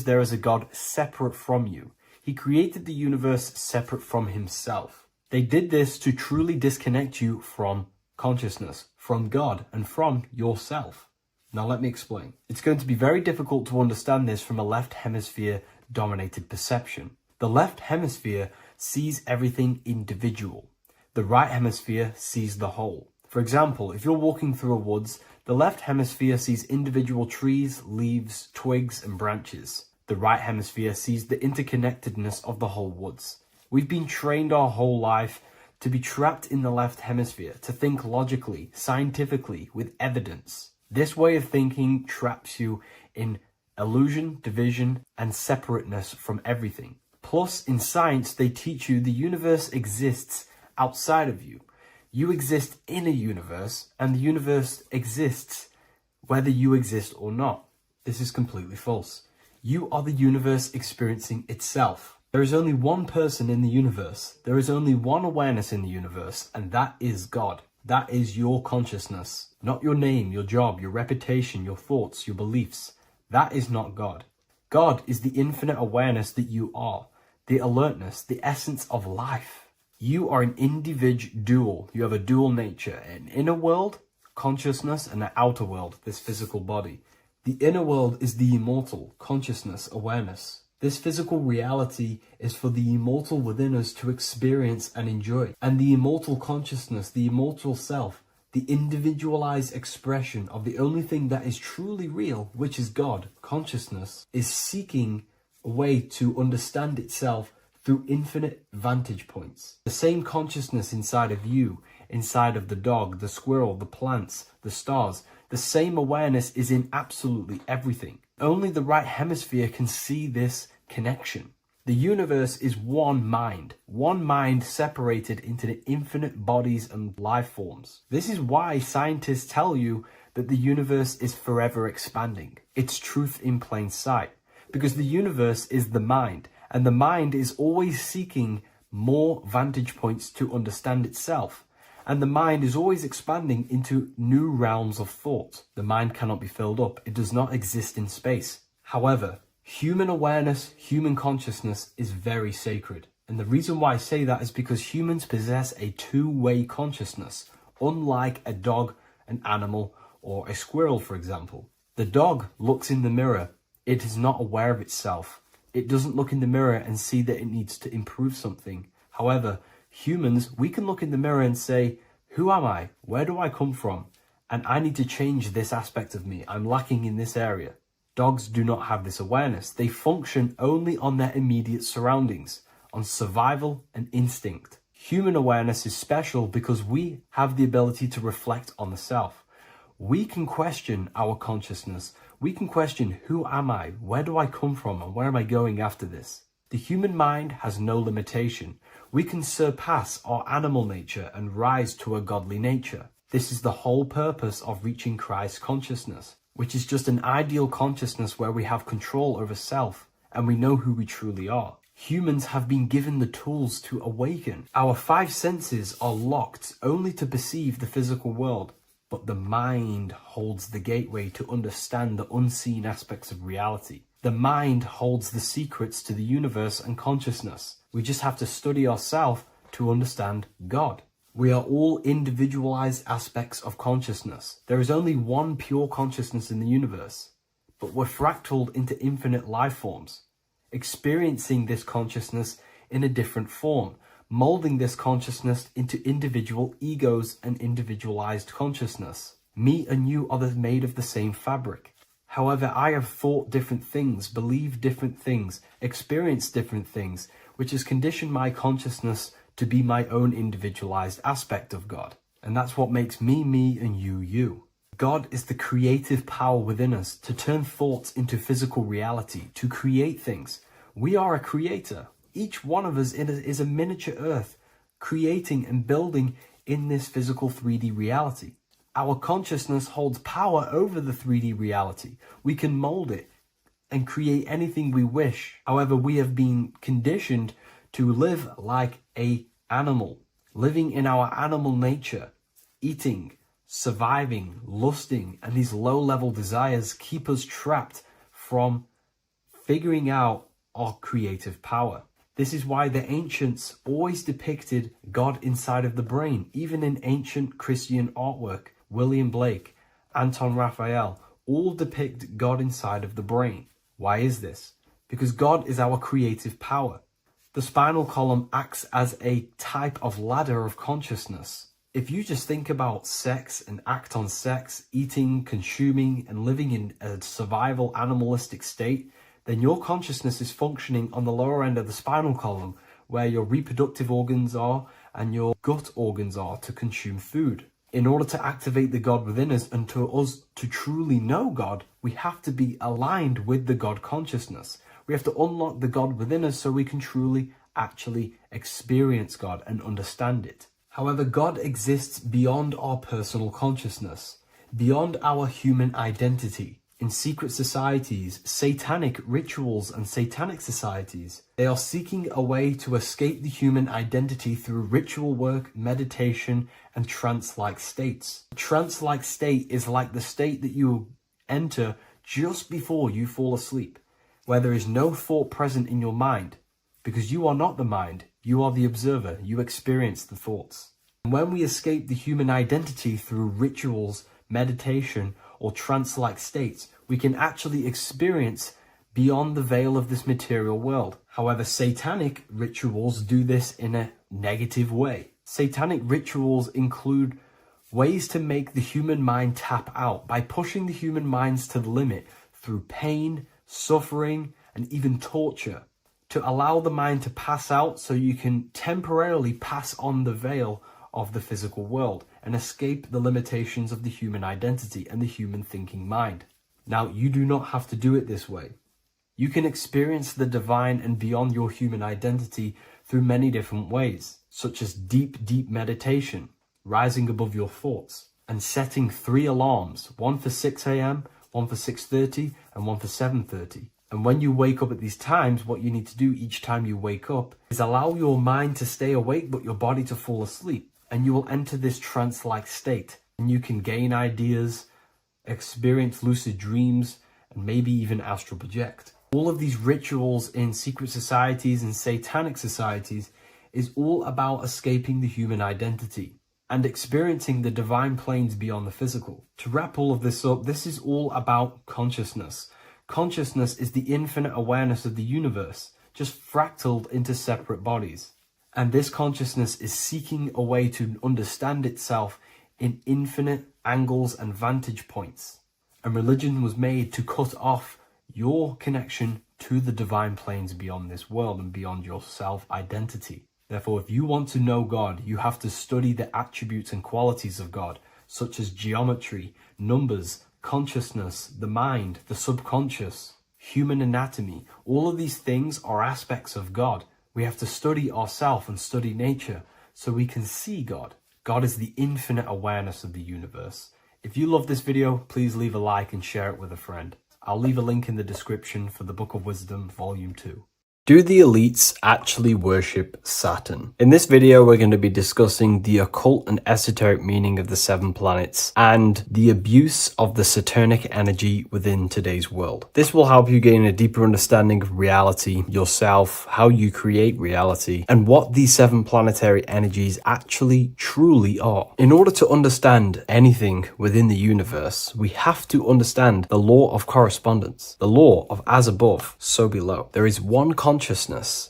there is a God separate from you. He created the universe separate from himself. They did this to truly disconnect you from consciousness, from God, and from yourself. Now let me explain. It's going to be very difficult to understand this from a left hemisphere dominated perception. The left hemisphere sees everything individual. The right hemisphere sees the whole. For example, if you're walking through a woods, the left hemisphere sees individual trees, leaves, twigs, and branches. The right hemisphere sees the interconnectedness of the whole woods. We've been trained our whole life to be trapped in the left hemisphere, to think logically, scientifically, with evidence. This way of thinking traps you in illusion, division, and separateness from everything. Plus, in science, they teach you the universe exists outside of you. You exist in a universe, and the universe exists whether you exist or not. This is completely false. You are the universe experiencing itself. There is only one person in the universe. There is only one awareness in the universe, and that is God. That is your consciousness. Not your name, your job, your reputation, your thoughts, your beliefs. That is not God. God is the infinite awareness that you are, the alertness, the essence of life. You are an individual. You have a dual nature, an inner world, consciousness, and an outer world, this physical body. The inner world is the immortal, consciousness, awareness. This physical reality is for the immortal within us to experience and enjoy. And the immortal consciousness, the immortal self, the individualized expression of the only thing that is truly real, which is God, consciousness, is seeking a way to understand itself through infinite vantage points. The same consciousness inside of you, inside of the dog, the squirrel, the plants, the stars, the same awareness is in absolutely everything. Only the right hemisphere can see this connection. The universe is one mind separated into the infinite bodies and life forms. This is why scientists tell you that the universe is forever expanding. It's truth in plain sight, because the universe is the mind, and the mind is always seeking more vantage points to understand itself. And the mind is always expanding into new realms of thought. The mind cannot be filled up. It does not exist in space. However, human awareness, human consciousness is very sacred. And the reason why I say that is because humans possess a two-way consciousness, unlike a dog, an animal, or a squirrel, for example. The dog looks in the mirror. It is not aware of itself. It doesn't look in the mirror and see that it needs to improve something. However, humans, we can look in the mirror and say, who am I? Where do I come from? And I need to change this aspect of me. I'm lacking in this area. Dogs do not have this awareness. They function only on their immediate surroundings, on survival and instinct. Human awareness is special because we have the ability to reflect on the self. We can question our consciousness. We can question, who am I? Where do I come from? And where am I going after this? The human mind has no limitation. We can surpass our animal nature and rise to a godly nature. This is the whole purpose of reaching Christ consciousness, which is just an ideal consciousness where we have control over self and we know who we truly are. Humans have been given the tools to awaken. Our five senses are locked only to perceive the physical world, but the mind holds the gateway to understand the unseen aspects of reality. The mind holds the secrets to the universe and consciousness. We just have to study ourselves to understand God. We are all individualized aspects of consciousness. There is only one pure consciousness in the universe, but we're fractaled into infinite life forms, experiencing this consciousness in a different form, molding this consciousness into individual egos and individualized consciousness. Me and you are made of the same fabric. However, I have thought different things, believed different things, experienced different things, which has conditioned my consciousness to be my own individualized aspect of God. And that's what makes me, me, and you, you. God is the creative power within us to turn thoughts into physical reality, to create things. We are a creator. Each one of us is a miniature earth, creating and building in this physical 3D reality. Our consciousness holds power over the 3D reality. We can mold it and create anything we wish. However, we have been conditioned to live like an animal, living in our animal nature, eating, surviving, lusting, and these low-level desires keep us trapped from figuring out our creative power. This is why the ancients always depicted God inside of the brain. Even in ancient Christian artwork, William Blake, Anton Raphael, all depict God inside of the brain. Why is this? Because God is our creative power. The spinal column acts as a type of ladder of consciousness. If you just think about sex and act on sex, eating, consuming, and living in a survival animalistic state, then your consciousness is functioning on the lower end of the spinal column, where your reproductive organs are and your gut organs are to consume food. In order to activate the God within us and to us to truly know God, we have to be aligned with the God consciousness. We have to unlock the God within us so we can truly actually experience God and understand it. However, God exists beyond our personal consciousness, beyond our human identity. In secret societies, satanic rituals and satanic societies, they are seeking a way to escape the human identity through ritual work, meditation, and trance-like states. A trance-like state is like the state that you enter just before you fall asleep, where there is no thought present in your mind, because you are not the mind, you are the observer, you experience the thoughts. And when we escape the human identity through rituals, meditation, or trance-like states, we can actually experience beyond the veil of this material world. However, satanic rituals do this in a negative way. Satanic rituals include ways to make the human mind tap out by pushing the human minds to the limit through pain, suffering, and even torture, to allow the mind to pass out so you can temporarily pass on the veil of the physical world and escape the limitations of the human identity and the human thinking mind. Now, you do not have to do it this way. You can experience the divine and beyond your human identity through many different ways, such as deep, deep meditation, rising above your thoughts, and setting 3 alarms, one for 6 a.m., one for 6:30, and one for 7:30. And when you wake up at these times, what you need to do each time you wake up is allow your mind to stay awake but your body to fall asleep. And you will enter this trance-like state. And you can gain ideas, experience lucid dreams, and maybe even astral project. All of these rituals in secret societies and satanic societies is all about escaping the human identity and experiencing the divine planes beyond the physical. To wrap all of this up, this is all about consciousness. Consciousness is the infinite awareness of the universe, just fractaled into separate bodies. And this consciousness is seeking a way to understand itself in infinite angles and vantage points. And religion was made to cut off your connection to the divine planes beyond this world and beyond your self-identity. Therefore, if you want to know God, you have to study the attributes and qualities of God, such as geometry, numbers, consciousness, the mind, the subconscious, human anatomy. All of these things are aspects of God. We have to study ourselves and study nature so we can see God. God is the infinite awareness of the universe. If you love this video, please leave a like and share it with a friend. I'll leave a link in the description for the Book of Wisdom, Volume 2. Do the elites actually worship Saturn? In this video, we're going to be discussing the occult and esoteric meaning of the 7 planets and the abuse of the Saturnic energy within today's world. This will help you gain a deeper understanding of reality, yourself, how you create reality, and what these 7 planetary energies actually truly are. In order to understand anything within the universe, we have to understand the law of correspondence, the law of as above, so below. There is one consciousness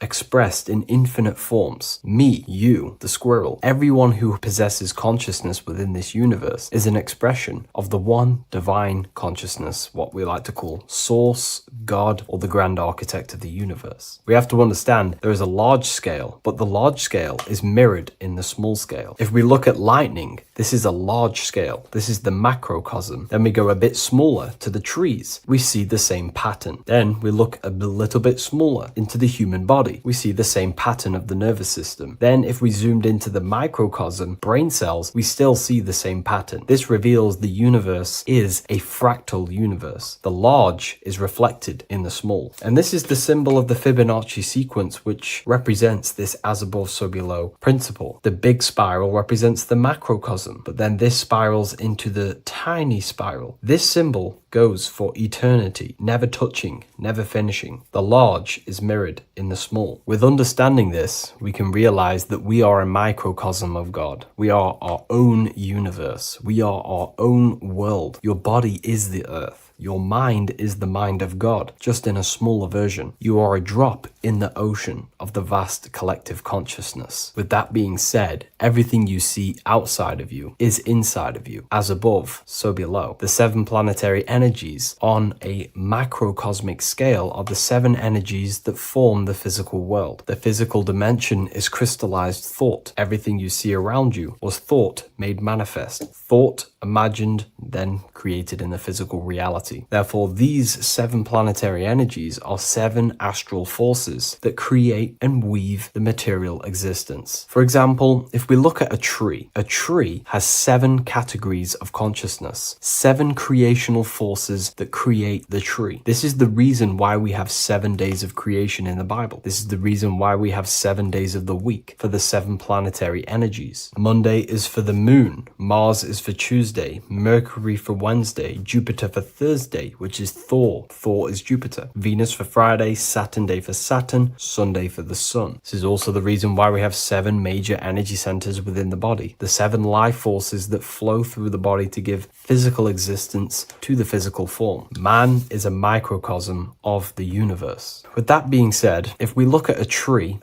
expressed in infinite forms. Me, you, the squirrel, everyone who possesses consciousness within this universe is an expression of the one divine consciousness, what we like to call Source, God, or the grand architect of the universe. We have to understand there is a large scale, but the large scale is mirrored in the small scale. If we look at lightning, this is a large scale. This is the macrocosm. Then we go a bit smaller to the trees. We see the same pattern. Then we look a little bit smaller into to the human body. We see the same pattern of the nervous system. Then if we zoomed into the microcosm, brain cells, we still see the same pattern. This reveals the universe is a fractal universe. The large is reflected in the small. And this is the symbol of the Fibonacci sequence, which represents this as above, so below principle. The big spiral represents the macrocosm, but then this spirals into the tiny spiral. This symbol goes for eternity, never touching, never finishing. The large is mirrored in the small. With understanding this, we can realize that we are a microcosm of God. We are our own universe. We are our own world. Your body is the earth. Your mind is the mind of God, just in a smaller version. You are a drop in the ocean of the vast collective consciousness. With that being said, everything you see outside of you is inside of you. As above, so below. The 7 planetary energies on a macrocosmic scale are the 7 energies that form the physical world. The physical dimension is crystallized thought. Everything you see around you was thought made manifest. Thought imagined, then created in the physical reality. Therefore, these 7 planetary energies are 7 astral forces that create and weave the material existence. For example, if we look at a tree has 7 categories of consciousness, 7 creational forces that create the tree. This is the reason why we have 7 days of creation in the Bible. This is the reason why we have 7 days of the week for the 7 planetary energies. Monday is for the moon, Mars is for Tuesday, Mercury for Wednesday, Jupiter for Thursday, which is Thor. Thor is Jupiter. Venus for Friday, Saturn day for Saturn, Sunday for the sun. This is also the reason why we have 7 major energy centers within the body. The 7 life forces that flow through the body to give physical existence to the physical form. Man is a microcosm of the universe. With that being said, if we look at a tree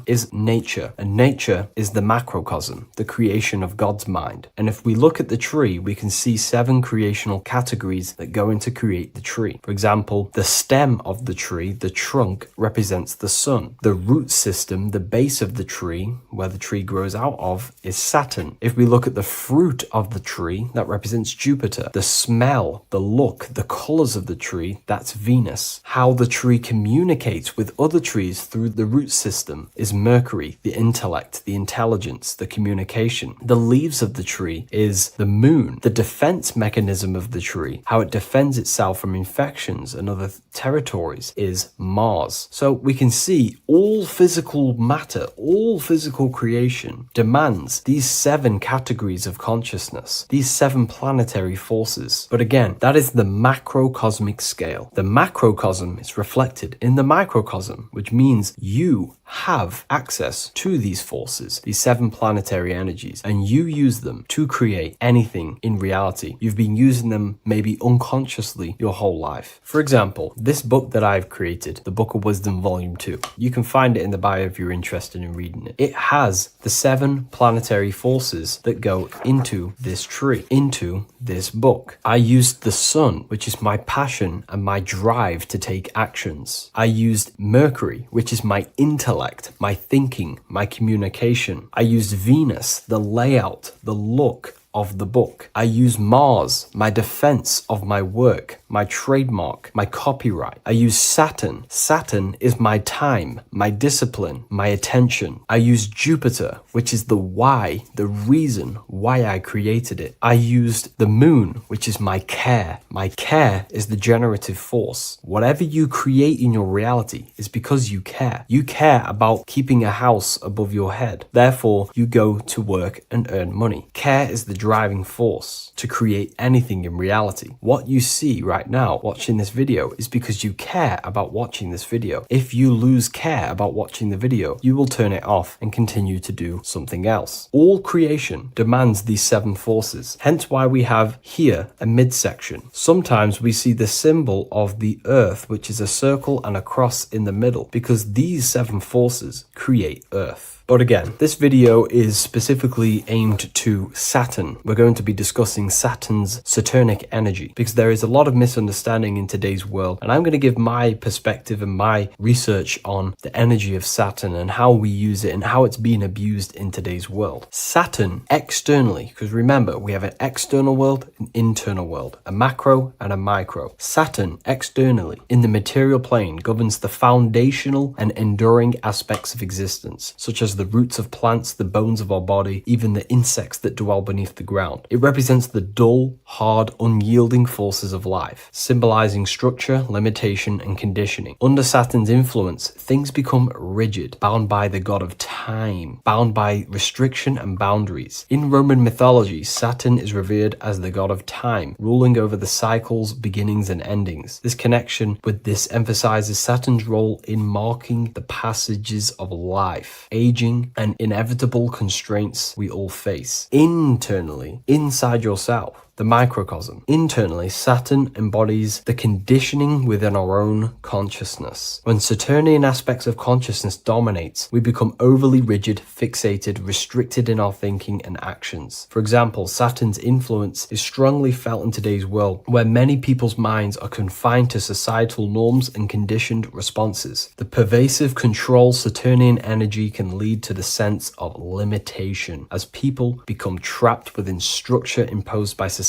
is nature, and nature is the macrocosm, the creation of God's mind. And if we look at the tree, we can see 7 creational categories that go into create the tree. For example, the stem of the tree, the trunk, represents the sun. The root system, the base of the tree, where the tree grows out of, is Saturn. If we look at the fruit of the tree, that represents Jupiter. The smell, the look, the colors of the tree, that's Venus. How the tree communicates with other trees through the root system is Mercury, the intellect, the intelligence, the communication. The leaves of the tree is the moon. The defense mechanism of the tree, how it defends itself from infections and other territories, is Mars. So we can see all physical matter, all physical creation demands these 7 categories of consciousness, these 7 planetary forces. But again, that is the macrocosmic scale. The macrocosm is reflected in the microcosm, which means you have access to these forces, these 7 planetary energies, and you use them to create anything in reality. You've been using them maybe unconsciously your whole life. For example, this book that I've created, the Book of Wisdom Volume 2, you can find it in the bio if you're interested in reading it. It has the 7 planetary forces that go into this tree, into this book. I used the sun, which is my passion and my drive to take actions. I used Mercury, which is my intellect, my thinking, my communication. I used Venus, the layout, the look of the book. I use Mars, my defense of my work, my trademark, my copyright. I use Saturn. Saturn is my time, my discipline, my attention. I use Jupiter, which is the why, the reason why I created it. I used the moon, which is my care. My care is the generative force. Whatever you create in your reality is because you care. You care about keeping a house above your head. Therefore, you go to work and earn money. Care is the driving force to create anything in reality. What you see right now watching this video is because you care about watching this video. If you lose care about watching the video, you will turn it off and continue to do something else. All creation demands these 7 forces, hence why we have here a midsection. Sometimes we see the symbol of the earth, which is a circle and a cross in the middle, because these 7 forces create earth. But again, this video is specifically aimed to Saturn Saturn, we're going to be discussing Saturn's Saturnic energy, because there is a lot of misunderstanding in today's world, and I'm going to give my perspective and my research on the energy of Saturn and how we use it and how it's being abused in today's world. Saturn externally, because remember, we have an external world, an internal world, a macro and a micro. Saturn externally in the material plane governs the foundational and enduring aspects of existence, such as the roots of plants, the bones of our body, even the insects that dwell beneath the ground. It represents the dull, hard, unyielding forces of life, symbolizing structure, limitation, and conditioning. Under Saturn's influence, things become rigid, bound by the god of time, bound by restriction and boundaries. In Roman mythology, Saturn is revered as the god of time, ruling over the cycles, beginnings, and endings. This connection with this emphasizes Saturn's role in marking the passages of life, aging, and inevitable constraints we all face. Internally, inside yourself, the microcosm. Internally, Saturn embodies the conditioning within our own consciousness. When Saturnian aspects of consciousness dominates, we become overly rigid, fixated, restricted in our thinking and actions. For example, Saturn's influence is strongly felt in today's world, where many people's minds are confined to societal norms and conditioned responses. The pervasive control Saturnian energy can lead to the sense of limitation, as people become trapped within structure imposed by society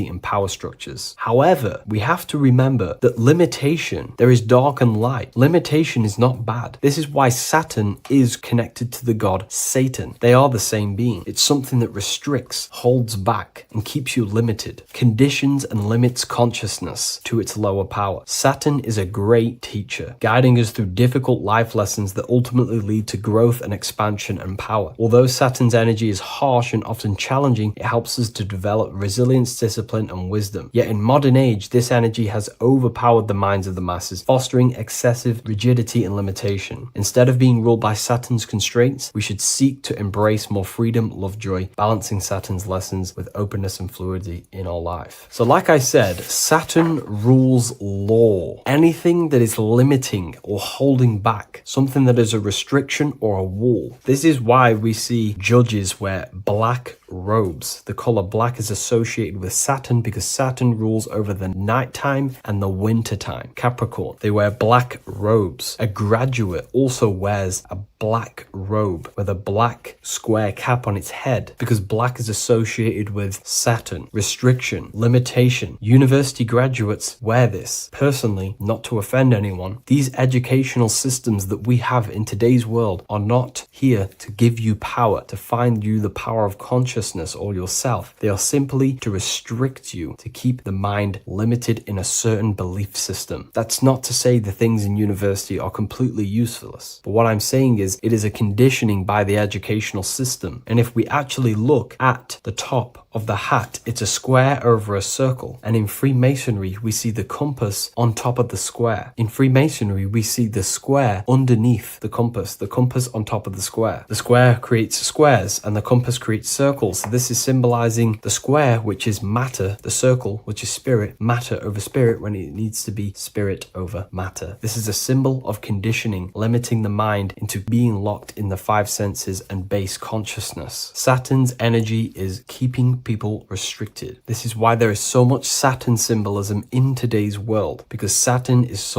and power structures. However, we have to remember that limitation, there is dark and light. Limitation is not bad. This is why Saturn is connected to the god Satan. They are the same being. It's something that restricts, holds back, and keeps you limited, conditions and limits consciousness to its lower power. Saturn is a great teacher, guiding us through difficult life lessons that ultimately lead to growth and expansion and power. Although Saturn's energy is harsh and often challenging, it helps us to develop resilience, discipline, and wisdom. Yet in modern age, this energy has overpowered the minds of the masses, fostering excessive rigidity and limitation. Instead of being ruled by Saturn's constraints, we should seek to embrace more freedom, love, joy, balancing Saturn's lessons with openness and fluidity in our life. So like I said, Saturn rules law. Anything that is limiting or holding back, something that is a restriction or a wall. This is why we see judges wear black robes. The color black is associated with Saturn because Saturn rules over the nighttime and the winter time. Capricorn, they wear black robes. A graduate also wears a black robe with a black square cap on its head because black is associated with Saturn, restriction, limitation. University graduates wear this. Personally, not to offend anyone, these educational systems that we have in today's world are not here to give you power, to find you the power of consciousness or yourself. They are simply to restrict you, to keep the mind limited in a certain belief system. That's not to say the things in university are completely useless, but what I'm saying is it is a conditioning by the educational system. And if we actually look at the top of the hat, it's a square over a circle. And in Freemasonry, we see the compass on top of the square. In Freemasonry, we see the square underneath the compass on top of the square. The square creates squares and the compass creates circles. So this is symbolizing the square, which is matter, the circle, which is spirit, matter over spirit when it needs to be spirit over matter. This is a symbol of conditioning, limiting the mind into being locked in the five senses and base consciousness. Saturn's energy is keeping people restricted. This is why there is so much Saturn symbolism in today's world, because Saturn is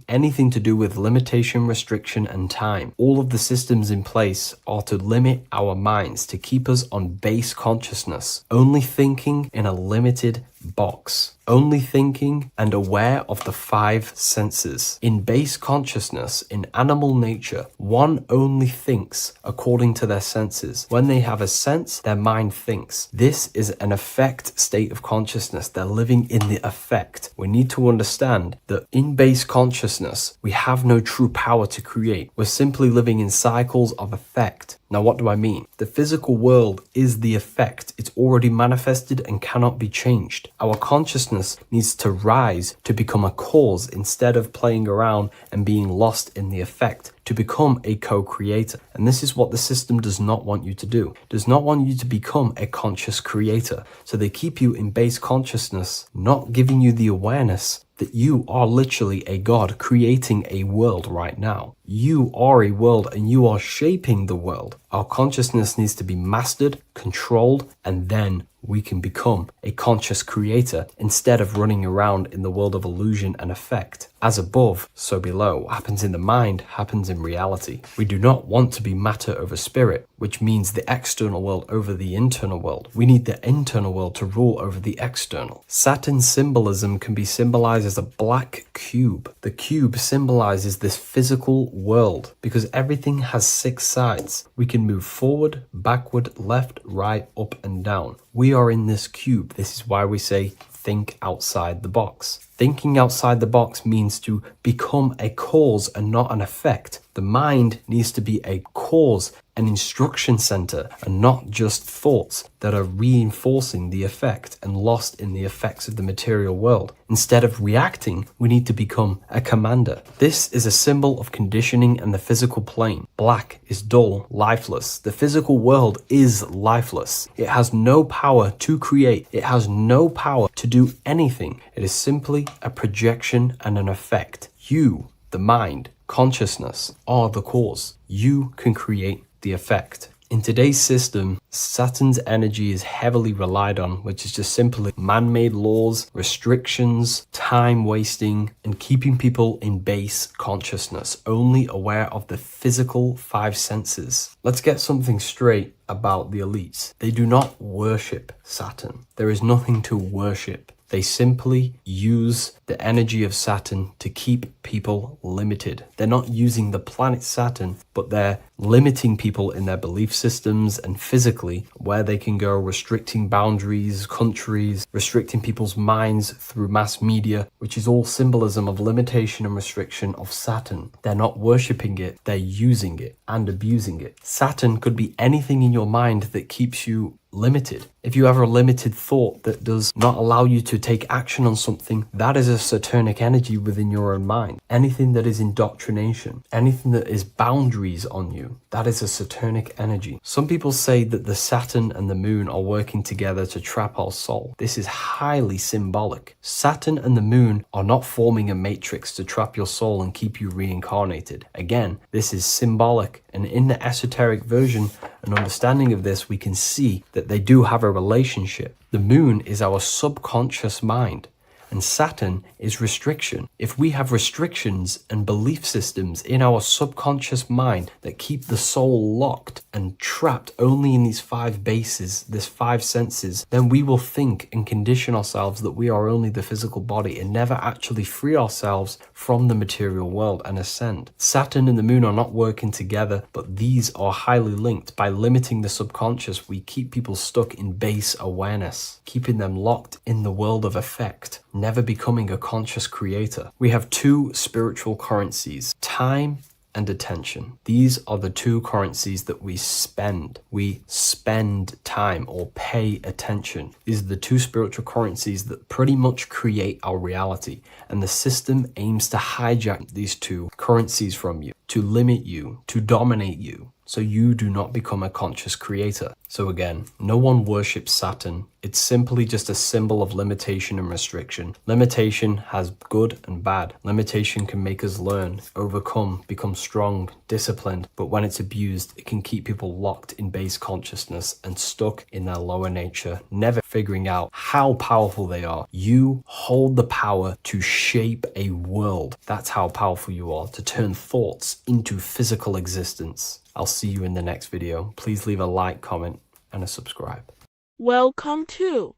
anything to do with limitation, restriction, and time. All of the systems in place are to limit our minds, to keep us on base consciousness, only thinking in a limited box, only thinking and aware of the five senses. In base consciousness, in animal nature, one only thinks according to their senses. When they have a sense, their mind thinks. This is an affect state of consciousness. They're living in the affect. We need to understand that in base consciousness, we have no true power to create. We're simply living in cycles of affect. Now, what do I mean? The physical world is the effect. It's already manifested and cannot be changed. Our consciousness needs to rise to become a cause instead of playing around and being lost in the effect, to become a co-creator. And this is what the system does not want you to do. It does not want you to become a conscious creator. So they keep you in base consciousness, not giving you the awareness that you are literally a god creating a world right now. You are a world and you are shaping the world. Our consciousness needs to be mastered, controlled, and then we can become a conscious creator instead of running around in the world of illusion and effect. As above, so below. What happens in the mind happens in reality. We do not want to be matter over spirit, which means the external world over the internal world. We need the internal world to rule over the external. Saturn's symbolism can be symbolized as a black cube. The cube symbolizes this physical world because everything has 6 sides. We can move forward, backward, left, right, up and down. We are in this cube. This is why we say think outside the box. Thinking outside the box means to become a cause and not an effect. The mind needs to be a cause, an instruction center, and not just thoughts that are reinforcing the effect and lost in the effects of the material world. Instead of reacting, we need to become a commander. This is a symbol of conditioning and the physical plane. Black is dull, lifeless. The physical world is lifeless. It has no power to create. It has no power to do anything. It is simply a projection and an effect. You, the mind, consciousness, are the cause. You can create the effect. In today's system, Saturn's energy is heavily relied on, which is just simply man-made laws, restrictions, time wasting, and keeping people in base consciousness, only aware of the physical 5 senses. Let's get something straight about the elites. They do not worship Saturn. There is nothing to worship. They simply use the energy of Saturn to keep people limited. They're not using the planet Saturn, but they're limiting people in their belief systems and physically where they can go, restricting boundaries, countries, restricting people's minds through mass media, which is all symbolism of limitation and restriction of Saturn. They're not worshipping it, they're using it and abusing it. Saturn could be anything in your mind that keeps you limited. If you have a limited thought that does not allow you to take action on something, that is a Saturnic energy within your own mind. Anything that is indoctrination, anything that is boundaries on you, that is a Saturnic energy. Some people say that the Saturn and the moon are working together to trap our soul. This is highly symbolic. Saturn and the moon are not forming a matrix to trap your soul and keep you reincarnated. Again, this is symbolic, and in the esoteric version and understanding of this, we can see that they do have a relationship. The moon is our subconscious mind, and Saturn is restriction. If we have restrictions and belief systems in our subconscious mind that keep the soul locked and trapped only in these 5 bases, this 5 senses, then we will think and condition ourselves that we are only the physical body and never actually free ourselves from the material world and ascend. Saturn and the moon are not working together, but these are highly linked. By limiting the subconscious, we keep people stuck in base awareness, keeping them locked in the world of effect, never becoming a conscious creator. We have 2 spiritual currencies, time and attention. These are the 2 currencies that we spend. We spend time or pay attention. These are the 2 spiritual currencies that pretty much create our reality. And the system aims to hijack these 2 currencies from you, to limit you, to dominate you, so you do not become a conscious creator. So again, no one worships Saturn. It's simply just a symbol of limitation and restriction. Limitation has good and bad. Limitation can make us learn, overcome, become strong, disciplined, but when it's abused, it can keep people locked in base consciousness and stuck in their lower nature, never figuring out how powerful they are. You hold the power to shape a world. That's how powerful you are, to turn thoughts into physical existence. I'll see you in the next video. Please leave a like, comment, and a subscribe. Welcome to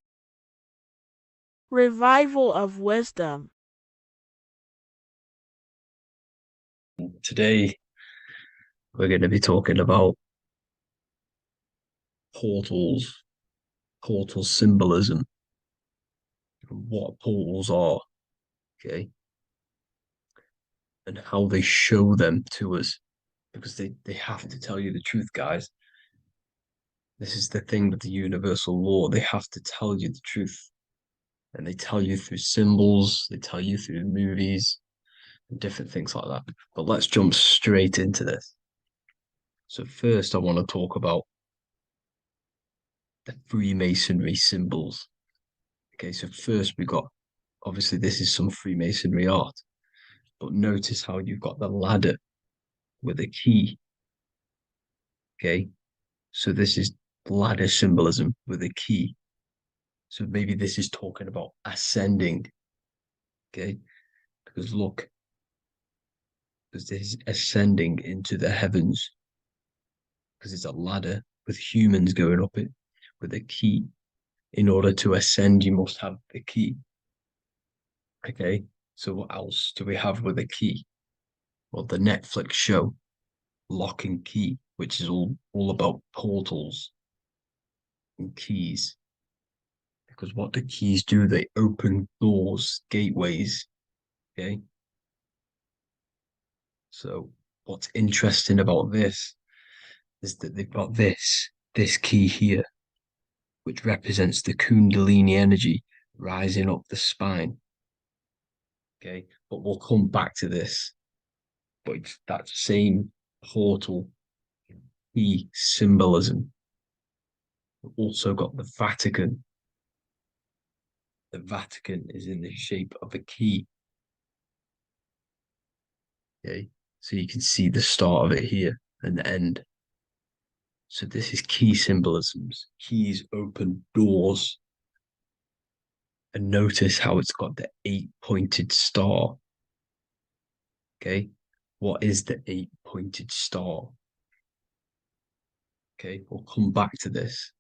Revival of Wisdom. Today, we're going to be talking about portals, portal symbolism, what portals are, okay, and how they show them to us, because they have to tell you the truth, guys. This is the thing with the universal law. They have to tell you the truth. And they tell you through symbols, they tell you through movies, and different things like that. But let's jump straight into this. So first I want to talk about the Freemasonry symbols. Okay, so first we got, obviously this is some Freemasonry art, but notice how you've got the ladder with a key. Okay, so this is ladder symbolism with a key. So maybe this is talking about ascending. Okay. Because look, because this is ascending into the heavens. Because it's a ladder with humans going up it with a key. In order to ascend, you must have the key. Okay. So what else do we have with a key? Well, the Netflix show Lock and Key, which is all about portals and keys. Because what the keys do, they open doors, gateways. Okay. So what's interesting about this is that they've got this key here, which represents the Kundalini energy rising up the spine. Okay. But we'll come back to this. But it's that same portal key symbolism. We've also got the Vatican. The Vatican is in the shape of a key. Okay. So you can see the start of it here and the end. So this is key symbolisms. Keys open doors. And notice how it's got the 8-pointed star. Okay. What is the 8-pointed star? Okay. We'll come back to this.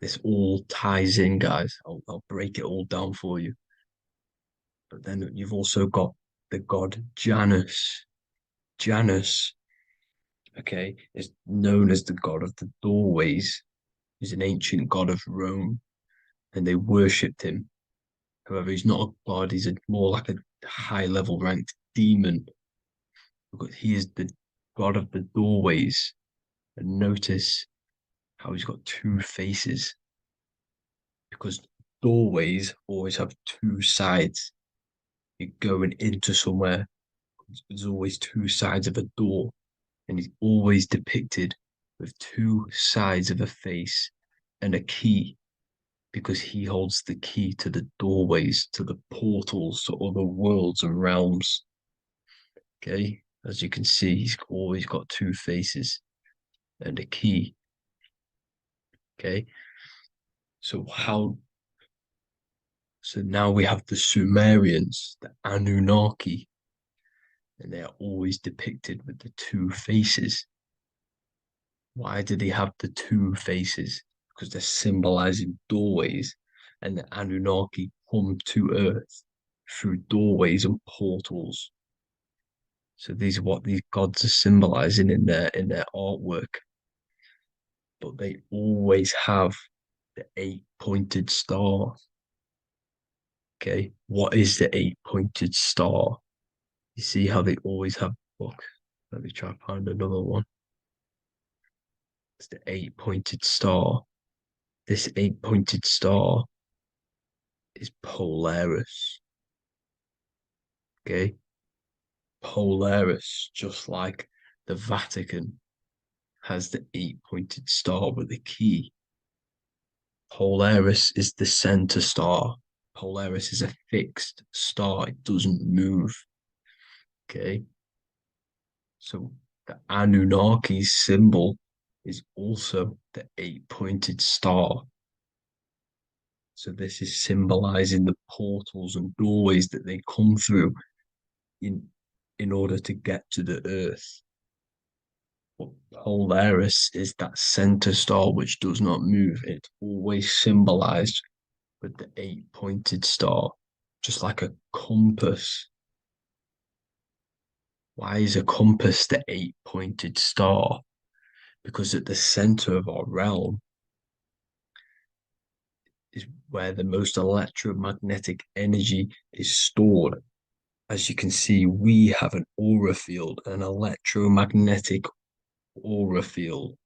This all ties in, guys. I'll break it all down for you. But then you've also got the god Janus. Janus, okay, is known as the god of the doorways. He's an ancient god of Rome, and they worshipped him. However, he's not a god, he's more like a high level ranked demon. Because he is the god of the doorways. And notice how he's got two faces. Because doorways always have two sides. You're going into somewhere, there's always two sides of a door. And he's always depicted with two sides of a face and a key, because he holds the key to the doorways, to the portals, to other worlds and realms. Okay, as you can see, he's always got two faces and a key. Okay, so now we have the Sumerians, the Anunnaki, and they are always depicted with the two faces. Why do they have the two faces? Because they're symbolizing doorways, and the Anunnaki come to Earth through doorways and portals. So these are what these gods are symbolizing in their artwork. But they always have the 8-pointed star. Okay, what is the 8-pointed star? You see how they always have. Look, let me try and find another one. It's the 8-pointed star. This 8-pointed star is Polaris. Okay, Polaris, just like the Vatican has the 8-pointed star with a key. Polaris is the center star. Polaris is a fixed star, it doesn't move. Okay, so the Anunnaki symbol is also the 8-pointed star. So this is symbolizing the portals and doorways that they come through in order to get to the earth. But Polaris is that center star which does not move. It's always symbolized with the 8-pointed star, just like a compass. Why is a compass the 8-pointed star? Because at the center of our realm is where the most electromagnetic energy is stored. As you can see, we have an aura field, an electromagnetic aura field.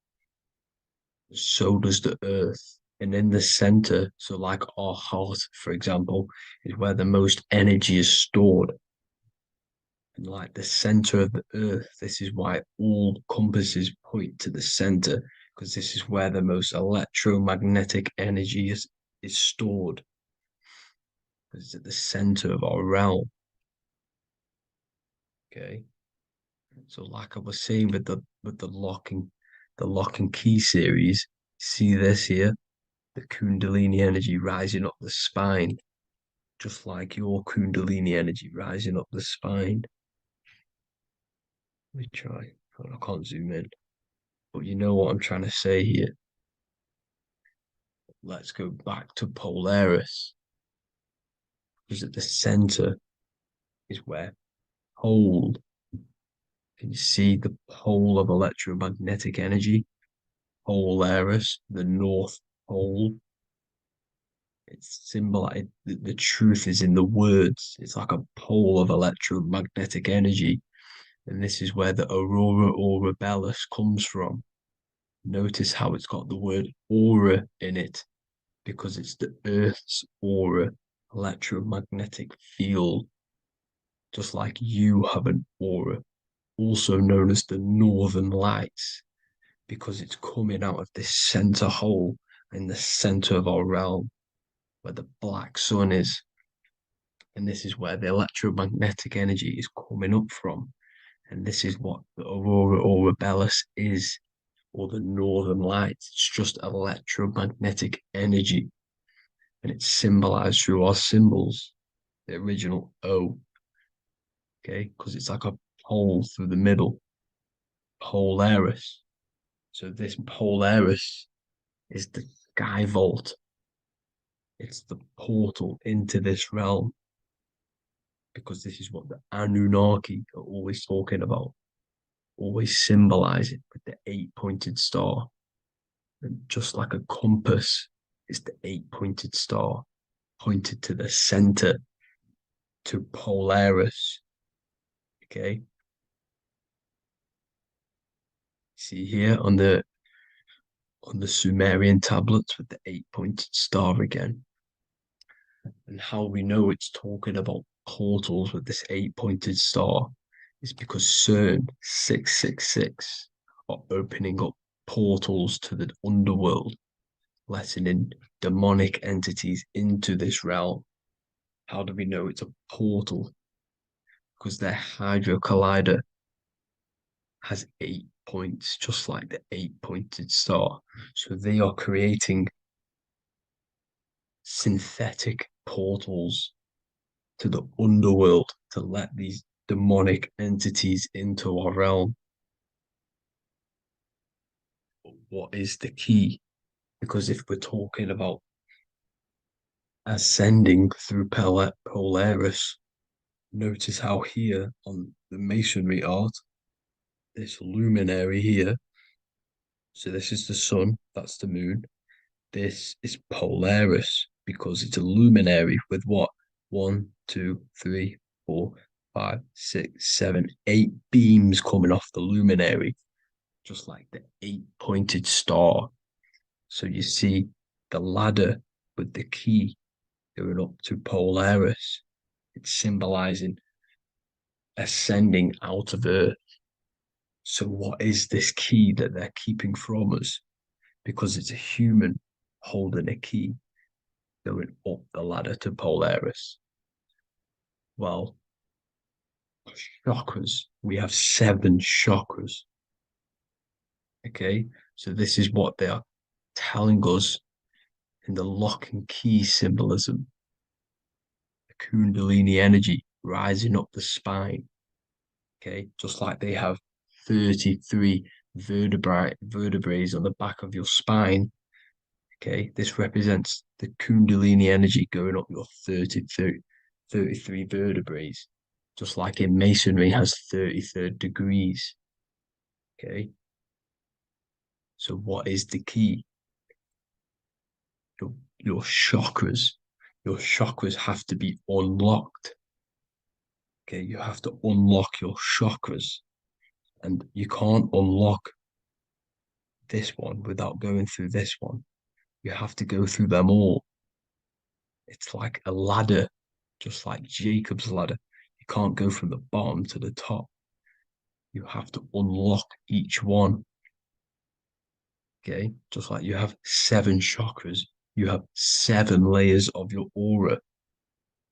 So does the earth. And in the center, so like our heart, for example, is where the most energy is stored. And like the center of the earth, this is why all compasses point to the center, because this is where the most electromagnetic energy is stored. It's at the center of our realm. Okay. So like I was saying with the lock and key series, see this here? the Kundalini energy rising up the spine, just like your Kundalini energy rising up the spine. Let me try. Oh, I can't zoom in. But you know what I'm trying to say here. Let's go back to Polaris. Because at the center is where pole. Can you see the pole of electromagnetic energy? Polaris, the North Pole. It's symbolized. The truth is in the words. It's like a pole of electromagnetic energy. And this is where the aurora borealis comes from. Notice how it's got the word aura in it, because it's the Earth's aura, electromagnetic field. Just like you have an aura, also known as the northern lights, because it's coming out of this center hole in the center of our realm, where the black sun is. And this is where the electromagnetic energy is coming up from. And this is what the aurora borealis is, or the northern lights. It's just electromagnetic energy. And it's symbolized through our symbols, the original O, okay? Because it's like a hole through the middle, Polaris. So this Polaris is the sky vault. It's the portal into this realm, because this is what the Anunnaki are always talking about, always symbolize it with the 8-pointed star. And just like a compass, it's the 8-pointed star pointed to the center, to Polaris. Okay. See here on the Sumerian tablets with the 8-pointed star again. And how we know it's talking about portals with this 8-pointed star is because CERN 666 are opening up portals to the underworld, letting in demonic entities into this realm. How do we know it's a portal? Because their Hydro Collider has 8 points, just like the 8-pointed star. So they are creating synthetic portals to the underworld to let these demonic entities into our realm. What is the key? Because if we're talking about ascending through Polaris, notice how here on the masonry art, this luminary here, so this is the sun, that's the moon, this is Polaris, because it's a luminary with what? 1, 2, 3, 4, 5, 6, 7, 8 beams coming off the luminary, just like the 8-pointed star. So you see the ladder with the key going up to Polaris. It's symbolizing ascending out of Earth. So what is this key that they're keeping from us? Because it's a human holding a key going up the ladder to Polaris. Well, chakras. We have 7 chakras. Okay, so this is what they are telling us in the lock and key symbolism. The Kundalini energy rising up the spine. Okay, just like they have 33 vertebrae on the back of your spine. Okay, this represents the Kundalini energy going up your 33 vertebrae, just like in masonry has 33rd degrees. Okay, so what is the key? Your chakras. Your chakras have to be unlocked. Okay, you have to unlock your chakras, and you can't unlock this one without going through this one. You have to go through them all. It's like a ladder, just like Jacob's ladder. You can't go from the bottom to the top. You have to unlock each one. Okay, just like you have 7 chakras, you have 7 layers of your aura.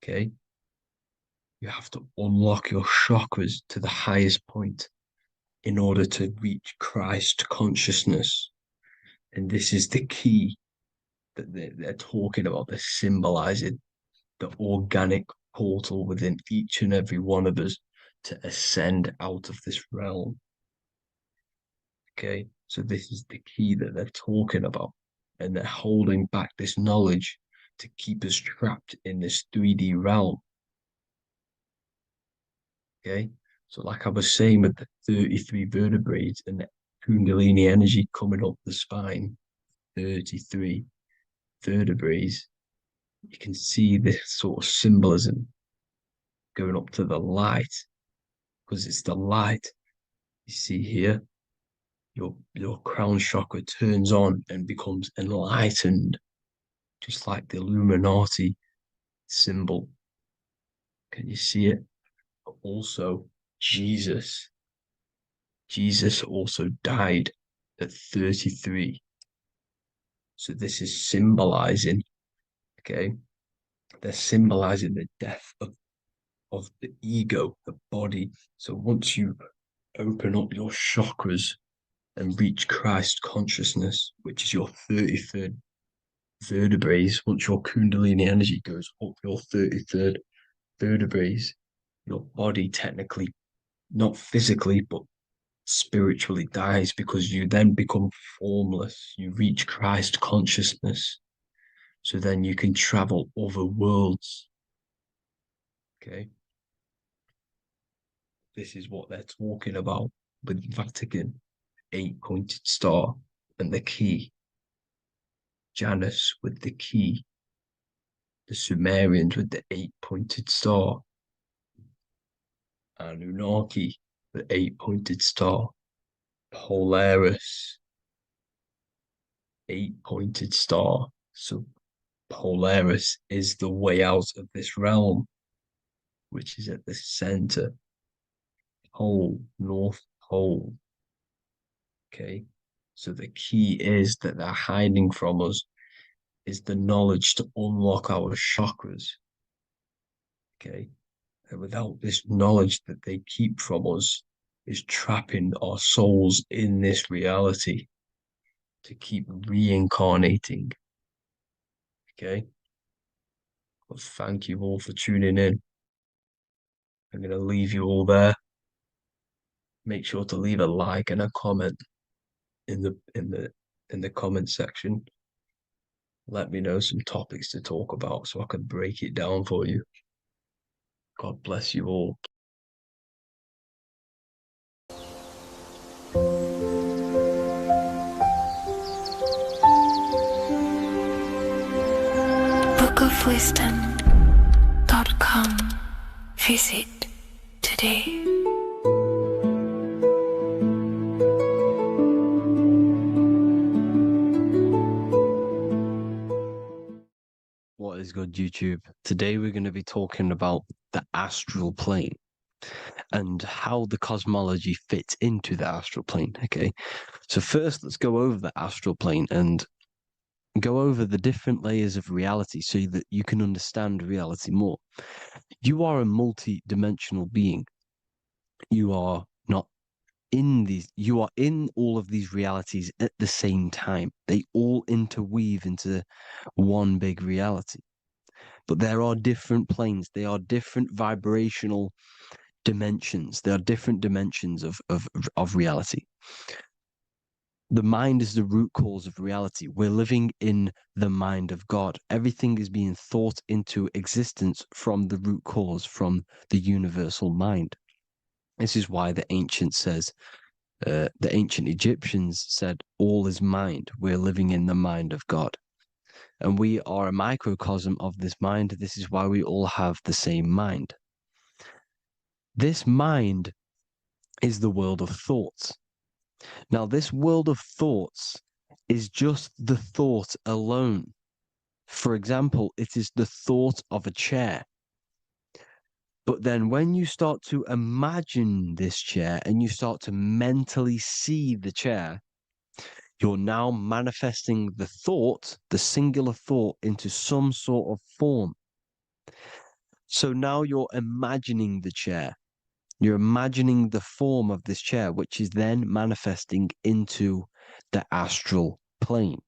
Okay, you have to unlock your chakras to the highest point in order to reach Christ consciousness. And this is the key. that they're talking about. They're symbolizing the organic portal within each and every one of us to ascend out of this realm. Okay, so this is the key that they're talking about, and they're holding back this knowledge to keep us trapped in this 3D realm. Okay, so like I was saying with the 33 vertebrae and the Kundalini energy coming up the spine, 33 vertebrae, you can see this sort of symbolism going up to the light, because it's the light you see here. Your crown chakra turns on and becomes enlightened, just like the Illuminati symbol. Can you see it? But also, Jesus also died at 33. So this is symbolizing, okay? They're symbolizing the death of the ego, the body. So once you open up your chakras and reach Christ consciousness, which is your 33rd vertebrae, once your Kundalini energy goes up your 33rd vertebrae, your body technically, not physically, but spiritually dies, because you then become formless. You reach Christ consciousness. So then you can travel other worlds. Okay. This is what they're talking about with Vatican, 8-pointed star, and the key. Janus with the key. The Sumerians with the 8-pointed star. Anunnaki, the 8-pointed star. Polaris, 8-pointed star. So Polaris is the way out of this realm, which is at the center. Pole, North Pole. Okay. So the key is that they're hiding from us is the knowledge to unlock our chakras. Okay. And without this knowledge that they keep from us, is trapping our souls in this reality to keep reincarnating. Okay. Well, thank you all for tuning in. I'm going to leave you all there. Make sure to leave a like and a comment in the comment section. Let me know some topics to talk about so I can break it down for you. God bless you all. bookofwisdom.com. Visit today. What is good, YouTube? Today we're going to be talking about the astral plane and how the cosmology fits into the astral plane. Okay, so first let's go over the astral plane and go over the different layers of reality so that you can understand reality more. You are a multi-dimensional being. You are not in these, you are in all of these realities at the same time. They all interweave into one big reality. But there are different planes. They are different vibrational dimensions. There are different dimensions of reality. The mind is the root cause of reality. We're living in the mind of God. Everything is being thought into existence from the root cause, from the universal mind. This is why the ancient Egyptians said, all is mind. We're living in the mind of God. And we are a microcosm of this mind. This is why we all have the same mind. This mind is the world of thoughts. Now, this world of thoughts is just the thought alone. For example, it is the thought of a chair. But then when you start to imagine this chair and you start to mentally see the chair, you're now manifesting the thought, the singular thought, into some sort of form. So now you're imagining the chair. You're imagining the form of this chair, which is then manifesting into the astral plane.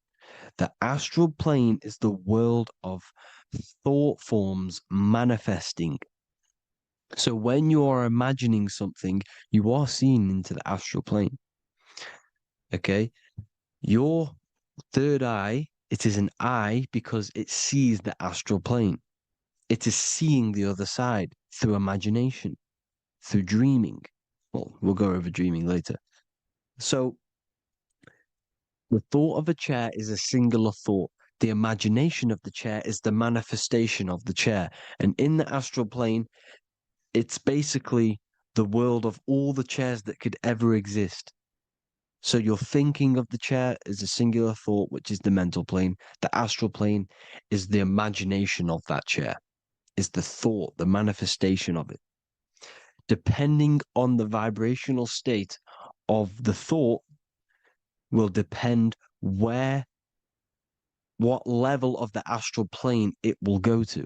The astral plane is the world of thought forms manifesting. So when you are imagining something, you are seeing into the astral plane. Okay? Your third eye, it is an eye because it sees the astral plane. It is seeing the other side through imagination, through dreaming. Well, we'll go over dreaming later. So the thought of a chair is a singular thought. The imagination of the chair is the manifestation of the chair. And in the astral plane, it's basically the world of all the chairs that could ever exist. So you're thinking of the chair as a singular thought, which is the mental plane. The astral plane is the imagination of that chair, is the thought, the manifestation of it. Depending on the vibrational state of the thought will depend what level of the astral plane it will go to.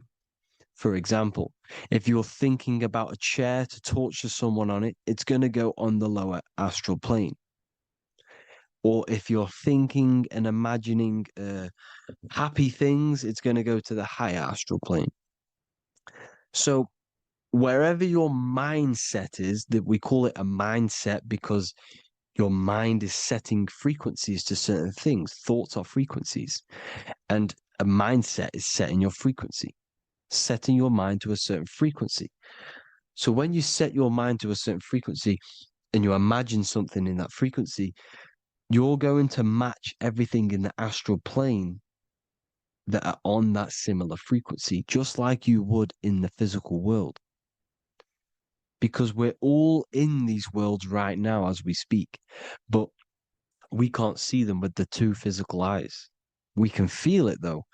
For example, if you're thinking about a chair to torture someone on it, it's going to go on the lower astral plane. Or if you're thinking and imagining happy things, it's going to go to the higher astral plane. So wherever your mindset is, that we call it a mindset because your mind is setting frequencies to certain things. Thoughts are frequencies. And a mindset is setting your frequency, setting your mind to a certain frequency. So when you set your mind to a certain frequency and you imagine something in that frequency, you're going to match everything in the astral plane that are on that similar frequency, just like you would in the physical world. Because we're all in these worlds right now as we speak, but we can't see them with the two physical eyes. We can feel it though.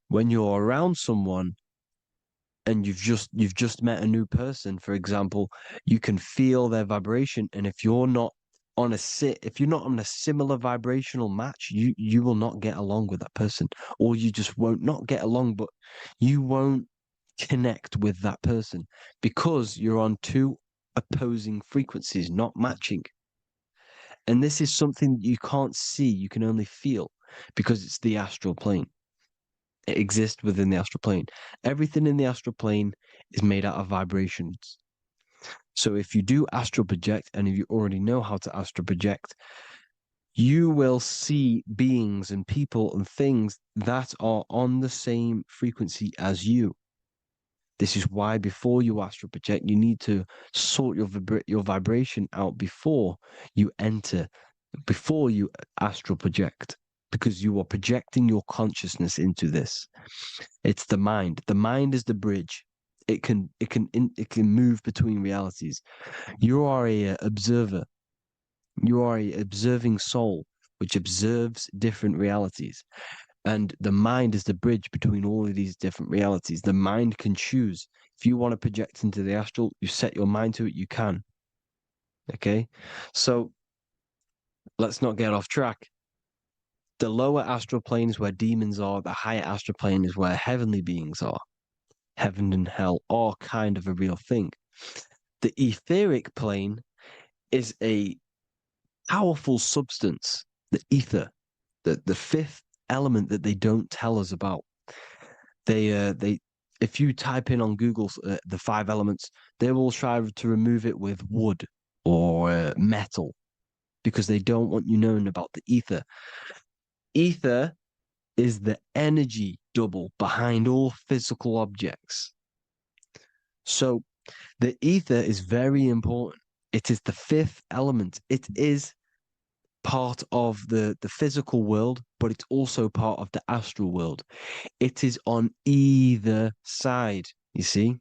When you're around someone and you've just met a new person, for example, you can feel their vibration. And if you're not on a similar vibrational match, you will not get along with that person, or you just won't not get along, but you won't connect with that person because you're on two opposing frequencies, not matching. And this is something you can't see, you can only feel because it's the astral plane. It exists within the astral plane. Everything in the astral plane is made out of vibrations. So if you do astral project, and if you already know how to astral project, you will see beings and people and things that are on the same frequency as you. This is why before you astral project, you need to sort your vibration out before you astral project, because you are projecting your consciousness into this. It's the mind. The mind is the bridge. It can move between realities. You are a observer. You are a observing soul which observes different realities. And the mind is the bridge between all of these different realities. The mind can choose. If you want to project into the astral, you set your mind to it, you can. Okay? So let's not get off track. The lower astral plane is where demons are. The higher astral plane is where heavenly beings are. Heaven and hell are kind of a real thing. The etheric plane is a powerful substance, the ether, the fifth element that they don't tell us about. If you type in on Google the 5 elements, they will try to remove it with wood or metal because they don't want you knowing about the ether. Ether is the energy double behind all physical objects. So the ether is very important. It is the 5th element. It is part of the physical world, but it's also part of the astral world. It is on either side. You see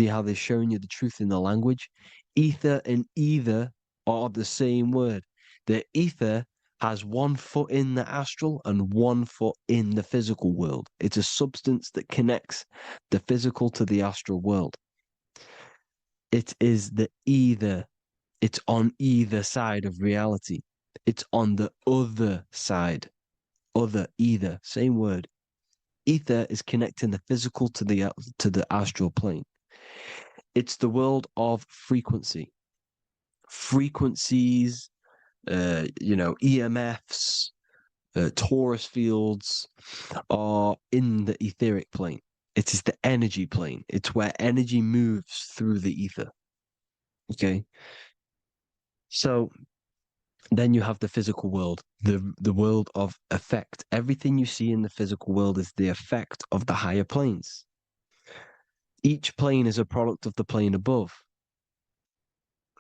how they're showing you the truth in the language? Ether and either are the same word. The ether has 1 foot in the astral and 1 foot in the physical world. It's a substance that connects the physical to the astral world. It is the either. It's on either side of reality. It's on the other side. Other, either, same word. Ether is connecting the physical to the astral plane. It's the world of frequency. Frequencies, EMFs, torus fields are in the etheric plane. It is the energy plane. It's where energy moves through the ether. Okay. So then you have the physical world, the world of effect. Everything you see in the physical world is the effect of the higher planes. Each plane is a product of the plane above.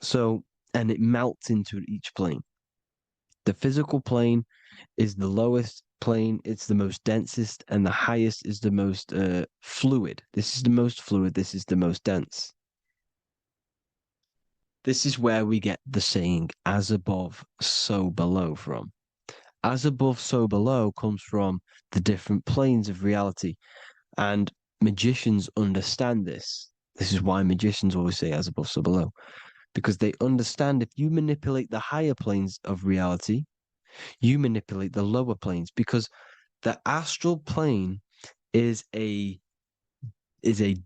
So, and it melts into each plane. The physical plane is the lowest plane, it's the most densest, and the highest is the most fluid. This is the most fluid, this is the most dense. This is where we get the saying, as above, so below from. As above, so below comes from the different planes of reality. And magicians understand this. This is why magicians always say as above, so below. Because they understand if you manipulate the higher planes of reality, you manipulate the lower planes. Because the astral plane is a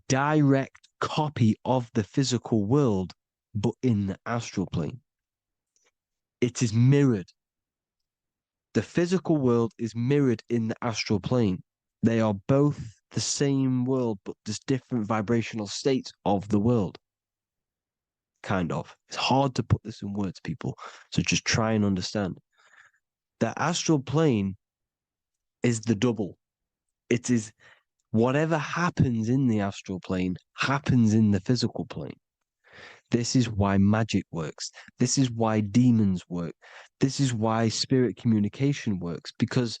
direct copy of the physical world, but in the astral plane. It is mirrored. The physical world is mirrored in the astral plane. They are both the same world, but there's different vibrational states of the world. Kind of. It's hard to put this in words, people. So just try and understand. The astral plane is the double. It is whatever happens in the astral plane happens in the physical plane. This is why magic works. This is why demons work. This is why spirit communication works. Because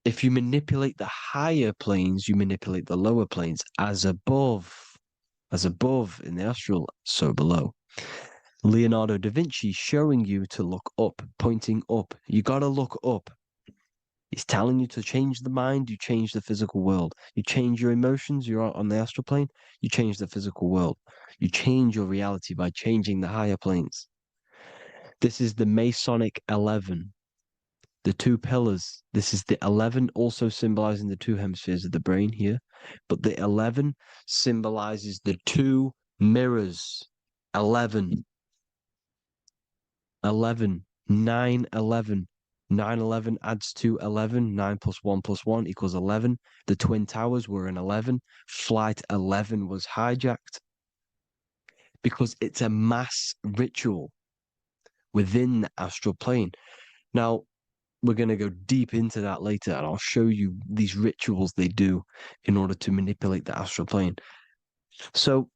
if you manipulate the higher planes, you manipulate the lower planes. As above in the astral, so below. Leonardo da Vinci showing you to look up, pointing up. You got to look up. He's telling you to change the mind, you change the physical world. You change your emotions, you're on the astral plane, you change the physical world. You change your reality by changing the higher planes. This is the Masonic 11, the two pillars. This is the 11 also symbolizing the two hemispheres of the brain here, but the 11 symbolizes the two mirrors. 11, 11, 9, 11. 9, 11 adds to 11. 9 plus 1 plus 1 equals 11. The Twin Towers were in 11. Flight 11 was hijacked because it's a mass ritual within the astral plane. Now, we're going to go deep into that later, and I'll show you these rituals they do in order to manipulate the astral plane. So,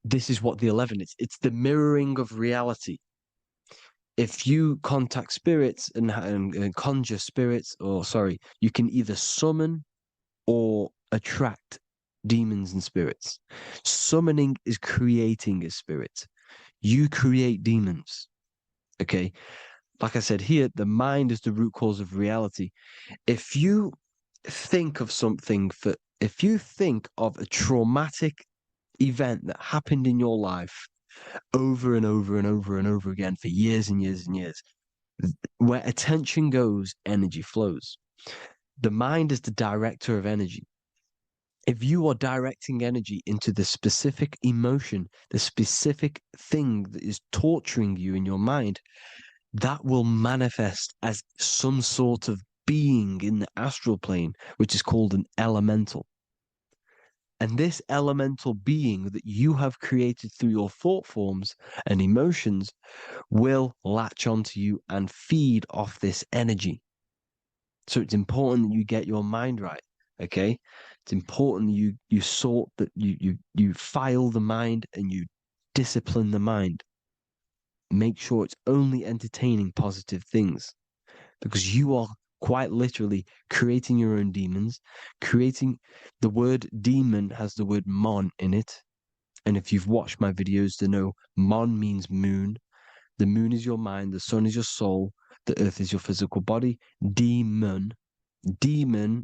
this is what the 11 is. It's the mirroring of reality. If you contact spirits and conjure spirits, you can either summon or attract demons and spirits. Summoning is creating a spirit. You create demons. Okay? Like I said here, the mind is the root cause of reality. If you think of if you think of a traumatic event that happened in your life over and over and over and over again for years and years and years, where attention goes, energy flows. The mind is the director of energy. If you are directing energy into the specific emotion, the specific thing that is torturing you in your mind, that will manifest as some sort of being in the astral plane, which is called an elemental. And this elemental being that you have created through your thought forms and emotions will latch onto you and feed off this energy. So it's important that you get your mind right, okay? It's important that you sort that you file the mind and you discipline the mind. Make sure it's only entertaining positive things, because you are quite literally creating your own demons. The word demon has the word mon in it. And if you've watched my videos to know, mon means moon. The moon is your mind, the sun is your soul, the earth is your physical body. Demon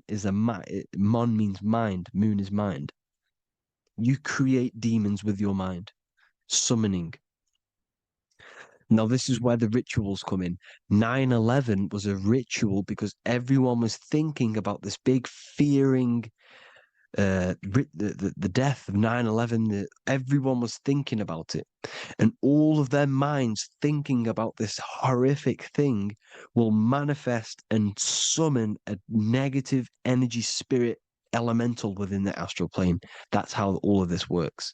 is mon means mind, moon is mind. You create demons with your mind. Summoning. Now, this is where the rituals come in. 9/11 was a ritual because everyone was thinking about this big fearing the death of 9/11, everyone was thinking about it. And all of their minds thinking about this horrific thing will manifest and summon a negative energy spirit elemental within the astral plane. That's how all of this works.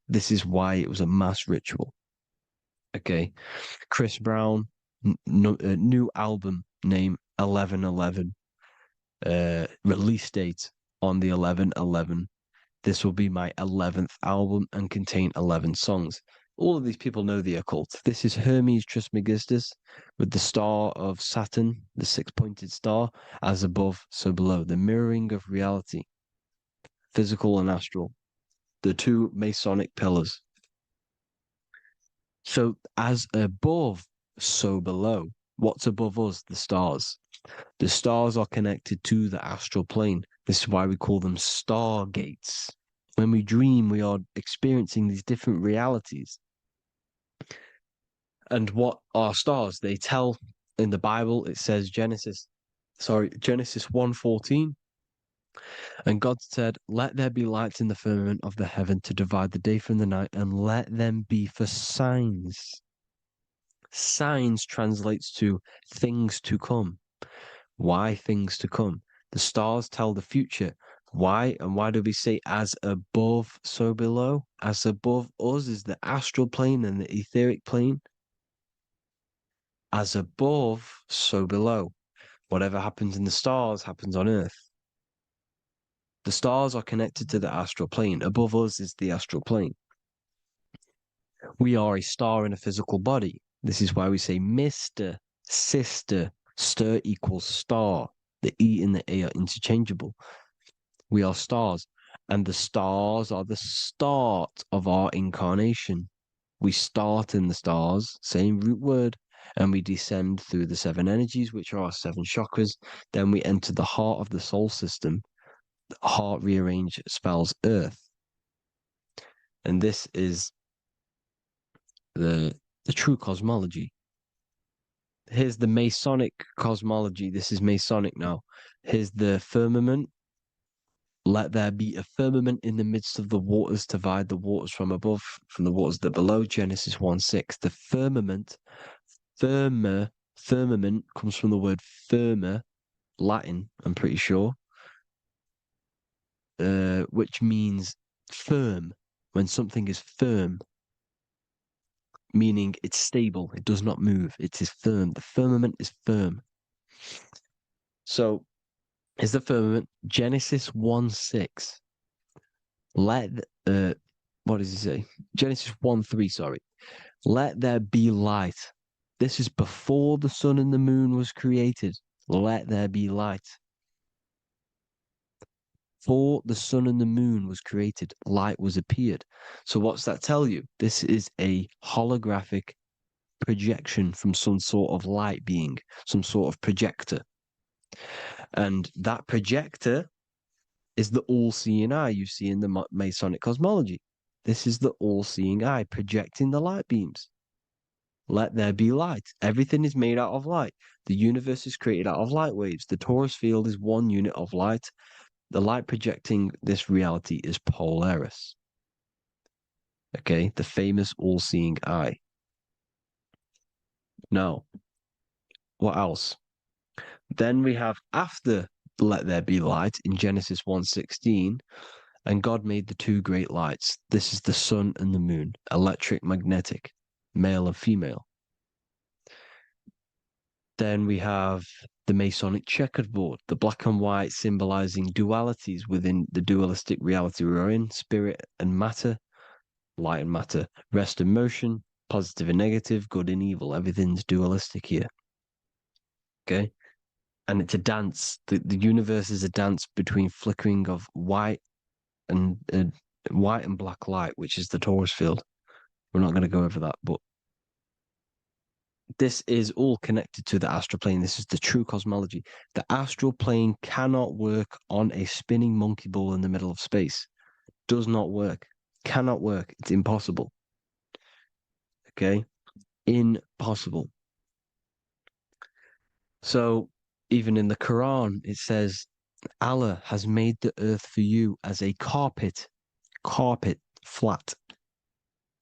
This is why it was a mass ritual. Okay. Chris Brown, new album name 11/11. Release date on the 11/11. This will be my 11th album and contain 11 songs. All of these people know the occult. This is Hermes Trismegistus with the star of Saturn, the six-pointed star, as above, so below. The mirroring of reality, physical and astral. The two Masonic pillars. So as above, so below. What's above us? The stars. The stars are connected to the astral plane. This is why we call them stargates. When we dream, we are experiencing these different realities. And what are stars? They tell in the Bible, it says Genesis 1:14. And God said, "Let there be lights in the firmament of the heaven to divide the day from the night, and let them be for signs." Signs translates to things to come. Why things to come? The stars tell the future. Why? And why do we say as above, so below? As above us is the astral plane and the etheric plane. As above, so below. Whatever happens in the stars happens on Earth. The stars are connected to the astral plane. Above us is the astral plane. We are a star in a physical body. This is why we say Mr., sister, stir equals star. The E and the A are interchangeable. We are stars, and the stars are the start of our incarnation. We start in the stars, same root word, and we descend through the seven energies, which are our seven chakras. Then we enter the heart of the soul system. The heart rearranged spells earth. And this is the true cosmology. Here's the Masonic cosmology. This is Masonic now. Here's the firmament. Let there be a firmament in the midst of the waters to divide the waters from above, from the waters that below. Genesis 1:6. The firmament, firmament comes from the word firma, Latin, I'm pretty sure, which means firm. When something is firm, meaning it's stable, it does not move, it is firm. The firmament is firm. So, is the firmament Genesis 1:6. What does he say? Genesis 1:3, sorry. Let there be light. This is before the sun and the moon was created. Let there be light. Before the sun and the moon was created, light was appeared. So what's that tell you? This is a holographic projection from some sort of light being, some sort of projector. And that projector is the all-seeing eye you see in the Masonic cosmology. This is the all-seeing eye projecting the light beams. Let there be light. Everything is made out of light. The universe is created out of light waves. The torus field is one unit of light. The light projecting this reality is Polaris. Okay, the famous all-seeing eye. Now, what else? Then we have after let there be light in Genesis 1:16, and God made the two great lights. This is the sun and the moon, electric, magnetic, male and female. Then we have the Masonic checkerboard, the black and white symbolizing dualities within the dualistic reality we're in, spirit and matter, light and matter, rest and motion, positive and negative, good and evil. Everything's dualistic here. Okay? And it's a dance. The universe is a dance between flickering of white and black light, which is the torus field. We're not going to go over that, but this is all connected to the astral plane. This is the true cosmology. The astral plane cannot work on a spinning monkey ball in the middle of space. Does not work. Cannot work. It's impossible. Okay? Impossible. So even in the Quran, it says Allah has made the earth for you as a carpet, flat.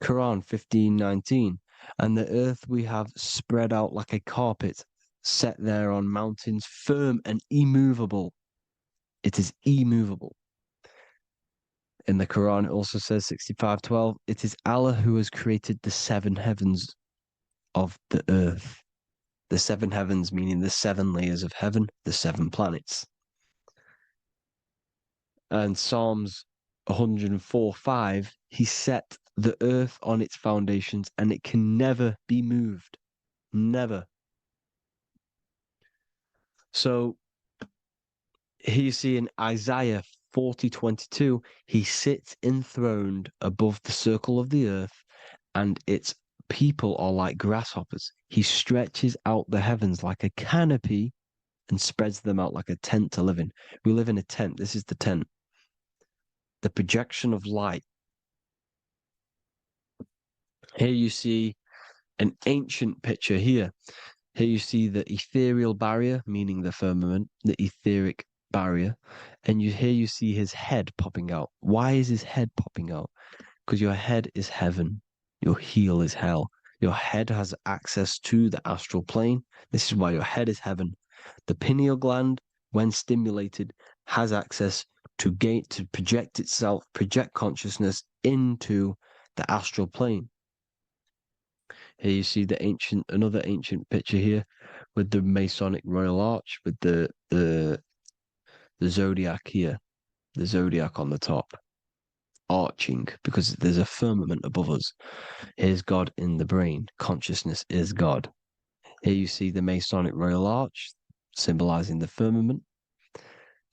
Quran 15:19. And the earth we have spread out like a carpet, set there on mountains, firm and immovable. It is immovable. In the Quran, it also says 65:12, it is Allah who has created the 7 heavens of the earth. The 7 heavens meaning the 7 layers of heaven, the 7 planets. And Psalms 104:5, he set the earth on its foundations and it can never be moved. Never. So here you see in Isaiah 40:22, he sits enthroned above the circle of the earth, and its people are like grasshoppers. He stretches out the heavens like a canopy and spreads them out like a tent to live in. We live in a tent. This is the tent. The projection of light. Here you see an ancient picture here. Here you see the ethereal barrier, meaning the firmament, the etheric barrier, and here you see his head popping out. Why is his head popping out? Because your head is heaven, your heel is hell. Your head has access to the astral plane. This is why your head is heaven. The pineal gland, when stimulated, has access to project itself, project consciousness into the astral plane. Here you see another ancient picture here with the Masonic Royal Arch, with the zodiac here, the zodiac on the top, arching, because there's a firmament above us. Here's God in the brain. Consciousness is God. Here you see the Masonic Royal Arch, symbolizing the firmament.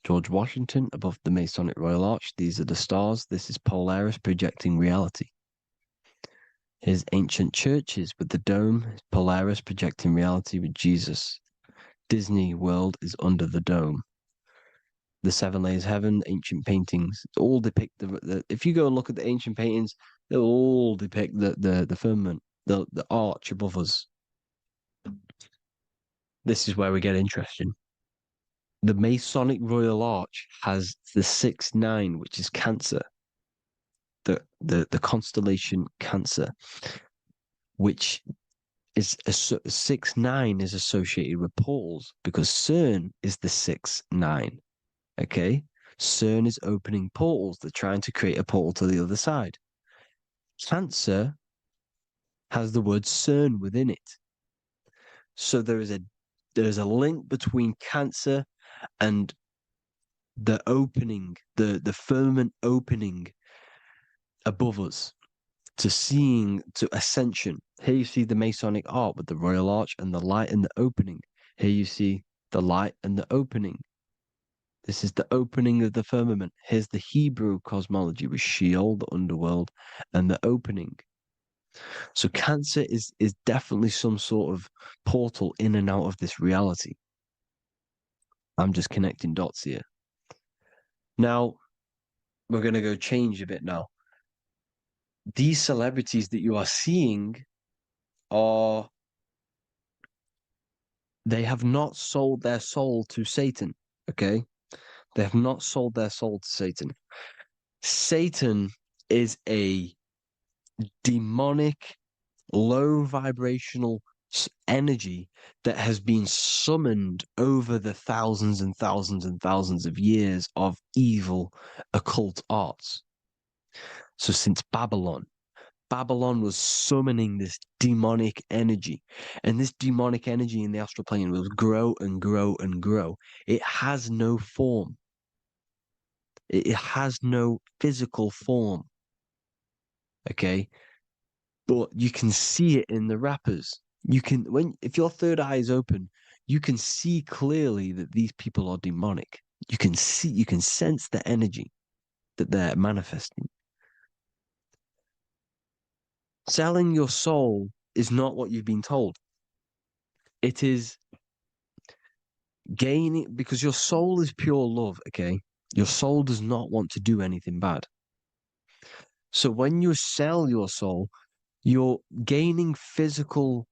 George Washington above the Masonic Royal Arch. These are the stars. This is Polaris projecting reality. Here's ancient churches with the dome, Polaris projecting reality with Jesus. Disney World is under the dome. The 7 layers heaven, ancient paintings, all depict if you go and look at the ancient paintings, they'll all depict the firmament, the arch above us. This is where we get interesting. The Masonic Royal Arch has the 6-9, which is Cancer. The constellation Cancer, which is 6-9 is associated with portals because CERN is the 6-9. Okay, CERN is opening portals. They're trying to create a portal to the other side. Cancer has the word CERN within it, so there is a link between Cancer and the opening, the firmament opening above us to ascension. Here you see the Masonic art with the Royal Arch and the light and the opening. Here you see the light and the opening. This is the opening of the firmament. Here's the Hebrew cosmology with Sheol, the underworld, and the opening. So Cancer is definitely some sort of portal in and out of this reality. I'm just connecting dots here. Now, we're going to go change a bit now. These celebrities that you are seeing they have not sold their soul to Satan, okay? They have not sold their soul to Satan. Satan is a demonic, low vibrational energy that has been summoned over the thousands and thousands and thousands of years of evil occult arts. So since Babylon was summoning this demonic energy, and this demonic energy in the astral plane will grow and grow and grow. It has no form. It has no physical form. Okay, but you can see it in the rappers. If your third eye is open, you can see clearly that these people are demonic. You can sense the energy that they're manifesting. Selling your soul is not what you've been told. It is gaining, because your soul is pure love, okay? Your soul does not want to do anything bad. So when you sell your soul, you're gaining physical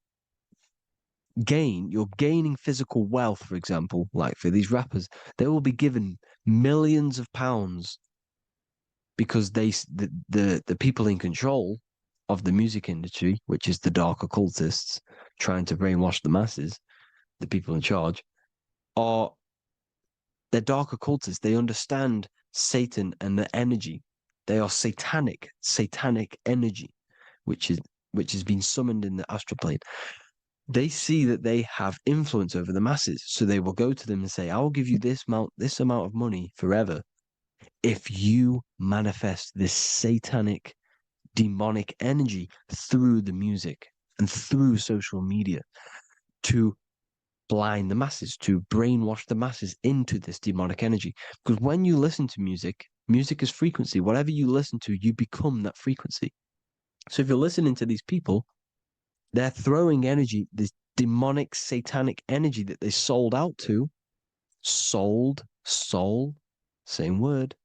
you're gaining physical wealth, for example, like for these rappers, they will be given millions of pounds because the people in control of the music industry, which is the dark occultists trying to brainwash the masses, the people in charge, are they're dark occultists. They understand Satan and the energy. They are satanic energy, which has been summoned in the astral plane. They see that they have influence over the masses, so they will go to them and say, "I will give you this amount of money forever if you manifest this satanic, demonic energy through the music and through social media to blind the masses, to brainwash the masses into this demonic energy." Because when you listen to music, music is frequency. Whatever you listen to, you become that frequency. So if you're listening to these people, they're throwing energy, this demonic, satanic energy that they sold out to. Soul, same word.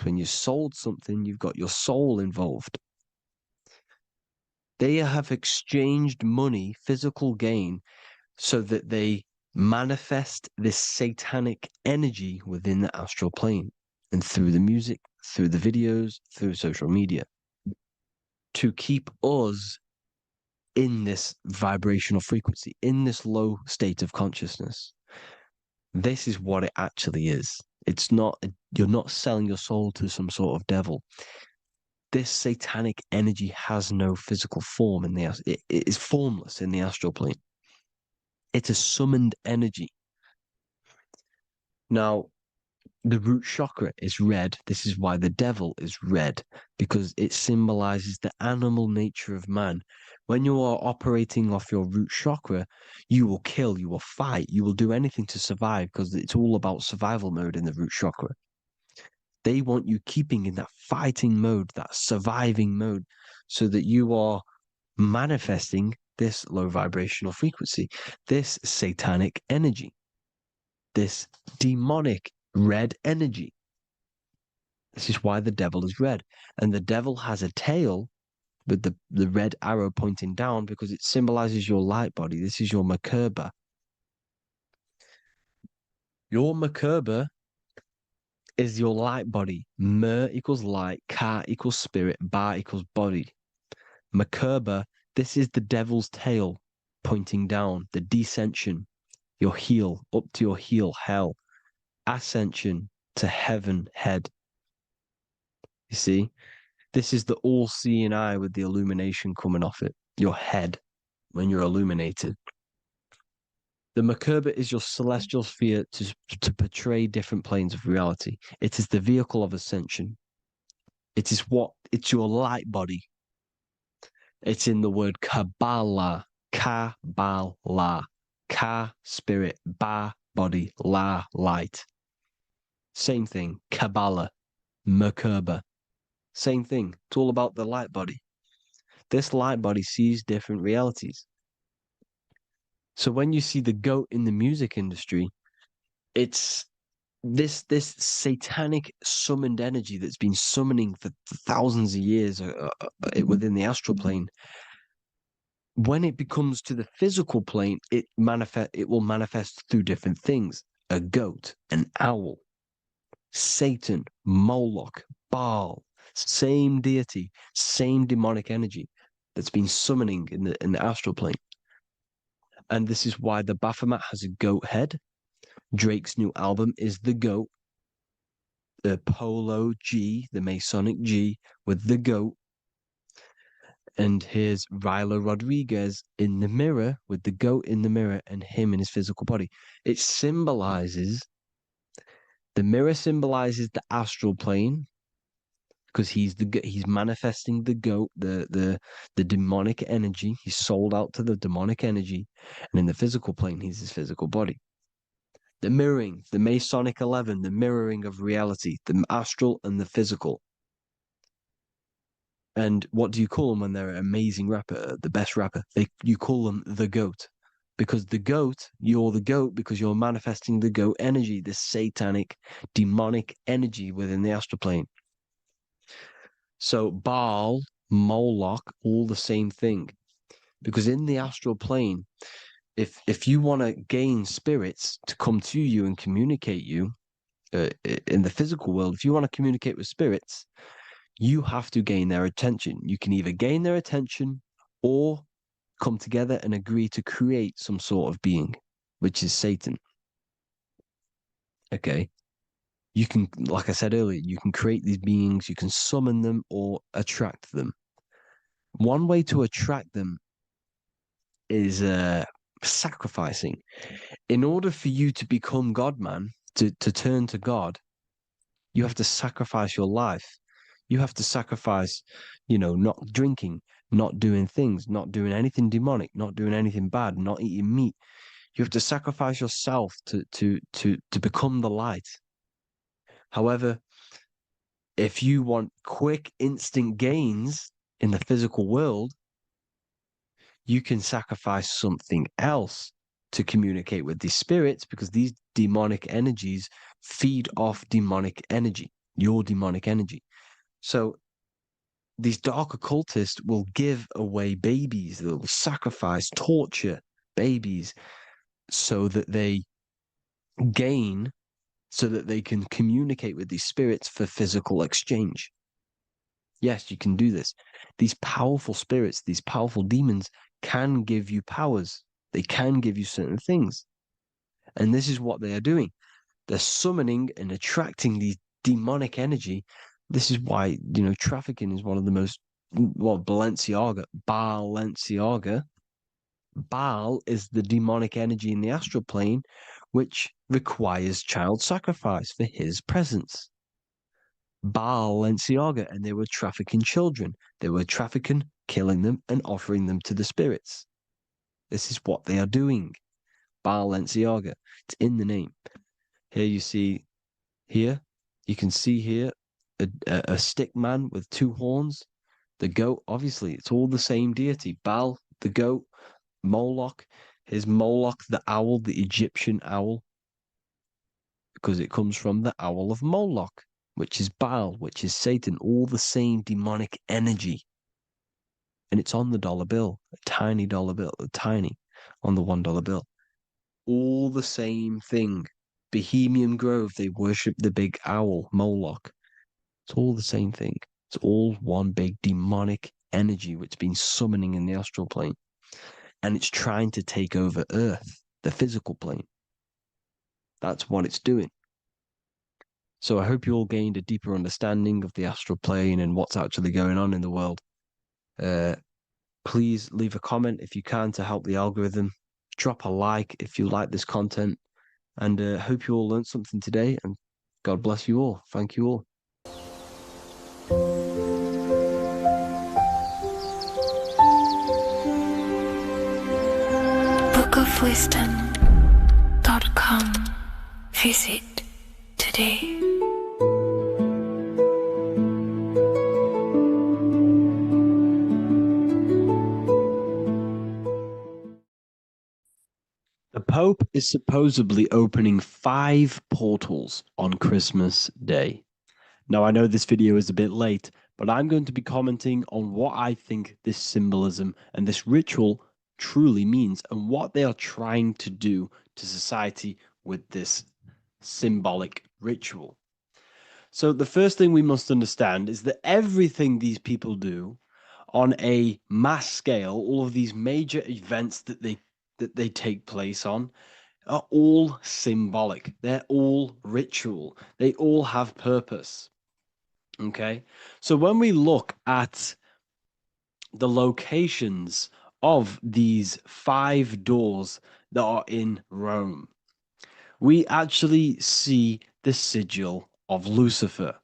When you sold something, you've got your soul involved. They have exchanged money, physical gain, so that they manifest this satanic energy within the astral plane and through the music, through the videos, through social media to keep us in this vibrational frequency, in this low state of consciousness. This is what it actually is. It's not, you're not selling your soul to some sort of devil. This satanic energy has no physical form it is formless in the astral plane. It's a summoned energy. Now, the root chakra is red. This is why the devil is red, because it symbolizes the animal nature of man. When you are operating off your root chakra, you will kill, you will fight, you will do anything to survive because it's all about survival mode in the root chakra. They want you keeping in that fighting mode, that surviving mode, so that you are manifesting this low vibrational frequency, this satanic energy, this demonic red energy. This is why the devil is red. And the devil has a tail with the red arrow pointing down because it symbolizes your light body. This is your Merkaba. Your Merkaba is your light body. Mer equals light, Ka equals spirit, Ba equals body. Merkaba, this is the devil's tail pointing down, the descension, your heel, up to your heel, hell. Ascension to heaven, head. You see? This is the all-seeing eye with the illumination coming off it, your head, when you're illuminated. The Merkaba is your celestial sphere to portray different planes of reality. It is the vehicle of ascension. It's your light body. It's in the word Kabbalah, Kabbalah, Ka, spirit, Ba, body, La, light. Same thing, Kabbalah, Merkaba. Same thing. It's all about the light body. This light body sees different realities. So when you see the goat in the music industry, it's this satanic summoned energy that's been summoning for thousands of years within the astral plane. When it becomes to the physical plane, it will manifest through different things. A goat, an owl, Satan, Moloch, Baal, same deity, same demonic energy that's been summoning in the astral plane. And this is why the Baphomet has a goat head. Drake's new album is the goat. The Polo G, the Masonic G, with the goat. And here's Rylo Rodriguez in the mirror with the goat in the mirror and him in his physical body. It symbolizes, the mirror symbolizes the astral plane because he's manifesting the goat, the demonic energy. He's sold out to the demonic energy. And in the physical plane, he's his physical body. The mirroring, the Masonic 11, the mirroring of reality, the astral and the physical. And what do you call them when they're an amazing rapper, the best rapper? You call them the GOAT. Because you're the GOAT because you're manifesting the GOAT energy, this satanic, demonic energy within the astral plane. So Baal, Moloch, all the same thing. Because in the astral plane, if you want to gain spirits to come to you and communicate you in the physical world, if you want to communicate with spirits, you have to gain their attention. You can either gain their attention or come together and agree to create some sort of being, which is Satan. Okay. You can, like I said earlier, you can create these beings, you can summon them or attract them. One way to attract them is sacrificing. In order for you to become God, man, to turn to God, you have to sacrifice your life. You have to sacrifice, not drinking, not doing things, not doing anything demonic, not doing anything bad, not eating meat. You have to sacrifice yourself to become the light. However, if you want quick, instant gains in the physical world, you can sacrifice something else to communicate with these spirits, because these demonic energies feed off demonic energy, your demonic energy. So these dark occultists will give away babies, they'll sacrifice, torture babies so that they gain, so that they can communicate with these spirits for physical exchange. Yes, you can do this. These powerful spirits, these powerful demons can give you powers. They can give you certain things. And this is what they are doing. They're summoning and attracting these demonic energy. This is why, trafficking is one of the most, Balenciaga. Baal is the demonic energy in the astral plane, which requires child sacrifice for his presence. Balenciaga, and they were trafficking children. They were trafficking, killing them, and offering them to the spirits. This is what they are doing. Balenciaga. It's in the name. Here you can see here a stick man with two horns. The goat, obviously, it's all the same deity. Baal, the goat, Moloch. Here's Moloch, the owl, the Egyptian owl, because it comes from the owl of Moloch, which is Baal, which is Satan, all the same demonic energy. And it's on the dollar bill, a tiny dollar bill, on the $1 bill. All the same thing. Bohemian Grove, they worship the big owl, Moloch. It's all the same thing. It's all one big demonic energy which has been summoning in the astral plane. And it's trying to take over Earth, the physical plane. That's what it's doing. So I hope you all gained a deeper understanding of the astral plane and what's actually going on in the world. Please leave a comment if you can to help the algorithm. Drop a like if you like this content. And hope you all learned something today. And God bless you all. Thank you all. bookofwisdom.com. Visit today. The Pope is supposedly opening 5 portals on Christmas Day. Now, I know this video is a bit late, but I'm going to be commenting on what I think this symbolism and this ritual truly means and what they are trying to do to society with this symbolic ritual. So the first thing we must understand is that everything these people do on a mass scale, all of these major events that they take place on, are all symbolic. They're all ritual. They all have purpose. Okay? So when we look at the locations of these 5 doors that are in Rome, we actually see the sigil of Lucifer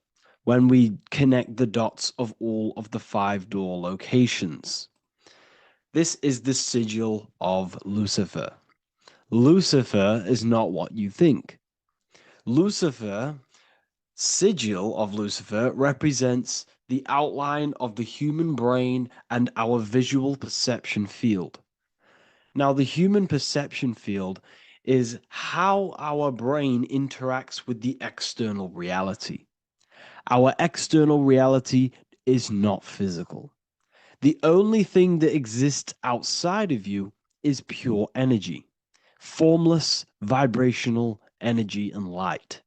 when we connect the dots of all of the 5 door locations. This is the sigil of Lucifer. Lucifer is not what you think. Sigil of Lucifer represents the outline of the human brain and our visual perception field. Now, the human perception field is how our brain interacts with the external reality. Our external reality is not physical. The only thing that exists outside of you is pure energy, formless, vibrational energy and light.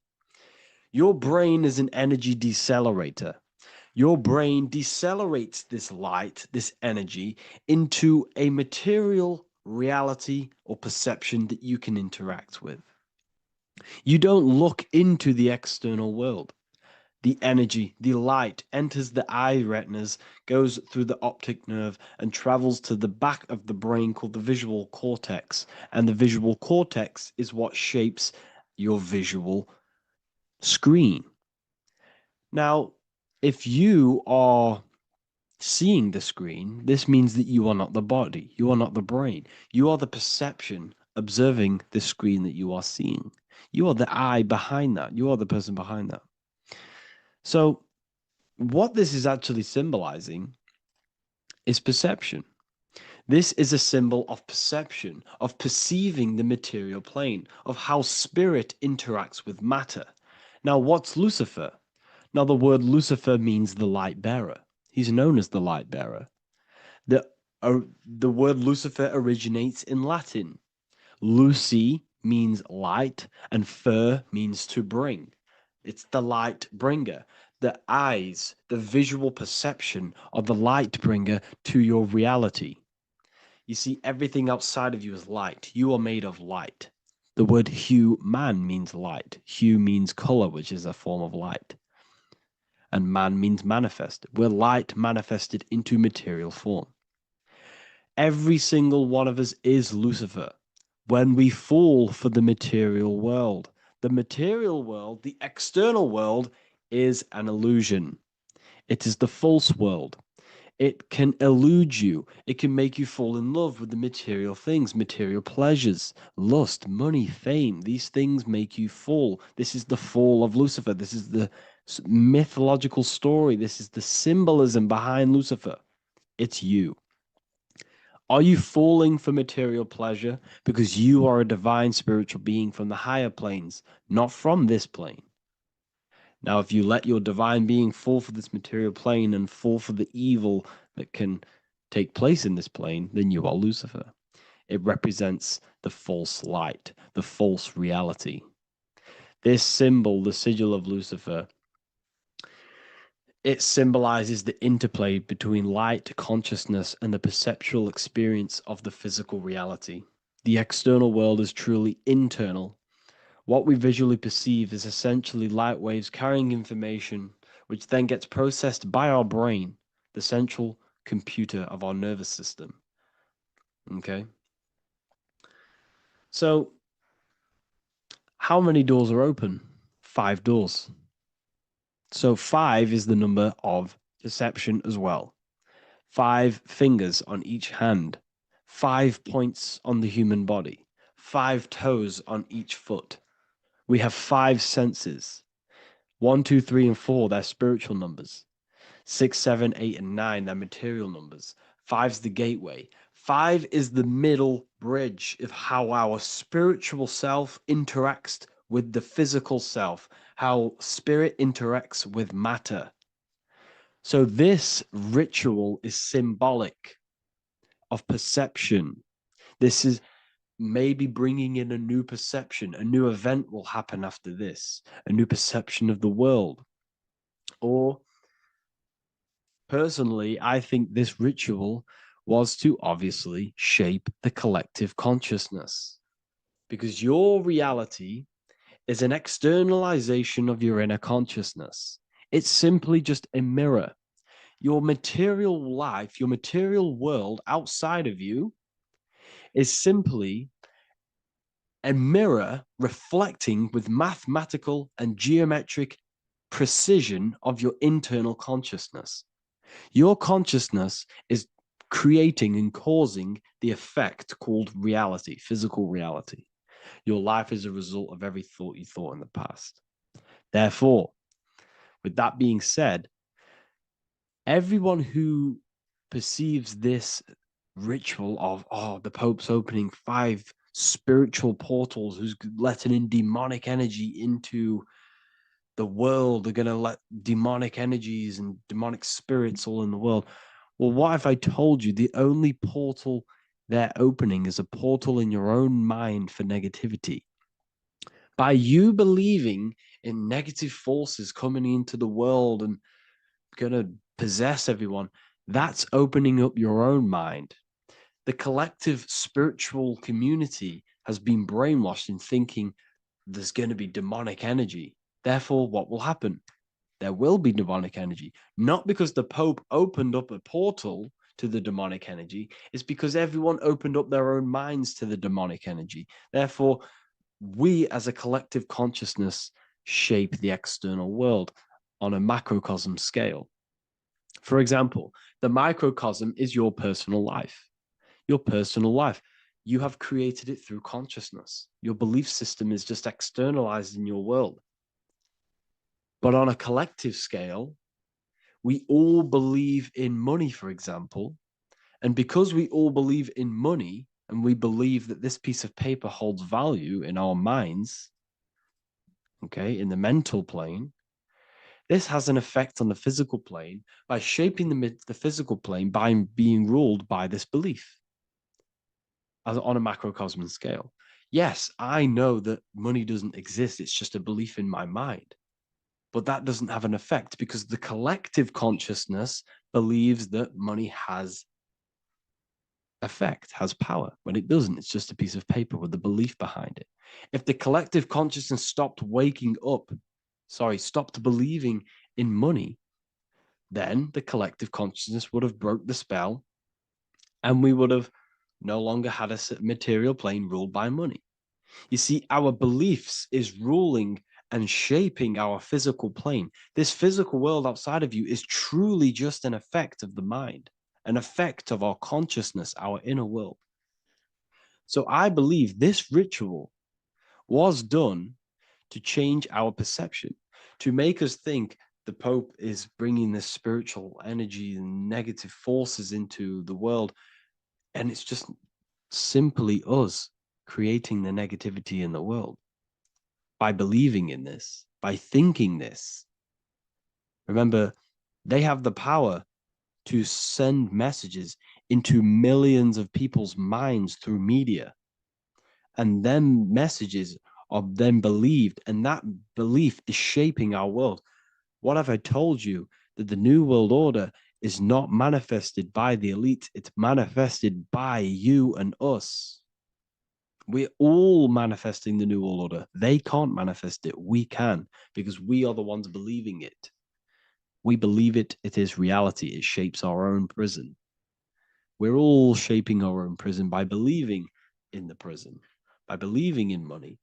Your brain is an energy decelerator. Your brain decelerates this light, this energy, into a material reality or perception that you can interact with. You don't look into the external world. The energy, the light enters the eye retinas, goes through the optic nerve, and travels to the back of the brain called the visual cortex. And the visual cortex is what shapes your visual screen. Now, if you are seeing the screen, this means that you are not the body, you are not the brain, you are the perception observing the screen that you are seeing. You are the eye behind that, you are the person behind that. So, what this is actually symbolizing is perception. This is a symbol of perception, of perceiving the material plane, of how spirit interacts with matter. Now, what's Lucifer? Now, the word Lucifer means the light bearer. He's known as the light bearer. The word Lucifer originates in Latin. Luci means light, and fer means to bring. It's the light bringer. The eyes, the visual perception of the light bringer to your reality. You see, everything outside of you is light. You are made of light. The word hue man means light. Hue means color, which is a form of light. And man means manifest. We're light manifested into material form. Every single one of us is Lucifer. When we fall for the material world, the external world, is an illusion. It is the false world. It can elude you. It can make you fall in love with the material things, material pleasures, lust, money, fame. These things make you fall. This is the fall of Lucifer. This is the mythological story. This is the symbolism behind Lucifer. It's you. Are you falling for material pleasure because you are a divine spiritual being from the higher planes, not from this plane? Now, if you let your divine being fall for this material plane and fall for the evil that can take place in this plane, then you are Lucifer. It represents the false light, the false reality. This symbol, the sigil of Lucifer, it symbolizes the interplay between light, consciousness, and the perceptual experience of the physical reality. The external world is truly internal. What we visually perceive is essentially light waves carrying information, which then gets processed by our brain, the central computer of our nervous system. Okay? So, how many doors are open? 5 doors. So 5 is the number of perception as well. 5 fingers on each hand, 5 points on the human body, 5 toes on each foot. We have 5 senses. 1, 2, 3, and 4, they're spiritual numbers. 6, 7, 8, and 9, they're material numbers. 5's the gateway. 5 is the middle bridge of how our spiritual self interacts with the physical self, how spirit interacts with matter. So this ritual is symbolic of perception. This is maybe bringing in a new perception. A new event will happen after this, a new perception of the world. Or personally, I think this ritual was to obviously shape the collective consciousness, because your reality is an externalization of your inner consciousness. It's simply just a mirror. Your material life, your material world outside of you is simply a mirror reflecting with mathematical and geometric precision of your internal consciousness. Your consciousness is creating and causing the effect called reality, physical reality. Your life is a result of every thought you thought in the past. Therefore, with that being said, everyone who perceives this ritual of, the Pope's opening 5 spiritual portals, who's letting in demonic energy into the world, they're going to let demonic energies and demonic spirits all in the world. Well, what if I told you the only portal they're opening is a portal in your own mind for negativity. By you believing in negative forces coming into the world and gonna possess everyone, that's opening up your own mind. The collective spiritual community has been brainwashed in thinking there's going to be demonic energy. Therefore, what will happen? There will be demonic energy. Not because the Pope opened up a portal to the demonic energy, it's because everyone opened up their own minds to the demonic energy. Therefore, we as a collective consciousness shape the external world on a macrocosm scale. For example, the microcosm is your personal life. Your personal life. You have created it through consciousness. Your belief system is just externalized in your world. But on a collective scale, we all believe in money, for example. And because we all believe in money, and we believe that this piece of paper holds value in our minds, okay, in the mental plane, this has an effect on the physical plane by shaping the physical plane by being ruled by this belief as on a macrocosm scale. Yes, I know that money doesn't exist. It's just a belief in my mind. But that doesn't have an effect because the collective consciousness believes that money has effect, has power. When it doesn't, it's just a piece of paper with a belief behind it. If the collective consciousness stopped believing in money, then the collective consciousness would have broke the spell and we would have no longer had a material plane ruled by money. You see, our beliefs is ruling and shaping our physical plane. This physical world outside of you is truly just an effect of the mind, an effect of our consciousness, our inner world. So I believe this ritual was done to change our perception, to make us think the Pope is bringing this spiritual energy and negative forces into the world. And it's just simply us creating the negativity in the world by believing in this, by thinking this. Remember, they have the power to send messages into millions of people's minds through media. And then messages are then believed, and that belief is shaping our world. What have I told you? That the New World Order is not manifested by the elite, it's manifested by you and us. We're all manifesting the New World Order. They can't manifest it. We can, because we are the ones believing it. We believe it. It is reality. It shapes our own prison. We're all shaping our own prison by believing in the prison, by believing in money.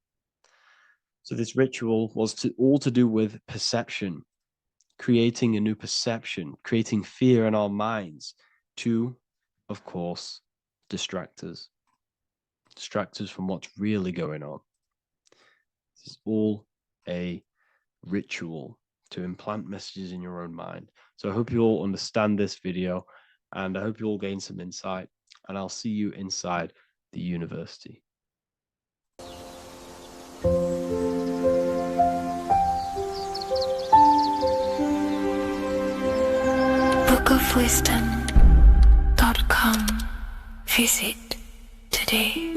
So this ritual was all to do with perception, creating a new perception, creating fear in our minds to, of course, distract us from what's really going on. This is all a ritual to implant messages in your own mind. So I hope you all understand this video, and I hope you all gain some insight, and I'll see you inside the university. bookofwisdom.com. Visit today.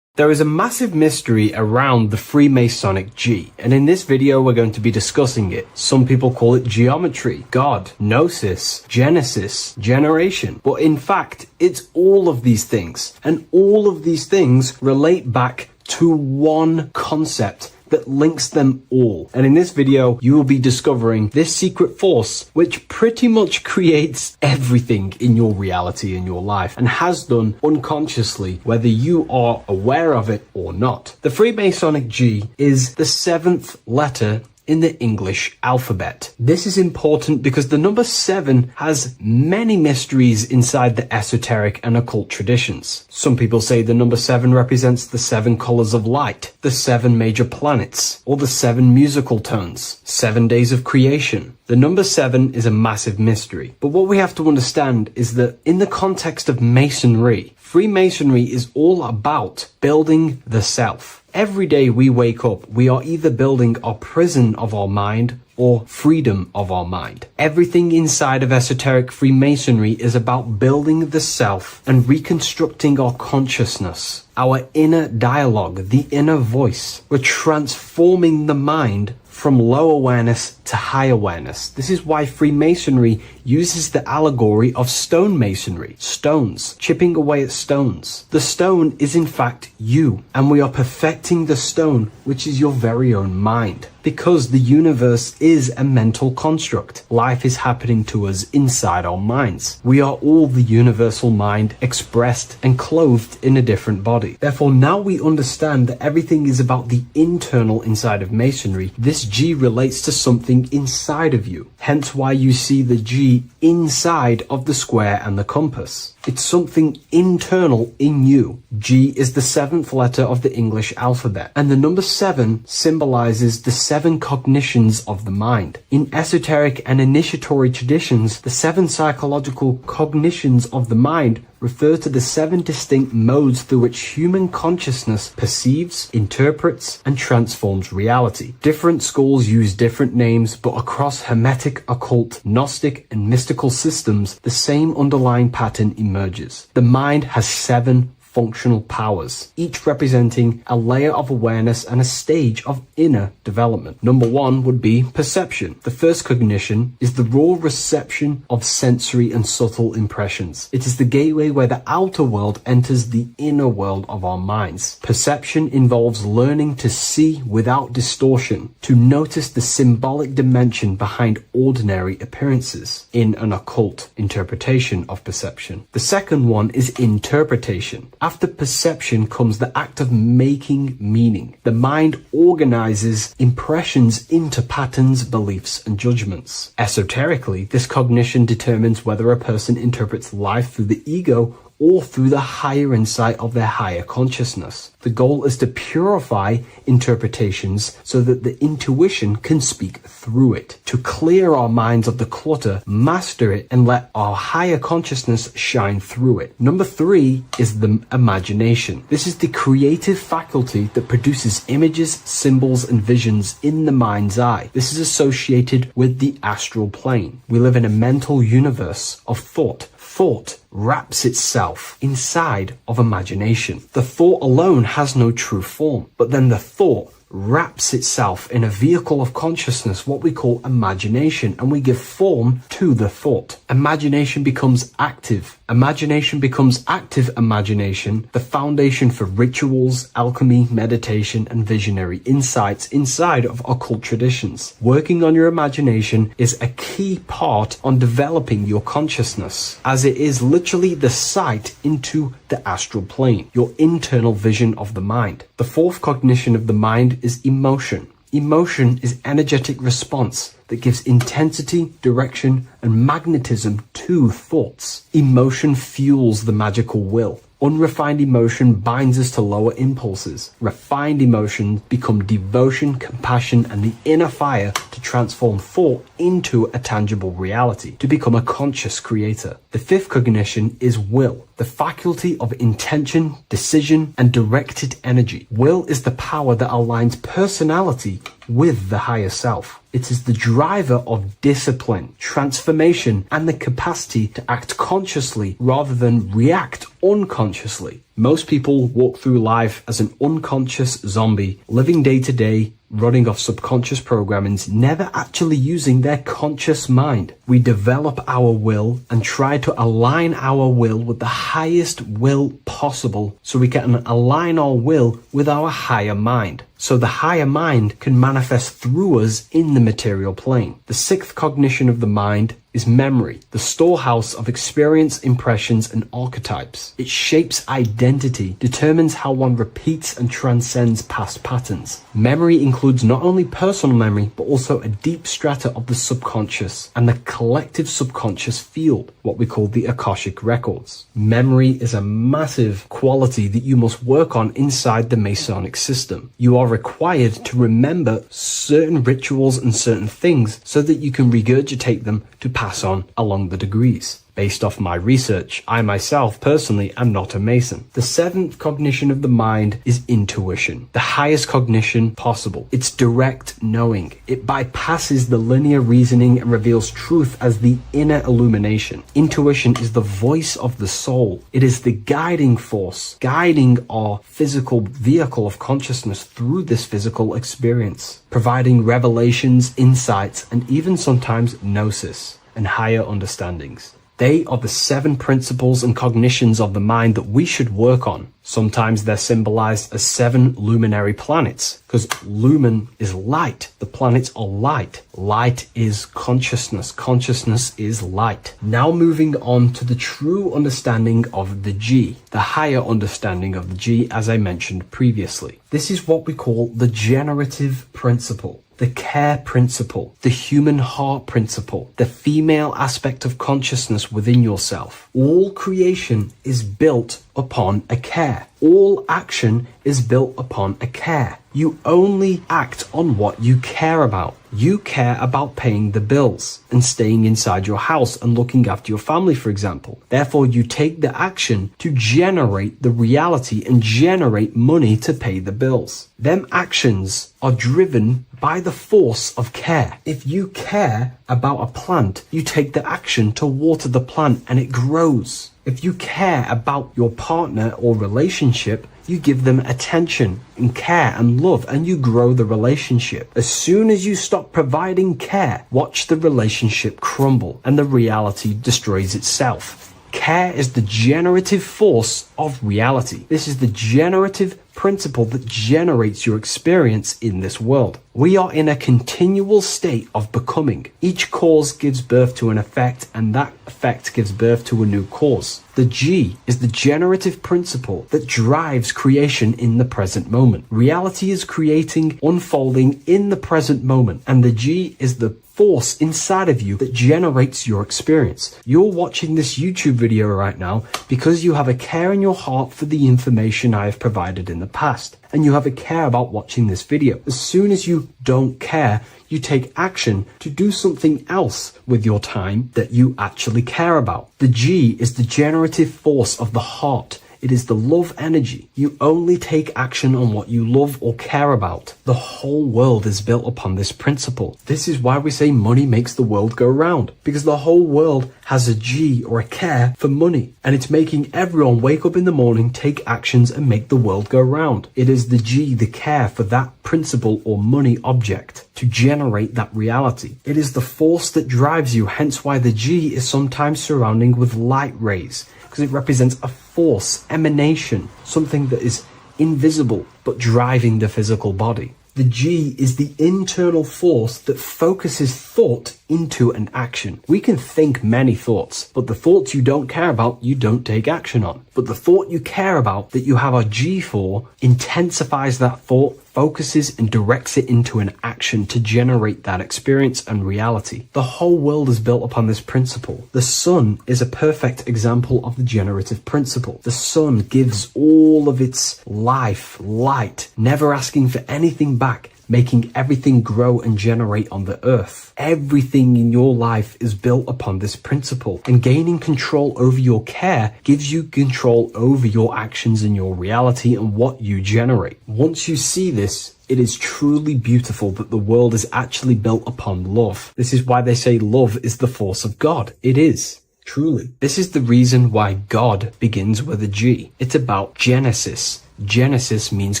There is a massive mystery around the Freemasonic G, and in this video we're going to be discussing it. Some people call it geometry, God, gnosis, Genesis, generation, but in fact it's all of these things, and all of these things relate back to one concept that links them all. And in this video, you will be discovering this secret force, which pretty much creates everything in your reality, in your life, and has done unconsciously, whether you are aware of it or not. The Freemasonic G is the 7th letter in the English alphabet. This is important because the number 7 has many mysteries inside the esoteric and occult traditions. Some people say the number 7 represents the 7 colors of light, the 7 major planets, or the 7 musical tones, 7 days of creation. The number 7 is a massive mystery. But what we have to understand is that in the context of Masonry, Freemasonry is all about building the self. Every day we wake up, we are either building our prison of our mind or freedom of our mind. Everything inside of esoteric Freemasonry is about building the self and reconstructing our consciousness, our inner dialogue, the inner voice. We're transforming the mind from low awareness to high awareness. This is why Freemasonry uses the allegory of stonemasonry, stones, chipping away at stones. The stone is in fact you, and we are perfecting the stone, which is your very own mind. Because the universe is a mental construct. Life is happening to us inside our minds. We are all the universal mind expressed and clothed in a different body. Therefore, now we understand that everything is about the internal inside of Masonry. This G relates to something inside of you. Hence why you see the G inside of the square and the compass. It's something internal in you. G is the 7th letter of the English alphabet, and the number 7 symbolizes the 7 cognitions of the mind. In esoteric and initiatory traditions, the 7 psychological cognitions of the mind refer to the 7 distinct modes through which human consciousness perceives, interprets, and transforms reality. Different schools use different names, but across Hermetic, occult, Gnostic, and mystical systems, the same underlying pattern emerges. The mind has 7 functional powers, each representing a layer of awareness and a stage of inner development. Number 1 would be perception. The first cognition is the raw reception of sensory and subtle impressions. It is the gateway where the outer world enters the inner world of our minds. Perception involves learning to see without distortion, to notice the symbolic dimension behind ordinary appearances in an occult interpretation of perception. The second one is interpretation. After perception comes the act of making meaning. The mind organizes impressions into patterns, beliefs, and judgments. Esoterically, this cognition determines whether a person interprets life through the ego or through the higher insight of their higher consciousness. The goal is to purify interpretations so that the intuition can speak through it, to clear our minds of the clutter, master it, and let our higher consciousness shine through it. Number 3 is the imagination. This is the creative faculty that produces images, symbols, and visions in the mind's eye. This is associated with the astral plane. We live in a mental universe of thought. Thought wraps itself inside of imagination. The thought alone has no true form, but then the thought wraps itself in a vehicle of consciousness, what we call imagination, and we give form to the thought. Imagination becomes active. Imagination becomes active imagination, the foundation for rituals, alchemy, meditation, and visionary insights inside of occult traditions. Working on your imagination is a key part on developing your consciousness, as it is literally the sight into the astral plane, your internal vision of the mind. The fourth cognition of the mind is emotion. Emotion is energetic response that gives intensity, direction, and magnetism to thoughts. Emotion fuels the magical will. Unrefined emotion binds us to lower impulses. Refined emotions become devotion, compassion, and the inner fire to transform thought into a tangible reality, to become a conscious creator. The fifth cognition is will, the faculty of intention, decision, and directed energy. Will is the power that aligns personality with the higher self. It is the driver of discipline, transformation, and the capacity to act consciously rather than react unconsciously. Most people walk through life as an unconscious zombie, living day to day, running off subconscious programmings, never actually using their conscious mind. We develop our will and try to align our will with the highest will possible so we can align our will with our higher mind. So the higher mind can manifest through us in the material plane. The sixth cognition of the mind is memory, the storehouse of experience, impressions, and archetypes. It shapes identity, determines how one repeats and transcends past patterns. Memory includes not only personal memory, but also a deep strata of the subconscious and the collective subconscious field, what we call the Akashic records. Memory is a massive quality that you must work on inside the Masonic system. You are required to remember certain rituals and certain things so that you can regurgitate them to pass on along the degrees. Based off my research, I myself personally am not a Mason. The seventh cognition of the mind is intuition, the highest cognition possible. It's direct knowing. It bypasses the linear reasoning and reveals truth as the inner illumination. Intuition is the voice of the soul. It is the guiding force, guiding our physical vehicle of consciousness through this physical experience, providing revelations, insights, and even sometimes gnosis and higher understandings. They are the seven principles and cognitions of the mind that we should work on. Sometimes they're symbolized as seven luminary planets, because lumen is light. The planets are light. Light is consciousness. Consciousness is light. Now moving on to the true understanding of the G, the higher understanding of the G, as I mentioned previously. This is what we call the generative principle, the care principle, the human heart principle, the female aspect of consciousness within yourself. All creation is built upon a care. All action is built upon a care. You only act on what you care about. You care about paying the bills and staying inside your house and looking after your family, for example. Therefore, you take the action to generate the reality and generate money to pay the bills. Them actions are driven by the force of care. If you care about a plant, you take the action to water the plant and it grows. If you care about your partner or relationship, you give them attention and care and love, and you grow the relationship. As soon as you stop providing care, watch the relationship crumble and the reality destroys itself. Care is the generative force of reality. This is the generative principle that generates your experience in this world. We are in a continual state of becoming. Each cause gives birth to an effect, and that effect gives birth to a new cause. The G is the generative principle that drives creation in the present moment. Reality is creating, unfolding in the present moment, and the G is the force inside of you that generates your experience. You're watching this YouTube video right now because you have a care in your heart for the information I have provided in the past, and you have a care about watching this video. As soon as you don't care, you take action to do something else with your time that you actually care about. The G is the generative force of the heart. It is the love energy. You only take action on what you love or care about. The whole world is built upon this principle. This is why we say money makes the world go round, because the whole world has a G or a care for money, and it's making everyone wake up in the morning, take actions, and make the world go round. It is the G, the care for that principle or money object to generate that reality. It is the force that drives you, hence why the G is sometimes surrounding with light rays, because it represents a force, emanation, something that is invisible but driving the physical body. The G is the internal force that focuses thought into an action. We can think many thoughts, but the thoughts you don't care about, you don't take action on. But the thought you care about, that you have a G for, intensifies that thought, focuses and directs it into an action to generate that experience and reality. The whole world is built upon this principle. The sun is a perfect example of the generative principle. The sun gives all of its life, light, never asking for anything back, making everything grow and generate on the earth. Everything in your life is built upon this principle, and gaining control over your care gives you control over your actions and your reality and what you generate. Once you see this, it is truly beautiful that the world is actually built upon love. This is why they say love is the force of God. It is. Truly. This is the reason why God begins with a G. It's about Genesis. Genesis means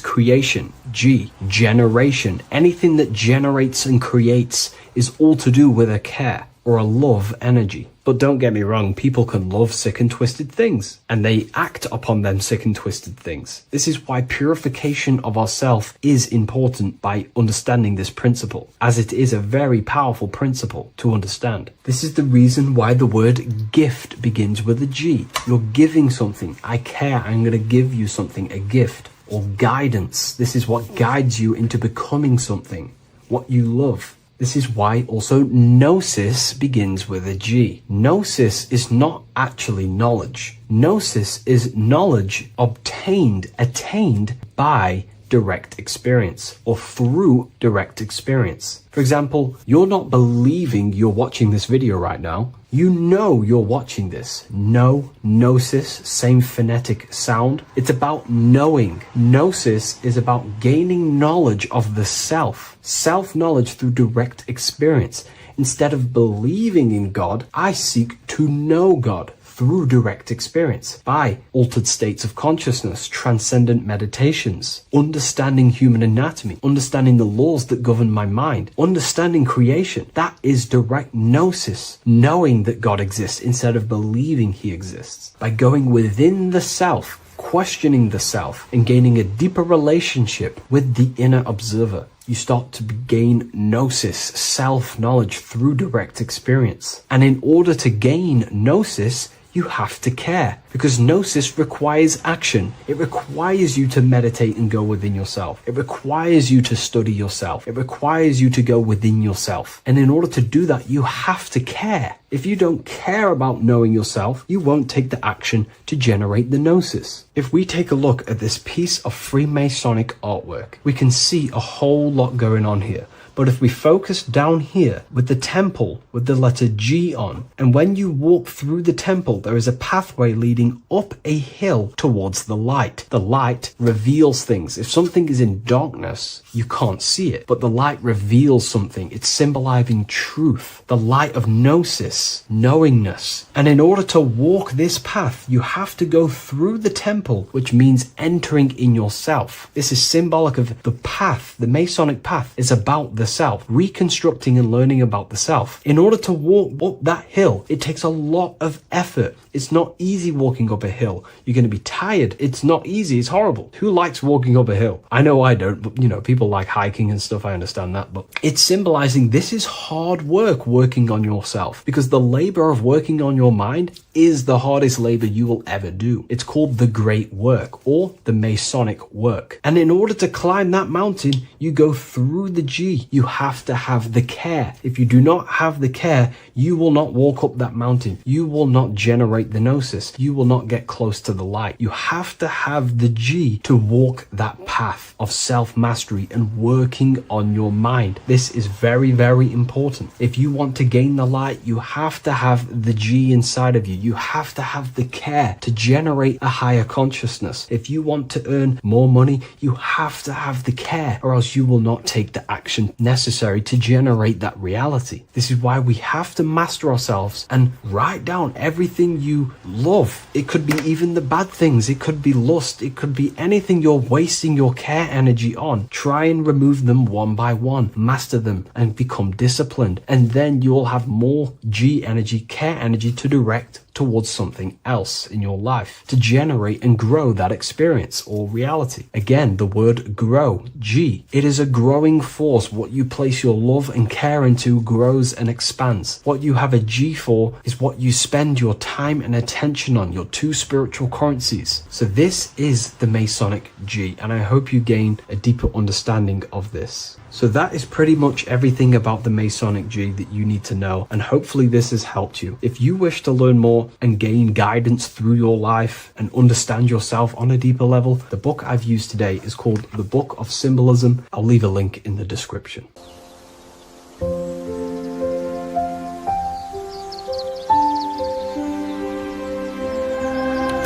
creation. G, generation. Anything that generates and creates is all to do with a care or a love energy. But don't get me wrong, people can love sick and twisted things, and they act upon them sick and twisted things. This is why purification of ourself is important by understanding this principle, as it is a very powerful principle to understand. This is the reason why the word gift begins with a G. You're giving something. I care, I'm going to give you something, a gift. Or guidance. This is what guides you into becoming something, what you love. This is why also gnosis begins with a G. Gnosis is not actually knowledge. Gnosis is knowledge obtained, attained by direct experience or through direct experience. For example, you're not believing you're watching this video right now. You know you're watching this. Know, gnosis, same phonetic sound. It's about knowing. Gnosis is about gaining knowledge of the self. Self-knowledge through direct experience. Instead of believing in God, I seek to know God through direct experience by altered states of consciousness, transcendent meditations, understanding human anatomy, understanding the laws that govern my mind, understanding creation. That is direct gnosis, knowing that God exists instead of believing he exists. By going within the self, questioning the self, and gaining a deeper relationship with the inner observer, you start to gain gnosis, self-knowledge through direct experience. And in order to gain gnosis, you have to care, because gnosis requires action. It requires you to meditate and go within yourself. It requires you to study yourself. It requires you to go within yourself. And in order to do that, you have to care. If you don't care about knowing yourself, you won't take the action to generate the gnosis. If we take a look at this piece of Freemasonic artwork, we can see a whole lot going on here. But if we focus down here with the temple with the letter G on, and when you walk through the temple, there is a pathway leading up a hill towards the light. The light reveals things. If something is in darkness, you can't see it, but the light reveals something. It's symbolizing truth, the light of gnosis, knowingness. And in order to walk this path, you have to go through the temple, which means entering in yourself. This is symbolic of the path. The Masonic path is about the self, reconstructing and learning about the self. In order to walk up that hill, it takes a lot of effort. It's not easy walking up a hill. You're going to be tired. It's not easy. It's horrible. Who likes walking up a hill? I know I don't, but people like hiking and stuff. I understand that, but it's symbolizing this is hard work working on yourself, because the labor of working on your mind is the hardest labor you will ever do. It's called the great work or the Masonic work. And in order to climb that mountain, you go through the G. You have to have the care. If you do not have the care, you will not walk up that mountain. You will not generate the gnosis. You will not get close to the light. You have to have the G to walk that path of self-mastery and working on your mind. This is very, very important. If you want to gain the light, you have to have the G inside of you. You have to have the care to generate a higher consciousness. If you want to earn more money, you have to have the care, or else you will not take the action necessary to generate that reality. This is why we have to master ourselves and write down everything you love. It could be even the bad things. It could be lust. It could be anything you're wasting your care energy on. Try and remove them one by one. Master them and become disciplined. And then you'll have more G energy, care energy to direct towards something else in your life to generate and grow that experience or reality. Again, the word grow, G. It is a growing force. What you place your love and care into grows and expands. What you have a G for is what you spend your time and attention on, your two spiritual currencies. So this is the Masonic G, and I hope you gain a deeper understanding of this. So that is pretty much everything about the Masonic G that you need to know, and hopefully this has helped you. If you wish to learn more and gain guidance through your life and understand yourself on a deeper level, the book I've used today is called The Book of Symbolism. I'll leave a link in the description.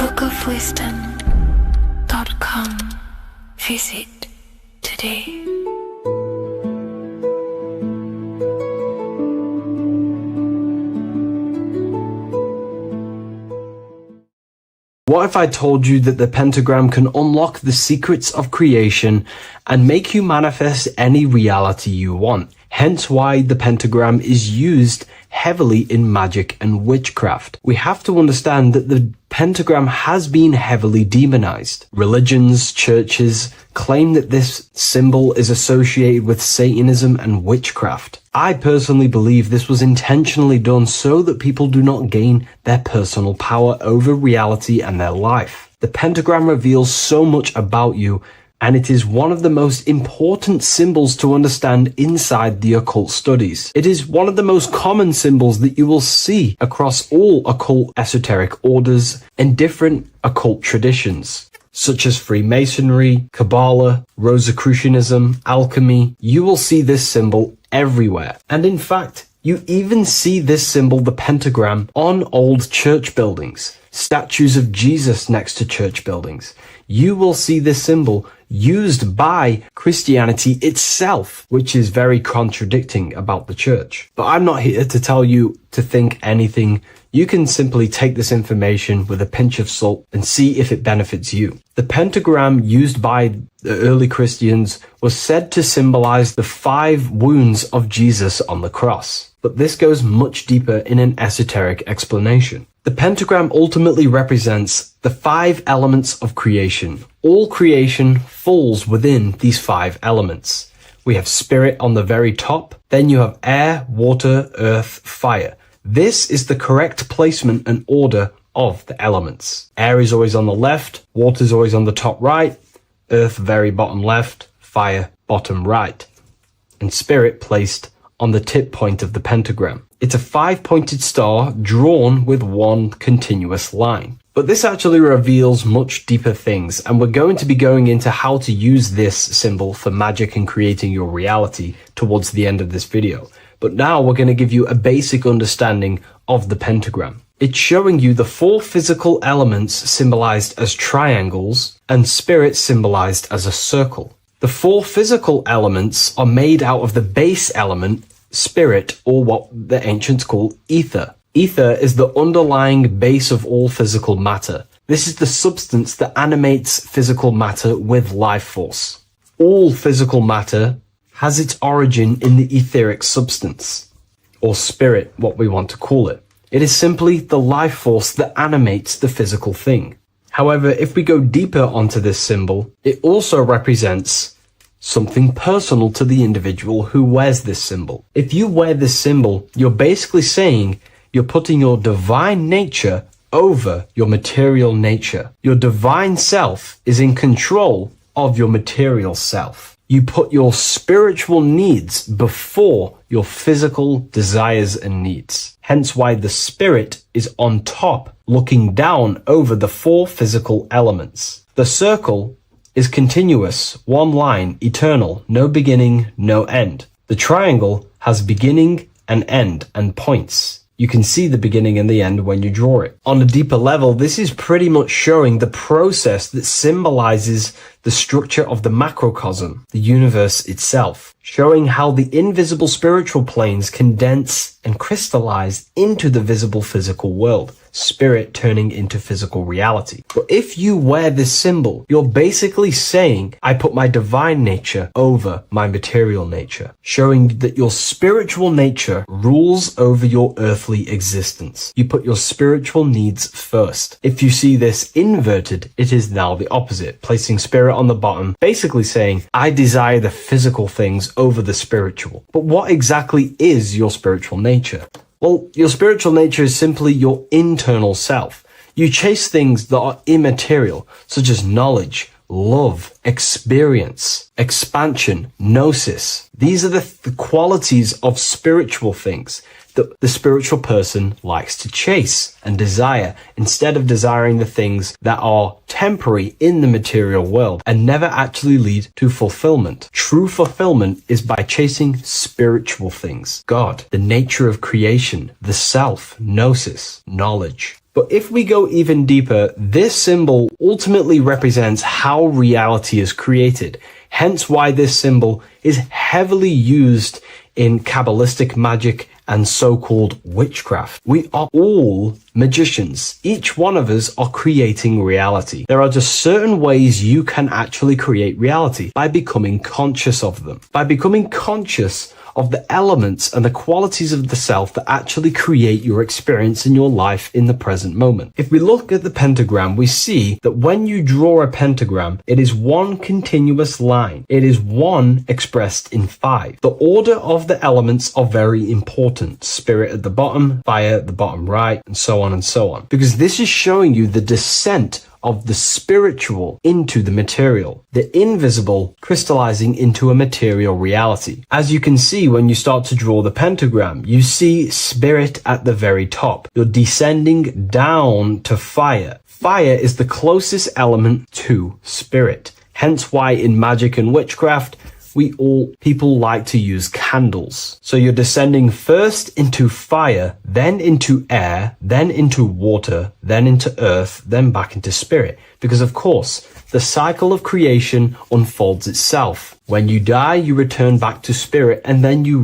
bookofwisdom.com. Visit today. What if I told you that the pentagram can unlock the secrets of creation and make you manifest any reality you want? Hence why the pentagram is used heavily in magic and witchcraft. We have to understand that the pentagram has been heavily demonized. Religions, churches claim that this symbol is associated with Satanism and witchcraft. I personally believe this was intentionally done so that people do not gain their personal power over reality and their life. The pentagram reveals so much about you, and it is one of the most important symbols to understand inside the occult studies. It is one of the most common symbols that you will see across all occult esoteric orders and different occult traditions. such as Freemasonry, Kabbalah, Rosicrucianism, alchemy. You will see this symbol everywhere. And in fact, you even see this symbol, the pentagram, on old church buildings, statues of Jesus next to church buildings. You will see this symbol used by Christianity itself, which is very contradicting about the church. But I'm not here to tell you to think anything. You can simply take this information with a pinch of salt and see if it benefits you. The pentagram used by the early Christians was said to symbolize the 5 wounds of Jesus on the cross. But this goes much deeper in an esoteric explanation. The pentagram ultimately represents the 5 elements of creation. All creation falls within these 5 elements. We have spirit on the very top, then you have air, water, earth, fire. This is the correct placement and order of the elements. Air is always on the left, water is always on the top right, earth very bottom left, fire bottom right, and spirit placed on the tip point of the pentagram. It's a 5-pointed star drawn with one continuous line. But this actually reveals much deeper things, and we're going to be going into how to use this symbol for magic and creating your reality towards the end of this video. But now we're going to give you a basic understanding of the pentagram. It's showing you the 4 physical elements symbolized as triangles and spirit symbolized as a circle. The 4 physical elements are made out of the base element, spirit, or what the ancients call ether. Ether is the underlying base of all physical matter. This is the substance that animates physical matter with life force. All physical matter has its origin in the etheric substance, or spirit, what we want to call it. It is simply the life force that animates the physical thing. However, if we go deeper onto this symbol, it also represents something personal to the individual who wears this symbol. If you wear this symbol, you're basically saying you're putting your divine nature over your material nature. Your divine self is in control of your material self. You put your spiritual needs before your physical desires and needs. Hence why the spirit is on top, looking down over the 4 physical elements. The circle is continuous, one line, eternal, no beginning, no end. The triangle has beginning and end and points. You can see the beginning and the end when you draw it. On a deeper level, this is pretty much showing the process that symbolizes the structure of the macrocosm, the universe itself, showing how the invisible spiritual planes condense and crystallize into the visible physical world, spirit turning into physical reality. But if you wear this symbol, you're basically saying, I put my divine nature over my material nature, showing that your spiritual nature rules over your earthly existence. You put your spiritual needs first. If you see this inverted, it is now the opposite, placing spirit on the bottom, basically saying, I desire the physical things over the spiritual. But what exactly is your spiritual nature? Well, your spiritual nature is simply your internal self. You chase things that are immaterial, such as knowledge, love, experience, expansion, gnosis. These are the qualities of spiritual things that the spiritual person likes to chase and desire, instead of desiring the things that are temporary in the material world and never actually lead to fulfillment. True fulfillment is by chasing spiritual things. God, the nature of creation, the self, gnosis, knowledge. But if we go even deeper, this symbol ultimately represents how reality is created. Hence why this symbol is heavily used in Kabbalistic magic and so-called witchcraft. We are all magicians. Each one of us are creating reality. There are just certain ways you can actually create reality by becoming conscious of them. By becoming conscious of the elements and the qualities of the self that actually create your experience in your life in the present moment. If we look at the pentagram, we see that when you draw a pentagram, it is one continuous line. It is one expressed in 5. The order of the elements are very important. Spirit at the bottom, fire at the bottom right, and so on and so on. Because this is showing you the descent of the spiritual into the material, the invisible crystallizing into a material reality. As you can see when you start to draw the pentagram, you see spirit at the very top. You're descending down to fire. Fire is the closest element to spirit. Hence why in magic and witchcraft, people like to use candles. So you're descending first into fire, then into air, then into water, then into earth, then back into spirit. Because of course, the cycle of creation unfolds itself. When you die, you return back to spirit, and then you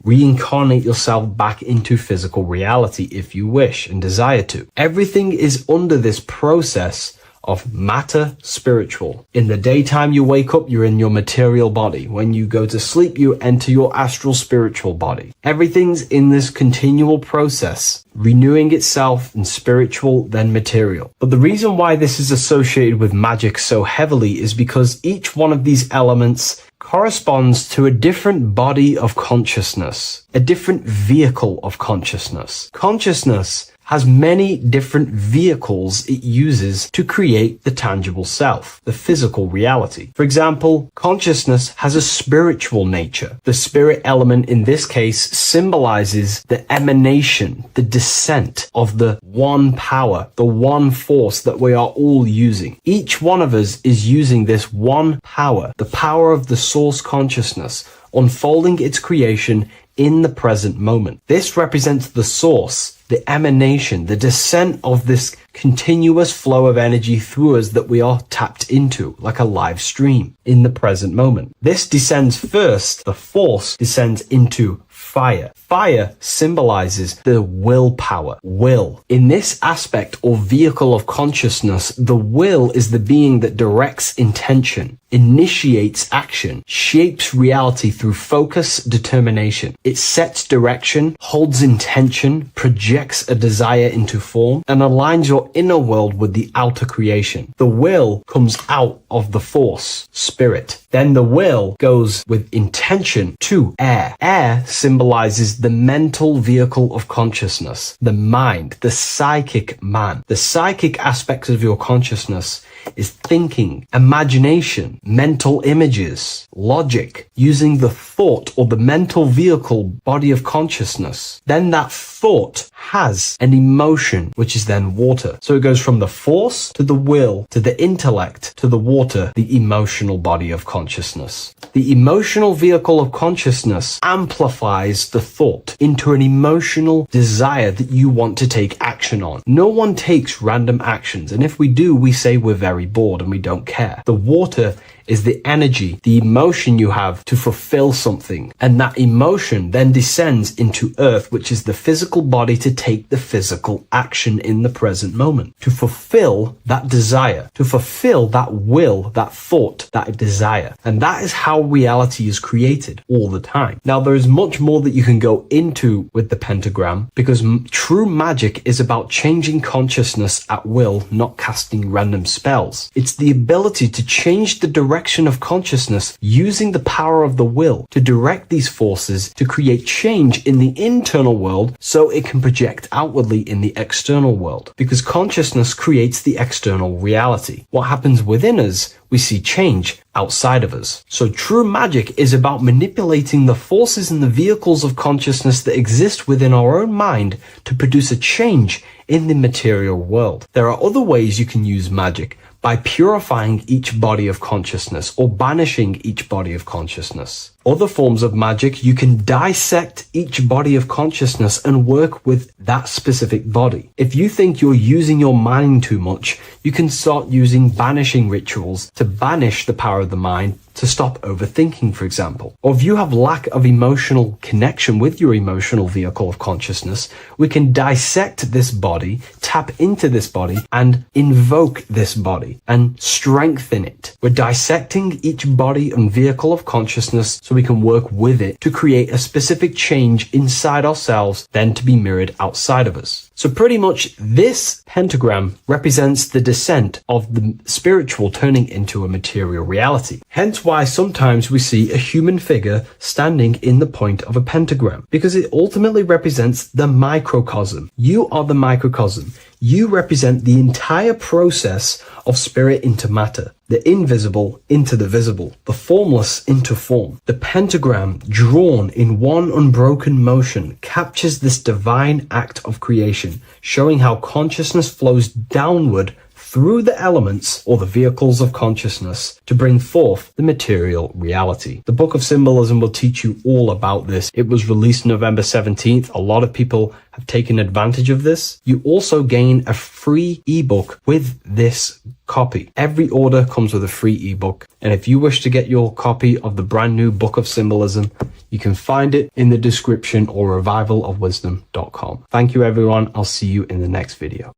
reincarnate yourself back into physical reality if you wish and desire to. Everything is under this process of matter spiritual. In the daytime you wake up, you're in your material body. When you go to sleep, you enter your astral spiritual body. Everything's in this continual process, renewing itself in spiritual, then material. But the reason why this is associated with magic so heavily is because each one of these elements corresponds to a different body of consciousness, a different vehicle of consciousness. Consciousness has many different vehicles it uses to create the tangible self, the physical reality. For example, consciousness has a spiritual nature. The spirit element in this case symbolizes the emanation, the descent of the one power, the one force that we are all using. Each one of us is using this one power, the power of the source consciousness, unfolding its creation in the present moment. This represents the source, the emanation, the descent of this continuous flow of energy through us that we are tapped into, like a live stream in the present moment. This descends first, the force descends into fire. Fire symbolizes the willpower, will. In this aspect or vehicle of consciousness, the will is the being that directs intention, initiates action, shapes reality through focus, determination. It sets direction, holds intention, projects a desire into form, and aligns your inner world with the outer creation. The will comes out of the force, spirit. Then the will goes with intention to air. Air symbolizes the mental vehicle of consciousness, the mind, the psychic man. The psychic aspects of your consciousness is thinking, imagination, mental images, logic, using the thought or the mental vehicle body of consciousness. Then that thought has an emotion, which is then water. So it goes from the force to the will to the intellect to the water, the emotional body of consciousness. The emotional vehicle of consciousness amplifies the thought into an emotional desire that you want to take action on. No one takes random actions, and if we do, we say we're very bored and we don't care. The water is the energy, the emotion you have to fulfill something. And that emotion then descends into earth, which is the physical body to take the physical action in the present moment, to fulfill that desire, to fulfill that will, that thought, that desire. And that is how reality is created all the time. Now, there is much more that you can go into with the pentagram, because true magic is about changing consciousness at will, not casting random spells. It's the ability to change the direction of consciousness using the power of the will to direct these forces to create change in the internal world so it can project outwardly in the external world. Because consciousness creates the external reality. What happens within us, we see change outside of us. So true magic is about manipulating the forces and the vehicles of consciousness that exist within our own mind to produce a change in the material world. There are other ways you can use magic, by purifying each body of consciousness or banishing each body of consciousness. Other forms of magic, you can dissect each body of consciousness and work with that specific body. If you think you're using your mind too much, you can start using banishing rituals to banish the power of the mind, to stop overthinking, for example. Or if you have lack of emotional connection with your emotional vehicle of consciousness, we can dissect this body, tap into this body, and invoke this body and strengthen it. We're dissecting each body and vehicle of consciousness so we can work with it to create a specific change inside ourselves, then to be mirrored outside of us. So So pretty much this pentagram represents the descent of the spiritual turning into a material reality. Hence why sometimes we see a human figure standing in the point of a pentagram, because it ultimately represents the microcosm. You are the microcosm. You represent the entire process of spirit into matter, the invisible into the visible, the formless into form. The pentagram, drawn in one unbroken motion, captures this divine act of creation, showing how consciousness flows downward through the elements or the vehicles of consciousness to bring forth the material reality. The Book of Symbolism will teach you all about this. It was released November 17th. A lot of people have taken advantage of this. You also gain a free ebook with this copy. Every order comes with a free ebook. And if you wish to get your copy of the brand new Book of Symbolism, you can find it in the description or revivalofwisdom.com. Thank you, everyone. I'll see you in the next video.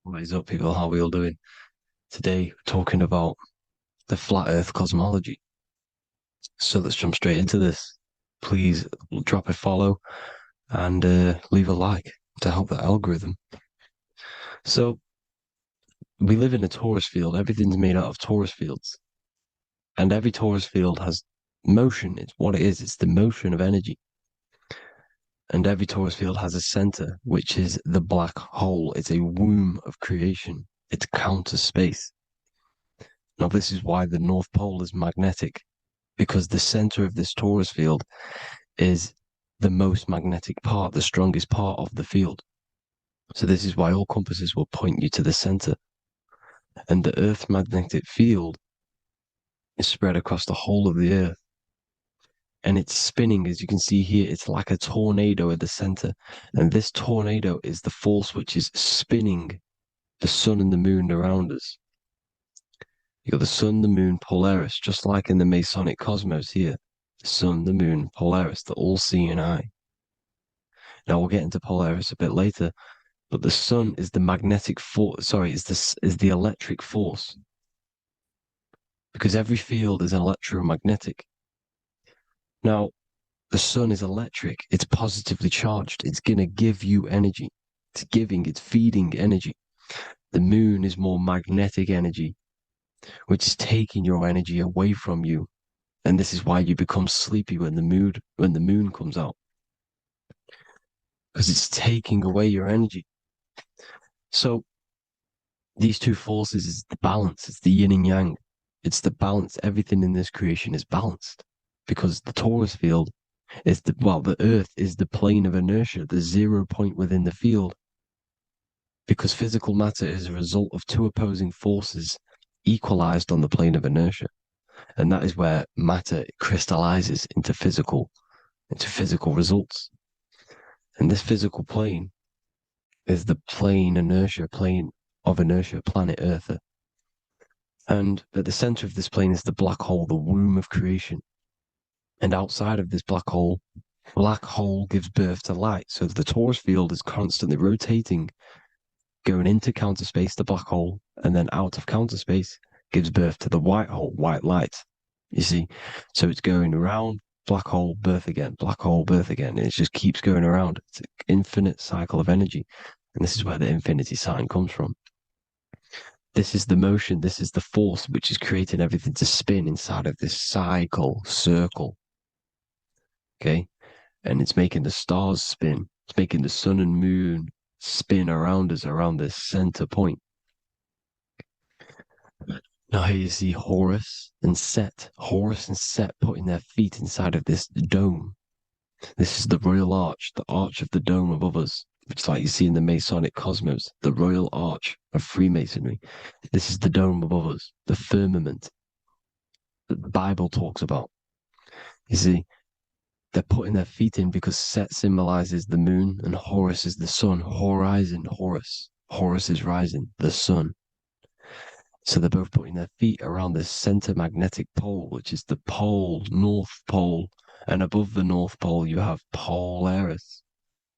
What is up, people? How are we all doing? Today, we're talking about the flat earth cosmology. So let's jump straight into this. Please drop a follow and leave a like to help the algorithm. So we live in a torus field. Everything's made out of torus fields. And every torus field has motion. It's what it is. It's the motion of energy. And every torus field has a center, which is the black hole. It's a womb of creation. It's counter space. Now, this is why the North Pole is magnetic, because the center of this torus field is the most magnetic part, the strongest part of the field. So this is why all compasses will point you to the center. And the Earth's magnetic field is spread across the whole of the Earth. And it's spinning, as you can see here. It's like a tornado at the center. And this tornado is the force which is spinning the sun and the moon around us. You got the sun, the moon, Polaris, just like in the Masonic cosmos here. The sun, the moon, Polaris, the all-seeing eye. Now we'll get into Polaris a bit later, but the sun is the magnetic force. Sorry, is the electric force, because every field is electromagnetic. Now, the sun is electric. It's positively charged. It's going to give you energy. It's feeding energy. The moon is more magnetic energy, which is taking your energy away from you. And this is why you become sleepy when the moon comes out, because it's taking away your energy. So these two forces is the balance. It's the yin and yang. It's the balance. Everything in this creation is balanced, because the torus field is the Earth is the plane of inertia, the 0 point within the field, because physical matter is a result of two opposing forces equalized on the plane of inertia. And that is where matter crystallizes into physical results. And this physical plane is the plane of inertia, planet Earth. And at the center of this plane is the black hole, the womb of creation. And outside of this black hole gives birth to light. So the torus field is constantly rotating, going into counter space, the black hole, and then out of counter space gives birth to the white hole, white light. You see? So it's going around, black hole, birth again, black hole, birth again. And it just keeps going around. It's an infinite cycle of energy. And this is where the infinity sign comes from. This is the motion, this is the force which is creating everything to spin inside of this circle. Okay? And it's making the stars spin. It's making the sun and moon spin around us, around this center point. Now here you see Horus and Set. Horus and Set putting their feet inside of this dome. This is the royal arch, the arch of the dome above us, which is like you see in the Masonic cosmos, the royal arch of Freemasonry. This is the dome above us, the firmament that the Bible talks about. You see, they're putting their feet in because Set symbolizes the moon and Horus is the sun. Horizon, Horus. Horus is rising, the sun. So they're both putting their feet around this center magnetic pole, which is the pole, North Pole. And above the North Pole, you have Polaris,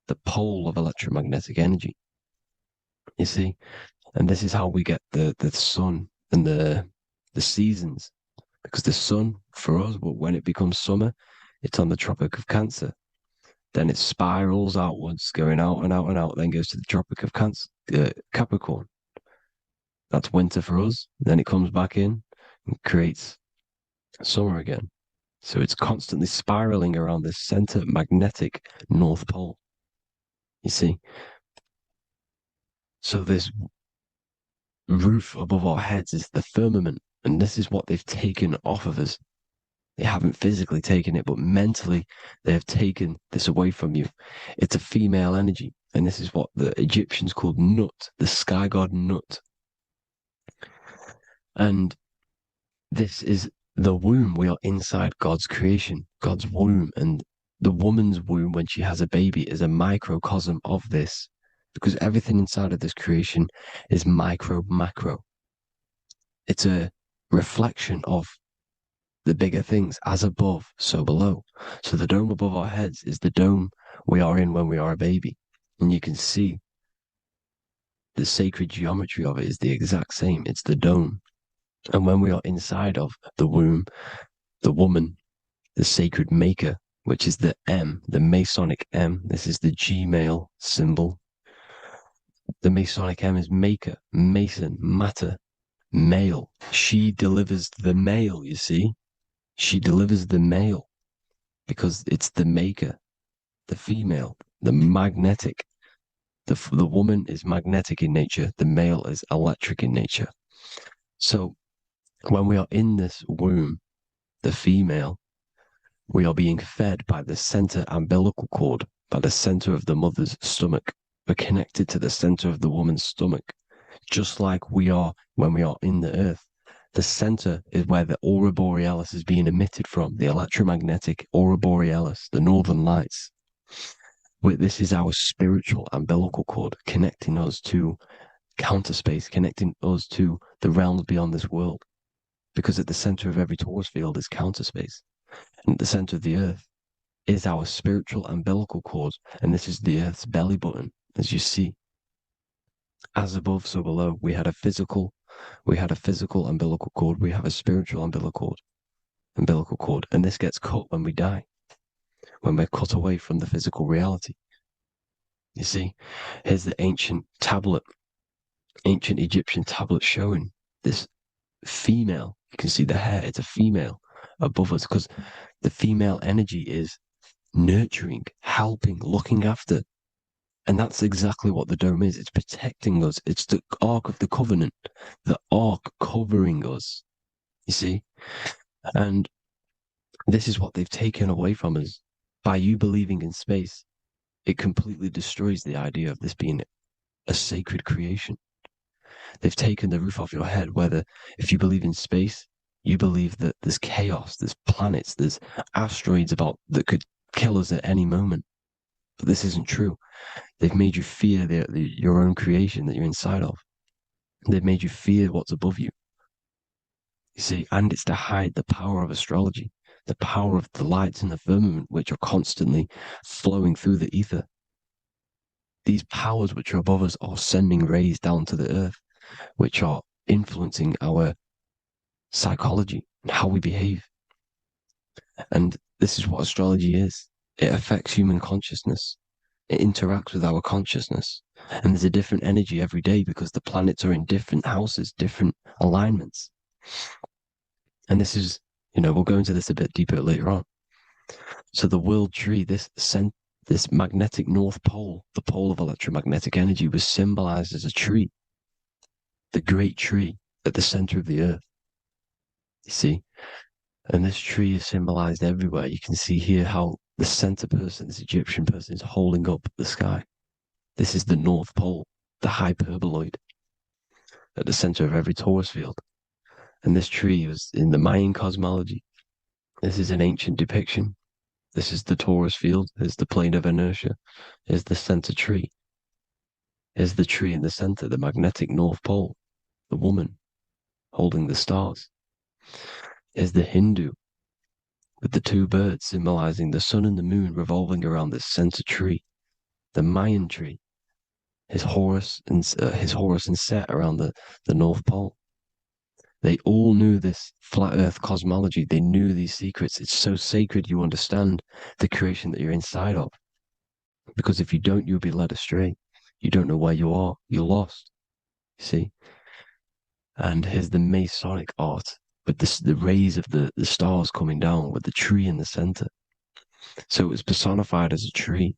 the pole of electromagnetic energy. You see? And this is how we get the sun and the seasons. Because the sun, for us, when it becomes summer, it's on the Tropic of Cancer. then it spirals outwards, going out and out and out, then goes to the Tropic of Capricorn. That's winter for us. Then it comes back in and creates summer again. So it's constantly spiraling around this center magnetic North Pole. You see? So this roof above our heads is the firmament, and this is what they've taken off of us. They haven't physically taken it, but mentally they have taken this away from you. It's a female energy, and this is what the Egyptians called Nut, the sky god Nut. And this is the womb. We are inside God's creation, God's womb, and the woman's womb when she has a baby is a microcosm of this, because everything inside of this creation is micro, macro. It's a reflection of the bigger things, as above, so below. So the dome above our heads is the dome we are in when we are a baby. And you can see the sacred geometry of it is the exact same. It's the dome. And when we are inside of the womb, the woman, the sacred maker, which is the M, the Masonic M, this is the G male symbol. The Masonic M is maker, mason, matter, male. She delivers the male, you see. She delivers the male because it's the maker, the female, the magnetic. The woman is magnetic in nature. The male is electric in nature. So when we are in this womb, the female, we are being fed by the center umbilical cord, by the center of the mother's stomach. We're connected to the center of the woman's stomach, just like we are when we are in the earth. The center is where the aurora borealis is being emitted from, the electromagnetic aurora borealis, the northern lights. This is our spiritual umbilical cord, connecting us to counter space, connecting us to the realms beyond this world. Because at the center of every torus field is counter space. And at the center of the earth is our spiritual umbilical cord, and this is the earth's belly button, as you see. As above, so below. We had a physical umbilical cord. We have a spiritual umbilical cord, and this gets cut when we die, when we're cut away from the physical reality. You see, here's the ancient Egyptian tablet showing this female. You can see the hair, it's a female above us, because the female energy is nurturing, helping, looking after. And that's exactly what the dome is. It's protecting us. It's the Ark of the Covenant, the Ark covering us, you see? And this is what they've taken away from us. By you believing in space, it completely destroys the idea of this being a sacred creation. They've taken the roof off your head, whether if you believe in space, you believe that there's chaos, there's planets, there's asteroids that could kill us at any moment. But this isn't true. They've made you fear your own creation that you're inside of. They've made you fear what's above you. You see, and it's to hide the power of astrology, the power of the lights in the firmament, which are constantly flowing through the ether. These powers which are above us are sending rays down to the earth, which are influencing our psychology and how we behave. And this is what astrology is. It affects human consciousness. It interacts with our consciousness. And there's a different energy every day because the planets are in different houses, different alignments. And this is, we'll go into this a bit deeper later on. So the world tree, this magnetic North Pole, the pole of electromagnetic energy, was symbolized as a tree, the great tree at the center of the earth. You see? And this tree is symbolized everywhere. You can see here how the center person, this Egyptian person, is holding up the sky. This is the North Pole, the hyperboloid, at the center of every torus field. And this tree was in the Mayan cosmology. This is an ancient depiction. This is the torus field. There's the plane of inertia. Here's the center tree. Here's the tree in the center, the magnetic North Pole, the woman holding the stars. Here's the Hindu with the two birds symbolizing the sun and the moon revolving around this center tree. The Mayan tree, his Horus and Set around the North Pole. They all knew this flat earth cosmology. They knew these secrets. It's so sacred you understand the creation that you're inside of. Because if you don't, you'll be led astray. You don't know where you are. You're lost. You see? And here's the Masonic art with the rays of the stars coming down with the tree in the center. So it was personified as a tree.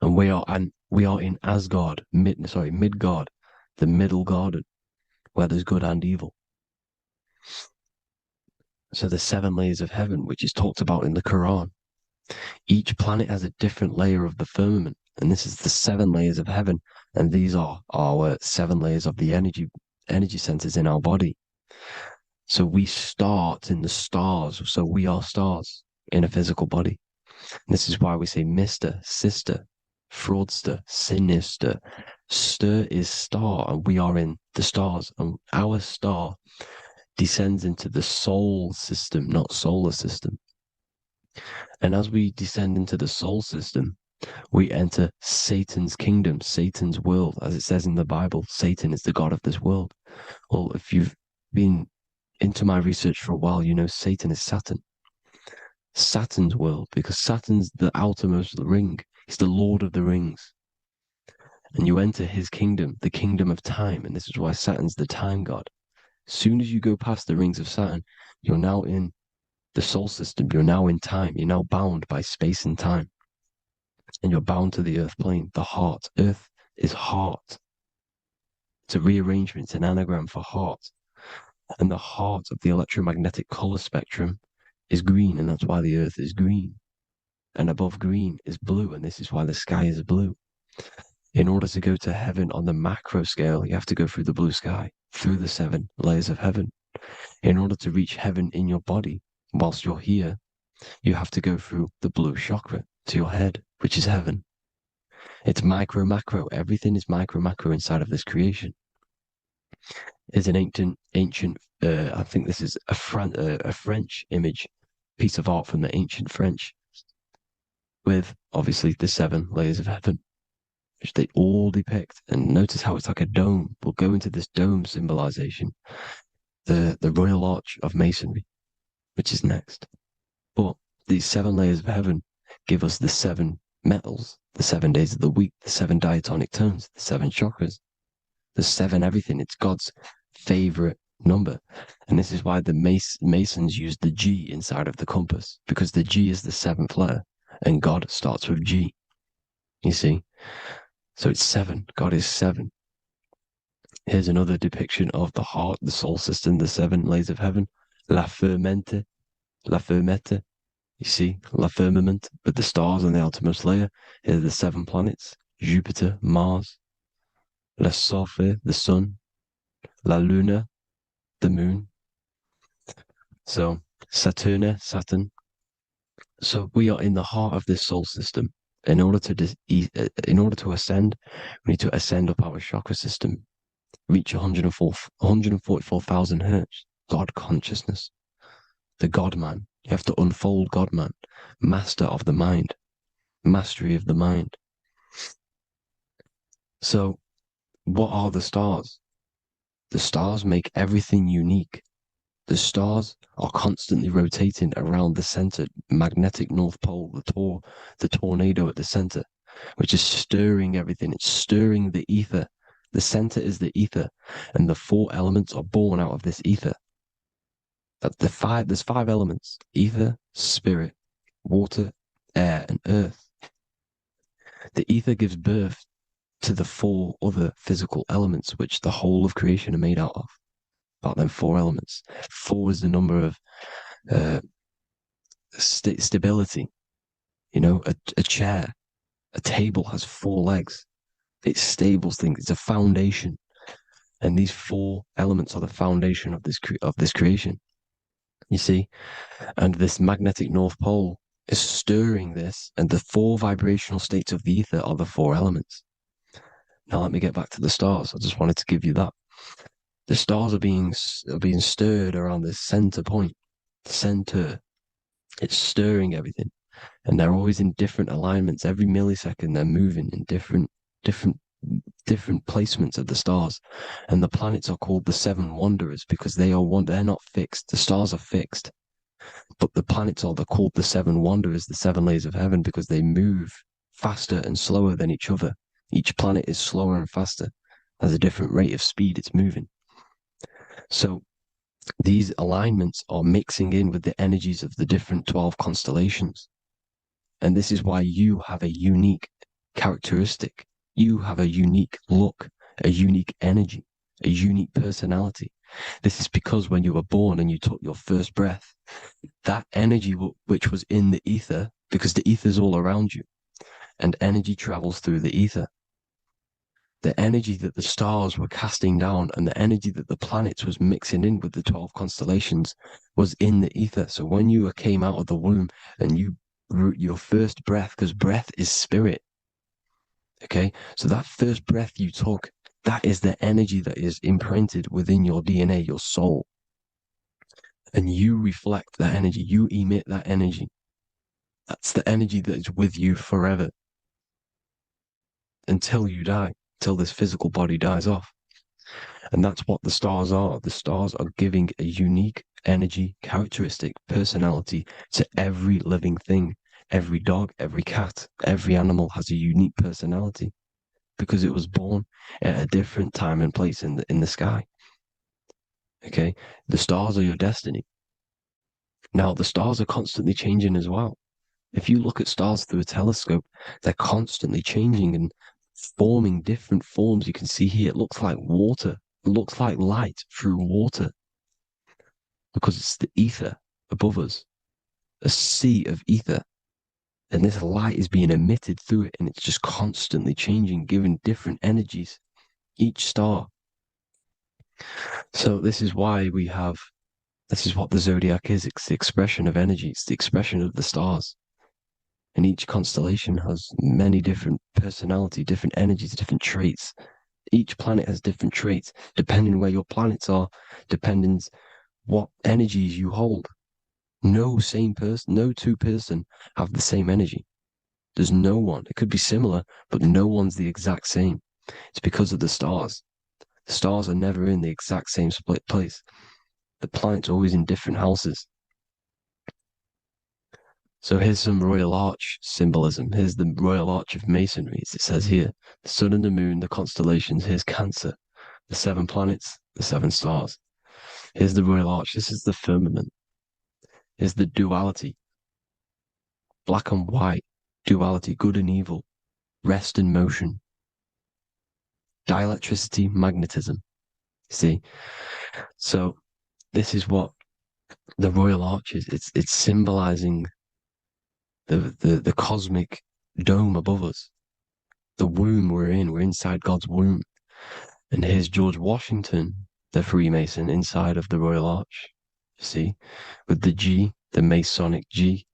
And we are in Asgard, Midgard, the middle garden, where there's good and evil. So the 7 layers of heaven, which is talked about in the Quran. Each planet has a different layer of the firmament, and this is the 7 layers of heaven, and these are our 7 layers of the energy centers in our body. So we start in the stars, so we are stars in a physical body. And this is why we say Mr., sister, fraudster, sinister. Stir is star, and we are in the stars, and our star descends into the soul system, not solar system. And as we descend into the soul system, we enter Satan's kingdom, Satan's world. As it says in the Bible, Satan is the god of this world. Well, if you've been into my research for a while, you know Satan is Saturn. Saturn's world, because Saturn's the outermost ring. He's the Lord of the Rings. And you enter his kingdom, the kingdom of time. And this is why Saturn's the time god. As soon as you go past the rings of Saturn, you're now in the soul system. You're now in time. You're now bound by space and time. And you're bound to the earth plane, the heart. Earth is heart. It's a rearrangement, it's an anagram for heart. And the heart of the electromagnetic color spectrum is green, and that's why the earth is green. And above green is blue, and this is why the sky is blue. In order to go to heaven on the macro scale, you have to go through the blue sky, through the 7 layers of heaven. In order to reach heaven in your body, whilst you're here, you have to go through the blue chakra to your head, which is heaven. It's micro, macro. Everything is micro, macro inside of this creation. Is an ancient. I think this is a French image, piece of art from the ancient French, with obviously the 7 layers of heaven, which they all depict. And notice how it's like a dome. We'll go into this dome symbolization, the Royal Arch of Masonry, which is next. But these 7 layers of heaven give us the 7 metals, the 7 days of the week, the 7 diatonic tones, the 7 chakras, the 7 everything. It's God's favorite number. And this is why the Masons use the G inside of the compass, because the G is the 7th letter and God starts with G. You see? So it's 7. God is 7. Here's another depiction of the heart, the soul system, the 7 layers of heaven. La fermete. You see, la firmament, with the stars on the outermost layer. Here are the 7 planets: Jupiter, Mars, la Sophie, the sun, la Luna, the moon. So Saturn. So we are in the heart of this soul system. In order to ascend, we need to ascend up our chakra system, reach 144,000 hertz, God consciousness, the God man. You have to unfold God man, master of the mind, mastery of the mind. So what are the stars? The stars make everything unique. The stars are constantly rotating around the center, magnetic North Pole, the tornado at the center, which is stirring everything. It's stirring the ether. The center is the ether, and the 4 elements are born out of this ether. There's 5 elements: ether, spirit, water, air, and earth. The ether gives birth to the 4 other physical elements, which the whole of creation are made out of. About them 4 elements. 4 is the number of stability. You know, a chair, a table has 4 legs. It stables things. It's a foundation, and these 4 elements are the foundation of this creation. You see, and this magnetic North Pole is stirring this, and the 4 vibrational states of the ether are the 4 elements. Now let me get back to the stars. I just wanted to give you that. The stars are being stirred around this center point. Center. It's stirring everything. And they're always in different alignments. Every millisecond they're moving in different placements of the stars. And the planets are called the 7 wanderers because they're not fixed. The stars are fixed. But the planets are called the 7 wanderers, the 7 layers of heaven, because they move faster and slower than each other. Each planet is slower and faster, has a different rate of speed it's moving. So these alignments are mixing in with the energies of the different 12 constellations. And this is why you have a unique characteristic. You have a unique look, a unique energy, a unique personality. This is because when you were born and you took your first breath, that energy which was in the ether, because the ether is all around you, and energy travels through the ether. The energy that the stars were casting down and the energy that the planets was mixing in with the 12 constellations was in the ether. So when you came out of the womb and you your first breath, because breath is spirit, okay? So that first breath you took, that is the energy that is imprinted within your DNA, your soul. And you reflect that energy, you emit that energy. That's the energy that is with you forever until you die, till this physical body dies off. And that's what the stars are. The stars are giving a unique energy, characteristic, personality to every living thing. Every dog, every cat, every animal has a unique personality because it was born at a different time and place in the sky. Okay, the stars are your destiny. Now, the stars are constantly changing as well. If you look at stars through a telescope, they're constantly changing and forming different forms. You can see here, it looks like water. It looks like light through water because it's the ether above us, a sea of ether. And this light is being emitted through it, and it's just constantly changing, giving different energies, each star. So this is why this is what the zodiac is. It's the expression of energy. It's the expression of the stars. And each constellation has many different personality, different energies, different traits. Each planet has different traits, depending where your planets are, depending what energies you hold. No two person have the same energy. There's no one. It could be similar, but no one's the exact same. It's because of the stars. The stars are never in the exact same split place. The planets are always in different houses. So here's some Royal Arch symbolism. Here's the Royal Arch of Masonry, as it says here. The sun and the moon, the constellations. Here's Cancer, the 7 planets, the 7 stars. Here's the Royal Arch. This is the firmament. Here's the duality. Black and white, duality, good and evil, rest and motion. Dielectricity, magnetism. See? So this is what the Royal Arch is. It's symbolizing the cosmic dome above us. The womb we're in. We're inside God's womb. And here's George Washington, the Freemason, inside of the Royal Arch. You see? With the G, the Masonic G,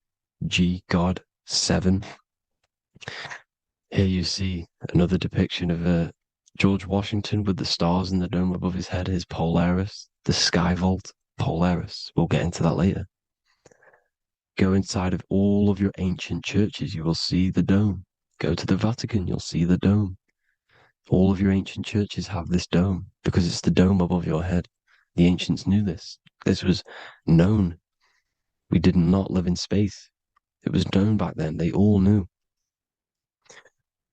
God, 7. Here you see another depiction of George Washington with the stars in the dome above his head, his Polaris, the sky vault, Polaris. We'll get into that later. Go inside of all of your ancient churches, you will see the dome. Go to the Vatican, you'll see the dome. All of your ancient churches have this dome because it's the dome above your head. The ancients knew this. This was known. We did not live in space. It was known back then. They all knew.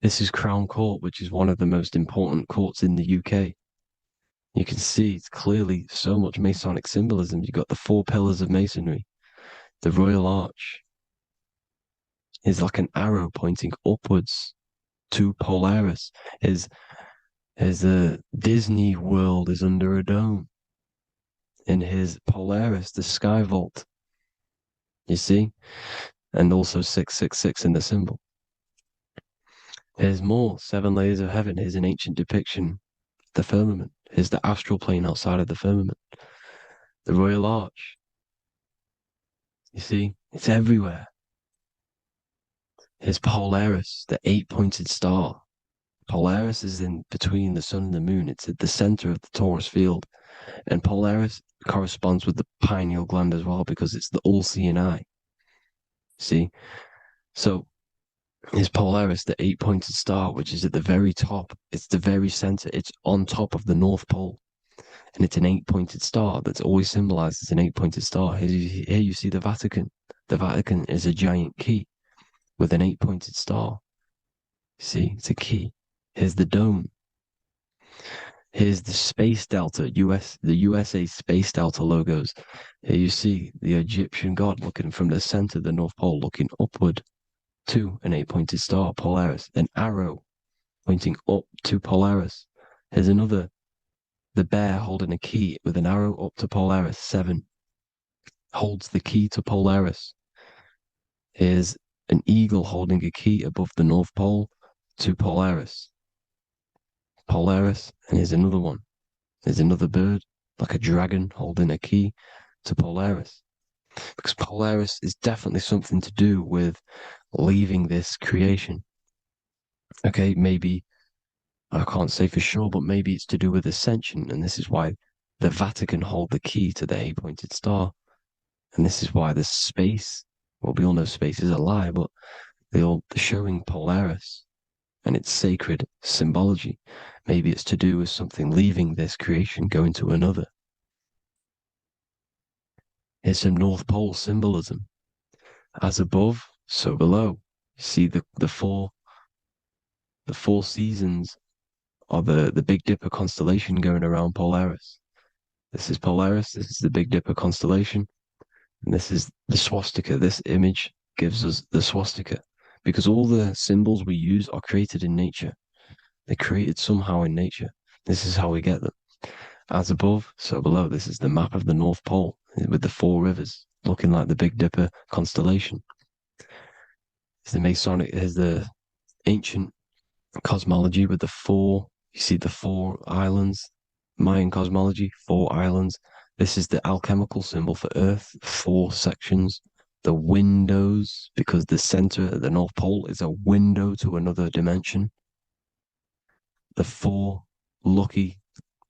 This is Crown Court, which is one of the most important courts in the UK. You can see it's clearly so much Masonic symbolism. You've got the 4 pillars of Masonry. The Royal Arch is like an arrow pointing upwards to Polaris. His Disney World is under a dome. In his Polaris, the sky vault. You see? And also 666 in the symbol. Here's more 7 layers of heaven. Here's an ancient depiction. The firmament. Here's the astral plane outside of the firmament. The Royal Arch. You see? It's everywhere. Here's Polaris, the 8-pointed star. Polaris is in between the sun and the moon. It's at the center of the Taurus field. And Polaris corresponds with the pineal gland as well because it's the all-seeing eye. See? So, is Polaris, the 8-pointed star, which is at the very top. It's the very center. It's on top of the North Pole. And it's an 8-pointed star that's always symbolized as an 8-pointed star. Here you see the Vatican. The Vatican is a giant key with an 8-pointed star. See, it's a key. Here's the dome. Here's the space delta, the USA space delta logos. Here you see the Egyptian god looking from the center, the North Pole, looking upward to an 8-pointed star, Polaris. An arrow pointing up to Polaris. Here's another, the bear holding a key with an arrow up to Polaris. 7 holds the key to Polaris. Here's an eagle holding a key above the North Pole to Polaris. Polaris, and here's another one. There's another bird, like a dragon, holding a key to Polaris. Because Polaris is definitely something to do with leaving this creation. Okay, maybe, I can't say for sure, but maybe it's to do with ascension, and this is why the Vatican hold the key to the 8-pointed star. And this is why the space, well, we all know space is a lie, but they're showing Polaris and its sacred symbology. Maybe it's to do with something leaving this creation, going to another. Here's some North Pole symbolism. As above, so below. You see the four seasons of the Big Dipper constellation going around Polaris. This is Polaris, this is the Big Dipper constellation, and this is the swastika. This image gives us the swastika, because all the symbols we use are created in nature. They're created somehow in nature. This is how we get them. As above, so below. This is the map of the North Pole with the 4 rivers looking like the Big Dipper constellation. It's the Masonic, here's the ancient cosmology with the 4, you see the 4 islands, Mayan cosmology, 4 islands. This is the alchemical symbol for Earth, 4 sections. The windows, because the center of the North Pole is a window to another dimension. The 4 lucky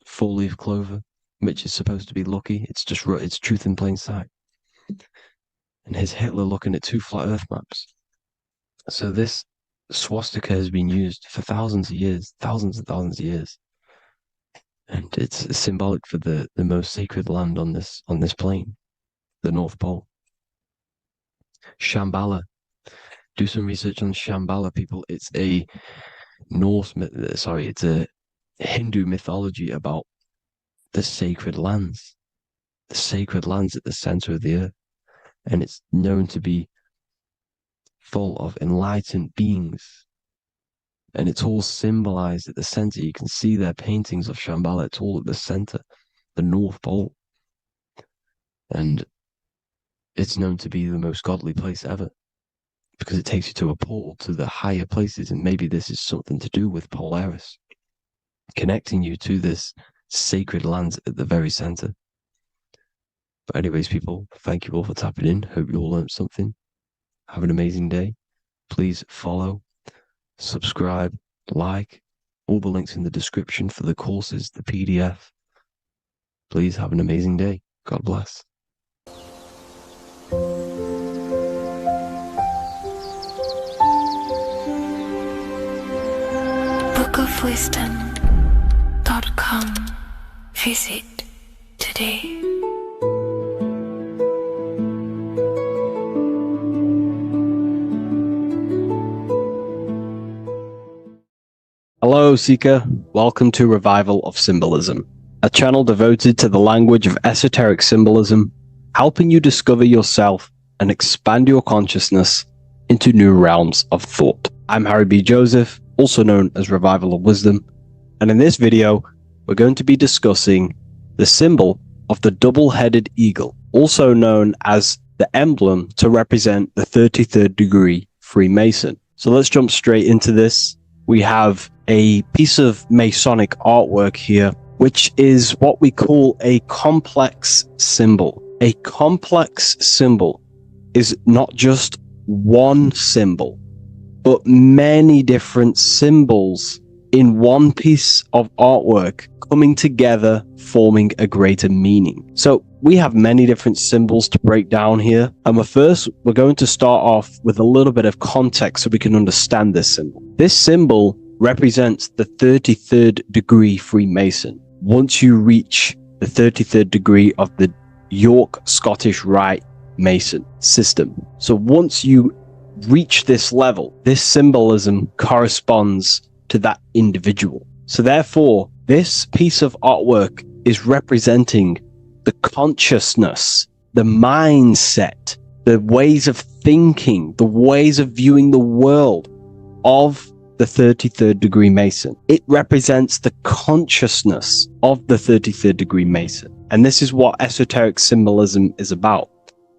4-leaf clover, which is supposed to be lucky. It's just, it's truth in plain sight. And here's Hitler looking at 2 flat Earth maps. So this swastika has been used for thousands of years, thousands and thousands of years. And it's symbolic for the most sacred land on this plane, the North Pole. Shambhala. Do some research on Shambhala, people. It's a it's a Hindu mythology about the sacred lands at the center of the earth. And it's known to be full of enlightened beings. And it's all symbolized at the center. You can see their paintings of Shambhala. It's all at the center, the North Pole. And it's known to be the most godly place ever, because it takes you to a portal to the higher places. And maybe this is something to do with Polaris, connecting you to this sacred land at the very center. But anyways, people, thank you all for tapping in. Hope you all learned something. Have an amazing day. Please follow, subscribe, like, all the links in the description for the courses, the PDF. Please have an amazing day. God bless. bookofwisdom.com. Visit today. Hello, Seeker. Welcome to Revival of Symbolism, a channel devoted to the language of esoteric symbolism, helping you discover yourself and expand your consciousness into new realms of thought. I'm Harry B. Joseph, also known as Revival of Wisdom, and in this video, we're going to be discussing the symbol of the double-headed eagle, also known as the emblem to represent the 33rd degree Freemason. So let's jump straight into this. We have a piece of Masonic artwork here, which is what we call a complex symbol. A complex symbol is not just one symbol, but many different symbols in one piece of artwork coming together, forming a greater meaning. So we have many different symbols to break down here. And we're going to start off with a little bit of context so we can understand this symbol. This symbol represents the 33rd degree Freemason. Once you reach the 33rd degree of the York Scottish Rite Mason system. So once you reach this level, this symbolism corresponds to that individual. So therefore, this piece of artwork is representing the consciousness, the mindset, the ways of thinking, the ways of viewing the world of the 33rd degree Mason. It represents the consciousness of the 33rd degree Mason. And this is what esoteric symbolism is about.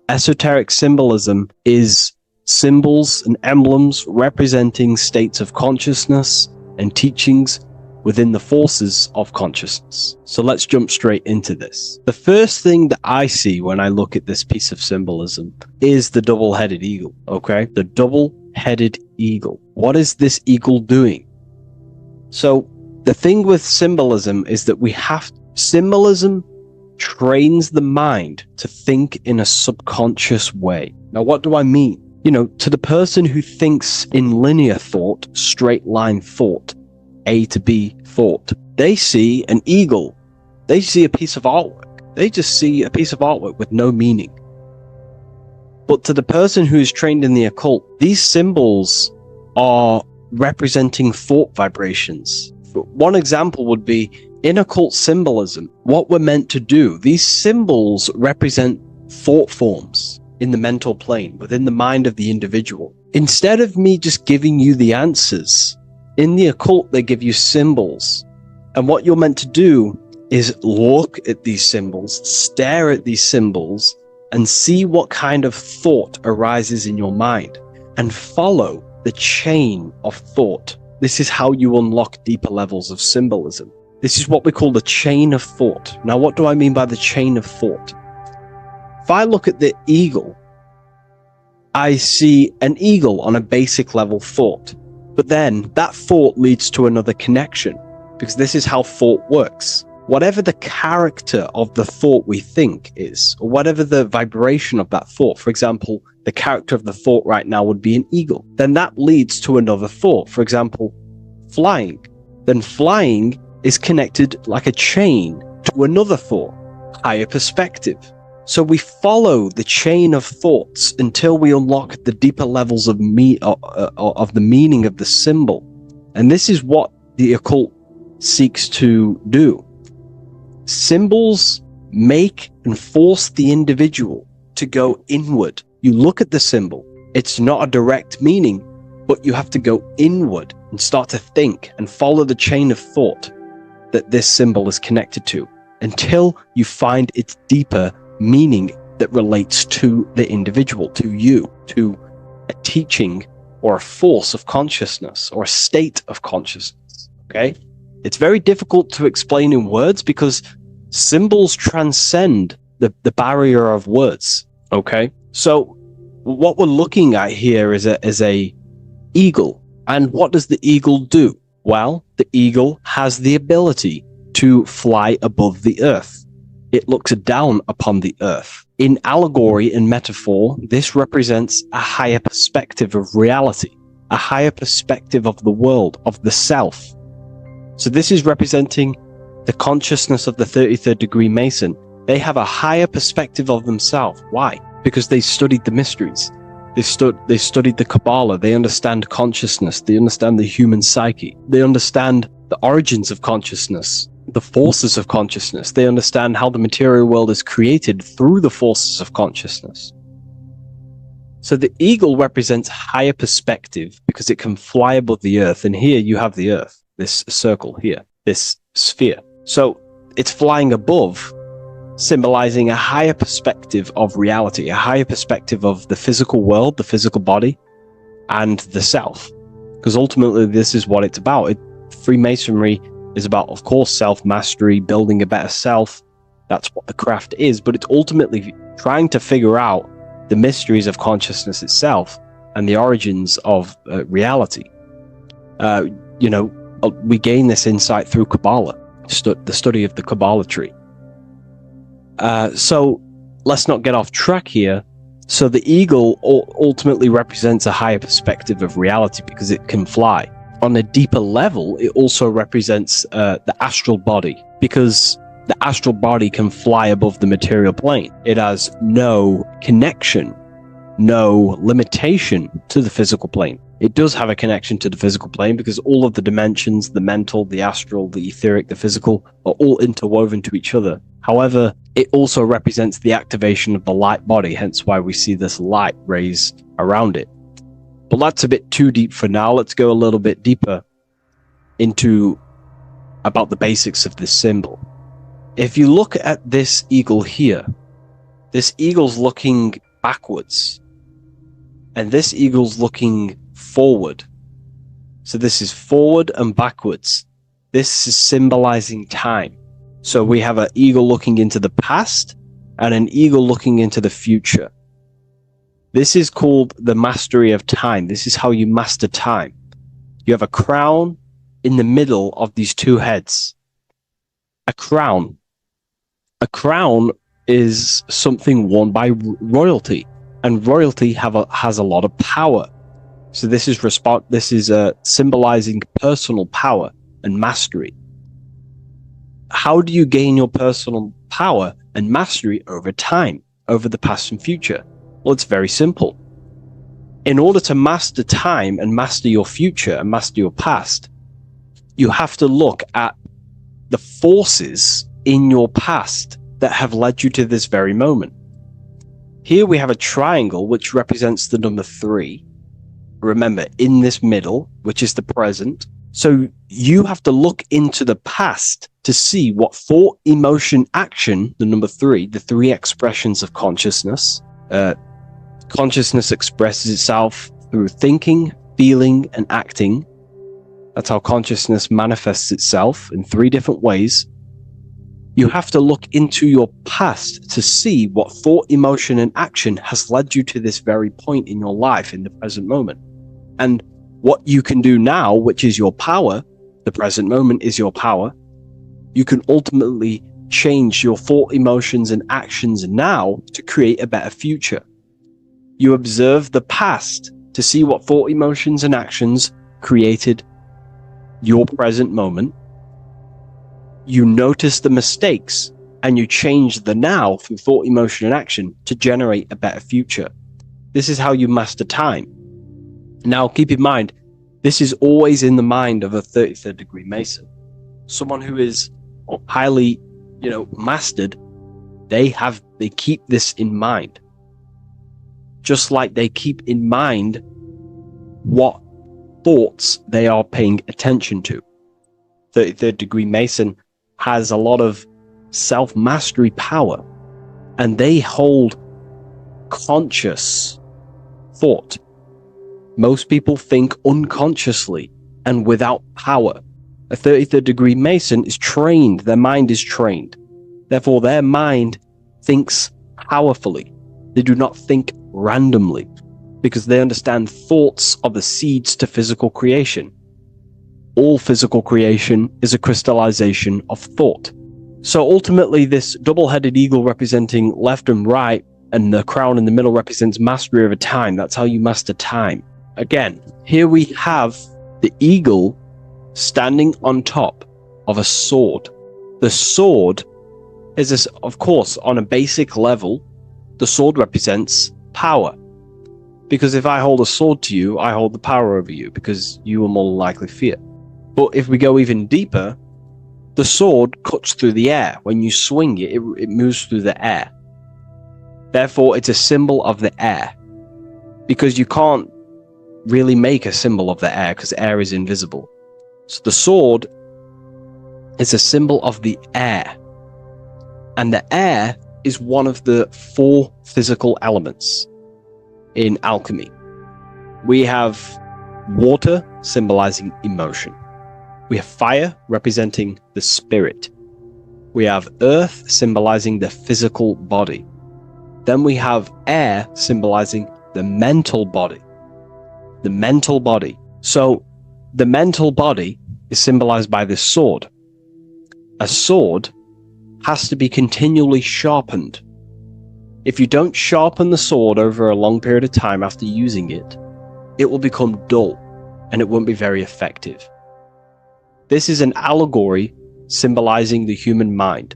Esoteric symbolism is symbols and emblems representing states of consciousness and teachings within the forces of consciousness. So let's jump straight into this. The first thing that I see when I look at this piece of symbolism is the double-headed eagle, okay? The double-headed eagle. What is this eagle doing? So the thing with symbolism is that symbolism trains the mind to think in a subconscious way. Now, what do I mean? You know, to the person who thinks in linear thought, straight line thought, A to B thought, they see an eagle. They see a piece of artwork. They just see a piece of artwork with no meaning. But to the person who is trained in the occult, these symbols are representing thought vibrations. One example would be in occult symbolism, what we're meant to do. These symbols represent thought forms in the mental plane, within the mind of the individual. Instead of me just giving you the answers, in the occult, they give you symbols. And what you're meant to do is look at these symbols, stare at these symbols, and see what kind of thought arises in your mind, and follow the chain of thought. This is how you unlock deeper levels of symbolism. This is what we call the chain of thought. Now, what do I mean by the chain of thought? If I look at the eagle, I see an eagle on a basic level thought. But then that thought leads to another connection, because this is how thought works. Whatever the character of the thought we think is, or whatever the vibration of that thought, for example, the character of the thought right now would be an eagle, then that leads to another thought. For example, flying. Then flying is connected like a chain to another thought, higher perspective. So we follow the chain of thoughts until we unlock the deeper levels of the meaning of the symbol. And this is what the occult seeks to do. Symbols make and force the individual to go inward. You look at the symbol, it's not a direct meaning, but you have to go inward and start to think and follow the chain of thought that this symbol is connected to until you find its deeper meaning that relates to the individual, to you, to a teaching or a force of consciousness or a state of consciousness. Okay? It's very difficult to explain in words because symbols transcend the barrier of words. Okay? So what we're looking at here is a eagle. And what does the eagle do? Well, the eagle has the ability to fly above the earth. It looks down upon the earth. In allegory and metaphor, this represents a higher perspective of reality, a higher perspective of the world, of the self. So this is representing the consciousness of the 33rd degree Mason. They have a higher perspective of themselves. Why? Because they studied the mysteries. They studied the Kabbalah. They understand consciousness. They understand the human psyche. They understand the origins of consciousness, the forces of consciousness. They understand how the material world is created through the forces of consciousness. So the eagle represents higher perspective because it can fly above the earth. And here you have the earth, this circle here, this sphere. So it's flying above, symbolizing a higher perspective of reality, a higher perspective of the physical world, the physical body, and the self. Because ultimately, this is what it's about. Freemasonry is about, of course, self-mastery, building a better self. That's what the craft is. But it's ultimately trying to figure out the mysteries of consciousness itself and the origins of reality. We gain this insight through Kabbalah, the study of the Kabbalah tree. So let's not get off track here. So the eagle ultimately represents a higher perspective of reality because it can fly. On a deeper level, it also represents the astral body because the astral body can fly above the material plane. It has no connection no limitation to the physical plane. It does have a connection to the physical plane because all of the dimensions, the mental, the astral, the etheric, the physical, are all interwoven to each other. However, it also represents the activation of the light body, hence why we see this light rays around it. But that's a bit too deep for now. Let's go a little bit deeper into about the basics of this symbol. If you look at this eagle here, this eagle's looking backwards, and this eagle's looking forward. So this is forward and backwards. This is symbolizing time. So we have an eagle looking into the past and an eagle looking into the future. This is called the mastery of time. This is how you master time. You have a crown in the middle of these two heads. A crown. A crown is something worn by royalty, and royalty has a lot of power. So this is symbolizing personal power and mastery. How do you gain your personal power and mastery over time, over the past and future? Well, it's very simple. In order to master time and master your future and master your past, you have to look at the forces in your past that have led you to this very moment. Here we have a triangle which represents the number 3. Remember, in this middle, which is the present. So you have to look into the past to see what thought, emotion, action, the number 3, the 3 expressions of consciousness. Consciousness expresses itself through thinking, feeling, and acting. That's how consciousness manifests itself in 3 different ways. You have to look into your past to see what thought, emotion, and action has led you to this very point in your life in the present moment. And what you can do now, which is your power, the present moment is your power, you can ultimately change your thought, emotions, and actions now to create a better future. You observe the past to see what thought, emotions, and actions created your present moment. You notice the mistakes and you change the now through thought, emotion, and action to generate a better future. This is how you master time. Now, keep in mind, this is always in the mind of a 33rd degree Mason. Someone who is highly, mastered, they keep this in mind. Just like they keep in mind what thoughts they are paying attention to. 33rd degree Mason has a lot of self-mastery power, and they hold conscious thought. Most people think unconsciously and without power. A 33rd degree Mason is trained, their mind is trained. Therefore, their mind thinks powerfully. They do not think randomly, because they understand thoughts are the seeds to physical creation. All physical creation is a crystallization of thought. So ultimately, this double-headed eagle representing left and right, and the crown in the middle represents mastery over time. That's how you master time. Again, here we have the eagle standing on top of a sword. The sword is, of course, on a basic level, the sword represents power. Because if I hold a sword to you, I hold the power over you, because you will more likely fear. But if we go even deeper, the sword cuts through the air. When you swing it, it moves through the air. Therefore, it's a symbol of the air. Because you can't really make a symbol of the air, because air is invisible. So the sword is a symbol of the air. And the air is one of the 4 physical elements in alchemy. We have water, symbolizing emotion. We have fire, representing the spirit. We have earth, symbolizing the physical body. Then we have air, symbolizing the mental body. The mental body. So the mental body is symbolized by this sword. A sword has to be continually sharpened. If you don't sharpen the sword over a long period of time after using it, it will become dull and it won't be very effective. This is an allegory symbolizing the human mind,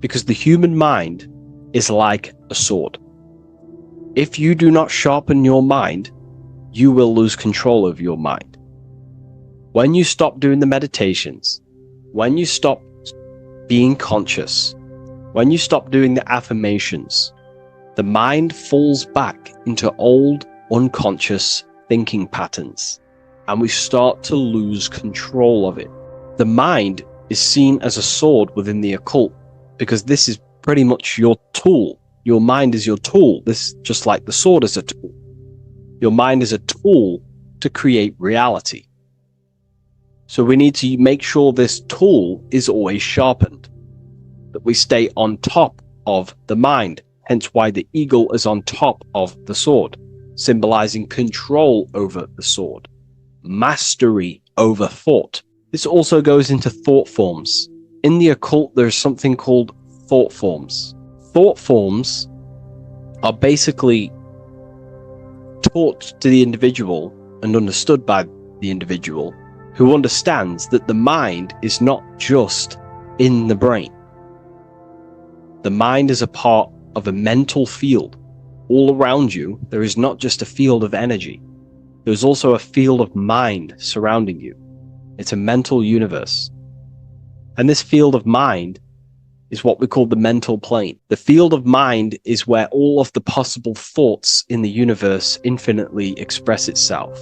because the human mind is like a sword. If you do not sharpen your mind, you will lose control of your mind. When you stop doing the meditations, when you stop being conscious, when you stop doing the affirmations, the mind falls back into old, unconscious thinking patterns, and we start to lose control of it. The mind is seen as a sword within the occult, because this is pretty much your tool. Your mind is your tool. This, just like the sword is a tool. Your mind is a tool to create reality. So we need to make sure this tool is always sharpened, that we stay on top of the mind, hence why the eagle is on top of the sword, symbolizing control over the sword, mastery over thought. This also goes into thought forms. In the occult, there's something called thought forms. Thought forms are basically taught to the individual and understood by the individual, who understands that the mind is not just in the brain. The mind is a part of a mental field. All around you, there is not just a field of energy. There's also a field of mind surrounding you. It's a mental universe. And this field of mind is what we call the mental plane. The field of mind is where all of the possible thoughts in the universe infinitely express itself.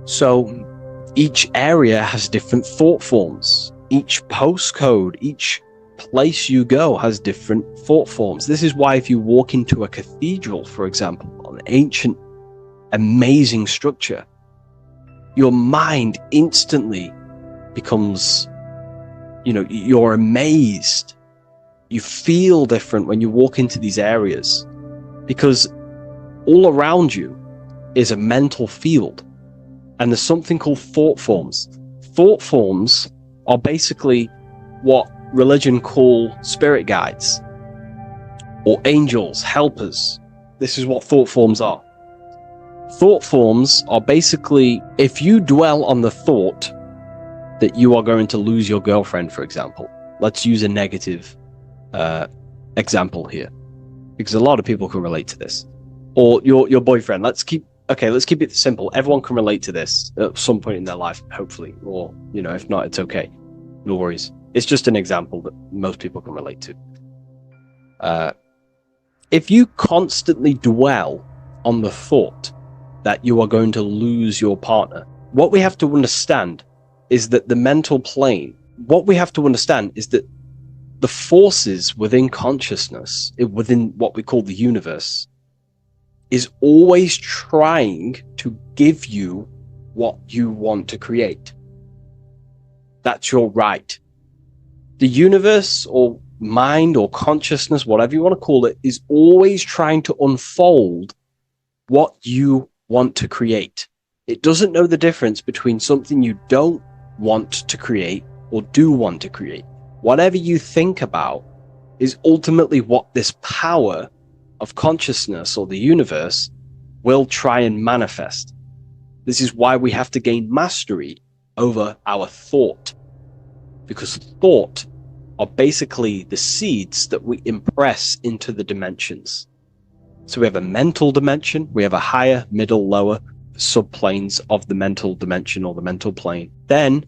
So each area has different thought forms. Each postcode, each place you go has different thought forms. This is why if you walk into a cathedral, for example, an ancient, amazing structure, your mind instantly becomes, you're amazed. You feel different when you walk into these areas, because all around you is a mental field. And there's something called thought forms. Thought forms are basically what religion call spirit guides or angels, helpers. This is what thought forms are. Thought forms are basically, if you dwell on the thought that you are going to lose your girlfriend, for example, let's use a negative example here, because a lot of people can relate to this, or your boyfriend. Let's keep it simple. Everyone can relate to this at some point in their life, hopefully, or if not, it's okay, no worries. It's just an example that most people can relate to. If you constantly dwell on the thought that you are going to lose your partner, what we have to understand is that the mental plane, what we have to understand is that the forces within consciousness, within what we call the universe, is always trying to give you what you want to create. That's your right. The universe or mind or consciousness, whatever you want to call it, is always trying to unfold what you want to create. It doesn't know the difference between something you don't want to create or do want to create. Whatever you think about is ultimately what this power of consciousness or the universe will try and manifest. This is why we have to gain mastery over our thought, because thought are basically the seeds that we impress into the dimensions. So we have a mental dimension, we have a higher, middle, lower subplanes of the mental dimension or the mental plane. Then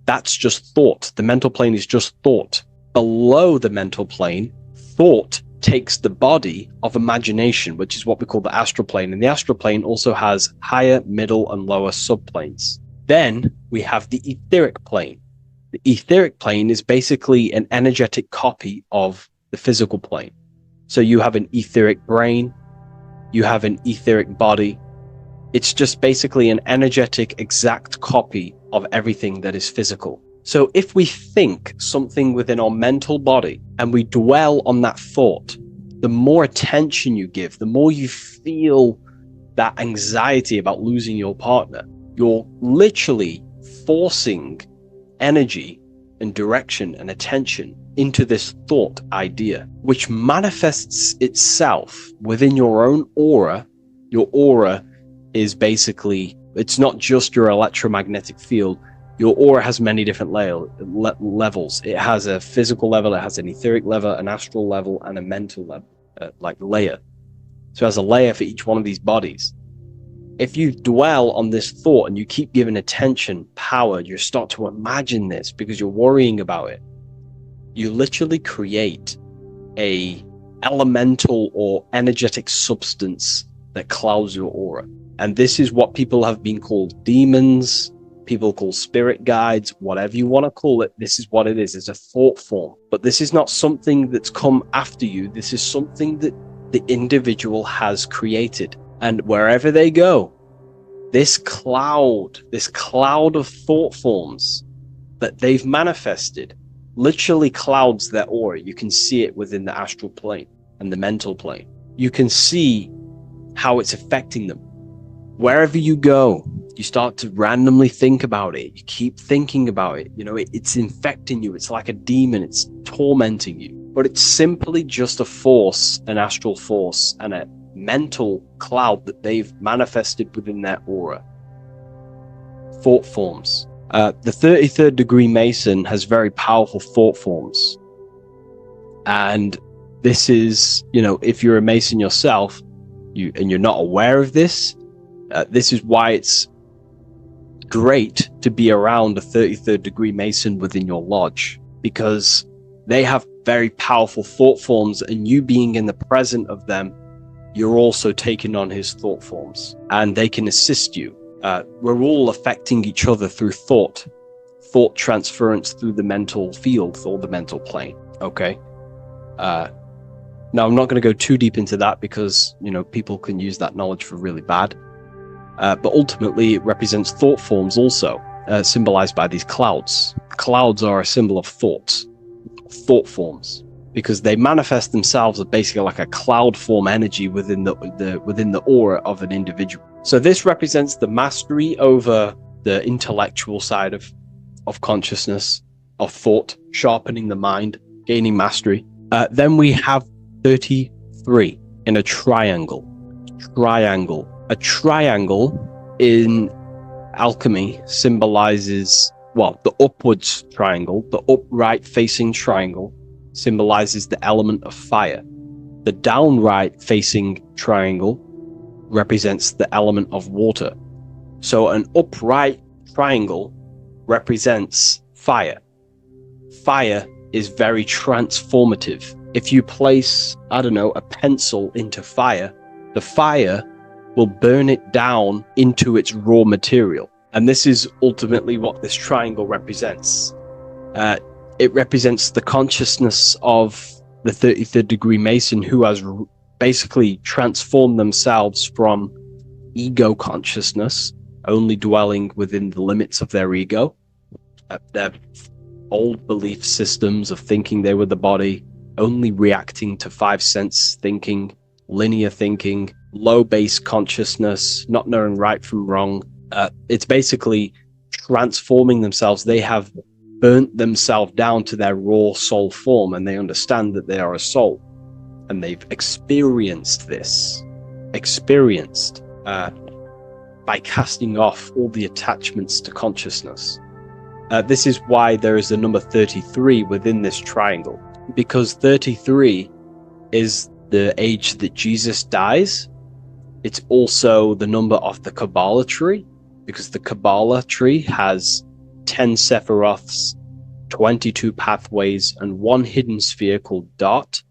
that's just thought. The mental plane is just thought. Below the mental plane, thought takes the body of imagination, which is what we call the astral plane. And the astral plane also has higher, middle, and lower subplanes. Then we have the etheric plane. The etheric plane is basically an energetic copy of the physical plane. So you have an etheric brain, you have an etheric body. It's just basically an energetic, exact copy of everything that is physical. So if we think something within our mental body and we dwell on that thought, the more attention you give, the more you feel that anxiety about losing your partner, you're literally forcing energy and direction and attention into this thought idea, which manifests itself within your own aura. Your aura is basically, it's not just your electromagnetic field. Your aura has many different levels. It has a physical level, it has an etheric level, an astral level, and a mental level, layer. So it has a layer for each one of these bodies. If you dwell on this thought and you keep giving attention, power, you start to imagine this because you're worrying about it. You literally create a elemental or energetic substance that clouds your aura. And this is what people have been called demons, people call spirit guides, whatever you want to call it. This is what it is. It's a thought form. But this is not something that's come after you. This is something that the individual has created. And wherever they go, this cloud of thought forms that they've manifested literally clouds their aura. You can see it within the astral plane and the mental plane. You can see how it's affecting them. Wherever you go, you start to randomly think about it. You keep thinking about it. You know, it's infecting you. It's like a demon. It's tormenting you. But it's simply just a force, an astral force, and a mental cloud that they've manifested within their aura. Thought forms. The 33rd degree Mason has very powerful thought forms. And this is, you know, if you're a Mason yourself, and you're not aware of this, this is why it's great to be around a 33rd degree Mason within your lodge, because they have very powerful thought forms, and you being in the present of them, you're also taking on his thought forms, and they can assist you. We're all affecting each other through thought transference through the mental field or the mental plane. Okay. Now I'm not going to go too deep into that because, you know, people can use that knowledge for really bad. But ultimately it represents thought forms also, symbolized by these clouds. Clouds are a symbol of thought forms, because they manifest themselves as basically like a cloud form energy within the aura of an individual. So this represents the mastery over the intellectual side of consciousness, of thought, sharpening the mind, gaining mastery. Then we have 33 in a triangle. A triangle in alchemy symbolizes, well, the upwards triangle, the upright facing triangle symbolizes the element of fire. The downright facing triangle represents the element of water. So an upright triangle represents fire. Fire is very transformative. If you place, I don't know, a pencil into fire, the fire will burn it down into its raw material. And this is ultimately what this triangle represents. It represents the consciousness of the 33rd degree Mason, who has basically transformed themselves from ego consciousness, only dwelling within the limits of their ego, their old belief systems of thinking they were the body, only reacting to five sense thinking, linear thinking, low base consciousness, not knowing right from wrong. It's basically transforming themselves. They have burnt themselves down to their raw soul form, and they understand that they are a soul, and they've experienced this, by casting off all the attachments to consciousness. This is why there is the number 33 within this triangle, because 33 is the age that Jesus dies. It's also the number of the Kabbalah tree, because the Kabbalah tree has 10 Sephiroths, 22 pathways, and one hidden sphere called Dart,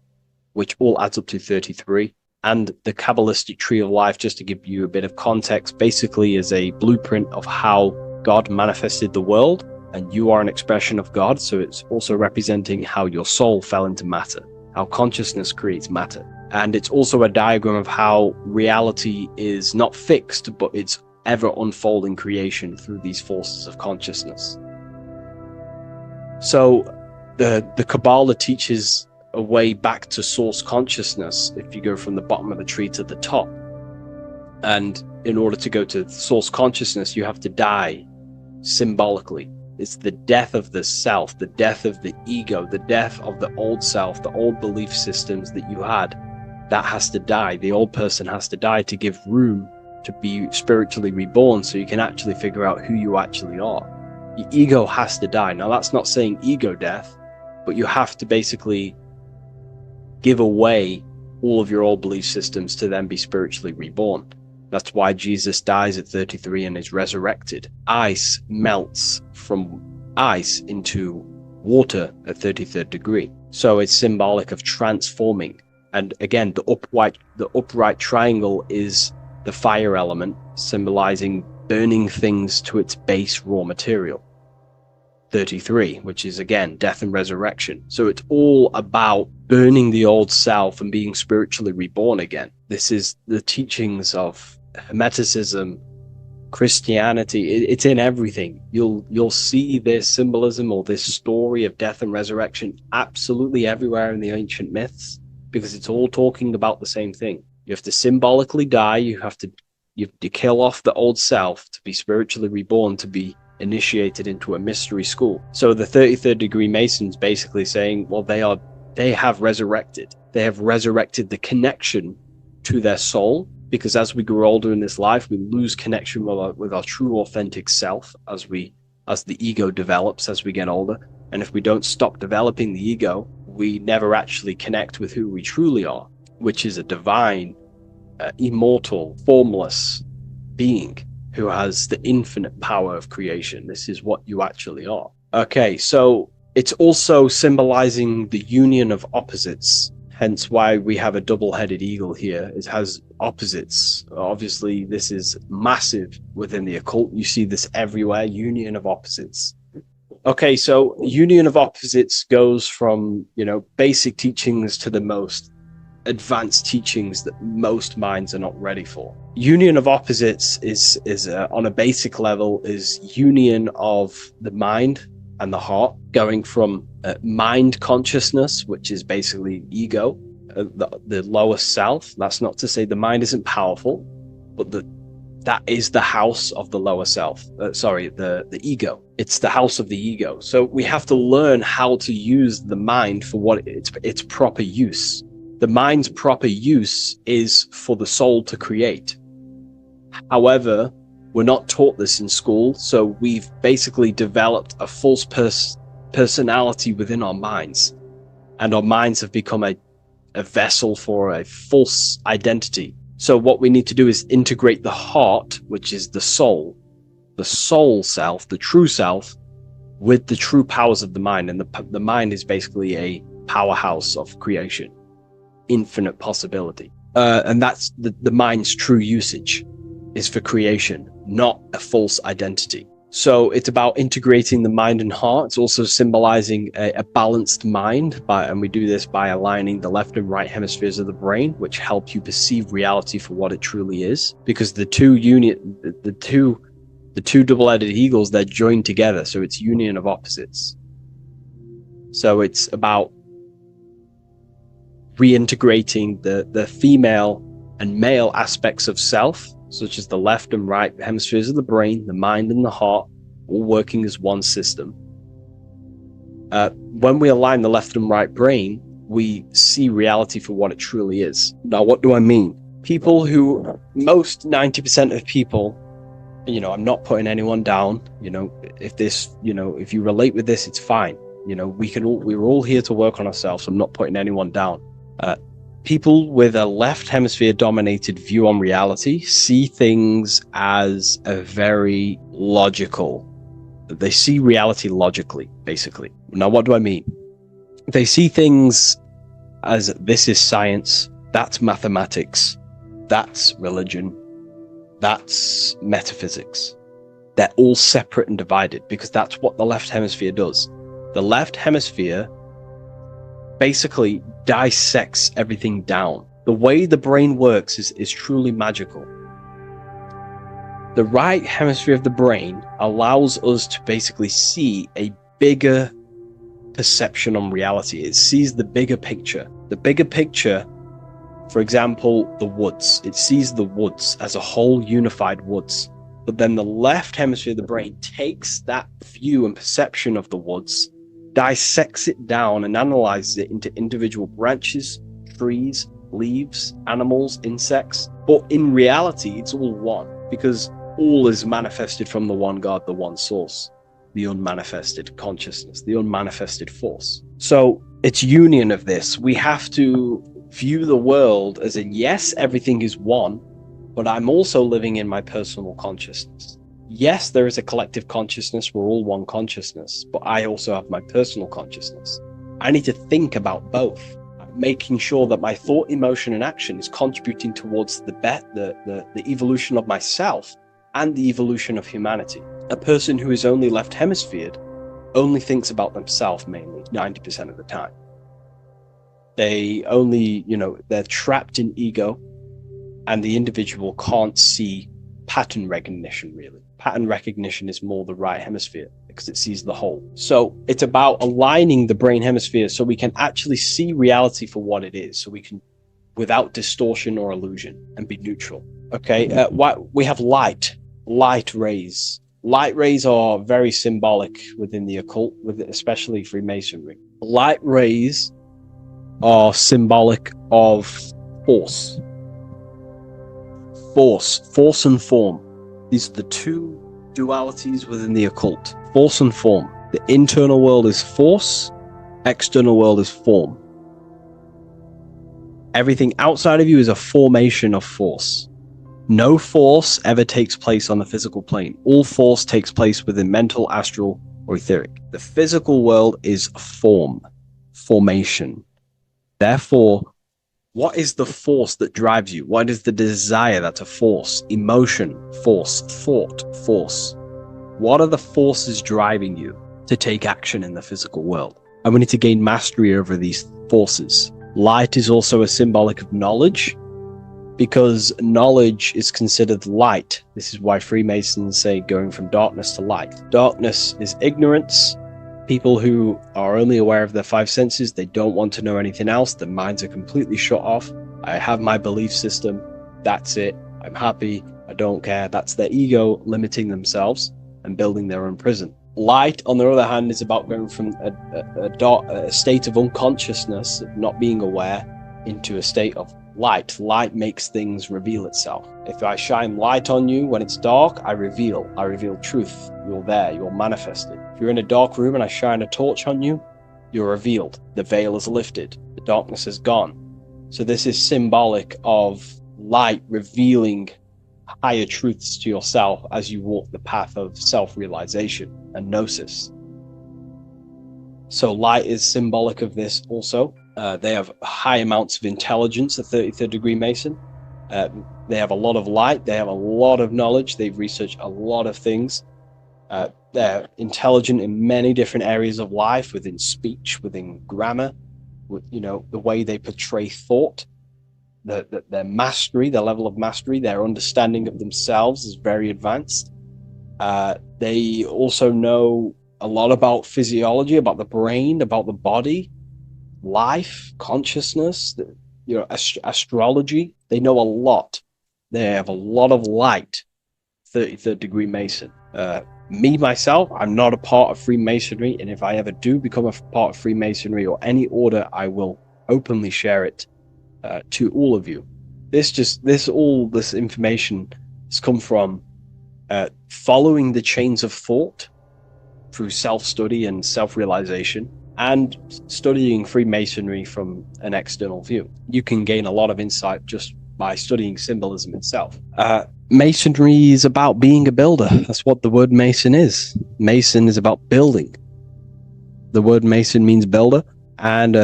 which all adds up to 33. And the Kabbalistic tree of life, just to give you a bit of context, basically is a blueprint of how God manifested the world, and you are an expression of God. So it's also representing how your soul fell into matter, how consciousness creates matter. And it's also a diagram of how reality is not fixed, but it's ever unfolding creation through these forces of consciousness. So the Kabbalah teaches a way back to source consciousness if you go from the bottom of the tree to the top. And in order to go to source consciousness, you have to die symbolically. It's the death of the self, the death of the ego, the death of the old self, the old belief systems that you had. That has to die. The old person has to die to give room to be spiritually reborn, so you can actually figure out who you actually are. Your ego has to die. Now, that's not saying ego death, but you have to basically give away all of your old belief systems to then be spiritually reborn. That's why Jesus dies at 33 and is resurrected. Ice melts from ice into water at 33rd degree. So it's symbolic of transforming. And again, the upright triangle is the fire element, symbolizing burning things to its base raw material. 33, which is again death and resurrection. So it's all about burning the old self and being spiritually reborn again. This is the teachings of Hermeticism, Christianity. It's in everything. You'll see this symbolism or this story of death and resurrection absolutely everywhere in the ancient myths, because it's all talking about the same thing. You have to symbolically die. You have to kill off the old self to be spiritually reborn, to be initiated into a mystery school. So the 33rd degree Masons basically saying, well, they have resurrected. They have resurrected the connection to their soul, because as we grow older in this life, we lose connection with our true authentic self as the ego develops as we get older. And if we don't stop developing the ego, we never actually connect with who we truly are, which is a divine, immortal, formless being who has the infinite power of creation. This is what you actually are. Okay, so it's also symbolizing the union of opposites, hence why we have a double-headed eagle here. It has opposites. Obviously, this is massive within the occult. You see this everywhere, union of opposites. Okay, so union of opposites goes from, basic teachings to the most advanced teachings that most minds are not ready for. Union of opposites is on a basic level, is union of the mind and the heart, going from mind consciousness, which is basically ego, the lower self. That's not to say the mind isn't powerful, but that is the house of the lower self. The ego. It's the house of the ego. So we have to learn how to use the mind for what its proper use. The mind's proper use is for the soul to create. However, we're not taught this in school, so we've basically developed a false personality within our minds, and our minds have become a vessel for a false identity. So what we need to do is integrate the heart, which is the soul self, the true self, with the true powers of the mind. And the mind is basically a powerhouse of creation, infinite possibility. And that's the mind's true usage is for creation, not a false identity. So it's about integrating the mind and heart. It's also symbolizing a balanced mind, and we do this by aligning the left and right hemispheres of the brain, which help you perceive reality for what it truly is. Because the two double-headed eagles, they're joined together, so it's union of opposites. So it's about reintegrating the female and male aspects of self, such as the left and right hemispheres of the brain, the mind and the heart, all working as one system. When we align the left and right brain, we see reality for what it truly is. Now, what do I mean? Most 90% of people, I'm not putting anyone down. If you relate with this, it's fine. We're all here to work on ourselves. I'm not putting anyone down. People with a left hemisphere dominated view on reality see things as a very logical. They see reality logically, basically. Now, what do I mean? They see things as this is science, that's mathematics, that's religion, that's metaphysics. They're all separate and divided because that's what the left hemisphere does. The left hemisphere basically dissects everything down. The way the brain works is truly magical. The right hemisphere of the brain allows us to basically see a bigger perception on reality. It sees the bigger picture. The bigger picture, for example, the woods. It sees the woods as a whole unified woods. But then the left hemisphere of the brain takes that view and perception of the woods, dissects it down and analyzes it into individual branches, trees, leaves, animals, insects. But in reality, it's all one, because all is manifested from the one God, the one source, the unmanifested consciousness, the unmanifested force. So it's union of this. We have to view the world as in, yes, everything is one, but I'm also living in my personal consciousness. Yes, there is a collective consciousness, we're all one consciousness, but I also have my personal consciousness. I need to think about both, making sure that my thought, emotion, and action is contributing towards the evolution of myself and the evolution of humanity. A person who is only left hemisphered only thinks about themselves mainly, 90% of the time. They only, they're trapped in ego, and the individual can't see pattern recognition, really. Pattern recognition is more the right hemisphere because it sees the whole. So it's about aligning the brain hemisphere so we can actually see reality for what it is, so we can, without distortion or illusion, and be neutral. Okay, we have light rays. Light rays are very symbolic within the occult, especially Freemasonry. Light rays are symbolic of force. Force and form. These are the two dualities within the occult. Force and form. The internal world is force, external world is form. Everything outside of you is a formation of force. No force ever takes place on the physical plane. All force takes place within mental, astral, or etheric. The physical world is form, formation. Therefore, what is the force that drives you? What is the desire that's a force? Emotion, force, thought, force. What are the forces driving you to take action in the physical world? And we need to gain mastery over these forces. Light is also a symbolic of knowledge, because knowledge is considered light. This is why Freemasons say going from darkness to light. Darkness is ignorance. People who are only aware of their five senses, they don't want to know anything else. Their minds are completely shut off. I have my belief system. That's it. I'm happy. I don't care. That's their ego limiting themselves and building their own prison. Light, on the other hand, is about going from a state of unconsciousness, of not being aware, into a state of light. Light makes things reveal itself. If I shine light on you when it's dark, I reveal truth. You're there, you're manifested. If you're in a dark room and I shine a torch on you, you're revealed. The veil is lifted. The darkness is gone. So this is symbolic of light revealing higher truths to yourself as you walk the path of self-realization and gnosis. So light is symbolic of this also. They have high amounts of intelligence, a 33rd degree Mason. They have a lot of light. They have a lot of knowledge. They've researched a lot of things. They're intelligent in many different areas of life, within speech, within grammar, the way they portray thought, their mastery, their level of mastery, their understanding of themselves is very advanced. They also know a lot about physiology, about the brain, about the body, life, consciousness, astrology. They know a lot. They have a lot of light. 33rd degree Mason. Me, myself, I'm not a part of Freemasonry, and if I ever do become a part of Freemasonry or any order, I will openly share it to all of you. This information has come from following the chains of thought through self-study and self-realization, and studying Freemasonry from an external view. You can gain a lot of insight just by studying symbolism itself. Masonry is about being a builder. That's what the word Mason is. Mason is about building. The word Mason means builder, and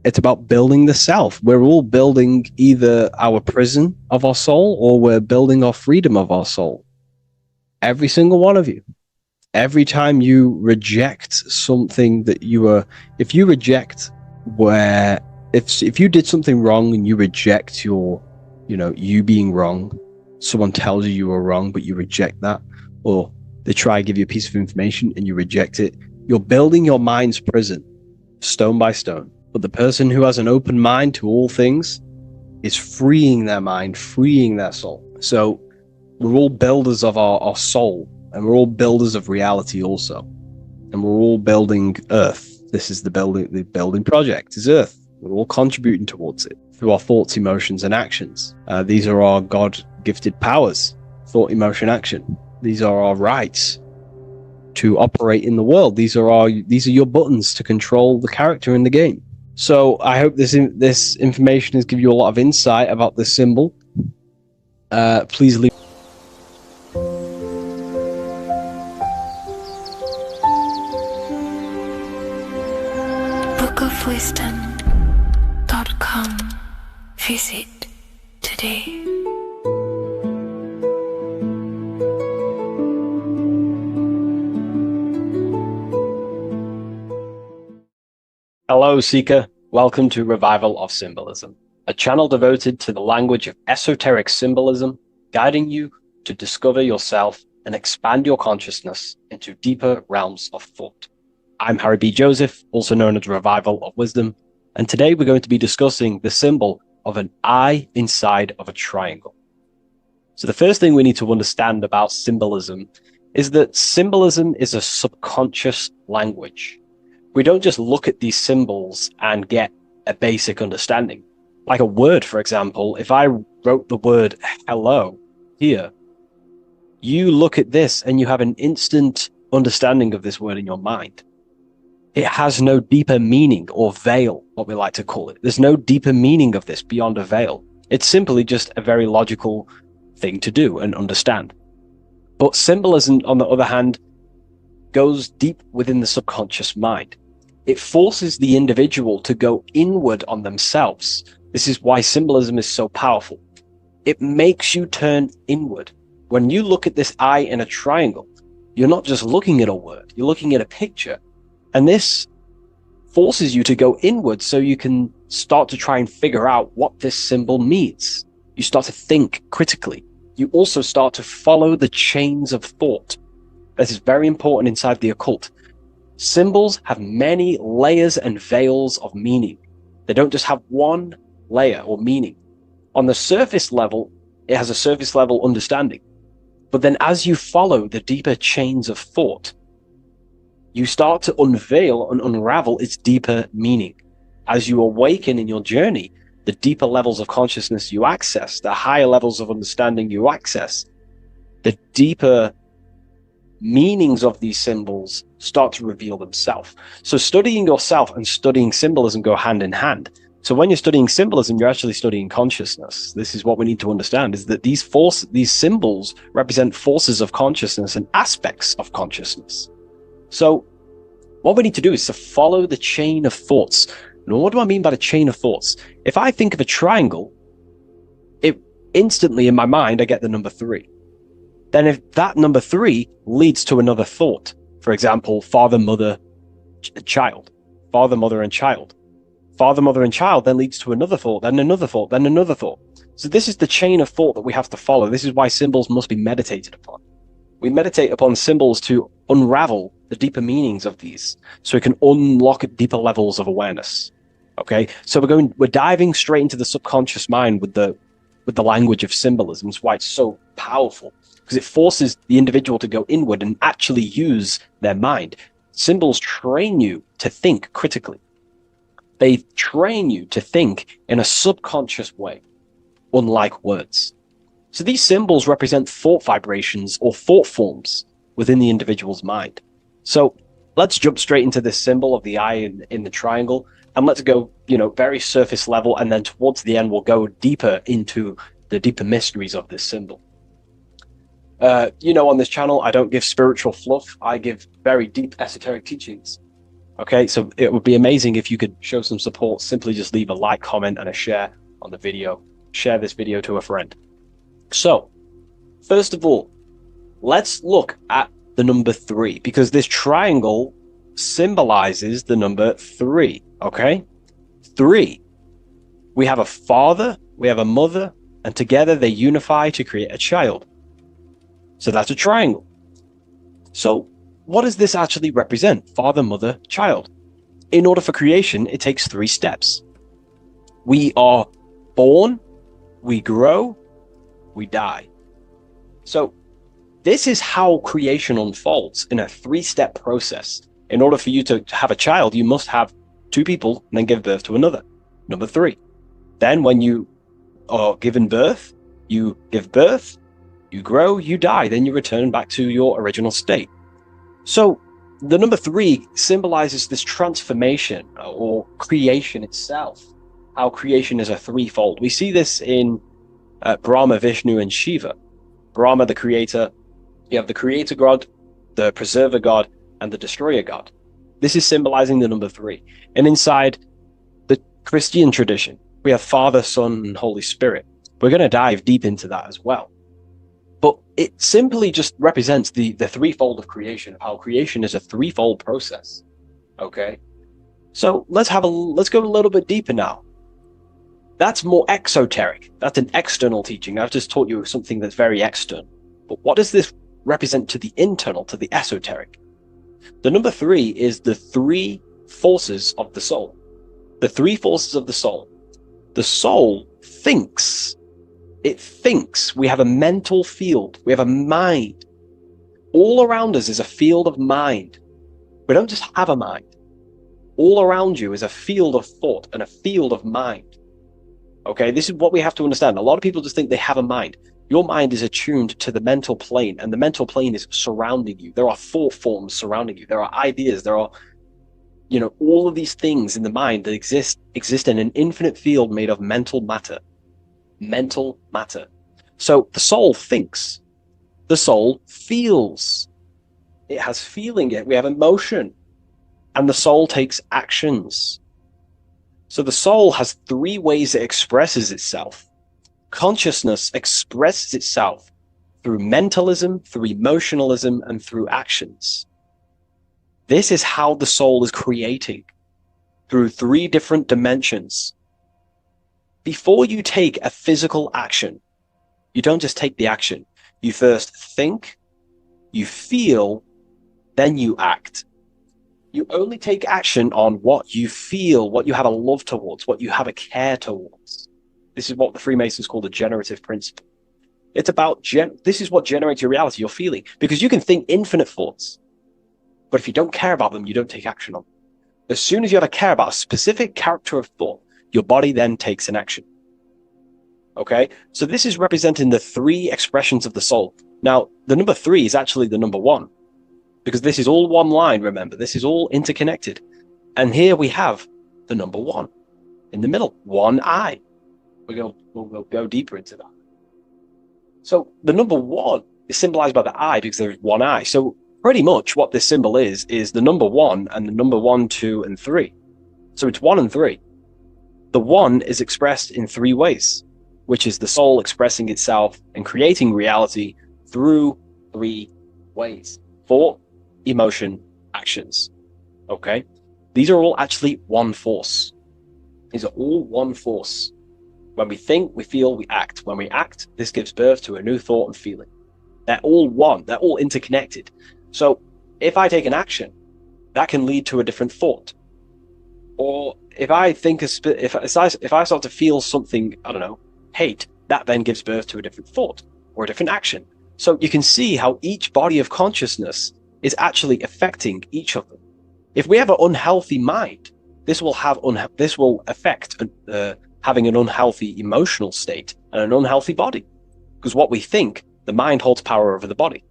it's about building the self. We're all building either our prison of our soul, or we're building our freedom of our soul. Every single one of you. Every time you reject something that if you did something wrong and you reject you being wrong, someone tells you were wrong, but you reject that, or they try to give you a piece of information and you reject it, you're building your mind's prison, stone by stone. But the person who has an open mind to all things is freeing their mind, freeing their soul. So we're all builders of our soul, and we're all builders of reality also. And we're all building Earth. This is the building project is Earth. We're all contributing towards it through our thoughts, emotions, and actions. These are our God-gifted powers: thought, emotion, action. These are our rights to operate in the world. These are your buttons to control the character in the game. So I hope this information has given you a lot of insight about this symbol. Please leave. bookofwisdom.com. Visit today. Hello, Seeker. Welcome to Revival of Symbolism, a channel devoted to the language of esoteric symbolism, guiding you to discover yourself and expand your consciousness into deeper realms of thought. I'm Harry B. Joseph, also known as Revival of Wisdom, and today we're going to be discussing the symbol of an eye inside of a triangle. So the first thing we need to understand about symbolism is that symbolism is a subconscious language. We don't just look at these symbols and get a basic understanding. Like a word, for example, if I wrote the word hello here, you look at this and you have an instant understanding of this word in your mind. It has no deeper meaning, or veil, what we like to call it. There's no deeper meaning of this beyond a veil. It's simply just a very logical thing to do and understand. But symbolism, on the other hand, goes deep within the subconscious mind. It forces the individual to go inward on themselves. This is why symbolism is so powerful. It makes you turn inward. When you look at this eye in a triangle, you're not just looking at a word, you're looking at a picture. And this forces you to go inward so you can start to try and figure out what this symbol means. You start to think critically. You also start to follow the chains of thought. This is very important inside the occult. Symbols have many layers and veils of meaning. They don't just have one layer or meaning. On the surface level, it has a surface level understanding. But then as you follow the deeper chains of thought, you start to unveil and unravel its deeper meaning. As you awaken in your journey, the deeper levels of consciousness you access, the higher levels of understanding you access, the deeper meanings of these symbols start to reveal themselves. So studying yourself and studying symbolism go hand in hand. So when you're studying symbolism, you're actually studying consciousness. This is what we need to understand, is that these symbols represent forces of consciousness and aspects of consciousness. So what we need to do is to follow the chain of thoughts. And what do I mean by the chain of thoughts? If I think of a triangle, it instantly in my mind, I get the number 3. Then if that number 3 leads to another thought, for example, father, mother, child, father, mother, and child. Father, mother, and child then leads to another thought, then another thought, then another thought. So this is the chain of thought that we have to follow. This is why symbols must be meditated upon. We meditate upon symbols to unravel the deeper meanings of these, so we can unlock deeper levels of awareness. Okay, so we're diving straight into the subconscious mind with the language of symbolism. That's why it's so powerful, because it forces the individual to go inward and actually use their mind. Symbols train you to think critically. They train you to think in a subconscious way, unlike words. So these symbols represent thought vibrations or thought forms within the individual's mind. So let's jump straight into this symbol of the eye in the triangle, and let's go, very surface level, and then towards the end, we'll go deeper into the deeper mysteries of this symbol. On this channel, I don't give spiritual fluff. I give very deep esoteric teachings. Okay, so it would be amazing if you could show some support. Simply just leave a like, comment, and a share on the video. Share this video to a friend. So, first of all, let's look at the number 3, because this triangle symbolizes the number 3, okay? 3. We have a father, we have a mother, and together they unify to create a child. So that's a triangle. So what does this actually represent? Father, mother, child. In order for creation, it takes 3 steps. We are born, we grow, we die. So this is how creation unfolds in a 3-step process. In order for you to have a child, you must have 2 people and then give birth to another. Number 3. Then when you are given birth, you give birth, you grow, you die, then you return back to your original state. So the number 3 symbolizes this transformation or creation itself, how creation is a threefold. We see this in Brahma, Vishnu, and Shiva. Brahma, the creator, you have the creator god, the preserver god, and the destroyer god. This is symbolizing the number 3. And inside the Christian tradition, we have Father, Son, and Holy Spirit. We're going to dive deep into that as well. But it simply just represents the threefold of creation, how creation is a threefold process. Okay? So let's go a little bit deeper now. That's more exoteric. That's an external teaching. I've just taught you something that's very external. But what does this represent to the internal, to the esoteric? The number 3 is the 3 forces of the soul. The 3 forces of the soul. The soul thinks. It thinks. We have a mental field. We have a mind. All around us is a field of mind. We don't just have a mind. All around you is a field of thought and a field of mind. Okay, this is what we have to understand. A lot of people just think they have a mind. Your mind is attuned to the mental plane, and the mental plane is surrounding you. There are thought forms surrounding you. There are ideas. There are, all of these things in the mind that exist in an infinite field made of mental matter. Mental matter. So the soul thinks. The soul feels. It has feeling. We have emotion. And the soul takes actions. So the soul has 3 ways it expresses itself. Consciousness expresses itself through mentalism, through emotionalism, and through actions. This is how the soul is creating, through 3 different dimensions. Before you take a physical action, you don't just take the action. You first think, you feel, then you act. You only take action on what you feel, what you have a love towards, what you have a care towards. This is what the Freemasons call the generative principle. It's about, this is what generates your reality, your feeling. Because you can think infinite thoughts, but if you don't care about them, you don't take action on them. As soon as you have a care about a specific character of thought, your body then takes an action. Okay? So this is representing the 3 expressions of the soul. Now, the number 3 is actually the number 1. Because this is all one line, remember. This is all interconnected. And here we have the number 1 in the middle, one eye. We'll go deeper into that. So the number 1 is symbolized by the eye because there is one eye. So pretty much what this symbol is the number 1 and the number 1, 2, and 3. So it's 1 and 3. The 1 is expressed in 3 ways, which is the soul expressing itself and creating reality through 3 ways. Thought, emotion, actions. Okay? These are all actually one force. These are all one force. When we think, we feel, we act. When we act, this gives birth to a new thought and feeling. They're all one. They're all interconnected. So if I take an action, that can lead to a different thought. Or if I think, if I start to feel something, I don't know, hate, that then gives birth to a different thought or a different action. So you can see how each body of consciousness is actually affecting each of them. If we have an unhealthy mind, this will affect having an unhealthy emotional state and an unhealthy body. Because what we think, the mind holds power over the body.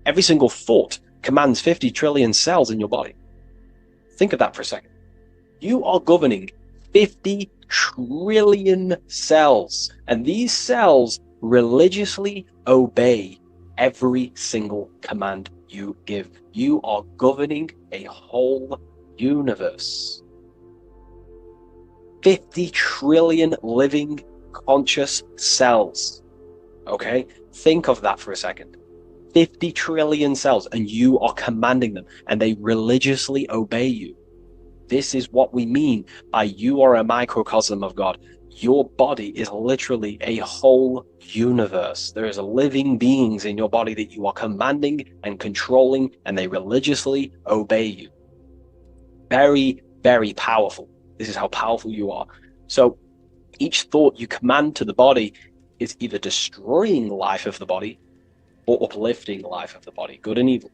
Every single thought commands 50 trillion cells in your body. Think of that for a second. You are governing 50 trillion cells, and these cells religiously obey every single command you give. You are governing a whole universe. 50 trillion living conscious cells. Okay? Think of that for a second. 50 trillion cells, and you are commanding them, and they religiously obey you. This is what we mean by you are a microcosm of God. Your body is literally a whole universe. There is living beings in your body that you are commanding and controlling, and they religiously obey you. Very, very powerful. This is how powerful you are. So each thought you command to the body is either destroying the life of the body or uplifting the life of the body, good and evil.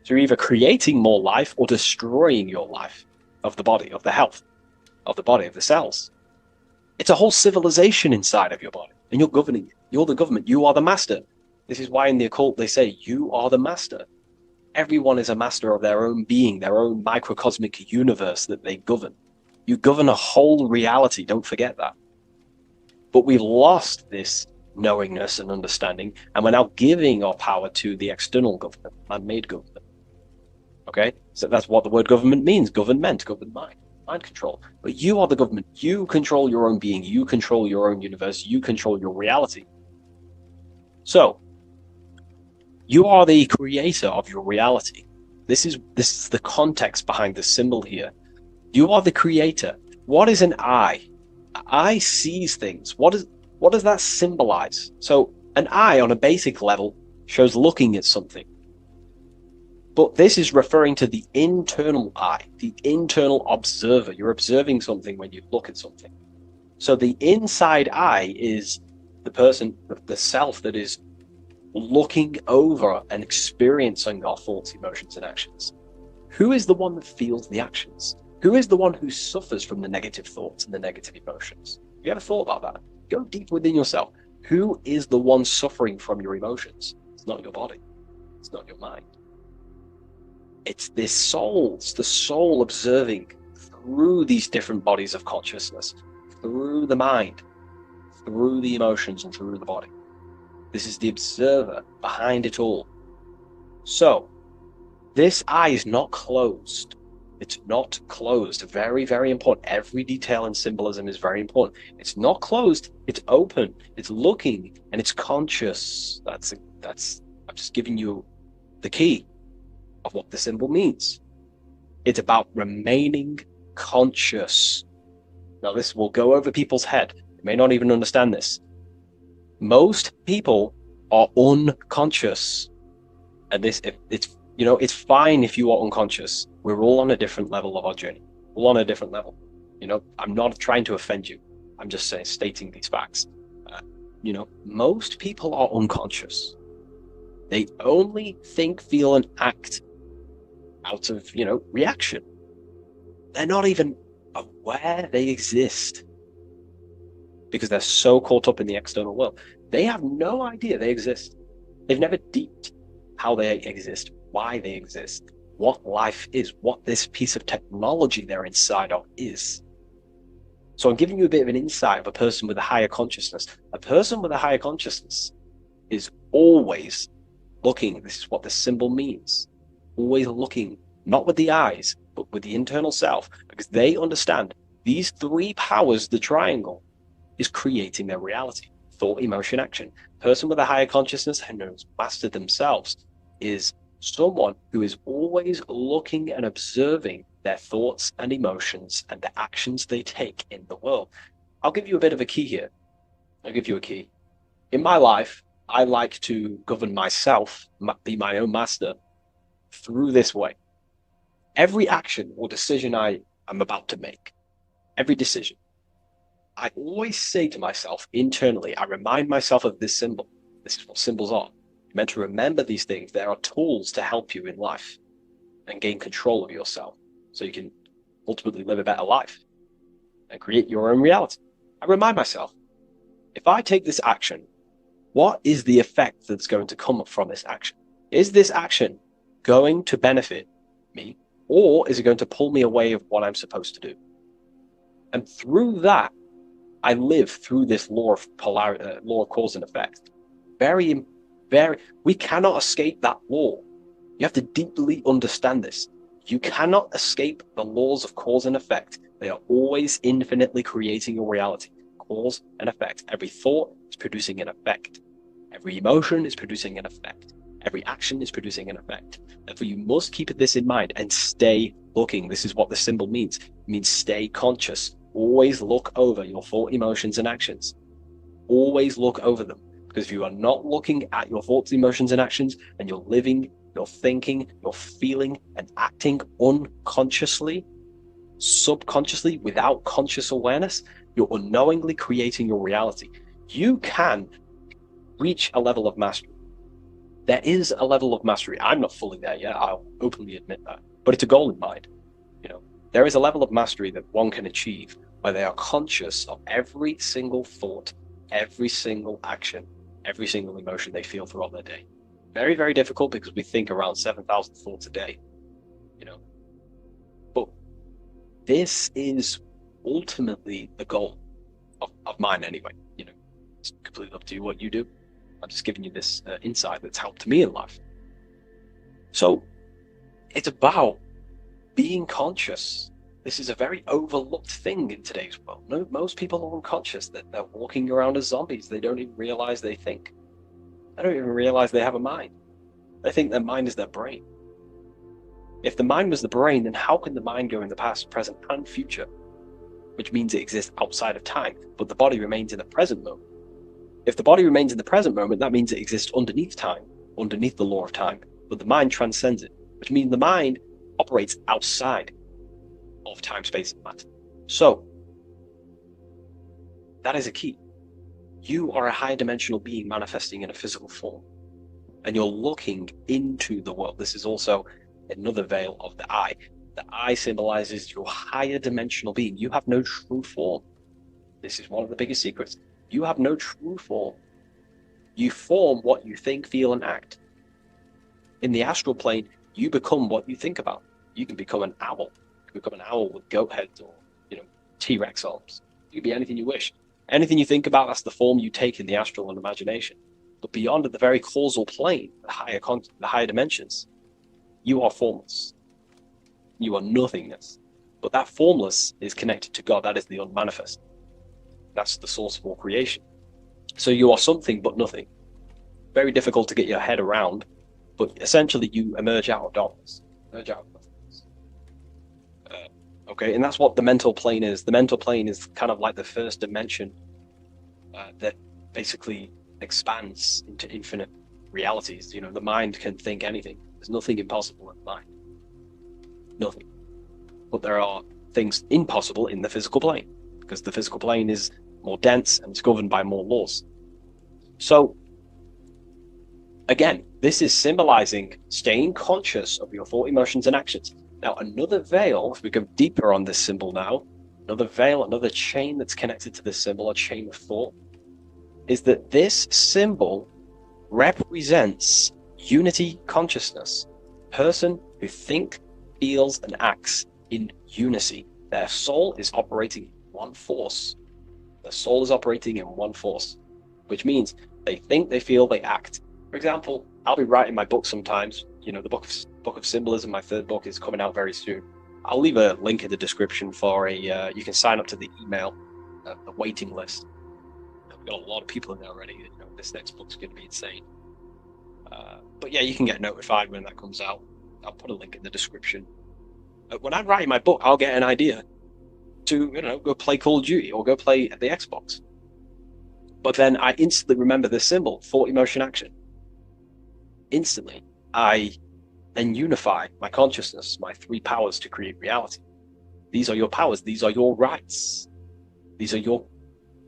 So you're either creating more life or destroying your life of the body, of the health, of the body, of the cells. It's a whole civilization inside of your body, and you're governing it. You're the government. You are the master. This is why in the occult they say, you are the master. Everyone is a master of their own being, their own microcosmic universe that they govern. You govern a whole reality, don't forget that. But we've lost this knowingness and understanding, and we're now giving our power to the external government, man-made government. Okay? So that's what the word government means. Government, govern mind control. But you are the government. You control your own being. You control your own universe. You control your reality. So, you are the creator of your reality. This is the context behind the symbol here. You are the creator. What is an eye? An eye sees things. What does that symbolize? So an eye on a basic level shows looking at something. But this is referring to the internal eye, the internal observer. You're observing something when you look at something. So the inside eye is the person, the self that is looking over and experiencing our thoughts, emotions, and actions. Who is the one that feels the actions? Who is the one who suffers from the negative thoughts and the negative emotions? Have you ever thought about that? Go deep within yourself. Who is the one suffering from your emotions? It's not your body. It's not your mind. It's this soul. It's the soul observing through these different bodies of consciousness, through the mind, through the emotions, and through the body. This is the observer behind it all. So, this eye is not closed. It's not closed. Very, very important. Every detail in symbolism is very important. It's not closed. It's open. It's looking, and it's conscious. I'm just giving you the key of what the symbol means. It's about remaining conscious. Now, this will go over people's head. They may not even understand this. Most people are unconscious, and it's fine if you are unconscious. We're all on a different level of our journey. We're all on a different level. I'm not trying to offend you. I'm just stating these facts. Most people are unconscious. They only think, feel, and act out of, reaction. They're not even aware they exist because they're so caught up in the external world. They have no idea they exist. They've never deeped how they exist, why they exist, what life is, what this piece of technology they're inside of is. So I'm giving you a bit of an insight of a person with a higher consciousness. A person with a higher consciousness is always looking. This is what the symbol means. Always looking, not with the eyes, but with the internal self, because they understand these three powers, the triangle, is creating their reality. Thought, emotion, action. Person with a higher consciousness and has mastered themselves is someone who is always looking and observing their thoughts and emotions and the actions they take in the world. I'll give you a bit of a key here. I'll give you a key. In my life, I like to govern myself, be my own master, through this way. Every action or decision I am about to make, every decision, I always say to myself internally, I remind myself of this symbol. This is what symbols are. You're meant to remember these things. There are tools to help you in life and gain control of yourself so you can ultimately live a better life and create your own reality. I remind myself, if I take this action, what is the effect that's going to come from this action? Is this action going to benefit me, or is it going to pull me away of what I'm supposed to do? And through that, I live through this law of law of cause and effect. We cannot escape that law. You have to deeply understand this. You cannot escape the laws of cause and effect. They are always infinitely creating your reality. Cause and effect. Every thought is producing an effect. Every emotion is producing an effect. Every action is producing an effect. Therefore, you must keep this in mind and stay looking. This is what the symbol means. It means stay conscious. Always look over your thought, emotions, and actions. Always look over them. Because if you are not looking at your thoughts, emotions, and actions, and you're living, you're thinking, you're feeling, and acting unconsciously, subconsciously, without conscious awareness, you're unknowingly creating your reality. You can reach a level of mastery. There is a level of mastery. I'm not fully there yet. I'll openly admit that. But it's a goal in mind. There is a level of mastery that one can achieve where they are conscious of every single thought, every single action, every single emotion they feel throughout their day. Very, very difficult because we think around 7,000 thoughts a day, you know. But this is ultimately the goal of mine anyway. You know, it's completely up to you what you do. I'm just giving you this insight that's helped me in life. So it's about being conscious. This is a very overlooked thing in today's world. No, most people are unconscious, that they're walking around as zombies. They don't even realize they think. They don't even realize they have a mind. They think their mind is their brain. If the mind was the brain, then how can the mind go in the past, present, and future? Which means it exists outside of time, but the body remains in the present moment. If the body remains in the present moment, that means it exists underneath time, underneath the law of time, but the mind transcends it, which means the mind operates outside of time, space, and matter. So, that is a key. You are a higher dimensional being manifesting in a physical form, and you're looking into the world. This is also another veil of the eye. The eye symbolizes your higher dimensional being. You have no true form. This is one of the biggest secrets. You have no true form. You form what you think, feel, and act. In the astral plane, you become what you think about. You can become an owl. You can become an owl with goat heads or, T-Rex arms. You can be anything you wish. Anything you think about, that's the form you take in the astral and imagination. But beyond the very causal plane, the higher dimensions, you are formless. You are nothingness. But that formless is connected to God. That is the unmanifest. That's the source of all creation. So you are something but nothing. Very difficult to get your head around, but essentially you emerge out of darkness. Emerge out of nothingness. Okay, and that's what the mental plane is. The mental plane is kind of like the first dimension that basically expands into infinite realities. The mind can think anything. There's nothing impossible in the mind. Nothing. But there are things impossible in the physical plane, because the physical plane is more dense and it's governed by more laws. So, again, this is symbolizing staying conscious of your thought, emotions, and actions. Now, another veil, if we go deeper on this symbol now, another veil, another chain that's connected to this symbol, a chain of thought, is that this symbol represents unity consciousness. Person who thinks, feels, and acts in unity. Their soul is operating in one force. Their soul is operating in one force, which means they think, they feel, they act. For example, I'll be writing my book sometimes. The book of symbolism, my third book, is coming out very soon. I'll leave a link in the description for you can sign up to the email, the waiting list. We've got a lot of people in there already. This next book's going to be insane. But yeah, you can get notified when that comes out. I'll put a link in the description. When I'm writing my book, I'll get an idea to, go play Call of Duty or go play the Xbox. But then I instantly remember this symbol, thought, emotion, action. Instantly, I then unify my consciousness, my three powers to create reality. These are your powers. These are your rights. These are your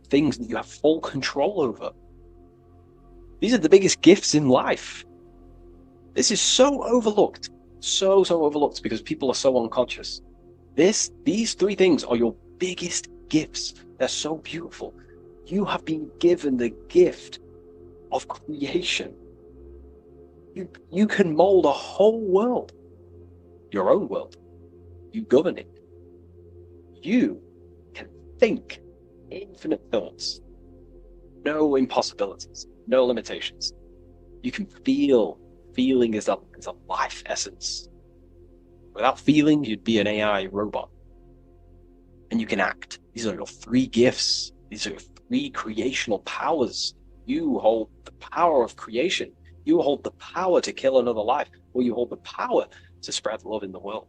things that you have full control over. These are the biggest gifts in life. This is so overlooked. So overlooked because people are so unconscious. These three things are your biggest gifts. They're so beautiful. You have been given the gift of creation. You can mold a whole world, your own world. You govern it. You can think infinite thoughts, no impossibilities, no limitations. You can feel. Feeling is a life essence. Without feeling, you'd be an AI robot. And you can act. These are your three gifts. These are your three creational powers. You hold the power of creation. You hold the power to kill another life, or you hold the power to spread love in the world,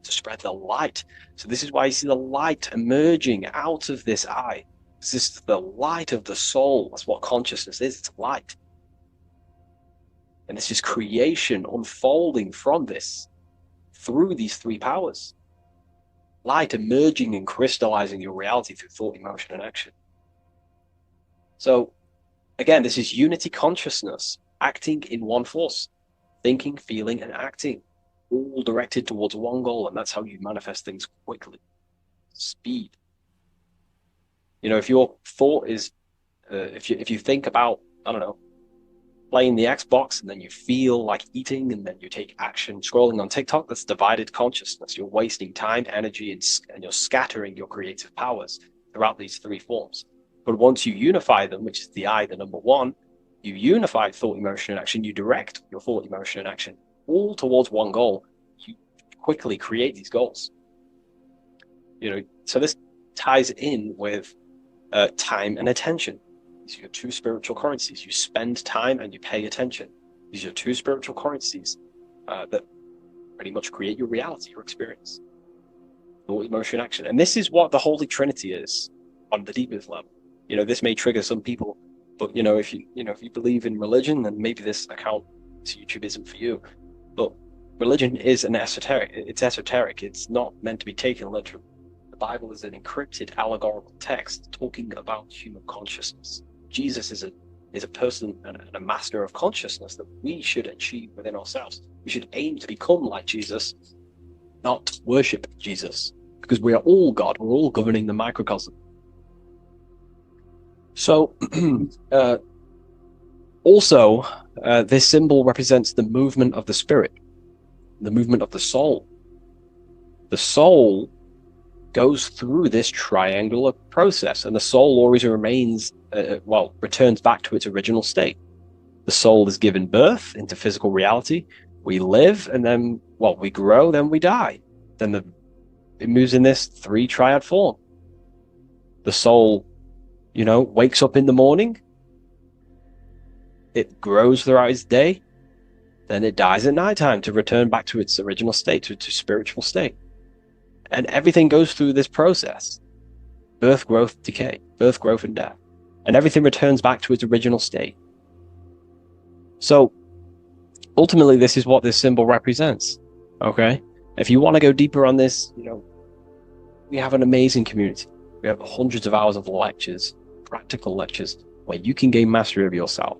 to spread the light. So this is why you see the light emerging out of this eye. This is the light of the soul. That's what consciousness is. It's light. And this is creation unfolding from this through these three powers. Light emerging and crystallizing your reality through thought, emotion, and action. So, again, this is unity consciousness, acting in one force, thinking, feeling, and acting, all directed towards one goal, and that's how you manifest things quickly. Speed. If your thought is, if you think about, I don't know, playing the Xbox and then you feel like eating and then you take action scrolling on TikTok, that's divided consciousness. You're wasting time, energy, and you're scattering your creative powers throughout these three forms. But once you unify them, which is the I, the number one, you unify thought, emotion, and action, you direct your thought, emotion, and action all towards one goal. You quickly create these goals. So this ties in with time and attention. These are your two spiritual currencies. You spend time and you pay attention. These are your two spiritual currencies that pretty much create your reality, your experience. Thought, emotion, action. And this is what the Holy Trinity is on the deepest level. This may trigger some people, but if you believe in religion, then maybe this account, this YouTube isn't for you. But religion is an esoteric. It's esoteric. It's not meant to be taken literally. The Bible is an encrypted allegorical text talking about human consciousness. Jesus is a person and a master of consciousness that we should achieve within ourselves. We should aim to become like Jesus, not worship Jesus, because we are all God. We're all governing the microcosm. So, also, this symbol represents the movement of the spirit, the movement of the soul. The soul goes through this triangular process, and the soul always remains, returns back to its original state. The soul is given birth into physical reality. We live, and then, we grow, then we die. Then it moves in this three triad form. The soul, wakes up in the morning. It grows throughout its day. Then it dies at nighttime to return back to its original state, to its spiritual state. And everything goes through this process. Birth, growth, decay. Birth, growth, and death. And everything returns back to its original state. So, ultimately, this is what this symbol represents. Okay? If you want to go deeper on this, we have an amazing community. We have hundreds of hours of lectures, practical lectures, where you can gain mastery of yourself.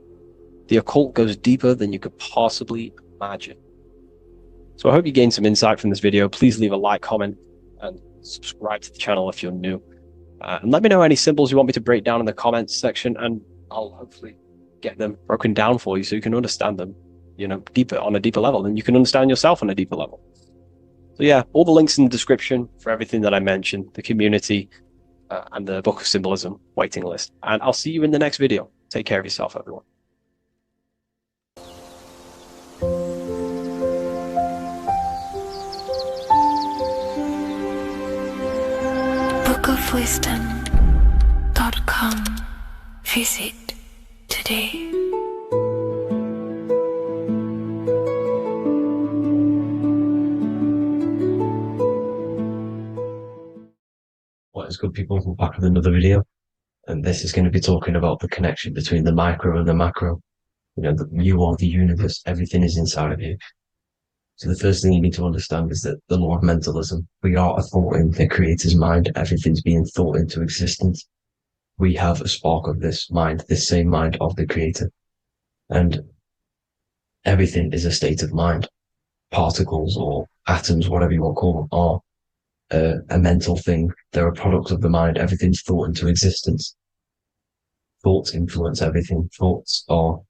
The occult goes deeper than you could possibly imagine. So I hope you gained some insight from this video. Please leave a like, comment, and subscribe to the channel if you're new. And let me know any symbols you want me to break down in the comments section, and I'll hopefully get them broken down for you so you can understand them, deeper, on a deeper level, and you can understand yourself on a deeper level. So yeah, all the links in the description for everything that I mentioned, the community, and the Book of Symbolism waiting list. And I'll see you in the next video. Take care of yourself, everyone. bookofwisdom.com. Visit today. What is good, people? We're back with another video, and this is going to be talking about the connection between the micro and the macro. You are the universe. Everything is inside of you. So the first thing you need to understand is that the law of mentalism, we are a thought in the creator's mind. Everything's being thought into existence. We have a spark of this mind, this same mind of the creator. And everything is a state of mind. Particles or atoms, whatever you want to call them, are a mental thing. They're a product of the mind. Everything's thought into existence. Thoughts influence everything. Thoughts are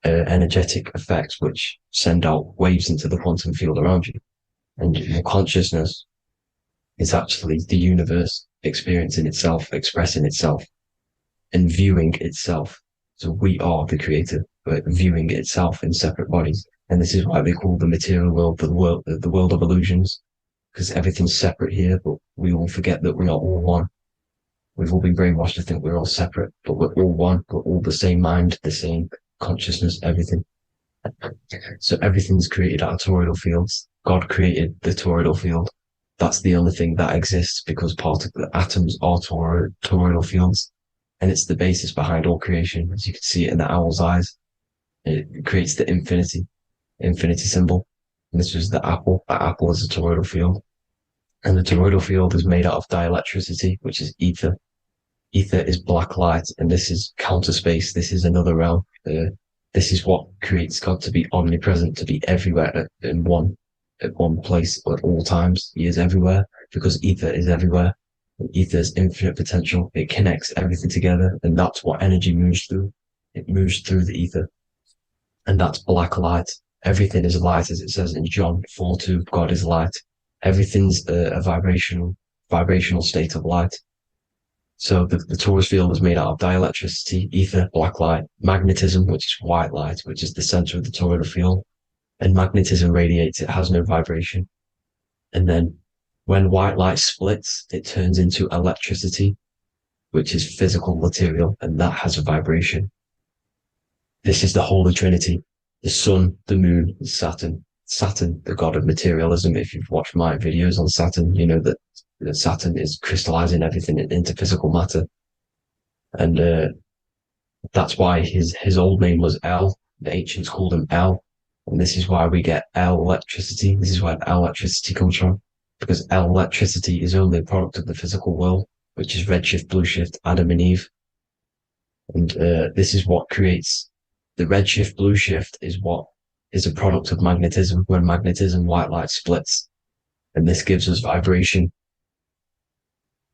energetic effects which send out waves into the quantum field around you. And your consciousness is actually the universe experiencing itself, expressing itself, and viewing itself. So we are the creator, but viewing itself in separate bodies. And this is why they call the material world the world of illusions, because everything's separate here, but we all forget that we are all one. We've all been brainwashed to think we're all separate, but we're all one. We're all the same mind, the same consciousness, everything. So everything's created out of toroidal fields. God created the toroidal field. That's the only thing that exists because part of the atoms are toroidal fields. And it's the basis behind all creation. As you can see it in the owl's eyes, it creates the infinity symbol. And this was the apple. That apple is a toroidal field. And the toroidal field is made out of dielectricity, which is ether. Ether is black light, and this is counter space. This is another realm. This is what creates God to be omnipresent, to be everywhere at one place at all times. He is everywhere because ether is everywhere. And ether is infinite potential. It connects everything together, and that's what energy moves through. It moves through the ether. And that's black light. Everything is light, as it says in John 4:2. God is light. Everything's a vibrational state of light. So the torus field is made out of dielectricity, ether, black light, magnetism, which is white light, which is the center of the toroidal field. And magnetism radiates, it has no vibration. And then when white light splits, it turns into electricity, which is physical material, and that has a vibration. This is the Holy Trinity, the sun, the moon, and Saturn. Saturn, the god of materialism. If you've watched my videos on Saturn, you know that Saturn is crystallizing everything into physical matter. And that's why his old name was El. The ancients called him El. And this is why we get El electricity. This is where El electricity comes from. Because El electricity is only a product of the physical world, which is redshift, blueshift, Adam and Eve. And this is what creates the redshift, blueshift is what is a product of magnetism. When magnetism, white light splits, and this gives us vibration.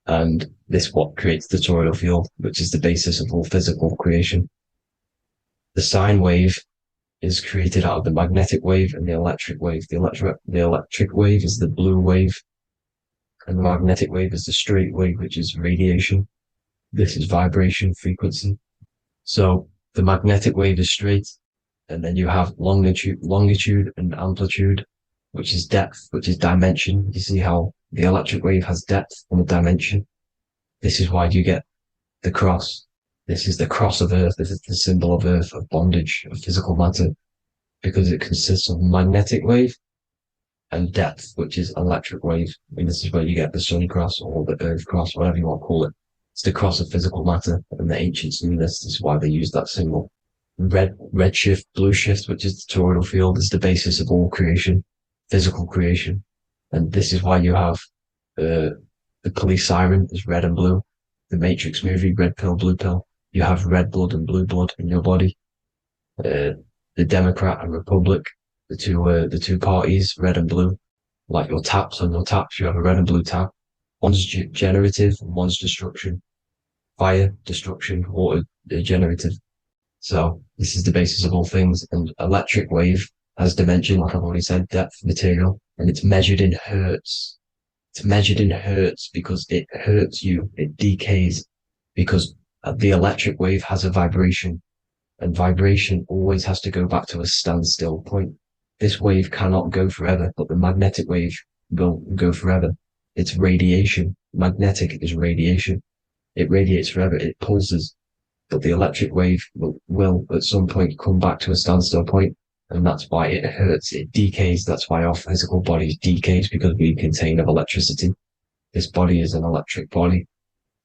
And this what creates the toroidal field, which is the basis of all physical creation. The sine wave is created out of the magnetic wave and the electric wave. The electric wave is the blue wave, and the magnetic wave is the straight wave, which is radiation. This is vibration frequency. So the magnetic wave is straight, and then you have longitude and amplitude, which is depth, which is dimension. You see how the electric wave has depth and a dimension. This is why you get the cross. This is the cross of Earth. This is the symbol of Earth, of bondage, of physical matter, because it consists of magnetic wave and depth, which is electric wave. And this is where you get the sun cross or the Earth cross, whatever you want to call it. It's the cross of physical matter, and the ancients knew this. This is why they used that symbol. Redshift, blueshift, which is the toroidal field, is the basis of all creation, physical creation. And this is why you have the police siren is red and blue. The Matrix movie, red pill, blue pill. You have red blood and blue blood in your body. The Democrat and Republic, the two parties, red and blue. Like your taps on your taps, you have a red and blue tap. One's generative, one's destruction. Fire, destruction, water, generative. So this is the basis of all things. And electric wave has dimension, like I've already said, depth, material, and it's measured in hertz. It's measured in hertz because it hurts you. It decays because the electric wave has a vibration, and vibration always has to go back to a standstill point. This wave cannot go forever, but the magnetic wave will go forever. It's radiation. Magnetic is radiation. It radiates forever. It pulses. But the electric wave will at some point come back to a standstill point, and that's why it hurts. It decays. That's why our physical body decays, because we contain of electricity. This body is an electric body,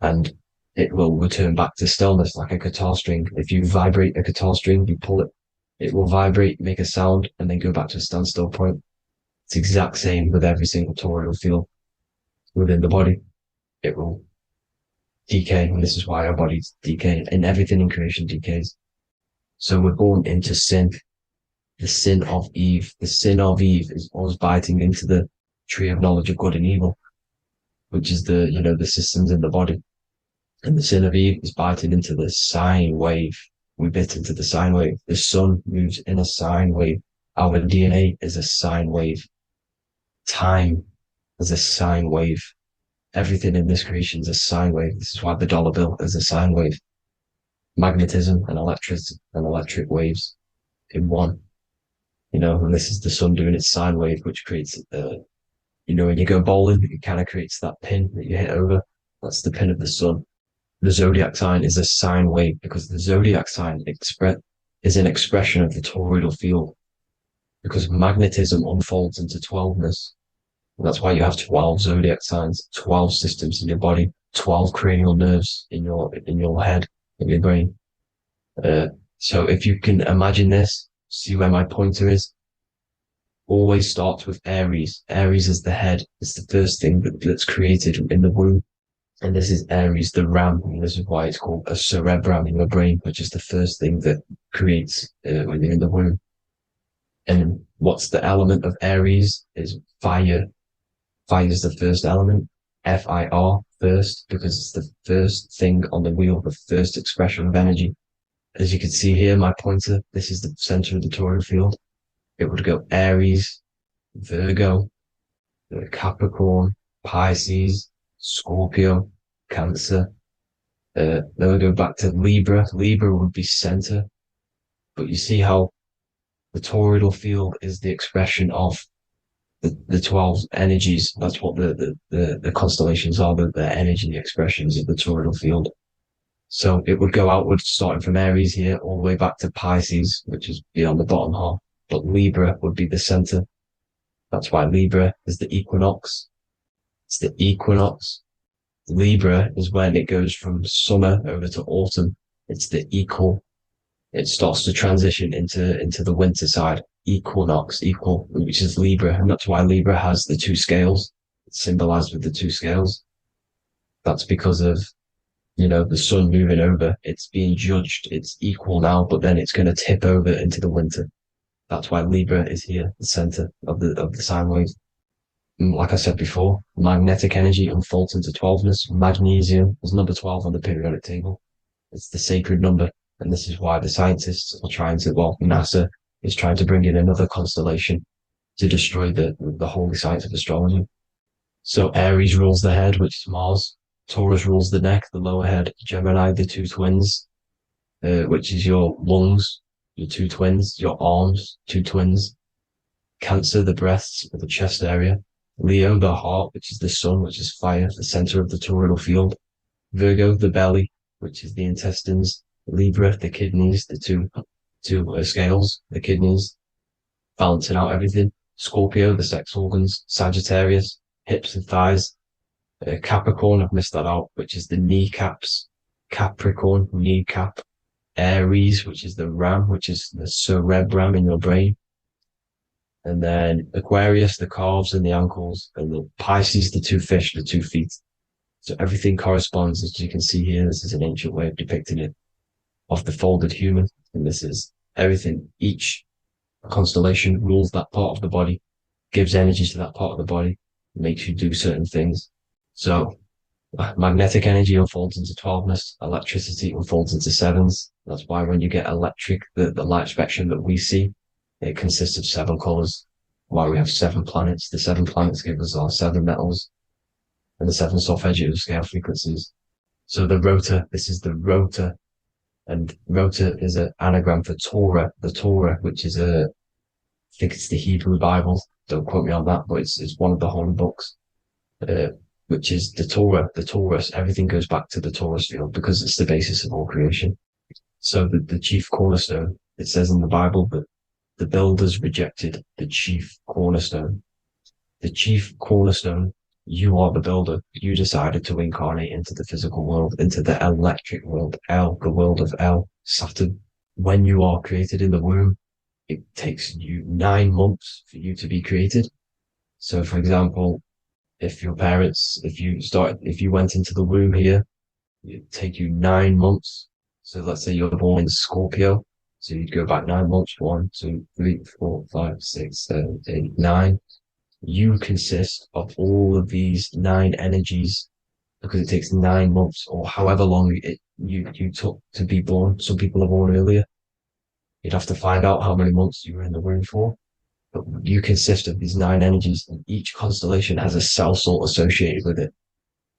and it will return back to stillness like a guitar string. If you vibrate a guitar string, you pull it, it will vibrate, make a sound, and then go back to a standstill point. It's the exact same with every single toroidal field within the body. It will decay, and this is why our bodies decay, and everything in creation decays. So we're born into sin, the sin of Eve. The sin of Eve is us biting into the tree of knowledge of good and evil, which is the systems in the body. And the sin of Eve is biting into the sine wave. We bit into the sine wave. The sun moves in a sine wave. Our DNA is a sine wave. Time is a sine wave. Everything in this creation is a sine wave. This is why the dollar bill is a sine wave. Magnetism and electric waves in one. And this is the sun doing its sine wave, which creates, when you go bowling, it kind of creates that pin that you hit over. That's the pin of the sun. The zodiac sign is a sine wave because the zodiac sign is an expression of the toroidal field, because magnetism unfolds into 12ness. And that's why you have 12 zodiac signs, 12 systems in your body, 12 cranial nerves in your head, in your brain. So if you can imagine this, see where my pointer is. Always starts with Aries. Aries is the head. It's the first thing that's created in the womb. And this is Aries, the ram. And this is why it's called a cerebrum in your brain, which is the first thing that creates when you're in the womb. And what's the element of Aries is fire. Fire is the first element. Fire, first, because it's the first thing on the wheel, the first expression of energy. as you can see here, my pointer, this is the center of the toroidal field. It would go Aries, Virgo, Capricorn, Pisces, Scorpio, Cancer. Then we go back to Libra. Libra would be center. But you see how the toroidal field is the expression of the 12 energies. That's what the constellations are, the energy expressions of the toroidal field. So it would go outwards, starting from Aries here, all the way back to Pisces, which is beyond the bottom half. But Libra would be the center. That's why Libra is the equinox. It's the equinox. Libra is when it goes from summer over to autumn. It's the equal. It starts to transition into the winter side. Equinox, equal, which is Libra. And that's why Libra has the two scales. It's symbolized with the two scales. That's because of, the sun moving over. It's being judged. It's equal now, but then it's going to tip over into the winter. That's why Libra is here, the center of the sine wave. And like I said before, magnetic energy unfolds into 12ness. Magnesium is number 12 on the periodic table. It's the sacred number. And this is why the scientists are NASA is trying to bring in another constellation to destroy the holy science of astrology. So Aries rules the head, which is Mars. Taurus rules the neck, the lower head. Gemini, the two twins, which is your lungs, your two twins, your arms, two twins. Cancer, the breasts, or the chest area. Leo, the heart, which is the sun, which is fire, the center of the toroidal field. Virgo, the belly, which is the intestines. Libra, the kidneys, the two scales, the kidneys, balancing out everything. Scorpio, the sex organs. Sagittarius, hips and thighs. Capricorn, I've missed that out, which is the kneecaps. Capricorn, kneecap. Aries, which is the ram, which is the cerebrum in your brain. And then Aquarius, the calves and the ankles. And the Pisces, the two fish, the 2 feet. So everything corresponds, as you can see here. This is an ancient way of depicting it, of the folded human. And this is everything. Each constellation rules that part of the body, gives energy to that part of the body, makes you do certain things. So magnetic energy unfolds into 12ness, electricity unfolds into 7s. That's why when you get electric, the light spectrum that we see, it consists of 7 colors. Why we have 7 planets. The 7 planets give us our 7 metals and the 7 solfeggio scale frequencies. So the rotor, this is the rotor, and rotor is an anagram for Torah. The Torah, which is I think it's the Hebrew Bible. Don't quote me on that, but it's one of the holy books. Which is the Torah, the Taurus. Everything goes back to the Taurus field because it's the basis of all creation. So the chief cornerstone, it says in the Bible that the builders rejected the chief cornerstone. The chief cornerstone, you are the builder. You decided to incarnate into the physical world, into the electric world, El, the world of El, Saturn. When you are created in the womb, it takes you 9 months for you to be created. So for example, if you went into the womb here, it'd take you 9 months. So let's say you're born in Scorpio. So you'd go back 9 months, 1, 2, 3, 4, 5, 6, 7, 8, 9. You consist of all of these 9 energies because it takes 9 months or however long you took to be born. Some people are born earlier. You'd have to find out how many months you were in the womb for. But you consist of these 9 energies, and each constellation has a cell salt associated with it.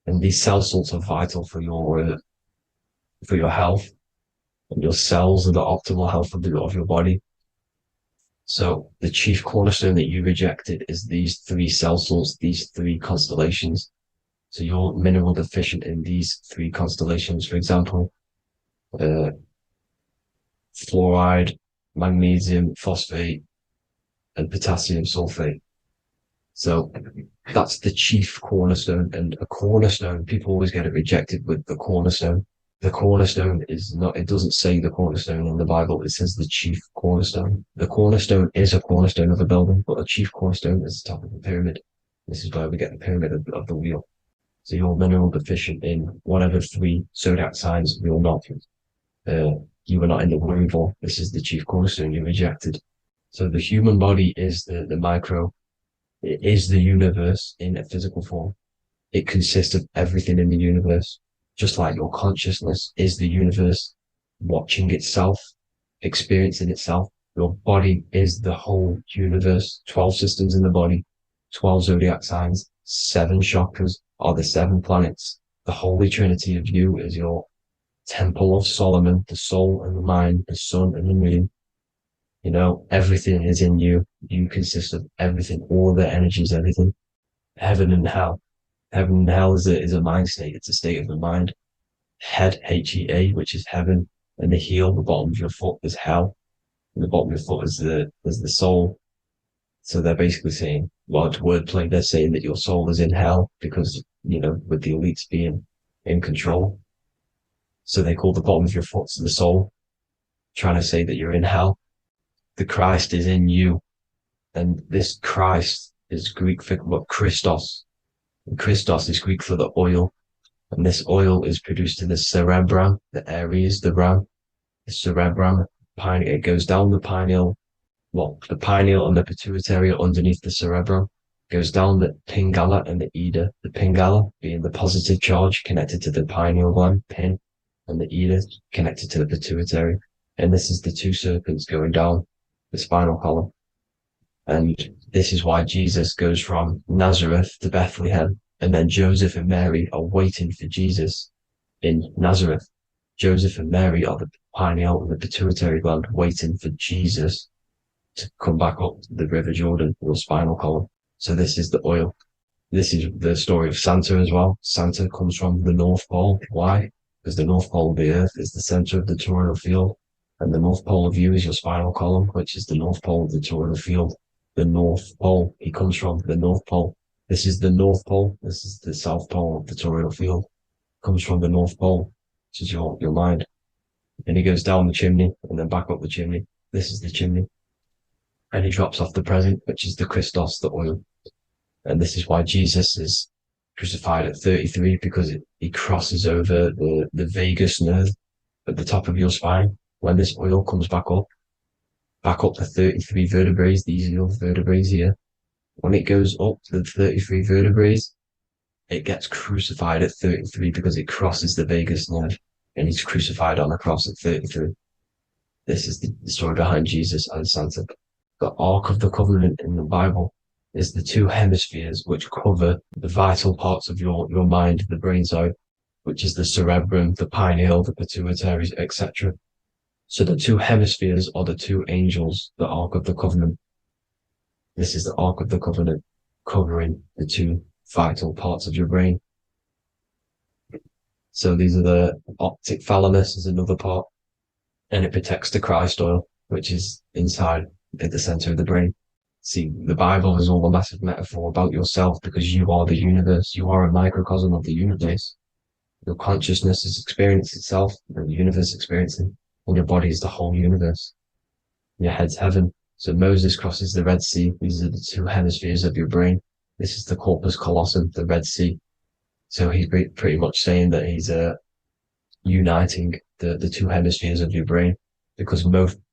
And these cell salts are vital for your health, and your cells and the optimal health of your body. So the chief cornerstone that you rejected is these 3 cell salts, these 3 constellations. So you're mineral deficient in these 3 constellations. For example, fluoride, magnesium, phosphate, and potassium sulfate. So that's the chief cornerstone. And a cornerstone, people always get it rejected with the cornerstone. The cornerstone is not, it doesn't say the cornerstone in the Bible, it says the chief cornerstone. The cornerstone is a cornerstone of a building, but a chief cornerstone is the top of the pyramid. This is where we get the pyramid of the wheel. So you're mineral deficient in whatever 3 zodiac signs you're not. You were not in the womb for. This is the chief cornerstone you rejected. So the human body is the micro. It is the universe in a physical form. It consists of everything in the universe. Just like your consciousness is the universe. watching itself, experiencing itself. Your body is the whole universe. 12 systems in the body, 12 zodiac signs, 7 chakras are the 7 planets. The Holy Trinity of you is your Temple of Solomon, the soul and the mind, the sun and the moon. You know, everything is in you. You consist of everything, all the energies, everything. Heaven and hell. Heaven and hell is a mind state. It's a state of the mind. Head, H-E-A, which is heaven, and the heel, the bottom of your foot, is hell. And the bottom of your foot is the soul. So they're basically saying, well, it's wordplay. They're saying that your soul is in hell because, you know, with the elites being in control. So they call the bottom of your foot the soul, trying to say that you're in hell. The Christ is in you. And this Christ is Greek for what? Christos. And Christos is Greek for the oil. And this oil is produced in the cerebrum, the Aries, the ram, the cerebrum. It goes down the pineal. Well, the pineal and the pituitary are underneath the cerebrum. Goes down the pingala and the ida. The pingala being the positive charge connected to the pineal gland, pin, and the ida connected to the pituitary. And this is the 2 serpents going down the spinal column. And this is why Jesus goes from Nazareth to Bethlehem, and then Joseph and Mary are waiting for Jesus in Nazareth. Joseph and Mary are the pineal and the pituitary gland waiting for Jesus to come back up the River Jordan, your spinal column. So this is the oil. This is the story of Santa as well. Santa comes from the North Pole. Why? Because the North Pole of the Earth is the center of the toroidal field, and the North Pole of you is your spinal column, which is the North Pole of the toroidal field. The North Pole, he comes from the North Pole. This is the North Pole. This is the South Pole of the toroidal field. Comes from the North Pole, which is your mind. And he goes down the chimney and then back up the chimney. This is the chimney. And he drops off the present, which is the Christos, the oil. And this is why Jesus is crucified at 33, because he crosses over the vagus nerve at the top of your spine. When this oil comes back up the 33 vertebrae, these are your vertebrae here. When it goes up to the 33 vertebrae, it gets crucified at 33 because it crosses the vagus nerve, and he's crucified on the cross at 33. This is the story behind Jesus and Santa. The Ark of the Covenant in the Bible is the 2 hemispheres which cover the vital parts of your mind, the brain side, which is the cerebrum, the pineal, the pituitaries, etc. So the 2 hemispheres are the 2 angels, the Ark of the Covenant. This is the Ark of the Covenant, covering the 2 vital parts of your brain. So these are the optic thalamus is another part, and it protects the Christ oil, which is inside at the center of the brain. See, the Bible is all a massive metaphor about yourself because you are the universe. You are a microcosm of the universe. Your consciousness is experiencing itself, and the universe experiencing, and your body is the whole universe. Your head's heaven. So Moses crosses the Red Sea. These are the 2 hemispheres of your brain. This is the corpus callosum, the Red Sea. So he's pretty much saying that he's uniting the 2 hemispheres of your brain, because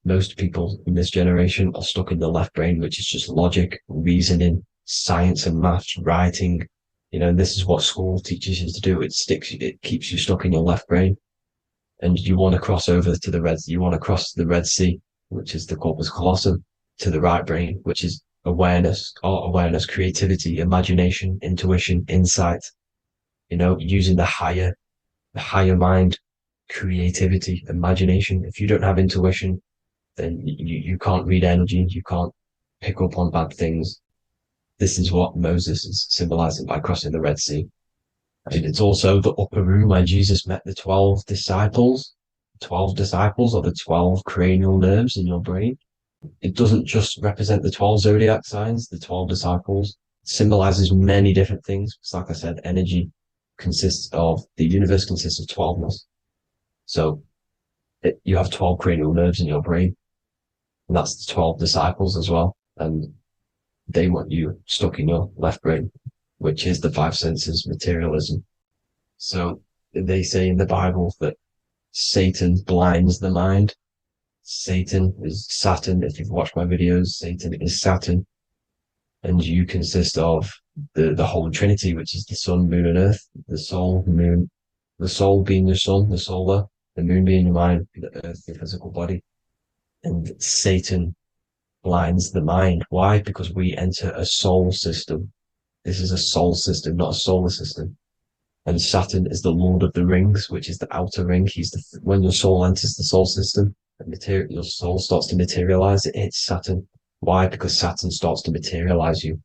most people in this generation are stuck in the left brain, which is just logic, reasoning, science and maths, writing. You know, this is what school teaches you to do. It keeps you stuck in your left brain. And you want to cross over to you want to cross the Red Sea, which is the corpus callosum, to the right brain, which is awareness, art awareness, creativity, imagination, intuition, insight, you know, using the higher mind, creativity, imagination. If you don't have intuition, then you can't read energy, you can't pick up on bad things. This is what Moses is symbolizing by crossing the Red Sea. And it's also the upper room where Jesus met the 12 disciples. 12 disciples are the 12 cranial nerves in your brain. It doesn't just represent the 12 zodiac signs. The 12 disciples symbolizes many different things. It's like I said, the universe consists of 12ness. So you have 12 cranial nerves in your brain, and that's the 12 disciples as well. And they want you stuck in your left brain, which is the 5 senses, materialism. So they say in the Bible that Satan blinds the mind. Satan is Saturn. If you've watched my videos, Satan is Saturn. And you consist of the whole Trinity, which is the sun, moon, and earth, the soul, moon, the soul being the sun, the solar, the moon being your mind, the earth, your physical body. And Satan blinds the mind. Why? Because we enter a soul system. This is a soul system, not a solar system. And Saturn is the Lord of the Rings, which is the outer ring. When your soul enters the soul system, your soul starts to materialize. It hits Saturn. Why? Because Saturn starts to materialize you.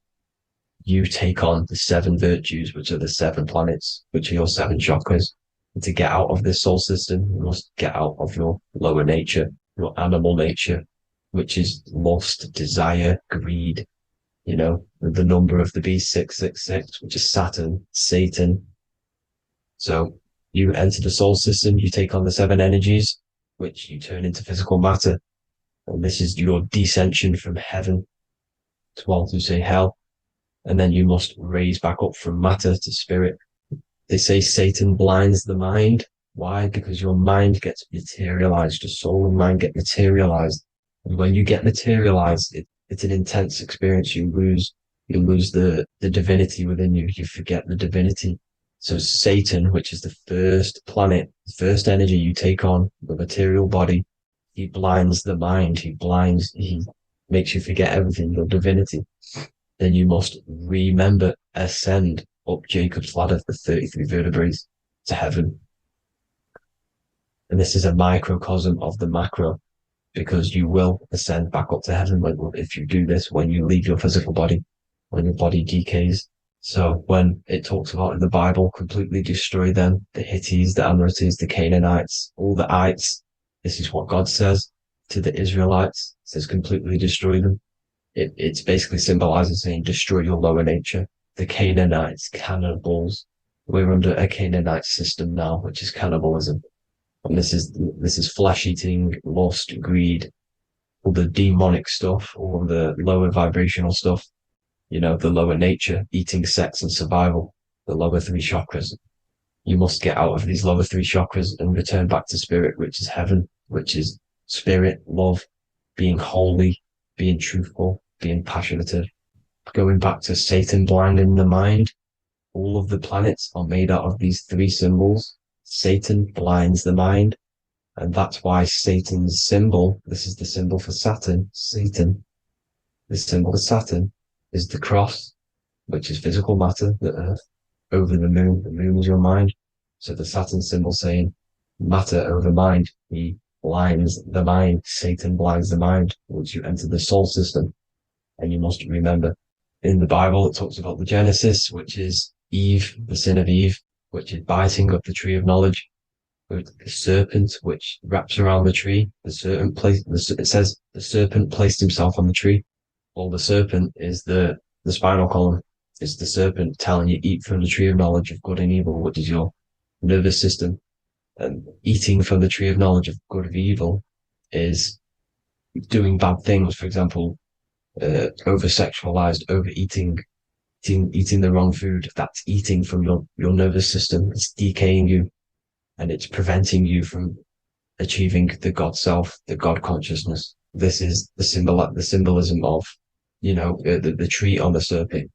You take on the 7 virtues, which are the 7 planets, which are your 7 chakras. And to get out of this soul system, you must get out of your lower nature, your animal nature, which is lust, desire, greed. The number of the beast, 666, which is Saturn, Satan. So you enter the soul system, you take on the 7 energies, which you turn into physical matter. And this is your descension from heaven to say hell. And then you must raise back up from matter to spirit. They say Satan blinds the mind. Why? Because your mind gets materialized. Your soul and mind get materialized. And when you get materialized, it's an intense experience. You lose the divinity within you. You forget the divinity. So Satan, which is the first planet, the first energy you take on, the material body, he blinds the mind. He makes you forget everything, your divinity. Then you must ascend up Jacob's ladder, the 33 vertebrae, to heaven. And this is a microcosm of the macro, because you will ascend back up to heaven if you do this, when you leave your physical body, when your body decays. So when it talks about in the Bible, completely destroy them, the Hittites, the Amorites, the Canaanites, all the ites, this is what God says to the Israelites. It says completely destroy them. It's basically symbolizing saying destroy your lower nature. The Canaanites, cannibals. We're under a Canaanite system now, which is cannibalism. And this is flesh eating, lust, greed, all the demonic stuff, all the lower vibrational stuff, the lower nature, eating, sex, and survival, the lower 3 chakras. You must get out of these lower 3 chakras and return back to spirit, which is heaven, which is spirit, love, being holy, being truthful, being passionate. Going back to Satan blinding the mind, all of the planets are made out of these 3 symbols. Satan blinds the mind, and that's why Satan's symbol, this is the symbol for Saturn, Satan, the symbol for Saturn is the cross, which is physical matter, the earth, over the moon. The moon is your mind. So the Saturn symbol saying matter over mind. He blinds the mind. Satan blinds the mind once you enter the soul system. And you must remember, in the Bible, it talks about the Genesis, which is Eve, the sin of Eve, which is biting of the tree of knowledge, with the serpent, which wraps around the tree. It says the serpent placed himself on the tree. Well, the serpent is the spinal column. It's the serpent telling you eat from the tree of knowledge of good and evil, which is your nervous system. And eating from the tree of knowledge of good and evil is doing bad things. For example, over-sexualized, overeating, eating the wrong food. That's eating from your nervous system. It's decaying you, and it's preventing you from achieving the God self, the God consciousness. This is the symbolism of, the tree on the serpent,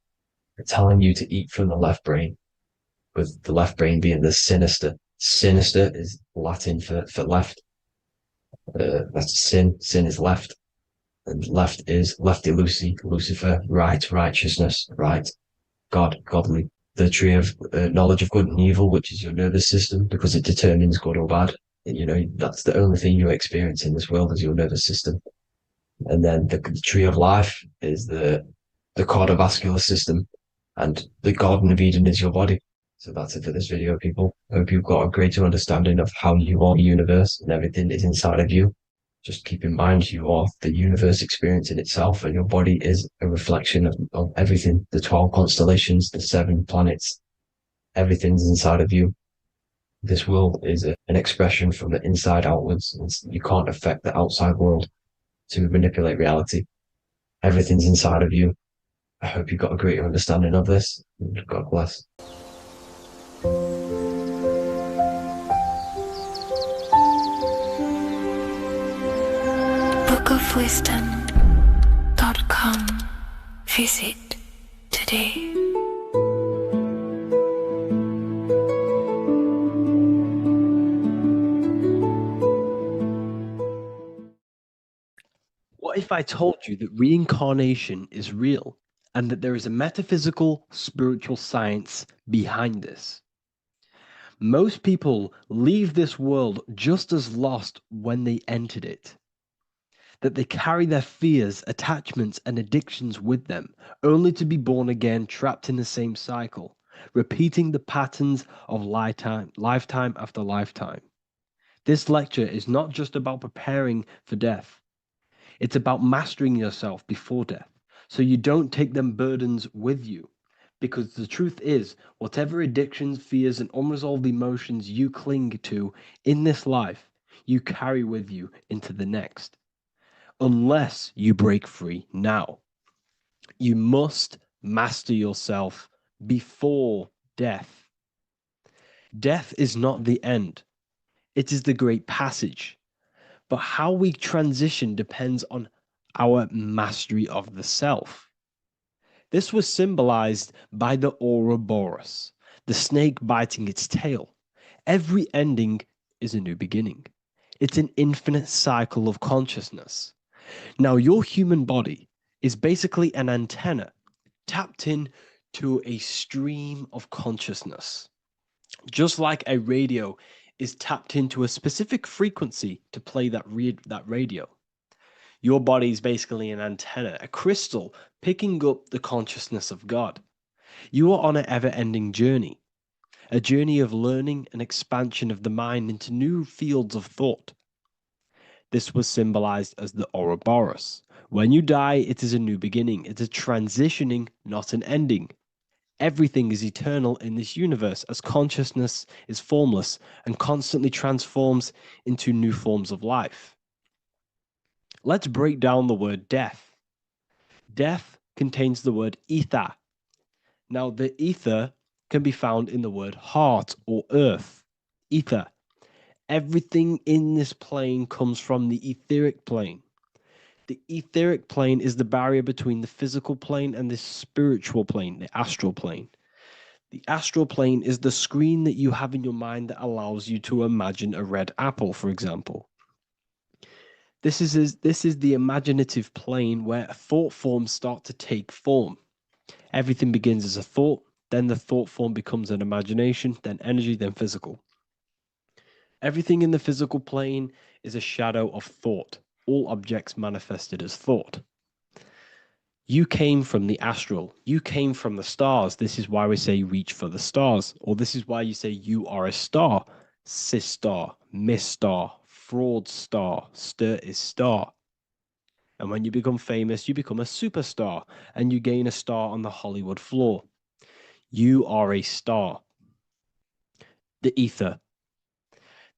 telling you to eat from the left brain, with the left brain being the sinister. Sinister is Latin for left. That's sin. Sin is left. And left is lefty Lucy, Lucifer, right, righteousness, right, God, godly. The tree of knowledge of good and evil, which is your nervous system, because it determines good or bad. That's the only thing you experience in this world is your nervous system. And then the tree of life is the cardiovascular system, and the Garden of Eden is your body. So that's it for this video, people. I hope you've got a greater understanding of how you are the universe and everything is inside of you. Just keep in mind you are the universe experience in itself, and your body is a reflection of everything. The 12 constellations, the 7 planets, everything's inside of you. This world is an expression from the inside outwards. You can't affect the outside world to manipulate reality. Everything's inside of you. I hope you got a greater understanding of this. God bless. bookofwisdom.com. Visit today. if I told you that reincarnation is real and that there is a metaphysical, spiritual science behind this? Most people leave this world just as lost when they entered it. That they carry their fears, attachments, and addictions with them, only to be born again, trapped in the same cycle, repeating the patterns of lifetime after lifetime. This lecture is not just about preparing for death. It's about mastering yourself before death, so you don't take them burdens with you. Because the truth is, whatever addictions, fears, and unresolved emotions you cling to in this life, you carry with you into the next. Unless you break free now. You must master yourself before death. Death is not the end, it is the great passage. But how we transition depends on our mastery of the self. This was symbolized by the Ouroboros, the snake biting its tail. Every ending is a new beginning. It's an infinite cycle of consciousness. Now, your human body is basically an antenna tapped in to a stream of consciousness. Just like a radio is tapped into a specific frequency to play that radio. Your body is basically an antenna, a crystal picking up the consciousness of God. You are on an ever-ending journey, a journey of learning and expansion of the mind into new fields of thought. This was symbolized as the Ouroboros. When you die, it is a new beginning. It's a transitioning, not an ending. Everything is eternal in this universe as consciousness is formless and constantly transforms into new forms of life. Let's break down the word death. Death contains the word ether. Now, the ether can be found in the word heart or earth. Ether. Everything in this plane comes from the etheric plane. The etheric plane is the barrier between the physical plane and the spiritual plane, the astral plane. The astral plane is the screen that you have in your mind that allows you to imagine a red apple, for example. This is the imaginative plane where thought forms start to take form. Everything begins as a thought, then the thought form becomes an imagination, then energy, then physical. Everything in the physical plane is a shadow of thought. All objects manifested as thought. You came from the astral. You came from the stars. This is why we say reach for the stars. Or this is why you say you are a star. Cis star, miss star, fraud star, stir is star. And when you become famous, you become a superstar and you gain a star on the Hollywood floor. You are a star. The ether.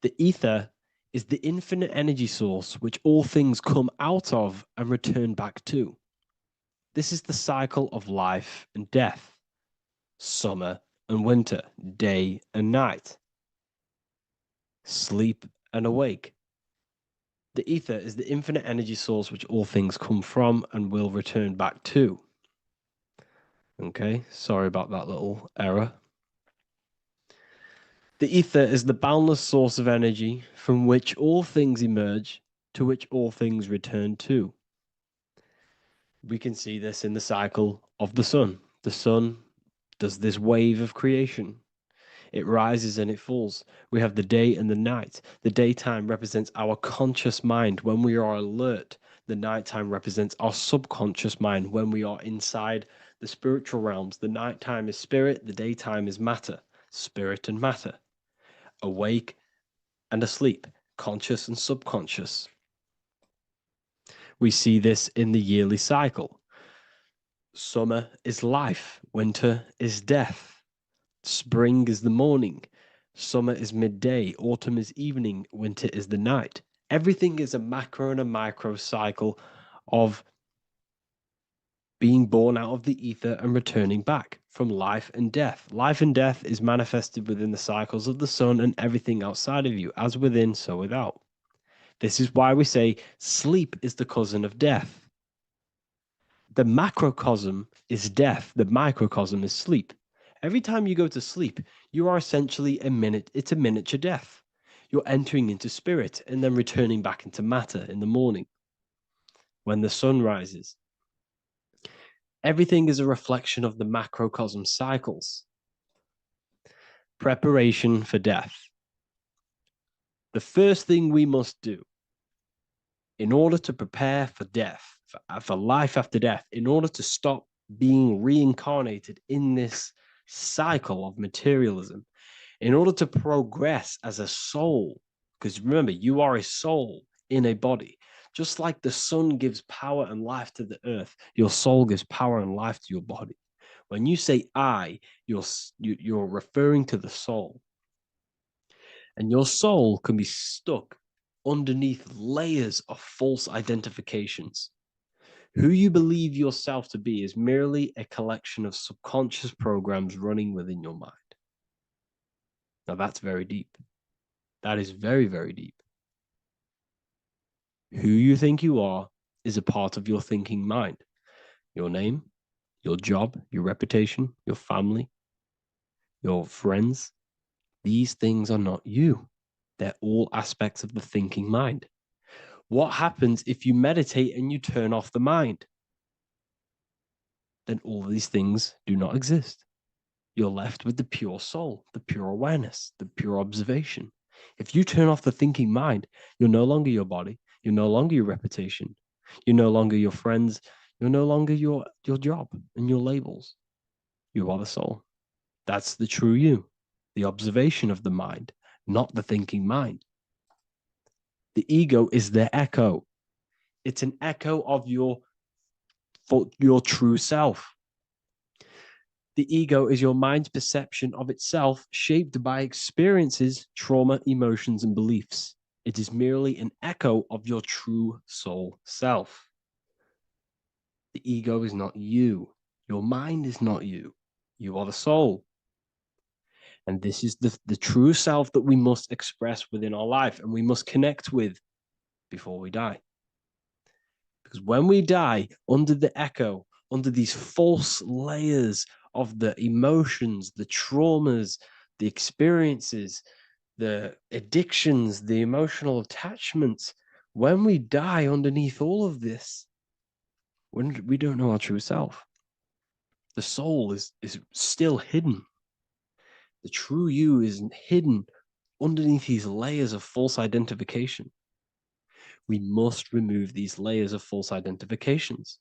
The ether is the infinite energy source which all things come out of and return back to. This is the cycle of life and death, summer and winter, day and night, sleep and awake. The ether is the infinite energy source which all things come from and will return back to. Okay, sorry about that little error. The ether is the boundless source of energy from which all things emerge, to which all things return to. We can see this in the cycle of the sun. The sun does this wave of creation. It rises and it falls. We have the day and the night. The daytime represents our conscious mind when we are alert. The nighttime represents our subconscious mind when we are inside the spiritual realms. The nighttime is spirit, the daytime is matter, spirit and matter. Awake and asleep, conscious and subconscious. We see this in the yearly cycle. Summer is life, winter is death. Spring is the morning, summer is midday, autumn is evening, winter is the night. Everything is a macro and a micro cycle of being born out of the ether and returning back from life and death. Life and death is manifested within the cycles of the sun and everything outside of you, as within, so without. This is why we say sleep is the cousin of death. The macrocosm is death, the microcosm is sleep. Every time you go to sleep, you are essentially it's a miniature death. You're entering into spirit and then returning back into matter in the morning. when the sun rises. Everything is a reflection of the macrocosm cycles. Preparation for death. The first thing we must do in order to prepare for death, for life after death, in order to stop being reincarnated in this cycle of materialism, in order to progress as a soul, because remember, you are a soul in a body. Just like the sun gives power and life to the earth, your soul gives power and life to your body. When you say I, you're referring to the soul. And your soul can be stuck underneath layers of false identifications. Who you believe yourself to be is merely a collection of subconscious programs running within your mind. Now that's very deep. That is very, very deep. Who you think you are is a part of your thinking mind. Your name, your job, your reputation, your family, your friends. These things are not you. They're all aspects of the thinking mind. What happens if you meditate and you turn off the mind? Then all these things do not exist. You're left with the pure soul, the pure awareness, the pure observation. If you turn off the thinking mind, you're no longer your body. You're no longer your reputation. You're no longer your friends. You're no longer your job and your labels. You are the soul. That's the true you, the observation of the mind, not the thinking mind. The ego is the echo. It's an echo of your true self. The ego is your mind's perception of itself shaped by experiences, trauma, emotions, and beliefs. It is merely an echo of your true soul self. The ego is not you. Your mind is not you. You are the soul. And this is the true self that we must express within our life and we must connect with before we die. Because when we die under the echo, under these false layers of the emotions, the traumas, the experiences, the addictions, the emotional attachments, when we die underneath all of this, when we don't know our true self, the soul is still hidden. The true you is hidden underneath these layers of false identification. We must remove these layers of false identifications.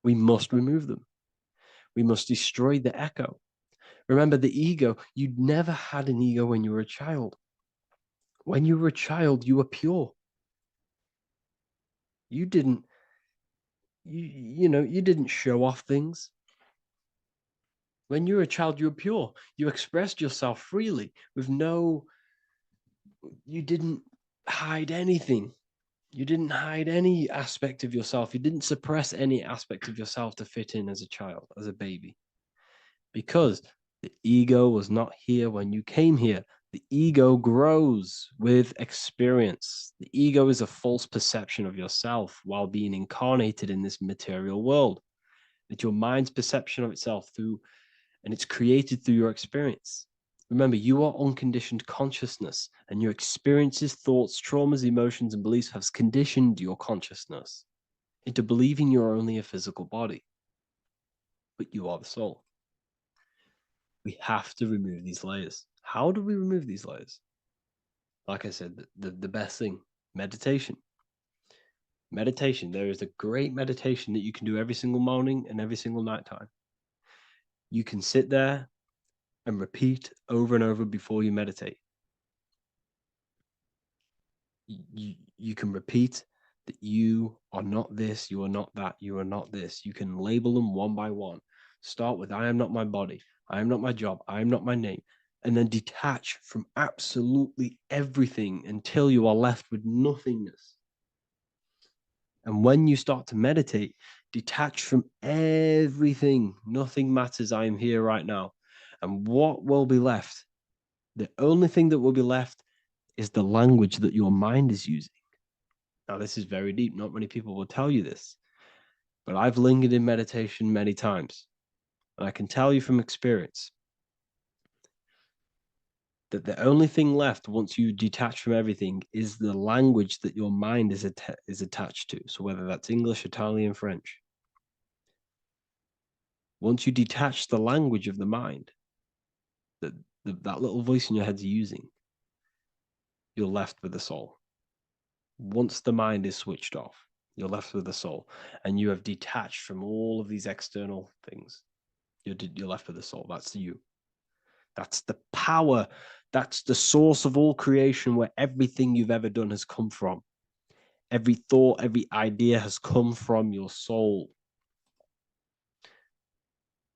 We must remove them. We must destroy the echo. Remember, the ego, you never had an ego when you were a child. When you were a child, you were pure. You didn't, you didn't show off things. When you were a child, you were pure. You expressed yourself freely with you didn't hide anything. You didn't hide any aspect of yourself. You didn't suppress any aspect of yourself to fit in as a child, as a baby. Because the ego was not here when you came here. The ego grows with experience. The ego is a false perception of yourself while being incarnated in this material world. It's your mind's perception of itself and it's created through your experience. Remember, you are unconditioned consciousness, and your experiences, thoughts, traumas, emotions, and beliefs have conditioned your consciousness into believing you're only a physical body, but you are the soul. We have to remove these layers. How do we remove these layers? Like I said, the best thing, meditation. Meditation. There is a great meditation that you can do every single morning and every single nighttime. You can sit there and repeat over and over before you meditate. You can repeat that you are not this, you are not that, you are not this. You can label them one by one. Start with, I am not my body, I am not my job, I am not my name. And then detach from absolutely everything until you are left with nothingness. And when you start to meditate, detach from everything. Nothing matters. I am here right now. And what will be left? The only thing that will be left is the language that your mind is using. Now, this is very deep. Not many people will tell you this, but I've lingered in meditation many times. And I can tell you from experience, that the only thing left once you detach from everything is the language that your mind is attached to. So whether that's English, Italian, French. Once you detach the language of the mind that that little voice in your head's using, you're left with the soul. Once the mind is switched off, you're left with the soul, and you have detached from all of these external things. You're left with the soul. That's you. That's the power. That's the source of all creation, where everything you've ever done has come from. Every thought, every idea has come from your soul.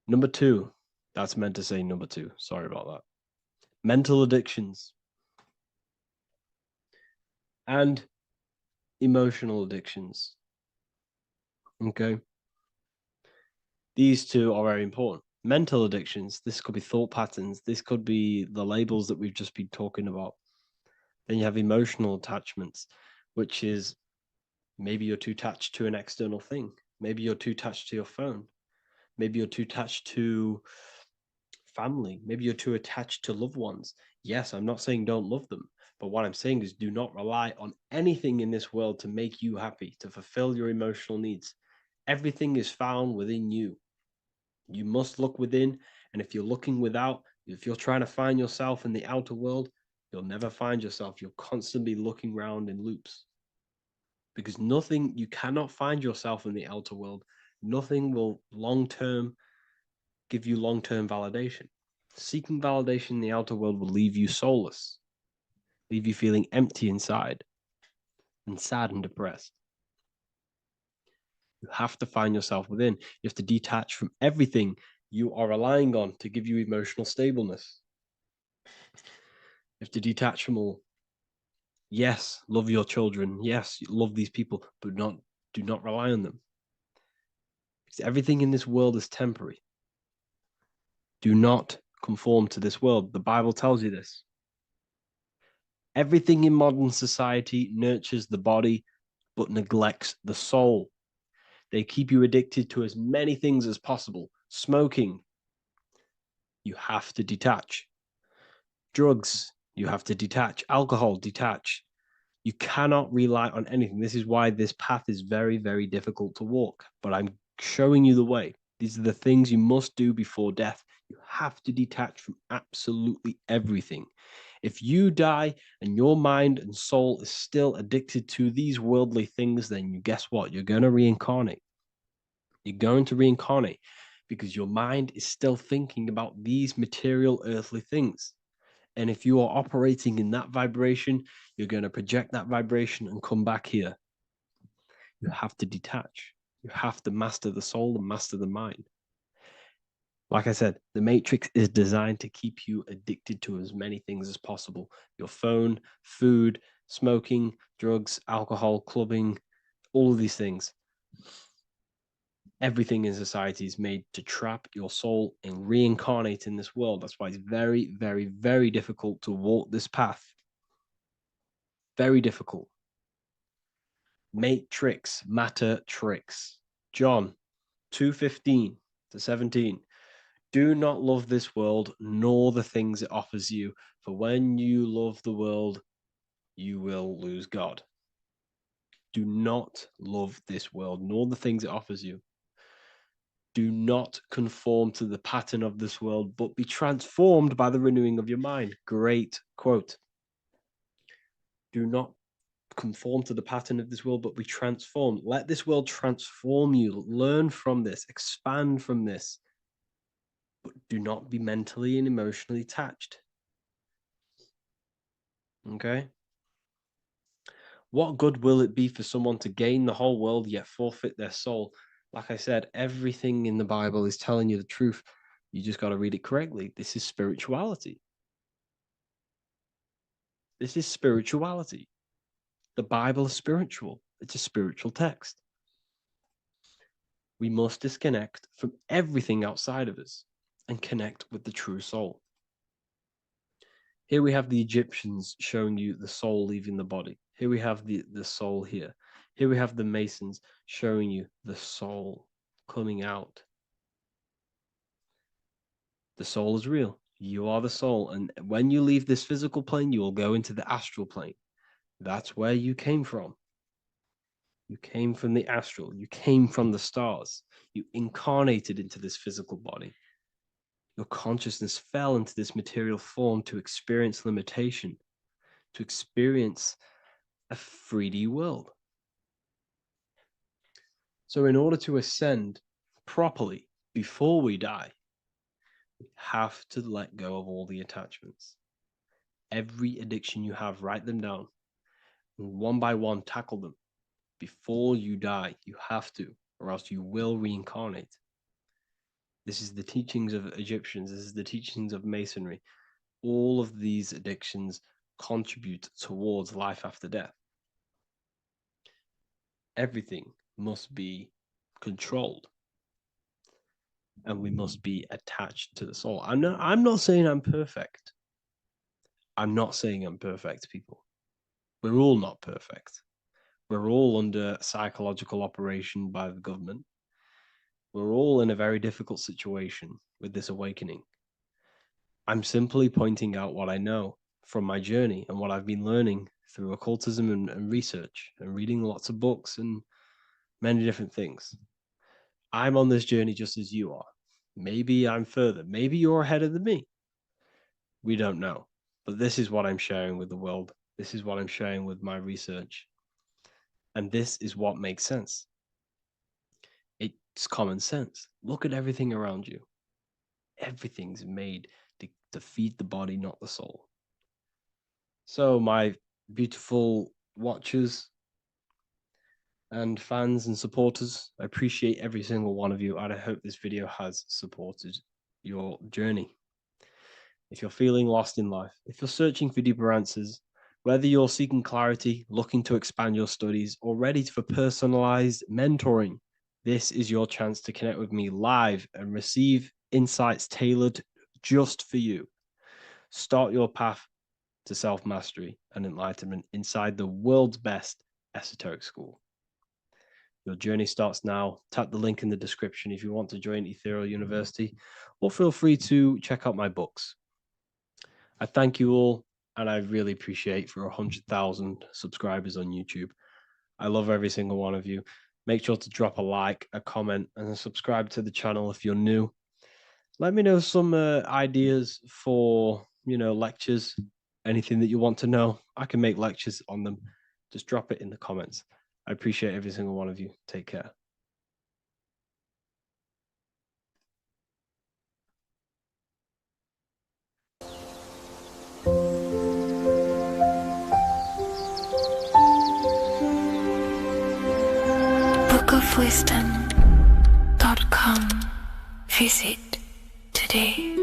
Number two, that's meant to say number two. Sorry about that. Mental addictions and emotional addictions. Okay. These two are very important. Mental addictions, this could be thought patterns. This could be the labels that we've just been talking about. Then you have emotional attachments, which is maybe you're too attached to an external thing. Maybe you're too attached to your phone. Maybe you're too attached to family. Maybe you're too attached to loved ones. Yes, I'm not saying don't love them, but what I'm saying is do not rely on anything in this world to make you happy, to fulfill your emotional needs. Everything is found within you. You must look within, and if you're looking without, if you're trying to find yourself in the outer world, you'll never find yourself. You'll constantly be looking around in loops. Because nothing, you cannot find yourself in the outer world. Nothing will give you long-term validation. Seeking validation in the outer world will leave you soulless, leave you feeling empty inside and sad and depressed. You have to find yourself within. You have to detach from everything you are relying on to give you emotional stableness. You have to detach from all. Yes, love your children. Yes, love these people, but do not rely on them. Because everything in this world is temporary. Do not conform to this world. The Bible tells you this. Everything in modern society nurtures the body, but neglects the soul. They keep you addicted to as many things as possible. Smoking, you have to detach. Drugs, you have to detach. Alcohol, detach. You cannot rely on anything. This is why this path is very, very difficult to walk. But I'm showing you the way. These are the things you must do before death. You have to detach from absolutely everything. If you die and your mind and soul is still addicted to these worldly things, then you guess what? You're going to reincarnate. You're going to reincarnate because your mind is still thinking about these material earthly things. And if you are operating in that vibration, you're going to project that vibration and come back here. You have to detach. You have to master the soul and master the mind. Like I said, the matrix is designed to keep you addicted to as many things as possible. Your phone, food, smoking, drugs, alcohol, clubbing, all of these things. Everything in society is made to trap your soul and reincarnate in this world. That's why it's very, very, very difficult to walk this path. Very difficult. Matrix, matter tricks. John 2:15 to 17. Do not love this world, nor the things it offers you. For when you love the world, you will lose God. Do not love this world, nor the things it offers you. Do not conform to the pattern of this world, but be transformed by the renewing of your mind. Great quote. Do not conform to the pattern of this world, but be transformed. Let this world transform you. Learn from this, expand from this, but do not be mentally and emotionally attached. Okay? What good will it be for someone to gain the whole world yet forfeit their soul? Like I said, everything in the Bible is telling you the truth. You just got to read it correctly. This is spirituality. This is spirituality. The Bible is spiritual. It's a spiritual text. We must disconnect from everything outside of us and connect with the true soul. Here we have the Egyptians showing you the soul leaving the body. Here we have the soul here. Here we have the Masons showing you the soul coming out. The soul is real. You are the soul. And when you leave this physical plane, you will go into the astral plane. That's where you came from. You came from the astral. You came from the stars. You incarnated into this physical body. Your consciousness fell into this material form to experience limitation, to experience a 3D world. So in order to ascend properly before we die, we have to let go of all the attachments. Every addiction you have, write them down. And one by one, tackle them. Before you die, you have to, or else you will reincarnate. This is the teachings of Egyptians. This is the teachings of Masonry. All of these addictions contribute towards life after death. Everything must be controlled, and we must be attached to the soul. I'm not saying I'm perfect. I'm not saying I'm perfect, people. We're all not perfect. We're all under psychological operation by the government. We're all in a very difficult situation with this awakening. I'm simply pointing out what I know from my journey and what I've been learning through occultism and research and reading lots of books and many different things. I'm on this journey just as you are. Maybe I'm further. Maybe you're ahead of me. We don't know. But this is what I'm sharing with the world. This is what I'm sharing with my research. And this is what makes sense. It's common sense. Look at everything around you. Everything's made to feed the body, not the soul. So my beautiful watchers and fans and supporters, I appreciate every single one of you, and I hope this video has supported your journey. If you're feeling lost in life, if you're searching for deeper answers, whether you're seeking clarity, looking to expand your studies, or ready for personalized mentoring, this is your chance to connect with me live and receive insights tailored just for you. Start your path to self-mastery and enlightenment inside the world's best esoteric school. Your journey starts now. Tap the link in the description if you want to join Ethereal University, or feel free to check out my books. I thank you all, and I really appreciate for 100,000 subscribers on YouTube. I love every single one of you. Make sure to drop a like, a comment, and subscribe to the channel if you're new. Let me know some ideas for, lectures, anything that you want to know. I can make lectures on them. Just drop it in the comments. I appreciate every single one of you. Take care. bookofwisdom.com. Visit today.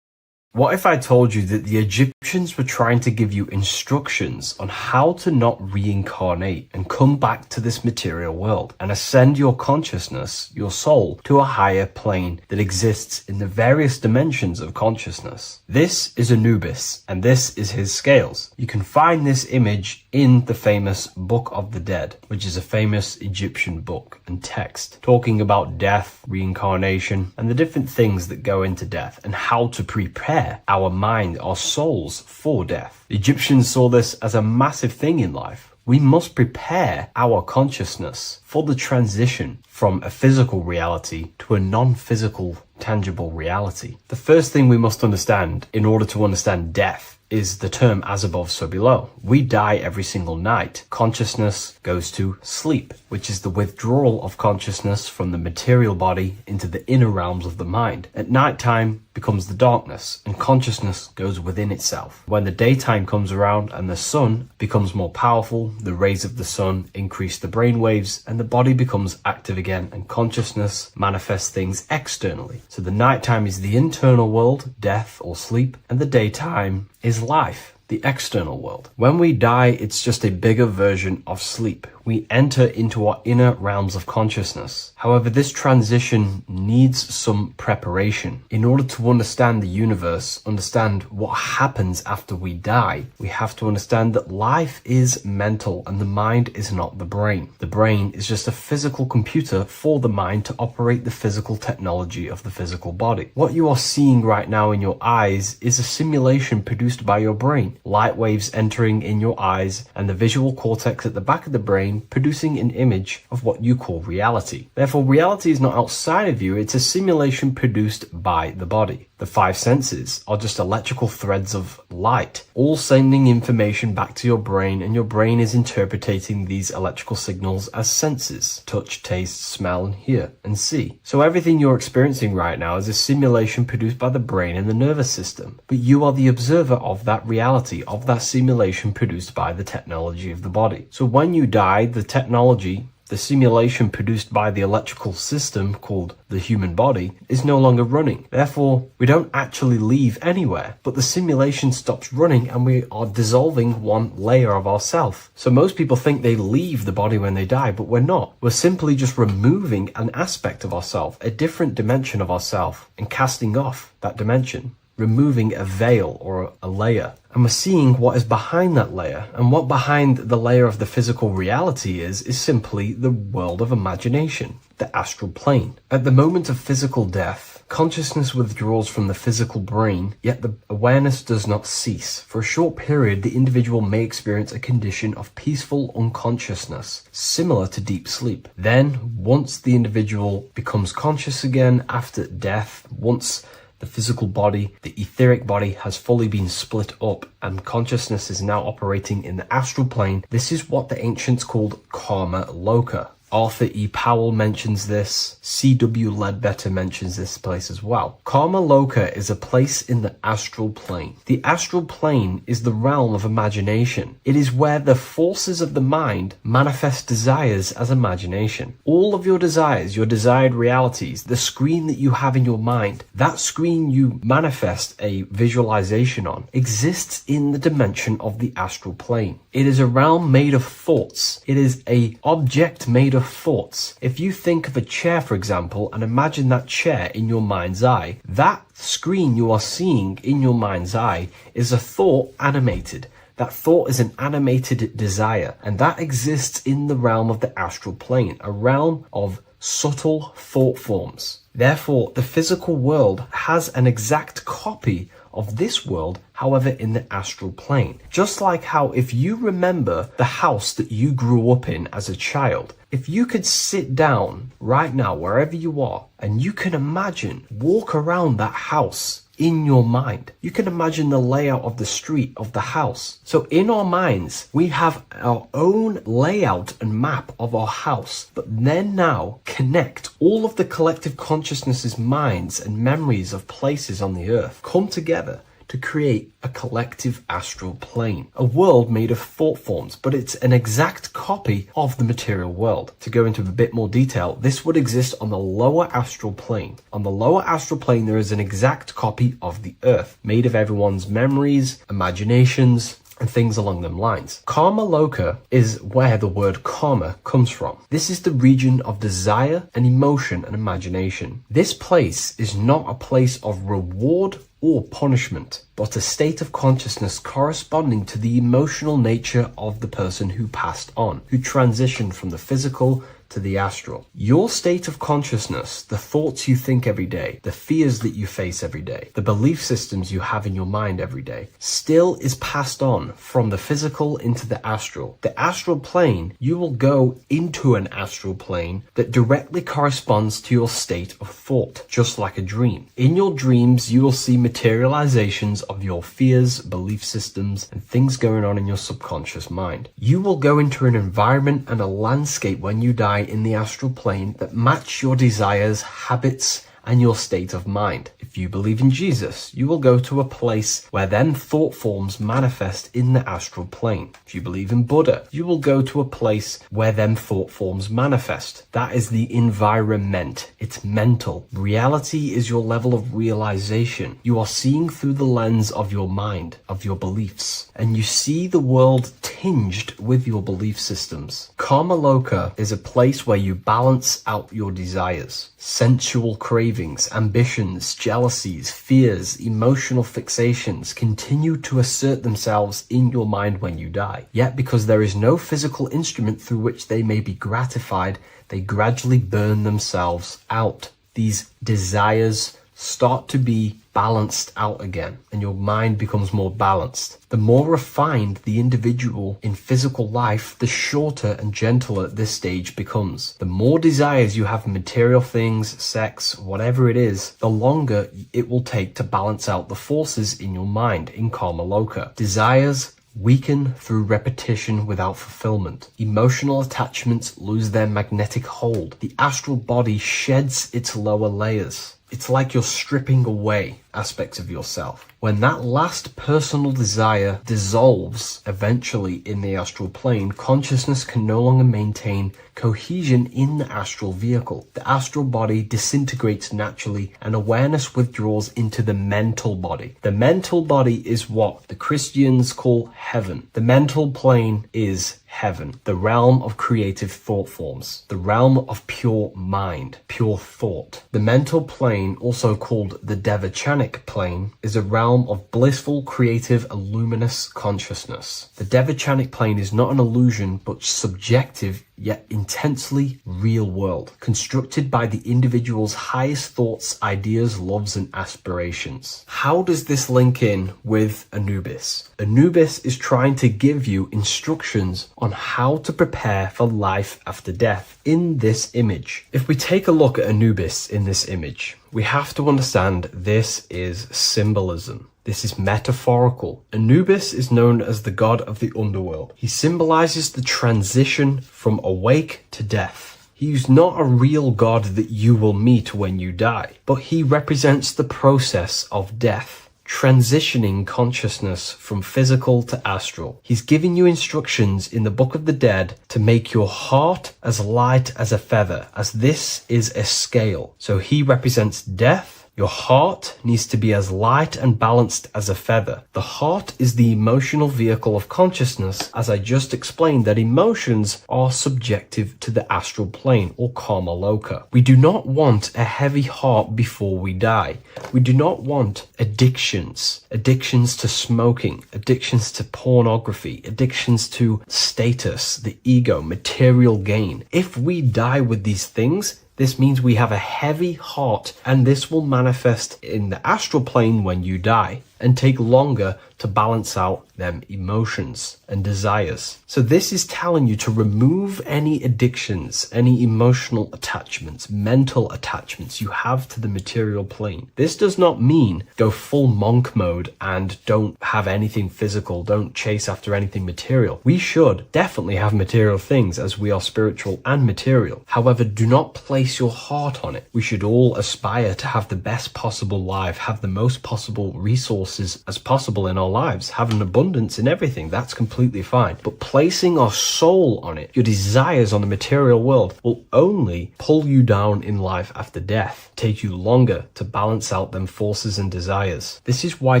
What if I told you that the Egyptians were trying to give you instructions on how to not reincarnate and come back to this material world and ascend your consciousness, your soul, to a higher plane that exists in the various dimensions of consciousness? This is Anubis, and this is his scales. You can find this image in the famous Book of the Dead, which is a famous Egyptian book and text talking about death, reincarnation, and the different things that go into death and how to prepare our mind, our souls for death. The Egyptians saw this as a massive thing in life. We must prepare our consciousness for the transition from a physical reality to a non-physical, tangible reality. The first thing we must understand in order to understand death is the term as above, so below. We die every single night. Consciousness goes to sleep, which is the withdrawal of consciousness from the material body into the inner realms of the mind. At nighttime becomes the darkness, and consciousness goes within itself. When the daytime comes around and the sun becomes more powerful, the rays of the sun increase the brain waves, and the body becomes active again, and consciousness manifests things externally. So the nighttime is the internal world, death or sleep, and the daytime is life, the external world. When we die, it's just a bigger version of sleep. we enter into our inner realms of consciousness. However, this transition needs some preparation. In order to understand the universe, understand what happens after we die, we have to understand that life is mental and the mind is not the brain. The brain is just a physical computer for the mind to operate the physical technology of the physical body. What you are seeing right now in your eyes is a simulation produced by your brain. Light waves entering in your eyes and the visual cortex at the back of the brain producing an image of what you call reality. Therefore, reality is not outside of you, it's a simulation produced by the body. The five senses are just electrical threads of light, all sending information back to your brain, and your brain is interpreting these electrical signals as senses: touch, taste, smell, and hear, and see. So everything you're experiencing right now is a simulation produced by the brain and the nervous system, but you are the observer of that reality, of that simulation produced by the technology of the body. So when you die, the technology, the simulation produced by the electrical system called the human body, is no longer running. Therefore, we don't actually leave anywhere, but the simulation stops running and we are dissolving one layer of ourself. So most people think they leave the body when they die, but we're not. We're simply just removing an aspect of ourself, a different dimension of ourself, and casting off that dimension, removing a veil or a layer. And we're seeing what is behind that layer. And what behind the layer of the physical reality is simply the world of imagination, the astral plane. At the moment of physical death, consciousness withdraws from the physical brain, yet the awareness does not cease. For a short period, the individual may experience a condition of peaceful unconsciousness, similar to deep sleep. Then, once the individual becomes conscious again after death, once the physical body, the etheric body, has fully been split up and consciousness is now operating in the astral plane, this is what the ancients called karma loka. Arthur E. Powell mentions this. C.W. Ledbetter mentions this place as well. Karma Loka is a place in the astral plane. The astral plane is the realm of imagination. It is where the forces of the mind manifest desires as imagination. All of your desires, your desired realities, the screen that you have in your mind, that screen you manifest a visualization on, exists in the dimension of the astral plane. It is a realm made of thoughts. It is an object made of thoughts. If you think of a chair, for example, and imagine that chair in your mind's eye, that screen you are seeing in your mind's eye is a thought animated. That thought is an animated desire, and that exists in the realm of the astral plane, a realm of subtle thought forms. Therefore, the physical world has an exact copy of this world, however, in the astral plane. Just like how if you remember the house that you grew up in as a child, if you could sit down right now, wherever you are, and you can imagine, walk around that house in your mind. You can imagine the layout of the street of the house. So in our minds, we have our own layout and map of our house, but then now connect all of the collective consciousness's minds and memories of places on the earth come together to create a collective astral plane, a world made of thought forms, but it's an exact copy of the material world. To go into a bit more detail, this would exist on the lower astral plane. On the lower astral plane, there is an exact copy of the earth, made of everyone's memories, imaginations, and things along them lines. Karma Loka is where the word karma comes from. This is the region of desire and emotion and imagination. This place is not a place of reward or punishment, but a state of consciousness corresponding to the emotional nature of the person who passed on, who transitioned from the physical to the astral. Your state of consciousness, the thoughts you think every day, the fears that you face every day, the belief systems you have in your mind every day, still is passed on from the physical into the astral. The astral plane, you will go into an astral plane that directly corresponds to your state of thought, just like a dream. In your dreams, you will see materializations of your fears, belief systems, and things going on in your subconscious mind. You will go into an environment and a landscape when you die in the astral plane that match your desires, habits, and your state of mind. If you believe in Jesus, you will go to a place where then thought forms manifest in the astral plane. If you believe in Buddha, you will go to a place where then thought forms manifest. That is the environment. It's mental. Reality is your level of realization. You are seeing through the lens of your mind, of your beliefs, and you see the world tinged with your belief systems. Karmaloka is a place where you balance out your desires, sensual cravings, ambitions, jealousies, fears, emotional fixations continue to assert themselves in your mind when you die. Yet because there is no physical instrument through which they may be gratified, they gradually burn themselves out. These desires start to be balanced out again, and your mind becomes more balanced. The more refined the individual in physical life, the shorter and gentler this stage becomes. The more desires you have in material things, sex, whatever it is, the longer it will take to balance out the forces in your mind in Karmaloka. Desires weaken through repetition without fulfillment. Emotional attachments lose their magnetic hold. The astral body sheds its lower layers. It's like you're stripping away aspects of yourself. When that last personal desire dissolves eventually in the astral plane, consciousness can no longer maintain cohesion in the astral vehicle. The astral body disintegrates naturally and awareness withdraws into the mental body. The mental body is what the Christians call heaven. The mental plane is heaven, the realm of creative thought forms, the realm of pure mind, pure thought. The mental plane, also called the Devachanic plane, is a realm of blissful, creative, and luminous consciousness. The Devachanic plane is not an illusion, but subjective yet intensely real world, constructed by the individual's highest thoughts, ideas, loves, and aspirations. How does this link in with Anubis? Anubis is trying to give you instructions on how to prepare for life after death in this image. If we take a look at Anubis in this image, we have to understand this is symbolism. This is metaphorical. Anubis is known as the god of the underworld. He symbolizes the transition from awake to death. He is not a real god that you will meet when you die, but he represents the process of death, transitioning consciousness from physical to astral. He's giving you instructions in the Book of the Dead to make your heart as light as a feather, as this is a scale. So he represents death. Your heart needs to be as light and balanced as a feather. The heart is the emotional vehicle of consciousness, as I just explained that emotions are subjective to the astral plane or Karmaloka. We do not want a heavy heart before we die. We do not want addictions to smoking, addictions to pornography, addictions to status, the ego, material gain. If we die with these things, this means we have a heavy heart, and this will manifest in the astral plane when you die and take longer to balance out them emotions and desires. So this is telling you to remove any addictions, any emotional attachments, mental attachments you have to the material plane. This does not mean go full monk mode and don't have anything physical, don't chase after anything material. We should definitely have material things as we are spiritual and material. However, do not place your heart on it. We should all aspire to have the best possible life, have the most possible resources as possible in our lives, have an abundance in everything. That's completely fine. But placing our soul on it, your desires on the material world, will only pull you down in life after death, take you longer to balance out them forces and desires. This is why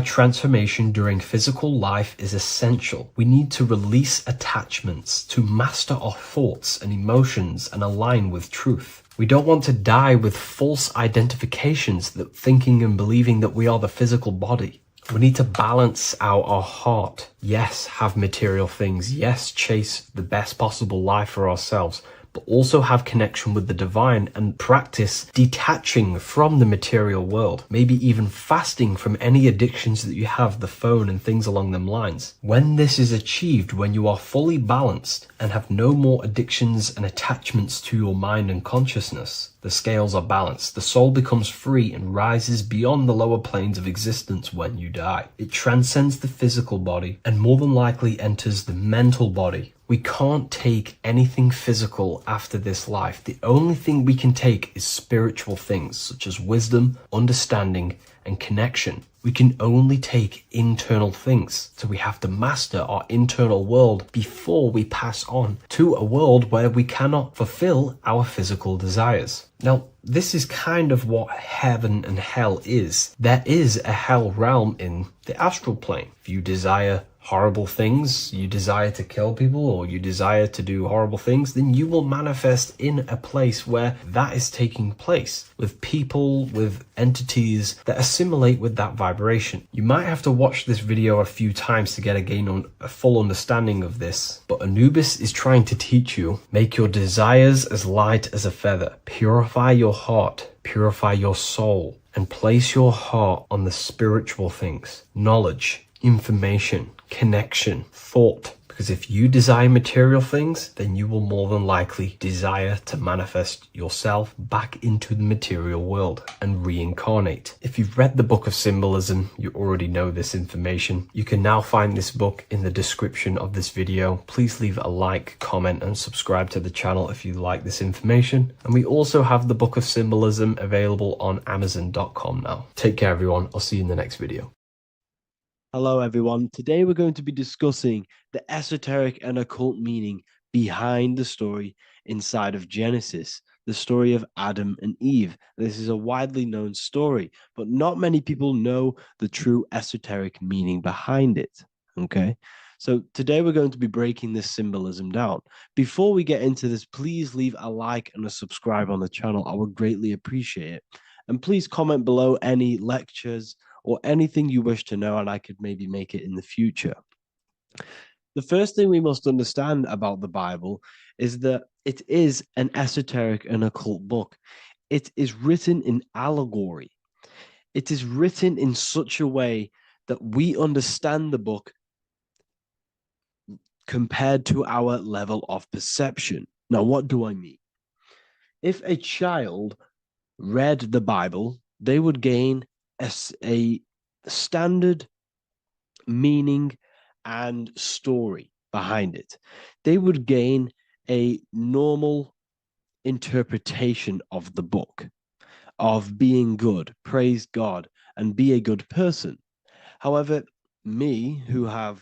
transformation during physical life is essential. We need to release attachments to master our thoughts and emotions and align with truth. We don't want to die with false identifications, that thinking and believing that we are the physical body. We need to balance out our heart. Yes, have material things. Yes, chase the best possible life for ourselves, but also have connection with the divine and practice detaching from the material world. Maybe even fasting from any addictions that you have, the phone and things along them lines. When this is achieved, when you are fully balanced and have no more addictions and attachments to your mind and consciousness, the scales are balanced. The soul becomes free and rises beyond the lower planes of existence when you die. It transcends the physical body and more than likely enters the mental body, We can't take anything physical after this life. The only thing we can take is spiritual things such as wisdom, understanding, and connection. We can only take internal things. So we have to master our internal world before we pass on to a world where we cannot fulfill our physical desires. Now, this is kind of what heaven and hell is. There is a hell realm in the astral plane. If you desire horrible things, you desire to kill people, or you desire to do horrible things, then you will manifest in a place where that is taking place, with people, with entities that assimilate with that vibration. You might have to watch this video a few times to get a full understanding of this, but Anubis is trying to teach you, make your desires as light as a feather, purify your heart, purify your soul, and place your heart on the spiritual things, knowledge, information, connection, thought. Because if you desire material things, then you will more than likely desire to manifest yourself back into the material world and reincarnate. If you've read the book of symbolism, you already know this information. You can now find this book in the description of this video. Please leave a like, comment, and subscribe to the channel if you like this information. And we also have the book of symbolism available on Amazon.com now. Take care, everyone. I'll see you in the next video. Hello, everyone. Today we're going to be discussing the esoteric and occult meaning behind the story inside of Genesis, the story of Adam and Eve. This is a widely known story, but not many people know the true esoteric meaning behind it. Okay, so today we're going to be breaking this symbolism down. Before we get into this, please leave a like and a subscribe on the channel. I would greatly appreciate it. And please comment below any lectures or anything you wish to know, and I could maybe make it in the future. The first thing we must understand about the Bible is that it is an esoteric and occult book. It is written in allegory. It is written in such a way that we understand the book compared to our level of perception. Now, what do I mean? If a child read the Bible, they would gain a standard meaning and story behind it. They would gain a normal interpretation of the book, of being good, praise God, and be a good person. However, me, who have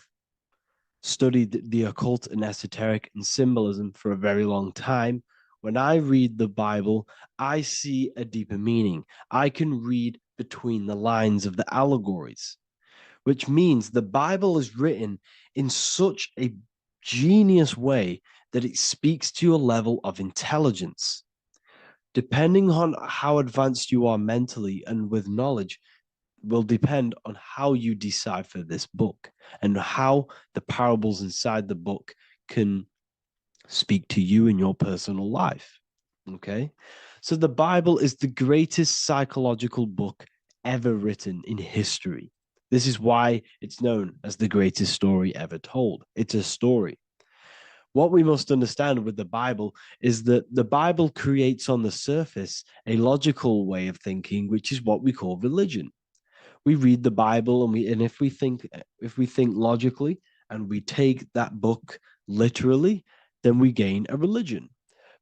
studied the occult and esoteric and symbolism for a very long time, when I read the Bible, I see a deeper meaning. I can read between the lines of the allegories, which means the Bible is written in such a genius way that it speaks to your level of intelligence. Depending on how advanced you are mentally and with knowledge, will depend on how you decipher this book and how the parables inside the book can speak to you in your personal life. Okay, so the Bible is the greatest psychological book ever written in history. This is why it's known as the greatest story ever told. It's a story. What we must understand with the Bible is that the Bible creates on the surface a logical way of thinking, which is what we call religion. We read the Bible and if we think logically and we take that book literally, then we gain a religion.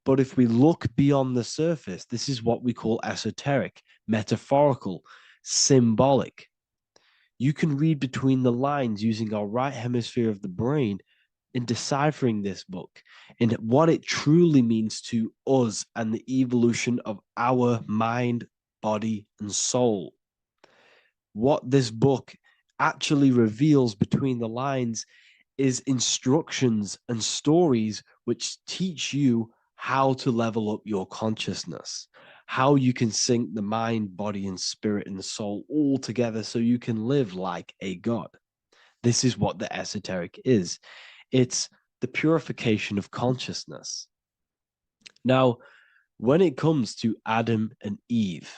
But if we look beyond the surface, this is what we call esoteric, metaphorical, symbolic. You can read between the lines using our right hemisphere of the brain in deciphering this book and what it truly means to us and the evolution of our mind, body, and soul. What this book actually reveals between the lines is instructions and stories which teach you how to level up your consciousness, how you can sync the mind, body, and spirit and the soul all together so you can live like a god. This is what the esoteric is. It's the purification of consciousness. Now, when it comes to Adam and Eve,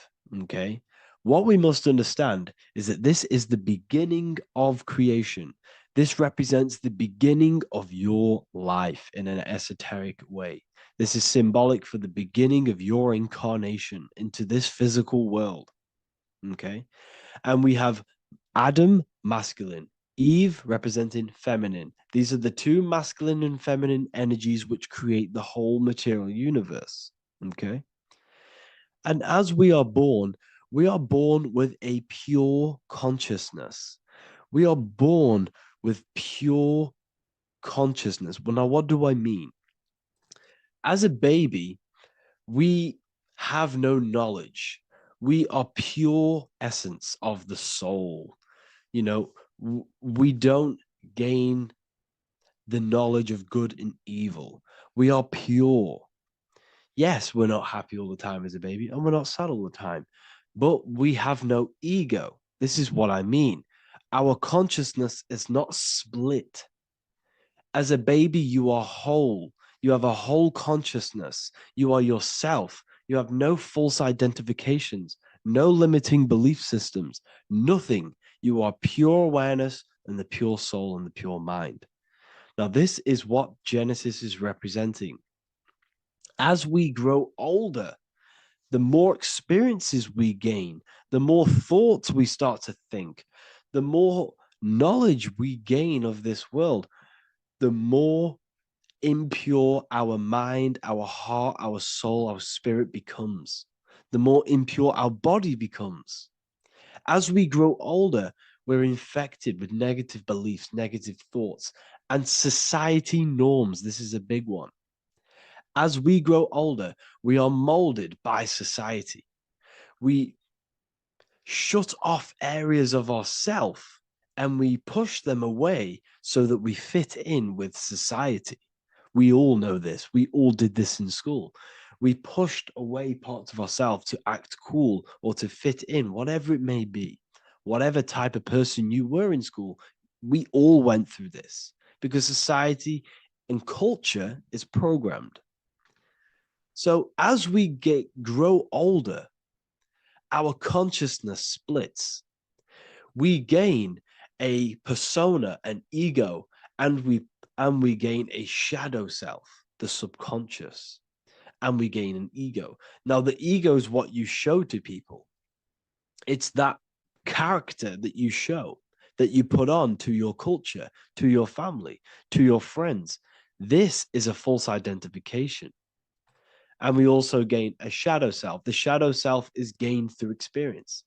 okay, what we must understand is that this is the beginning of creation. This represents the beginning of your life in an esoteric way. This is symbolic for the beginning of your incarnation into this physical world. Okay. And we have Adam, masculine, Eve representing feminine. These are the two masculine and feminine energies which create the whole material universe. Okay. And as we are born with a pure consciousness. We are born with pure consciousness. Well, now, what do I mean? As a baby, we have no knowledge. We are pure essence of the soul. You know, we don't gain the knowledge of good and evil. We are pure. Yes, we're not happy all the time as a baby, and we're not sad all the time, but we have no ego. This is what I mean. Our consciousness is not split. As a baby, you are whole. You have a whole consciousness. You are yourself. You have no false identifications, no limiting belief systems, nothing. You are pure awareness and the pure soul and the pure mind. Now, this is what Genesis is representing. As we grow older, the more experiences we gain, the more thoughts we start to think, the more knowledge we gain of this world, the more impure our mind, our heart, our soul, our spirit becomes, the more impure our body becomes. As we grow older, we're infected with negative beliefs, negative thoughts, and society norms. This is a big one. As we grow older, we are molded by society. We shut off areas of ourself and we push them away so that we fit in with society. We all know this. We all did this in school. We pushed away parts of ourselves to act cool or to fit in, whatever it may be. Whatever type of person you were in school, we all went through this because society and culture is programmed. So as we grow older, our consciousness splits. We gain a persona, an ego, and we gain a shadow self, the subconscious, and we gain an ego. Now, the ego is what you show to people. It's that character that you show, that you put on to your culture, to your family, to your friends. This is a false identification. And we also gain a shadow self. The shadow self is gained through experience.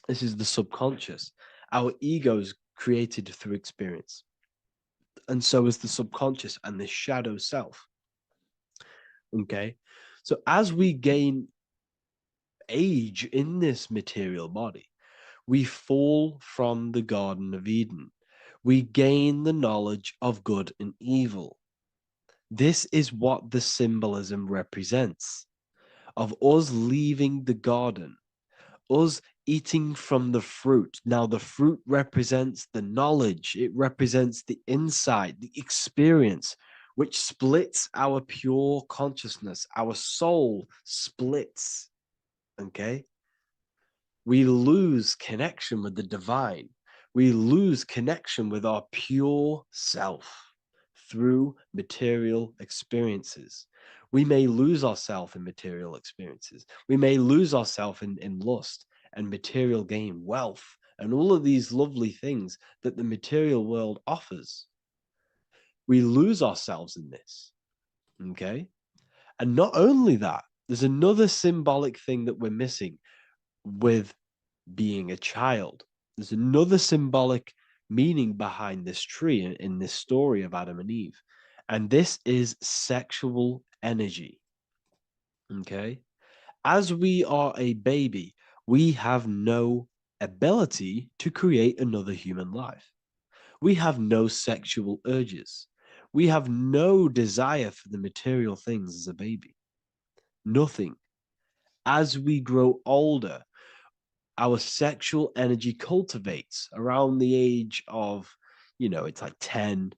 This is the subconscious. Our ego is created through experience. And so is the subconscious and the shadow self. Okay. So as we gain age in this material body, we fall from the Garden of Eden. We gain the knowledge of good and evil. This is what the symbolism represents of us leaving the garden, us eating from the fruit. Now, the fruit represents the knowledge, it represents the insight, the experience, which splits our pure consciousness. Our soul splits. Okay? We lose connection with the divine. We lose connection with our pure self through material experiences. We may lose ourselves in material experiences. We may lose ourselves in lust and material gain, wealth, and all of these lovely things that the material world offers. We lose ourselves in this. Okay? And not only that, there's another symbolic thing that we're missing with being a child. There's another symbolic meaning behind this tree in this story of Adam and Eve. And this is sexual energy. Okay? As we are a baby, we have no ability to create another human life. We have no sexual urges. We have no desire for the material things as a baby. Nothing. As we grow older, our sexual energy cultivates around the age of, it's like 10,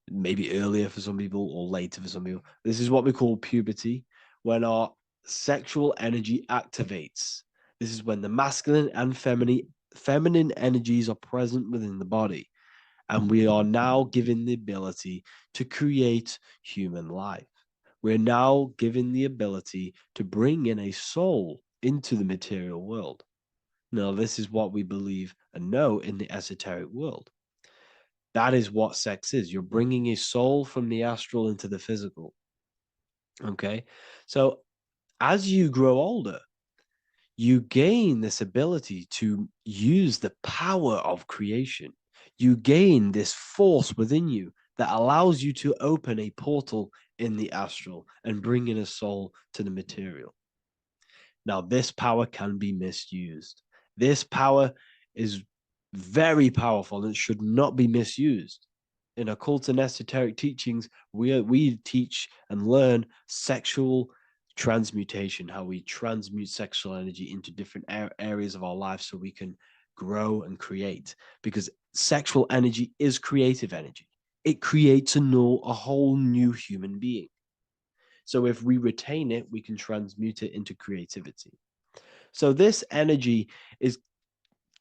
maybe earlier for some people or later for some people. This is what we call puberty, when our sexual energy activates. This is when the masculine and feminine energies are present within the body. And we are now given the ability to create human life. We're now given the ability to bring in a soul into the material world. Now, this is what we believe and know in the esoteric world. That is what sex is. You're bringing a soul from the astral into the physical. Okay. So as you grow older, you gain this ability to use the power of creation. You gain this force within you that allows you to open a portal in the astral and bring in a soul to the material. Now, this power can be misused. This power is very powerful and it should not be misused. In occult and esoteric teachings, we teach and learn sexual transmutation, how we transmute sexual energy into different areas of our life so we can grow and create. Because sexual energy is creative energy. It creates a whole new human being. So if we retain it, we can transmute it into creativity. So this energy is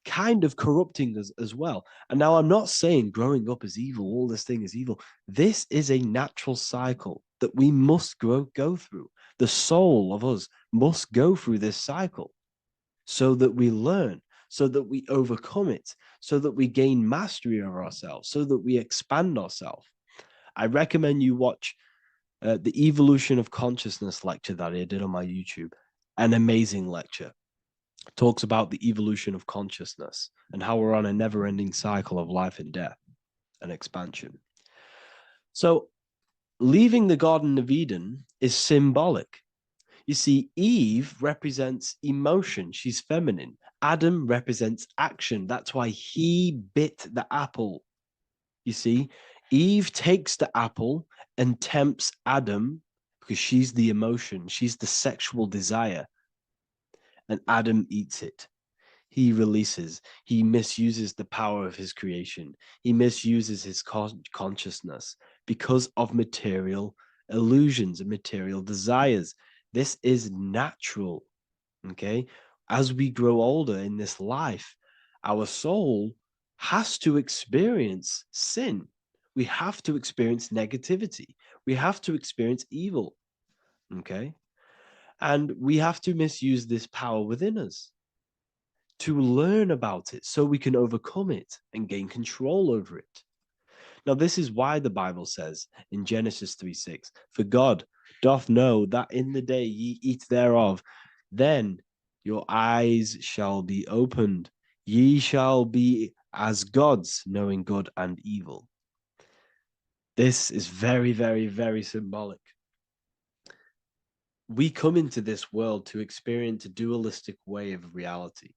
kind of corrupting us as well. And now I'm not saying growing up is evil, all this thing is evil. This is a natural cycle that we must go through. The soul of us must go through this cycle so that we learn, so that we overcome it, so that we gain mastery of ourselves, so that we expand ourselves. I recommend you watch the Evolution of Consciousness lecture that I did on my YouTube. An amazing lecture. Talks about the evolution of consciousness and how we're on a never-ending cycle of life and death and expansion. So leaving the Garden of Eden is symbolic. You see, Eve represents emotion. She's feminine. Adam represents action. That's why he bit the apple. You see, Eve takes the apple and tempts Adam because she's the emotion. She's the sexual desire. And Adam eats it. He releases, he misuses the power of his creation. He misuses his consciousness because of material illusions and material desires. This is natural, okay? As we grow older in this life, our soul has to experience sin. We have to experience negativity. We have to experience evil, okay? And we have to misuse this power within us to learn about it so we can overcome it and gain control over it. Now, this is why the Bible says in Genesis 3:6, for God doth know that in the day ye eat thereof, then your eyes shall be opened. Ye shall be as gods, knowing good and evil. This is very, very, very symbolic. We come into this world to experience a dualistic way of reality.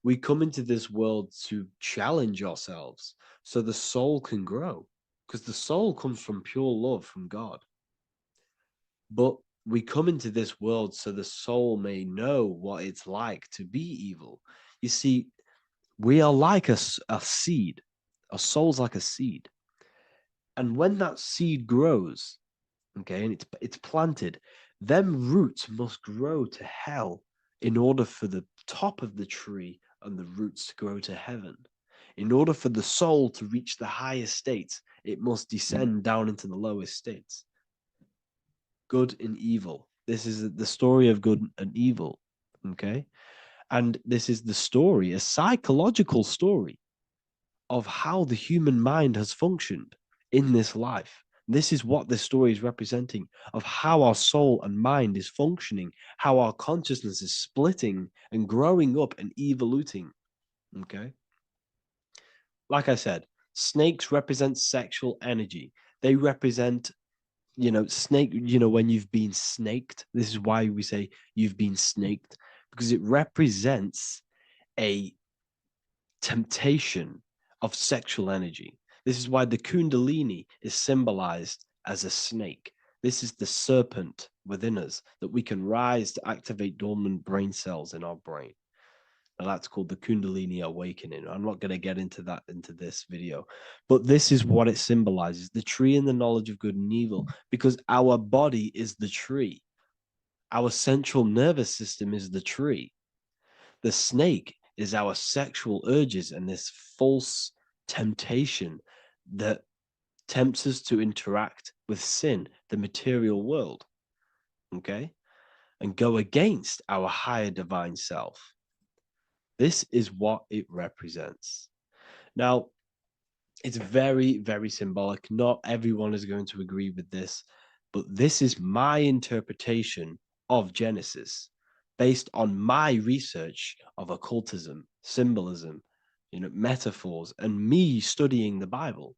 We come into this world to challenge ourselves so the soul can grow, because the soul comes from pure love from God. But we come into this world so the soul may know what it's like to be evil. You see, we are like a seed. Our soul's like a seed. And when that seed grows, okay, and it's planted, them roots must grow to hell in order for the top of the tree and the roots to grow to heaven. In order for the soul to reach the highest states, it must descend down into the lowest states. Good and evil. This is the story of good and evil, okay? And this is the story, a psychological story of how the human mind has functioned in this life. This is what this story is representing of how our soul and mind is functioning, how our consciousness is splitting and growing up and evoluting. Okay. Like I said, snakes represent sexual energy. They represent, snake, when you've been snaked. This is why we say you've been snaked, because it represents a temptation of sexual energy. This is why the Kundalini is symbolized as a snake. This is the serpent within us that we can rise to activate dormant brain cells in our brain. Now that's called the Kundalini awakening. I'm not going to get into that into this video, but this is what it symbolizes, the tree and the knowledge of good and evil, because our body is the tree. Our central nervous system is the tree. The snake is our sexual urges and this false temptation that tempts us to interact with sin, the material world, okay, and go against our higher divine self. This is what it represents. Now, It's very, very symbolic. Not everyone is going to agree with this, but this is my interpretation of Genesis based on my research of occultism, symbolism, metaphors, and me studying the Bible.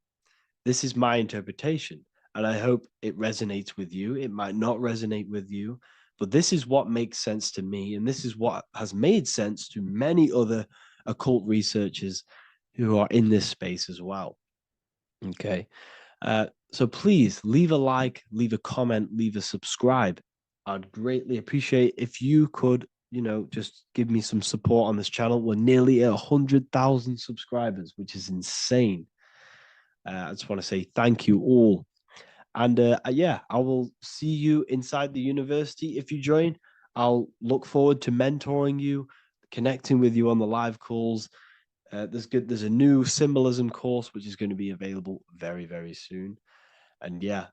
This is my interpretation, and I hope it resonates with you. It might not resonate with you, but this is what makes sense to me, and this is what has made sense to many other occult researchers who are in this space as well. Okay. So please leave a like, leave a comment, leave a subscribe. I'd greatly appreciate if you could, just give me some support on this channel. We're nearly at 100,000 subscribers, which is insane. I just want to say thank you all. And yeah, I will see you inside the university if you join. I'll look forward to mentoring you, connecting with you on the live calls. There's a new symbolism course which is going to be available very, very soon. And yeah,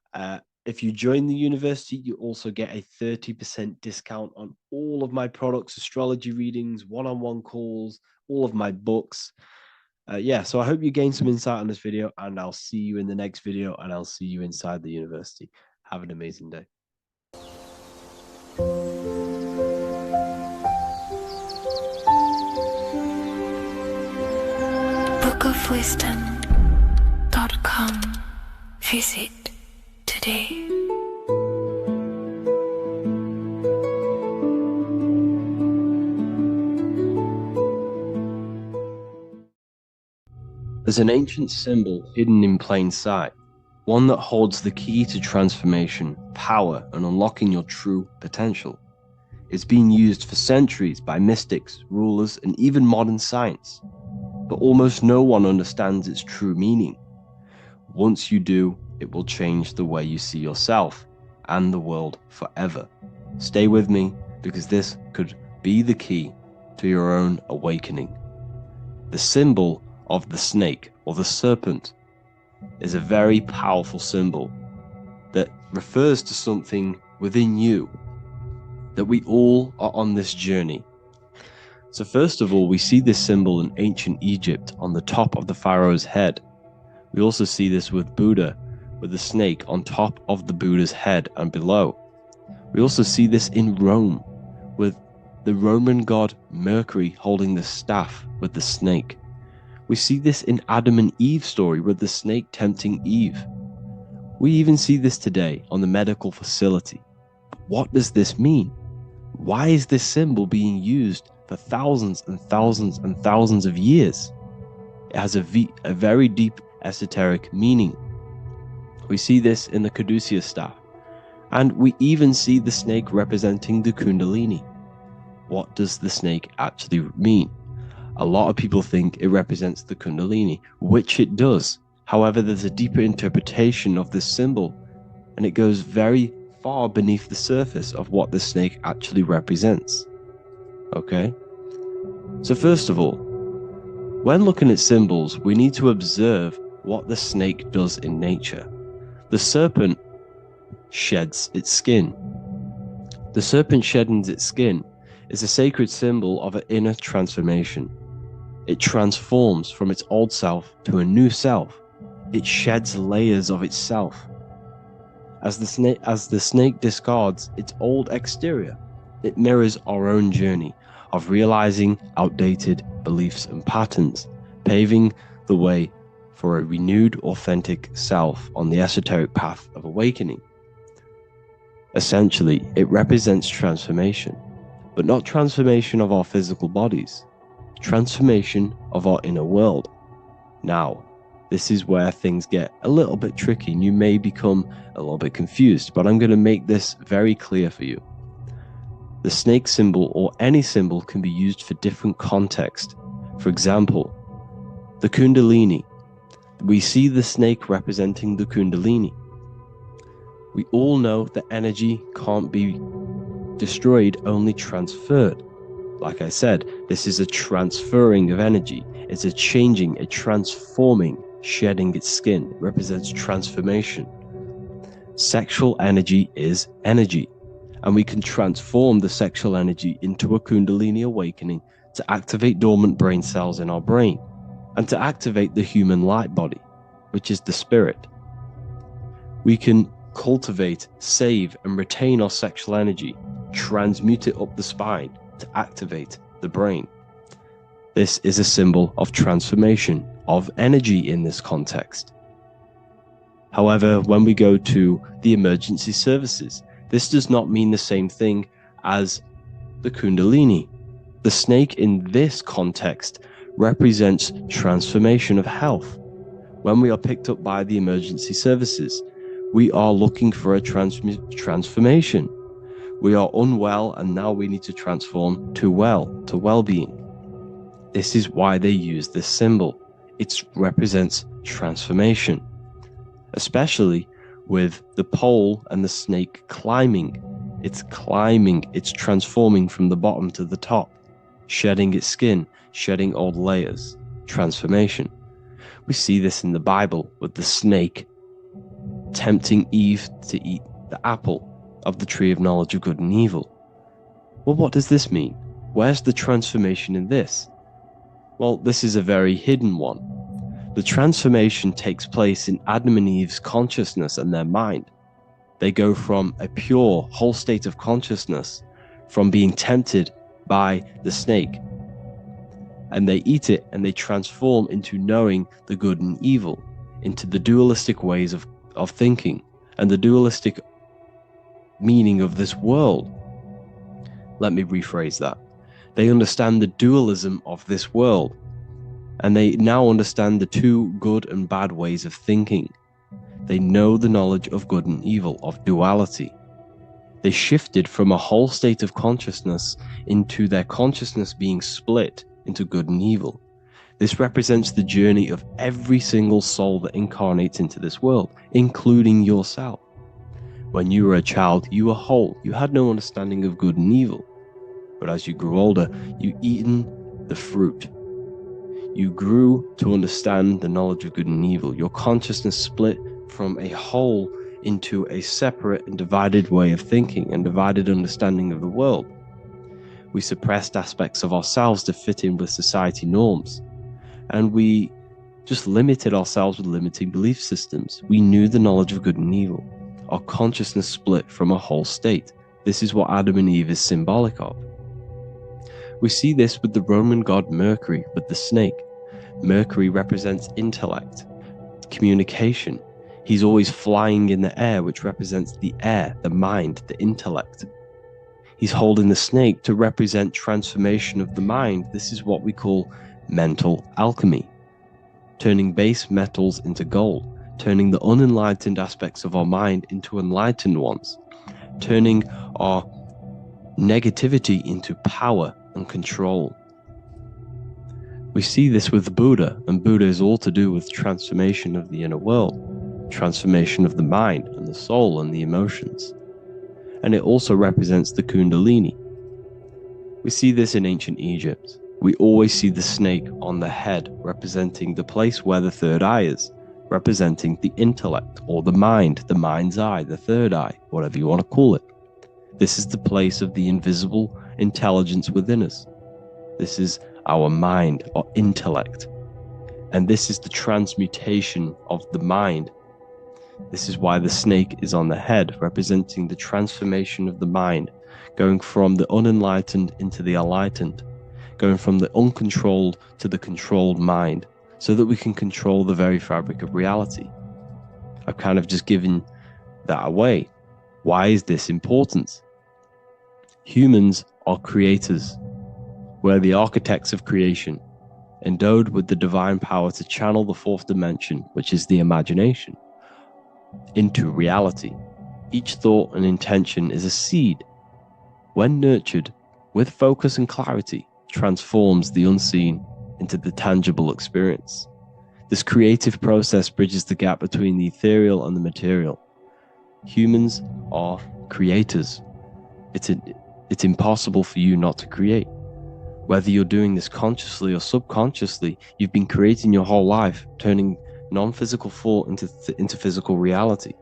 if you join the university, you also get a 30% discount on all of my products, astrology readings, one-on-one calls, all of my books. Yeah, so I hope you gained some insight on this video, and I'll see you in the next video, and I'll see you inside the university. Have an amazing day. bookofwisdom.com. Visit today. There's an ancient symbol hidden in plain sight, one that holds the key to transformation, power, and unlocking your true potential. It's been used for centuries by mystics, rulers, and even modern science, but almost no one understands its true meaning. Once you do, it will change the way you see yourself and the world forever. Stay with me, because this could be the key to your own awakening. The symbol of the snake, or the serpent, is a very powerful symbol that refers to something within you, that we all are on this journey. So first of all, we see this symbol in ancient Egypt on the top of the pharaoh's head. We also see this with Buddha, with the snake on top of the Buddha's head and below. We also see this in Rome, with the Roman god Mercury holding the staff with the snake. We see this in Adam and Eve's story with the snake tempting Eve. We even see this today on the medical facility. But what does this mean? Why is this symbol being used for thousands and thousands and thousands of years? It has a very deep esoteric meaning. We see this in the Caduceus staff, and we even see the snake representing the Kundalini. What does the snake actually mean? A lot of people think it represents the Kundalini, which it does. However, there's a deeper interpretation of this symbol, and it goes very far beneath the surface of what the snake actually represents. Okay? So first of all, when looking at symbols, we need to observe what the snake does in nature. The serpent sheds its skin. The serpent shedding its skin is a sacred symbol of an inner transformation. It transforms from its old self to a new self. It sheds layers of itself. As the snake discards its old exterior, it mirrors our own journey of realizing outdated beliefs and patterns, paving the way for a renewed, authentic self on the esoteric path of awakening. Essentially, it represents transformation, but not transformation of our physical bodies, transformation of our inner world. Now, this is where things get a little bit tricky and you may become a little bit confused, but I'm going to make this very clear for you. The snake symbol, or any symbol, can be used for different context. For example, the Kundalini. We see the snake representing the Kundalini. We all know that energy can't be destroyed, only transferred. Like I said, this is a transferring of energy. It's a changing, a transforming, shedding its skin. It represents transformation. Sexual energy is energy, and we can transform the sexual energy into a Kundalini awakening to activate dormant brain cells in our brain and to activate the human light body. which is the spirit. We can cultivate, save, and retain our sexual energy, transmute it up the spine to activate the brain. This is a symbol of transformation, of energy in this context. However, when we go to the emergency services, this does not mean the same thing as the Kundalini. The snake in this context represents transformation of health. When we are picked up by the emergency services, we are looking for a transformation. We are unwell and now we need to transform to well-being. This is why they use this symbol. It represents transformation, especially with the pole and the snake climbing. It's climbing, it's transforming from the bottom to the top, shedding its skin, shedding old layers, transformation. We see this in the Bible with the snake tempting Eve to eat the apple of the tree of knowledge of good and evil. Well, what does this mean? Where's the transformation in this? Well, this is a very hidden one. The transformation takes place in Adam and Eve's consciousness and their mind. They go from a pure, whole state of consciousness, from being tempted by the snake, and they eat it and they transform into knowing the good and evil, into the dualistic ways of thinking and the dualistic meaning of this world. Let me rephrase that. They understand the dualism of this world, and they now understand the two good and bad ways of thinking. They know the knowledge of good and evil, of duality. They shifted from a whole state of consciousness into their consciousness being split into good and evil. This represents the journey of every single soul that incarnates into this world, including yourself. When you were a child, you were whole. You had no understanding of good and evil. But as you grew older, you eaten the fruit. You grew to understand the knowledge of good and evil. Your consciousness split from a whole into a separate and divided way of thinking and divided understanding of the world. We suppressed aspects of ourselves to fit in with society norms. And we just limited ourselves with limiting belief systems. We knew the knowledge of good and evil. Our consciousness split from a whole state. This is what Adam and Eve is symbolic of. We see this with the Roman god Mercury, with the snake. Mercury represents intellect, communication. He's always flying in the air, which represents the air, the mind, the intellect. He's holding the snake to represent transformation of the mind. This is what we call mental alchemy, turning base metals into gold, turning the unenlightened aspects of our mind into enlightened ones, turning our negativity into power and control. We see this with Buddha, and Buddha is all to do with transformation of the inner world, transformation of the mind and the soul and the emotions. And it also represents the Kundalini. We see this in ancient Egypt. We always see the snake on the head, representing the place where the third eye is, representing the intellect or the mind, the mind's eye, the third eye, whatever you want to call it. This is the place of the invisible intelligence within us. This is our mind, or intellect. And this is the transmutation of the mind. This is why the snake is on the head, representing the transformation of the mind, going from the unenlightened into the enlightened, going from the uncontrolled to the controlled mind, so that we can control the very fabric of reality. I've kind of just given that away. Why is this important? Humans are creators. We're the architects of creation, endowed with the divine power to channel the fourth dimension, which is the imagination, into reality. Each thought and intention is a seed. When nurtured with focus and clarity, transforms the unseen into the tangible experience. This creative process bridges the gap between the ethereal and the material. Humans are creators. It's impossible for you not to create. Whether you're doing this consciously or subconsciously, you've been creating your whole life, turning non-physical thought into physical reality.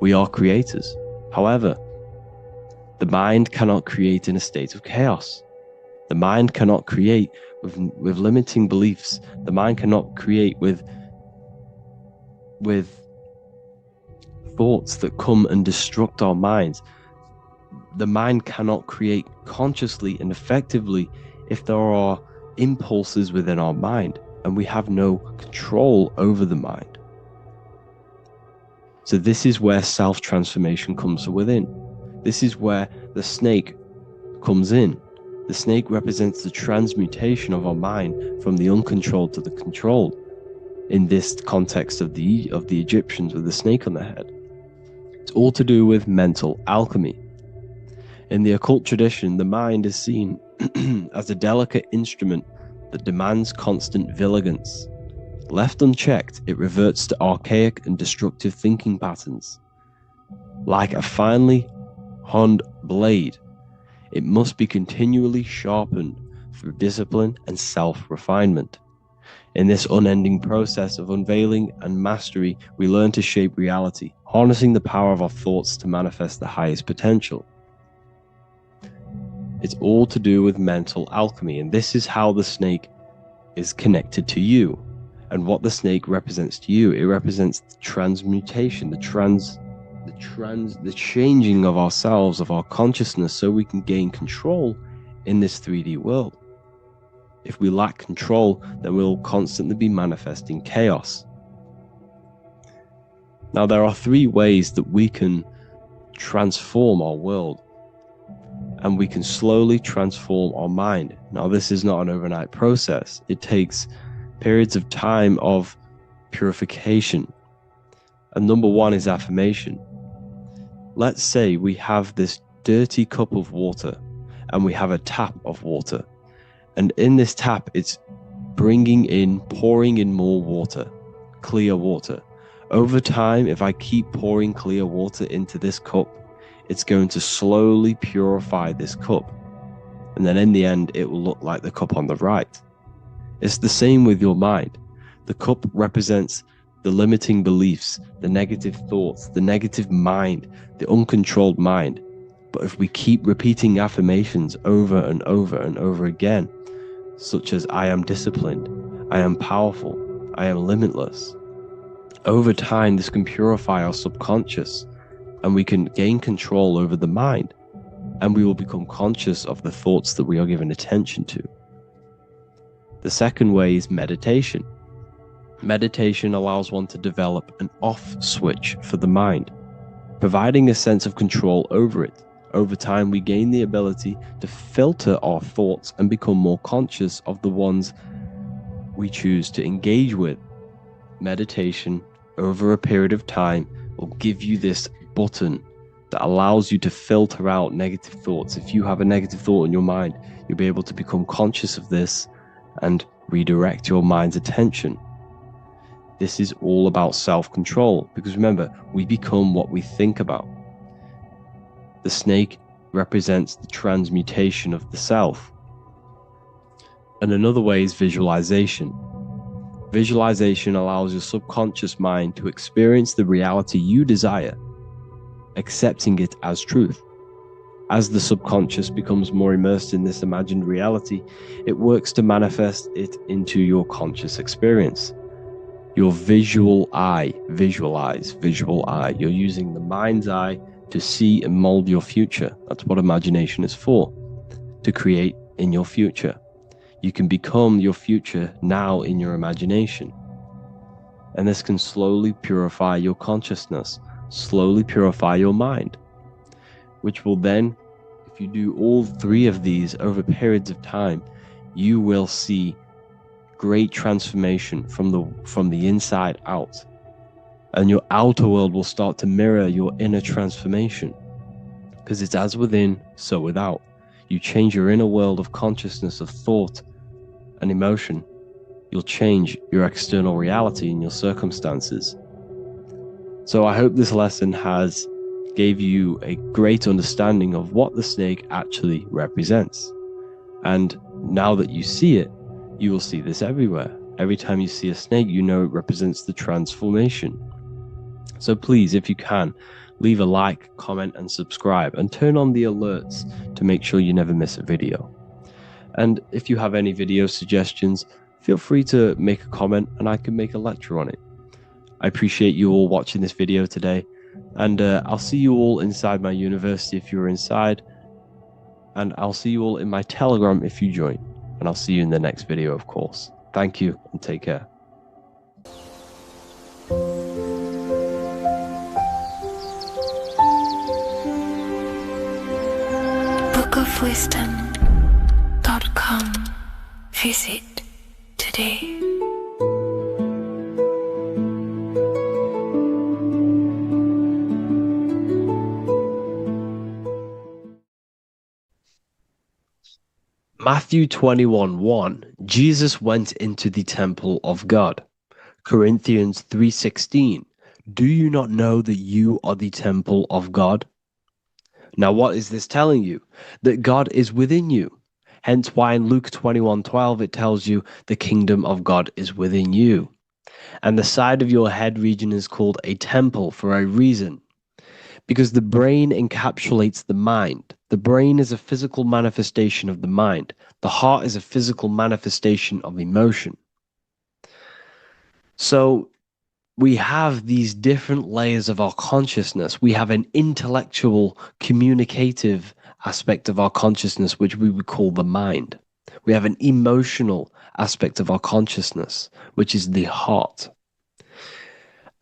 We are creators. However, the mind cannot create in a state of chaos. The mind cannot create with limiting beliefs. The mind cannot create with with thoughts that come and destruct our minds. The mind cannot create consciously and effectively if there are impulses within our mind and we have no control over the mind. So this is where self-transformation comes from within. This is where the snake comes in. The snake represents the transmutation of our mind from the uncontrolled to the controlled. In this context of the Egyptians with the snake on their head. It's all to do with mental alchemy. In the occult tradition, the mind is seen as a delicate instrument that demands constant vigilance. Left unchecked, it reverts to archaic and destructive thinking patterns. Like a finely honed blade, it must be continually sharpened through discipline and self-refinement. In this unending process of unveiling and mastery, we learn to shape reality, harnessing the power of our thoughts to manifest the highest potential. It's all to do with mental alchemy, and this is how the snake is connected to you. And what the snake represents to you, it represents the transmutation, the changing of ourselves, of our consciousness, so we can gain control in this 3D world. If we lack control, then we'll constantly be manifesting chaos. Now, there are 3 ways that we can transform our world, and we can slowly transform our mind. Now, this is not an overnight process. It takes periods of time of purification. And number 1 is affirmation. Let's say we have this dirty cup of water, and we have a tap of water. And in this tap, it's pouring in more water, clear water. Over time, if I keep pouring clear water into this cup, it's going to slowly purify this cup. And then in the end, it will look like the cup on the right. It's the same with your mind. The cup represents the limiting beliefs, the negative thoughts, the negative mind, the uncontrolled mind. But if we keep repeating affirmations over and over and over again, such as I am disciplined, I am powerful, I am limitless. Over time, this can purify our subconscious and we can gain control over the mind, and we will become conscious of the thoughts that we are giving attention to. The second way is meditation. Meditation allows one to develop an off switch for the mind, providing a sense of control over it. Over time, we gain the ability to filter our thoughts and become more conscious of the ones we choose to engage with. Meditation, over a period of time, will give you this button that allows you to filter out negative thoughts. If you have a negative thought in your mind, you'll be able to become conscious of this and redirect your mind's attention. This is all about self-control, because remember, we become what we think about. The snake represents the transmutation of the self. And another way is visualization. Visualization allows your subconscious mind to experience the reality you desire, accepting it as truth. As the subconscious becomes more immersed in this imagined reality, it works to manifest it into your conscious experience. Your visual eye, visual eye. You're using the mind's eye to see and mold your future. That's what imagination is for, to create in your future. You can become your future now in your imagination. And this can slowly purify your consciousness, slowly purify your mind, which will then, if you do all 3 of these over periods of time, you will see great transformation from the inside out. And your outer world will start to mirror your inner transformation, because it's as within, so without. You change your inner world of consciousness, of thought and emotion, you'll change your external reality and your circumstances. So I hope this lesson has gave you a great understanding of what the snake actually represents. And now that you see it, you will see this everywhere. Every time you see a snake, you know it represents the transformation. So please, if you can, leave a like, comment, and subscribe, and turn on the alerts to make sure you never miss a video. And if you have any video suggestions, feel free to make a comment and I can make a lecture on it. I appreciate you all watching this video today. And I'll see you all inside my university if you're inside. And I'll see you all in my Telegram if you join. And I'll see you in the next video, of course. Thank you and take care. bookofwisdom.com. Visit today. Matthew 21:1, Jesus went into the temple of God. Corinthians 3:16, do you not know that you are the temple of God? Now what is this telling you? That God is within you. Hence why in Luke 21:12 it tells you the kingdom of God is within you. And the side of your head region is called a temple for a reason. Because the brain encapsulates the mind. The brain is a physical manifestation of the mind. The heart is a physical manifestation of emotion. So we have these different layers of our consciousness. We have an intellectual, communicative aspect of our consciousness, which we would call the mind. We have an emotional aspect of our consciousness, which is the heart.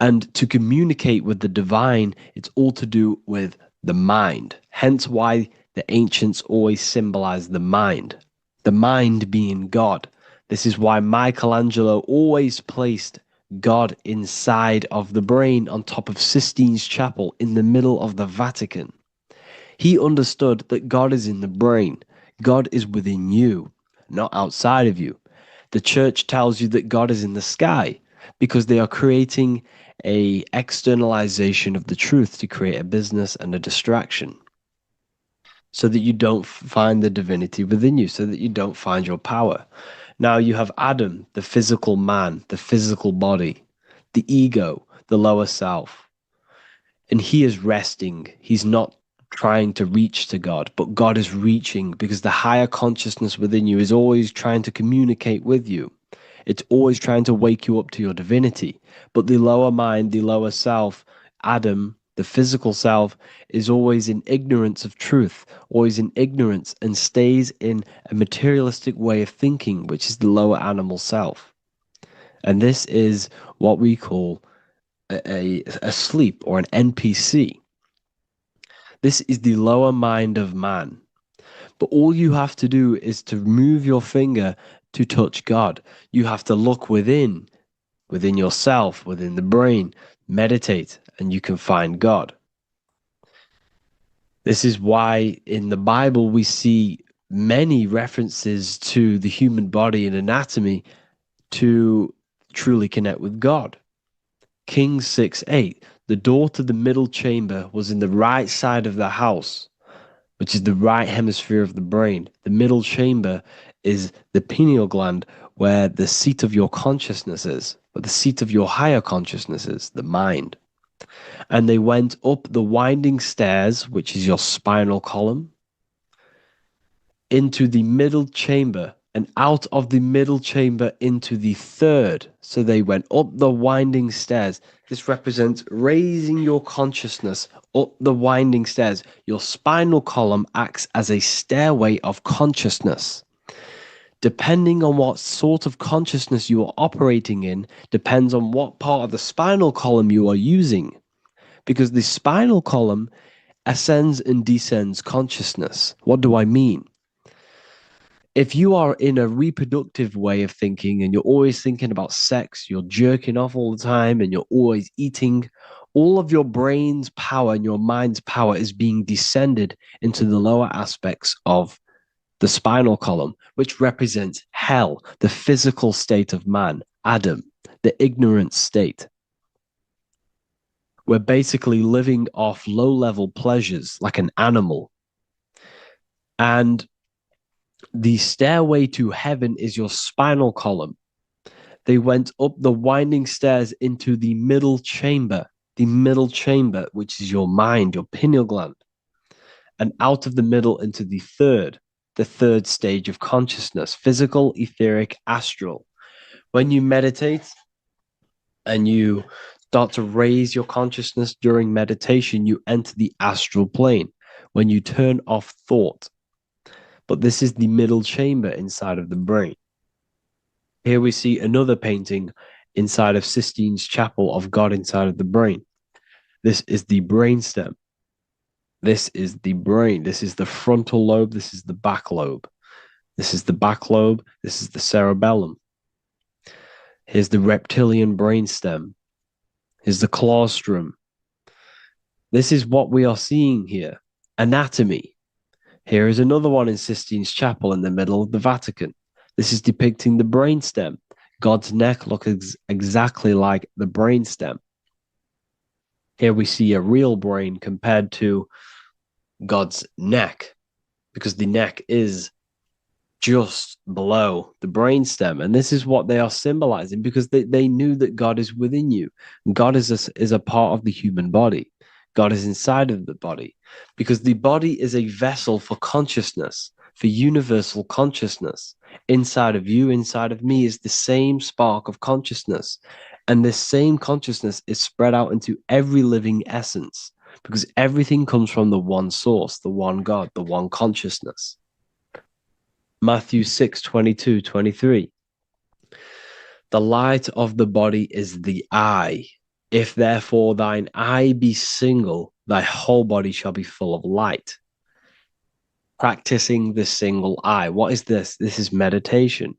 And to communicate with the divine, it's all to do with the mind. Hence why the ancients always symbolize the mind being God. This is why Michelangelo always placed God inside of the brain on top of Sistine Chapel in the middle of the Vatican. He understood that God is in the brain. God is within you, not outside of you. The church tells you that God is in the sky because they are creating a externalization of the truth to create a business and a distraction so that you don't find the divinity within you, so that you don't find your power. Now you have Adam, the physical man, the physical body, the ego, the lower self. And he is resting. He's not trying to reach to God, but God is reaching because the higher consciousness within you is always trying to communicate with you. It's always trying to wake you up to your divinity. But the lower mind, the lower self, Adam, the physical self, is always in ignorance of truth, always in ignorance, and stays in a materialistic way of thinking, which is the lower animal self. And this is what we call a sleep or an NPC. This is the lower mind of man. But all you have to do is to move your finger to touch God. You have to look within yourself, within the brain, meditate, and you can find God. This is why in the Bible we see many references to the human body and anatomy to truly connect with God. Kings 6:8, the door to the middle chamber was in the right side of the house, which is the right hemisphere of the brain. The middle chamber is the pineal gland, where the seat of your consciousness is, where the seat of your higher consciousness is, the mind. And they went up the winding stairs, which is your spinal column, into the middle chamber, and out of the middle chamber into the third. So they went up the winding stairs. This represents raising your consciousness up the winding stairs. Your spinal column acts as a stairway of consciousness. Depending on what sort of consciousness you are operating in, depends on what part of the spinal column you are using. Because the spinal column ascends and descends consciousness. What do I mean? If you are in a reproductive way of thinking and you're always thinking about sex, you're jerking off all the time and you're always eating, all of your brain's power and your mind's power is being descended into the lower aspects of the spinal column, which represents hell, the physical state of man, Adam, the ignorant state. We're basically living off low-level pleasures like an animal. And the stairway to heaven is your spinal column. They went up the winding stairs into the middle chamber, which is your mind, your pineal gland, and out of the middle into the third stage of consciousness, physical, etheric, astral. When you meditate and you start to raise your consciousness during meditation, you enter the astral plane when you turn off thought. But this is the middle chamber inside of the brain. Here we see another painting inside of Sistine's chapel of God inside of the brain. This is the brainstem. This is the brain. This is the frontal lobe. This is the back lobe. This is the back lobe. This is the cerebellum. Here's the reptilian brainstem. Here's the claustrum. This is what we are seeing here. Anatomy. Here is another one in Sistine's chapel in the middle of the Vatican. This is depicting the brainstem. God's neck looks exactly like the brainstem. Here we see a real brain compared to God's neck, because the neck is just below the brainstem. And this is what they are symbolizing, because they knew that God is within you. God is a part of the human body. God is inside of the body, because the body is a vessel for consciousness, for universal consciousness. Inside of you, inside of me, is the same spark of consciousness. And this same consciousness is spread out into every living essence, because everything comes from the one source, the one God, the one consciousness. Matthew 6:22-23. The light of the body is the eye. If therefore thine eye be single, thy whole body shall be full of light. Practicing the single eye. What is this? This is meditation.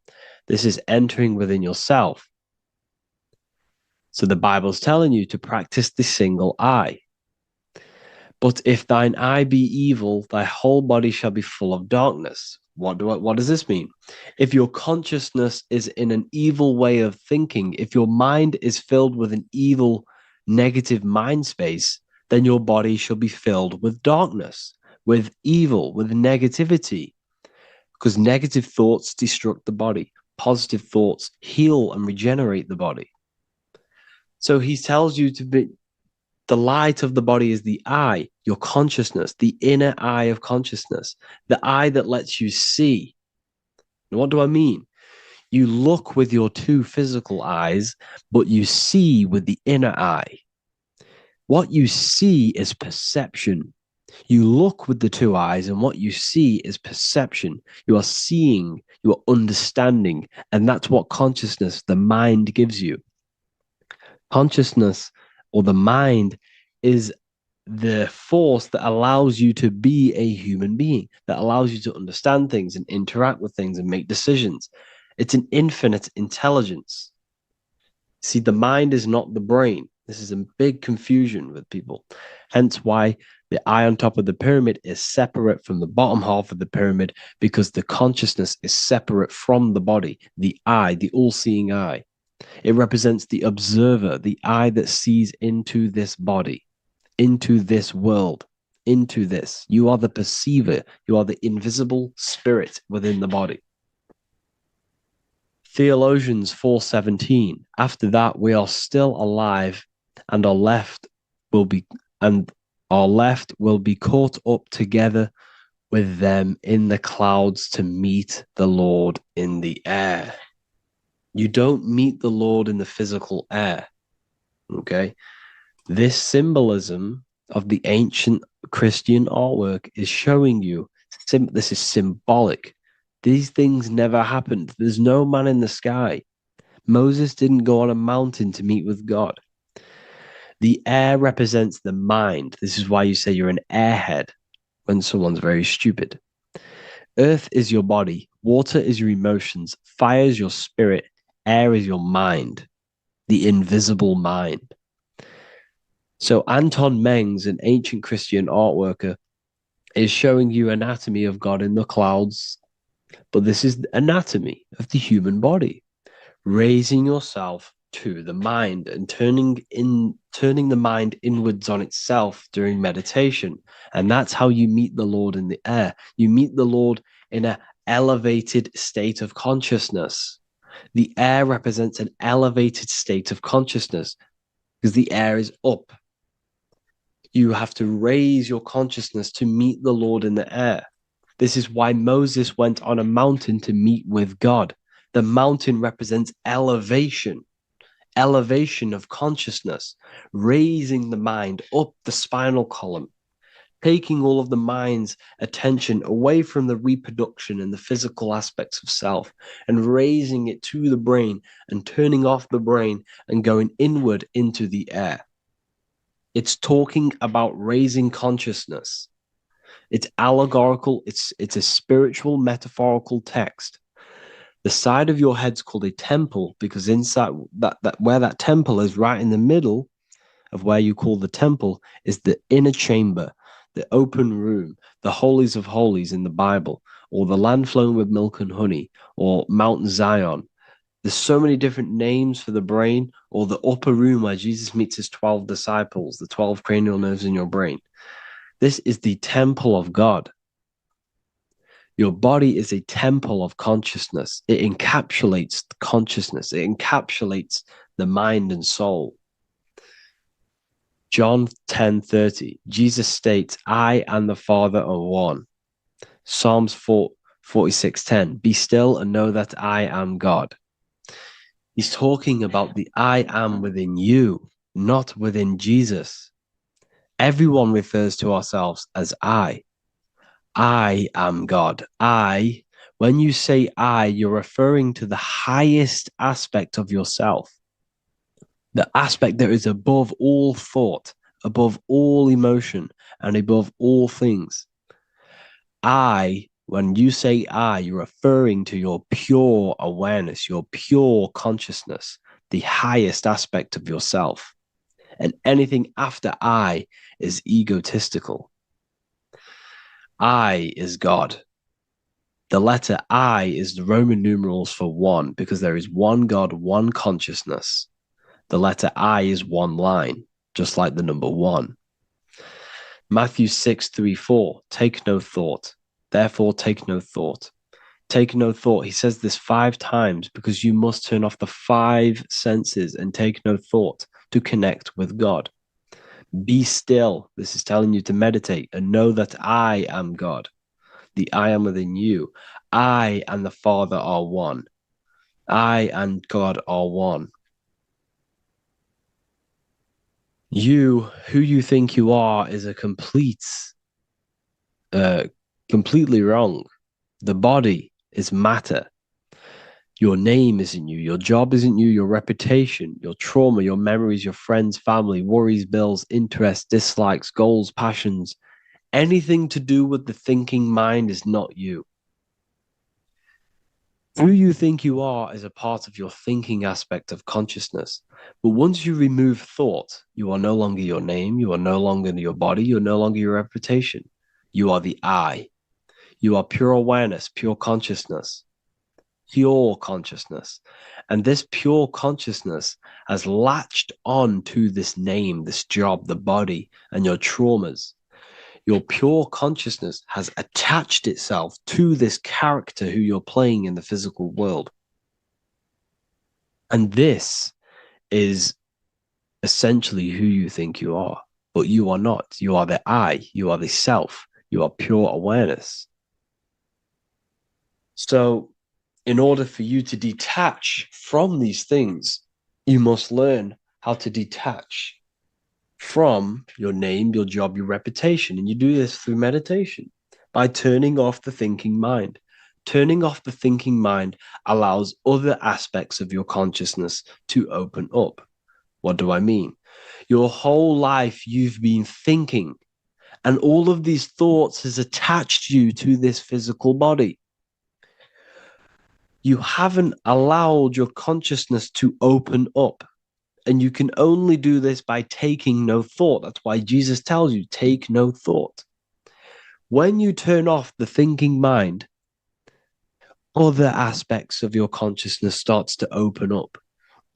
This is entering within yourself. So the Bible's telling you to practice the single eye. But if thine eye be evil, thy whole body shall be full of darkness. What does this mean? If your consciousness is in an evil way of thinking, if your mind is filled with an evil, negative mind space, then your body shall be filled with darkness, with evil, with negativity. Because negative thoughts destruct the body. Positive thoughts heal and regenerate the body. So he tells you to be, the light of the body is the eye, your consciousness, the inner eye of consciousness, the eye that lets you see. And what do I mean? You look with your two physical eyes, but you see with the inner eye. What you see is perception. You look with the two eyes, and what you see is perception. You are seeing, you are understanding, and that's what consciousness, the mind, gives you. Consciousness, or the mind, is the force that allows you to be a human being, that allows you to understand things and interact with things and make decisions. It's an infinite intelligence. See, the mind is not the brain. This is a big confusion with people. Hence why the eye on top of the pyramid is separate from the bottom half of the pyramid, because the consciousness is separate from the body, the eye, the all-seeing eye. It represents the observer, the eye that sees into this body, into this world, into this. You are the perceiver. You are the invisible spirit within the body. Theologians 4:17. After that, we are still alive, and our left will be caught up together with them in the clouds to meet the Lord in the air. You don't meet the Lord in the physical air. Okay? This symbolism of the ancient Christian artwork is showing you this is symbolic. These things never happened. There's no man in the sky. Moses didn't go on a mountain to meet with God. The air represents the mind. This is why you say you're an airhead when someone's very stupid. Earth is your body. Water is your emotions. Fire is your spirit. Air is your mind, the invisible mind. So Anton Mengs, an ancient Christian art worker, is showing you anatomy of God in the clouds. But this is the anatomy of the human body. Raising yourself to the mind and turning the mind inwards on itself during meditation. And that's how you meet the Lord in the air. You meet the Lord in an elevated state of consciousness. The air represents an elevated state of consciousness because the air is up. You have to raise your consciousness to meet the Lord in the air. This is why Moses went on a mountain to meet with God. The mountain represents elevation. elevation of consciousness, raising the mind up the spinal column, taking all of the mind's attention away from the reproduction and the physical aspects of self and raising it to the brain and turning off the brain and going inward into the air. It's talking about raising consciousness. It's allegorical. It's a spiritual, metaphorical text. The side of your head's called a temple because inside that where that temple is, right in the middle of where you call the temple, is the inner chamber, the open room, the holies of holies in the Bible, or the land flowing with milk and honey, or Mount Zion. There's so many different names for the brain, or the upper room where Jesus meets his 12 disciples, the 12 cranial nerves in your brain. This is the temple of God. Your body is a temple of consciousness. It encapsulates the consciousness. It encapsulates the mind and soul. John 10:30, Jesus states, I and the Father are one. Psalms 46:10, be still and know that I am God. He's talking about the I am within you, not within Jesus. Everyone refers to ourselves as I. I am God. When you say I, you're referring to the highest aspect of yourself, the aspect that is above all thought, above all emotion, and above all things. When you say I, you're referring to your pure awareness, your pure consciousness, the highest aspect of yourself. And anything after I is egotistical. I is God. The letter I is the Roman numerals for one, because there is one God, one consciousness. The letter I is one line, just like the number one. Matthew 6:3-4, take no thought. Therefore, take no thought. Take no thought. He says this 5 times because you must turn off the 5 senses and take no thought to connect with God. Be still. This is telling you to meditate and know that I am God. The I am within you. I and the Father are one. I and God are one. You, who you think you are, is a completely wrong. The body is matter. Your name isn't you. Your job isn't you. Your reputation, your trauma, your memories, your friends, family, worries, bills, interests, dislikes, goals, passions. Anything to do with the thinking mind is not you. Who you think you are is a part of your thinking aspect of consciousness. But once you remove thought, you are no longer your name. You are no longer your body. You're no longer your reputation. You are the I. You are pure awareness, pure consciousness. Pure consciousness. And this pure consciousness has latched on to this name, this job, the body, and your traumas. Your pure consciousness has attached itself to this character who you're playing in the physical world. And this is essentially who you think you are, but you are not. You are the I, you are the self, you are pure awareness. So in order for you to detach from these things, you must learn how to detach from your name, your job, your reputation. And you do this through meditation by turning off the thinking mind. Turning off the thinking mind allows other aspects of your consciousness to open up. What do I mean? Your whole life you've been thinking, and all of these thoughts has attached you to this physical body. You haven't allowed your consciousness to open up. And you can only do this by taking no thought. That's why Jesus tells you, take no thought. When you turn off the thinking mind, other aspects of your consciousness starts to open up.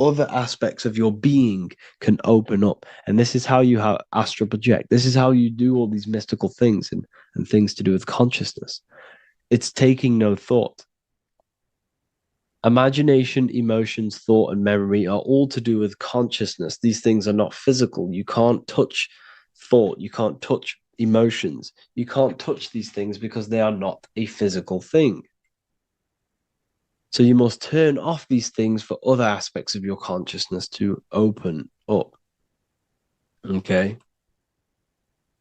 Other aspects of your being can open up. And this is how you astral project. This is how you do all these mystical things and things to do with consciousness. It's taking no thought. Imagination, emotions, thought, and memory are all to do with consciousness. These things are not physical. You can't touch thought. You can't touch emotions. You can't touch these things because they are not a physical thing. So you must turn off these things for other aspects of your consciousness to open up. Okay?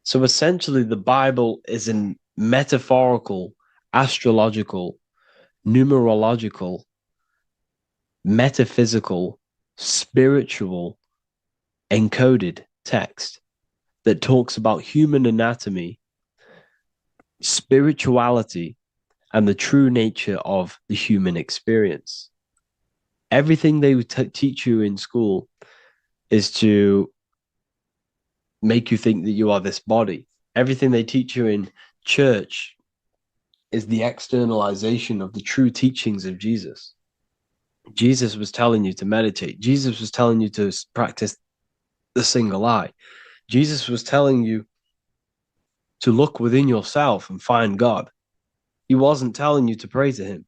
So essentially, the Bible is a metaphorical, astrological, numerological, metaphysical, spiritual, encoded text that talks about human anatomy, spirituality, and the true nature of the human experience. Everything they teach you in school is to make you think that you are this body. Everything they teach you in church is the externalization of the true teachings of Jesus. Jesus was telling you to meditate. Jesus was telling you to practice the single eye. Jesus was telling you to look within yourself and find God. He wasn't telling you to pray to him.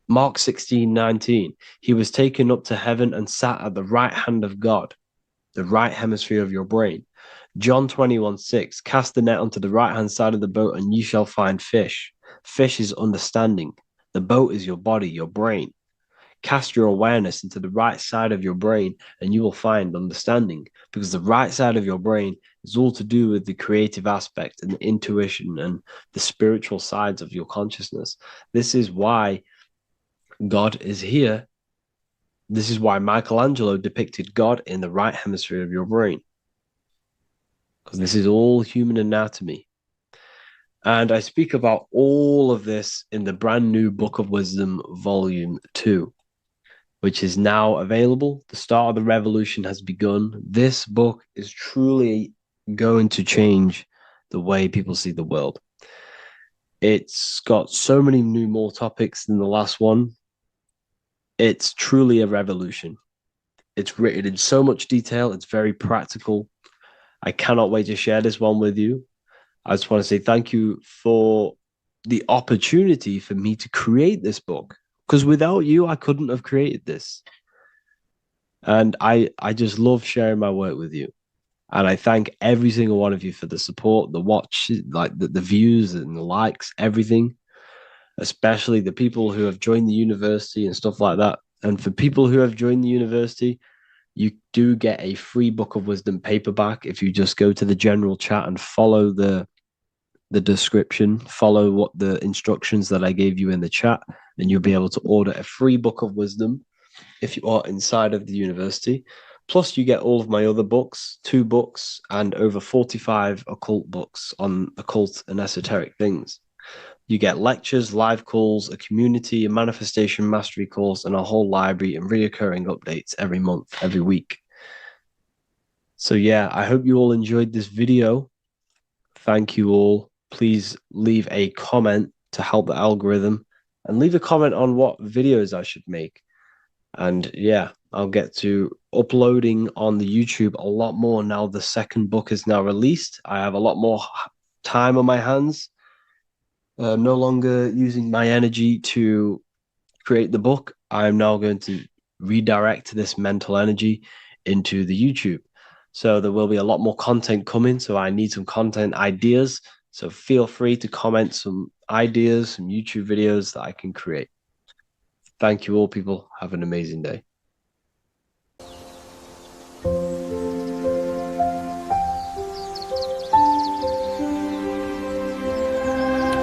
Mark 16:19, he was taken up to heaven and sat at the right hand of God, the right hemisphere of your brain. John 21:6, cast the net onto the right-hand side of the boat and you shall find fish. Fish is understanding. The boat is your body, your brain. Cast your awareness into the right side of your brain and you will find understanding, because the right side of your brain is all to do with the creative aspect and the intuition and the spiritual sides of your consciousness. This is why God is here. This is why Michelangelo depicted God in the right hemisphere of your brain, because this is all human anatomy. And I speak about all of this in the brand new Book of Wisdom, Volume 2, which is now available. The start of the revolution has begun. This book is truly going to change the way people see the world. It's got so many more topics than the last one. It's truly a revolution. It's written in so much detail. It's very practical. I cannot wait to share this one with you. I just want to say thank you for the opportunity for me to create this book, because without you, I couldn't have created this. And I just love sharing my work with you. And I thank every single one of you for the support, the watch, like the views and the likes, everything, especially the people who have joined the university and stuff like that. And for people who have joined the university, you do get a free Book of Wisdom paperback if you just go to the general chat and follow the description, follow what the instructions that I gave you in the chat, and you'll be able to order a free Book of Wisdom if you are inside of the university. Plus, you get all of my other books, 2 books, and over 45 occult books on occult and esoteric things. You get lectures, live calls, a community, a manifestation mastery course, and a whole library and reoccurring updates every month, every week. So yeah, I hope you all enjoyed this video. Thank you all. Please leave a comment to help the algorithm, and leave a comment on what videos I should make. And yeah, I'll get to uploading on the YouTube a lot more now. The second book is now released. I have a lot more time on my hands. No longer using my energy to create the book. I'm now going to redirect this mental energy into the YouTube. So there will be a lot more content coming. So I need some content ideas. So feel free to comment some ideas, some YouTube videos that I can create. Thank you all, people. Have an amazing day.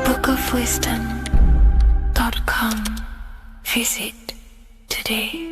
bookofwisdom.com. Visit today.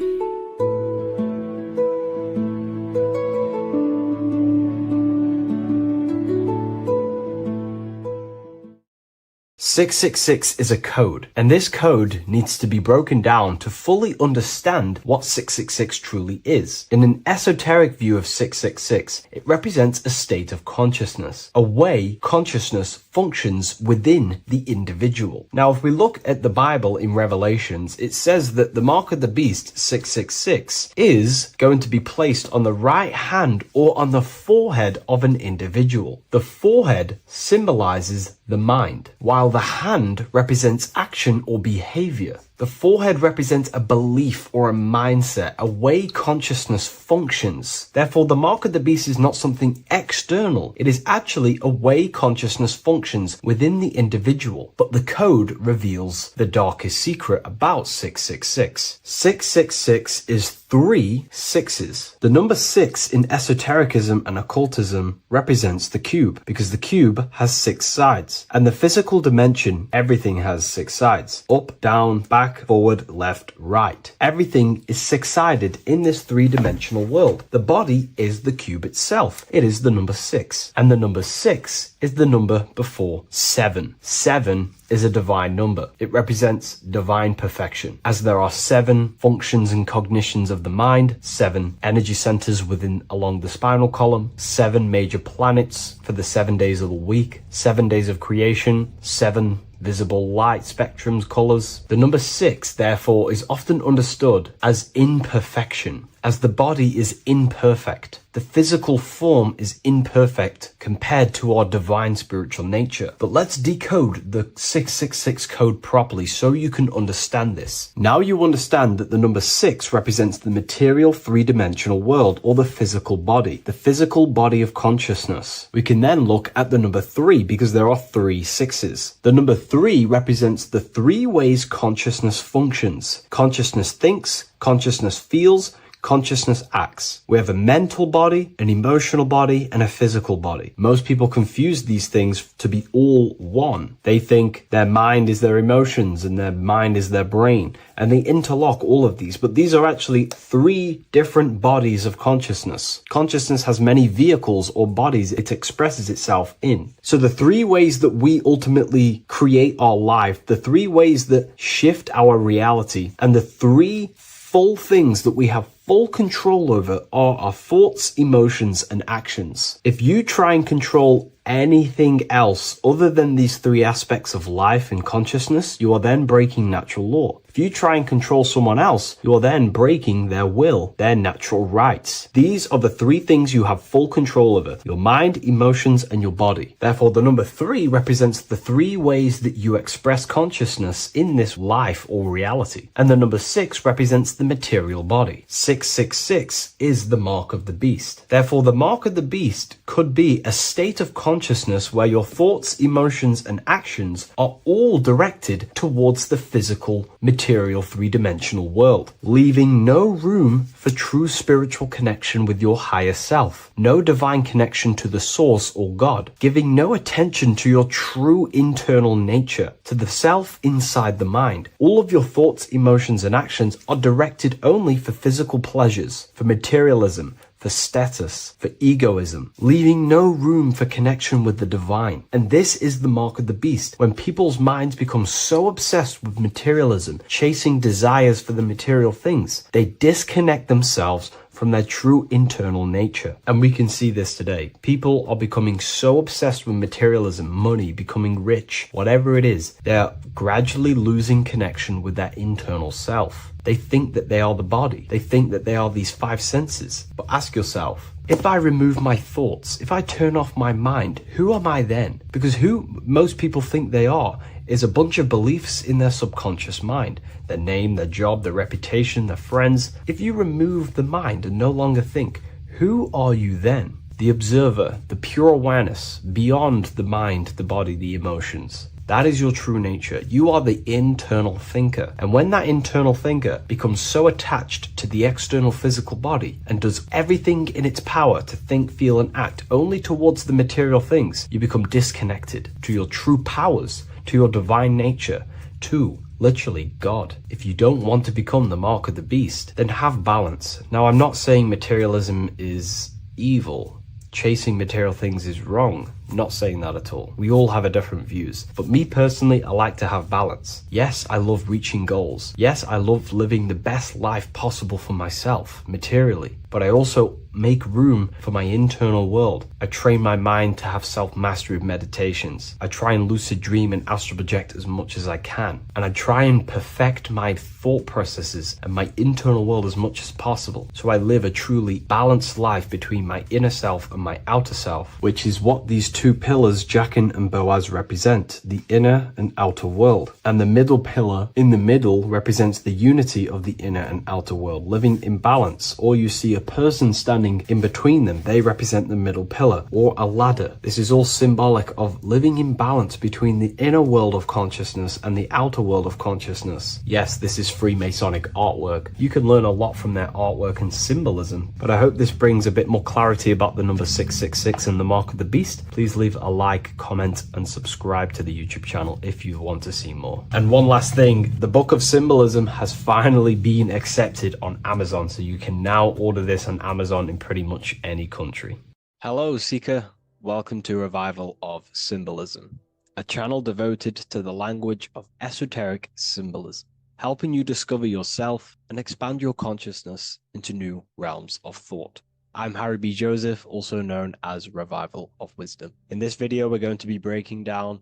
666 is a code, and this code needs to be broken down to fully understand what 666 truly is. In an esoteric view of 666, it represents a state of consciousness, a way consciousness functions within the individual. Now, if we look at the Bible in Revelations, it says that the mark of the beast, 666, is going to be placed on the right hand or on the forehead of an individual. The forehead symbolizes the mind, while the hand represents action or behavior. The The forehead represents a belief or a mindset, a way consciousness functions. Therefore, the mark of the beast is not something external. It is actually a way consciousness functions within the individual. But the code reveals the darkest secret about 666. 666 is 3 sixes. The number 6 in esotericism and occultism represents the cube, because the cube has 6 sides. And the physical dimension, everything has 6 sides. Up, down, back, forward, left, right. Everything is 6-sided in this 3-dimensional world. The body is the cube itself. It is the number 6. And the number 6 is the number before 7. 7 is a divine number. It represents divine perfection, as there are 7 functions and cognitions of the mind, 7 energy centers along the spinal column, 7 major planets for the 7 days of the week, 7 days of creation, 7 visible light spectrums, colors. The number 6, therefore, is often understood as imperfection, as the body is imperfect. The physical form is imperfect compared to our divine spiritual nature. But let's decode the 666 code properly so you can understand this. Now you understand that the number 6 represents the material 3-dimensional world, or the physical body of consciousness. We can then look at the number 3, because there are 3 sixes. The number 3 represents the 3 ways consciousness functions. Consciousness thinks, consciousness feels, consciousness acts. We have a mental body, an emotional body, and a physical body. Most people confuse these things to be all one. They think their mind is their emotions and their mind is their brain, and they interlock all of these, but these are actually 3 different bodies of consciousness. Consciousness has many vehicles or bodies it expresses itself in. So the 3 ways that we ultimately create our life, the 3 ways that shift our reality, and the 3 full things that we have full control over are our thoughts, emotions, and actions. If you try and control anything else other than these 3 aspects of life and consciousness, you are then breaking natural law. If you try and control someone else, you are then breaking their will, their natural rights. These are the 3 things you have full control over: your mind, emotions, and your body. Therefore, the number 3 represents the 3 ways that you express consciousness in this life or reality. And the number 6 represents the material body. 666 is the mark of the beast. Therefore, the mark of the beast could be a state of consciousness where your thoughts, emotions, and actions are all directed towards the physical, material 3-dimensional world, leaving no room for true spiritual connection with your higher self, no divine connection to the source or God, giving no attention to your true internal nature, to the self inside the mind. All of your thoughts, emotions, and actions are directed only for physical pleasures, for materialism, for status, for egoism, leaving no room for connection with the divine. And this is the mark of the beast. When people's minds become so obsessed with materialism, chasing desires for the material things, they disconnect themselves from their true internal nature. And we can see this today. People are becoming so obsessed with materialism, money, becoming rich, whatever it is, they're gradually losing connection with their internal self. They think that they are the body. They think that they are these 5 senses. But ask yourself, if I remove my thoughts, if I turn off my mind, who am I then? Because who most people think they are is a bunch of beliefs in their subconscious mind. Their name, their job, their reputation, their friends. If you remove the mind and no longer think, who are you then? The observer, the pure awareness, beyond the mind, the body, the emotions. That is your true nature. You are the internal thinker. And when that internal thinker becomes so attached to the external physical body and does everything in its power to think, feel, and act only towards the material things, you become disconnected to your true powers, to your divine nature, to literally God. If you don't want to become the mark of the beast, then have balance. Now, I'm not saying materialism is evil. Chasing material things is wrong. Not saying that at all. We all have a different views. But me personally, I like to have balance. Yes, I love reaching goals. Yes, I love living the best life possible for myself, materially. But I also make room for my internal world. I train my mind to have self-mastery of meditations. I try and lucid dream and astral project as much as I can. And I try and perfect my thought processes and my internal world as much as possible. So I live a truly balanced life between my inner self and my outer self, which is what these 2 two pillars Jachin and Boaz represent, the inner and outer world. And the middle pillar in the middle represents the unity of the inner and outer world, living in balance. Or you see a person standing in between them. They represent the middle pillar, or a ladder. This is all symbolic of living in balance between the inner world of consciousness and the outer world of consciousness. Yes, this is Freemasonic artwork. You can learn a lot from their artwork and symbolism, but I hope this brings a bit more clarity about the number 666 and the mark of the beast. Please leave a like, comment, and subscribe to the YouTube channel if you want to see more. And one last thing, the Book of Symbolism has finally been accepted on Amazon, so you can now order this on Amazon in pretty much any country. Hello, Seeker. Welcome to Revival of Symbolism, a channel devoted to the language of esoteric symbolism, helping you discover yourself and expand your consciousness into new realms of thought. I'm Harry B. Joseph, also known as Revival of Wisdom. In this video, we're going to be breaking down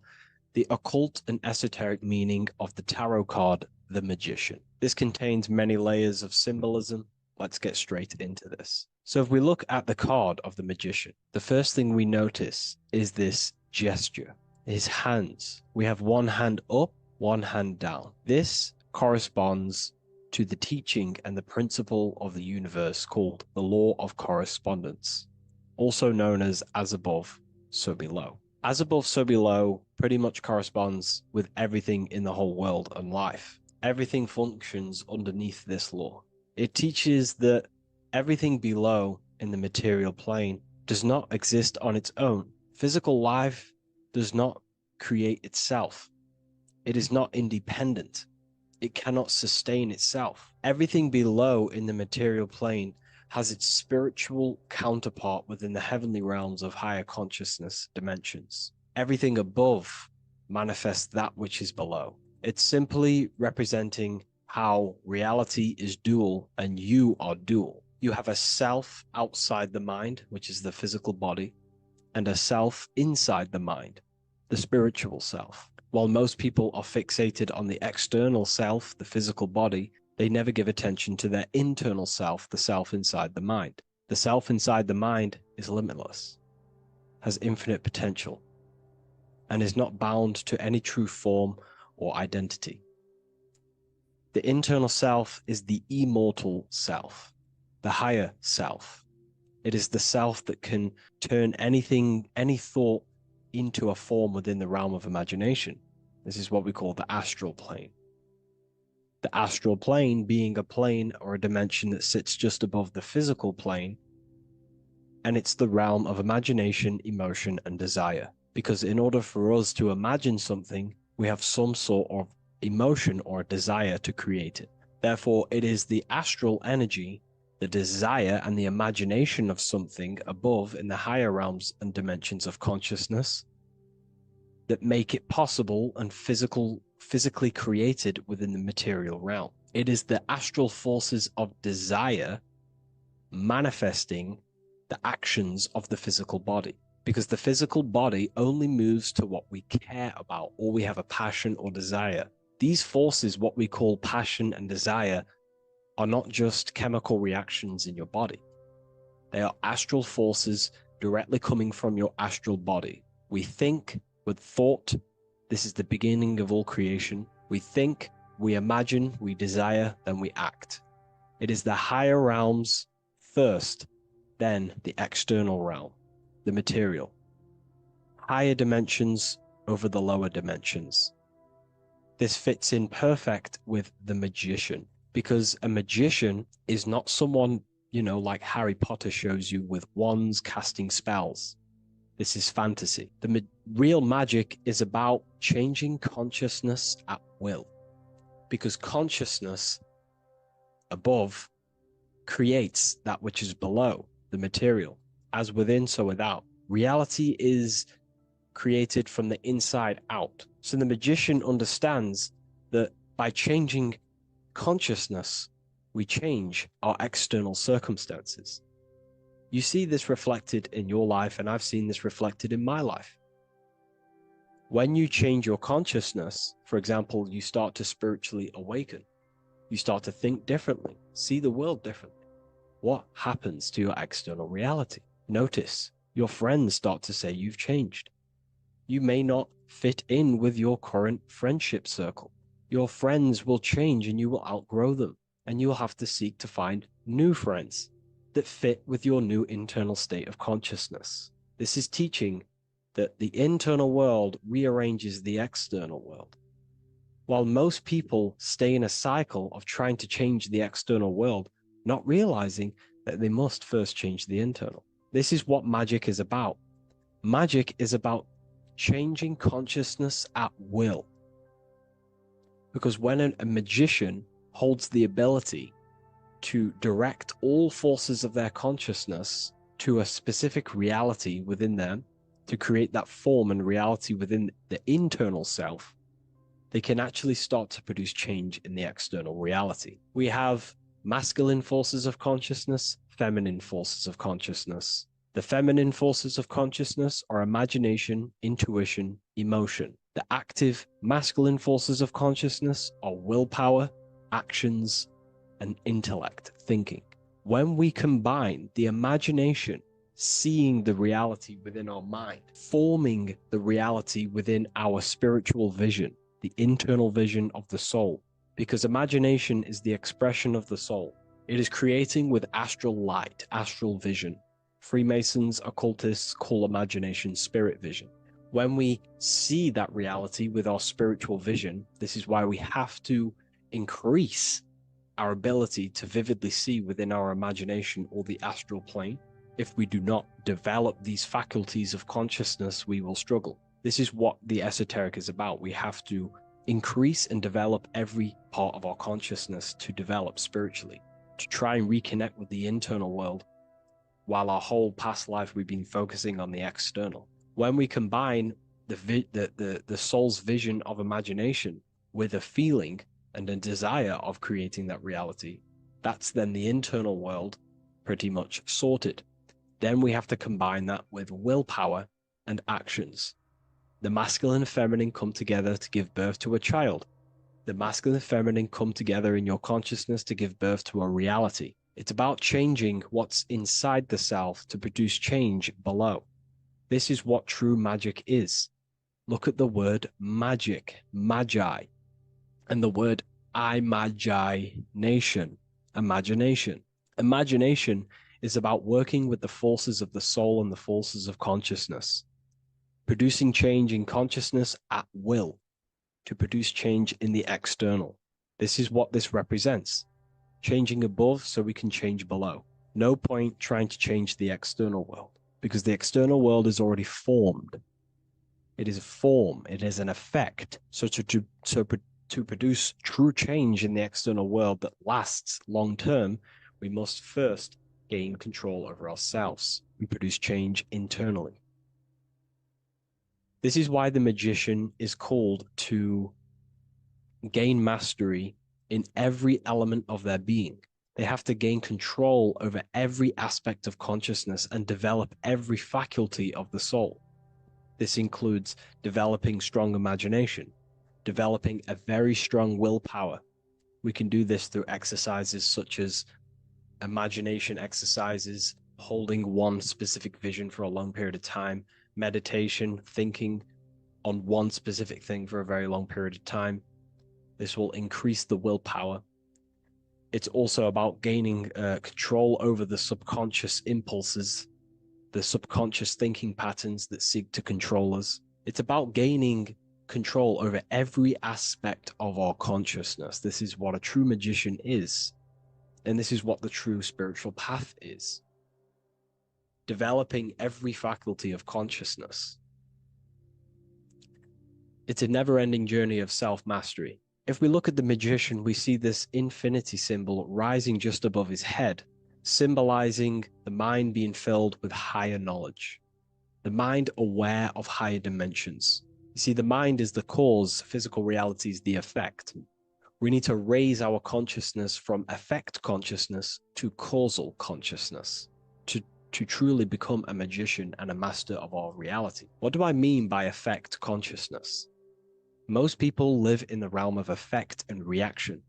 the occult and esoteric meaning of the tarot card, the Magician. This contains many layers of symbolism. Let's get straight into this. So if we look at the card of the Magician, the first thing we notice is this gesture, his hands. We have one hand up, one hand down. This corresponds to the teaching and the principle of the universe called the law of correspondence, also known as above, so below. As above, so below pretty much corresponds with everything in the whole world and life. Everything functions underneath this law. It teaches that everything below in the material plane does not exist on its own. Physical life does not create itself. It is not independent. It cannot sustain itself. Everything below in the material plane has its spiritual counterpart within the heavenly realms of higher consciousness dimensions. Everything above manifests that which is below. It's simply representing how reality is dual and you are dual. You have a self outside the mind, which is the physical body, and a self inside the mind, the spiritual self. While most people are fixated on the external self, the physical body, they never give attention to their internal self, the self inside the mind. The self inside the mind is limitless, has infinite potential, and is not bound to any true form or identity. The internal self is the immortal self, the higher self. It is the self that can turn anything, any thought, into a form within the realm of imagination. This is what we call the astral plane. The astral plane being a plane or a dimension that sits just above the physical plane, and it's the realm of imagination, emotion, and desire. Because in order for us to imagine something, we have some sort of emotion or desire to create it. Therefore, it is the astral energy, the desire and the imagination of something above in the higher realms and dimensions of consciousness that make it possible and physically created within the material realm. It is the astral forces of desire manifesting the actions of the physical body, because the physical body only moves to what we care about or we have a passion or desire. These forces, what we call passion and desire, are not just chemical reactions in your body. They are astral forces directly coming from your astral body. We think with thought. This is the beginning of all creation. We think, we imagine, we desire, then we act. It is the higher realms first, then the external realm, the material. Higher dimensions over the lower dimensions. This fits in perfect with the magician, because a magician is not someone, like Harry Potter shows you with wands casting spells. This is fantasy. The real magic is about changing consciousness at will, because consciousness above creates that which is below, the material, as within, so without. Reality is created from the inside out. So the magician understands that by changing consciousness, we change our external circumstances. You see this reflected in your life, and I've seen this reflected in my life. When you change your consciousness, for example, you start to spiritually awaken. You start to think differently, see the world differently. What happens to your external reality? Notice Your friends start to say you've changed. You may not fit in with your current friendship circle. Your friends will change and you will outgrow them, and you will have to seek to find new friends that fit with your new internal state of consciousness. This is teaching that the internal world rearranges the external world. While most people stay in a cycle of trying to change the external world, not realizing that they must first change the internal. This is what magic is about. Magic is about changing consciousness at will. Because when a magician holds the ability to direct all forces of their consciousness to a specific reality within them, to create that form and reality within the internal self, they can actually start to produce change in the external reality. We have masculine forces of consciousness, feminine forces of consciousness. The feminine forces of consciousness are imagination, intuition, emotion. The active masculine forces of consciousness are willpower, actions, and intellect, thinking. When we combine the imagination, seeing the reality within our mind, forming the reality within our spiritual vision, the internal vision of the soul, because imagination is the expression of the soul. It is creating with astral light, astral vision. Freemasons, occultists call imagination spirit vision. When we see that reality with our spiritual vision, this is why we have to increase our ability to vividly see within our imagination or the astral plane. If we do not develop these faculties of consciousness, we will struggle. This is what the esoteric is about. We have to increase and develop every part of our consciousness to develop spiritually, to try and reconnect with the internal world, while our whole past life we've been focusing on the external. When we combine the soul's vision of imagination with a feeling and a desire of creating that reality, that's then the internal world pretty much sorted. Then we have to combine that with willpower and actions. The masculine and feminine come together to give birth to a child. The masculine and feminine come together in your consciousness to give birth to a reality. It's about changing what's inside the self to produce change below. This is what true magic is. Look at the word magic, magi, and the word imagination, imagination. Imagination is about working with the forces of the soul and the forces of consciousness, producing change in consciousness at will to produce change in the external. This is what this represents. Changing above so we can change below. No point trying to change the external world, because the external world is already formed. It is a form, it is an effect. So to produce true change in the external world that lasts long term, we must first gain control over ourselves and produce change internally. This is why the magician is called to gain mastery in every element of their being. They have to gain control over every aspect of consciousness and develop every faculty of the soul. This includes developing strong imagination, developing a very strong willpower. We can do this through exercises such as imagination exercises, holding one specific vision for a long period of time, meditation, thinking on one specific thing for a very long period of time. This will increase the willpower. It's also about gaining control over the subconscious impulses, the subconscious thinking patterns that seek to control us. It's about gaining control over every aspect of our consciousness. This is what a true magician is. And this is what the true spiritual path is. Developing every faculty of consciousness. It's a never-ending journey of self-mastery. If we look at the magician, we see this infinity symbol rising just above his head, symbolizing the mind being filled with higher knowledge, the mind aware of higher dimensions. You see, the mind is the cause, physical reality is the effect. We need to raise our consciousness from effect consciousness to causal consciousness to truly become a magician and a master of our reality. What do I mean by effect consciousness? Most people live in the realm of effect and reaction.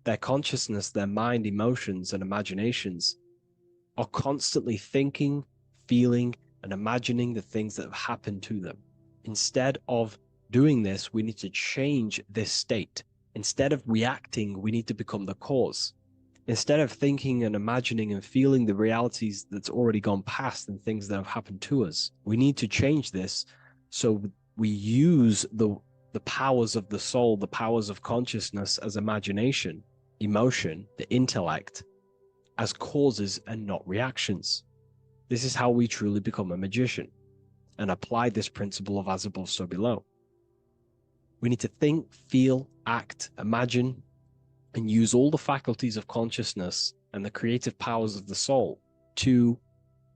Their consciousness, their mind, emotions, and imaginations are constantly thinking, feeling, and imagining the things that have happened to them. Instead of doing this, we need to change this state. Instead of reacting, we need to become the cause. Instead of thinking and imagining and feeling the realities that's already gone past and things that have happened to us, we need to change this so we use the powers of the soul, the powers of consciousness as imagination, emotion, the intellect, as causes and not reactions. This is how we truly become a magician and apply this principle of as above, so below. We need to think, feel, act, imagine, and use all the faculties of consciousness and the creative powers of the soul to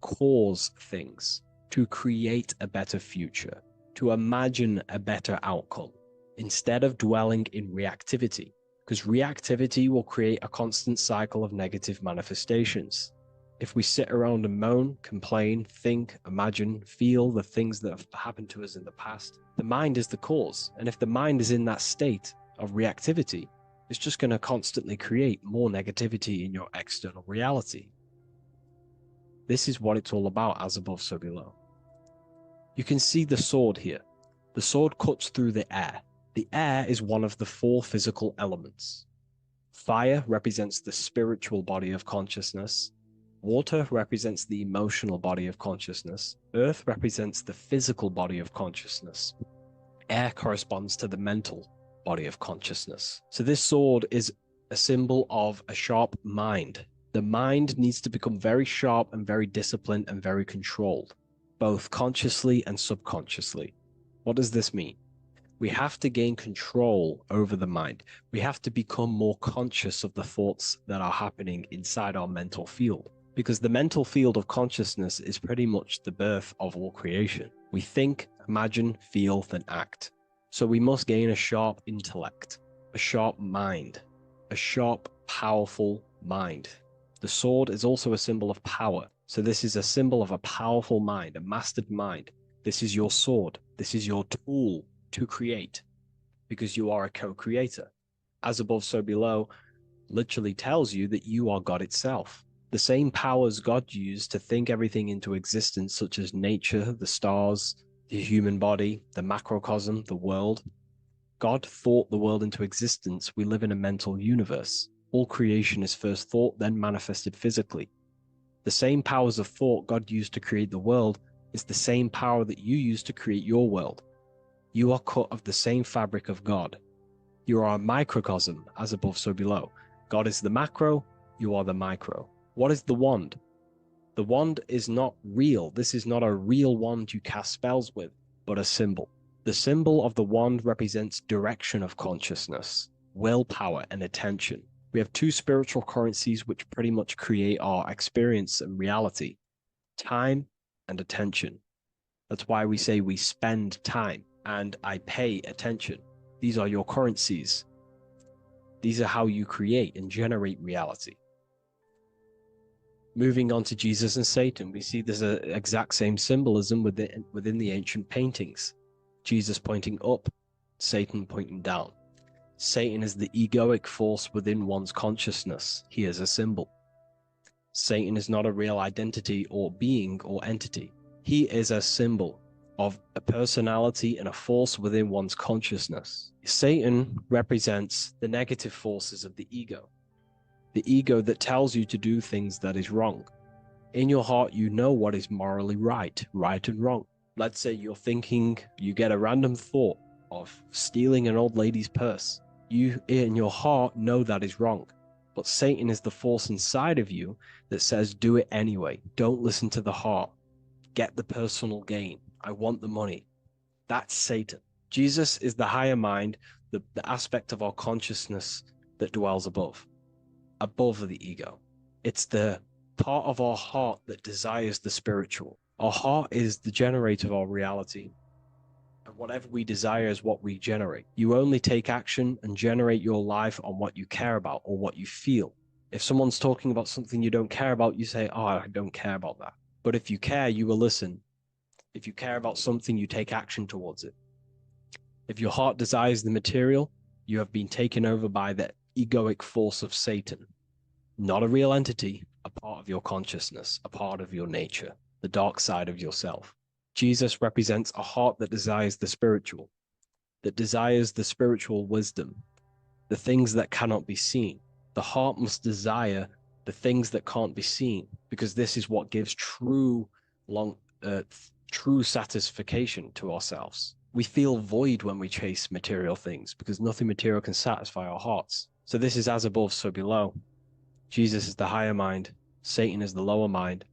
cause things, to create a better future, to imagine a better outcome, instead of dwelling in reactivity, because reactivity will create a constant cycle of negative manifestations. If we sit around and moan, complain, think, imagine, feel the things that have happened to us in the past, the mind is the cause. And if the mind is in that state of reactivity, it's just going to constantly create more negativity in your external reality. This is what it's all about, as above, so below. You can see the sword here. The sword cuts through the air. The air is one of the 4 physical elements. Fire represents the spiritual body of consciousness. Water represents the emotional body of consciousness. Earth represents the physical body of consciousness. Air corresponds to the mental body of consciousness. So this sword is a symbol of a sharp mind. The mind needs to become very sharp and very disciplined and very controlled, both consciously and subconsciously. What does this mean? We have to gain control over the mind. We have to become more conscious of the thoughts that are happening inside our mental field, because the mental field of consciousness is pretty much the birth of all creation. We think, imagine, feel, then act. So we must gain a sharp intellect, a sharp mind, a sharp, powerful mind. The sword is also a symbol of power. So this is a symbol of a powerful mind, a mastered mind. This is your sword. This is your tool to create, because you are a co-creator. As above, so below literally tells you that you are God itself. The same powers God used to think everything into existence, such as nature, the stars, the human body, the macrocosm, the world. God thought the world into existence. We live in a mental universe. All creation is first thought, then manifested physically. The same powers of thought God used to create the world is the same power that you use to create your world. You are cut of the same fabric of God. You are a microcosm, as above, so below. God is the macro, you are the micro. What is the wand? The wand is not real. This is not a real wand you cast spells with, but a symbol. The symbol of the wand represents direction of consciousness, willpower, and attention. We have 2 spiritual currencies which pretty much create our experience and reality: time and attention. That's why we say we spend time and I pay attention. These are your currencies. These are how you create and generate reality. Moving on to Jesus and Satan, we see there's an exact same symbolism within the ancient paintings. Jesus pointing up, Satan pointing down. Satan is the egoic force within one's consciousness. He is a symbol. Satan is not a real identity or being or entity. He is a symbol of a personality and a force within one's consciousness. Satan represents the negative forces of the ego that tells you to do things that is wrong. In your heart, you know what is morally right and wrong. Let's say you're thinking, you get a random thought of stealing an old lady's purse. You, in your heart, know that is wrong. But Satan is the force inside of you that says, do it anyway. Don't listen to the heart. Get the personal gain. I want the money. That's Satan. Jesus is the higher mind, the aspect of our consciousness that dwells above the ego. It's the part of our heart that desires the spiritual. Our heart is the generator of our reality. And whatever we desire is what we generate. You only take action and generate your life on what you care about or what you feel. If someone's talking about something you don't care about, you say, oh, I don't care about that. But if you care, you will listen. If you care about something, you take action towards it. If your heart desires the material, you have been taken over by the egoic force of Satan. Not a real entity, a part of your consciousness, a part of your nature. the dark side of yourself. Jesus represents a heart that desires the spiritual wisdom, the things that cannot be seen. The heart must desire the things that can't be seen, because this is what gives true satisfaction to ourselves. We feel void when we chase material things, because nothing material can satisfy our hearts. So this is as above, so below. Jesus is the higher mind. Satan is the lower mind.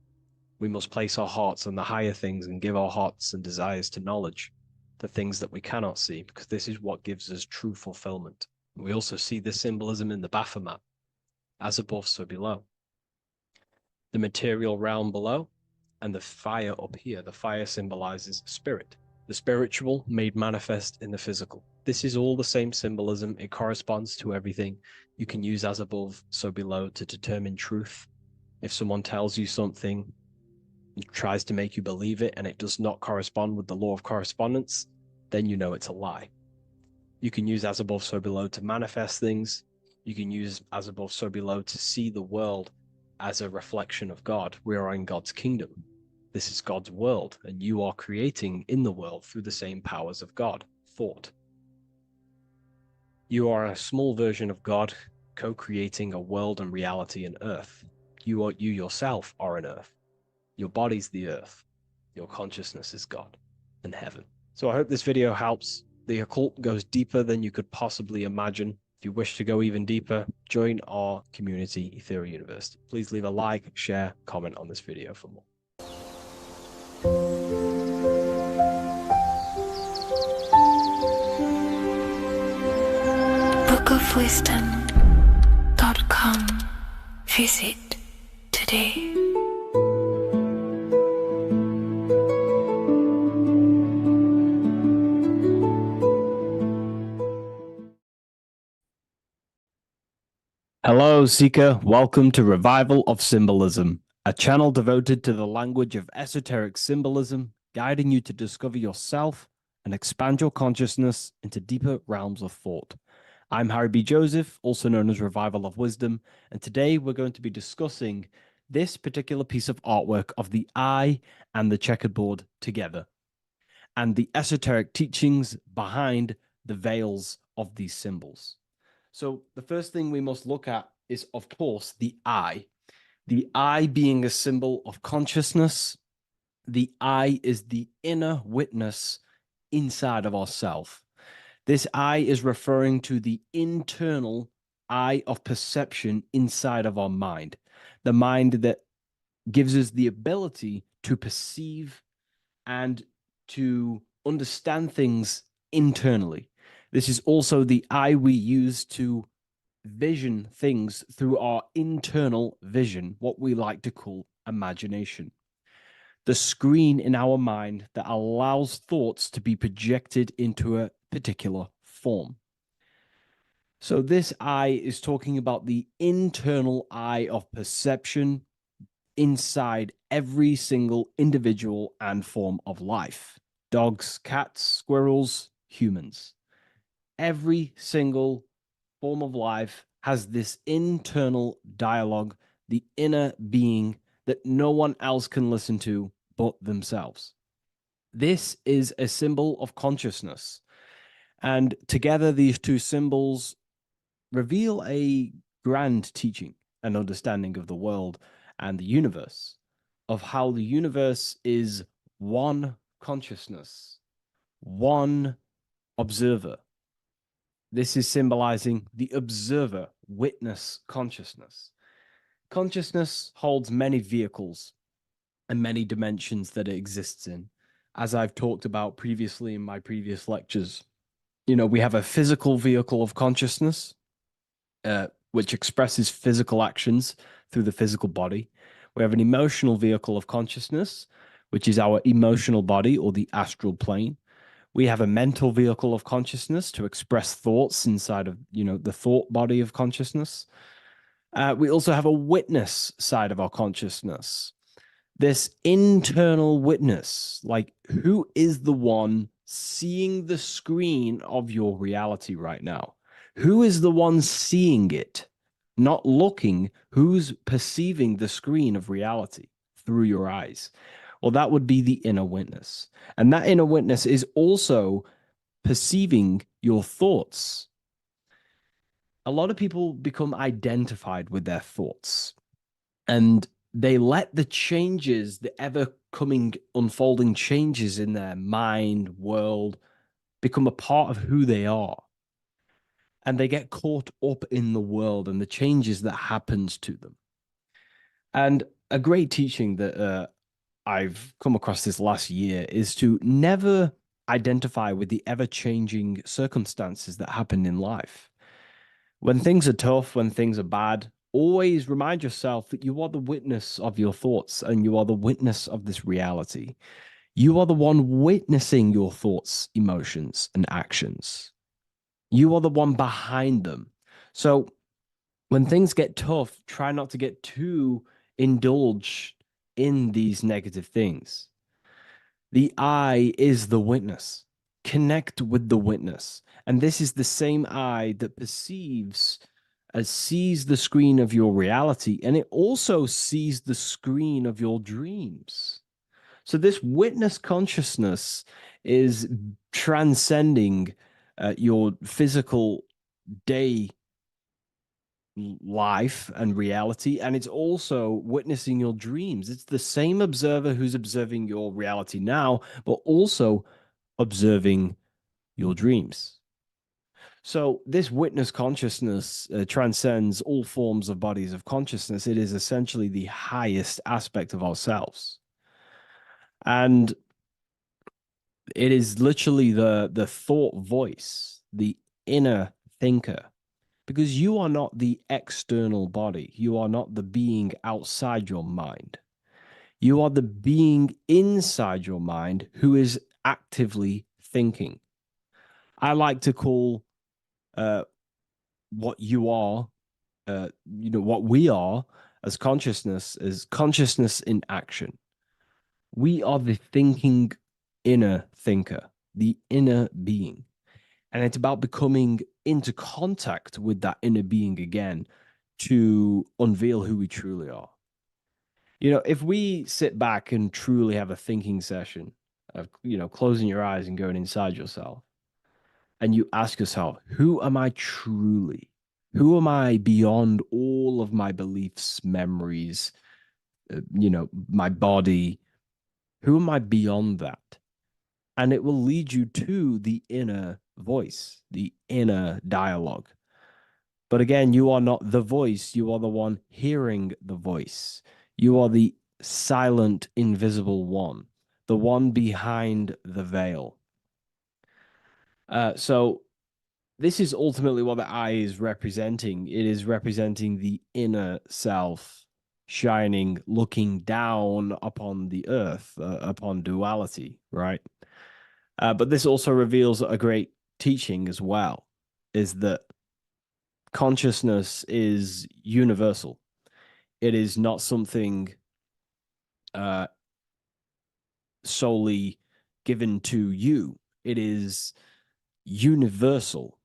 We must place our hearts on the higher things and give our hearts and desires to knowledge, the things that we cannot see, because this is what gives us true fulfillment. We also see this symbolism in the Baphomet, as above, so below. The material realm below and the fire up here. The fire symbolizes spirit, the spiritual made manifest in the physical. This is all the same symbolism. It corresponds to everything. You can use as above, so below to determine truth. If someone tells you something, tries to make you believe it, and it does not correspond with the law of correspondence, then you know it's a lie. You can use as above, so below to manifest things. You can use as above, so below to see the world as a reflection of God. We are in God's kingdom. This is God's world, and you are creating in the world through the same powers of God, thought. You are a small version of God, co-creating a world and reality in earth. You yourself are an earth. Your body's the earth. Your consciousness is God and heaven. So I hope this video helps. The occult goes deeper than you could possibly imagine. If you wish to go even deeper, join our community, Ethereal University. Please leave a like, share, comment on this video for more. bookofwisdom.com. Visit today. Hello, Seeker. Welcome to Revival of Symbolism, a channel devoted to the language of esoteric symbolism, guiding you to discover yourself and expand your consciousness into deeper realms of thought. I'm Harry B. Joseph, also known as Revival of Wisdom, and today we're going to be discussing this particular piece of artwork of the eye and the checkerboard together, and the esoteric teachings behind the veils of these symbols. So the first thing we must look at is, of course, the eye. The eye being a symbol of consciousness. The eye is the inner witness inside of ourself. This eye is referring to the internal eye of perception inside of our mind. The mind that gives us the ability to perceive and to understand things internally. This is also the eye we use to vision things through our internal vision, what we like to call imagination. The screen in our mind that allows thoughts to be projected into a particular form. So this eye is talking about the internal eye of perception inside every single individual and form of life. Dogs, cats, squirrels, humans. Every single form of life has this internal dialogue, the inner being that no one else can listen to but themselves. This is a symbol of consciousness. And together, these two symbols reveal a grand teaching and understanding of the world and the universe, of how the universe is one consciousness, one observer. This is symbolizing the observer, witness consciousness. Consciousness holds many vehicles and many dimensions that it exists in. As I've talked about previously in my previous lectures, we have a physical vehicle of consciousness, which expresses physical actions through the physical body. We have an emotional vehicle of consciousness, which is our emotional body or the astral plane. We have a mental vehicle of consciousness to express thoughts inside of, the thought body of consciousness. We also have a witness side of our consciousness. This internal witness, like who is the one seeing the screen of your reality right now? Who is the one seeing it? Not looking, who's perceiving the screen of reality through your eyes? Well, that would be the inner witness. And that inner witness is also perceiving your thoughts. A lot of people become identified with their thoughts, and they let the changes, the ever coming, unfolding changes in their mind, world, become a part of who they are. And they get caught up in the world and the changes that happens to them. And a great teaching that I've come across this last year is to never identify with the ever-changing circumstances that happen in life. When things are tough, when things are bad, always remind yourself that you are the witness of your thoughts and you are the witness of this reality. You are the one witnessing your thoughts, emotions, and actions. You are the one behind them. So when things get tough, try not to get too indulged in these negative things. The I is the witness. Connect with the witness. And this is the same I that sees the screen of your reality, and it also sees the screen of your dreams. So this witness consciousness is transcending your physical day life and reality, and it's also witnessing your dreams. It's the same observer who's observing your reality now, but also observing your dreams. So this witness consciousness transcends all forms of bodies of consciousness. It is essentially the highest aspect of ourselves, and it is literally the thought voice, the inner thinker, because you are not the external body. You are not the being outside your mind. You are the being inside your mind who is actively thinking. I like to call what you are, what we are as consciousness is consciousness in action. We are the thinking inner thinker, the inner being. And it's about becoming into contact with that inner being again to unveil who we truly are. If we sit back and truly have a thinking session of, closing your eyes and going inside yourself, and you ask yourself, who am I truly? Who am I beyond all of my beliefs, memories, my body? Who am I beyond that? And it will lead you to the inner voice, the inner dialogue. But again, you are not the voice. You are the one hearing the voice. You are the silent, invisible one, the one behind the veil. So this is ultimately what the I is representing. It is representing the inner self shining, looking down upon the earth, upon duality, right? But this also reveals a great teaching as well, is that consciousness is universal. It is not something solely given to you. It is universal.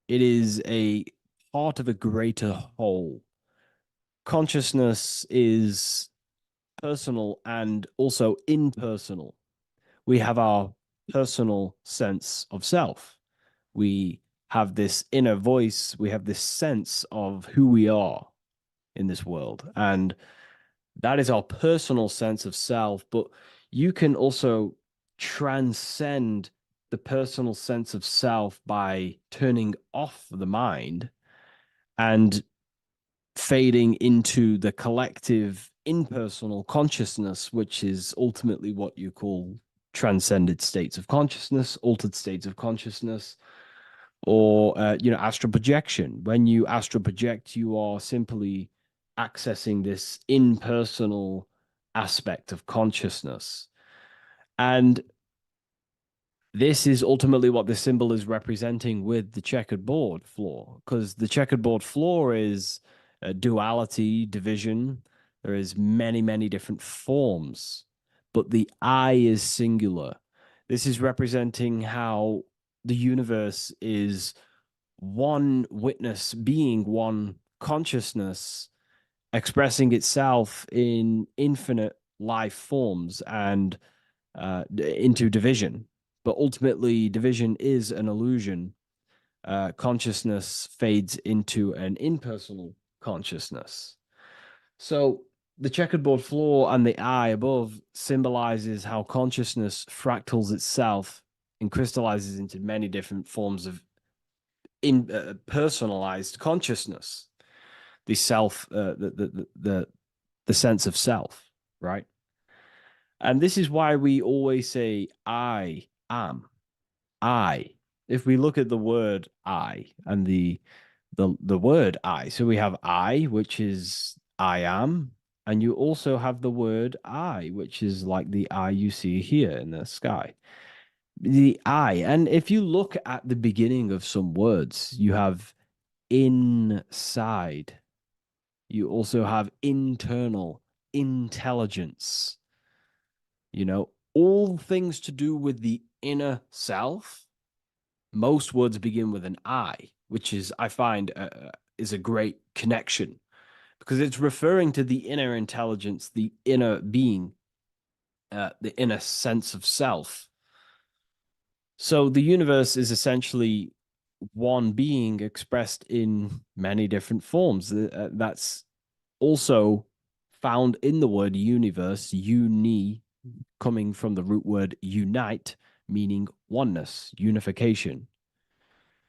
It is a part of a greater whole. Consciousness is personal and also impersonal. We have our personal sense of self. We have this inner voice. We have this sense of who we are in this world. And that is our personal sense of self. But you can also transcend the personal sense of self by turning off the mind and fading into the collective impersonal consciousness, which is ultimately what you call transcended states of consciousness, altered states of consciousness, or astral projection. When you astral project, you are simply accessing this impersonal aspect of consciousness. And this is ultimately what the symbol is representing with the checkered board floor, because the checkered board floor is duality, division. There is many, many different forms, but the I is singular. This is representing how the universe is one witness, being one consciousness, expressing itself in infinite life forms and into division. But ultimately, division is an illusion. Consciousness fades into an impersonal consciousness. So the checkerboard floor and the eye above symbolizes how consciousness fractals itself and crystallizes into many different forms of personalized consciousness. The self, the sense of self, right? And this is why we always say, I am. I. If we look at the word I and the word I, so we have I, which is I am, and you also have the word I, which is like the eye you see here in the sky. The I, and if you look at the beginning of some words, you have inside. You also have internal, intelligence. You know, all things to do with the inner self. Most words begin with an I, which is, I find, is a great connection because it's referring to the inner intelligence, the inner being, the inner sense of self. So the universe is essentially one being expressed in many different forms. That's also found in the word universe, uni, coming from the root word unite, meaning oneness, unification,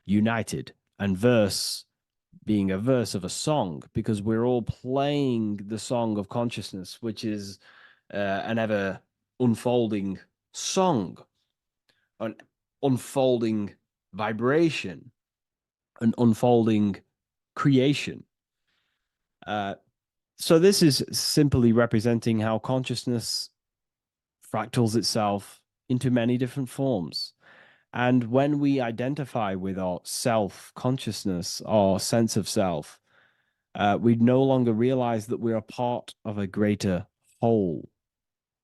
united, and verse being a verse of a song, because we're all playing the song of consciousness, which is an ever unfolding song, an unfolding vibration, an unfolding creation. So this is simply representing how consciousness fractals itself into many different forms. And when we identify with our self-consciousness, our sense of self, we no longer realize that we're a part of a greater whole.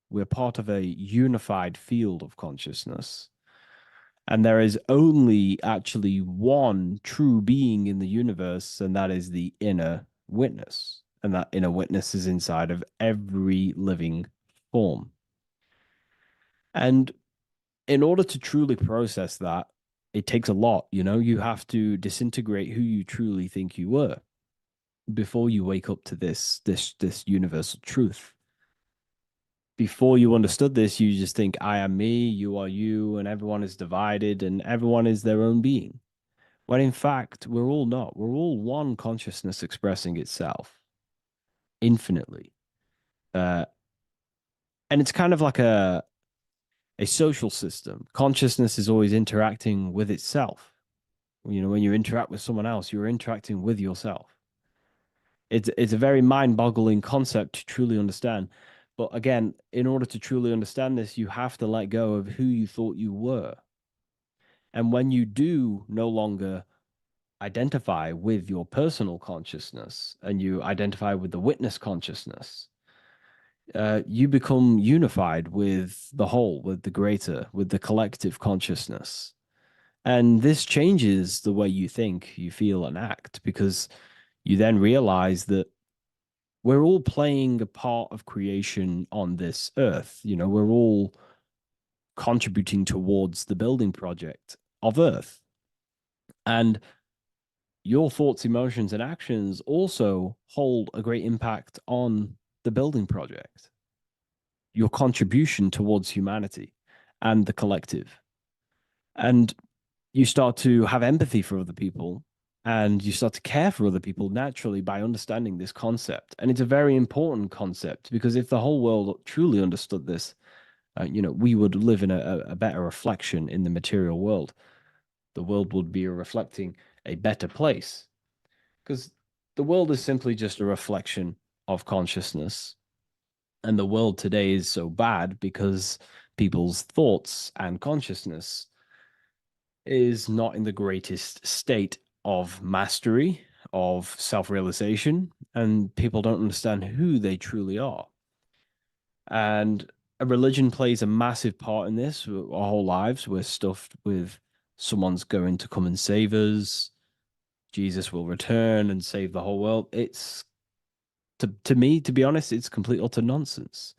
We're part of a unified field of consciousness. And there is only actually one true being in the universe, and that is the inner witness. And that inner witness is inside of every living form. And in order to truly process that, it takes a lot. You know, you have to disintegrate who you truly think you were before you wake up to this universal truth. Before you understood this, you just think, I am me, you are you, and everyone is divided and everyone is their own being. When in fact, we're all not. We're all one consciousness expressing itself infinitely. And it's kind of like a social system. Consciousness is always interacting with itself. You know, when you interact with someone else, you're interacting with yourself. It's a very mind-boggling concept to truly understand. But again, in order to truly understand this, you have to let go of who you thought you were. And when you do no longer identify with your personal consciousness and you identify with the witness consciousness, you become unified with the whole, with the greater, with the collective consciousness. And this changes the way you think, you feel, and act, because you then realize that we're all playing a part of creation on this earth. You know, we're all contributing towards the building project of Earth. And your thoughts, emotions, and actions also hold a great impact on the building project, your contribution towards humanity and the collective. And you start to have empathy for other people and you start to care for other people naturally by understanding this concept. And it's a very important concept because if the whole world truly understood this, you know, we would live in a better reflection in the material world. The world would be reflecting a better place because the world is simply just a reflection of consciousness. And the world today is so bad because people's thoughts and consciousness is not in the greatest state of mastery, of self-realization, and people don't understand who they truly are. And a religion plays a massive part in this. Our whole lives, we're stuffed with someone's going to come and save us. Jesus will return and save the whole world. It's, to me, to be honest, it's complete utter nonsense.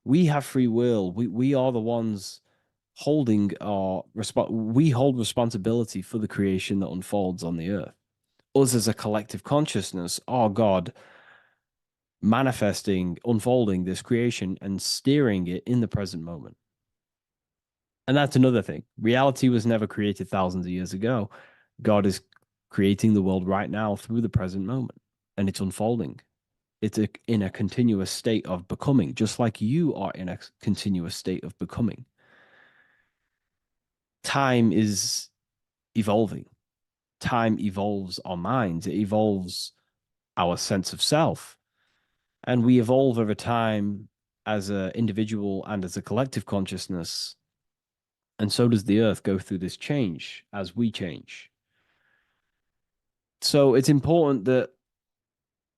We have free will. We are the ones holding we hold responsibility for the creation that unfolds on the earth. Us as a collective consciousness are God manifesting, unfolding this creation and steering it in the present moment. And that's another thing. Reality was never created thousands of years ago. God is creating the world right now through the present moment, and it's unfolding. It's in a continuous state of becoming, just like you are in a continuous state of becoming. Time is evolving. Time evolves our minds. It evolves our sense of self. And we evolve over time as an individual and as a collective consciousness. And so does the earth go through this change as we change. So it's important that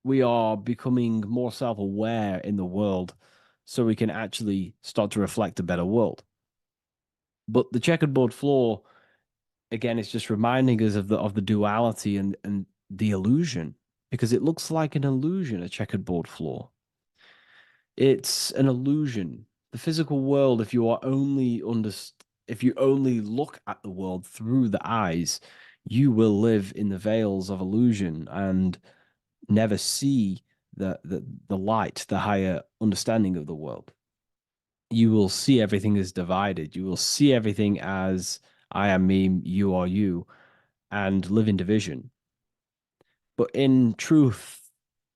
we are becoming more self-aware in the world so we can actually start to reflect a better world. But the checkerboard floor, again, is just reminding us of the duality and the illusion, because it looks like an illusion, a checkerboard floor. It's an illusion. The physical world, if you only look at the world through the eyes, you will live in the veils of illusion and never see the light, the higher understanding of the world. You will see everything as divided. You will see everything as I am me, you are you, and live in division. But in truth,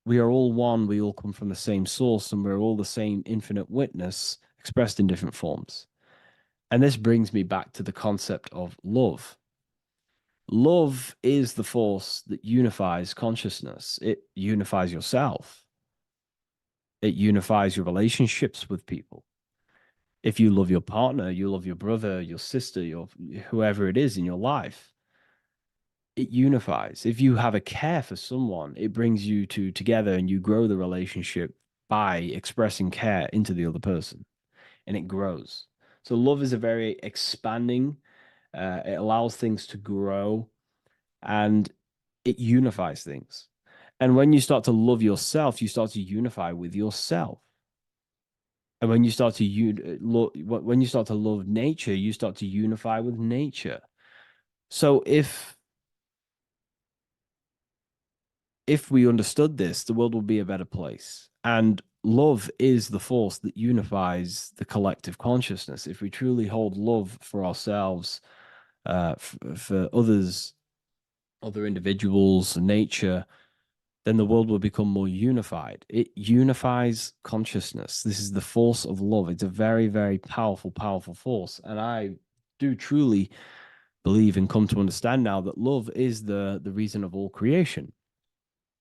we are all one. We all come from the same source, and we're all the same infinite witness expressed in different forms. And this brings me back to the concept of love. Love is the force that unifies consciousness. It unifies yourself. It unifies your relationships with people. If you love your partner, you love your brother, your sister, whoever it is in your life, it unifies. If you have a care for someone, it brings you two together and you grow the relationship by expressing care into the other person, and it grows. So love is a very expanding, it allows things to grow, and it unifies things. And when you start to love yourself, you start to unify with yourself. And when you start to love nature, you start to unify with nature. So if we understood this, the world would be a better place. And love is the force that unifies the collective consciousness. If we truly hold love for ourselves, for others, other individuals, nature, then the world will become more unified. It unifies consciousness. This is the force of love. It's a very, very powerful, powerful force. And I do truly believe and come to understand now that love is the reason of all creation,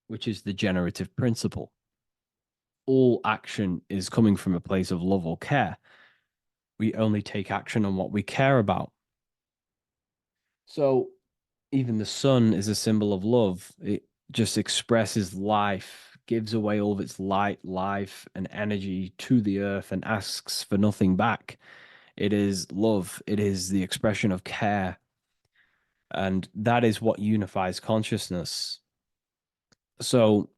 which is the generative principle. All action is coming from a place of love or care. We only take action on what we care about. So even the sun is a symbol of love. It just expresses life, gives away all of its light, life, and energy to the earth and asks for nothing back. It is love. It is the expression of care. And that is what unifies consciousness. So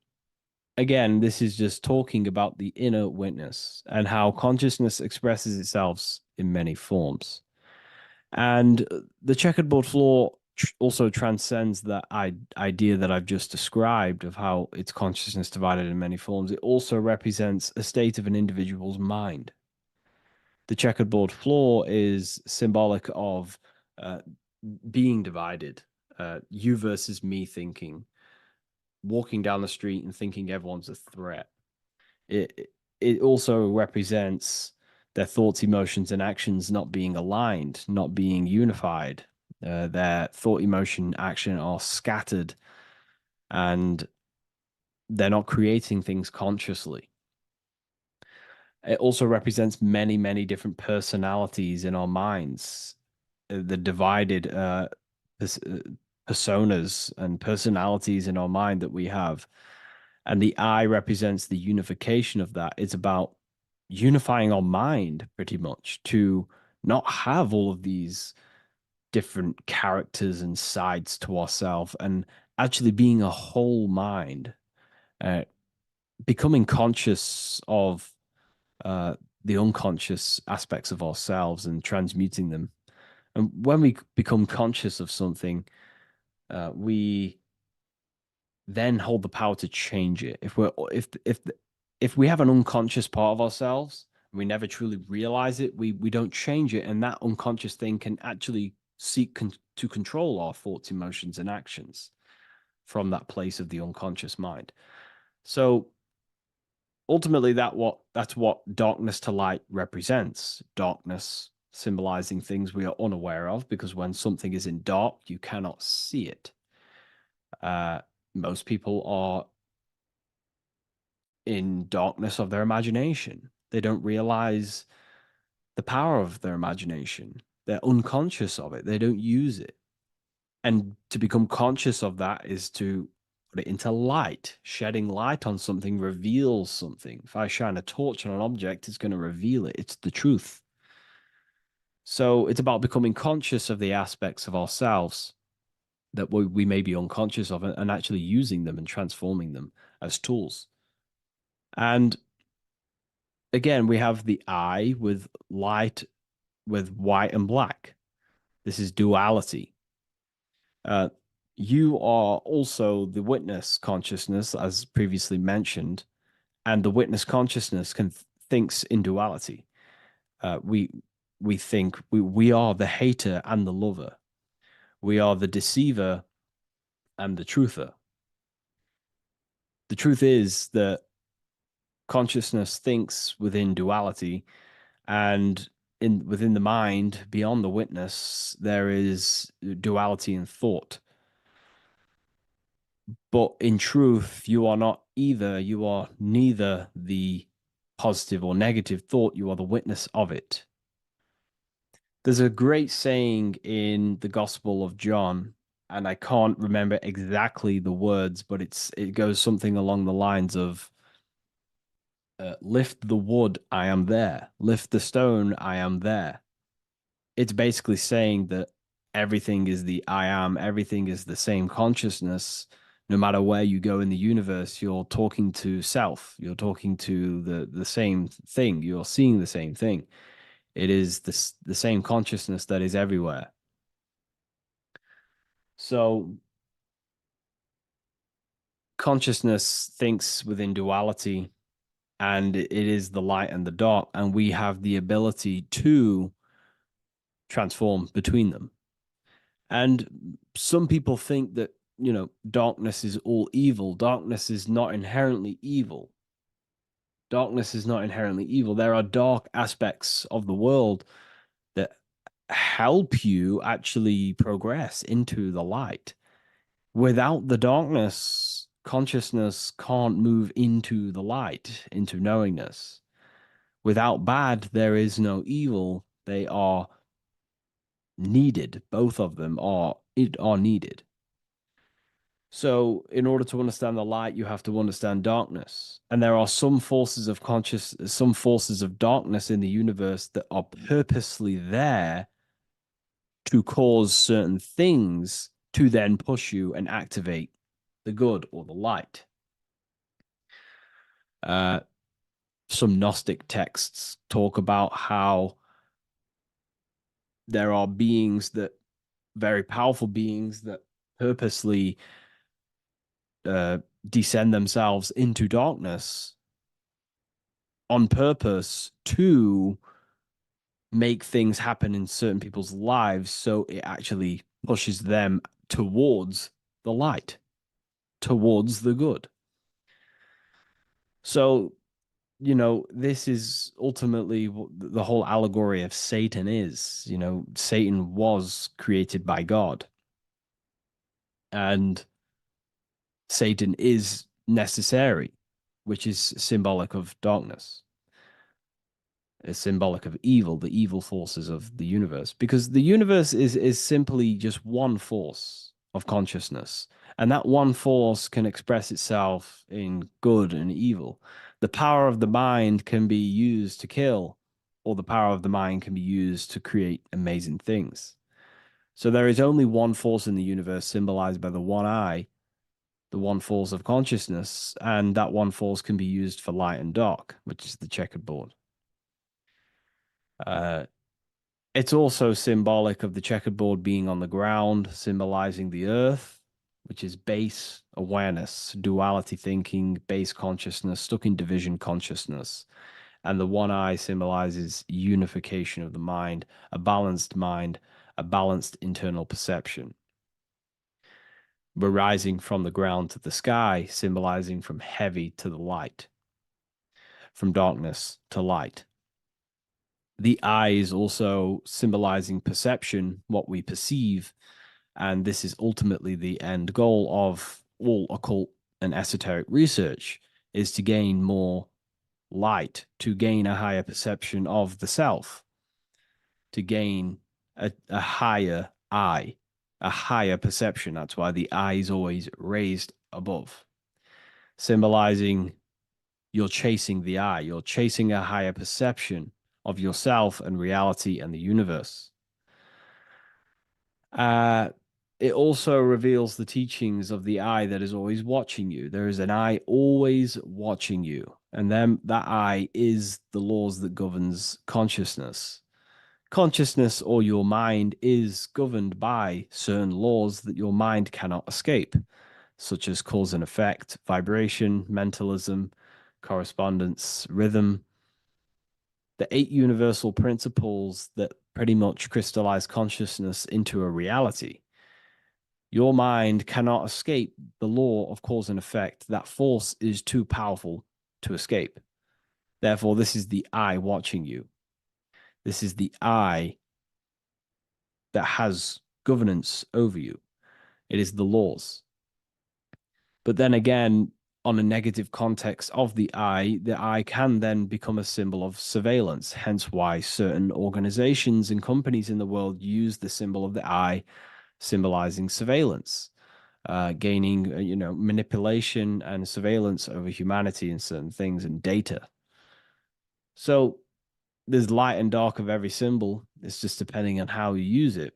again, this is just talking about the inner witness and how consciousness expresses itself in many forms. And the checkerboard floor also transcends that idea that I've just described of how it's consciousness divided in many forms. It also represents a state of an individual's mind. The checkerboard floor is symbolic of being divided, you versus me thinking, walking down the street and thinking everyone's a threat. It also represents their thoughts, emotions, and actions not being aligned, not being unified. Their thought, emotion, action are scattered, and they're not creating things consciously. It also represents many, many different personalities in our minds, the divided personas and personalities in our mind that we have. And the eye represents the unification of that. It's about unifying our mind pretty much to not have all of these different characters and sides to ourselves, and actually being a whole mind, becoming conscious of the unconscious aspects of ourselves and transmuting them. And when we become conscious of something, we then hold the power to change it. If we have an unconscious part of ourselves, and we never truly realize it, we don't change it, and that unconscious thing can actually seek to control our thoughts, emotions, and actions from that place of the unconscious mind. So ultimately, that's what darkness to light represents. Darkness symbolizing things we are unaware of, because when something is in dark, you cannot see it. Most people are in darkness of their imagination. They don't realize the power of their imagination. They're unconscious of it. They don't use it. And to become conscious of that is to put it into light. Shedding light on something reveals something. If I shine a torch on an object, it's going to reveal it. It's the truth. So it's about becoming conscious of the aspects of ourselves that we may be unconscious of, and actually using them and transforming them as tools. And again, we have the eye with light, with white and black. This is duality. You are also the witness consciousness, as previously mentioned, and the witness consciousness thinks in duality. We think we are the hater and the lover. We are the deceiver and the truther. The truth is that consciousness thinks within duality, and within the mind, beyond the witness, there is duality in thought. But in truth, you are not either. You are neither the positive or negative thought. You are the witness of it. There's a great saying in the Gospel of John, and I can't remember exactly the words, but it goes something along the lines of, lift the wood, I am there. Lift the stone, I am there. It's basically saying that everything is the I am, everything is the same consciousness. No matter where you go in the universe, you're talking to self. You're talking to the same thing. You're seeing the same thing. It is the same consciousness that is everywhere. So consciousness thinks within duality, and it is the light and the dark, and we have the ability to transform between them. And some people think that, darkness is all evil. Darkness is not inherently evil. Darkness is not inherently evil. There are dark aspects of the world that help you actually progress into the light. Without the darkness, consciousness can't move into the light, into knowingness. Without bad, there is no evil. They are needed. Both of them are needed. So in order to understand the light, you have to understand darkness. And there are some forces of some forces of darkness in the universe that are purposely there to cause certain things to then push you and activate the good or the light. Some Gnostic texts talk about how there are very powerful beings that purposely descend themselves into darkness on purpose to make things happen in certain people's lives, so it actually pushes them towards the light, towards the good. So, this is ultimately what the whole allegory of Satan is. Satan was created by God, and Satan is necessary, which is symbolic of darkness. It's symbolic of evil, the evil forces of the universe, because the universe is simply just one force of consciousness, and that one force can express itself in good and evil. The power of the mind can be used to kill, or the power of the mind can be used to create amazing things. So there is only one force in the universe, symbolized by the one eye, the one force of consciousness, and that one force can be used for light and dark, which is the checkered board. It's also symbolic of the checkerboard being on the ground, symbolizing the earth, which is base awareness, duality thinking, base consciousness, stuck in division consciousness. And the one eye symbolizes unification of the mind, a balanced internal perception. We're rising from the ground to the sky, symbolizing from heavy to the light, from darkness to light. The eye is also symbolizing perception, what we perceive, and this is ultimately the end goal of all occult and esoteric research, is to gain more light, to gain a higher perception of the self, to gain a higher eye, a higher perception. That's why the eye is always raised above, symbolizing you're chasing the eye, you're chasing a higher perception of yourself and reality and the universe. It also reveals the teachings of the eye that is always watching you. There is an eye always watching you. And then that eye is the laws that governs consciousness. Consciousness, or your mind, is governed by certain laws that your mind cannot escape, such as cause and effect, vibration, mentalism, correspondence, rhythm. The 8 universal principles that pretty much crystallize consciousness into a reality. Your mind cannot escape the law of cause and effect. That force is too powerful to escape. Therefore, this is the eye watching you. This is the eye that has governance over you. It is the laws. But then again, on a negative context of the eye can then become a symbol of surveillance. Hence why certain organizations and companies in the world use the symbol of the eye, symbolizing surveillance, gaining, manipulation and surveillance over humanity and certain things and data. So there's light and dark of every symbol. It's just depending on how you use it.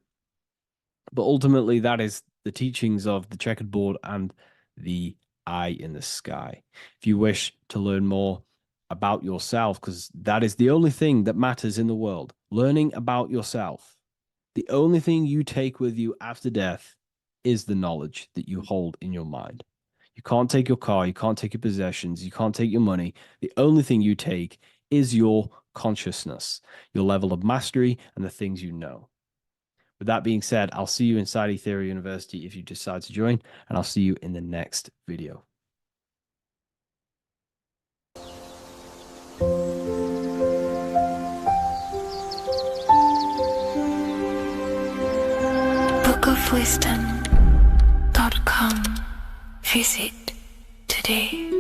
But ultimately, that is the teachings of the checkered board and the eye in the sky. If you wish to learn more about yourself, because that is the only thing that matters in the world, learning about yourself. The only thing you take with you after death is the knowledge that you hold in your mind. You can't take your car, you can't take your possessions, you can't take your money. The only thing you take is your consciousness, your level of mastery, and the things you know. With that being said, I'll see you inside Ethereal University if you decide to join, and I'll see you in the next video. bookofwisdom.com. Visit today.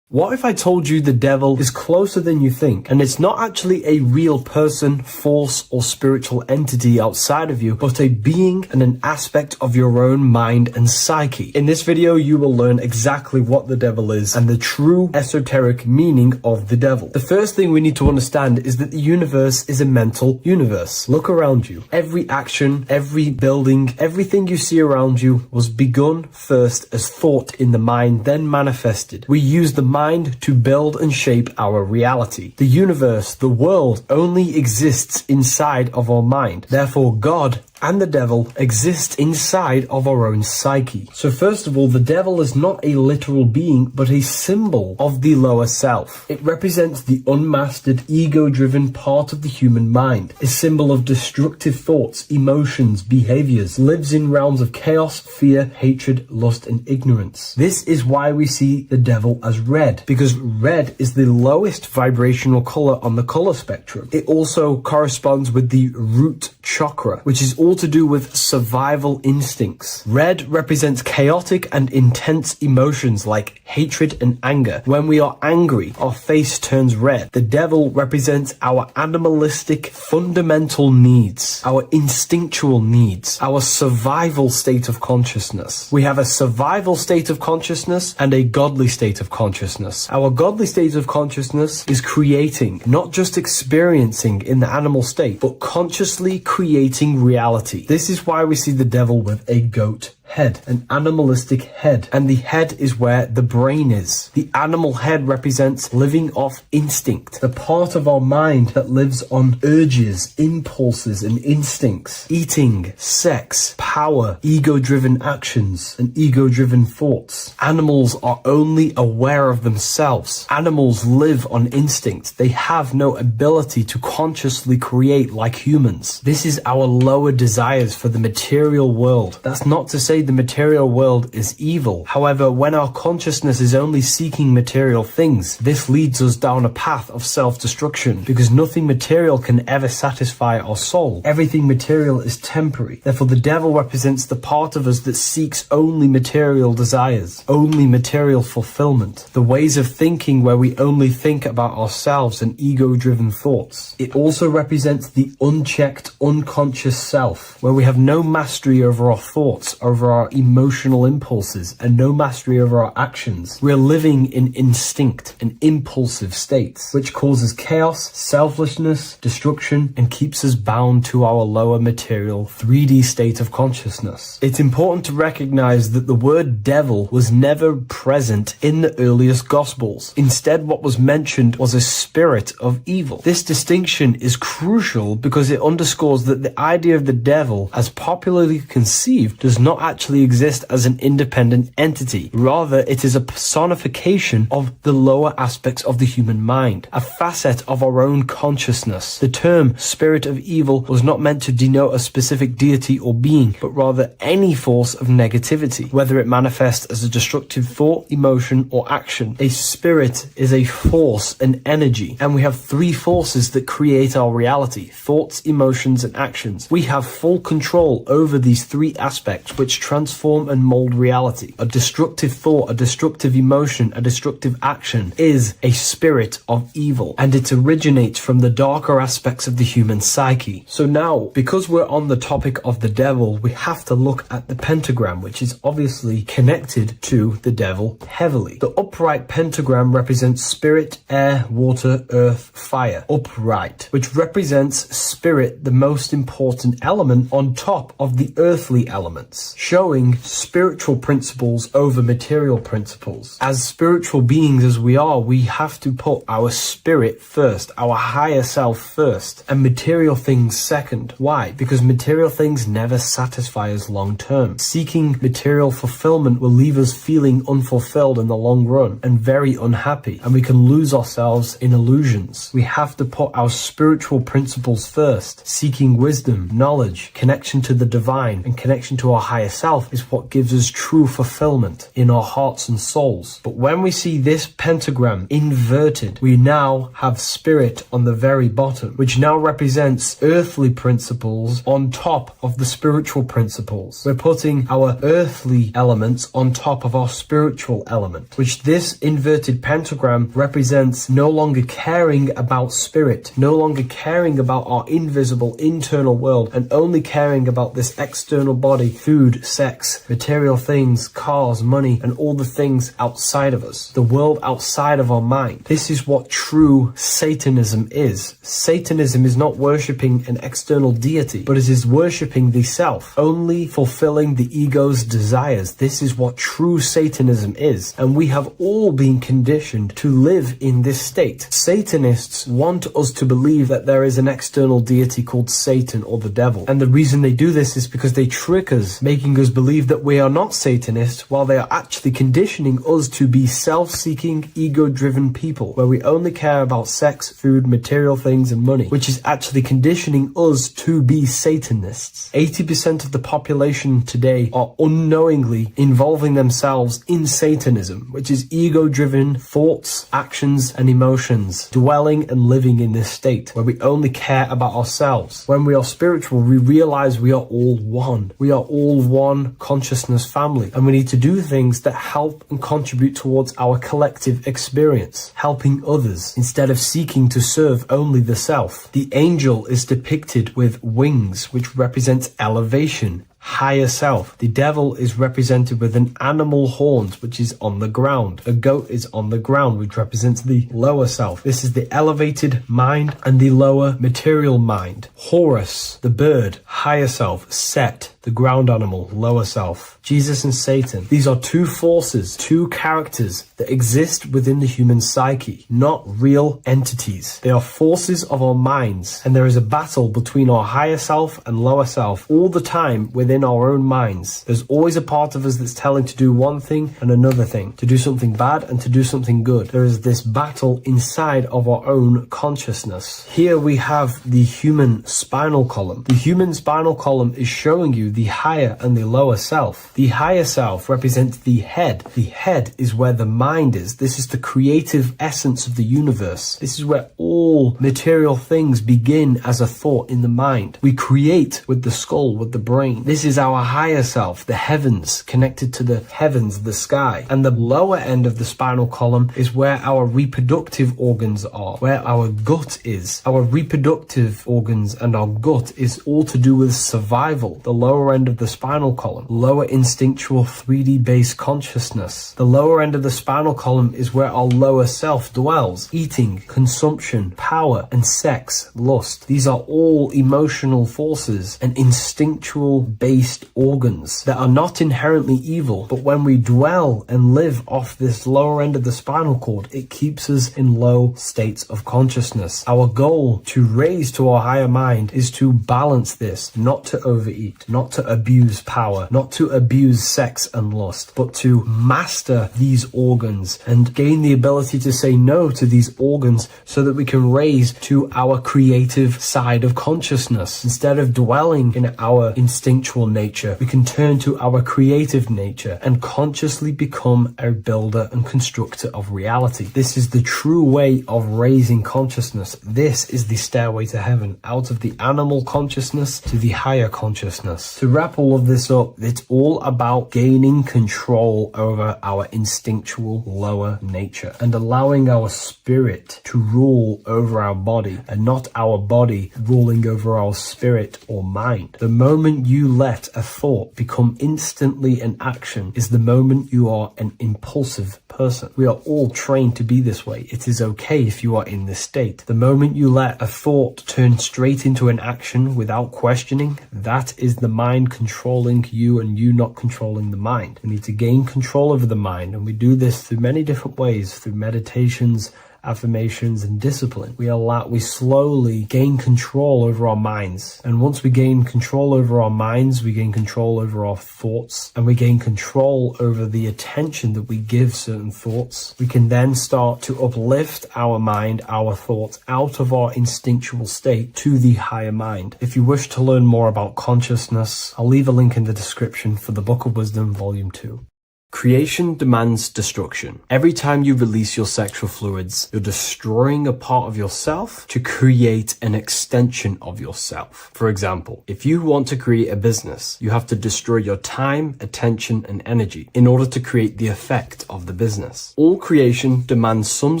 What if I told you the devil is closer than you think, and it's not actually a real person, force, or spiritual entity outside of you, but a being and an aspect of your own mind and psyche? In this video, you will learn exactly what the devil is and the true esoteric meaning of the devil. The first thing we need to understand is that the universe is a mental universe. Look around you. Every action, every building, everything you see around you was begun first as thought in the mind, then manifested. We use the mind to build and shape our reality. The universe, the world, only exists inside of our mind. Therefore, God and the devil exist inside of our own psyche. So first of all, the devil is not a literal being, but a symbol of the lower self. It represents the unmastered, ego-driven part of the human mind, a symbol of destructive thoughts, emotions, behaviors, lives in realms of chaos, fear, hatred, lust, and ignorance. This is why we see the devil as red, because red is the lowest vibrational color on the color spectrum. It also corresponds with the root chakra, which is all to do with survival instincts. Red represents chaotic and intense emotions like hatred and anger. When we are angry, our face turns red. The devil represents our animalistic fundamental needs, our instinctual needs, our survival state of consciousness. We have a survival state of consciousness and a godly state of consciousness. Our godly state of consciousness is creating, not just experiencing in the animal state, but consciously creating reality. This is why we see the devil with a goat head, an animalistic head, and the head is where the brain is. The animal head represents living off instinct, the part of our mind that lives on urges, impulses, and instincts. Eating, sex, power, ego-driven actions, and ego-driven thoughts. Animals are only aware of themselves. Animals live on instinct. They have no ability to consciously create like humans. This is our lower desires for the material world. That's not to say the material world is evil. However, when our consciousness is only seeking material things, this leads us down a path of self-destruction, because nothing material can ever satisfy our soul. Everything material is temporary. Therefore, the devil represents the part of us that seeks only material desires, only material fulfillment, the ways of thinking where we only think about ourselves and ego-driven thoughts. It also represents the unchecked, unconscious self, where we have no mastery over our thoughts, over our emotional impulses, and no mastery over our actions. We're living in instinct and impulsive states, which causes chaos, selflessness, destruction, and keeps us bound to our lower material 3D state of consciousness. It's important to recognize that the word devil was never present in the earliest Gospels. Instead, what was mentioned was a spirit of evil. This distinction is crucial because it underscores that the idea of the devil, as popularly conceived, does not actually exist as an independent entity. Rather, it is a personification of the lower aspects of the human mind, a facet of our own consciousness. The term spirit of evil was not meant to denote a specific deity or being, but rather any force of negativity, whether it manifests as a destructive thought, emotion, or action. A spirit is a force, an energy, and we have three forces that create our reality: thoughts, emotions, and actions. We have full control over these three aspects which transform and mold reality. A destructive thought, a destructive emotion, a destructive action is a spirit of evil, and it originates from the darker aspects of the human psyche. So now, because we're on the topic of the devil, we have to look at the pentagram, which is obviously connected to the devil heavily. The upright pentagram represents spirit, air, water, earth, fire. Upright, which represents spirit, the most important element on top of the earthly elements, showing spiritual principles over material principles. As spiritual beings as we are, we have to put our spirit first, our higher self first, and material things second. Why? Because material things never satisfy us long term. Seeking material fulfillment will leave us feeling unfulfilled in the long run and very unhappy, and we can lose ourselves in illusions. We have to put our spiritual principles first. Seeking wisdom, knowledge, connection to the divine, and connection to our higher self is what gives us true fulfillment in our hearts and souls. But when we see this pentagram inverted, we now have spirit on the very bottom, which now represents earthly principles on top of the spiritual principles. We're putting our earthly elements on top of our spiritual element, which this inverted pentagram represents no longer caring about spirit, no longer caring about our invisible internal world, and only caring about this external body, food, sex, material things, cars, money, and all the things outside of us, the world outside of our mind. This is what true Satanism is. Satanism is not worshipping an external deity, but it is worshipping the self, only fulfilling the ego's desires. This is what true Satanism is, and we have all been conditioned to live in this state. Satanists want us to believe that there is an external deity called Satan or the devil, and the reason they do this is because they trick us, making us believe that we are not Satanists, while they are actually conditioning us to be self-seeking, ego-driven people, where we only care about sex, food, material things, and money, which is actually conditioning us to be Satanists. 80% of the population today are unknowingly involving themselves in Satanism, which is ego-driven thoughts, actions, and emotions, dwelling and living in this state where we only care about ourselves. When we are spiritual, we realize we are all one. We are all one consciousness family, and we need to do things that help and contribute towards our collective experience, helping others instead of seeking to serve only the self. The angel is depicted with wings, which represents elevation, higher self. The devil is represented with an animal horns, which is on the ground. A goat is on the ground, which represents the lower self. This is the elevated mind and the lower material mind. Horus, the bird, higher self. Set, the ground animal, lower self. Jesus and Satan. These are two forces, two characters that exist within the human psyche, not real entities. They are forces of our minds, and there is a battle between our higher self and lower self all the time within our own minds. There's always a part of us that's telling to do one thing and another thing, to do something bad and to do something good. There is this battle inside of our own consciousness. Here we have the human spinal column. The human spinal column is showing you the higher and the lower self. The higher self represents the head. The head is where the mind is. This is the creative essence of the universe. This is where all material things begin as a thought in the mind. We create with the skull, with the brain. This is our higher self, the heavens, connected to the heavens, the sky. And the lower end of the spinal column is where our reproductive organs are, where our gut is. Our reproductive organs and our gut is all to do with survival. The lower end of the spinal column, lower instinctual 3D based consciousness. The lower end of the spinal column is where our lower self dwells. Eating, consumption, power, and sex, lust. These are all emotional forces and instinctual based organs that are not inherently evil, but when we dwell and live off this lower end of the spinal cord, it keeps us in low states of consciousness. Our goal to raise to our higher mind is to balance this, not to overeat, not to abuse power, not to abuse sex and lust, but to master these organs and gain the ability to say no to these organs so that we can raise to our creative side of consciousness. Instead of dwelling in our instinctual nature, we can turn to our creative nature and consciously become a builder and constructor of reality. This is the true way of raising consciousness. This is the stairway to heaven, out of the animal consciousness to the higher consciousness. To wrap all of this up, it's all about gaining control over our instinctual lower nature and allowing our spirit to rule over our body and not our body ruling over our spirit or mind. The moment you let a thought become instantly an action is the moment you are an impulsive person. We are all trained to be this way. It is okay if you are in this state. The moment you let a thought turn straight into an action without questioning, that is the mind controlling you and you not controlling the mind. We need to gain control over the mind, and we do this through many different ways, through meditations, affirmations, and discipline. We slowly gain control over our minds. And once we gain control over our minds, we gain control over our thoughts, and we gain control over the attention that we give certain thoughts. We can then start to uplift our mind, our thoughts, out of our instinctual state to the higher mind. If you wish to learn more about consciousness, I'll leave a link in the description for the Book of Wisdom, Volume 2. Creation demands destruction. Every time you release your sexual fluids, you're destroying a part of yourself to create an extension of yourself. For example, if you want to create a business, you have to destroy your time, attention, and energy in order to create the effect of the business. All creation demands some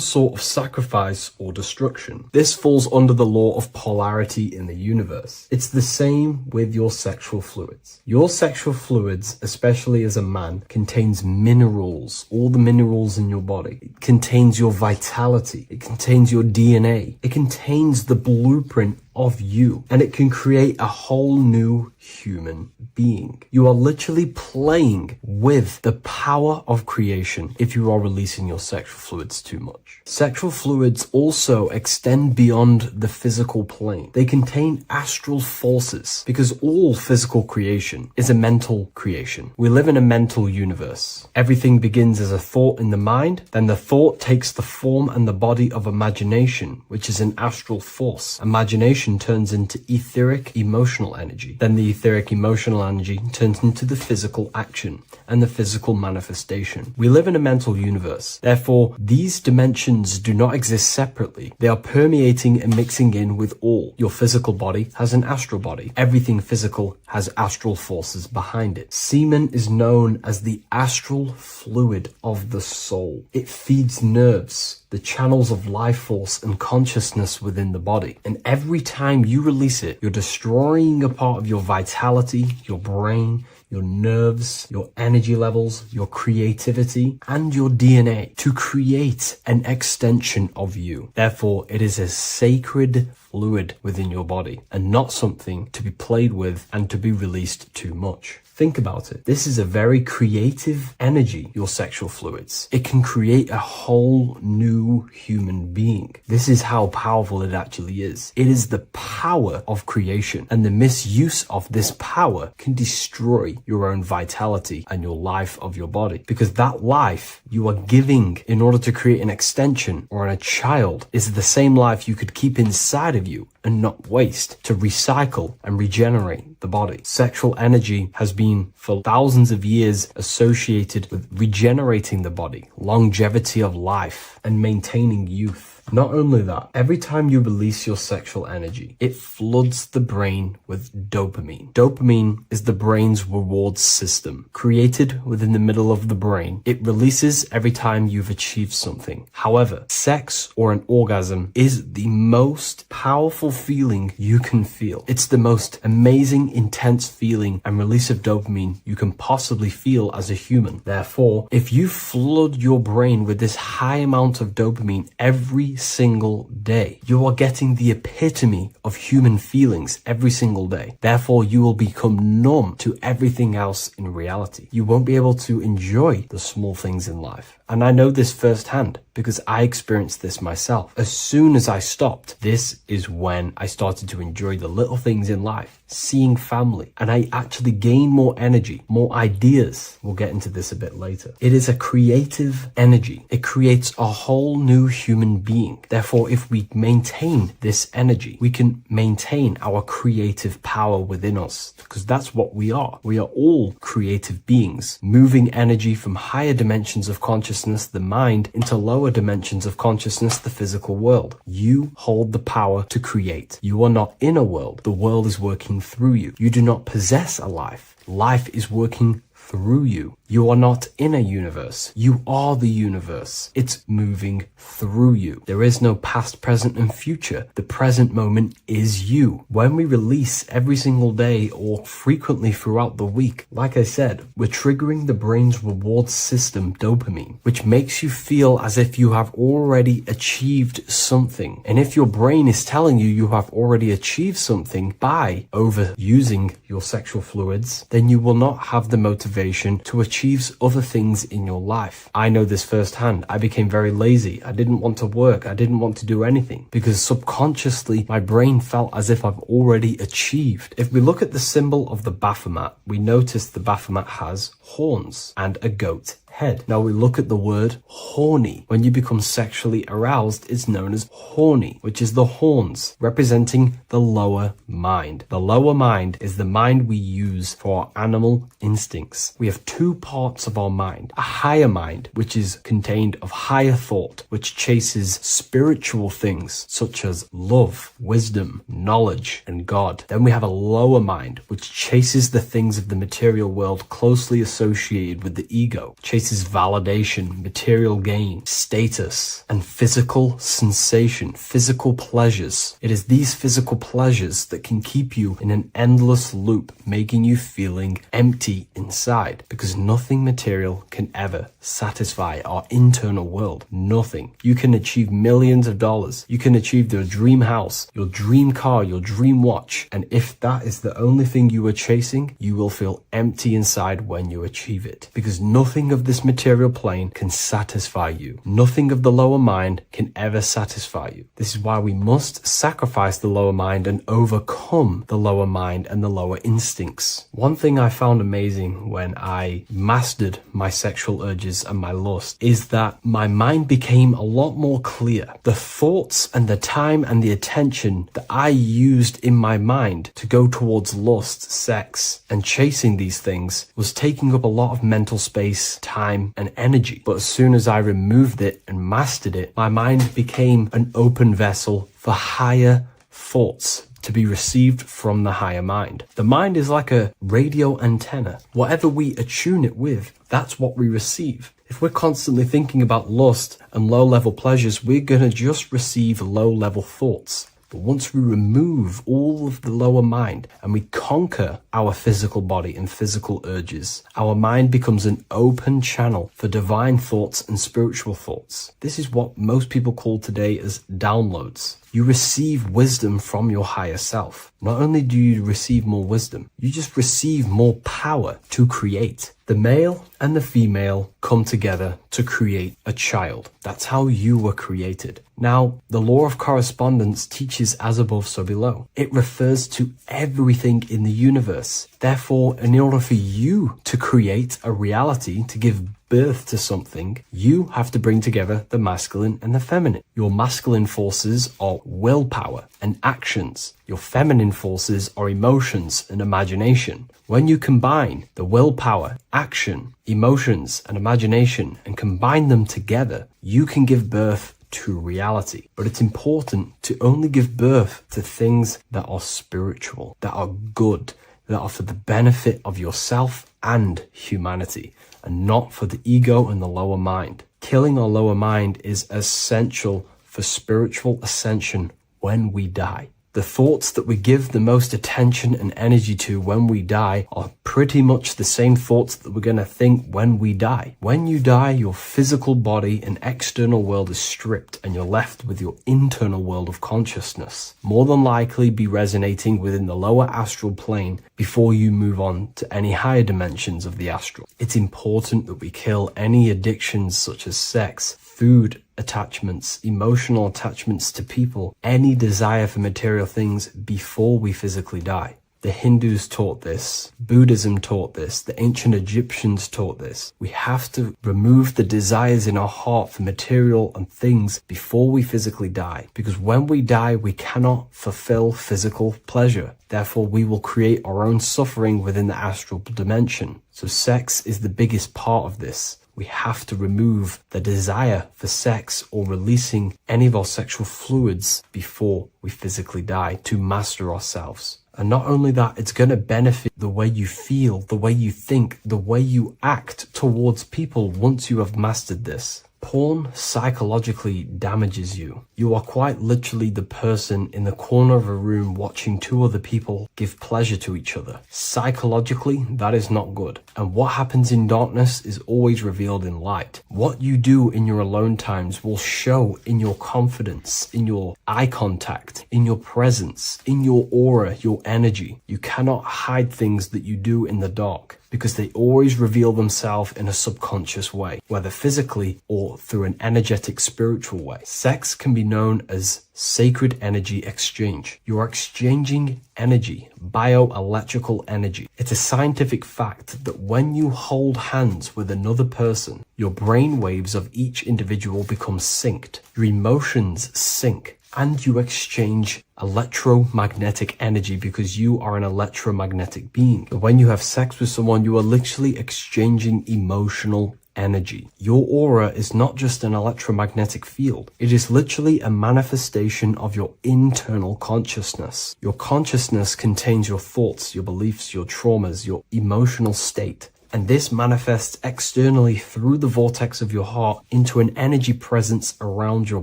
sort of sacrifice or destruction. This falls under the law of polarity in the universe. It's the same with your sexual fluids. Your sexual fluids, especially as a man, contains minerals, all the minerals in your body. It contains your vitality. It contains your DNA. It contains the blueprint of you, and it can create a whole new human being. You are literally playing with the power of creation if you are releasing your sexual fluids too much. Sexual fluids also extend beyond the physical plane. They contain astral forces because all physical creation is a mental creation. We live in a mental universe. Everything begins as a thought in the mind, then the thought takes the form and the body of imagination, which is an astral force. Imagination turns into etheric emotional energy. Then the etheric emotional energy turns into the physical action and the physical manifestation. We live in a mental universe. Therefore, these dimensions do not exist separately. They are permeating and mixing in with all. Your physical body has an astral body. Everything physical has astral forces behind it. Semen is known as the astral fluid of the soul. It feeds nerves, the channels of life force and consciousness within the body. And every time you release it, you're destroying a part of your vitality, your brain, your nerves, your energy levels, your creativity, and your DNA to create an extension of you. Therefore, it is a sacred fluid within your body and not something to be played with and to be released too much. Think about it. This is a very creative energy, your sexual fluids. It can create a whole new human being. This is how powerful it actually is. It is the power of creation, and the misuse of this power can destroy your own vitality and your life of your body. Because that life you are giving in order to create an extension or a child is the same life you could keep inside of you and not waste to recycle and regenerate the body. Sexual energy has been for thousands of years associated with regenerating the body, longevity of life, and maintaining youth. Not only that, every time you release your sexual energy, it floods the brain with dopamine. Dopamine is the brain's reward system, created within the middle of the brain. It releases every time you've achieved something. However, sex or an orgasm is the most powerful feeling you can feel. It's the most amazing, intense feeling and release of dopamine you can possibly feel as a human. Therefore, if you flood your brain with this high amount of dopamine every single day, you are getting the epitome of human feelings every single day. Therefore, you will become numb to everything else in reality. You won't be able to enjoy the small things in life. And I know this firsthand because I experienced this myself. As soon as I stopped, this is when I started to enjoy the little things in life, seeing family, and I actually gained more energy, more ideas. We'll get into this a bit later. It is a creative energy. It creates a whole new human being. Therefore, if we maintain this energy, we can maintain our creative power within us, because that's what we are. We are all creative beings, moving energy from higher dimensions of consciousness, the mind, into lower dimensions of consciousness, the physical world. You hold the power to create. You are not in a world. The world is working through you. You do not possess a life. Life is working through you. You are not in a universe. You are the universe. It's moving through you. There is no past, present, and future. The present moment is you. When we release every single day or frequently throughout the week, like I said, we're triggering the brain's reward system, dopamine, which makes you feel as if you have already achieved something. And if your brain is telling you you have already achieved something by overusing your sexual fluids, then you will not have the motivation to achieve other things in your life. I know this firsthand. I became very lazy. I didn't want to work. I didn't want to do anything because subconsciously my brain felt as if I've already achieved. If we look at the symbol of the Baphomet, we notice the Baphomet has horns and a goat head. Now we look at the word horny. When you become sexually aroused, it's known as horny, which is the horns, representing the lower mind. The lower mind is the mind we use for our animal instincts. We have two parts of our mind. A higher mind, which is contained of higher thought, which chases spiritual things such as love, wisdom, knowledge, and God. Then we have a lower mind, which chases the things of the material world closely associated with the ego, chases validation, material gain, status, and physical sensation, physical pleasures. It is these physical pleasures that can keep you in an endless loop, making you feeling empty inside, because nothing material can ever satisfy our internal world. Nothing. You can achieve millions of dollars. You can achieve your dream house, your dream car, your dream watch. And if that is the only thing you are chasing, you will feel empty inside when you achieve it, because nothing of this material plane can satisfy you. Nothing of the lower mind can ever satisfy you. This is why we must sacrifice the lower mind and overcome the lower mind and the lower instincts. One thing I found amazing when I mastered my sexual urges and my lust is that my mind became a lot more clear. The thoughts and the time and the attention that I used in my mind to go towards lust, sex, and chasing these things was taking up a lot of mental space, time, and energy. But as soon as I removed it and mastered it, my mind became an open vessel for higher thoughts to be received from the higher mind. The mind is like a radio antenna. Whatever we attune it with, that's what we receive. If we're constantly thinking about lust and low-level pleasures, we're going to just receive low-level thoughts. But once we remove all of the lower mind and we conquer our physical body and physical urges, our mind becomes an open channel for divine thoughts and spiritual thoughts. This is what most people call today as downloads. You receive wisdom from your higher self. Not only do you receive more wisdom, you just receive more power to create. The male and the female come together to create a child. That's how you were created. Now, the law of correspondence teaches as above, so below. It refers to everything in the universe. Therefore, in order for you to create a reality, to give birth to something, you have to bring together the masculine and the feminine. Your masculine forces are willpower and actions. Your feminine forces are emotions and imagination. When you combine the willpower, action, emotions, and imagination and combine them together, you can give birth to reality. But it's important to only give birth to things that are spiritual, that are good, that are for the benefit of yourself and humanity, and not for the ego and the lower mind. Killing our lower mind is essential for spiritual ascension when we die. The thoughts that we give the most attention and energy to when we die are pretty much the same thoughts that we're going to think when we die. When you die, your physical body and external world is stripped and you're left with your internal world of consciousness, more than likely be resonating within the lower astral plane before you move on to any higher dimensions of the astral. It's important that we kill any addictions such as sex, food, attachments, emotional attachments to people, any desire for material things before we physically die. The Hindus taught this, Buddhism taught this, the ancient Egyptians taught this. We have to remove the desires in our heart for material and things before we physically die, because when we die, we cannot fulfill physical pleasure. Therefore, we will create our own suffering within the astral dimension. So sex is the biggest part of this. We have to remove the desire for sex or releasing any of our sexual fluids before we physically die to master ourselves. And not only that, it's going to benefit the way you feel, the way you think, the way you act towards people once you have mastered this. Porn psychologically damages you. You are quite literally the person in the corner of a room watching two other people give pleasure to each other. Psychologically, that is not good. And what happens in darkness is always revealed in light. What you do in your alone times will show in your confidence, in your eye contact, in your presence, in your aura, your energy. You cannot hide things that you do in the dark, because they always reveal themselves in a subconscious way, whether physically or through an energetic spiritual way. Sex can be known as sacred energy exchange. You are exchanging energy, bioelectrical energy. It's a scientific fact that when you hold hands with another person, your brain waves of each individual become synced. Your emotions sync. And you exchange electromagnetic energy because you are an electromagnetic being. But when you have sex with someone, you are literally exchanging emotional energy. Your aura is not just an electromagnetic field. It is literally a manifestation of your internal consciousness. Your consciousness contains your thoughts, your beliefs, your traumas, your emotional state. And this manifests externally through the vortex of your heart into an energy presence around your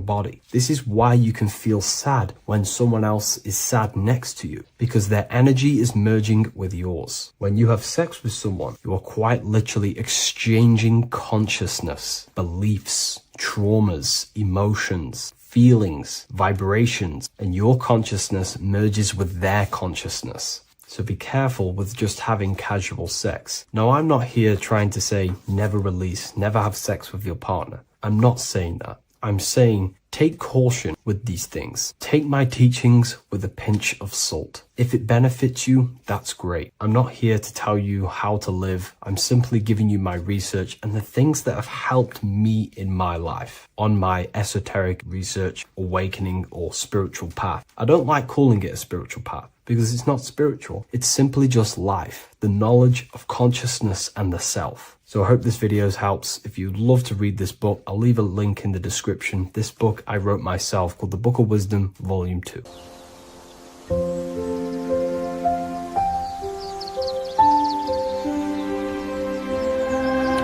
body. This is why you can feel sad when someone else is sad next to you, because their energy is merging with yours. When you have sex with someone, you are quite literally exchanging consciousness, beliefs, traumas, emotions, feelings, vibrations, and your consciousness merges with their consciousness. So be careful with just having casual sex. Now, I'm not here trying to say never release, never have sex with your partner. I'm not saying that. I'm saying take caution with these things. Take my teachings with a pinch of salt. If it benefits you, that's great. I'm not here to tell you how to live. I'm simply giving you my research and the things that have helped me in my life on my esoteric research, awakening, or spiritual path. I don't like calling it a spiritual path, because it's not spiritual. It's simply just life, the knowledge of consciousness and the self. So I hope this video helps. If you'd love to read this book, I'll leave a link in the description. This book I wrote myself called The Book of Wisdom, Volume 2.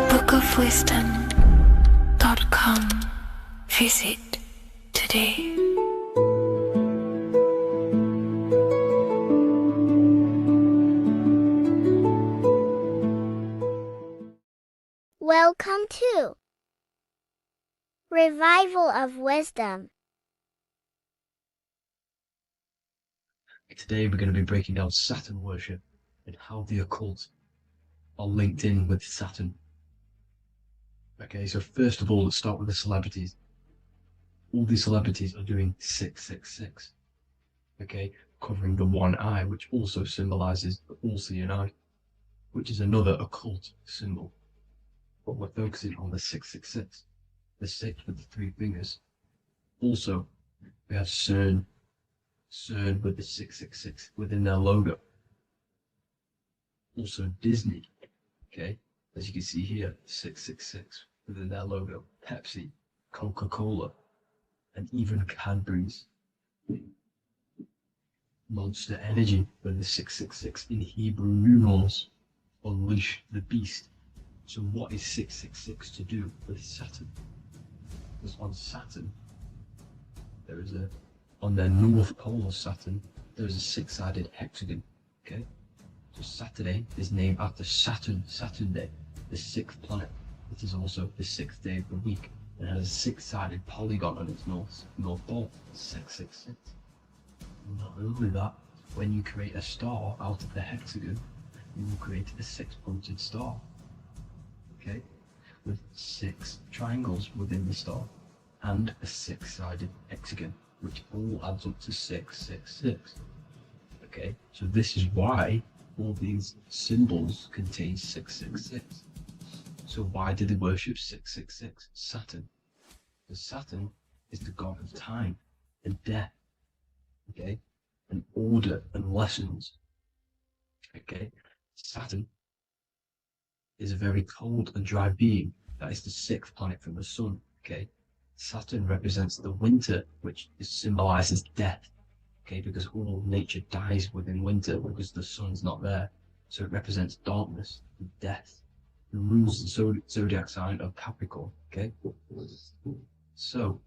bookofwisdom.com. Visit today. Welcome to Revival of Wisdom. Today we're going to be breaking down Saturn worship and how the occult are linked in with Saturn. Okay, so first of all, let's start with the celebrities. All these celebrities are doing 666. Okay, covering the one eye, which also symbolizes the all-seeing eye, which is another occult symbol. But we're focusing on the 666, the 6 with the 3 fingers. Also, we have CERN with the 666 within their logo. Also Disney, okay, as you can see here, 666 within their logo. Pepsi, Coca-Cola, and even Cadbury's. Monster Energy with the 666 in Hebrew numerals. Unleash the beast. So what is 666 to do with Saturn? Because on Saturn, there is on their north pole of Saturn, there is a 6-sided hexagon. Okay, so Saturday is named after Saturn Day, the 6th planet. It is also the 6th day of the week and has a 6-sided polygon on its north pole. 666. Not only that, when you create a star out of the hexagon, you will create a 6-pointed star. Okay, with 6 triangles within the star and a 6-sided hexagon, which all adds up to 666. Okay, so this is why all these symbols contain 666. So why do they worship 666? Saturn. Because Saturn is the god of time and death. Okay, and order and lessons. Okay, Saturn is a very cold and dry being. That is the 6th planet from the sun. Okay, Saturn represents the winter, which symbolizes death. Okay, because all nature dies within winter because the sun's not there. So it represents darkness and death. It rules the zodiac sign of Capricorn. Okay, so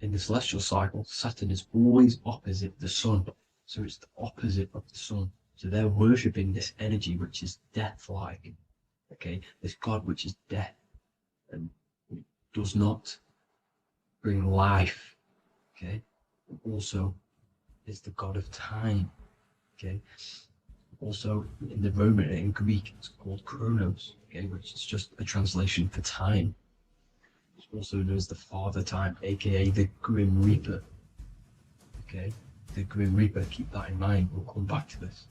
in the celestial cycle, Saturn is always opposite the sun. So it's the opposite of the sun. So they're worshipping this energy which is death-like. Okay, this god which is death and does not bring life. Okay, also is the god of time. Okay, also in the Roman and in Greek it's called Chronos. Okay, which is just a translation for time. It's also known as the Father Time, aka the Grim Reaper. Okay, the Grim Reaper, keep that in mind, we'll come back to this.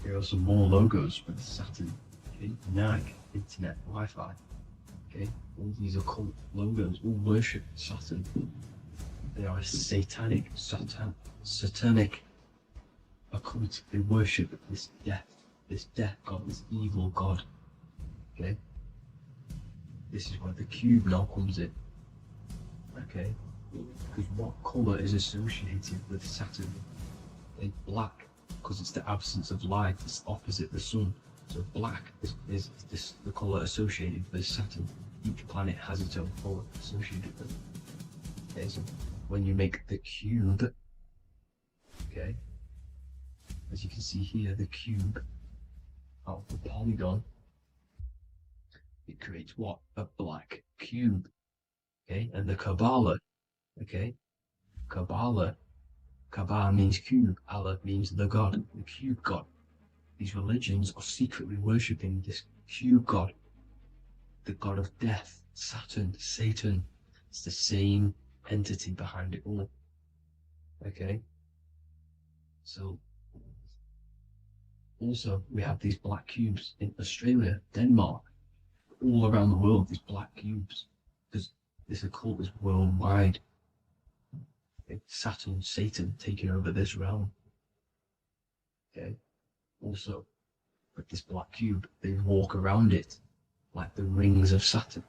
Here are some more logos with Saturn. Okay, Nike, Internet, Wi-Fi. Okay, all these occult logos all worship Saturn. They are a satanic occult. They worship this death god, this evil god. Okay, this is where the cube now comes in. Okay, because what color is associated with Saturn? It's black, because it's the absence of light. It's opposite the sun. So black is the color associated with Saturn. Each planet has its own color associated with it. Okay, so when you make the cube, okay, as you can see here, the cube out of the polygon, it creates what? A black cube. Okay, and the Kabbalah, okay, Kabbalah means cube, Allah means the god, the cube god. These religions are secretly worshipping this cube god, the god of death, Saturn, Satan. It's the same entity behind it all. Okay, so also we have these black cubes in Australia, Denmark, all around the world, these black cubes, because this occult is worldwide. It's Saturn, Satan taking over this realm. Okay, also with this black cube, they walk around it like the rings of Saturn.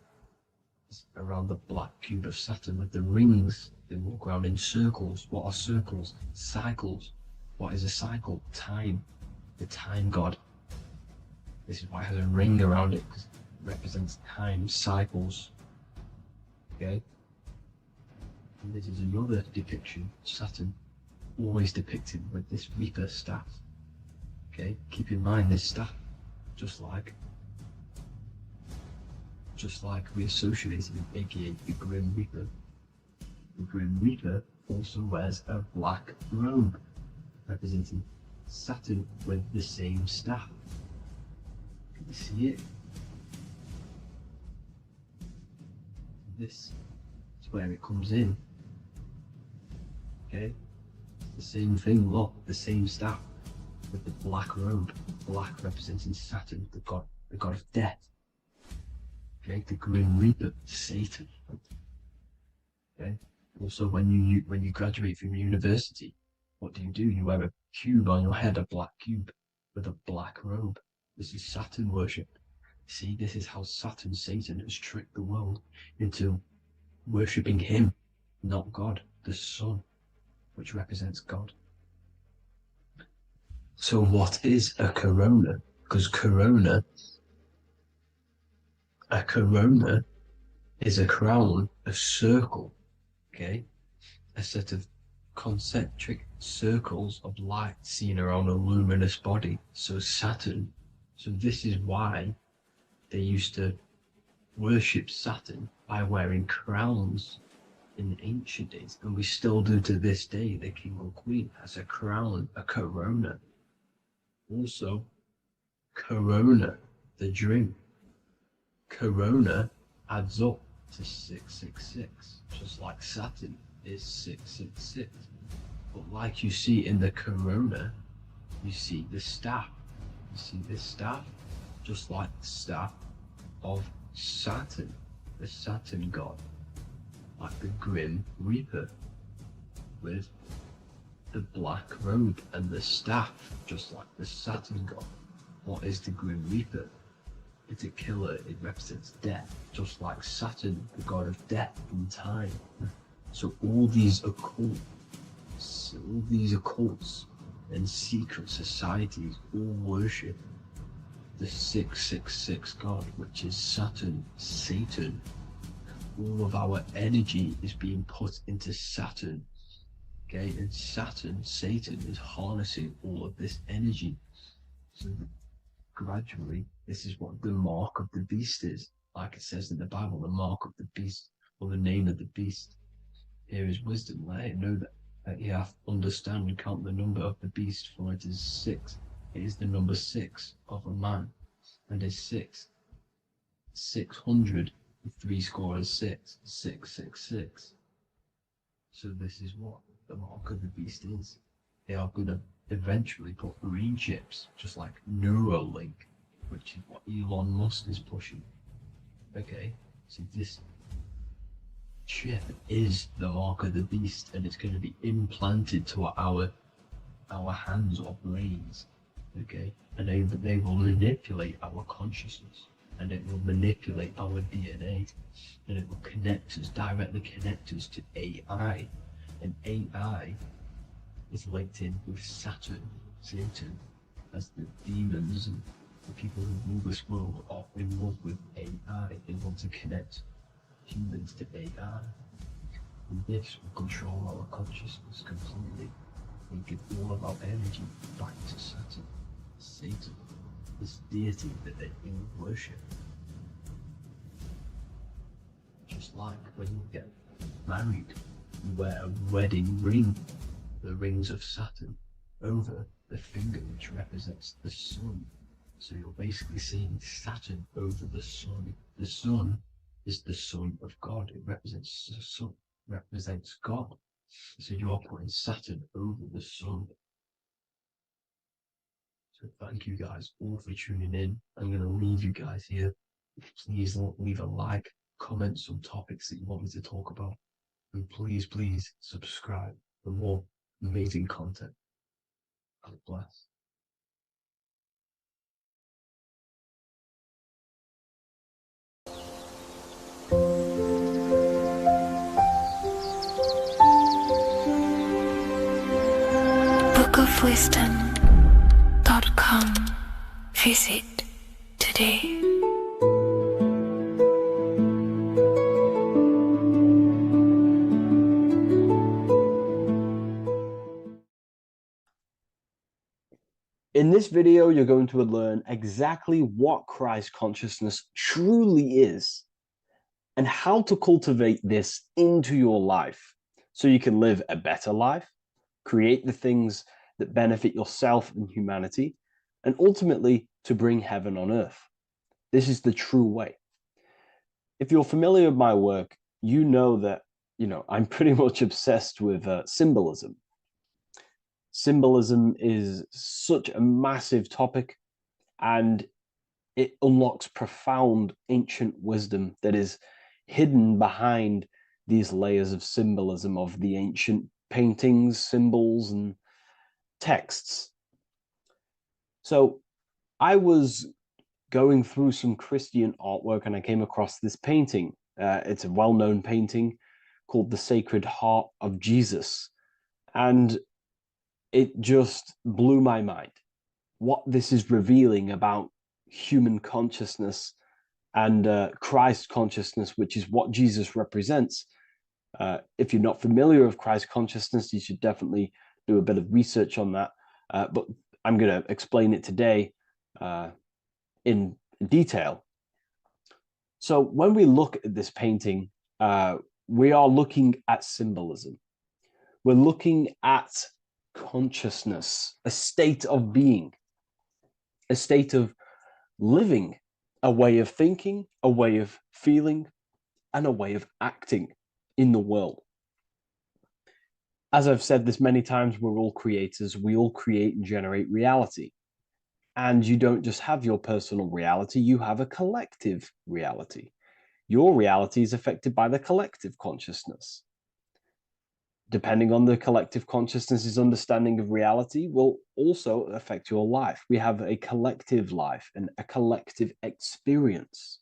It's around the black cube of Saturn with the rings, they walk around in circles. What are circles? Cycles. What is a cycle? Time. The time god. This is why it has a ring around it, because it represents time, cycles. Okay, and this is another depiction. Saturn, always depicted with this Reaper staff. Okay, keep in mind this staff, just like we associated with, aka the Grim Reaper. The Grim Reaper also wears a black robe, representing Saturn with the same staff. Can you see it? This is where it comes in. Okay? The same thing, look, the same staff with the black robe. Black representing Saturn, the god of death. Okay, the Grim Reaper, Satan. Okay. Also, when you graduate from university, what do? You wear a cube on your head, a black cube with a black robe. This is Saturn worship. See, this is how Satan has tricked the world into worshipping him, not God, the sun, which represents God. So what is a corona? Because a corona is a crown, a circle, okay? A set of concentric circles of light seen around a luminous body. So Saturn. So this is why they used to worship Saturn by wearing crowns in ancient days, and we still do to this day. The king or queen has a crown, a corona. Also, corona, the drink. Corona adds up to 666, just like Saturn is 666. But like you see in the corona, you see the staff. You see this staff, just like the staff of Saturn, the Saturn god, like the Grim Reaper, with the black robe and the staff, just like the Saturn god. What is the Grim Reaper? It's a killer. It represents death, just like Saturn, the god of death and time. So all these occults and secret societies all worship the 666 god, which is Saturn, Satan. All of our energy is being put into Saturn. Okay, and Saturn, Satan, is harnessing all of this energy. So gradually, this is what the mark of the beast is. Like it says in the Bible, the mark of the beast, or the name of the beast. Here is wisdom. Let it know that you have to understand and count the number of the beast, for it is 6. It is the number 6 of a man, and is 600, 3 score is 6, 666. So this is what the mark of the beast is. They are going to eventually put green chips, just like Neuralink, which is what Elon Musk is pushing. Okay, so this chip is the mark of the beast, and it's going to be implanted to our hands or brains. Okay, and they will manipulate our consciousness, and it will manipulate our DNA, and it will directly connect us to AI, and AI is linked in with Satan, as the demons and the people who rule this world are in love with AI. They want to connect humans to AI. And this will control our consciousness completely and give all of our energy back to Satan, this deity that they all worship. Just like when you get married, you wear a wedding ring, the rings of Saturn, over the finger, which represents the sun. So you're basically seeing Saturn over the sun. The sun is the son of God. It represents the sun, represents God. So you're putting Saturn over the sun. So thank you guys all for tuning in. I'm going to leave you guys here. Please leave a like, comment some topics that you want me to talk about. And please subscribe for more amazing content. God bless. bookofwisdom.com. Visit today. In this video, you're going to learn exactly what Christ consciousness truly is and how to cultivate this into your life. so you can live a better life, create the things that benefit yourself and humanity, and ultimately to bring heaven on earth. This is the true way. If you're familiar with my work, you know that, I'm pretty much obsessed with symbolism. Symbolism is such a massive topic, and it unlocks profound ancient wisdom that is hidden behind these layers of symbolism of the ancient paintings, symbols, and texts. So I was going through some Christian artwork and I came across this painting. It's a well-known painting called The Sacred Heart of Jesus. And it just blew my mind. What this is revealing about human consciousness and Christ consciousness, which is what Jesus represents. If you're not familiar with Christ consciousness, you should definitely do a bit of research on that. But I'm going to explain it today in detail. So when we look at this painting, we are looking at symbolism. We're looking at consciousness, a state of being, a state of living, a way of thinking, a way of feeling, and a way of acting in the world. As I've said this many times, we're all creators. We all create and generate reality. And you don't just have your personal reality, you have a collective reality. Your reality is affected by the collective consciousness. Depending on the collective consciousness's understanding of reality will also affect your life. We have a collective life and a collective experience.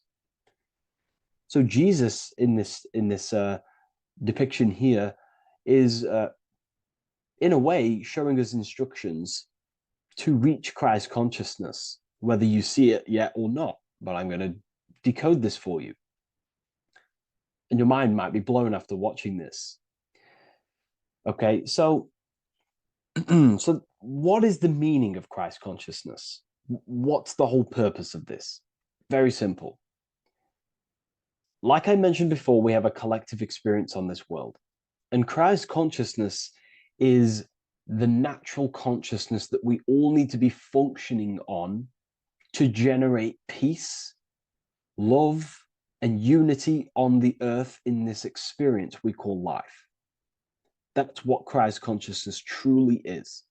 So Jesus in this depiction here is in a way showing us instructions to reach Christ consciousness, whether you see it yet or not. But I'm going to decode this for you. And your mind might be blown after watching this. Okay, so so what is the meaning of Christ consciousness? What's the whole purpose of this? Very simple. Like I mentioned before, we have a collective experience on this world. And Christ consciousness is the natural consciousness that we all need to be functioning on to generate peace, love, and unity on the earth in this experience we call life. That's what Christ consciousness truly is.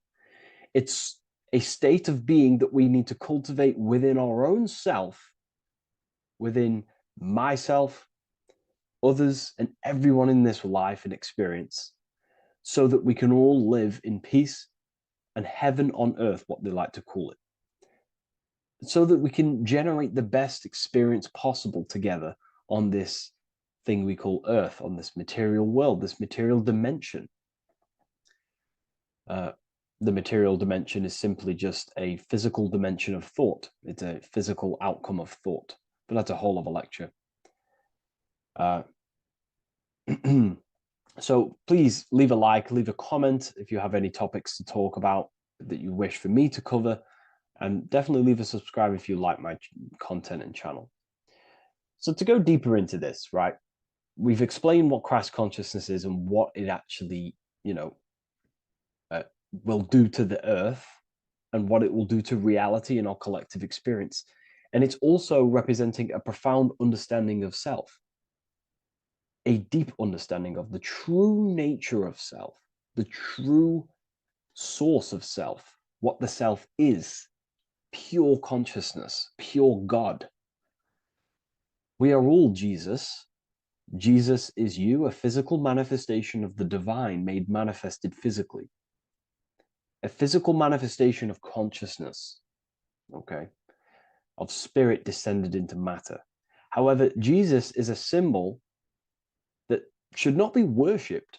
It's a state of being that we need to cultivate within our own self, within myself, others, and everyone in this life and experience, so that we can all live in peace and heaven on earth, what they like to call it, so that we can generate the best experience possible together on this thing we call earth, on this material world, this material dimension. The material dimension is simply just a physical dimension of thought. It's a physical outcome of thought, but that's a whole other lecture. So please leave a like, leave a comment if you have any topics to talk about that you wish for me to cover, and definitely leave a subscribe if you like my content and channel. So to go deeper into this, right, we've explained what Christ consciousness is and what it actually, will do to the earth and what it will do to reality and our collective experience. And it's also representing a profound understanding of self, a deep understanding of the true nature of self, the true source of self, what the self is, pure consciousness, pure God. We are all Jesus. Jesus is you, a physical manifestation of the divine made manifested physically. A physical manifestation of consciousness, okay, of spirit descended into matter. However, Jesus is a symbol that should not be worshipped,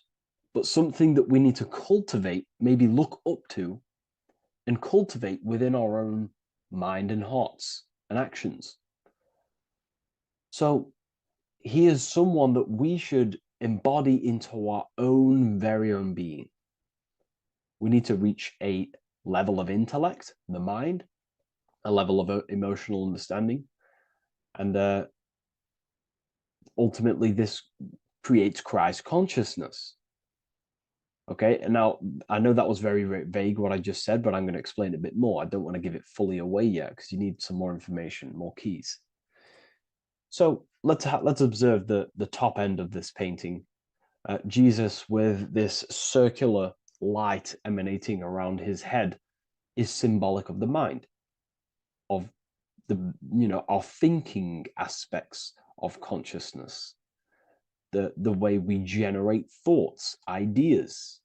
but something that we need to cultivate, maybe look up to, and cultivate within our own mind and hearts and actions. So he is someone that we should embody into our own very own being. We need to reach a level of intellect, the mind, a level of emotional understanding, and ultimately this creates Christ consciousness. Okay, and now I know that was very, very vague what I just said, but I'm going to explain it a bit more. I don't want to give it fully away yet because you need some more information, more keys. So let's observe the top end of this painting. Jesus with this circular light emanating around his head is symbolic of the mind, of our thinking aspects of consciousness, the way we generate thoughts, ideas.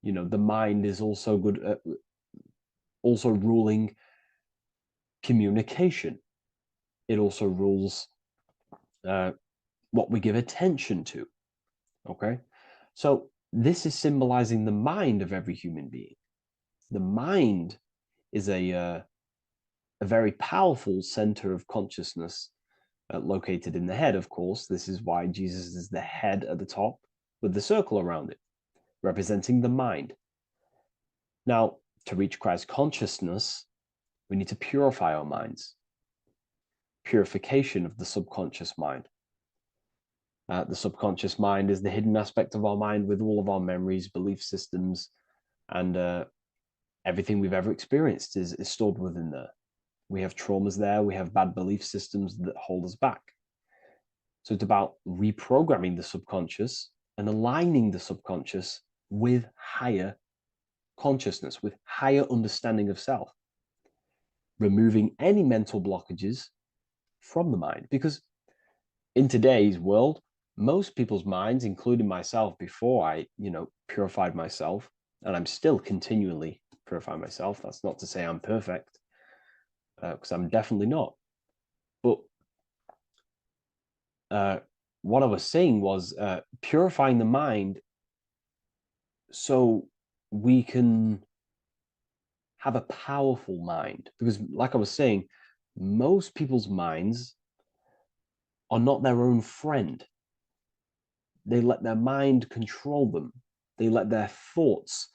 The mind is also good at also ruling communication. It also rules what we give attention to. Okay, so this is symbolizing the mind of every human being. The mind is a very powerful center of consciousness located in the head, of course. This is why Jesus is the head at the top with the circle around it, representing the mind. Now, to reach Christ consciousness, we need to purify our minds. Purification of the subconscious mind. The subconscious mind is the hidden aspect of our mind with all of our memories, belief systems, and everything we've ever experienced is stored within there. We have traumas there, we have bad belief systems that hold us back. So it's about reprogramming the subconscious and aligning the subconscious with higher consciousness, with higher understanding of self, removing any mental blockages from the mind. Because in today's world, most people's minds, including myself before I, purified myself, and I'm still continually purifying myself. That's not to say I'm perfect, because I'm definitely not. But what I was saying was purifying the mind so we can have a powerful mind. Because like I was saying, most people's minds are not their own friend. They let their mind control them. They let their thoughts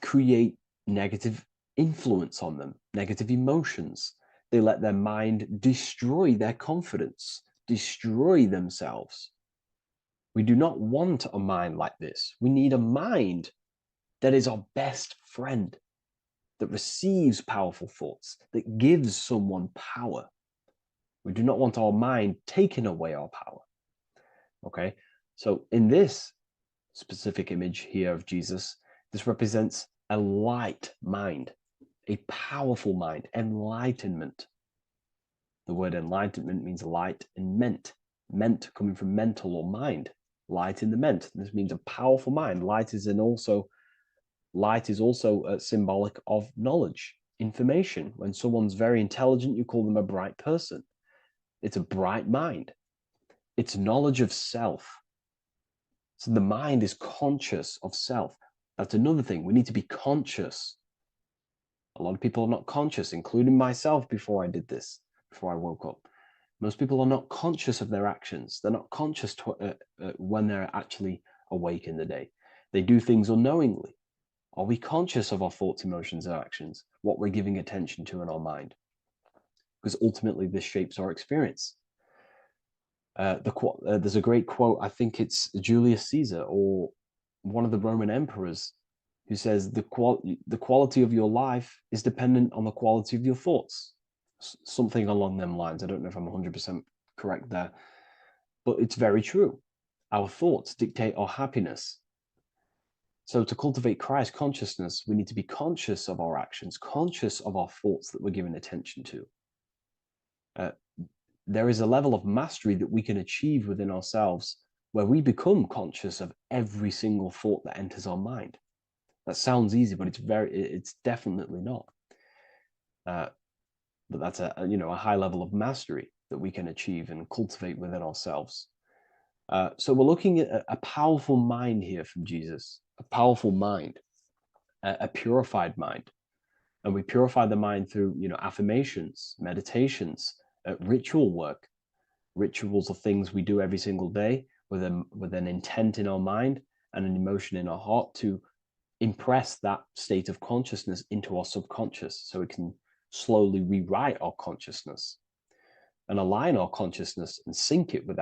create negative influence on them, negative emotions. They let their mind destroy their confidence, destroy themselves. We do not want a mind like this. We need a mind that is our best friend, that receives powerful thoughts, that gives someone power. We do not want our mind taking away our power. Okay, so in this specific image here of Jesus, this represents a light mind, a powerful mind, enlightenment. The word enlightenment means light and ment coming from mental or mind, light in the ment. This means a powerful mind. Light is also symbolic of knowledge, information. When someone's very intelligent, you call them a bright person. It's a bright mind. It's knowledge of self. So the mind is conscious of self. That's another thing. We need to be conscious. A lot of people are not conscious, including myself before I did this, before I woke up. Most people are not conscious of their actions. They're not conscious when they're actually awake in the day. They do things unknowingly. Are we conscious of our thoughts, emotions, and actions, what we're giving attention to in our mind? Because ultimately this shapes our experience. There's a great quote, I think it's Julius Caesar or one of the Roman emperors, who says the quality of your life is dependent on the quality of your thoughts. Something along them lines. I don't know if I'm 100% correct there, but it's very true. Our thoughts dictate our happiness. So to cultivate Christ consciousness, we need to be conscious of our actions, conscious of our thoughts that we're giving attention to. There is a level of mastery that we can achieve within ourselves where we become conscious of every single thought that enters our mind. That sounds easy, but it's definitely not. But that's a high level of mastery that we can achieve and cultivate within ourselves. So we're looking at a powerful mind here from Jesus, a powerful mind, a purified mind. And we purify the mind through, affirmations, meditations, ritual work. Rituals are things we do every single day with an intent in our mind and an emotion in our heart to impress that state of consciousness into our subconscious so it can slowly rewrite our consciousness and align our consciousness and sync it with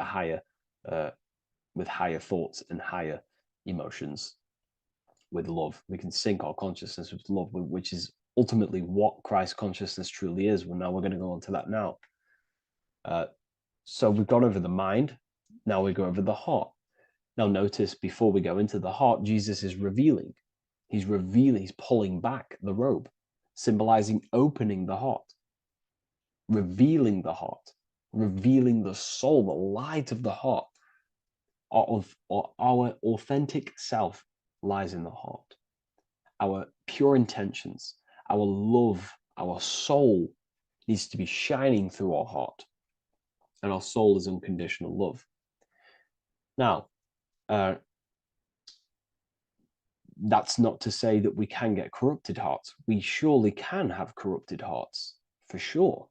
with higher thoughts and higher emotions with love. We can sync our consciousness with love, which is ultimately what Christ consciousness truly is. Well, now we're going to go on to that now. So we've gone over the mind. Now we go over the heart. Now notice, before we go into the heart, Jesus is revealing. He's revealing, he's pulling back the robe, symbolizing opening the heart, revealing the heart, revealing the soul, the light of the heart. Our authentic self lies in the heart. Our pure intentions, our love, our soul needs to be shining through our heart. And our soul is unconditional love. Now, that's not to say that we can get corrupted hearts. We surely can have corrupted hearts, for sure.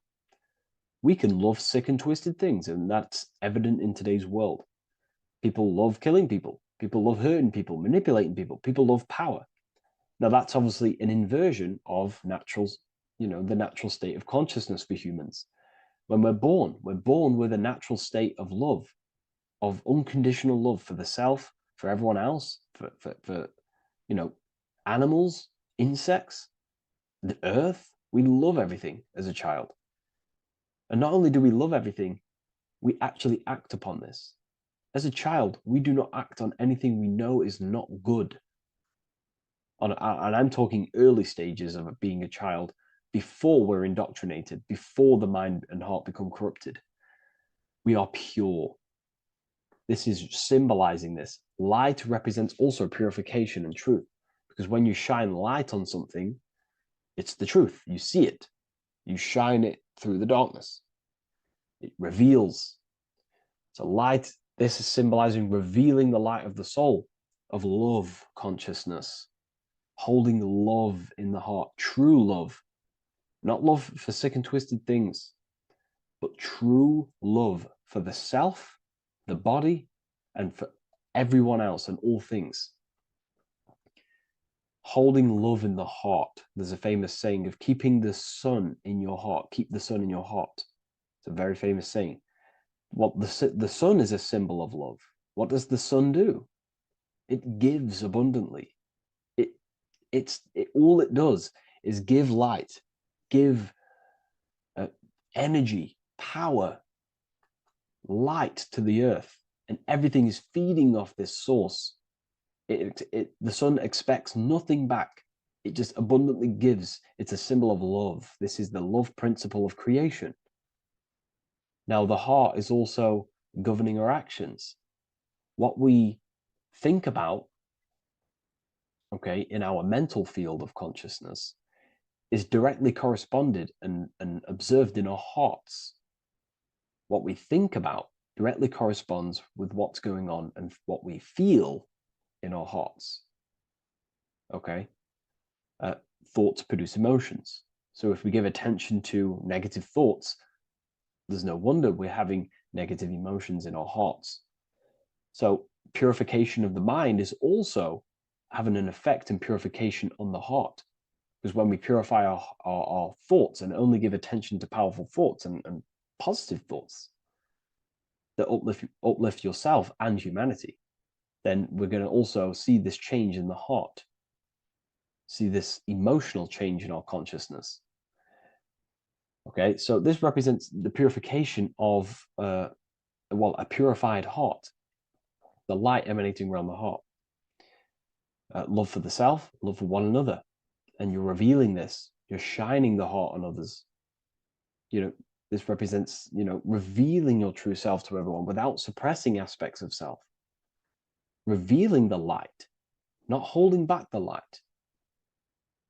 We can love sick and twisted things, and that's evident in today's world. People love killing people. People love hurting people, manipulating people. People love power. Now, that's obviously an inversion of natural, the natural state of consciousness for humans. When we're born with a natural state of love, of unconditional love for the self, for everyone else, for animals, insects, the earth. We love everything as a child. And not only do we love everything, we actually act upon this. As a child, we do not act on anything we know is not good. And I'm talking early stages of being a child, before we're indoctrinated, before the mind and heart become corrupted. We are pure. This is symbolizing this. Light represents also purification and truth, because when you shine light on something, it's the truth. You see it. You shine it through the darkness. It reveals. So light, this is symbolizing revealing the light of the soul, of love consciousness, holding love in the heart, true love, not love for sick and twisted things, but true love for the self, the body, and for everyone else and all things. Holding love in the heart. There's a famous saying of keeping the sun in your heart. Keep the sun in your heart. It's a very famous saying. What the sun is a symbol of love. What does the sun do? It gives abundantly. All it does is give light, give energy, power, light to the earth, and everything is feeding off this source. The sun expects nothing back. It just abundantly gives. It's a symbol of love. This is the love principle of creation. Now, the heart is also governing our actions. What we think about, in our mental field of consciousness, is directly corresponded and observed in our hearts. What we think about directly corresponds with what's going on and what we feel in our hearts. Thoughts produce emotions. So if we give attention to negative thoughts, there's no wonder we're having negative emotions in our hearts. So purification of the mind is also having an effect in purification on the heart. Because when we purify our thoughts and only give attention to powerful thoughts and positive thoughts that uplift yourself and humanity, then we're going to also see this change in the heart, see this emotional change in our consciousness. So this represents the purification of a purified heart, the light emanating around the heart. Love for the self, love for one another. And you're revealing this, you're shining the heart on others. This represents, revealing your true self to everyone without suppressing aspects of self. Revealing the light, not holding back the light.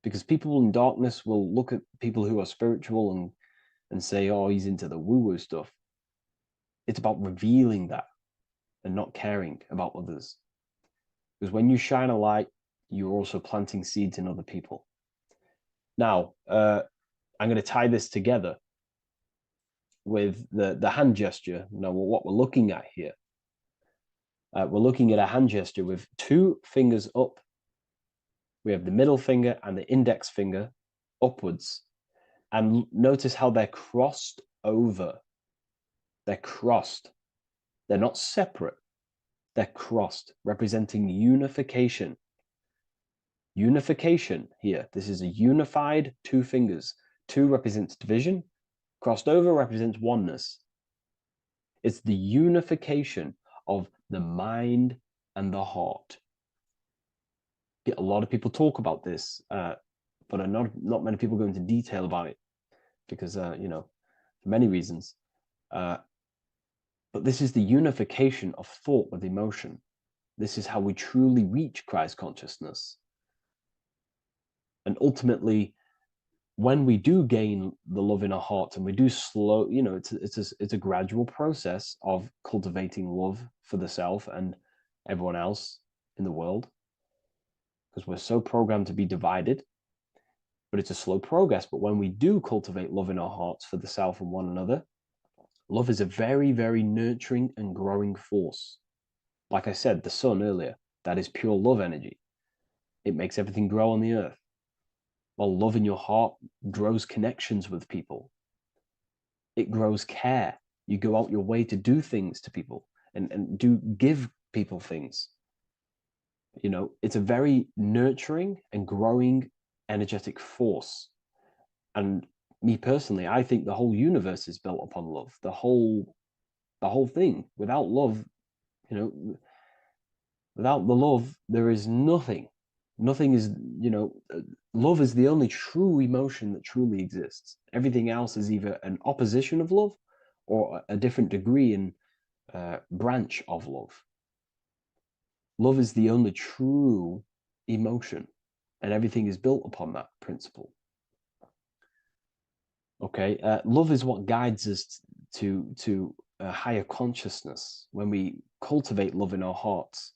Because people in darkness will look at people who are spiritual and say, oh, he's into the woo-woo stuff. It's about revealing that and not caring about others. Because when you shine a light, you're also planting seeds in other people. Now, I'm going to tie this together with the hand gesture. Now, what we're looking at here, we're looking at a hand gesture with two fingers up. We have the middle finger and the index finger upwards. And notice how they're crossed over. They're crossed. They're not separate. They're crossed, representing unification. Unification here. This is a unified two fingers. Two represents division. Crossed over represents oneness. It's the unification of the mind and the heart. A lot of people talk about this, but not many people go into detail about it because, you know, for many reasons. But this is the unification of thought with emotion. This is how we truly reach Christ consciousness. And ultimately, when we do gain the love in our hearts and we do slow, you know, it's a gradual process of cultivating love for the self and everyone else in the world, because we're so programmed to be divided, but it's a slow progress. But when we do cultivate love in our hearts for the self and one another, love is a very, very nurturing and growing force. Like I said, the sun earlier, that is pure love energy. It makes everything grow on the earth. While love in your heart grows connections with people. It grows care. You go out your way to do things to people and do give people things. You know, it's a very nurturing and growing energetic force. And me personally, I think the whole universe is built upon love. The whole thing. Without love, you know, without the love, there is nothing. Nothing is, you know, love is the only true emotion that truly exists. Everything else is either an opposition of love or a different degree and branch of love. Love is the only true emotion, and everything is built upon that principle. Okay, love is what guides us to a higher consciousness. When we cultivate love in our hearts,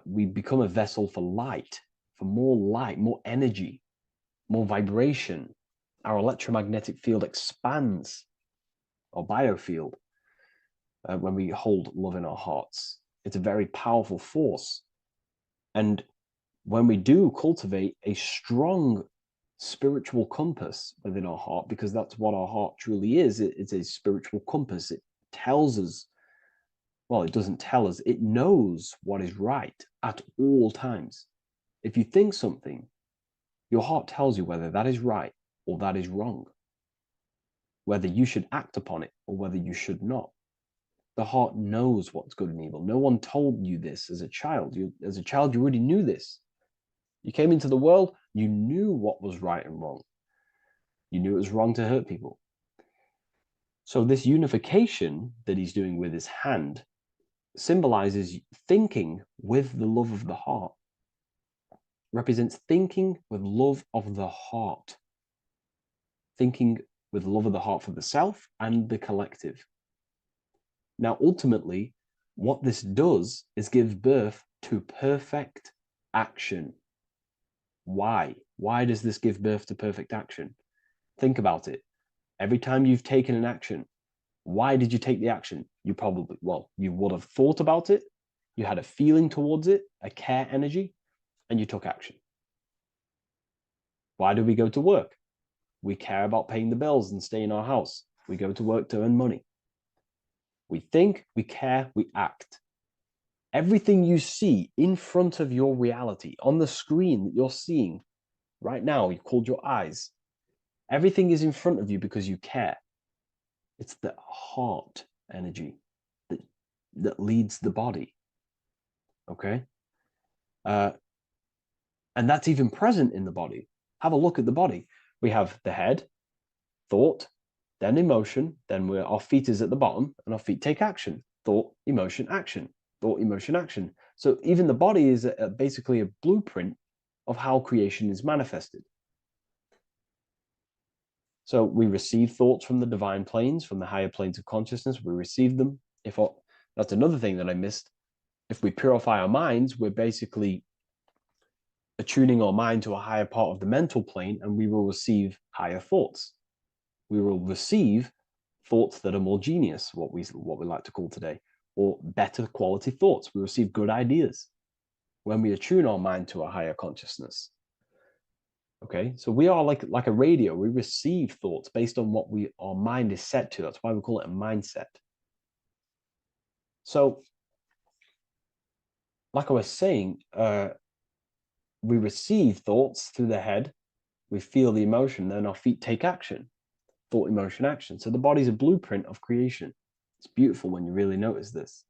we become a vessel for light, more energy, more vibration. Our electromagnetic field expands, or biofield, when we hold love in our hearts. It's a very powerful force. And when we do cultivate a strong spiritual compass within our heart, because that's what our heart truly is, it's a spiritual compass. It tells us, well, it doesn't tell us, it knows what is right at all times. If you think something, your heart tells you whether that is right or that is wrong, whether you should act upon it or whether you should not. The heart knows what's good and evil. No one told you this as a child. As a child, you already knew this. You came into the world, you knew what was right and wrong. You knew it was wrong to hurt people. So this unification that he's doing with his hand symbolizes thinking with the love of the heart. Represents thinking with love of the heart. Thinking with love of the heart for the self and the collective. Now, ultimately, what this does is give birth to perfect action. Why? Why does this give birth to perfect action? Think about it. Every time you've taken an action, why did you take the action? You probably, well, you would have thought about it, you had a feeling towards it, a care energy, and you took action. Why do we go to work? We care about paying the bills and stay in our house. We go to work to earn money. We think, we care, we act. Everything you see in front of your reality, on the screen that you're seeing right now, you called your eyes. Everything is in front of you because you care. It's the heart energy that leads the body. Okay? And that's even present in the body. Have a look at the body. We have the head, thought, then emotion, then our feet is at the bottom, and our feet take action. Thought, emotion, action. Thought, emotion, action. So even the body is basically a blueprint of how creation is manifested. So we receive thoughts from the divine planes, from the higher planes of consciousness. We receive them. That's another thing that I missed. If we purify our minds, we're basically attuning our mind to a higher part of the mental plane, and we will receive higher thoughts. We will receive thoughts that are more genius, what we like to call today, or better quality thoughts. We receive good ideas when we attune our mind to a higher consciousness. Okay, so we are like a radio. We receive thoughts based on what our mind is set to. That's why we call it a mindset. So like I was saying, we receive thoughts through the head, we feel the emotion, then our feet take action. Thought, emotion, action. So the body's a blueprint of creation. It's beautiful when you really notice this.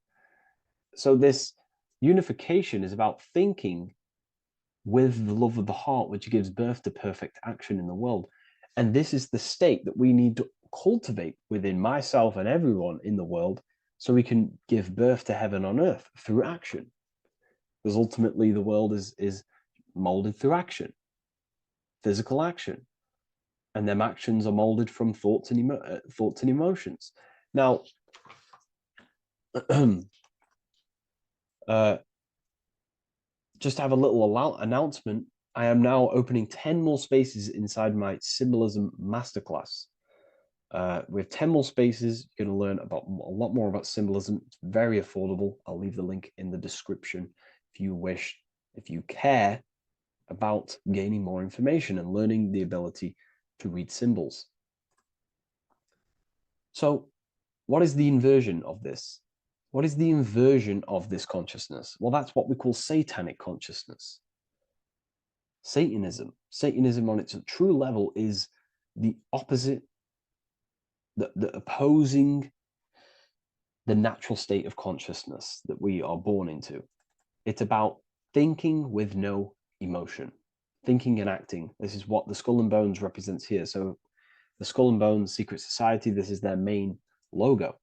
So this unification is about thinking with the love of the heart, which gives birth to perfect action in the world. And this is the state that we need to cultivate within myself and everyone in the world, so we can give birth to heaven on earth through action. Because ultimately the world is molded through action, physical action. And them actions are molded from thoughts and emotions. Now, just to have a little announcement, I am now opening 10 more spaces inside my symbolism masterclass. We have 10 more spaces. You're going to learn about a lot more about symbolism. It's very affordable. I'll leave the link in the description if you wish, if you care about gaining more information and learning the ability to read symbols. So what is the inversion of this? What is the inversion of this consciousness? Well, that's what we call satanic consciousness. Satanism. Satanism on its true level is the opposite, the opposing the natural state of consciousness that we are born into. It's about thinking with no emotion, thinking and acting. This is what the Skull and Bones represents here. So the Skull and Bones Secret Society, this is their main logo.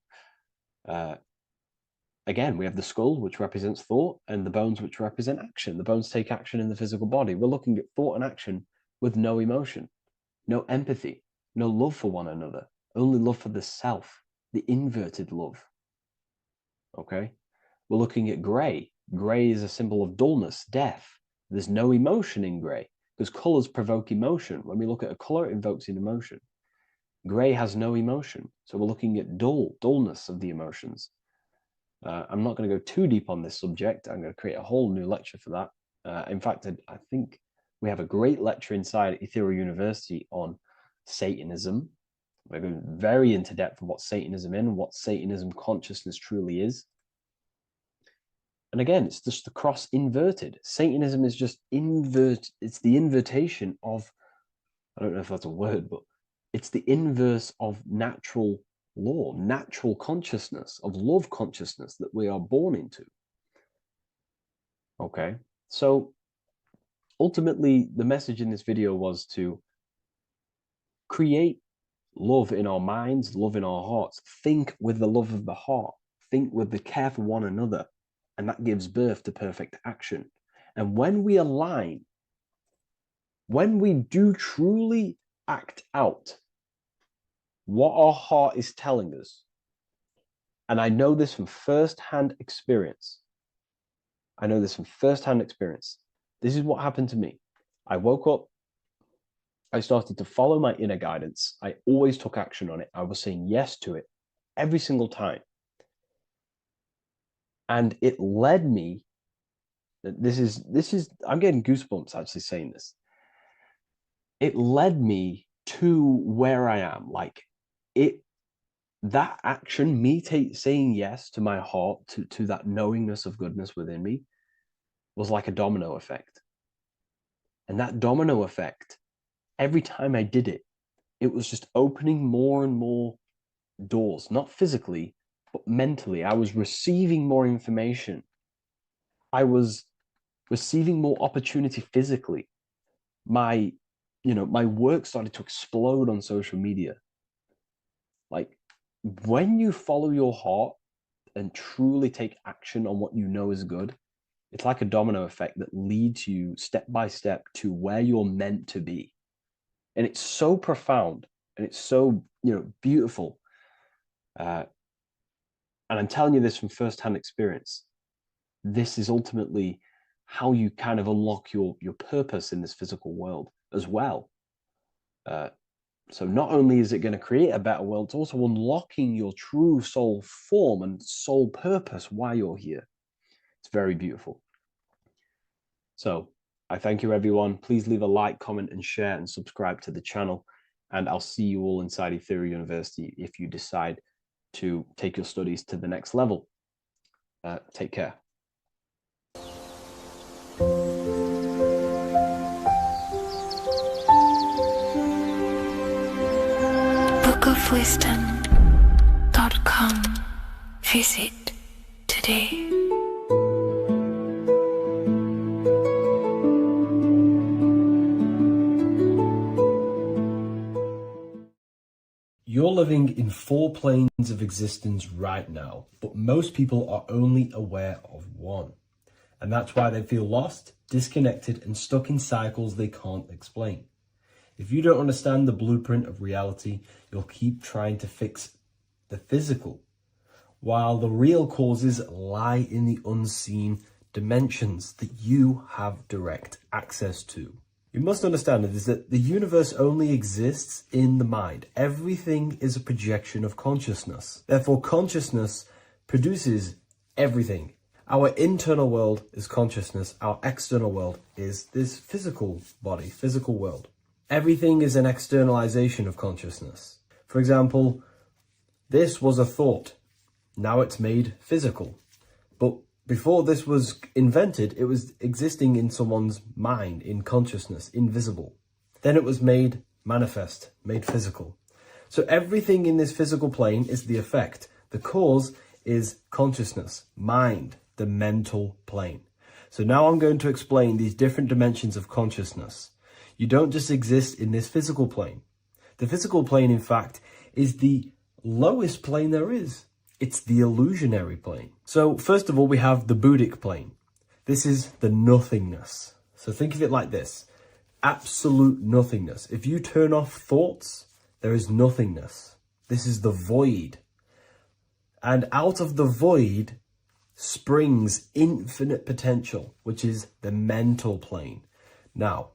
Again, we have the skull, which represents thought, and the bones, which represent action. The bones take action in the physical body. We're looking at thought and action with no emotion, no empathy, no love for one another, only love for the self, the inverted love. Okay? We're looking at gray. Gray is a symbol of dullness, death. There's no emotion in gray, because colors provoke emotion. When we look at a color, it invokes an emotion. Gray has no emotion. So we're looking at dullness of the emotions. I'm not going to go too deep on this subject. I'm going to create a whole new lecture for that. In fact, I think we have a great lecture inside Ethereal University on Satanism. We're going very into depth of what Satanism is and what Satanism consciousness truly is. And again, it's just the cross inverted. Satanism is just it's the invertation of, I don't know if that's a word, but it's the inverse of natural law, natural consciousness, of love consciousness that we are born into. Okay, so ultimately the message in this video was to create love in our minds, love in our hearts, think with the love of the heart, think with the care for one another, and that gives birth to perfect action. And when we align, when we do truly act out what our heart is telling us, and I know this from first-hand experience. I know this from first-hand experience. This is what happened to me. I woke up. I started to follow my inner guidance. I always took action on it. I was saying yes to it every single time. And it led me, this is, I'm getting goosebumps actually saying this. It led me to where I am. Like that action, me saying yes to my heart, to that knowingness of goodness within me, was like a domino effect. And that domino effect, every time I did it, it was just opening more and more doors, not physically, but mentally. I was receiving more information. I was receiving more opportunity physically. My work started to explode on social media. Like, when you follow your heart and truly take action on what you know is good, it's like a domino effect that leads you step by step to where you're meant to be. And it's so profound and it's so, beautiful. And I'm telling you this from firsthand experience. This is ultimately how you kind of unlock your purpose in this physical world as well. So not only is it going to create a better world, it's also unlocking your true soul form and soul purpose while you're here. It's very beautiful. So I thank you, everyone. Please leave a like, comment, and share, and subscribe to the channel. And I'll see you all inside Ethereal University if you decide to take your studies to the next level. Take care. bookofwisdom.com. Visit today. You're living in 4 planes of existence right now, but most people are only aware of one. And that's why they feel lost, disconnected, and stuck in cycles they can't explain. If you don't understand the blueprint of reality, you'll keep trying to fix the physical, while the real causes lie in the unseen dimensions that you have direct access to. You must understand is that the universe only exists in the mind. Everything is a projection of consciousness. Therefore, consciousness produces everything. Our internal world is consciousness. Our external world is this physical body, physical world. Everything is an externalization of consciousness. For example, this was a thought. Now it's made physical. But before this was invented, it was existing in someone's mind, in consciousness, invisible. Then it was made manifest, made physical. So everything in this physical plane is the effect. The cause is consciousness, mind, the mental plane. So now I'm going to explain these different dimensions of consciousness. You don't just exist in this physical plane. The physical plane, in fact, is the lowest plane there is. It's the illusionary plane. So first of all, we have the Buddhic plane. This is the nothingness. So think of it like this. Absolute nothingness. If you turn off thoughts, there is nothingness. This is the void. And out of the void springs infinite potential, which is the mental plane. Now,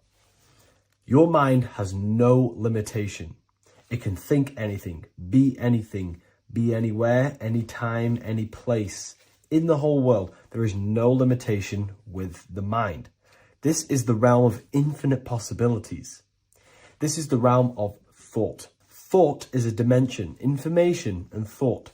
your mind has no limitation. It can think anything, be anywhere, anytime, any place. In the whole world, there is no limitation with the mind. This is the realm of infinite possibilities. This is the realm of thought. Thought is a dimension, information and thought.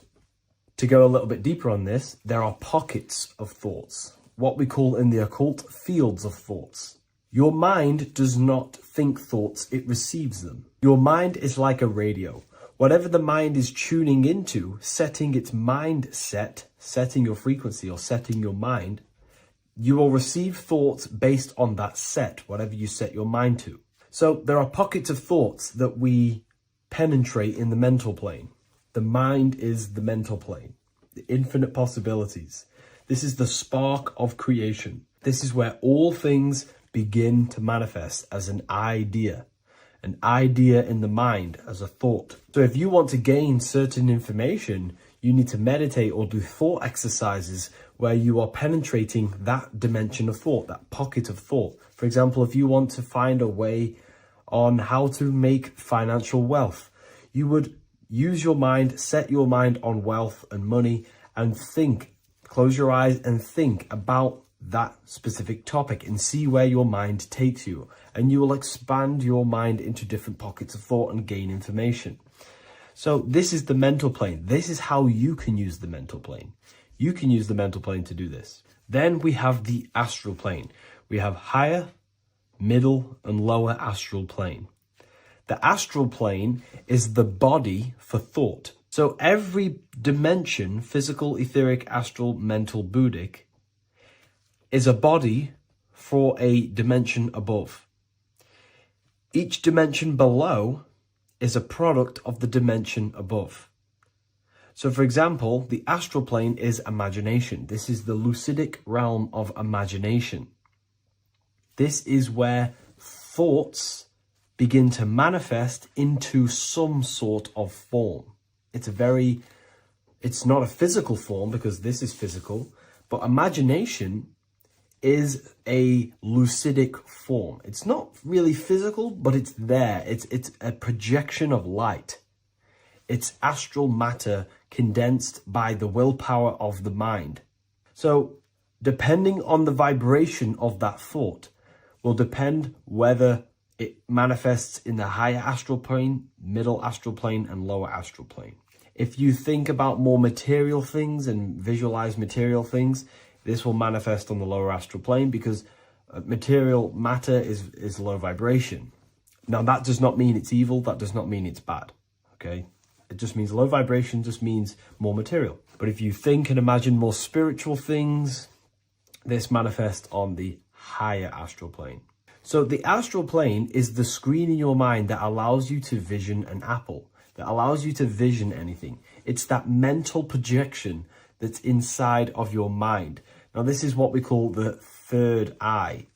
To go a little bit deeper on this, there are pockets of thoughts, what we call in the occult fields of thoughts. Your mind does not think thoughts, it receives them. Your mind is like a radio. Whatever the mind is tuning into, setting its mindset, setting your frequency or setting your mind, you will receive thoughts based on that set, whatever you set your mind to. So there are pockets of thoughts that we penetrate in the mental plane. The mind is the mental plane, the infinite possibilities. This is the spark of creation. This is where all things begin to manifest as an idea in the mind as a thought. So if you want to gain certain information, you need to meditate or do thought exercises where you are penetrating that dimension of thought, that pocket of thought. For example, if you want to find a way on how to make financial wealth, you would use your mind, set your mind on wealth and money and think, close your eyes and think about that specific topic and see where your mind takes you. And you will expand your mind into different pockets of thought and gain information. So this is the mental plane. This is how you can use the mental plane. You can use the mental plane to do this. Then we have the astral plane. We have higher, middle, and lower astral plane. The astral plane is the body for thought. So every dimension, physical, etheric, astral, mental, Buddhic, is a body for a dimension above. Each dimension below is a product of the dimension above. So for example, the astral plane is imagination. This is the lucidic realm of imagination. This is where thoughts begin to manifest into some sort of form. It's not a physical form because this is physical, but imagination is a lucidic form. It's not really physical, but it's there. It's a projection of light. It's astral matter condensed by the willpower of the mind. So depending on the vibration of that thought will depend whether it manifests in the higher astral plane, middle astral plane, and lower astral plane. If you think about more material things and visualize material things, this will manifest on the lower astral plane because Material matter is low vibration. Now, that does not mean it's evil. That does not mean it's bad. Okay? It just means low vibration just means more material. But if you think and imagine more spiritual things, this manifests on the higher astral plane. So the astral plane is the screen in your mind that allows you to vision an apple, that allows you to vision anything. It's that mental projection that's inside of your mind. Now, this is what we call the third eye.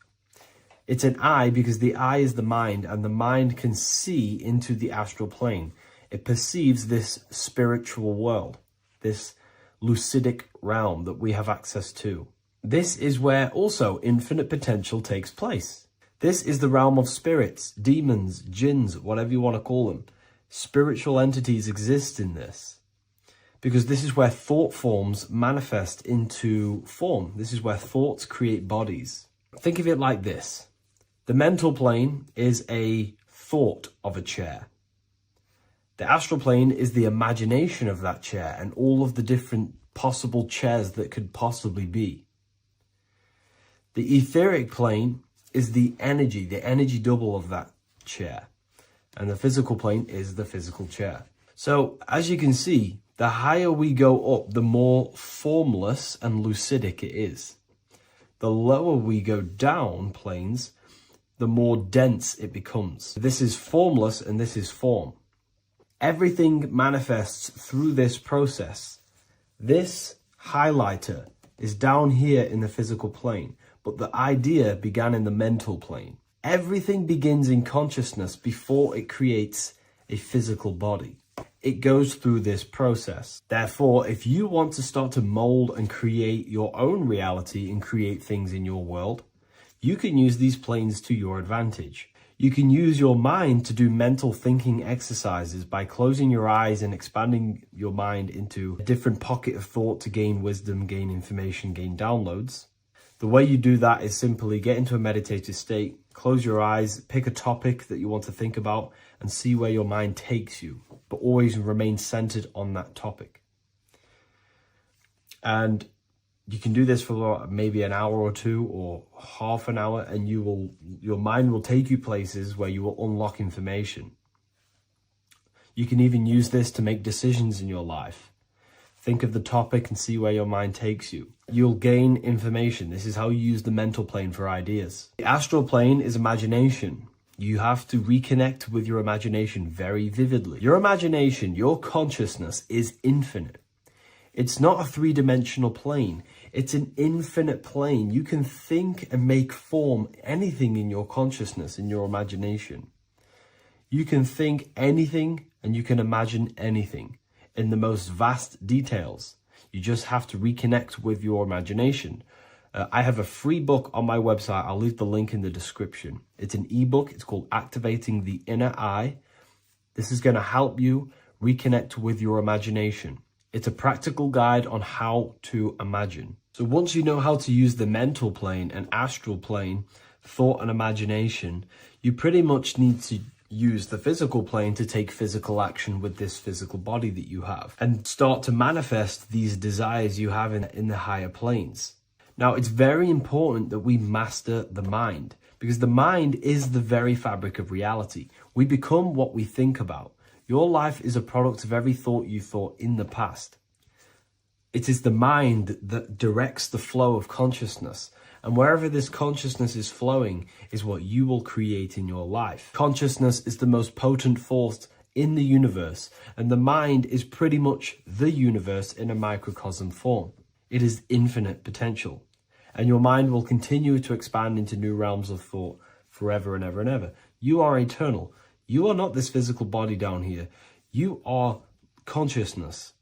It's an eye because the eye is the mind, and the mind can see into the astral plane. It perceives this spiritual world, this lucidic realm that we have access to. This is where also infinite potential takes place. This is the realm of spirits, demons, jinns, whatever you want to call them. Spiritual entities exist in this because this is where thought forms manifest into form. This is where thoughts create bodies. Think of it like this. The mental plane is a thought of a chair. The astral plane is the imagination of that chair and all of the different possible chairs that could possibly be. The etheric plane is the energy double of that chair. And the physical plane is the physical chair. So, as you can see, the higher we go up, the more formless and lucidic it is. The lower we go down planes, the more dense it becomes. This is formless and this is form. Everything manifests through this process. This highlighter is down here in the physical plane, but the idea began in the mental plane. Everything begins in consciousness before it creates a physical body. It goes through this process. Therefore, if you want to start to mold and create your own reality and create things in your world, you can use these planes to your advantage. You can use your mind to do mental thinking exercises by closing your eyes and expanding your mind into a different pocket of thought to gain wisdom, gain information, gain downloads. The way you do that is simply get into a meditative state, close your eyes, pick a topic that you want to think about, and see where your mind takes you, but always remain centered on that topic. And you can do this for maybe an hour or two or half an hour, and your mind will take you places where you will unlock information. You can even use this to make decisions in your life. Think of the topic and see where your mind takes you. You'll gain information. This is how you use the mental plane for ideas. The astral plane is imagination. You have to reconnect with your imagination very vividly. Your imagination, your consciousness is infinite. It's not a three-dimensional plane. It's an infinite plane. You can think and make form anything in your consciousness, in your imagination. You can think anything and you can imagine anything in the most vast details. You just have to reconnect with your imagination. I have a free book on my website. I'll leave the link in the description. It's an ebook. It's called Activating the Inner Eye. This is going to help you reconnect with your imagination. It's a practical guide on how to imagine. So once you know how to use the mental plane and astral plane, thought and imagination, you pretty much need to use the physical plane to take physical action with this physical body that you have and start to manifest these desires you have in the higher planes. Now, it's very important that we master the mind because the mind is the very fabric of reality. We become what we think about. Your life is a product of every thought you thought in the past. It is the mind that directs the flow of consciousness. And wherever this consciousness is flowing is what you will create in your life. Consciousness is the most potent force in the universe, and the mind is pretty much the universe in a microcosm form. It is infinite potential, and your mind will continue to expand into new realms of thought forever and ever and ever. You are eternal. You are not this physical body down here. You are consciousness,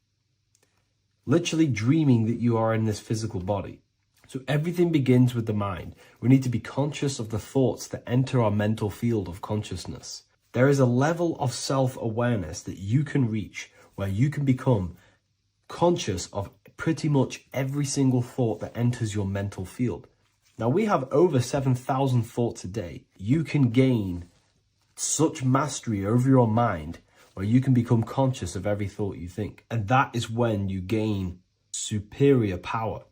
literally dreaming that you are in this physical body. So everything begins with the mind. We need to be conscious of the thoughts that enter our mental field of consciousness. There is a level of self-awareness that you can reach where you can become conscious of pretty much every single thought that enters your mental field. Now, we have over 7,000 thoughts a day. You can gain such mastery over your mind where you can become conscious of every thought you think. And that is when you gain superior power.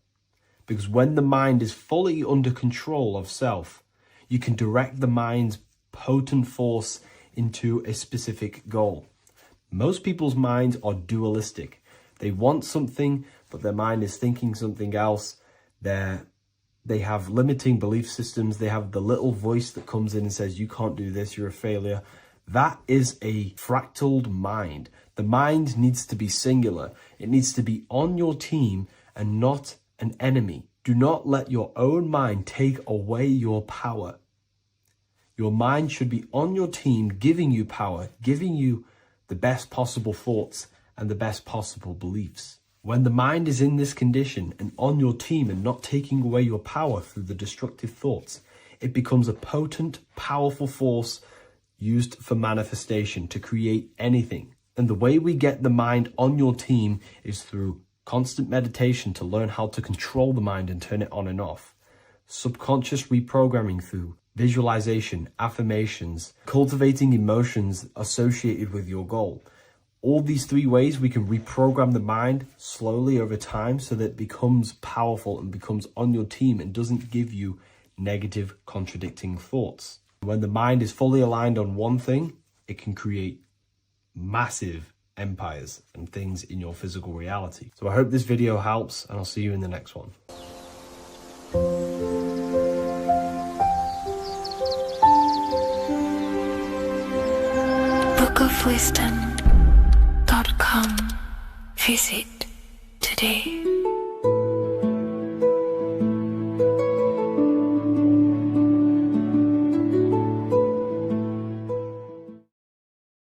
because when the mind is fully under control of self, you can direct the mind's potent force into a specific goal. Most people's minds are dualistic. They want something, but their mind is thinking something else. They have limiting belief systems. They have the little voice that comes in and says, you can't do this, you're a failure. That is a fractaled mind. The mind needs to be singular. It needs to be on your team and not an enemy. Do not let your own mind take away your power. Your mind should be on your team, giving you power, giving you the best possible thoughts and the best possible beliefs. When the mind is in this condition and on your team and not taking away your power through the destructive thoughts, it becomes a potent, powerful force used for manifestation to create anything. And the way we get the mind on your team is through constant meditation to learn how to control the mind and turn it on and off. Subconscious reprogramming through visualization, affirmations, cultivating emotions associated with your goal. All these three ways we can reprogram the mind slowly over time so that it becomes powerful and becomes on your team and doesn't give you negative contradicting thoughts. When the mind is fully aligned on one thing, it can create massive empires and things in your physical reality. So I hope this video helps, and I'll see you in the next one. bookofwisdom.com. Visit today.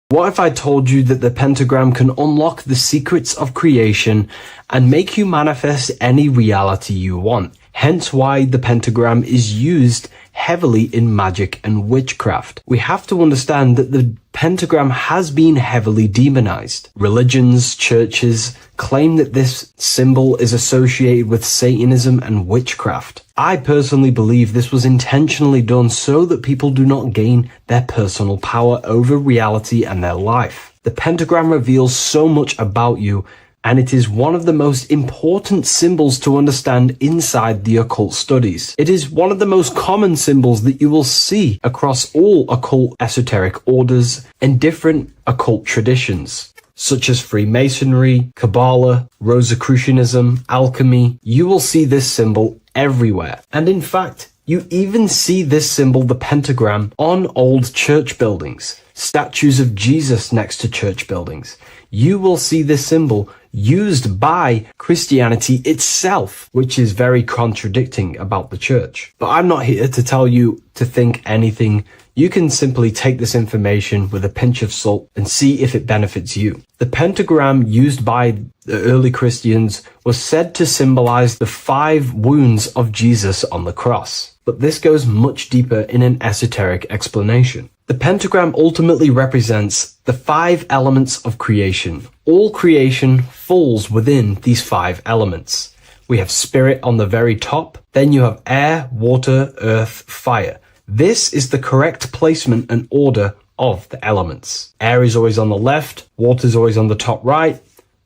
What if I told you that the pentagram can unlock the secrets of creation and make you manifest any reality you want? Hence why the pentagram is used heavily in magic and witchcraft. We have to understand that the pentagram has been heavily demonized. Religions, churches claim that this symbol is associated with Satanism and witchcraft. I personally believe this was intentionally done so that people do not gain their personal power over reality and their life. The pentagram reveals so much about you, and it is one of the most important symbols to understand inside the occult studies. It is one of the most common symbols that you will see across all occult esoteric orders and different occult traditions, such as Freemasonry, Kabbalah, Rosicrucianism, alchemy. You will see this symbol everywhere. And in fact, you even see this symbol, the pentagram, on old church buildings, statues of Jesus next to church buildings. You will see this symbol used by Christianity itself, which is very contradicting about the church. But I'm not here to tell you to think anything. You can simply take this information with a pinch of salt and see if it benefits you. The pentagram used by the early Christians was said to symbolize the 5 wounds of Jesus on the cross. But this goes much deeper in an esoteric explanation. The pentagram ultimately represents the 5 elements of creation. All creation falls within these 5 elements. We have spirit on the very top, then you have air, water, earth, fire. This is the correct placement and order of the elements. Air is always on the left, water is always on the top right,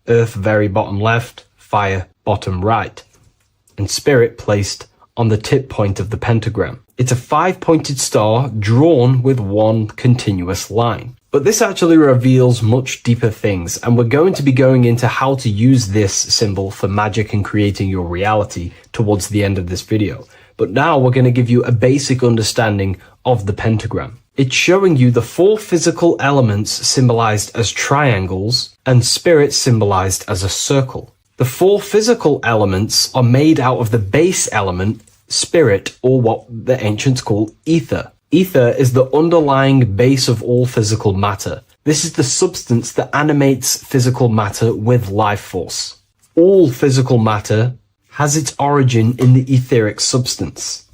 earth very bottom left, fire bottom right, and spirit placed on the tip point of the pentagram. It's a 5-pointed star drawn with one continuous line. But this actually reveals much deeper things, and we're going to be going into how to use this symbol for magic and creating your reality towards the end of this video. But now we're going to give you a basic understanding of the pentagram. It's showing you the 4 physical elements symbolized as triangles and spirit symbolized as a circle. The 4 physical elements are made out of the base element, spirit, or what the ancients call ether. Ether is the underlying base of all physical matter. This is the substance that animates physical matter with life force. All physical matter has its origin in the etheric substance,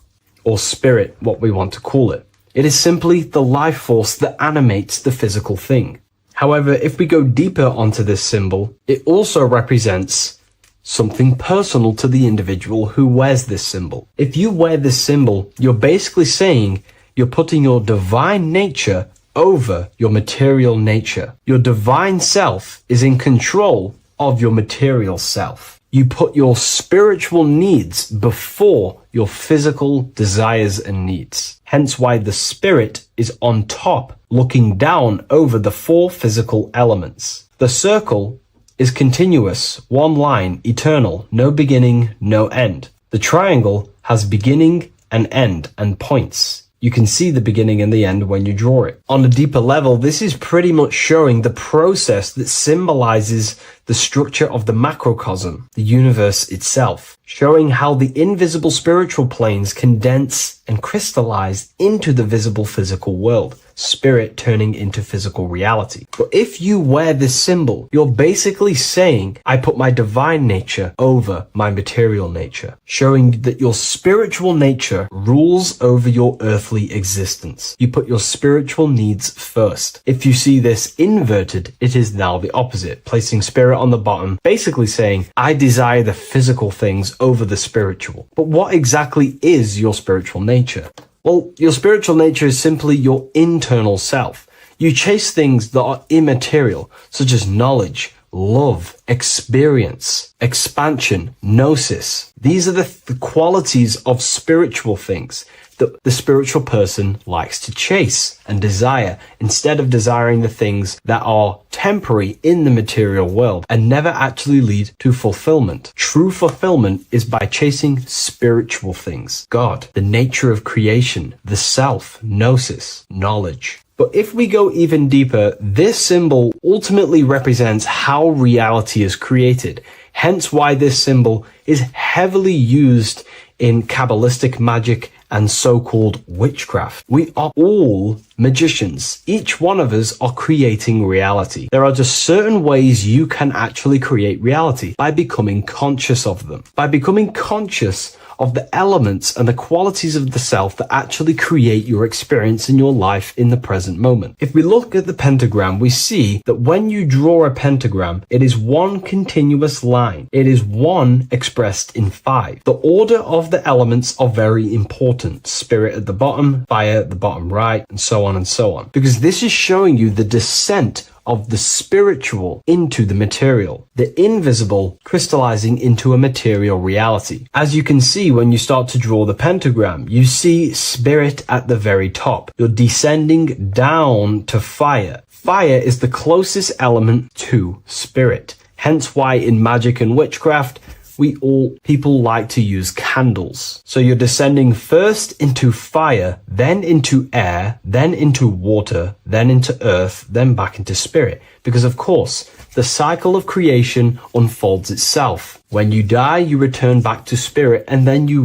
or spirit, what we want to call it. It is simply the life force that animates the physical thing. However, if we go deeper onto this symbol, it also represents something personal to the individual who wears this symbol. If you wear this symbol, you're basically saying you're putting your divine nature over your material nature. Your divine self is in control of your material self. You put your spiritual needs before your physical desires and needs. Hence why the spirit is on top, looking down over the four physical elements. The circle is continuous, one line, eternal, no beginning, no end. The triangle has beginning and end and points. You can see the beginning and the end when you draw it. On a deeper level, this is pretty much showing the process that symbolizes the structure of the macrocosm, the universe itself, showing how the invisible spiritual planes condense and crystallize into the visible physical world, spirit turning into physical reality. But if you wear this symbol, you're basically saying, I put my divine nature over my material nature, showing that your spiritual nature rules over your earthly existence. You put your spiritual needs first. If you see this inverted, it is now the opposite, placing spirit on the bottom, basically saying, I desire the physical things over the spiritual. But what exactly is your spiritual nature? Well, your spiritual nature is simply your internal self. You chase things that are immaterial, such as knowledge, love, experience, expansion, gnosis. These are the qualities of spiritual things that the spiritual person likes to chase and desire, instead of desiring the things that are temporary in the material world and never actually lead to fulfillment. True fulfillment is by chasing spiritual things. God, the nature of creation, the self, gnosis, knowledge. But if we go even deeper, this symbol ultimately represents how reality is created. Hence why this symbol is heavily used in Kabbalistic magic and so-called witchcraft. We are all magicians. Each one of us are creating reality. There are just certain ways you can actually create reality by becoming conscious of them. By becoming conscious of the elements and the qualities of the self that actually create your experience in your life in the present moment. If we look at the pentagram, we see that when you draw a pentagram, it is one continuous line. It is one expressed in five. The order of the elements are very important. Spirit at the bottom, fire at the bottom right, and so on and so on. Because this is showing you the descent of the spiritual into the material, the invisible crystallizing into a material reality. As you can see when you start to draw the pentagram, you see spirit at the very top. You're descending down to fire. Fire is the closest element to spirit. Hence why in magic and witchcraft, people like to use candles. So you're descending first into fire, then into air, then into water, then into earth, then back into spirit. Because of course, the cycle of creation unfolds itself. When you die, you return back to spirit, and then you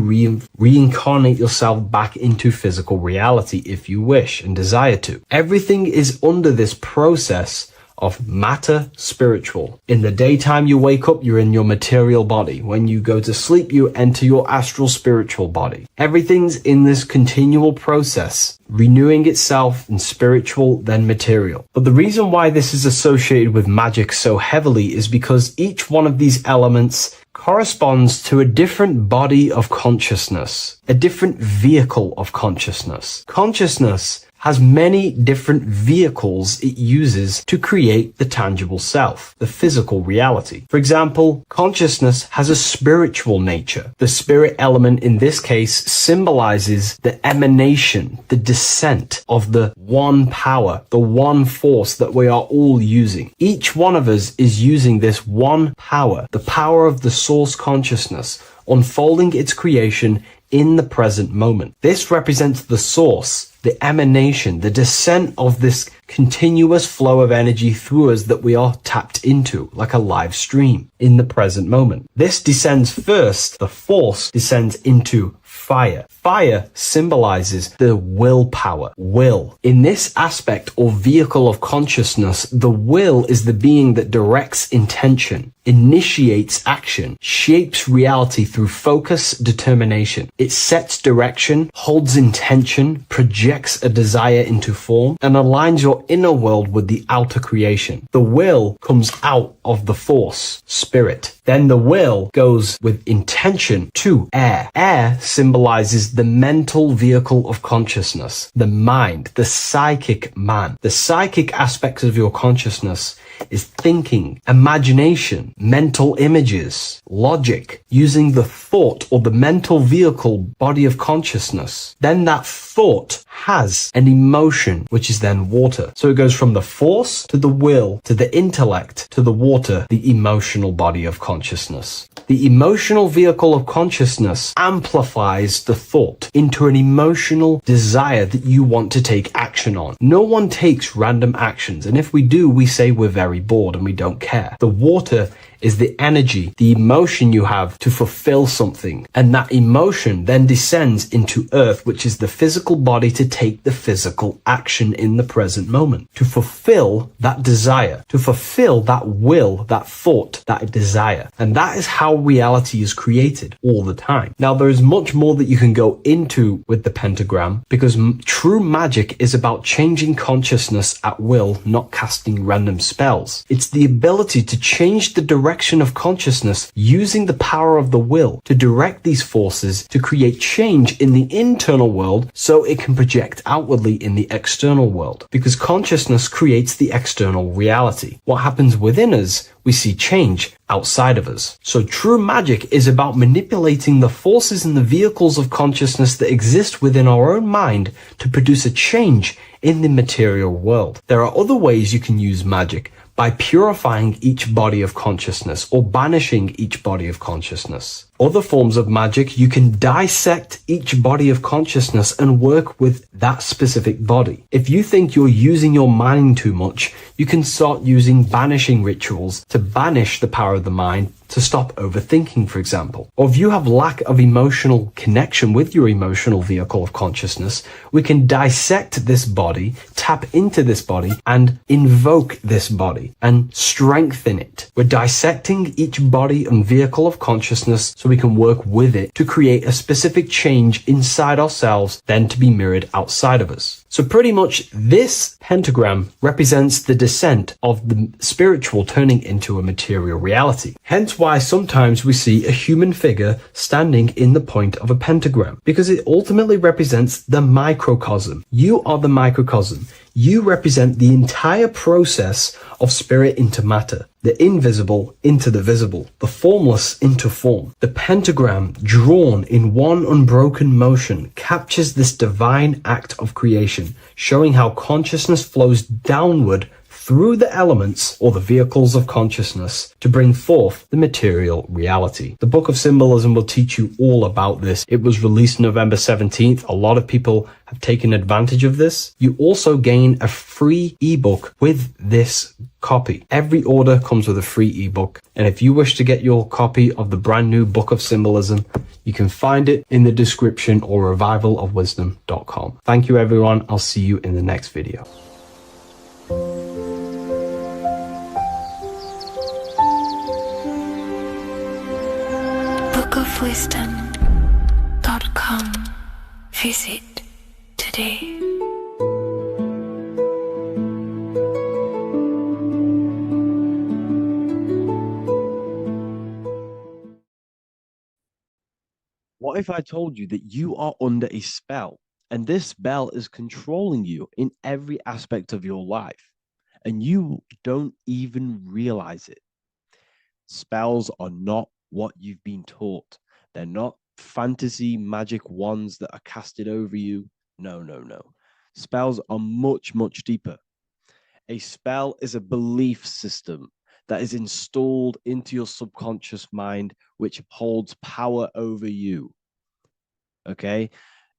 reincarnate yourself back into physical reality if you wish and desire to. Everything is under this process of matter spiritual. In the daytime you wake up, you're in your material body. When you go to sleep, you enter your astral spiritual body. Everything's in this continual process, renewing itself in spiritual, then material. But the reason why this is associated with magic so heavily is because each one of these elements corresponds to a different body of consciousness, a different vehicle of consciousness. Consciousness has many different vehicles it uses to create the tangible self, the physical reality. For example, consciousness has a spiritual nature. The spirit element in this case symbolizes the emanation, the descent of the one power, the one force that we are all using. Each one of us is using this one power, the power of the source consciousness, unfolding its creation in the present moment. This represents the source, the emanation, the descent of this continuous flow of energy through us that we are tapped into, like a live stream in the present moment. This descends first, the force descends into fire. Fire symbolizes the willpower, will. In this aspect or vehicle of consciousness, the will is the being that directs intention, initiates action, shapes reality through focus, determination. It sets direction, holds intention, projects a desire into form, and aligns your inner world with the outer creation. The will comes out of the force, spirit. Then the will goes with intention to air. Air symbolizes the mental vehicle of consciousness, the mind, the psychic man. The psychic aspects of your consciousness is thinking, imagination, mental images, logic, using the thought or the mental vehicle body of consciousness. Then that thought has an emotion, which is then water. So it goes from the force to the will to the intellect to the water, the emotional body of consciousness. The emotional vehicle of consciousness amplifies the thought into an emotional desire that you want to take action on. No one takes random actions, and if we do, we say we're very bored and we don't care. The water is the energy, the emotion you have to fulfill something. And that emotion then descends into earth, which is the physical body to take the physical action in the present moment, to fulfill that desire, to fulfill that will, that thought, that desire. And that is how reality is created all the time. Now, there is much more that you can go into with the pentagram, because true magic is about changing consciousness at will, not casting random spells. It's the ability to change the direction of consciousness using the power of the will to direct these forces to create change in the internal world so it can project outwardly in the external world. Because consciousness creates the external reality. What happens within us, we see change outside of us. So true magic is about manipulating the forces and the vehicles of consciousness that exist within our own mind to produce a change in the material world. There are other ways you can use magic, by purifying each body of consciousness or banishing each body of consciousness. Other forms of magic, you can dissect each body of consciousness and work with that specific body. If you think you're using your mind too much, you can start using banishing rituals to banish the power of the mind, to stop overthinking, for example. Or if you have lack of emotional connection with your emotional vehicle of consciousness, we can dissect this body, tap into this body, and invoke this body and strengthen it. We're dissecting each body and vehicle of consciousness so we can work with it to create a specific change inside ourselves, then to be mirrored outside of us. So pretty much this pentagram represents the descent of the spiritual turning into a material reality. Hence why sometimes we see a human figure standing in the point of a pentagram, because it ultimately represents the microcosm. You are the microcosm. You represent the entire process of spirit into matter, the invisible into the visible, the formless into form. The pentagram, drawn in one unbroken motion, captures this divine act of creation, showing how consciousness flows downward through the elements or the vehicles of consciousness to bring forth the material reality. The Book of Symbolism will teach you all about this. It was released November 17th. A lot of people have taken advantage of this. You also gain a free ebook with this copy. Every order comes with a free ebook. And if you wish to get your copy of the brand new Book of Symbolism, you can find it in the description or revivalofwisdom.com. Thank you, everyone. I'll see you in the next video. bookofwisdom.com. Visit today. What if I told you that you are under a spell, and this spell is controlling you in every aspect of your life, and you don't even realize it? Spells are not what you've been taught. They're not fantasy magic wands that are casted over you. No, no, no. Spells are much, much deeper. A spell is a belief system that is installed into your subconscious mind, which holds power over you. Okay?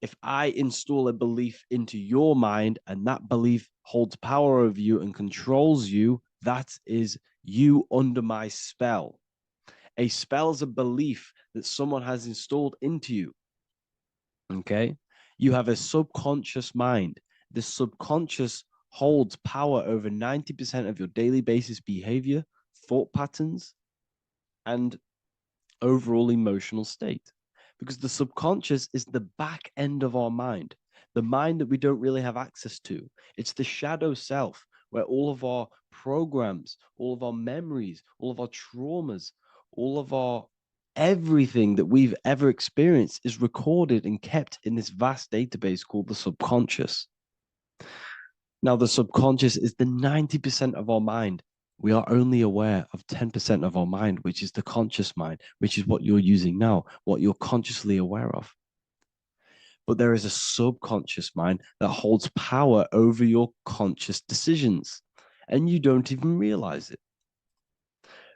If I install a belief into your mind and that belief holds power over you and controls you, that is you under my spell. A spell is a belief that someone has installed into you. Okay? You have a subconscious mind. The subconscious holds power over 90% of your daily basis behavior, thought patterns, and overall emotional state. Because the subconscious is the back end of our mind, the mind that we don't really have access to. It's the shadow self, where all of our programs, all of our memories, all of our traumas, all of our everything that we've ever experienced is recorded and kept in this vast database called the subconscious. Now, the subconscious is the 90% of our mind, We are only aware of 10% of our mind, which is the conscious mind, which is what you're using now, what you're consciously aware of. But there is a subconscious mind that holds power over your conscious decisions, and you don't even realize it.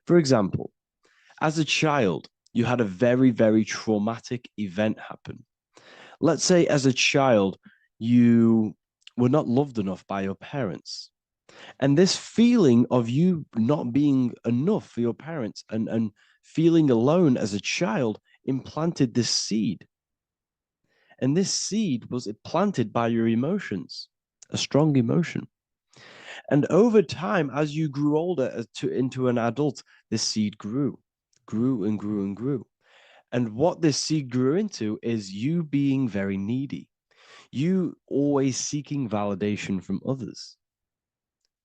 For example, as a child, you had a very, very traumatic event happen. Let's say as a child, you were not loved enough by your parents. And this feeling of you not being enough for your parents and feeling alone as a child implanted this seed. And this seed was planted by your emotions, a strong emotion. And over time, as you grew older into an adult, this seed grew and grew and grew. And what this seed grew into is you being very needy, you always seeking validation from others.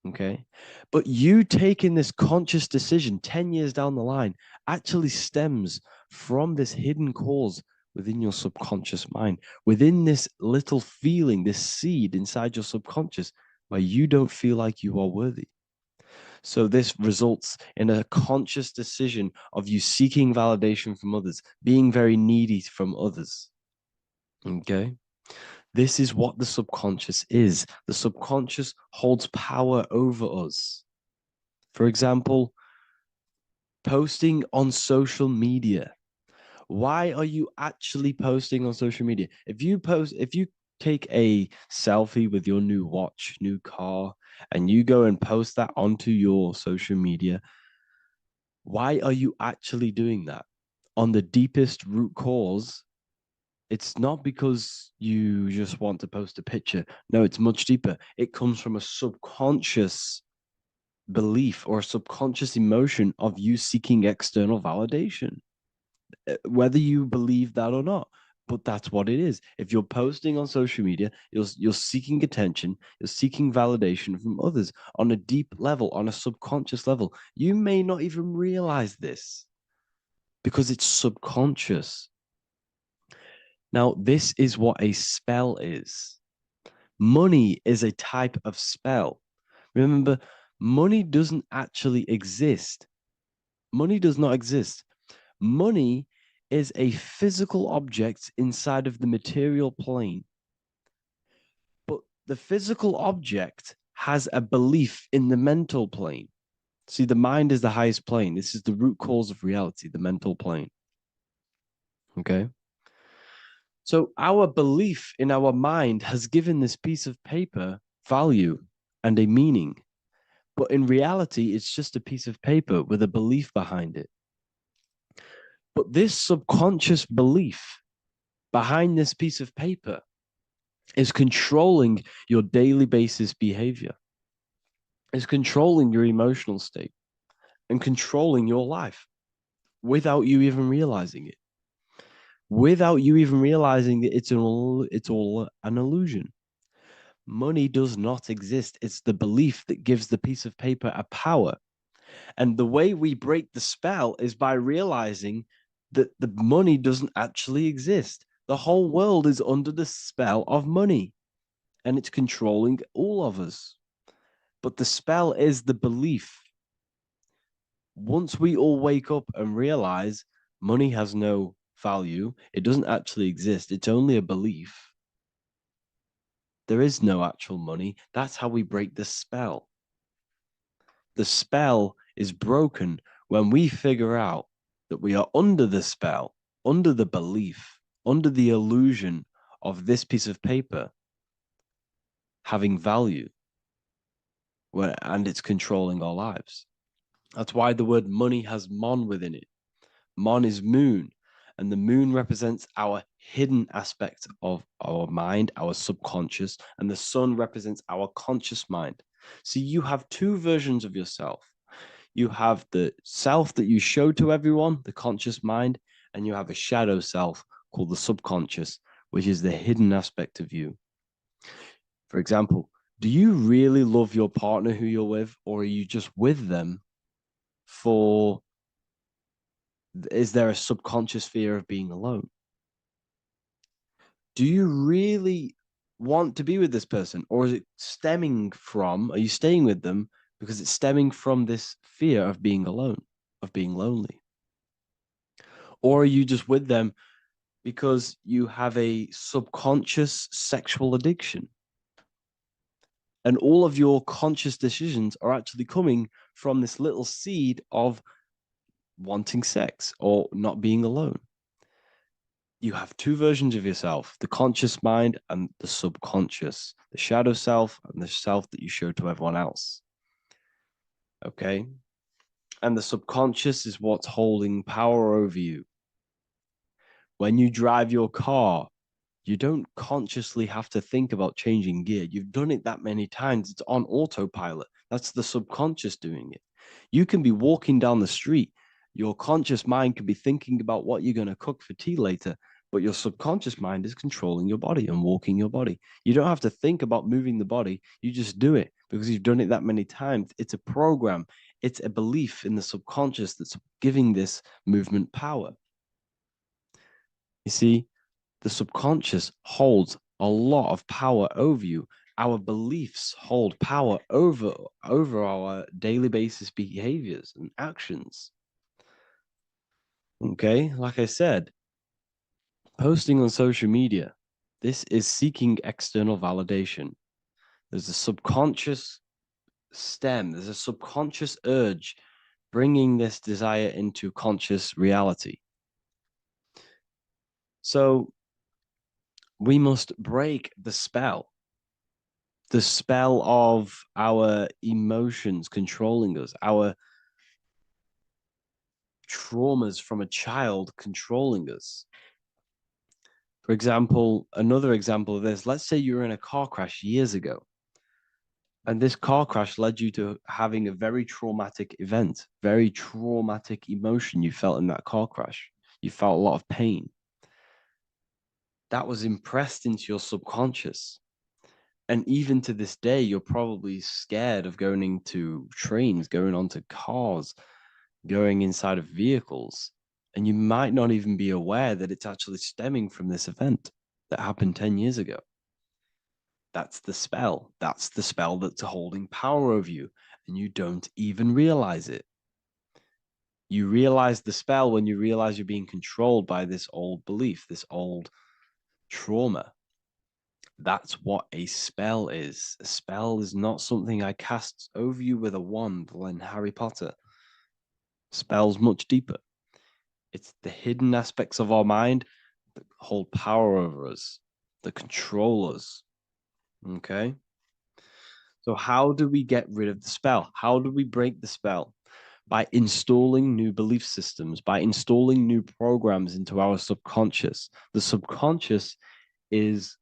Okay. But you taking this conscious decision 10 years down the line actually stems from this hidden cause within your subconscious mind, within this little feeling, this seed inside your subconscious where you don't feel like you are worthy. So this results in a conscious decision of you seeking validation from others, being very needy from others. Okay. This is what the subconscious is. The subconscious holds power over us. For example, posting on social media. Why are you actually posting on social media? If you take a selfie with your new watch, new car, and you go and post that onto your social media, why are you actually doing that? On the deepest root cause, it's not because you just want to post a picture. No, it's much deeper. It comes from a subconscious belief or a subconscious emotion of you seeking external validation, whether you believe that or not. But that's what it is. If you're posting on social media, you're seeking attention, you're seeking validation from others on a deep level, on a subconscious level. You may not even realize this because it's subconscious. Now, this is what a spell is. Money is a type of spell. Remember, money doesn't actually exist. Money does not exist. Money is a physical object inside of the material plane. But the physical object has a belief in the mental plane. See, the mind is the highest plane. This is the root cause of reality, the mental plane. Okay? So our belief in our mind has given this piece of paper value and a meaning. But in reality, it's just a piece of paper with a belief behind it. But this subconscious belief behind this piece of paper is controlling your daily basis behavior, is controlling your emotional state and controlling your life without you even realizing it. Without you even realizing that it's all an illusion. Money does not exist. It's the belief that gives the piece of paper a power. And the way we break the spell is by realizing that the money doesn't actually exist. The whole world is under the spell of money, and it's controlling all of us. But the spell is the belief. Once we all wake up and realize money has no value, it doesn't actually exist, it's only a belief. There is no actual money. That's how we break the spell. The spell is broken when we figure out that we are under the spell, under the belief, under the illusion of this piece of paper having value, and it's controlling our lives. That's why the word money has mon within it. Mon is moon, and the moon represents our hidden aspect of our mind, our subconscious, and the sun represents our conscious mind. So you have two versions of yourself. You have the self that you show to everyone, the conscious mind, and you have a shadow self called the subconscious, which is the hidden aspect of you. For example, do you really love your partner who you're with, or are you just with them for, is there a subconscious fear of being alone? Do you really want to be with this person, or is it stemming from, are you staying with them because it's stemming from this fear of being alone, of being lonely. Or are you just with them because you have a subconscious sexual addiction? And all of your conscious decisions are actually coming from this little seed of wanting sex or not being alone. You have two versions of yourself, the conscious mind and the subconscious, the shadow self and the self that you show to everyone else. Okay? And the subconscious is what's holding power over you. When you drive your car, you don't consciously have to think about changing gear. You've done it that many times. It's on autopilot. That's the subconscious doing it. You can be walking down the street. Your conscious mind can be thinking about what you're going to cook for tea later, but your subconscious mind is controlling your body and walking your body. You don't have to think about moving the body. You just do it because you've done it that many times. It's a program. It's a belief in the subconscious that's giving this movement power. You see, the subconscious holds a lot of power over you. Our beliefs hold power over our daily basis behaviors and actions. Okay, like I said, posting on social media, this is seeking external validation. There's a subconscious stem, there's a subconscious urge bringing this desire into conscious reality. So we must break the spell of our emotions controlling us, our traumas from a child controlling us. For example, another example of this, let's say you were in a car crash years ago, and this car crash led you to having a very traumatic event, very traumatic emotion you felt in that car crash. You felt a lot of pain. That was impressed into your subconscious. And even to this day, you're probably scared of going into trains, going onto cars, going inside of vehicles. And you might not even be aware that it's actually stemming from this event that happened 10 years ago. That's the spell. That's the spell that's holding power over you. And you don't even realize it. You realize the spell when you realize you're being controlled by this old belief, this old trauma. That's what a spell is. A spell is not something I cast over you with a wand like Harry Potter. Spell's much deeper. It's the hidden aspects of our mind that hold power over us, that control us. Okay? So how do we get rid of the spell? How do we break the spell? By installing new belief systems, by installing new programs into our subconscious. The subconscious is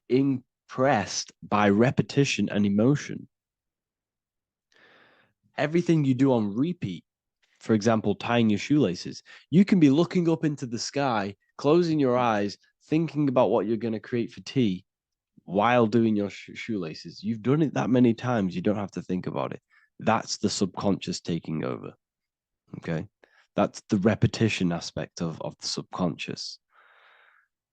impressed by repetition and emotion. Everything you do on repeat, for example, tying your shoelaces, you can be looking up into the sky, closing your eyes, thinking about what you're going to create for tea while doing your shoelaces. You've done it that many times, you don't have to think about it. That's the subconscious taking over. Okay? That's the repetition aspect of the subconscious.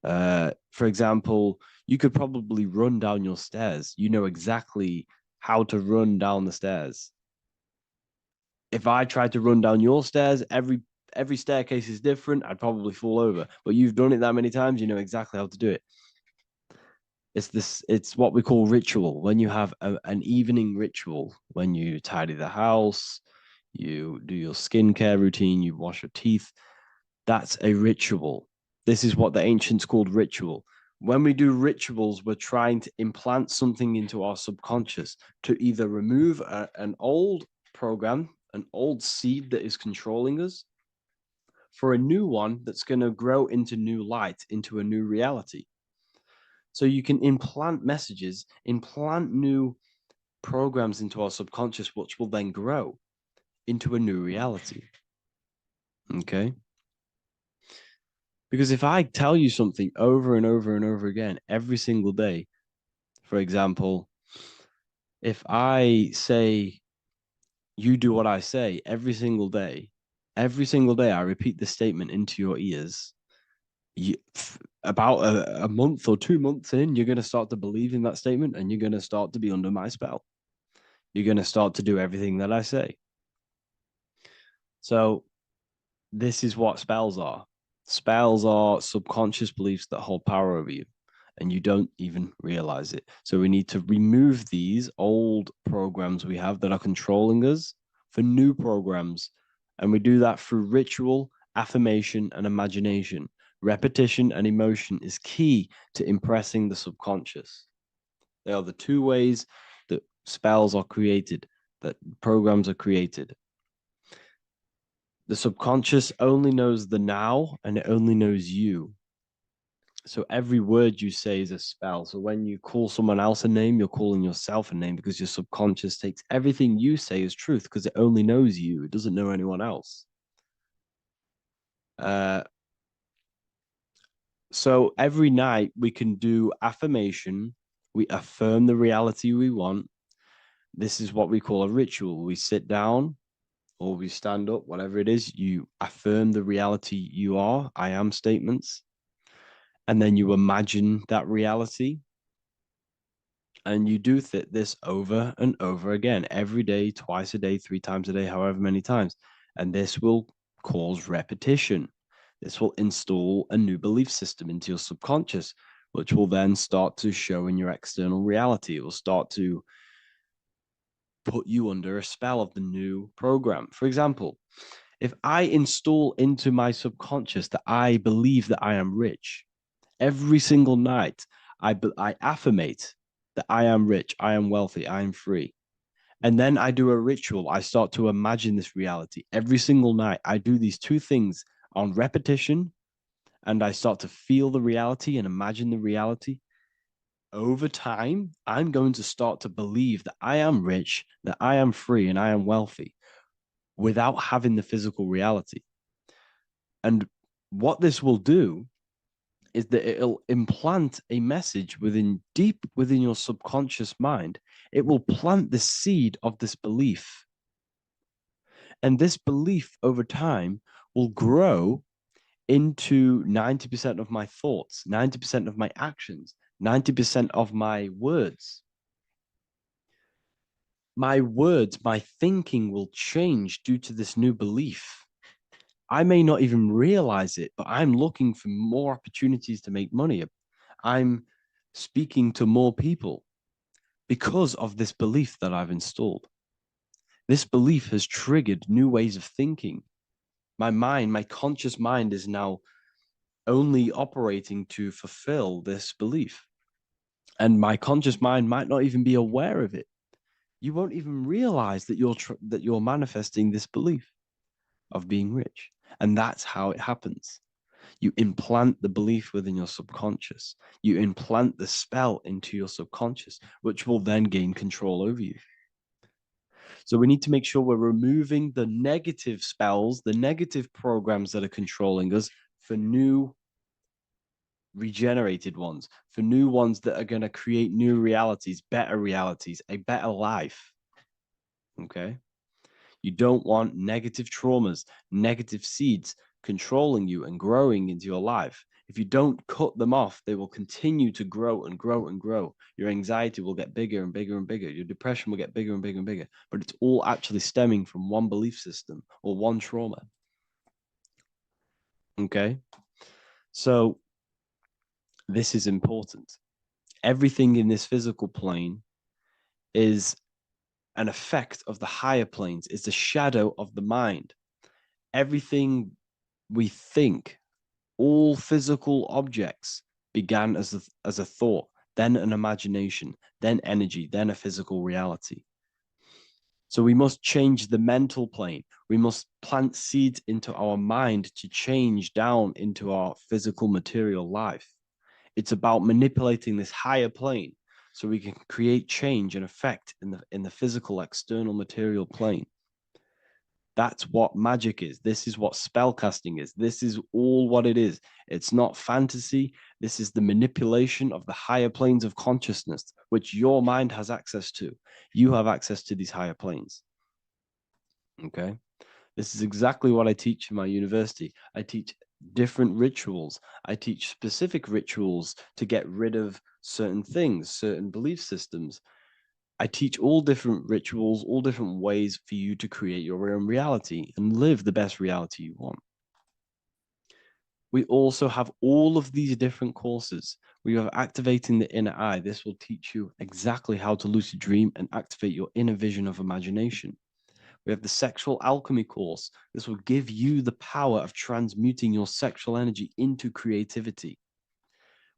For example, you could probably run down your stairs. You know exactly how to run down the stairs. If I tried to run down your stairs, every staircase is different. I'd probably fall over. But you've done it that many times, you know exactly how to do it. It's what we call ritual. When you have an evening ritual, when you tidy the house, you do your skincare routine, you wash your teeth, that's a ritual. This is what the ancients called ritual. When we do rituals, we're trying to implant something into our subconscious to either remove an old program, an old seed that is controlling us, for a new one that's going to grow into new light, into a new reality. So you can implant messages, implant new programs into our subconscious, which will then grow into a new reality. Okay? Because if I tell you something over and over and over again every single day, for example, if I say, you do what I say every single day I repeat this statement into your ears, about a month or 2 months in, you're going to start to believe in that statement and you're going to start to be under my spell. You're going to start to do everything that I say. So this is what spells are. Spells are subconscious beliefs that hold power over you, and you don't even realize it. So we need to remove these old programs we have that are controlling us for new programs. And we do that through ritual, affirmation, and imagination. Repetition and emotion is key to impressing the subconscious. They are the two ways that spells are created, that programs are created. The subconscious only knows the now, and it only knows you. So every word you say is a spell. So when you call someone else a name, you're calling yourself a name, because your subconscious takes everything you say as truth because it only knows you. It doesn't know anyone else. So every night we can do affirmation. We affirm the reality we want. This is what we call a ritual. We sit down or we stand up, whatever it is, you affirm the reality you are, I am statements. And then you imagine that reality. And you do this over and over again, every day, twice a day, 3 times a day, however many times. And this will cause repetition. This will install a new belief system into your subconscious, which will then start to show in your external reality. It will start to put you under a spell of the new program. For example, if I install into my subconscious that I believe that I am rich, every single night I affirmate that I am rich, I am wealthy, I am free. And then I do a ritual. I start to imagine this reality. Every single night, I do these two things on repetition, and I start to feel the reality and imagine the reality. Over time, I'm going to start to believe that I am rich, that I am free, and I am wealthy without having the physical reality. And what this will do is that it'll implant a message deep within your subconscious mind. It will plant the seed of this belief. And this belief over time will grow into 90% of my thoughts, 90% of my actions, 90% of my words. My words, my thinking will change due to this new belief. I may not even realize it, but I'm looking for more opportunities to make money. I'm speaking to more people because of this belief that I've installed. This belief has triggered new ways of thinking. My mind, my conscious mind, is now only operating to fulfill this belief. And my conscious mind might not even be aware of it. You won't even realize that you're manifesting this belief of being rich. And that's how it happens. You implant the belief within your subconscious. You implant the spell into your subconscious, which will then gain control over you. So we need to make sure we're removing the negative spells, the negative programs that are controlling us, for new regenerated ones, for new ones that are going to create new realities, a better life. Okay? You don't want negative traumas, negative seeds controlling you and growing into your life. If you don't cut them off, they will continue to grow and grow and grow. Your anxiety will get bigger and bigger and bigger. Your depression will get bigger and bigger and bigger. But it's all actually stemming from one belief system or one trauma. Okay? So this is important. Everything in this physical plane is an effect of the higher planes. It's a shadow of the mind. Everything we think, all physical objects, began as a thought, then an imagination, then energy, then a physical reality. So we must change the mental plane. We must plant seeds into our mind to change down into our physical material life. It's about manipulating this higher plane so we can create change and effect in the physical external material plane. That's what magic is. This is what spellcasting is. This is all what it is. It's not fantasy. This is the manipulation of the higher planes of consciousness, which your mind has access to. You have access to these higher planes. Okay? This is exactly what I teach in my university. I teach different rituals. I teach specific rituals to get rid of certain things, certain belief systems. I teach all different rituals, all different ways for you to create your own reality and live the best reality you want. We also have all of these different courses. We have Activating the Inner Eye. This will teach you exactly how to lucid dream and activate your inner vision of imagination. We have the Sexual Alchemy course. This will give you the power of transmuting your sexual energy into creativity.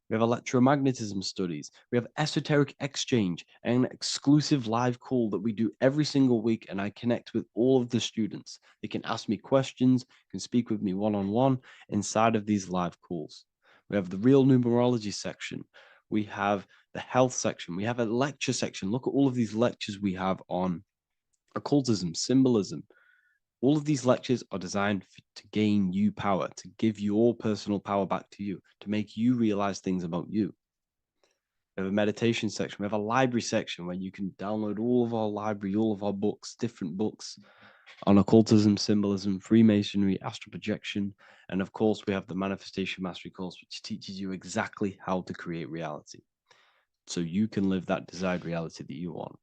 We have electromagnetism studies. We have esoteric exchange, an exclusive live call that we do every single week, and I connect with all of the students. They can ask me questions, can speak with me one-on-one inside of these live calls. We have the real numerology section. We have the health section. We have a lecture section. Look at all of these lectures we have on occultism, symbolism. All of these lectures are designed to gain you power, to give your personal power back to you, to make you realize things about you. We have a meditation section. We have a library section where you can download all of our library, all of our books, different books on occultism, symbolism, Freemasonry, astral projection. And of course, we have the Manifestation Mastery course, which teaches you exactly how to create reality so you can live that desired reality that you want.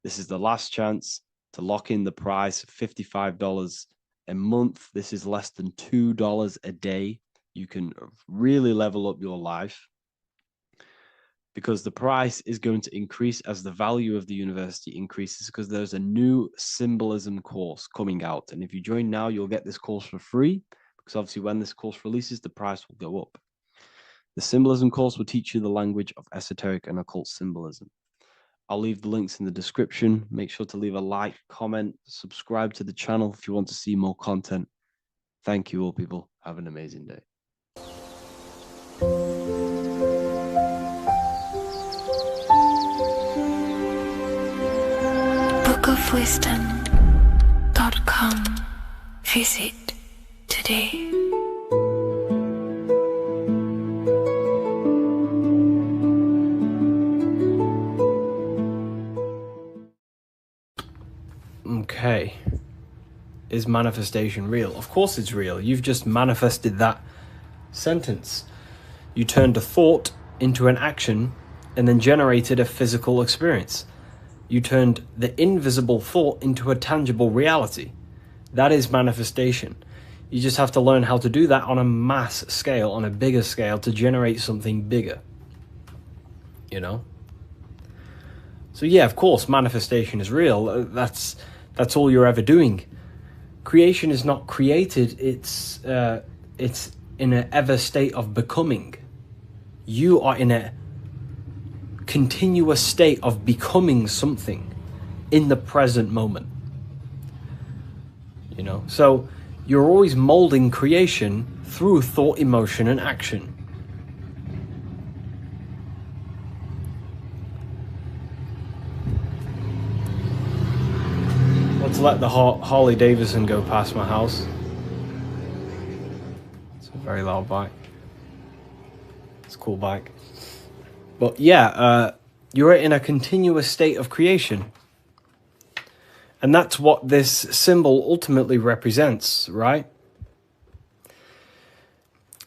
This is the last chance to lock in the price of $55 a month. This is less than $2 a day. You can really level up your life because the price is going to increase as the value of the university increases, because there's a new symbolism course coming out. And if you join now, you'll get this course for free, because obviously when this course releases, the price will go up. The symbolism course will teach you the language of esoteric and occult symbolism. I'll leave the links in the description. Make sure to leave a like, comment, subscribe to the channel if you want to see more content. Thank you all, people. Have an amazing day. bookofwisdom.com. Visit today. Okay. Is manifestation real? Of course it's real. You've just manifested that sentence. You turned a thought into an action and then generated a physical experience. You turned the invisible thought into a tangible reality. That is manifestation. You just have to learn how to do that on a mass scale, on a bigger scale, to generate something bigger. You know? So yeah, of course, manifestation is real. That's all you're ever doing. Creation is not created. It's in an ever state of becoming. You are in a continuous state of becoming something in the present moment. You know, so you're always molding creation through thought, emotion, and action. Let's let the Harley Davidson go past my house. It's a very loud bike. It's a cool bike. But yeah, you're in a continuous state of creation. And that's what this symbol ultimately represents, right?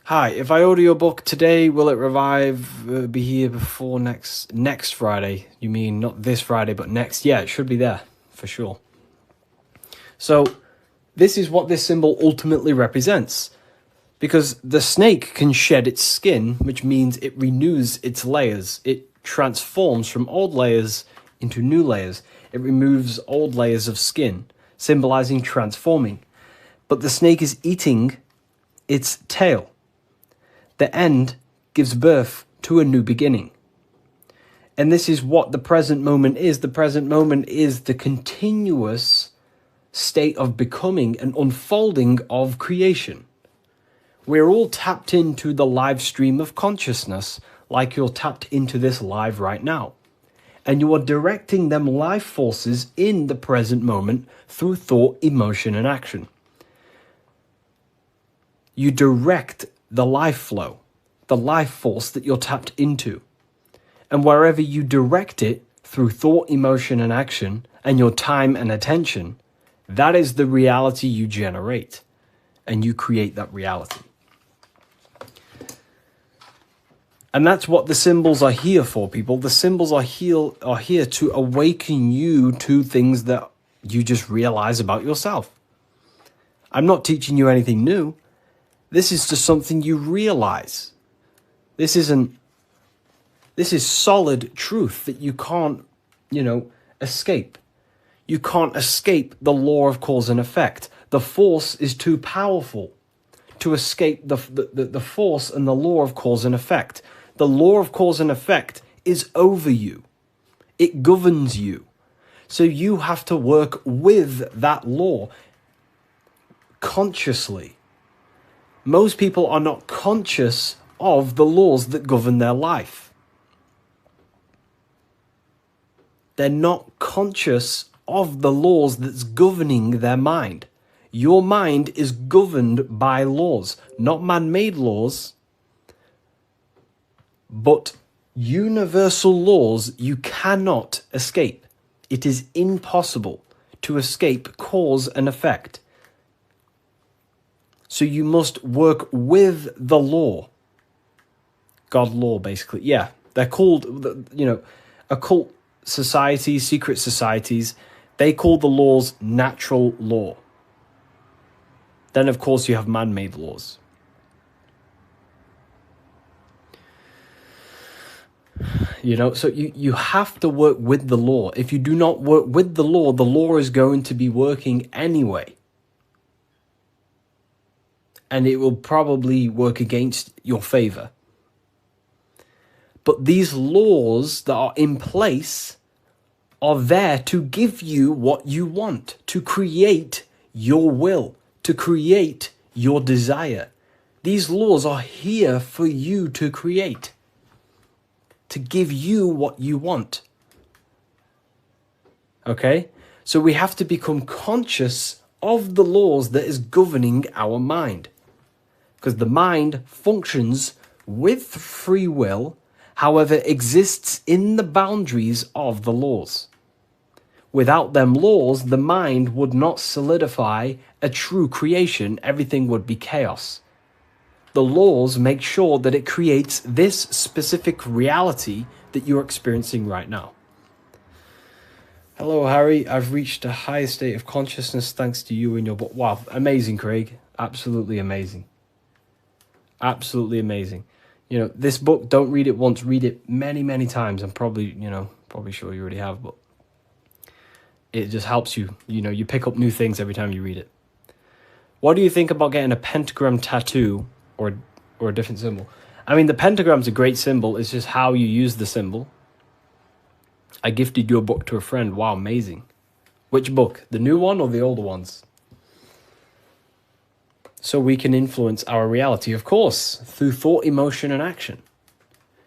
Hi, if I order your book today, will it be here before next Friday? You mean not this Friday, but next? Yeah, it should be there, for sure. So this is what this symbol ultimately represents. Because the snake can shed its skin, which means it renews its layers. It transforms from old layers into new layers. It removes old layers of skin, symbolizing transforming. But the snake is eating its tail. The end gives birth to a new beginning. And this is what the present moment is. The present moment is the continuous state of becoming and unfolding of creation. We're all tapped into the live stream of consciousness, like you're tapped into this live right now. And you are directing them life forces in the present moment through thought, emotion, and action. You direct the life flow, the life force that you're tapped into. And wherever you direct it through thought, emotion, and action, and your time and attention, that is the reality you generate. and you create that reality. And that's what the symbols are here for, people. The symbols are here to awaken you to things that you just realize about yourself. I'm not teaching you anything new. This is just something you realize. This is solid truth that you can't, escape. You can't escape the law of cause and effect. The force is too powerful to escape the force and the law of cause and effect. The law of cause and effect is over you. It governs you. So you have to work with that law consciously. Most people are not conscious of the laws that govern their life. They're not conscious of the laws that's governing their mind. Your mind is governed by laws, not man-made laws, but universal laws you cannot escape. It is impossible to escape cause and effect. So you must work with the law. God law, basically. Yeah, they're called, occult societies, secret societies, they call the laws natural law. Then, of course, you have man-made laws. So you have to work with the law. If you do not work with the law is going to be working anyway. And it will probably work against your favor. But these laws that are in place are there to give you what you want, to create your will, to create your desire. These laws are here for you to create, to give you what you want. Okay? So we have to become conscious of the laws that is governing our mind. Because the mind functions with free will, however, exists in the boundaries of the laws. Without them laws, the mind would not solidify a true creation. Everything would be chaos. The laws make sure that it creates this specific reality that you're experiencing right now. Hello, Harry. I've reached a higher state of consciousness thanks to you and your book. Wow, amazing, Craig. Absolutely amazing. Absolutely amazing. This book, don't read it once, read it many, many times. I'm probably sure you already have, but it just helps you. You pick up new things every time you read it. What do you think about getting a pentagram tattoo or a different symbol? I mean, the pentagram's a great symbol. It's just how you use the symbol. I gifted your book to a friend. Wow, amazing. Which book? The new one or the older ones? So we can influence our reality, of course, through thought, emotion, and action.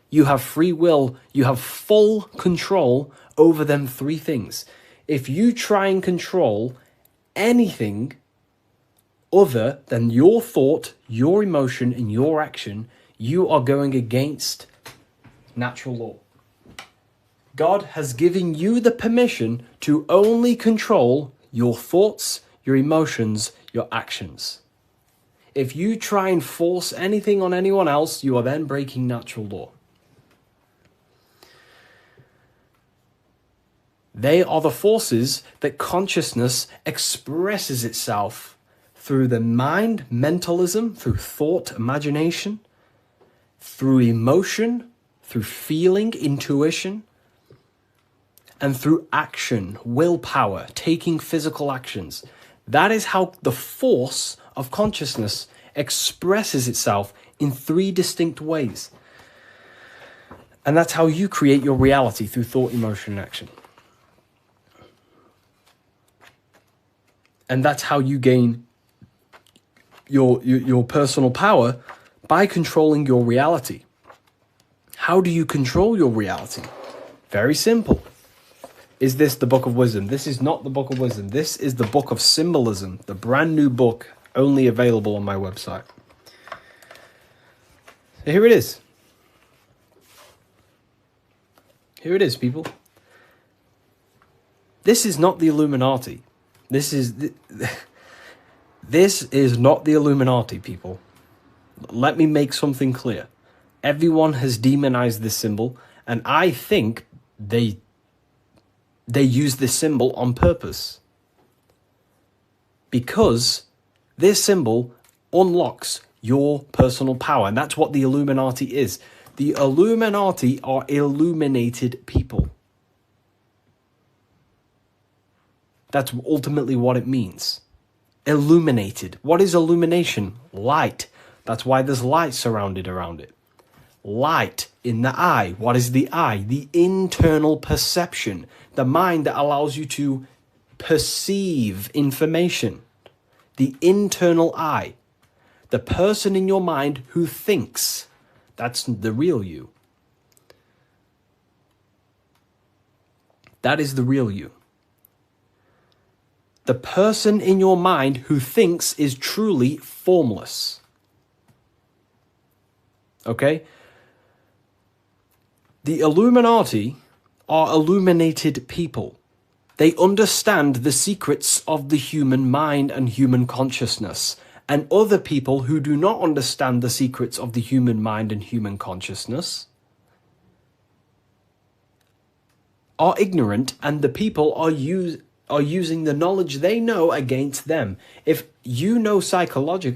You have free will. You have full control over them three things. If you try and control anything other than your thought, your emotion, and your action, you are going against natural law. God has given you the permission to only control your thoughts, your emotions, your actions. If you try and force anything on anyone else, you are then breaking natural law. They are the forces that consciousness expresses itself through the mind, mentalism, through thought, imagination, through emotion, through feeling, intuition, and through action, willpower, taking physical actions. That is how the force of consciousness expresses itself in three distinct ways. And that's how you create your reality, through thought, emotion, and action. And that's how you gain your personal power, by controlling your reality. How do you control your reality? Very simple. Is this the Book of Wisdom? This is not the Book of Wisdom. This is the Book of Symbolism, the brand new book, only available on my website. So here it is. Here it is, people. This is not the Illuminati. This is This is not the Illuminati, people. Let me make something clear. Everyone has demonized this symbol, and I think they use this symbol on purpose. Because this symbol unlocks your personal power, and that's what the Illuminati is. The Illuminati are illuminated people. That's ultimately what it means. Illuminated. What is illumination? Light. That's why there's light surrounded around it. Light in the eye. What is the eye? The internal perception. The mind that allows you to perceive information. The internal eye. The person in your mind who thinks. That's the real you. That is the real you. The person in your mind who thinks is truly formless. Okay? The Illuminati are illuminated people. They understand the secrets of the human mind and human consciousness. And other people who do not understand the secrets of the human mind and human consciousness are ignorant, and the people are using the knowledge they know against them. If you know psychology,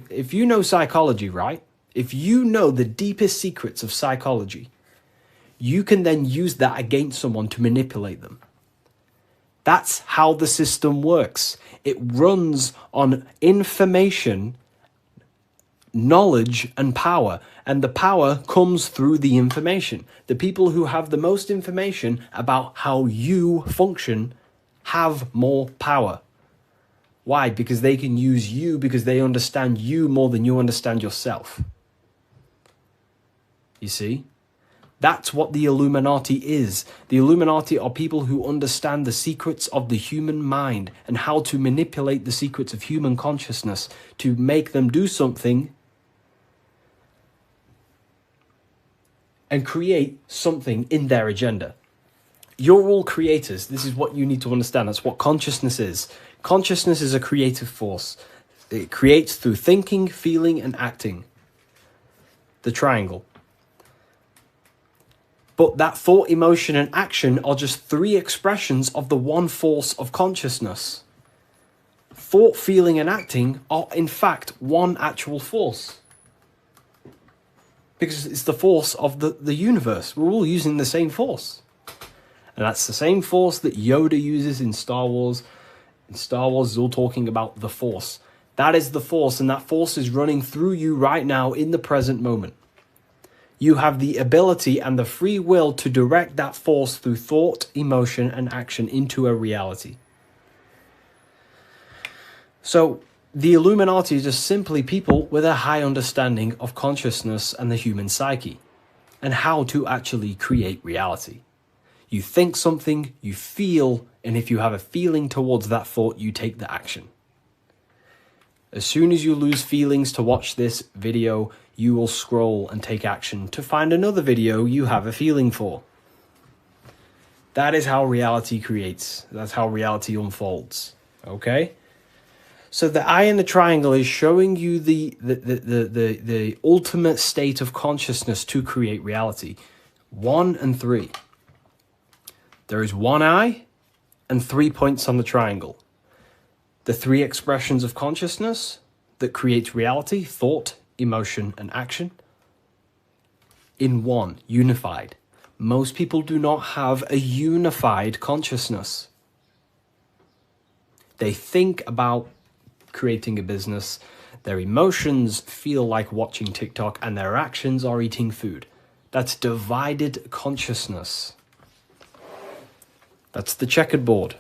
right? If you know the deepest secrets of psychology, you can then use that against someone to manipulate them. That's how the system works. It runs on information, knowledge, and power. And the power comes through the information. The people who have the most information about how you function have more power. Why? Because they can use you, because they understand you more than you understand yourself. You see? That's what the Illuminati is. The Illuminati are people who understand the secrets of the human mind and how to manipulate the secrets of human consciousness to make them do something and create something in their agenda. You're all creators. This is what you need to understand. That's what consciousness is. Consciousness is a creative force. It creates through thinking, feeling, and acting. The triangle. But that thought, emotion, and action are just three expressions of the one force of consciousness. Thought, feeling, and acting are in fact one actual force. Because it's the force of the universe. We're all using the same force. And that's the same force that Yoda uses in Star Wars. In Star Wars is all talking about the force. That is the force, and that force is running through you right now in the present moment. You have the ability and the free will to direct that force through thought, emotion, and action into a reality. So, the Illuminati is just simply people with a high understanding of consciousness and the human psyche, and how to actually create reality. You think something, you feel, and if you have a feeling towards that thought, you take the action. As soon as you lose feelings to watch this video, you will scroll and take action to find another video you have a feeling for. That is how reality creates. That's how reality unfolds. Okay? So the eye in the triangle is showing you the ultimate state of consciousness to create reality. 1 and 3. There is one eye and 3 points on the triangle. The 3 expressions of consciousness that creates reality, thought, emotion, and action, in one, unified. Most people do not have a unified consciousness. They think about creating a business, their emotions feel like watching TikTok, and their actions are eating food. That's divided consciousness. That's the checkered board.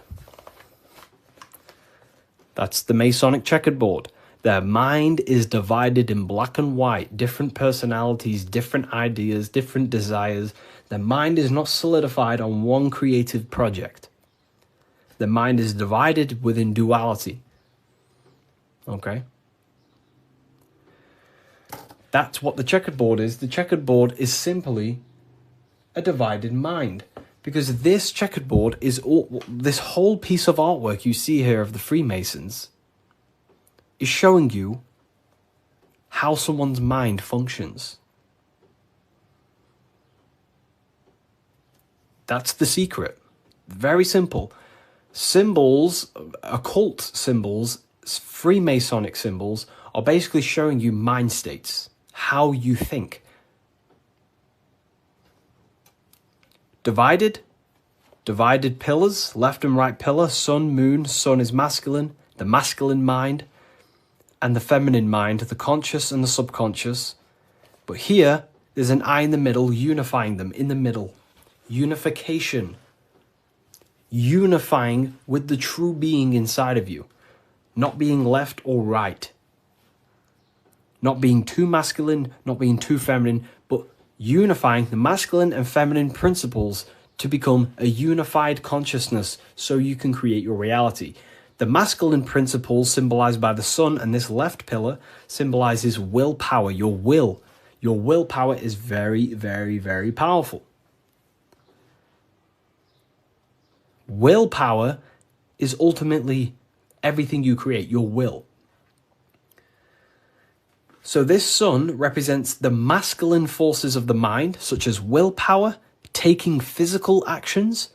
That's the Masonic checkered board. Their mind is divided in black and white, different personalities, different ideas, different desires. Their mind is not solidified on one creative project. The mind is divided within duality. Okay? That's what the checkered board is. The checkered board is simply a divided mind. Because this checkered board is all, this whole piece of artwork you see here of the Freemasons is showing you how someone's mind functions. That's the secret. Very simple. Symbols, occult symbols, Freemasonic symbols are basically showing you mind states, how you think. Divided pillars, left and right pillar, sun, moon. Sun is masculine, the masculine mind, and the feminine mind, the conscious and the subconscious. But here, there's an eye in the middle, unifying them in the middle. Unification. Unifying with the true being inside of you. Not being left or right. Not being too masculine, not being too feminine, but unifying the masculine and feminine principles to become a unified consciousness so you can create your reality. The masculine principles symbolized by the sun and this left pillar symbolizes willpower, your will. Your willpower is very, very, very powerful. Willpower is ultimately everything you create, your will. So this sun represents the masculine forces of the mind, such as willpower, taking physical actions,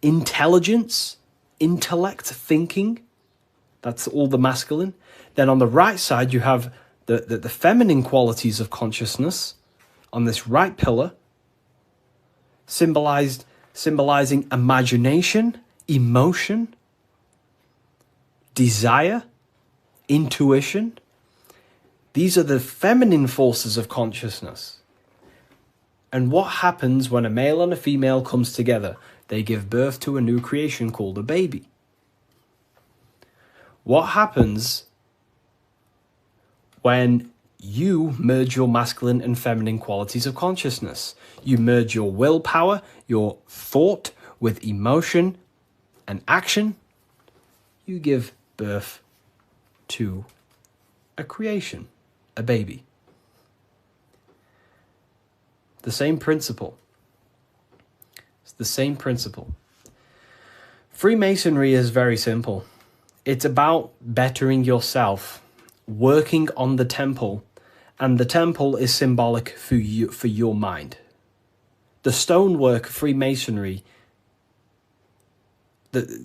intelligence, intellect, thinking. That's all the masculine. Then on the right side, you have the feminine qualities of consciousness on this right pillar, symbolizing imagination, emotion, desire, intuition. These are the feminine forces of consciousness. And what happens when a male and a female comes together? They give birth to a new creation called a baby. What happens when you merge your masculine and feminine qualities of consciousness? You merge your willpower, your thought with emotion and action. You give birth to a creation, a baby. The same principle. It's the same principle. Freemasonry is very simple. It's about bettering yourself, working on the temple, and the temple is symbolic for you, for your mind. The stonework of Freemasonry,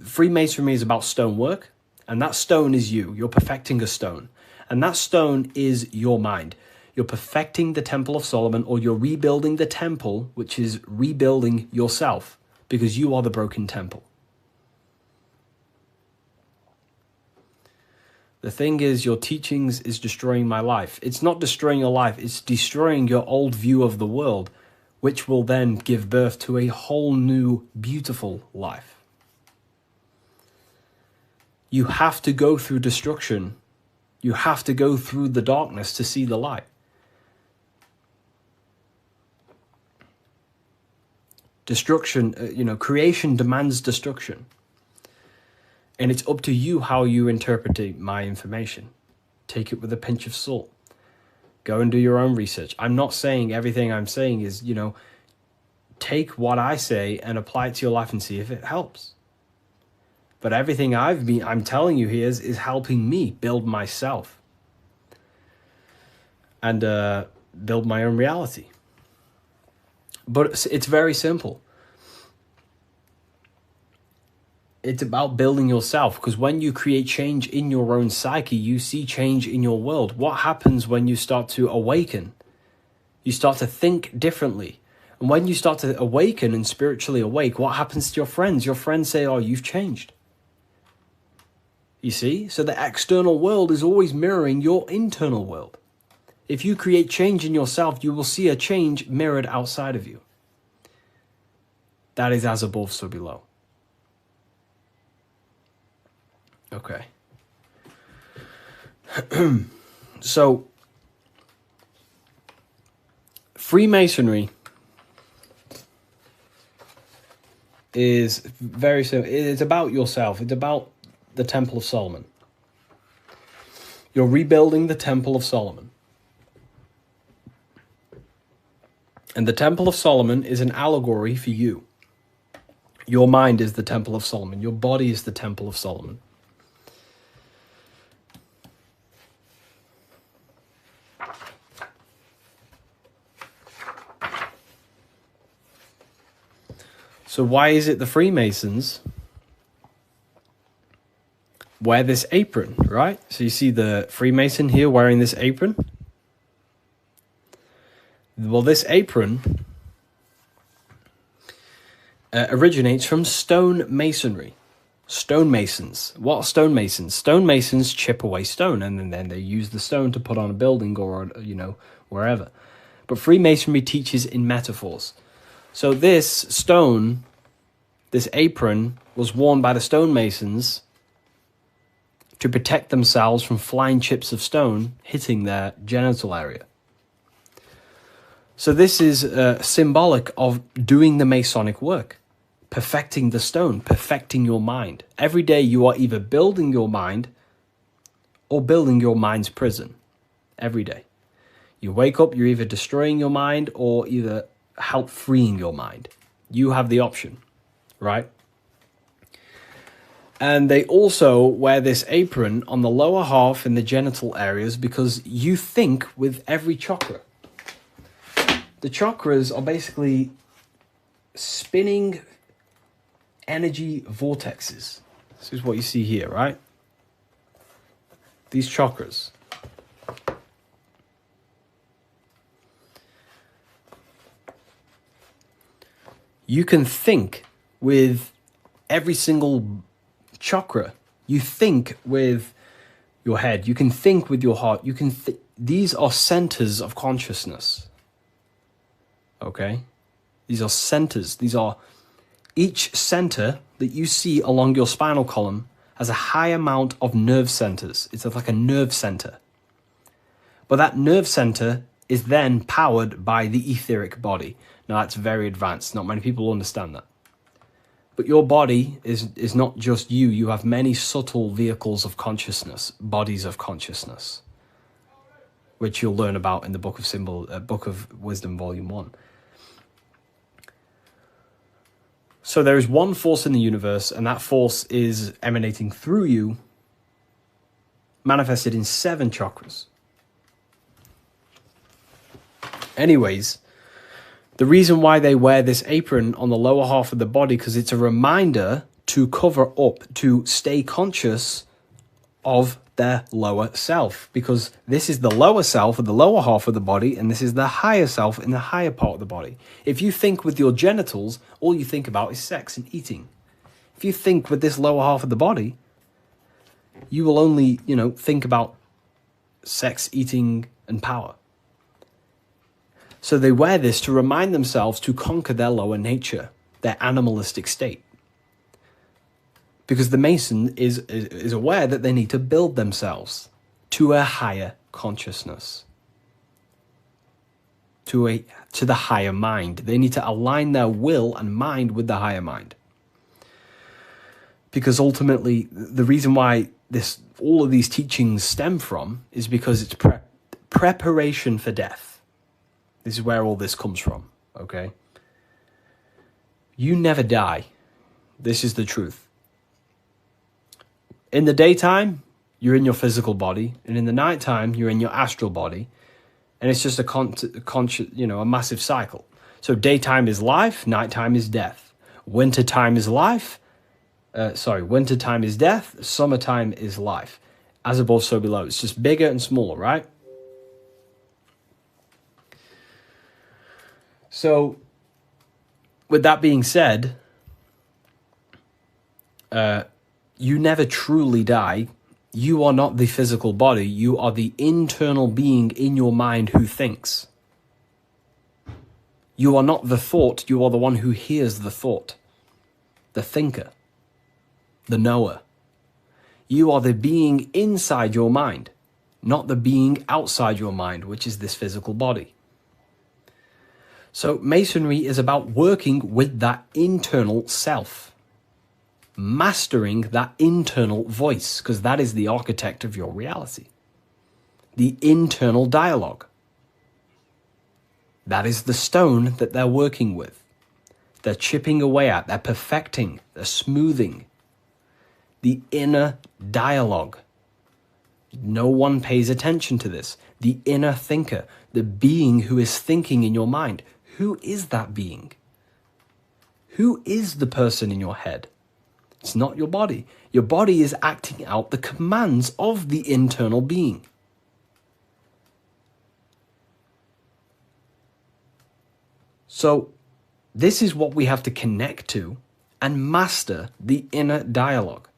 Freemasonry is about stonework, and that stone is you. You're perfecting a stone, and that stone is your mind. You're perfecting the Temple of Solomon, or you're rebuilding the temple, which is rebuilding yourself, because you are the broken temple. The thing is, your teachings is destroying my life. It's not destroying your life, it's destroying your old view of the world, which will then give birth to a whole new, beautiful life. You have to go through destruction. You have to go through the darkness to see the light. Destruction, creation demands destruction. And it's up to you how you interpret my information. Take it with a pinch of salt. Go and do your own research. I'm not saying everything I'm saying is, take what I say and apply it to your life and see if it helps. But everything I'm telling you here is helping me build myself and build my own reality. But it's very simple. It's about building yourself, because when you create change in your own psyche, you see change in your world. What happens when you start to awaken? You start to think differently. And when you start to awaken and spiritually awake, what happens to your friends? Your friends say, oh, you've changed. You see? So the external world is always mirroring your internal world. If you create change in yourself, you will see a change mirrored outside of you. That is as above, so below. Okay. So, Freemasonry is very simple. It's about yourself. It's about the Temple of Solomon. You're rebuilding the Temple of Solomon. And the Temple of Solomon is an allegory for you. Your mind is the Temple of Solomon. Your body is the Temple of Solomon. So why is it the Freemasons wear this apron, right? So you see the Freemason here wearing this apron. Well, this apron originates from stone masonry. Stonemasons. What are stonemasons? Stonemasons chip away stone, and then they use the stone to put on a building or, wherever. But Freemasonry teaches in metaphors. So this stone, this apron, was worn by the stonemasons to protect themselves from flying chips of stone hitting their genital area. So this is symbolic of doing the Masonic work, perfecting the stone, perfecting your mind. Every day you are either building your mind or building your mind's prison. Every day. You wake up, you're either destroying your mind or either help freeing your mind. You have the option, right? And they also wear this apron on the lower half in the genital areas because you think with every chakra. The chakras are basically spinning energy vortexes. This is what you see here, right? These chakras. You can think with every single chakra. You think with your head. You can think with your heart. You can. These are centers of consciousness. Okay? These are centers. These are each center that you see along your spinal column has a high amount of nerve centers. It's like a nerve center. But that nerve center is then powered by the etheric body. Now, that's very advanced. Not many people understand that. But your body is not just you. You have many subtle vehicles of consciousness, bodies of consciousness, which you'll learn about in the Book of Wisdom, Volume 1. So there is one force in the universe, and that force is emanating through you, manifested in 7 chakras. Anyways, the reason why they wear this apron on the lower half of the body, because it's a reminder to cover up, to stay conscious of their lower self. Because this is the lower self of the lower half of the body, and this is the higher self in the higher part of the body. If you think with your genitals, all you think about is sex and eating. If you think with this lower half of the body, you will only, think about sex, eating, and power. So they wear this to remind themselves to conquer their lower nature, their animalistic state. Because the Mason is aware that they need to build themselves to a higher consciousness, to the higher mind. They need to align their will and mind with the higher mind. Because ultimately, the reason why all of these teachings stem from is because it's preparation for death. This is where all this comes from, okay? You never die. This is the truth. In the daytime, you're in your physical body, and in the nighttime, you're in your astral body, and it's just a massive cycle. So daytime is life, nighttime is death. Wintertime is life. Wintertime is death. Summertime is life. As above, so below. It's just bigger and smaller, right? So, with that being said, you never truly die. You are not the physical body. You are the internal being in your mind who thinks. You are not the thought. You are the one who hears the thought. The thinker. The knower. You are the being inside your mind, not the being outside your mind, which is this physical body. So Masonry is about working with that internal self, mastering that internal voice, because that is the architect of your reality. The internal dialogue. That is the stone that they're working with. They're chipping away at, they're perfecting, they're smoothing. The inner dialogue. No one pays attention to this. The inner thinker, the being who is thinking in your mind. Who is that being? Who is the person in your head? It's not your body. Your body is acting out the commands of the internal being. So this is what we have to connect to and master the inner dialogue,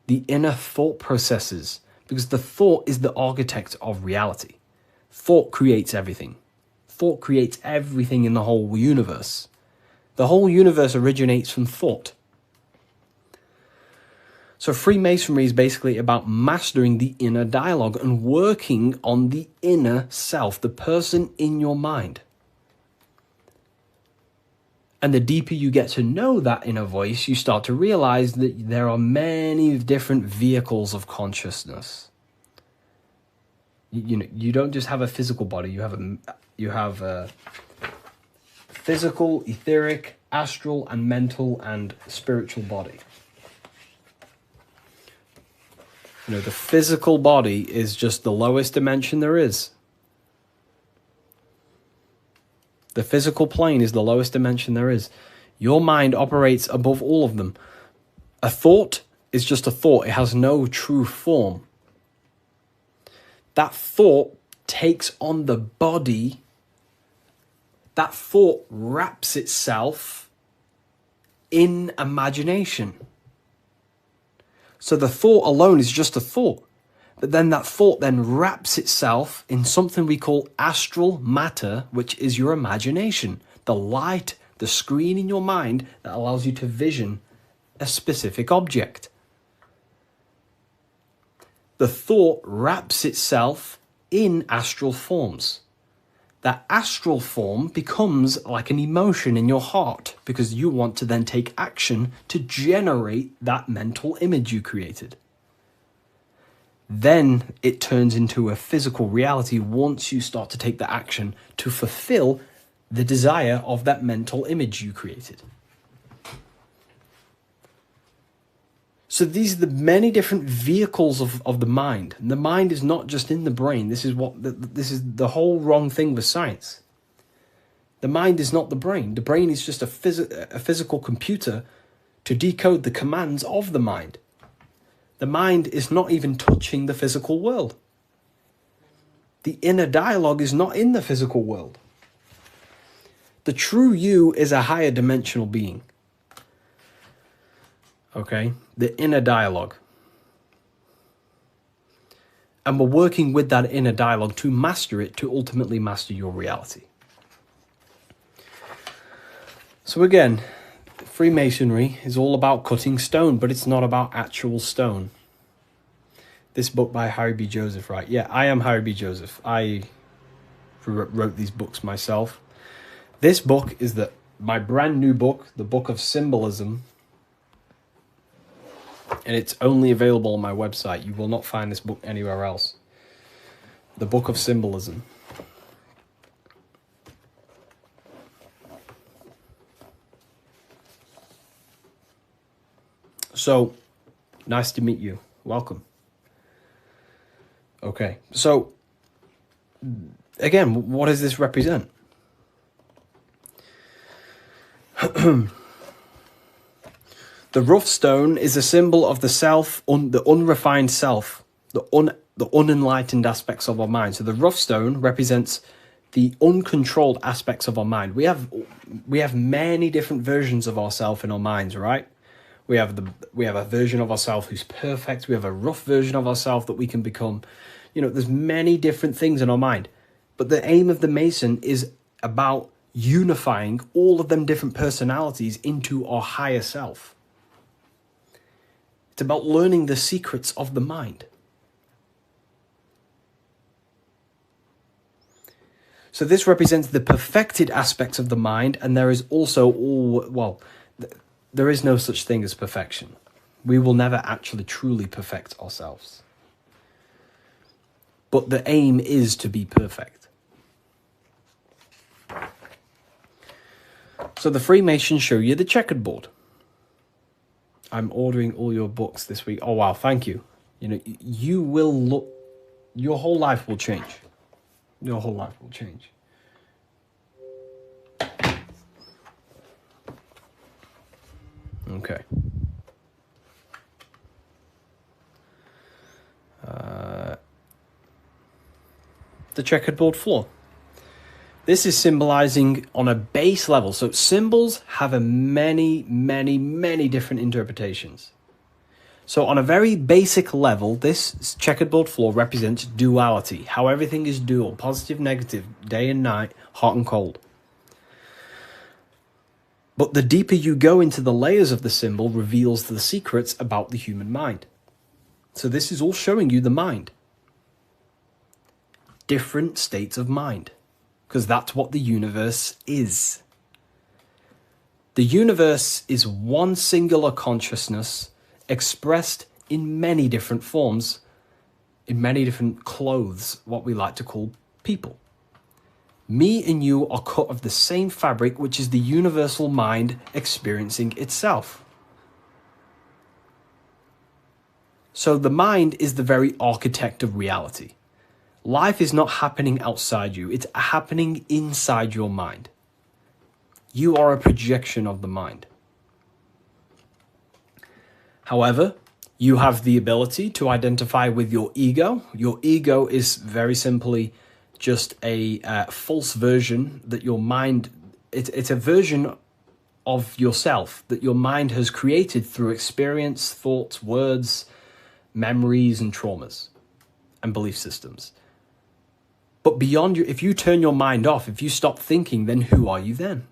the inner thought processes, because the thought is the architect of reality. Thought creates everything. Thought creates everything in the whole universe. The whole universe originates from thought. So Freemasonry is basically about mastering the inner dialogue and working on the inner self, the person in your mind. And the deeper you get to know that inner voice, you start to realize that there are many different vehicles of consciousness. You don't just have a physical body. You have a physical, etheric, astral, and mental and spiritual body. The physical body is just the lowest dimension there is. The physical plane is the lowest dimension there is. Your mind operates above all of them. A thought is just a thought. It has no true form. That thought takes on the body. That thought wraps itself in imagination. So the thought alone is just a thought. But then that thought then wraps itself in something we call astral matter, which is your imagination. The light, the screen in your mind that allows you to vision a specific object. The thought wraps itself in astral forms. That astral form becomes like an emotion in your heart because you want to then take action to generate that mental image you created. Then it turns into a physical reality once you start to take the action to fulfill the desire of that mental image you created. So these are the many different vehicles of the mind. And the mind is not just in the brain. This is the whole wrong thing with science. The mind is not the brain. The brain is just a physical computer to decode the commands of the mind. The mind is not even touching the physical world. The inner dialogue is not in the physical world. The true you is a higher dimensional being. Okay? The inner dialogue. And we're working with that inner dialogue to master it, to ultimately master your reality. So again, Freemasonry is all about cutting stone, but it's not about actual stone. This book by Harry B. Joseph, right? Yeah, I am Harry B. Joseph. I wrote these books myself. This book is my brand new book, the Book of Symbolism. And it's only available on my website. You will not find this book anywhere else. The Book of Symbolism. So, nice to meet you. Welcome. Okay, so, again, what does this represent? The rough stone is a symbol of the self, the unrefined self, the unenlightened aspects of our mind. So the rough stone represents the uncontrolled aspects of our mind. We have many different versions of ourselves in our minds, right? We have a version of ourselves who's perfect. We have a rough version of ourselves that we can become. There's many different things in our mind. But the aim of the Mason is about unifying all of them different personalities into our higher self. It's about learning the secrets of the mind. So this represents the perfected aspects of the mind, and there is also there is no such thing as perfection. We will never actually truly perfect ourselves. But the aim is to be perfect. So the Freemasons show you the checkerboard. I'm ordering all your books this week. Oh, wow, thank you. You will look, your whole life will change. Your whole life will change. Okay. The checkerboard floor. This is symbolizing on a base level. So symbols have a many different interpretations. So on a very basic level, this checkerboard floor represents duality, how everything is dual, positive, negative, day and night, hot and cold. But the deeper you go into the layers of the symbol reveals the secrets about the human mind. So this is all showing you the mind. Different states of mind, because that's what the universe is. The universe is one singular consciousness expressed in many different forms, in many different clothes, what we like to call people. Me and you are cut of the same fabric, which is the universal mind experiencing itself. So the mind is the very architect of reality. Life is not happening outside you, it's happening inside your mind. You are a projection of the mind. However, you have the ability to identify with your ego. Your ego is very simply just a false version that your mind, it's a version of yourself that your mind has created through experience, thoughts, words, memories, and traumas, and belief systems. But beyond you, if you turn your mind off, if you stop thinking, then who are you then?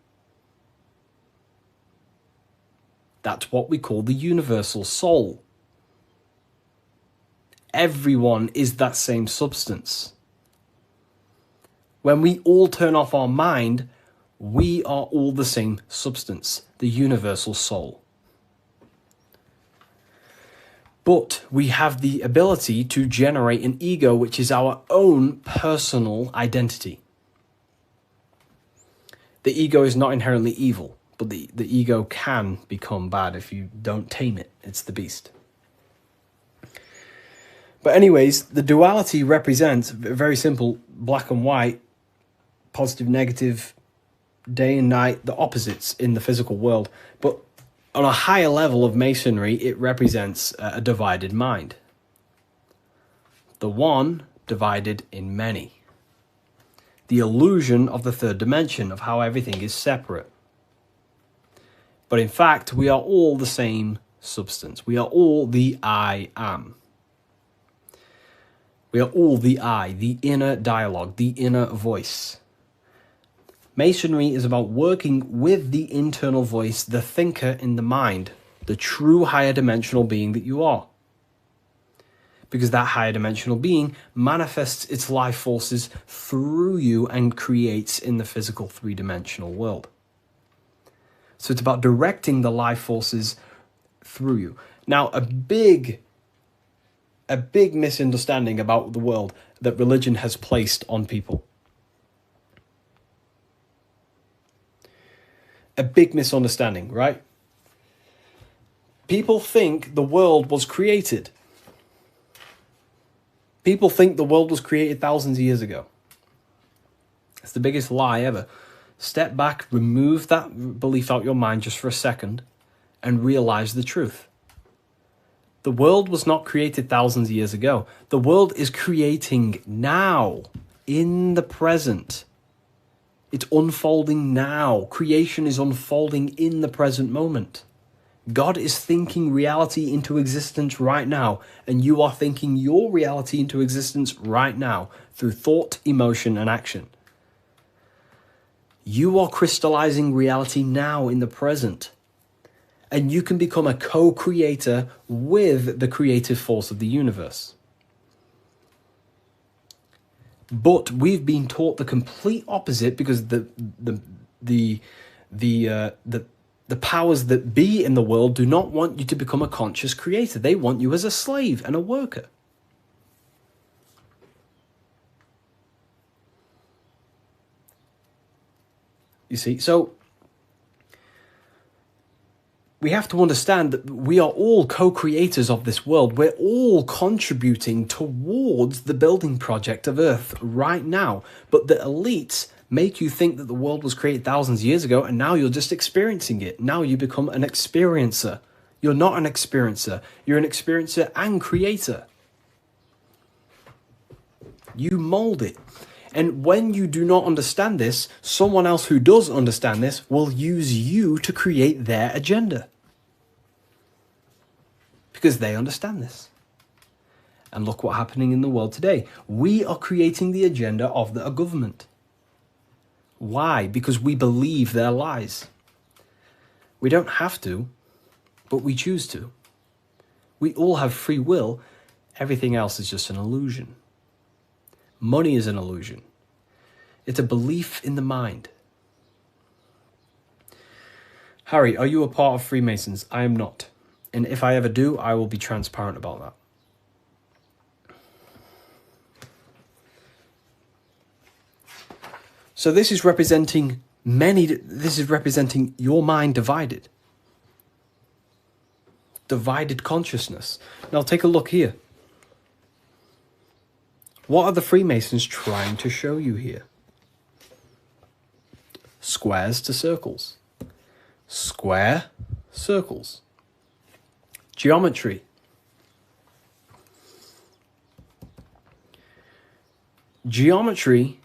That's what we call the universal soul. Everyone is that same substance. When we all turn off our mind, we are all the same substance, the universal soul. But we have the ability to generate an ego, which is our own personal identity. The ego is not inherently evil, but the ego can become bad if you don't tame it. It's the beast. But anyways, the duality represents, very simple, black and white, positive, negative, day and night, the opposites in the physical world. But on a higher level of masonry, it represents a divided mind. The one divided in many. The illusion of the third dimension, of how everything is separate. But in fact, we are all the same substance. We are all the I am. We are all the I, the inner dialogue, the inner voice. Masonry is about working with the internal voice, the thinker in the mind, the true higher dimensional being that you are. Because that higher dimensional being manifests its life forces through you and creates in the physical three-dimensional world. So it's about directing the life forces through you. Now, a big misunderstanding about the world that religion has placed on people. A big misunderstanding, right? People think the world was created. People think the world was created thousands of years ago. It's the biggest lie ever. Step back, remove that belief out your mind just for a second, and realize the truth. The world was not created thousands of years ago. The world is creating now, in the present. It's unfolding now. Creation is unfolding in the present moment. God is thinking reality into existence right now, and you are thinking your reality into existence right now through thought, emotion, and action. You are crystallizing reality now in the present, and you can become a co-creator with the creative force of the universe. But we've been taught the complete opposite because the powers that be in the world do not want you to become a conscious creator. They want you as a slave and a worker. You see, so we have to understand that we are all co-creators of this world. We're all contributing towards the building project of Earth right now. But the elites, make you think that the world was created thousands of years ago and now you're just experiencing it. Now you become an experiencer. You're not an experiencer. You're an experiencer and creator. You mold it. And when you do not understand this, someone else who does understand this will use you to create their agenda. Because they understand this. And look what's happening in the world today. We are creating the agenda of a government. Why? Because we believe their lies. We don't have to, but we choose to. We all have free will. Everything else is just an illusion. Money is an illusion. It's a belief in the mind. Harry, are you a part of Freemasons? I am not. And if I ever do, I will be transparent about that. So this is representing your mind divided. Divided consciousness. Now take a look here. What are the Freemasons trying to show you here? Squares to circles. Square, circles. Geometry. Geometry.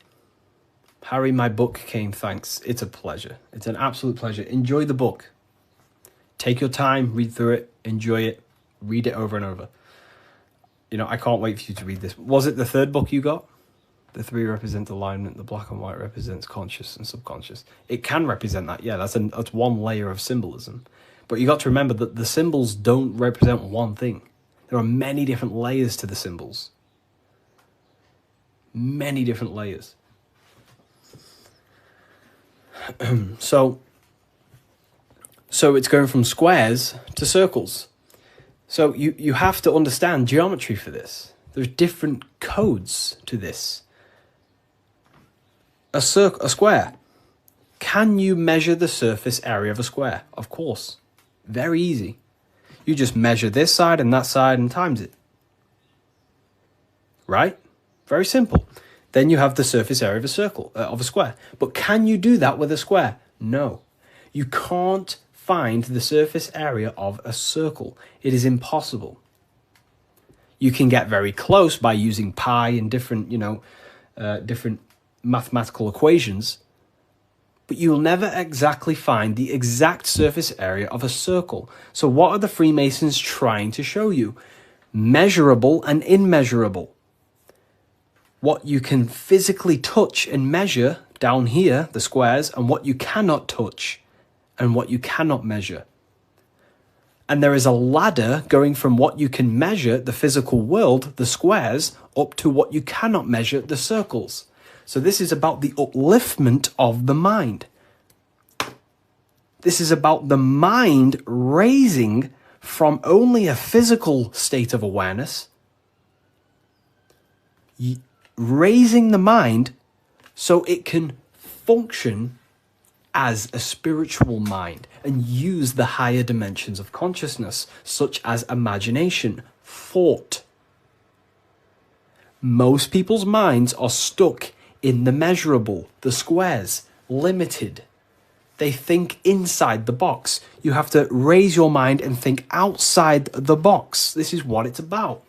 Harry, my book came, thanks. It's a pleasure. It's an absolute pleasure. Enjoy the book. Take your time, read through it, enjoy it, read it over and over. You know, I can't wait for you to read this. Was it the third book you got? The three represent alignment, the black and white represents conscious and subconscious. It can represent that, yeah, that's one layer of symbolism. But you got to remember that the symbols don't represent one thing. There are many different layers to the symbols. Many different layers. So it's going from squares to circles. So you have to understand geometry for this. There's different codes to this. A square. Can you measure the surface area of a square? Of course. Very easy. You just measure this side and that side and times it. Right? Very simple. Then you have the surface area of a circle, of a square. But can you do that with a square? No. You can't find the surface area of a circle. It is impossible. You can get very close by using pi and different, different mathematical equations, but you'll never exactly find the exact surface area of a circle. So what are the Freemasons trying to show you? Measurable and immeasurable. What you can physically touch and measure down here, the squares, and what you cannot touch and what you cannot measure. And there is a ladder going from what you can measure, the physical world, the squares, up to what you cannot measure, the circles. So this is about the upliftment of the mind. This is about the mind raising from only a physical state of awareness, raising the mind so it can function as a spiritual mind and use the higher dimensions of consciousness, such as imagination, thought. Most people's minds are stuck in the measurable, the squares, limited. They think inside the box. You have to raise your mind and think outside the box. This is what it's about.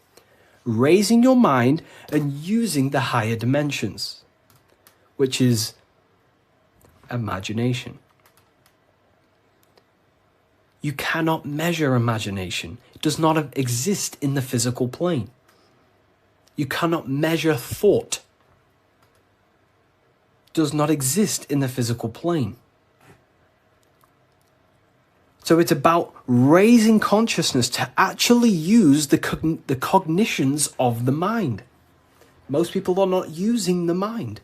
Raising your mind and using the higher dimensions, which is imagination. You cannot measure imagination. It does not exist in the physical plane. You cannot measure thought. It does not exist in the physical plane. So it's about raising consciousness to actually use the cognitions of the mind. Most people are not using the mind.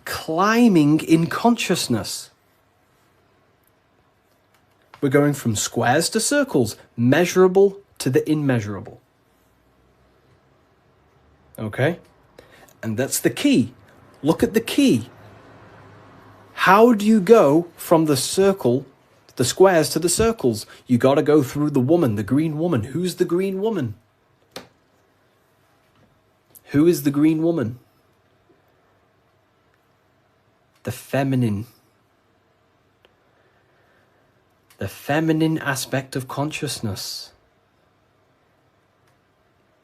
Climbing in consciousness. We're going from squares to circles, measurable to the immeasurable. Okay? And that's the key. Look at the key. How do you go from the circle, the squares to the circles? You got to go through the woman, the green woman. Who's the green woman? Who is the green woman? the feminine aspect of consciousness.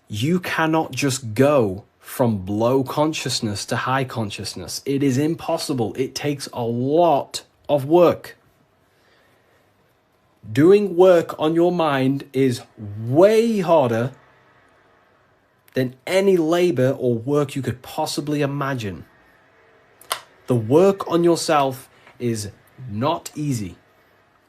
You cannot just go from low consciousness to high consciousness. It is impossible. It takes a lot of work. Doing work on your mind is way harder than any labor or work you could possibly imagine. The work on yourself is not easy.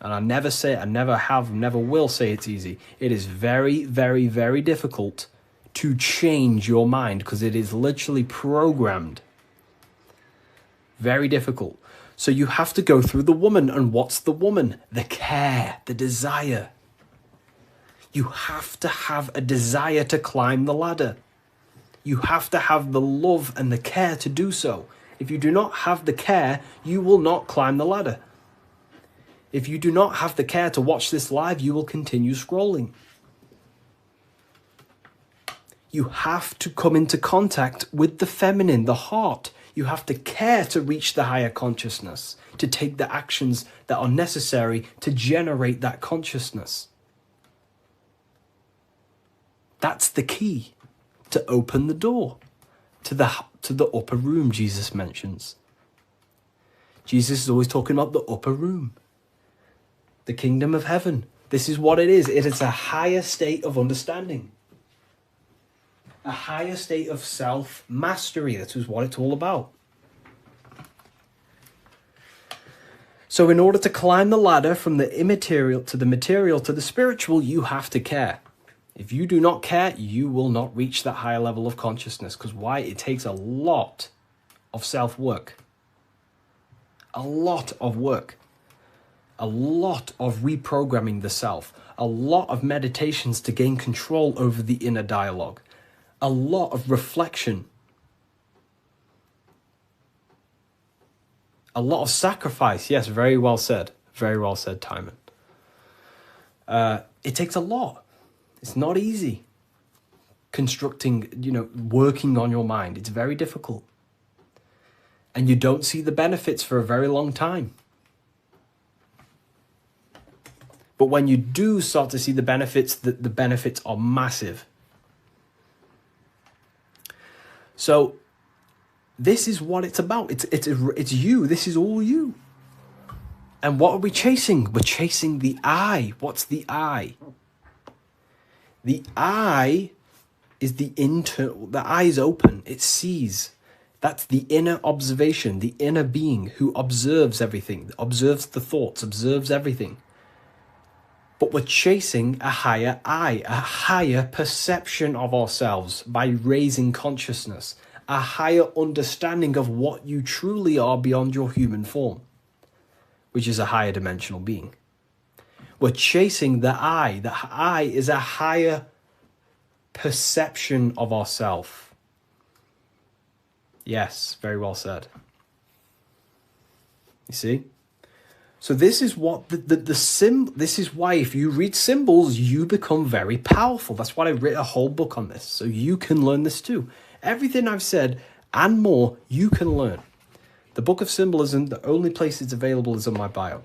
And I never say, I never have, never will say it's easy. It is very, very, very difficult to change your mind because it is literally programmed. Very difficult. So you have to go through the woman. And what's the woman? The care, the desire. You have to have a desire to climb the ladder. You have to have the love and the care to do so. If you do not have the care, you will not climb the ladder. If you do not have the care to watch this live, you will continue scrolling. You have to come into contact with the feminine, the heart. You have to care to reach the higher consciousness, to take the actions that are necessary to generate that consciousness. That's the key to open the door to the upper room Jesus mentions. Jesus is always talking about the upper room, the kingdom of heaven. This is what it is. It is a higher state of understanding. A higher state of self-mastery. That is what it's all about. So in order to climb the ladder from the immaterial to the material to the spiritual, you have to care. If you do not care, you will not reach that higher level of consciousness. Because why? It takes a lot of self-work. A lot of work. A lot of reprogramming the self. A lot of meditations to gain control over the inner dialogue. A lot of reflection. A lot of sacrifice. Yes, very well said. Very well said, Timon. It takes a lot. It's not easy. Constructing, working on your mind. It's very difficult. And you don't see the benefits for a very long time. But when you do start to see the benefits, the benefits are massive. So this is what it's about. It's you. This is all you. And what are we chasing? We're chasing the I. What's the I? The I is the eye is open. It sees. That's the inner observation, the inner being who observes everything, observes the thoughts, observes everything. But we're chasing a higher I, a higher perception of ourselves by raising consciousness, a higher understanding of what you truly are beyond your human form, which is a higher dimensional being. We're chasing the I. The I is a higher perception of ourself. Yes, very well said. You see? So this is what this is why if you read symbols, you become very powerful. That's why I wrote a whole book on this, so you can learn this too. Everything I've said and more, you can learn. The Book of Symbolism, the only place it's available is on my bio.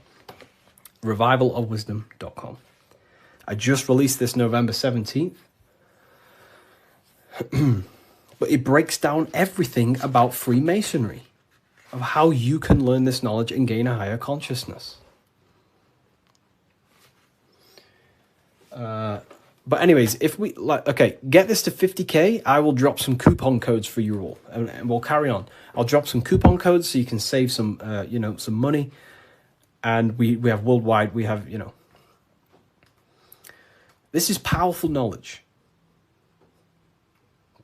revivalofwisdom.com. I just released this November 17th. But it breaks down everything about Freemasonry, of how you can learn this knowledge and gain a higher consciousness. But anyways, if we get this to 50k, I will drop some coupon codes for you all, and we'll carry on. I'll drop some coupon codes so you can save some, some money. And we have worldwide. We have, this is powerful knowledge.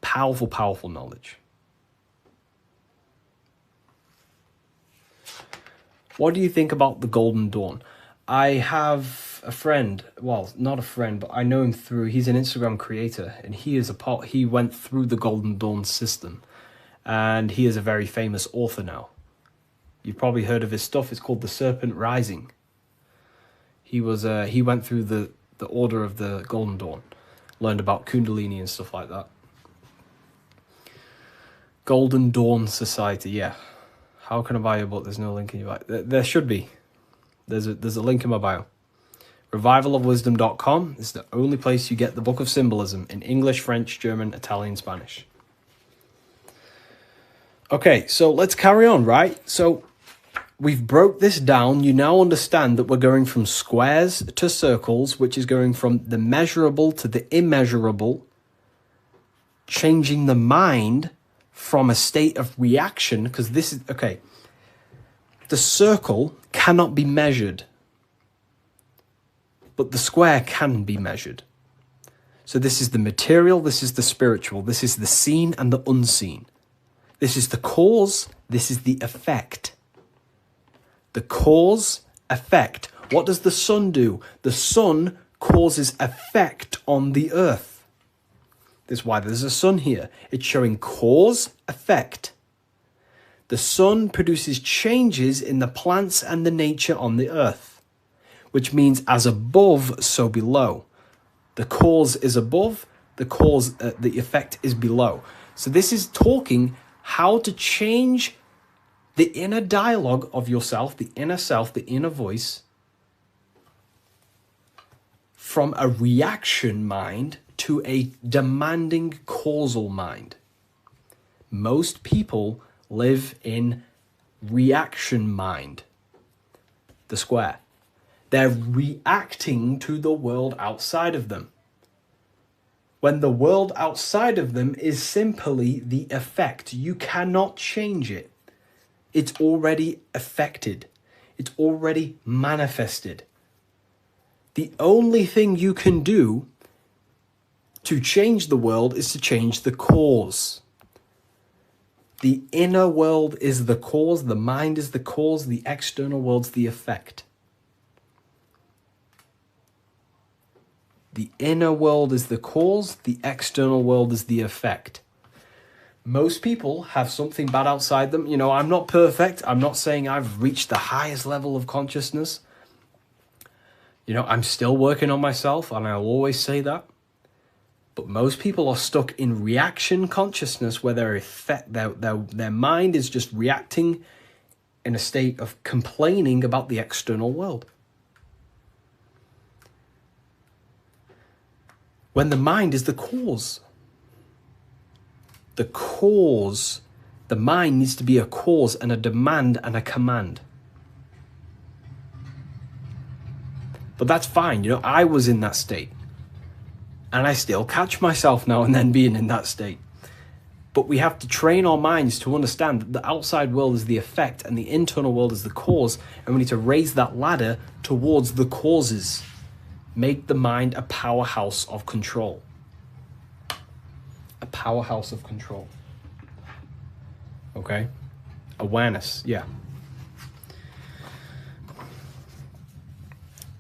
Powerful, powerful knowledge. What do you think about the Golden Dawn? I have a friend, well, not a friend, but I know him through, he's an Instagram creator, and he went through the Golden Dawn system, and he is a very famous author now. You've probably heard of his stuff. It's called The Serpent Rising. He went through the order of the Golden Dawn, learned about Kundalini and stuff like that. Golden Dawn Society, yeah. How can I buy your book? There's no link in your bio. There should be. There's a link in my bio. Revivalofwisdom.com is the only place you get the Book of Symbolism in English, French, German, Italian, Spanish. Okay, so let's carry on, right? So we've broke this down. You now understand that we're going from squares to circles, which is going from the measurable to the immeasurable, changing the mind from a state of reaction, because this is, okay, the circle cannot be measured, but the square can be measured. So this is the material, this is the spiritual, this is the seen and the unseen. This is the cause, this is the effect. The cause, effect. What does the sun do? The sun causes effect on the earth. This is why there's a sun here. It's showing cause, effect. The sun produces changes in the plants and the nature on the earth, which means as above, so below. The cause is above, the effect is below. So this is talking how to change the inner dialogue of yourself, the inner voice, from a reaction mind to a demanding causal mind. Most people live in reaction mind, the square. They're reacting to the world outside of them, when the world outside of them is simply the effect. You cannot change it. It's already affected. It's already manifested. The only thing you can do to change the world is to change the cause. The inner world is the cause, the mind is the cause, the external world's the effect. The inner world is the cause, the external world is the effect. Most people have something bad outside them. You know, I'm not perfect. I'm not saying I've reached the highest level of consciousness. You know, I'm still working on myself, and I'll always say that. But most people are stuck in reaction consciousness, where their mind is just reacting in a state of complaining about the external world. When the mind is the cause. The cause, the mind needs to be a cause and a demand and a command. But that's fine. You know, I was in that state. And I still catch myself now and then being in that state. But we have to train our minds to understand that the outside world is the effect and the internal world is the cause. And we need to raise that ladder towards the causes. Make the mind a powerhouse of control. A powerhouse of control. Okay? Awareness, yeah.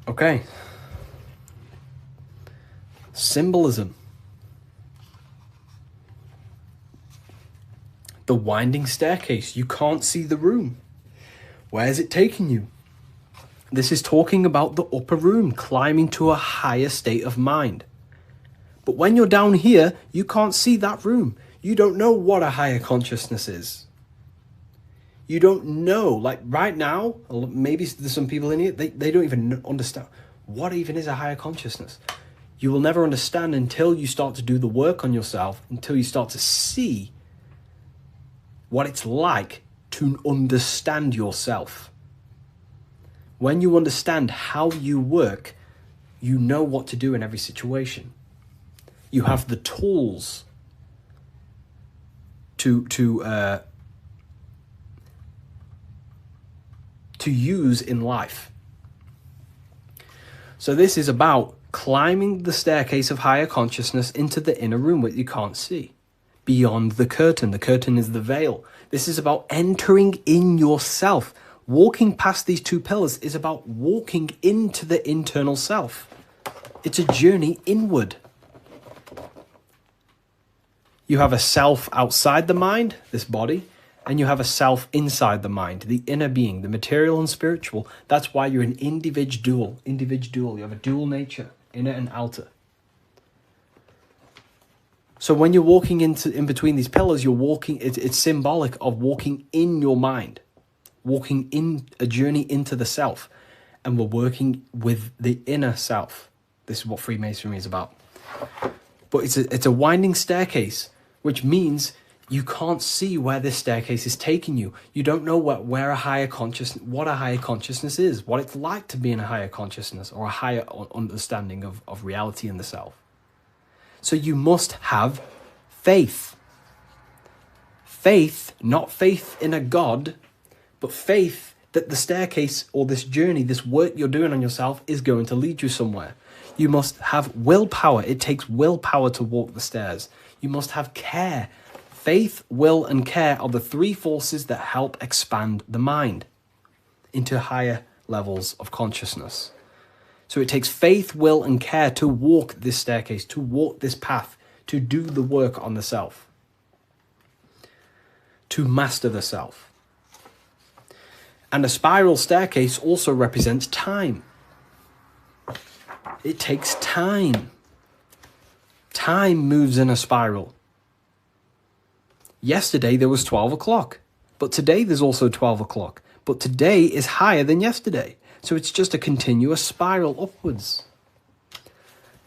Okay. Symbolism. The winding staircase. You can't see the room. Where is it taking you? This is talking about the upper room, climbing to a higher state of mind. But when you're down here, you can't see that room. You don't know what a higher consciousness is. You don't know. Like right now, maybe there's some people in here, they don't even understand what even is a higher consciousness. You will never understand until you start to do the work on yourself, until you start to see what it's like to understand yourself. When you understand how you work, you know what to do in every situation. You have the tools to use in life. So this is about climbing the staircase of higher consciousness into the inner room that you can't see. Beyond the curtain. The curtain is the veil. This is about entering in yourself. Walking past these two pillars is about walking into the internal self. It's a journey inward. You have a self outside the mind, this body, and you have a self inside the mind, the inner being, the material and spiritual. That's why you're an individual. You have a dual nature, inner and outer. So when you're walking in between these pillars, you're walking, it's symbolic of walking in your mind. walking in a journey into the self, and we're working with the inner self. This is what Freemasonry is about. But it's a winding staircase, which means you can't see where this staircase is taking you. You don't know what a higher consciousness is, what it's like to be in a higher consciousness or a higher understanding of reality in the self. So you must have faith. Faith, not faith in a God, but faith that the staircase or this journey, this work you're doing on yourself is going to lead you somewhere. You must have willpower. It takes willpower to walk the stairs. You must have care. Faith, will, and care are the three forces that help expand the mind into higher levels of consciousness. So it takes faith, will, and care to walk this staircase, to walk this path, to do the work on the self, to master the self. And a spiral staircase also represents time. It takes time. Time moves in a spiral. Yesterday there was 12 o'clock, but today there's also 12 o'clock. But today is higher than yesterday. So it's just a continuous spiral upwards.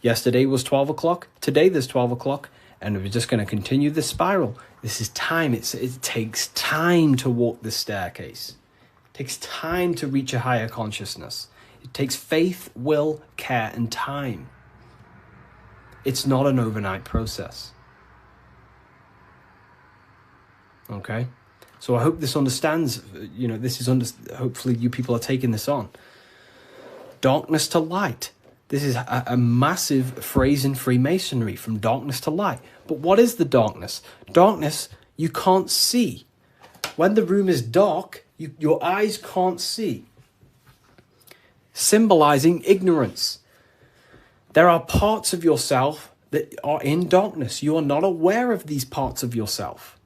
Yesterday was 12 o'clock, today there's 12 o'clock, and we're just going to continue this spiral. This is time. It takes time to walk this staircase. It takes time to reach a higher consciousness. It takes faith, will, care, and time. It's not an overnight process. Okay? So I hope this understands, hopefully you people are taking this on. Darkness to light. This is a massive phrase in Freemasonry, from darkness to light. But what is the darkness? Darkness, you can't see. When the room is dark, your eyes can't see. Symbolizing ignorance. There are parts of yourself that are in darkness. You are not aware of these parts of yourself.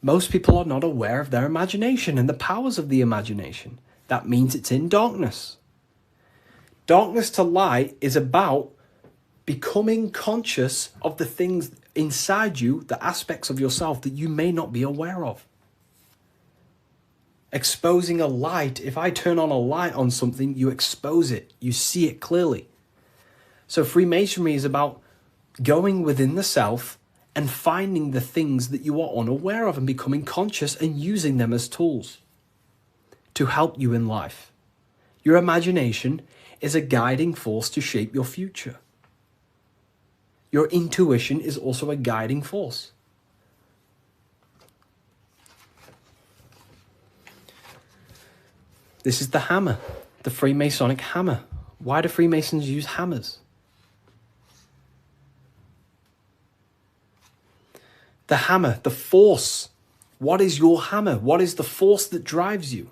Most people are not aware of their imagination and the powers of the imagination. That means it's in darkness. Darkness to light is about becoming conscious of the things inside you, the aspects of yourself that you may not be aware of. Exposing a light. If I turn on a light on something, you expose it. You see it clearly. So Freemasonry is about going within the self and finding the things that you are unaware of and becoming conscious and using them as tools to help you in life. Your imagination is a guiding force to shape your future. Your intuition is also a guiding force. This is the hammer, the Freemasonic hammer. Why do Freemasons use hammers? The hammer, the force. What is your hammer? What is the force that drives you?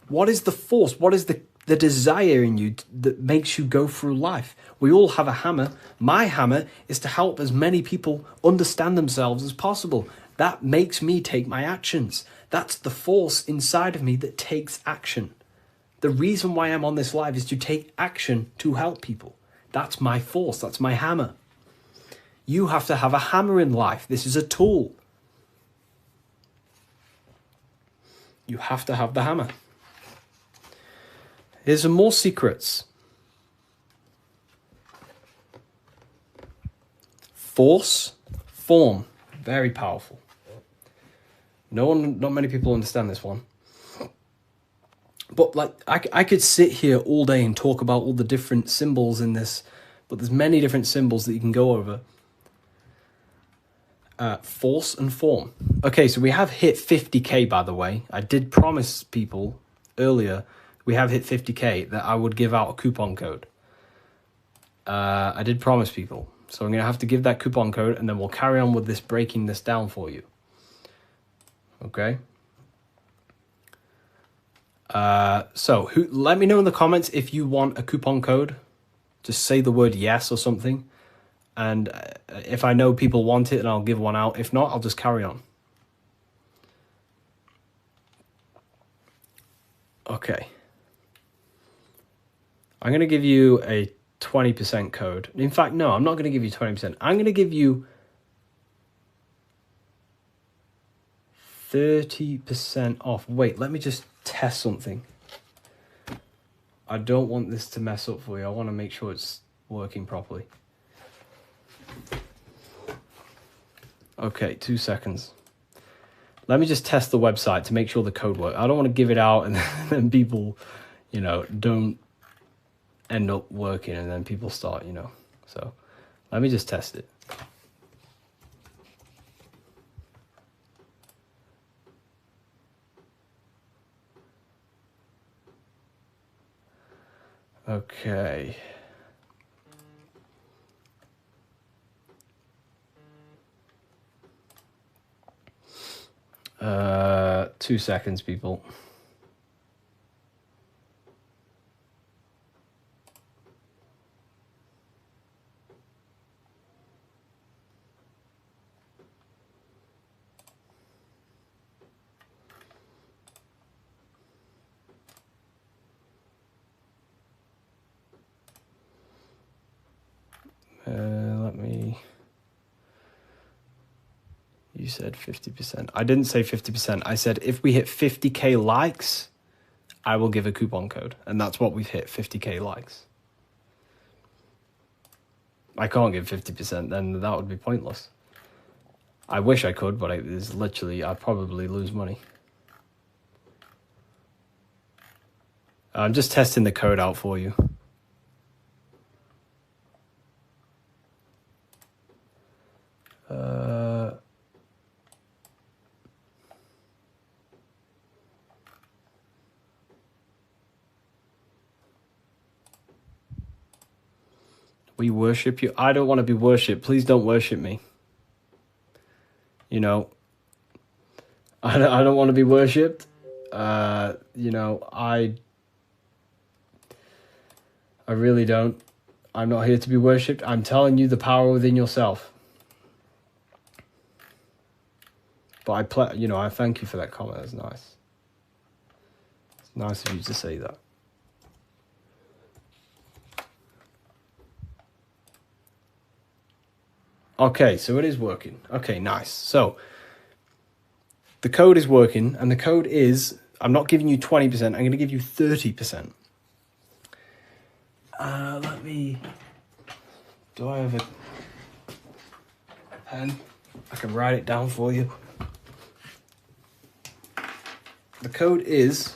What is the force? What is the desire in you that makes you go through life? We all have a hammer. My hammer is to help as many people understand themselves as possible. That makes me take my actions. That's the force inside of me that takes action. The reason why I'm on this live is to take action to help people. That's my force. That's my hammer. You have to have a hammer in life. This is a tool. You have to have the hammer. Here's some more secrets. Force, form, very powerful. Not many people understand this one. But like, I could sit here all day and talk about all the different symbols in this, but there's many different symbols that you can go over. Force and form. Okay, so we have hit 50k, by the way. I did promise people earlier, we have hit 50k, that I would give out a coupon code. I did promise people. So I'm going to have to give that coupon code, and then we'll carry on with this, breaking this down for you. Okay? Let me know in the comments if you want a coupon code. Just say the word yes or something. And if I know people want it, then I'll give one out. If not, I'll just carry on. Okay. I'm going to give you a 20% code. In fact, no, I'm not going to give you 20%. I'm going to give you 30% off. Wait, let me just test something. I don't want this to mess up for you. I want to make sure it's working properly. Okay, 2 seconds. Let me just test the website to make sure the code works. I don't want to give it out and then people, you know, don't end up working and then people start, you know. So let me just test it. Okay. 2 seconds, people. Let me... You said 50%. I didn't say 50%. I said if we hit 50k likes, I will give a coupon code. And that's what we've hit, 50k likes. I can't give 50%, then that would be pointless. I wish I could, but it's literally, I'd probably lose money. I'm just testing the code out for you. We worship you. I don't want to be worshipped. Please don't worship me. You know, I don't want to be worshipped. You know, I really don't. I'm not here to be worshipped. I'm telling you the power within yourself. But I thank you for that comment. That's nice. It's nice of you to say that. Okay, so it is working. Okay, nice. So the code is working, and the code is, I'm not giving you 20%, I'm going to give you 30%. Do I have a pen? I can write it down for you. The code is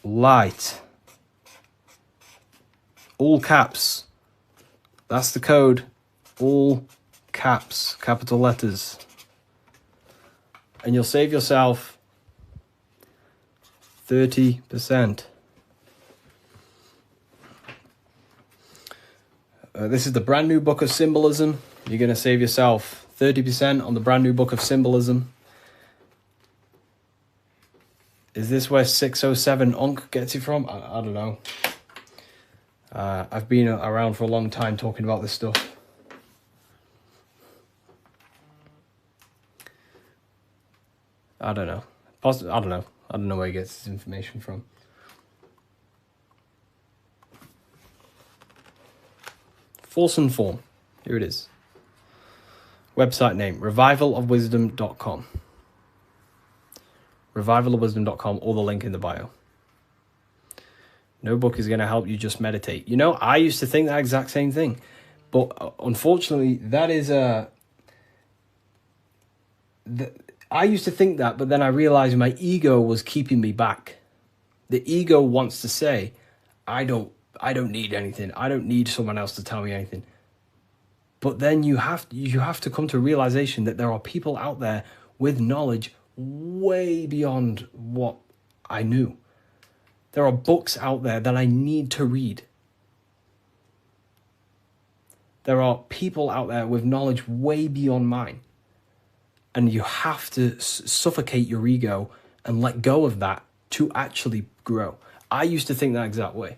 light. All caps. That's the code. All caps, capital letters. And you'll save yourself 30%. This is the brand new book of symbolism. You're going to save yourself 30% on the brand new book of symbolism. Is this where 607 Onk gets it from? I don't know. I've been around for a long time talking about this stuff. I don't know. I don't know. I don't know where he gets his information from. Fulson form. Here it is. Website name, revivalofwisdom.com. Revivalofwisdom.com, or the link in the bio. No book is going to help you just meditate. You know, I used to think that exact same thing. But unfortunately, that is I used to think that, but then I realized my ego was keeping me back. The ego wants to say, I don't need anything. I don't need someone else to tell me anything. But then you have to come to a realization that there are people out there with knowledge way beyond what I knew. There are books out there that I need to read. There are people out there with knowledge way beyond mine. And you have to suffocate your ego and let go of that to actually grow. I used to think that exact way.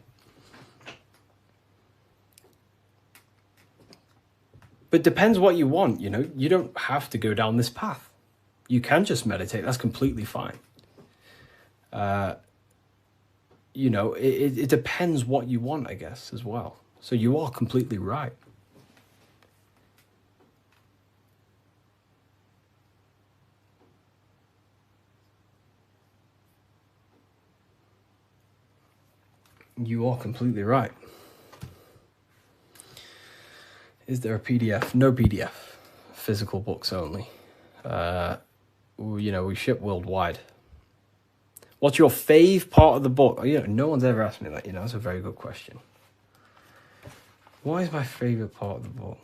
But it depends what you want, you know. You don't have to go down this path. You can just meditate. That's completely fine. You know, it depends what you want, I guess, as well. So you are completely right. You are completely right. Is there a PDF? No PDF. Physical books only. We ship worldwide. What's your fave part of the book? No one's ever asked me that. That's a very good question. What is my favorite part of the book?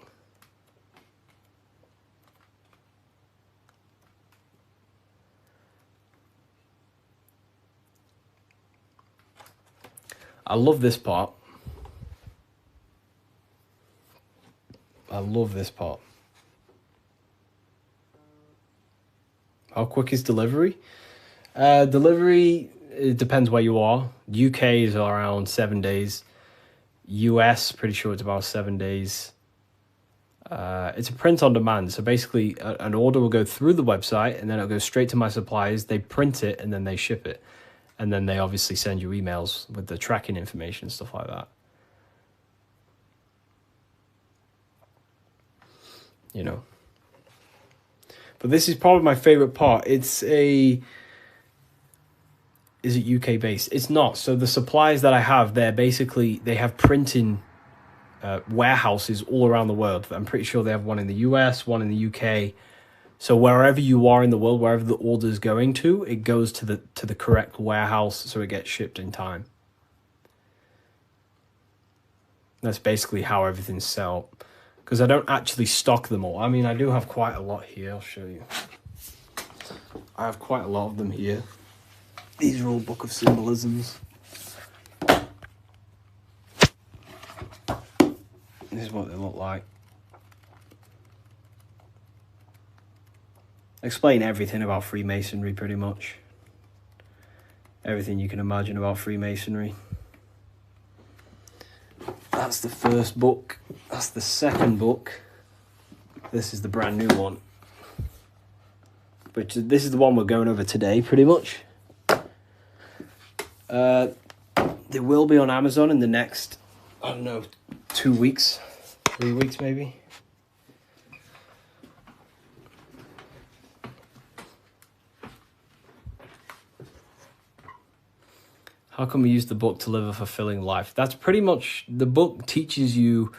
I love this part. I love this part. How quick is delivery? Delivery, it depends where you are. UK is around 7 days. US, pretty sure it's about 7 days. It's a print on demand. So basically, an order will go through the website and then it'll go straight to my suppliers. They print it and then they ship it. And then they obviously send you emails with the tracking information and stuff like that. But this is probably my favorite part. Is it UK based? It's not. So the suppliers that I have, they have printing warehouses all around the world. I'm pretty sure they have one in the US, one in the UK. So wherever you are in the world, wherever the order is going to, it goes to the correct warehouse, so it gets shipped in time. That's basically how everything's set up. Because I don't actually stock them all. I mean, I do have quite a lot here. I'll show you. I have quite a lot of them here. These are all Book of Symbolisms. This is what they look like. Explain everything about Freemasonry, pretty much. Everything you can imagine about Freemasonry. That's the first book. That's the second book. This is the brand new one. Which this is the one we're going over today, pretty much. They will be on Amazon in the next, 2 weeks, 3 weeks maybe. How can we use the book to live a fulfilling life? That's pretty much, the book teaches you,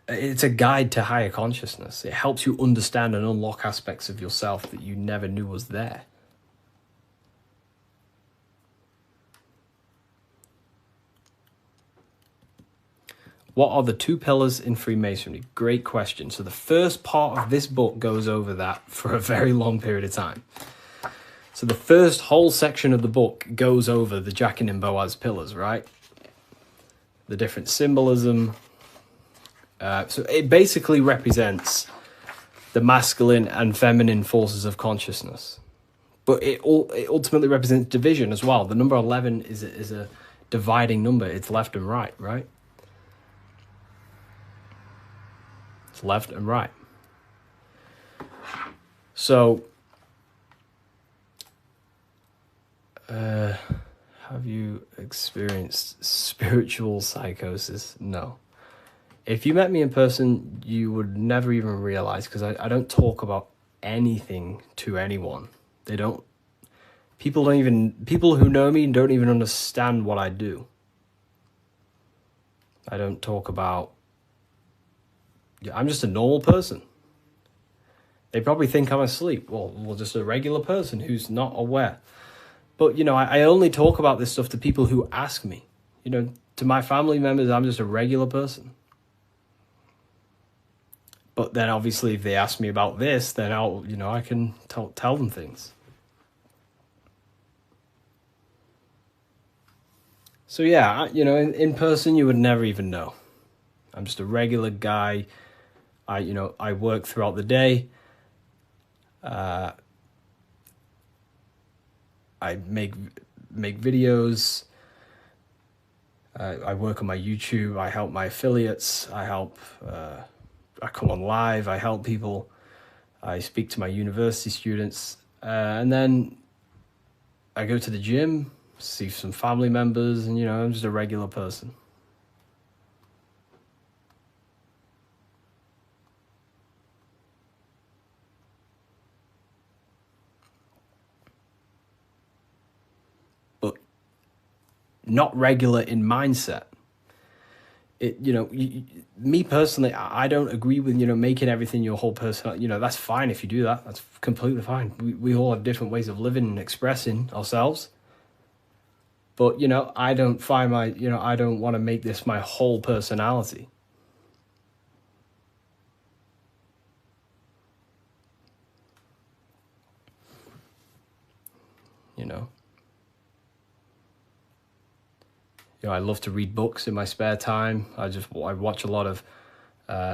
it's a guide to higher consciousness. It helps you understand and unlock aspects of yourself that you never knew was there. What are the 2 pillars in Freemasonry? Great question. So the first part of this book goes over that for a very long period of time. So the first whole section of the book goes over the Jachin and Boaz pillars, right? The different symbolism. So it basically represents the masculine and feminine forces of consciousness. But it ultimately represents division as well. The number 11 is a dividing number. It's left and right, right? It's left and right. So, have you experienced spiritual psychosis? No. If you met me in person, you would never even realize, because I don't talk about anything to anyone. People who know me don't even understand what I do. I don't talk about, I'm just a normal person. They probably think I'm asleep. Well, just a regular person who's not aware. But, I only talk about this stuff to people who ask me. To my family members, I'm just a regular person. But then obviously if they ask me about this, then I can tell them things. So yeah, in person you would never even know. I'm just a regular guy. I work throughout the day. I make videos. I work on my YouTube. I help my affiliates. I come on live. I help people. I speak to my university students. And then I go to the gym, see some family members, and, I'm just a regular person. But not regular in mindset. Me personally, I don't agree with, making everything your whole personality. That's fine if you do that. That's completely fine. We all have different ways of living and expressing ourselves. But, I don't find I don't want to make this my whole personality. I love to read books in my spare time. I watch a lot of,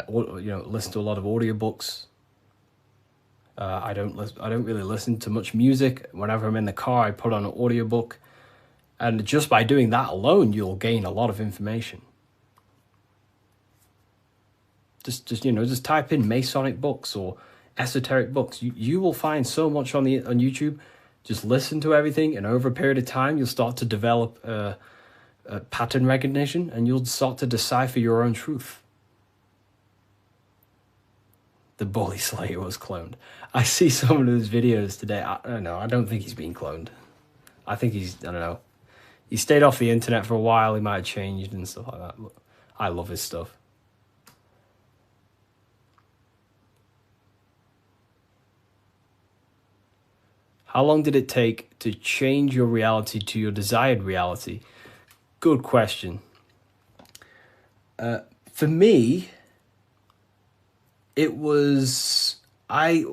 listen to a lot of audiobooks. I don't really listen to much music. Whenever I'm in the car, I put on an audiobook. And just by doing that alone, you'll gain a lot of information. Just type in Masonic books or esoteric books. You will find so much on YouTube. Just listen to everything, and over a period of time, you'll start to develop pattern recognition, and you'll start to decipher your own truth. The Bully Slayer was cloned. I see some of his videos today. I don't know. I don't think he's been cloned. I think I don't know. He stayed off the internet for a while. He might have changed and stuff like that. But I love his stuff. How long did it take to change your reality to your desired reality? Good question. For me, it was, I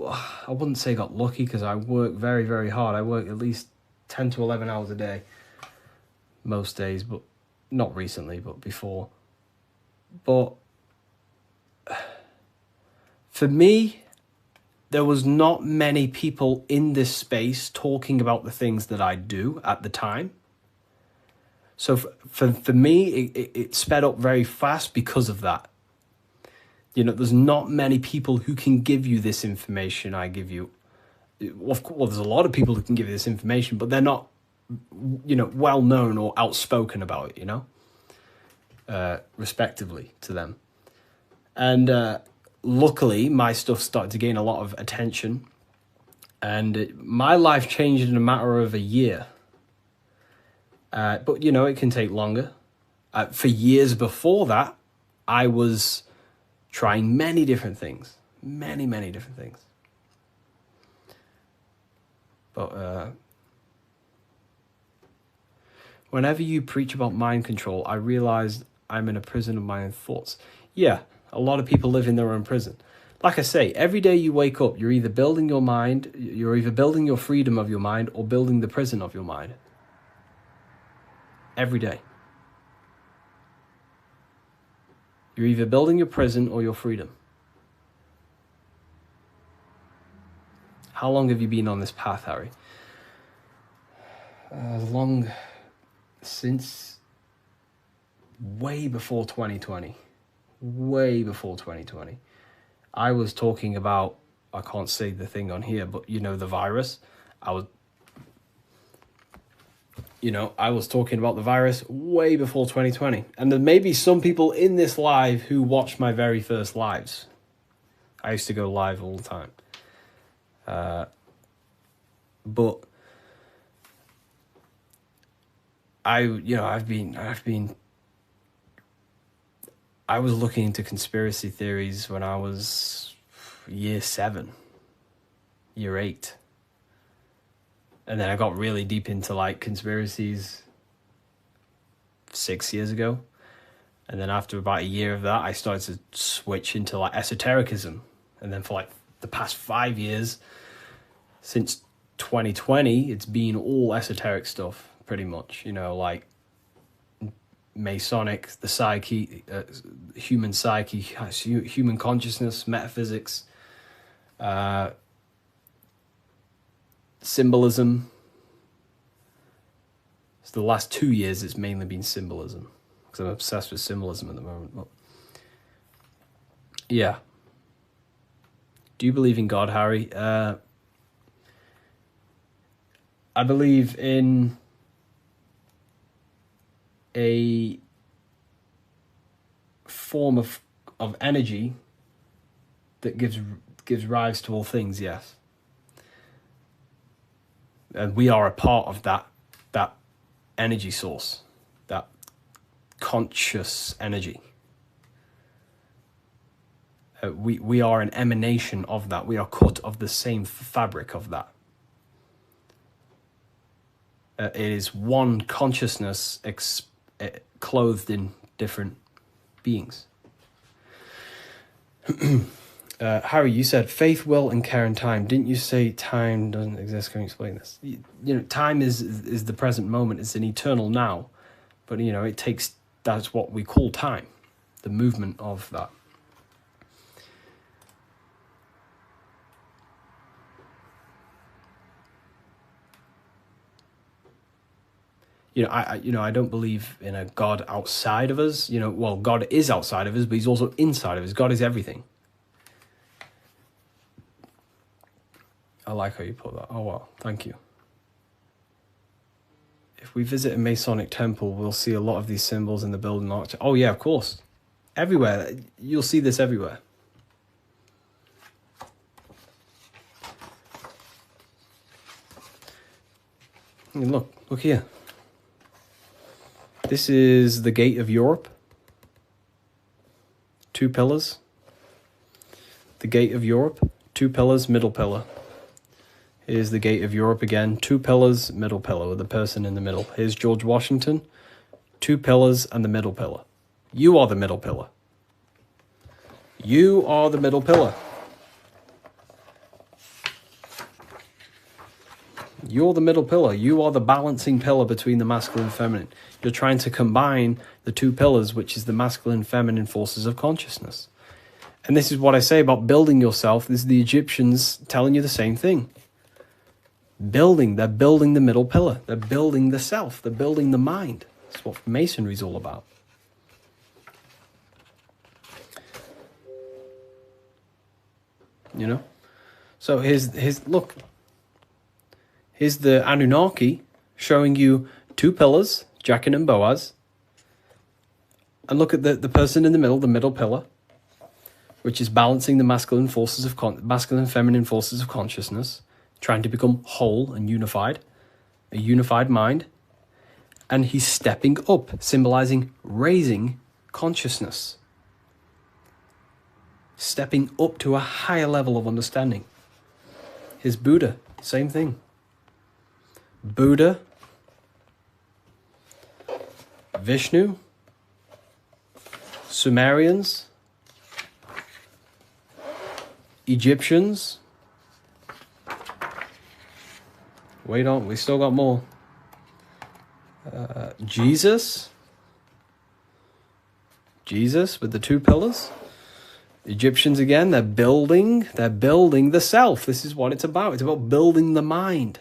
wouldn't say got lucky, because I work very, very hard. I work at least 10 to 11 hours a day most days, but not recently, but before. But for me, there was not many people in this space talking about the things that I do at the time. So for me, it sped up very fast because of that. There's not many people who can give you this information I give you. Well, there's a lot of people who can give you this information, but they're not, well known or outspoken about it, respectively to them. And luckily, my stuff started to gain a lot of attention, and my life changed in a matter of a year. But, it can take longer. For years before that, I was trying many different things. Many, many different things. But whenever you preach about mind control, I realize I'm in a prison of my own thoughts. Yeah, a lot of people live in their own prison. Like I say, every day you wake up, you're either building your mind, you're either building your freedom of your mind, or building the prison of your mind. Every day. You're either building your prison or your freedom. How long have you been on this path, Harry? Since way before 2020. Way before 2020. I was talking about, I can't say the thing on here, but the virus. I was talking about the virus way before 2020. And there may be some people in this live who watched my very first lives. I used to go live all the time. But I was looking into conspiracy theories when I was year 7, year 8. And then I got really deep into conspiracies 6 years ago. And then after about a year of that, I started to switch into esotericism. And then for the past 5 years, since 2020, it's been all esoteric stuff, pretty much. Masonic, the psyche, human psyche, human consciousness, metaphysics, symbolism. So the last 2 years, it's mainly been symbolism, because I'm obsessed with symbolism at the moment. But yeah. Do you believe in God, Harry? I believe in a form of energy that gives rise to all things, yes. And we are a part of that energy source. that conscious energy. We are an emanation of that. We are cut of the same fabric of that. It is one consciousness clothed in different beings. Harry, you said faith, will, and care and time. Didn't you say time doesn't exist? Can you explain this? Time is the present moment. It's an eternal now. But, it takes, that's what we call time. The movement of that. I don't believe in a God outside of us. Well, God is outside of us, but he's also inside of us. God is everything. I like how you put that. Oh, wow. Thank you. If we visit a Masonic temple, we'll see a lot of these symbols in the building arch. Oh, yeah, of course. Everywhere. You'll see this everywhere. And look here. This is the gate of Europe. 2 pillars. The gate of Europe, 2 pillars, middle pillar. Here's the gate of Europe again, 2 pillars, middle pillar with a person in the middle. Here's George Washington, 2 pillars and the middle pillar. You are the middle pillar. You are the middle pillar. You're the middle pillar. You are the balancing pillar between the masculine and feminine. You're trying to combine the 2 pillars, which is the masculine and feminine forces of consciousness. And this is what I say about building yourself. This is the Egyptians telling you the same thing. They're building the middle pillar. They're building the self. They're building the mind. That's what Masonry is all about. So look. Here's the Anunnaki showing you 2 pillars, Jachin and Boaz. And look at the person in the middle pillar, which is balancing the masculine and feminine forces of consciousness, trying to become whole and unified, a unified mind. And he's stepping up, symbolizing raising consciousness. Stepping up to a higher level of understanding. Here's Buddha, same thing. Buddha, Vishnu, Sumerians, Egyptians. Wait on, we still got more. Jesus with the 2 pillars. Egyptians again, they're building the self. This is what it's about. It's about building the mind.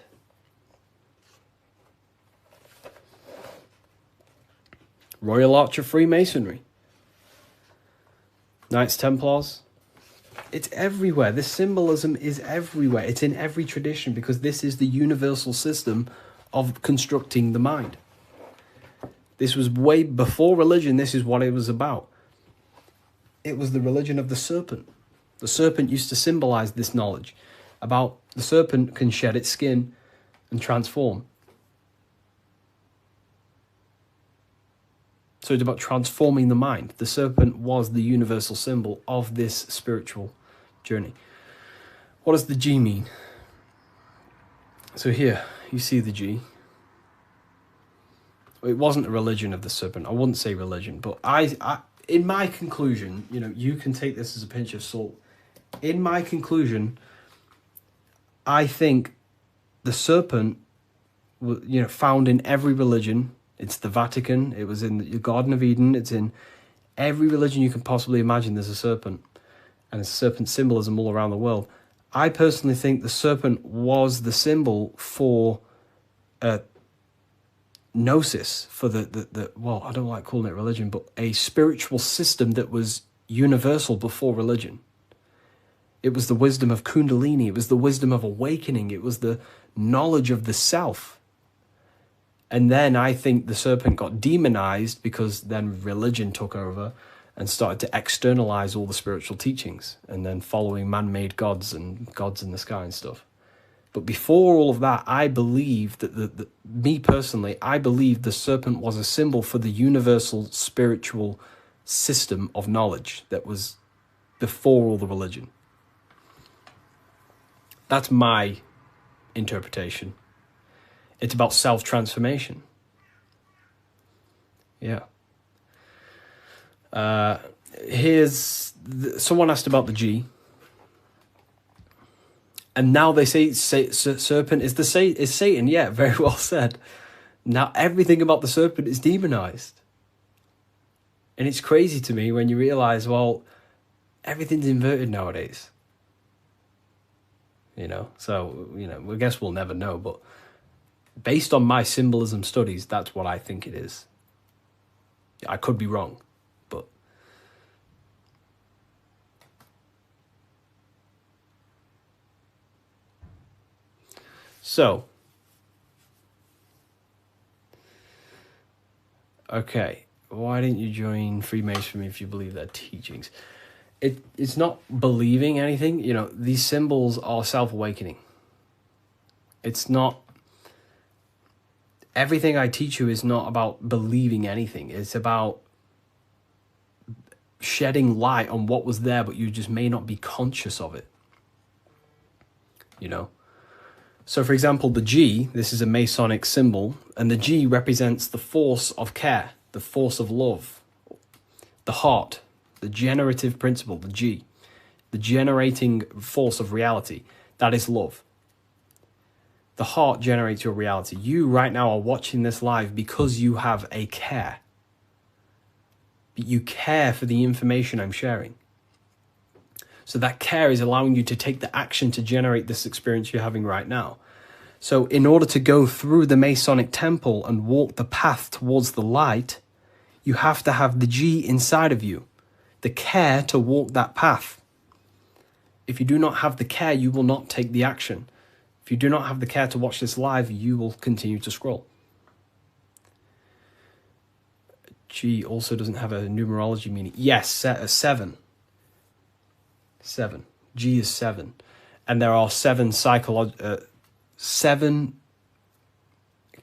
Royal Arch of Freemasonry. Knights Templars. It's everywhere. This symbolism is everywhere. It's in every tradition because this is the universal system of constructing the mind. This was way before religion. This is what it was about. It was the religion of the serpent. The serpent used to symbolize this knowledge about the serpent can shed its skin and transform. So it's about transforming the mind. The serpent was the universal symbol of this spiritual journey. What does the G mean? So here, you see the G. It wasn't a religion of the serpent. I wouldn't say religion, but I in my conclusion, you can take this as a pinch of salt. In my conclusion, I think the serpent, found in every religion. It's the Vatican. It was in the Garden of Eden. It's in every religion you can possibly imagine. There's a serpent. And there's serpent symbolism all around the world. I personally think the serpent was the symbol for gnosis, for the well, I don't like calling it religion, but a spiritual system that was universal before religion. It was the wisdom of Kundalini. It was the wisdom of awakening. It was the knowledge of the self. And then I think the serpent got demonized because then religion took over and started to externalize all the spiritual teachings and then following man-made gods and gods in the sky and stuff. But before all of that, I believe that me personally, I believe the serpent was a symbol for the universal spiritual system of knowledge that was before all the religion. That's my interpretation. It's about self-transformation. Yeah. Someone asked about the G. And now they say serpent is Satan. Yeah, very well said. Now everything about the serpent is demonized. And it's crazy to me when you realize, well, everything's inverted nowadays. So, I guess we'll never know. But based on my symbolism studies, that's what I think it is. I could be wrong, but... So, okay, why didn't you join Freemasonry if you believe their teachings? It's not believing anything. These symbols are self-awakening. It's not... Everything I teach you is not about believing anything. It's about shedding light on what was there, but you just may not be conscious of it. So, for example, the G, this is a Masonic symbol, and the G represents the force of care, the force of love, the heart, the generative principle, the G, the generating force of reality. That is love. The heart generates your reality. You right now are watching this live because you have a care. You care for the information I'm sharing. So that care is allowing you to take the action to generate this experience you're having right now. So in order to go through the Masonic temple and walk the path towards the light, you have to have the G inside of you, the care to walk that path. If you do not have the care, you will not take the action. If you do not have the care to watch this live, you will continue to scroll. G also doesn't have a numerology meaning. Yes, 7. 7. G is 7. And there are 7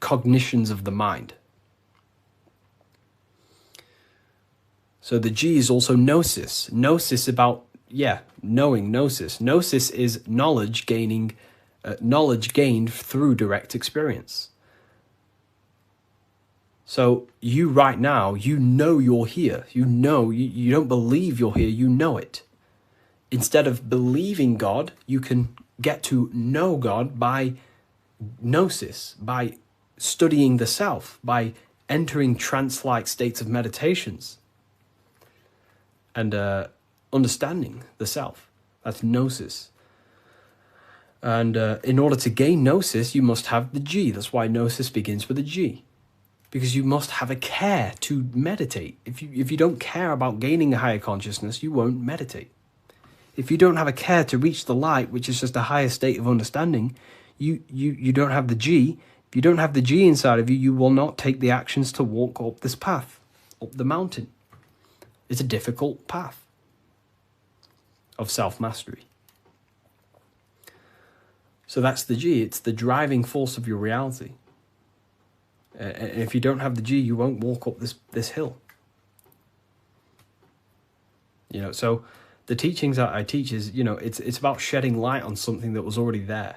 cognitions of the mind. So the G is also gnosis. Gnosis about, knowing, gnosis. Gnosis is knowledge gained through direct experience. So you right now, you're here. You don't believe you're here, you know it. Instead of believing God, you can get to know God by gnosis, by studying the self, by entering trance-like states of meditations and understanding the self. That's gnosis. And in order to gain gnosis, you must have the G. That's why gnosis begins with a G. Because you must have a care to meditate. If you don't care about gaining a higher consciousness, you won't meditate. If you don't have a care to reach the light, which is just a higher state of understanding, you don't have the G. If you don't have the G inside of you, you will not take the actions to walk up this path, up the mountain. It's a difficult path of self-mastery. So that's the G. It's the driving force of your reality. And if you don't have the G, you won't walk up this hill. So the teachings that I teach is, it's about shedding light on something that was already there.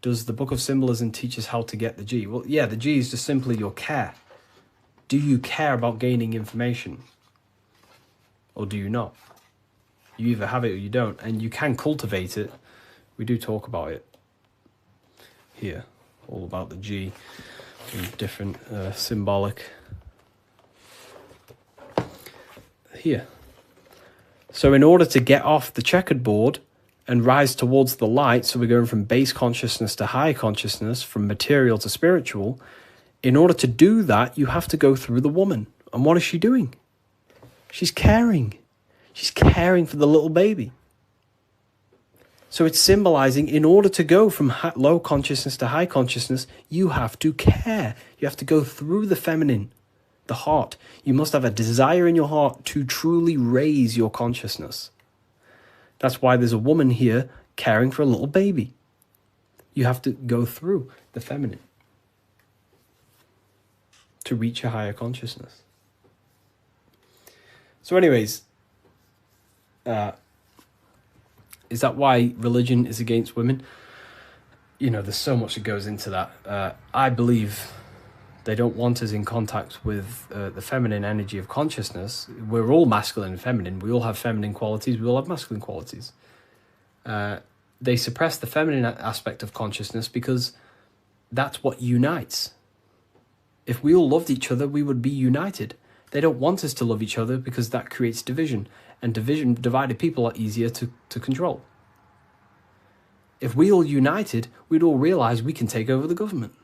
Does the Book of Symbolism teach us how to get the G? Well, yeah, the G is just simply your care. Do you care about gaining information? Or do you not? You either have it or you don't, and you can cultivate it. We do talk about it here, all about the G and different symbolic here. So in order to get off the checkered board and rise towards the light, so we're going from base consciousness to high consciousness, from material to spiritual, in order to do that, you have to go through the woman. And what is she doing? She's caring. She's caring for the little baby. So it's symbolizing, in order to go from low consciousness to high consciousness, you have to care. You have to go through the feminine, the heart. You must have a desire in your heart to truly raise your consciousness. That's why there's a woman here caring for a little baby. You have to go through the feminine to reach a higher consciousness. So anyways, is that why religion is against women? You know, there's so much that goes into that. I believe they don't want us in contact with the feminine energy of consciousness. We're all masculine and feminine. We all have feminine qualities. We all have masculine qualities. They suppress the feminine aspect of consciousness because that's what unites. If we all loved each other, we would be united. They don't want us to love each other because that creates division. And divided people are easier to control. If we all united, we'd all realize we can take over the government.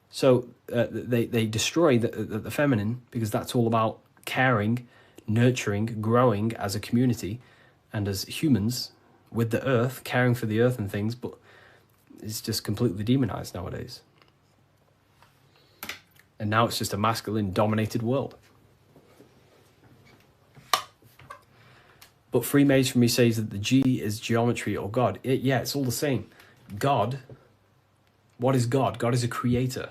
So they destroy the feminine because that's all about caring, nurturing, growing as a community and as humans with the earth, caring for the earth and things, but it's just completely demonized nowadays. And now it's just a masculine-dominated world. But Freemasonry says that the G is geometry or God. It's all the same. God, what is God? God is a creator.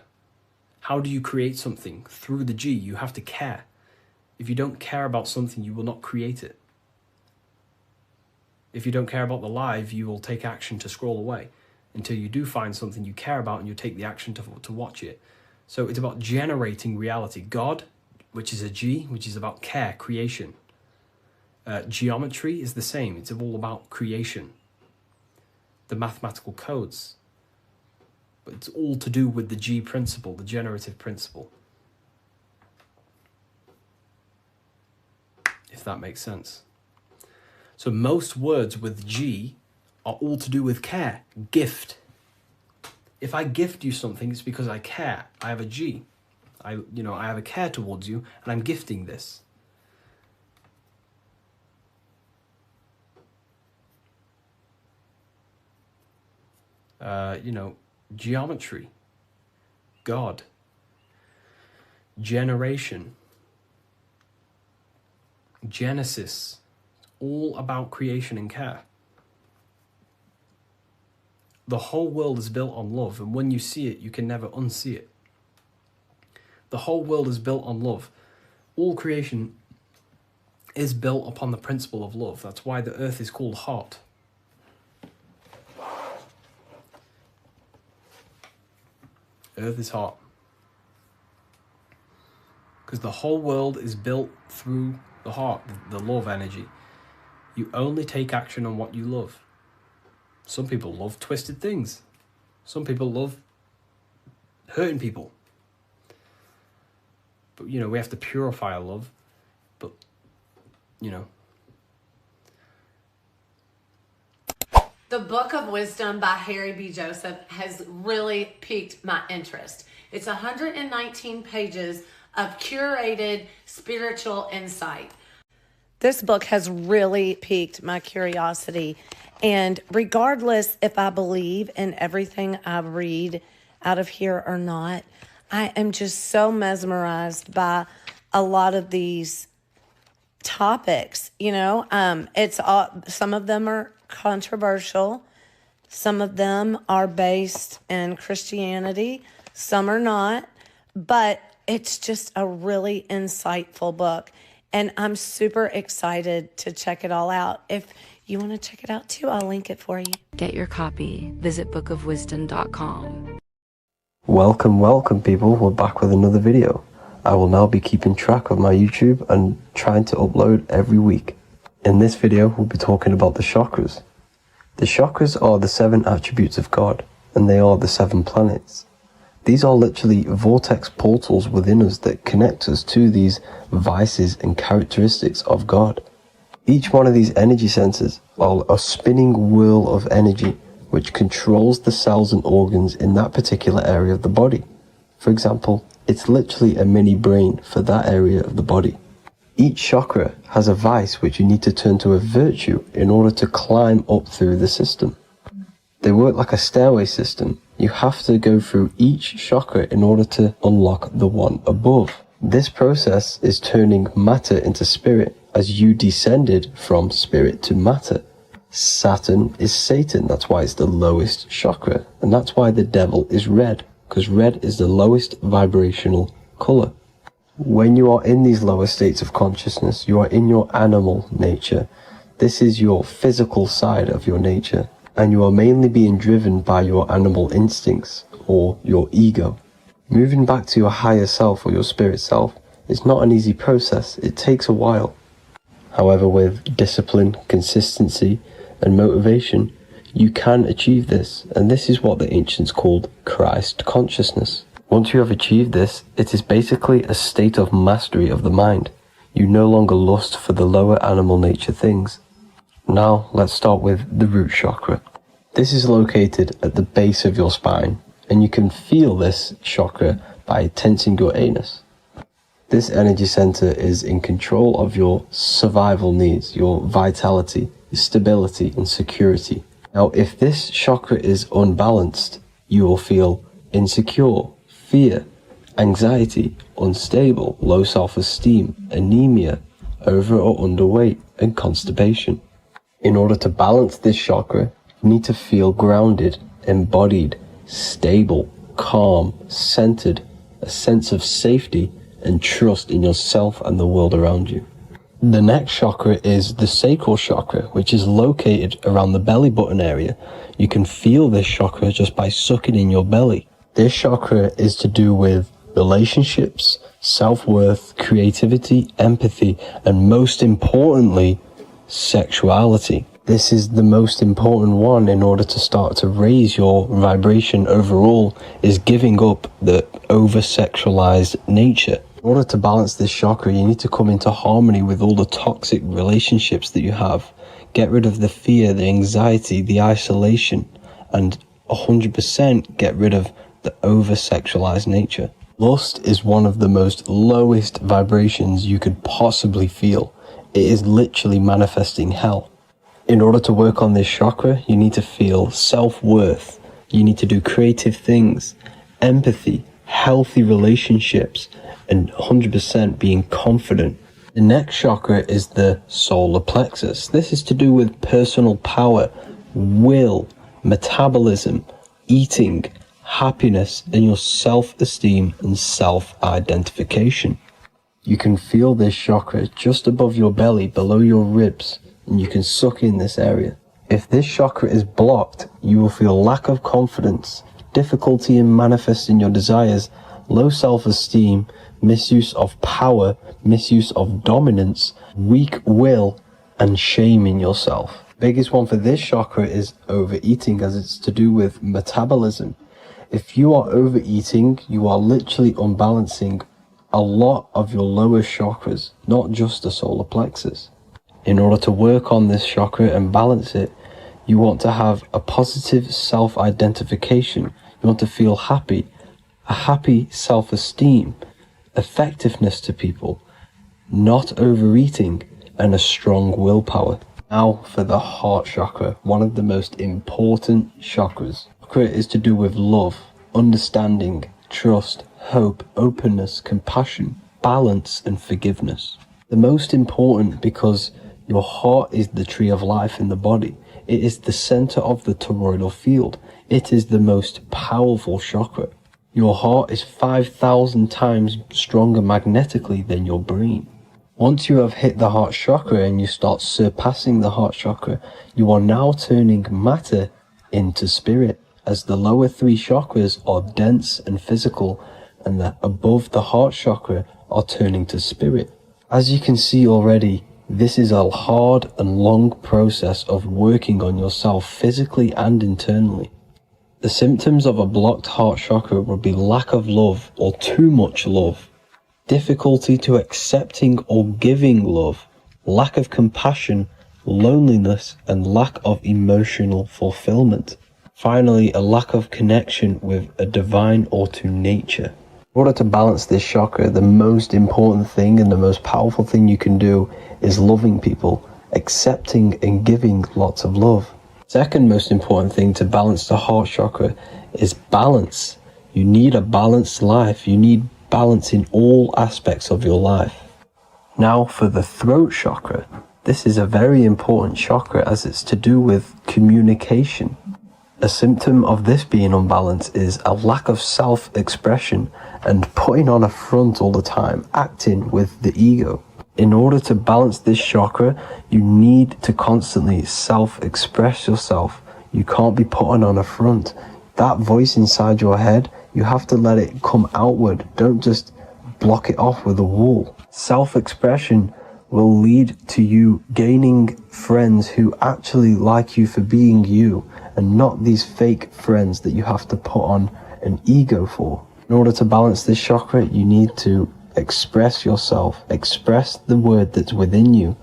How do you create something? Through the G, you have to care. If you don't care about something, you will not create it. If you don't care about the live, you will take action to scroll away until you do find something you care about and you take the action to watch it. So it's about generating reality. God, which is a G, which is about care, creation. Geometry is the same. It's all about creation. The mathematical codes. But it's all to do with the G principle, the generative principle. If that makes sense. So most words with G are all to do with care, gift. If I gift you something, it's because I care. I have a G. I have a care towards you, and I'm gifting this. Geometry, God, generation, Genesis, all about creation and care. The whole world is built on love, and when you see it, you can never unsee it. The whole world is built on love. All creation is built upon the principle of love. That's why the earth is called hot. Earth is hot. Because the whole world is built through the heart, the love energy. You only take action on what you love. Some people love twisted things. Some people love hurting people. But, we have to purify our love. But, The Book of Wisdom by Harry B. Joseph has really piqued my interest. It's 119 pages of curated spiritual insight. This book has really piqued my curiosity. And regardless if I believe in everything I read out of here or not, I am just so mesmerized by a lot of these topics. It's all, some of them are controversial. Some of them are based in Christianity. Some are not. But it's just a really insightful book. And I'm super excited to check it all out. If you want to check it out too, I'll link it for you. Get your copy. Visit bookofwisdom.com. Welcome people, we're back with another video. I will now be keeping track of my YouTube and trying to upload every week. In this video, we'll be talking about the chakras. The chakras are the 7 attributes of God, and they are the 7 planets. These are literally vortex portals within us that connect us to these vices and characteristics of God. Each one of these energy centers are a spinning whirl of energy which controls the cells and organs in that particular area of the body. For example, it's literally a mini brain for that area of the body. Each chakra has a vice which you need to turn to a virtue in order to climb up through the system. They work like a stairway system. You have to go through each chakra in order to unlock the one above. This process is turning matter into spirit as you descended from spirit to matter. Saturn is Satan. That's why it's the lowest chakra. And that's why the devil is red, because red is the lowest vibrational color. When you are in these lower states of consciousness, you are in your animal nature. This is your physical side of your nature, and you are mainly being driven by your animal instincts or your ego. Moving back to your higher self or your spirit self is not an easy process. It takes a while. However, with discipline, consistency, and motivation, you can achieve this, and this is what the ancients called Christ consciousness. Once you have achieved this, it is basically a state of mastery of the mind. You no longer lust for the lower animal nature things. Now, let's start with the root chakra. This is located at the base of your spine, and you can feel this chakra by tensing your anus. This energy center is in control of your survival needs, your vitality, your stability, and security. Now, if this chakra is unbalanced, you will feel insecure, fear, anxiety, unstable, low self-esteem, anemia, over or underweight, and constipation. In order to balance this chakra, you need to feel grounded, embodied, stable, calm, centered, a sense of safety, and trust in yourself and the world around you. The next chakra is the sacral chakra, which is located around the belly button area. You can feel this chakra just by sucking in your belly. This chakra is to do with relationships, self-worth, creativity, empathy, and most importantly, sexuality. This is the most important one in order to start to raise your vibration overall, is giving up the over-sexualized nature. In order to balance this chakra, you need to come into harmony with all the toxic relationships that you have. Get rid of the fear, the anxiety, the isolation, and 100% get rid of the over-sexualized nature. Lust is one of the most lowest vibrations you could possibly feel. It is literally manifesting hell. In order to work on this chakra, you need to feel self-worth. You need to do creative things, empathy, healthy relationships, and 100% being confident. The next chakra is the solar plexus. This is to do with personal power, will, metabolism, eating, happiness, and your self-esteem and self-identification. You can feel this chakra just above your belly, below your ribs, and you can suck in this area. If this chakra is blocked, you will feel lack of confidence, difficulty in manifesting your desires, low self-esteem, misuse of power, misuse of dominance, weak will, and shame in yourself. Biggest one for this chakra is overeating, as it's to do with metabolism. If you are overeating, you are literally unbalancing a lot of your lower chakras, not just the solar plexus. In order to work on this chakra and balance it, you want to have a positive self-identification. You want to feel happy, a happy self-esteem, effectiveness to people, not overeating, and a strong willpower. Now for the heart chakra, one of the most important chakras. Chakra is to do with love, understanding, trust, hope, openness, compassion, balance, and forgiveness. The most important because your heart is the tree of life in the body. It is the center of the toroidal field. It is the most powerful chakra. Your heart is 5,000 times stronger magnetically than your brain. Once you have hit the heart chakra and you start surpassing the heart chakra, you are now turning matter into spirit, as the lower three chakras are dense and physical, and the above the heart chakra are turning to spirit. As you can see already, this is a hard and long process of working on yourself physically and internally. The symptoms of a blocked heart chakra would be lack of love or too much love, difficulty to accepting or giving love, lack of compassion, loneliness, and lack of emotional fulfillment. Finally, a lack of connection with a divine or to nature. In order to balance this chakra, the most important thing and the most powerful thing you can do is loving people, accepting and giving lots of love. Second most important thing to balance the heart chakra is balance. You need a balanced life. You need balance in all aspects of your life. Now for the throat chakra. This is a very important chakra as it's to do with communication. A symptom of this being unbalanced is a lack of self-expression and putting on a front all the time, acting with the ego. In order to balance this chakra, you need to constantly self-express yourself. You can't be putting on a front. That voice inside your head, you have to let it come outward. Don't just block it off with a wall. Self-expression will lead to you gaining friends who actually like you for being you, and not these fake friends that you have to put on an ego for. In order to balance this chakra, you need to express yourself, express the word that's within you.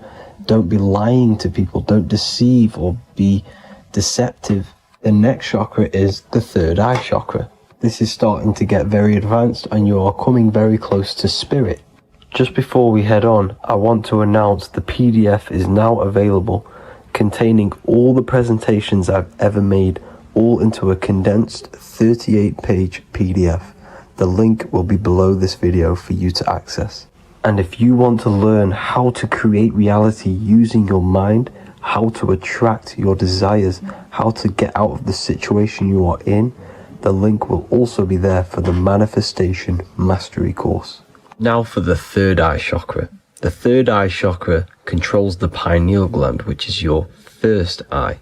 Don't be lying to people, don't deceive or be deceptive. The next chakra is the third eye chakra. This is starting to get very advanced and you are coming very close to spirit. Just before we head on, I want to announce the PDF is now available, containing all the presentations I've ever made, all into a condensed 38-page PDF. The link will be below this video for you to access. And if you want to learn how to create reality using your mind, how to attract your desires, how to get out of the situation you are in, the link will also be there for the Manifestation Mastery course. Now for the third eye chakra. The third eye chakra controls the pineal gland, which is your first eye.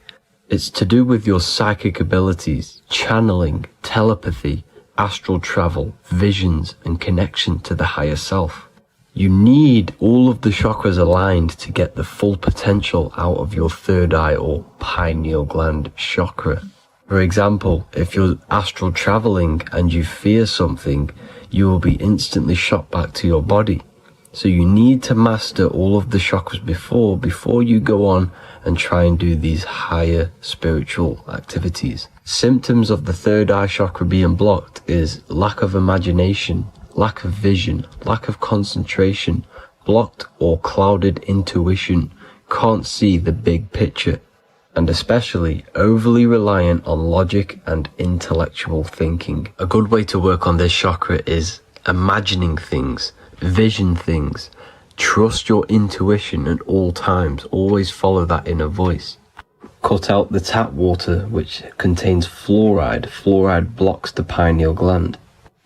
It's to do with your psychic abilities, channeling, telepathy, astral travel, visions, and connection to the higher self. You need all of the chakras aligned to get the full potential out of your third eye or pineal gland chakra. For example, if you're astral traveling and you fear something, you will be instantly shot back to your body. So you need to master all of the chakras before you go on and try and do these higher spiritual activities. Symptoms of the third eye chakra being blocked is lack of imagination, lack of vision, lack of concentration, blocked or clouded intuition, can't see the big picture, and especially overly reliant on logic and intellectual thinking. A good way to work on this chakra is imagining things, vision things. Trust your intuition at all times. Always follow that inner voice. Cut out the tap water, which contains fluoride. Fluoride blocks the pineal gland.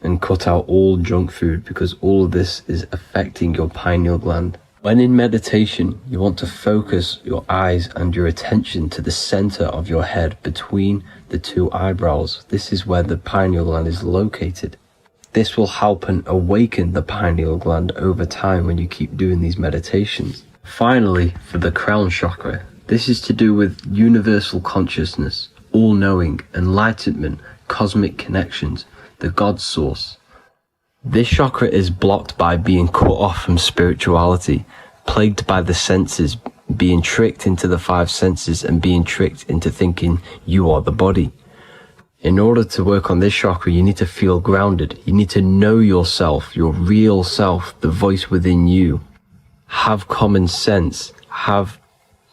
And cut out all junk food, because all of this is affecting your pineal gland. When in meditation, you want to focus your eyes and your attention to the center of your head between the two eyebrows. This is where the pineal gland is located. This will help and awaken the pineal gland over time when you keep doing these meditations. Finally, for the crown chakra, this is to do with universal consciousness, all-knowing, enlightenment, cosmic connections, the God source. This chakra is blocked by being cut off from spirituality, plagued by the senses, being tricked into the five senses and being tricked into thinking you are the body. In order to work on this chakra, you need to feel grounded. You need to know yourself, your real self, the voice within you. Have common sense, have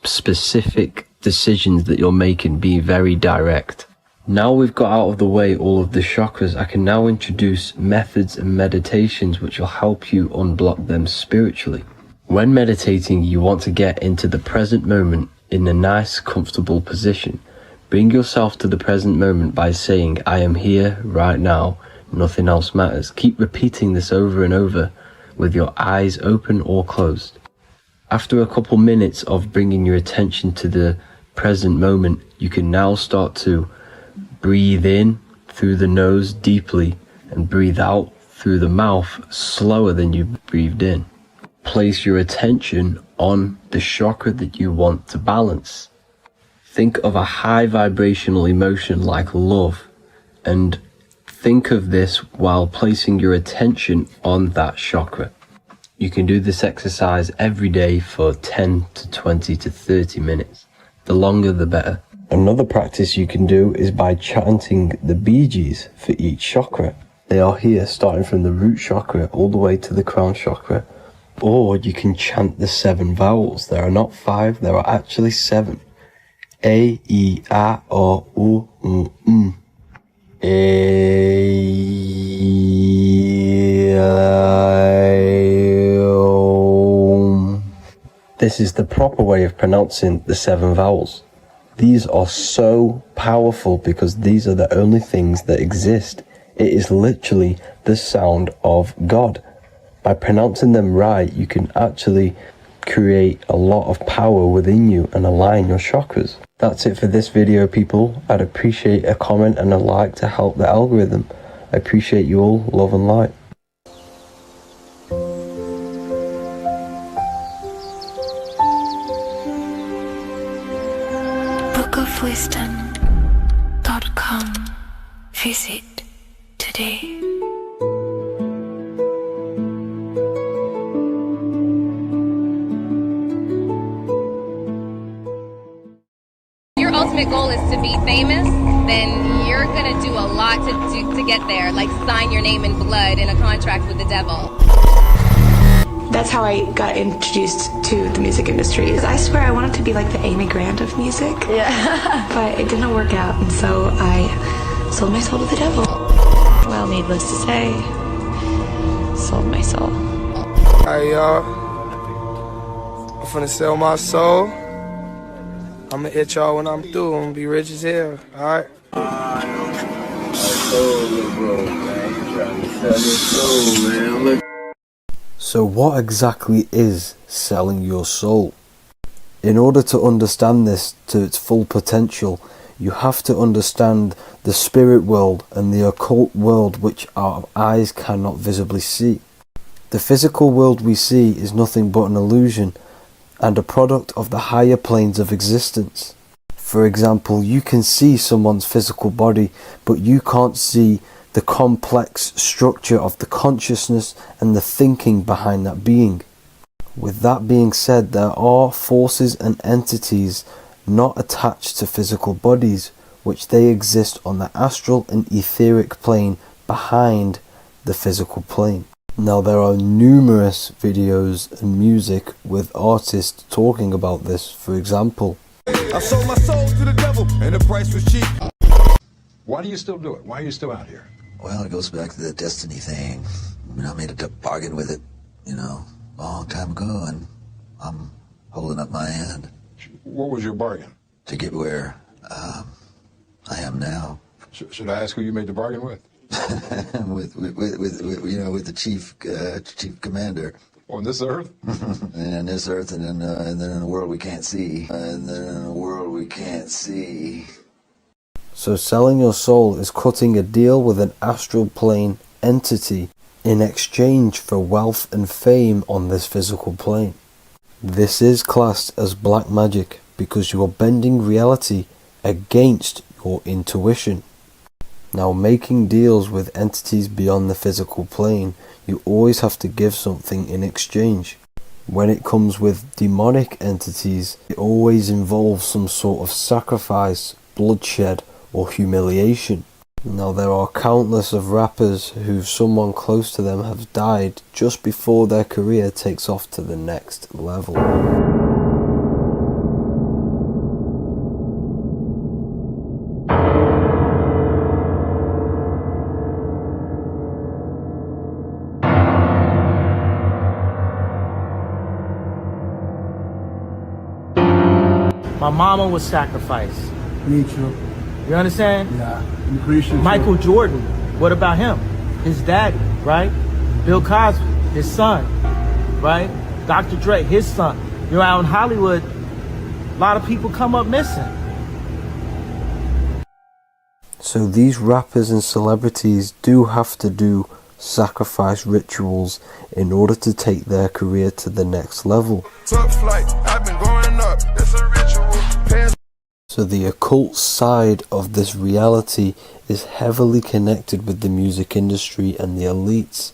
specific decisions that you're making, be very direct. Now we've got out of the way all of the chakras, I can now introduce methods and meditations which will help you unblock them spiritually. When meditating, you want to get into the present moment in a nice, comfortable position. Bring yourself to the present moment by saying, I am here right now, nothing else matters. Keep repeating this over and over with your eyes open or closed. After a couple minutes of bringing your attention to the present moment, you can now start to breathe in through the nose deeply and breathe out through the mouth slower than you breathed in. Place your attention on the chakra that you want to balance. Think of a high vibrational emotion like love, and think of this while placing your attention on that chakra. You can do this exercise every day for 10 to 20 to 30 minutes. The longer the better. Another practice you can do is by chanting the Bee Gees for each chakra. They are here starting from the root chakra all the way to the crown chakra. Or you can chant the 7 vowels. There are not 5, there are actually 7. A, I, A, O, U, M. A, I, O. This is the proper way of pronouncing the 7 vowels. These are so powerful because these are the only things that exist. It is literally the sound of God. By pronouncing them right, you can actually create a lot of power within you and align your chakras. That's it for this video, people. I'd appreciate a comment and a like to help the algorithm. I appreciate you all. Love and light. bookofwisdom.com. Visit today. Your ultimate goal is to be famous, then you're gonna do a lot to get there, like sign your name in blood in a contract with the devil. That's how I got introduced to the music industry. I swear I wanted to be like the Amy Grant of music. Yeah. But it didn't work out, and so I sold my soul to the devil. Well, needless to say, sold my soul. Alright, y'all. I'm finna sell my soul. I'ma hit y'all when I'm through. I'm gonna be rich as hell, alright? So what exactly is selling your soul? In order to understand this to its full potential, you have to understand the spirit world and the occult world which our eyes cannot visibly see. The physical world we see is nothing but an illusion and a product of the higher planes of existence. For example, you can see someone's physical body, but you can't see the complex structure of the consciousness and the thinking behind that being. With that being said, there are forces and entities not attached to physical bodies, which they exist on the astral and etheric plane behind the physical plane. Now, there are numerous videos and music with artists talking about this. For example, I sold my soul to the devil and the price was cheap. Why do you still do it? Why are you still out here? Well, it goes back to the destiny thing. I mean, I made a bargain with it, a long time ago, and I'm holding up my hand. What was your bargain? To get where I am now. Should I ask who you made the bargain with? with the chief commander. On this earth? And on this earth, and then in a world we can't see. So selling your soul is cutting a deal with an astral plane entity in exchange for wealth and fame on this physical plane. This is classed as black magic because you are bending reality against your intuition. Now, making deals with entities beyond the physical plane, you always have to give something in exchange. When it comes with demonic entities, it always involves some sort of sacrifice, bloodshed, or humiliation. Now, there are countless of rappers who someone close to them have died just before their career takes off to the next level. My mama was sacrificed. Me too. You understand? Yeah. Appreciate Michael Jordan, what about him? His daddy, right? Bill Cosby, his son, right? Dr. Dre, his son. You're out in Hollywood, a lot of people come up missing. So these rappers and celebrities do have to do sacrifice rituals in order to take their career to the next level. Top flight, I've been growing up, that's a ritual. So the occult side of this reality is heavily connected with the music industry and the elites.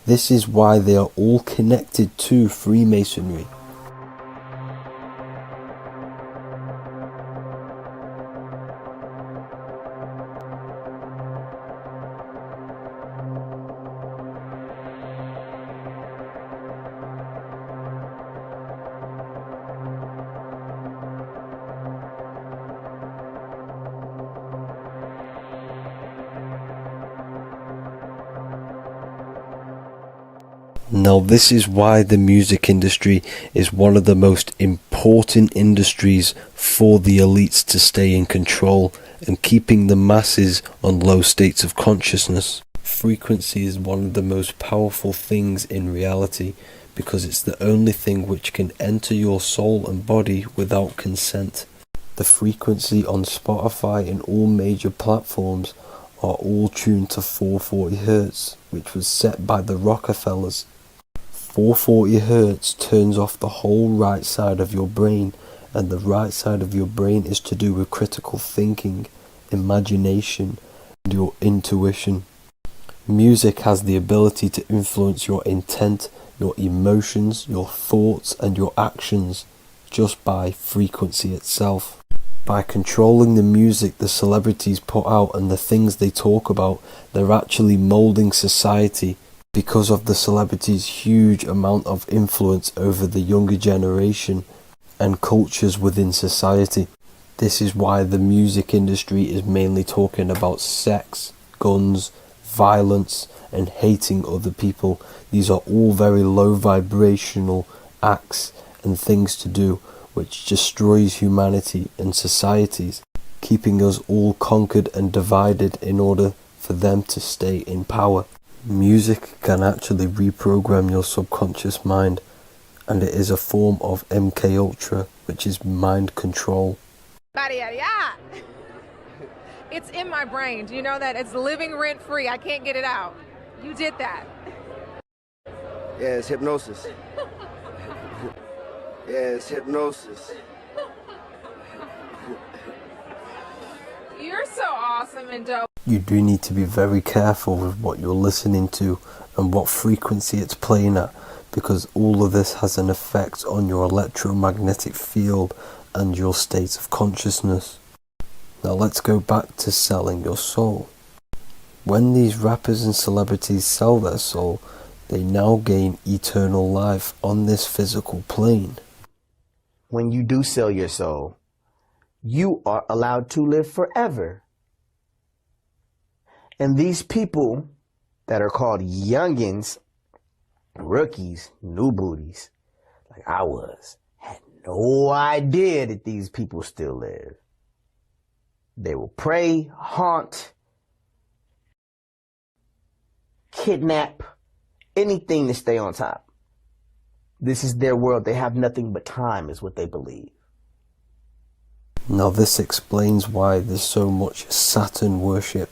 This is why they are all connected to Freemasonry. Now this is why the music industry is one of the most important industries for the elites to stay in control and keeping the masses on low states of consciousness. Frequency is one of the most powerful things in reality because it's the only thing which can enter your soul and body without consent. The frequency on Spotify and all major platforms are all tuned to 440 Hz, which was set by the Rockefellers. 440 Hz turns off the whole right side of your brain, and the right side of your brain is to do with critical thinking, imagination, and your intuition. Music has the ability to influence your intent, your emotions, your thoughts, and your actions just by frequency itself. By controlling the music the celebrities put out and the things they talk about, they're actually molding society because of the celebrities' huge amount of influence over the younger generation and cultures within society. This is why the music industry is mainly talking about sex, guns, violence, and hating other people. These are all very low vibrational acts and things to do which destroys humanity and societies, keeping us all conquered and divided in order for them to stay in power. Music can actually reprogram your subconscious mind, and it is a form of MK Ultra, which is mind control. It's in my brain. Do you know that? It's living rent free. I can't get it out. You did that. Yeah, it's hypnosis. Yeah, it's hypnosis. You're so awesome and dope. You do need to be very careful with what you're listening to and what frequency it's playing at, because all of this has an effect on your electromagnetic field and your state of consciousness. Now let's go back to selling your soul. When these rappers and celebrities sell their soul, they now gain eternal life on this physical plane. When you do sell your soul, you are allowed to live forever. And these people that are called youngins, rookies, new booties, like I was, had no idea that these people still live. They will prey, haunt, kidnap, anything to stay on top. This is their world. They have nothing but time, is what they believe. Now this explains why there's so much Saturn worship,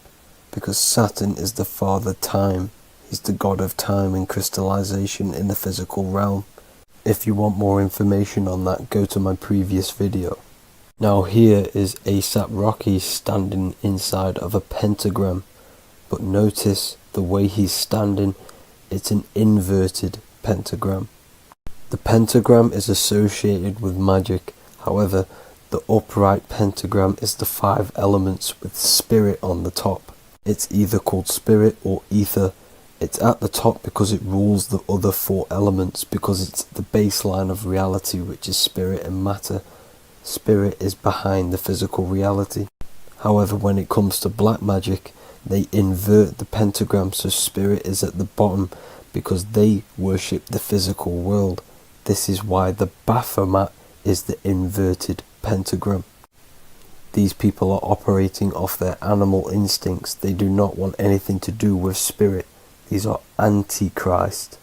because Saturn is the father time. He's the god of time and crystallization in the physical realm. If you want more information on that, go to my previous video. Now here is A$AP Rocky standing inside of a pentagram, but notice the way he's standing, it's an inverted pentagram. The pentagram is associated with magic, however, the upright pentagram is the 5 elements with spirit on the top. It's either called spirit or ether. It's at the top because it rules the other 4 elements, because it's the baseline of reality, which is spirit and matter. Spirit is behind the physical reality. However, when it comes to black magic, they invert the pentagram so spirit is at the bottom because they worship the physical world. This is why the Baphomet is the inverted pentagram. These people are operating off their animal instincts. They do not want anything to do with spirit. These are antichrist.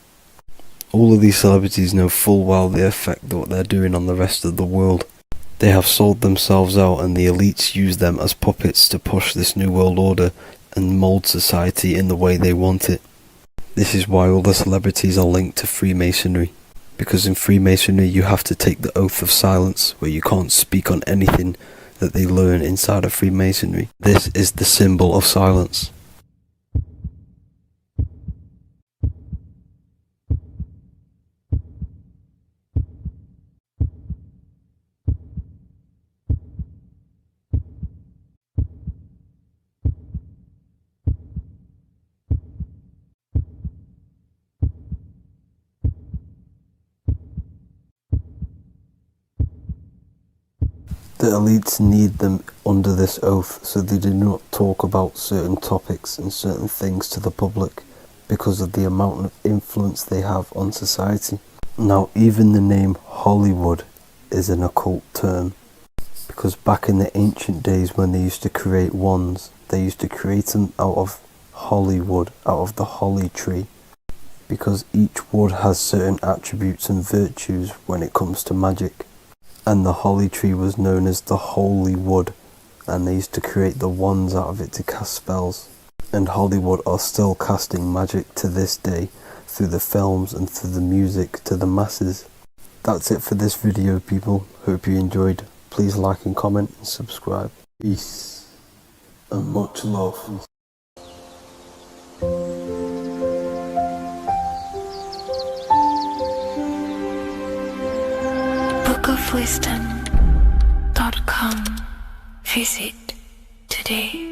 All of these celebrities know full well the effect that what they're doing on the rest of the world. They have sold themselves out, and the elites use them as puppets to push this new world order and mold society in the way they want it. This is why all the celebrities are linked to Freemasonry, because in Freemasonry you have to take the oath of silence, where you can't speak on anything that they learn inside of Freemasonry. This is the symbol of silence. The elites need them under this oath so they do not talk about certain topics and certain things to the public. because of the amount of influence they have on society. Now, even the name Hollywood is an occult term, because back in the ancient days when they used to create wands, they used to create them out of holly wood, out of the holly tree, because each wood has certain attributes and virtues when it comes to magic. And the holly tree was known as the holy wood, and they used to create the wands out of it to cast spells. And Hollywood are still casting magic to this day through the films and through the music to the masses. That's it for this video, people. Hope you enjoyed. Please like and comment and subscribe. Peace and much love. bookofwisdom.com. Visit today.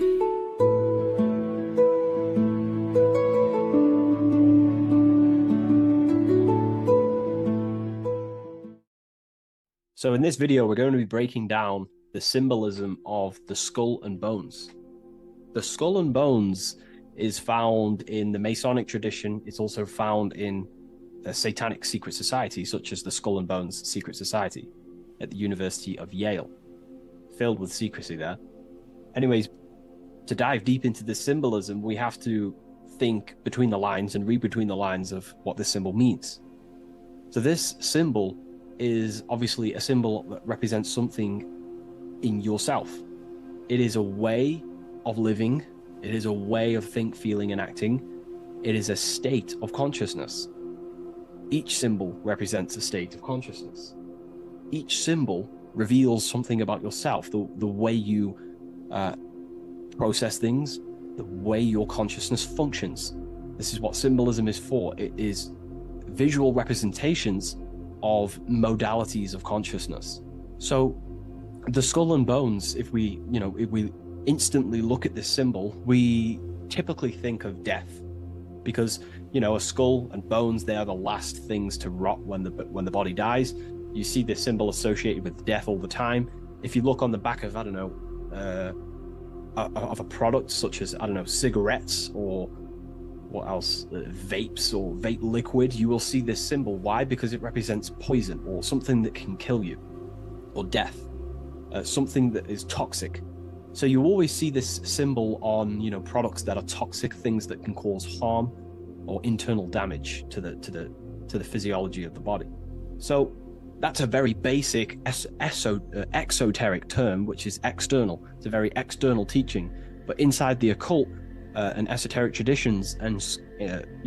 So in this video, we're going to be breaking down the symbolism of the skull and bones. The skull and bones is found in the Masonic tradition. It's also found in a satanic secret society, such as the Skull and Bones Secret Society at the University of Yale. Filled with secrecy there. Anyways, to dive deep into the symbolism, we have to think between the lines and read between the lines of what this symbol means. So this symbol is obviously a symbol that represents something in yourself. It is a way of living. It is a way of think, feeling, and acting. It is a state of consciousness. Each symbol represents a state of consciousness. Each symbol reveals something about yourself, the way you process things, the way your consciousness functions. This is what symbolism is for. It is visual representations of modalities of consciousness. So the skull and bones, if we instantly look at this symbol, we typically think of death, because a skull and bones, they are the last things to rot when the body dies. You see this symbol associated with death all the time. If you look on the back of of a product such as cigarettes or what else, vapes or vape liquid, you will see this symbol. Why? Because it represents poison or something that can kill you, or death, something that is toxic. So you always see this symbol on products that are toxic, things that can cause harm or internal damage to the physiology of the body. So that's a very basic exoteric term, which is external. It's a very external teaching. But inside the occult and esoteric traditions and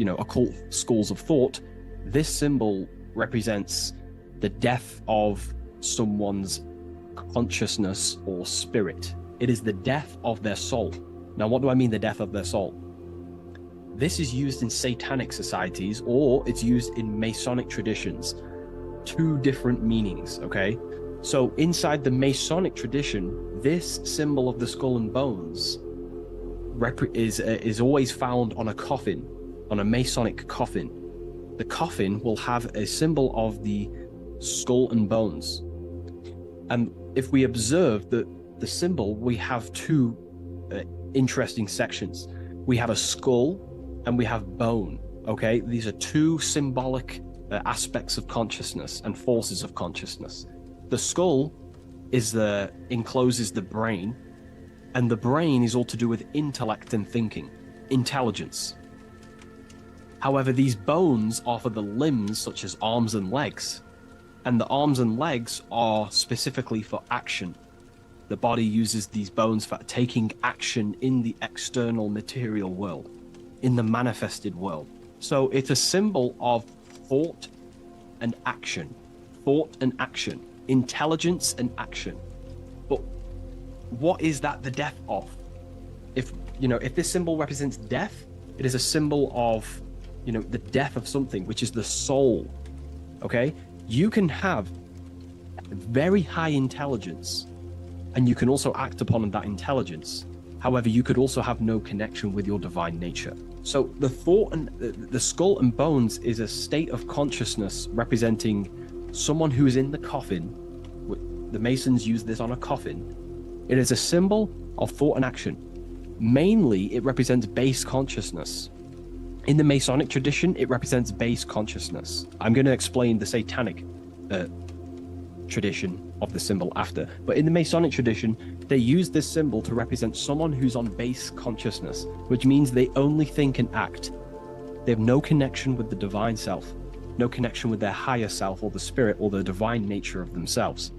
occult schools of thought, this symbol represents the death of someone's consciousness or spirit. It is the death of their soul. Now, what do I mean, the death of their soul? This is used in satanic societies, or it's used in Masonic traditions. Two different meanings, okay? So inside the Masonic tradition, this symbol of the skull and bones is always found on a coffin, on a Masonic coffin. The coffin will have a symbol of the skull and bones. And if we observe the symbol, we have two interesting sections. We have a skull and we have bone, okay? These are two symbolic aspects of consciousness and forces of consciousness. The skull encloses the brain, and the brain is all to do with intellect and thinking, intelligence. However, these bones are for the limbs, such as arms and legs, and the arms and legs are specifically for action. The body uses these bones for taking action in the external material world, in the manifested world. So it's a symbol of thought and action, intelligence and action. But what is that the death of? If this symbol represents death, it is a symbol of the death of something, which is the soul. Okay, you can have very high intelligence and you can also act upon that intelligence. However, you could also have no connection with your divine nature. So the thought and the skull and bones is a state of consciousness representing someone who is in the coffin. The Masons use this on a coffin. It is a symbol of thought and action. Mainly, it represents base consciousness. In the Masonic tradition, it represents base consciousness. I'm going to explain the Satanic tradition of the symbol after, but in the Masonic tradition, they use this symbol to represent someone who's on base consciousness, which means they only think and act. They have no connection with the divine self, no connection with their higher self or the spirit or the divine nature of themselves.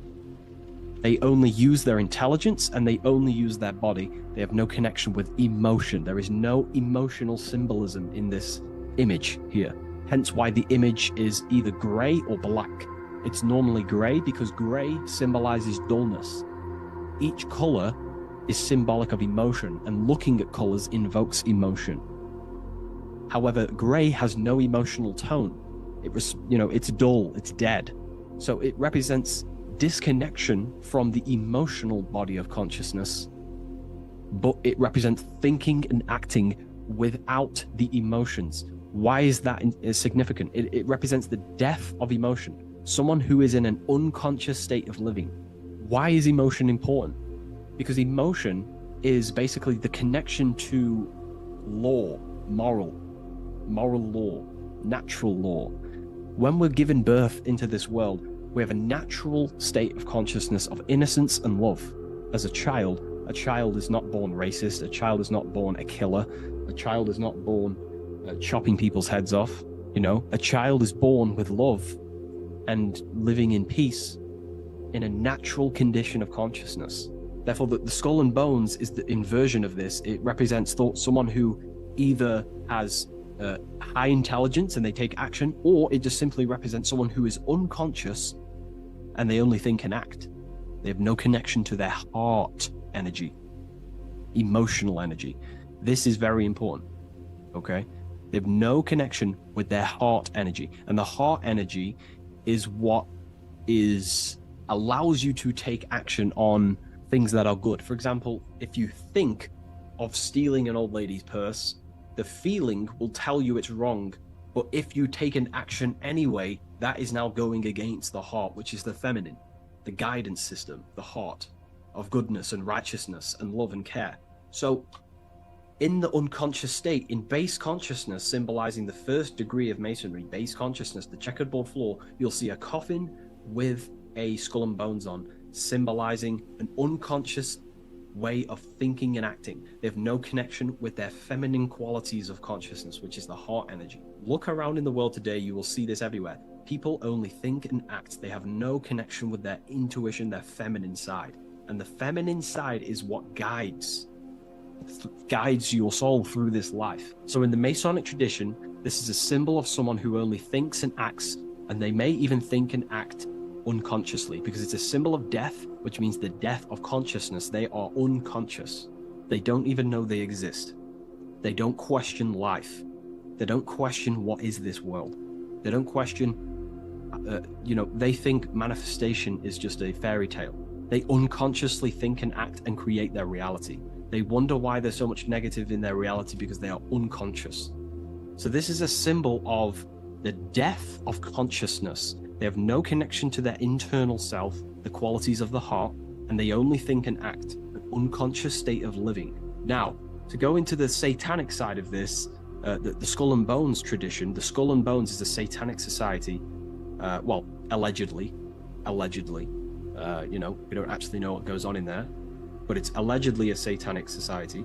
They only use their intelligence and they only use their body. They have no connection with emotion. There is no emotional symbolism in this image here. Hence why the image is either gray or black. It's normally gray because gray symbolizes dullness. Each color is symbolic of emotion, and looking at colors invokes emotion. However, gray has no emotional tone. It's dull, it's dead. So it represents disconnection from the emotional body of consciousness, but it represents thinking and acting without the emotions. Why is that significant? It represents the death of emotion. Someone who is in an unconscious state of living. Why is emotion important? Because emotion is basically the connection to law, moral law, natural law. When we're given birth into this world, we have a natural state of consciousness of innocence and love. As a child is not born racist, a child is not born a killer, a child is not born chopping people's heads off. A child is born with love and living in peace in a natural condition of consciousness. Therefore, the skull and bones is the inversion of this. It represents someone who either has high intelligence and they take action, or it just simply represents someone who is unconscious and they only think and act. They have no connection to their heart energy, emotional energy. This is very important, okay? They have no connection with their heart energy. And the heart energy is what allows you to take action on things that are good. For example, if you think of stealing an old lady's purse, the feeling will tell you it's wrong. But if you take an action anyway, that is now going against the heart, which is the feminine, the guidance system, the heart of goodness and righteousness and love and care. So in the unconscious state, in base consciousness, symbolizing the first degree of masonry, base consciousness, the checkerboard floor, you'll see a coffin with a skull and bones on, symbolizing an unconscious way of thinking and acting. They have no connection with their feminine qualities of consciousness, which is the heart energy. Look around in the world today, you will see this everywhere. People only think and act. They have no connection with their intuition, their feminine side. And the feminine side is what guides your soul through this life. So in the Masonic tradition, this is a symbol of someone who only thinks and acts, and they may even think and act unconsciously, because it's a symbol of death, which means the death of consciousness. They are unconscious. They don't even know they exist. They don't question life. They don't question what is this world. They don't question, they think manifestation is just a fairy tale. They unconsciously think and act and create their reality. They wonder why there's so much negative in their reality because they are unconscious. So this is a symbol of the death of consciousness. They have no connection to their internal self, the qualities of the heart, and they only think and act, an unconscious state of living. Now, to go into the satanic side of this, the Skull and Bones tradition, the Skull and Bones is a satanic society, allegedly. We don't actually know what goes on in there, but it's allegedly a satanic society.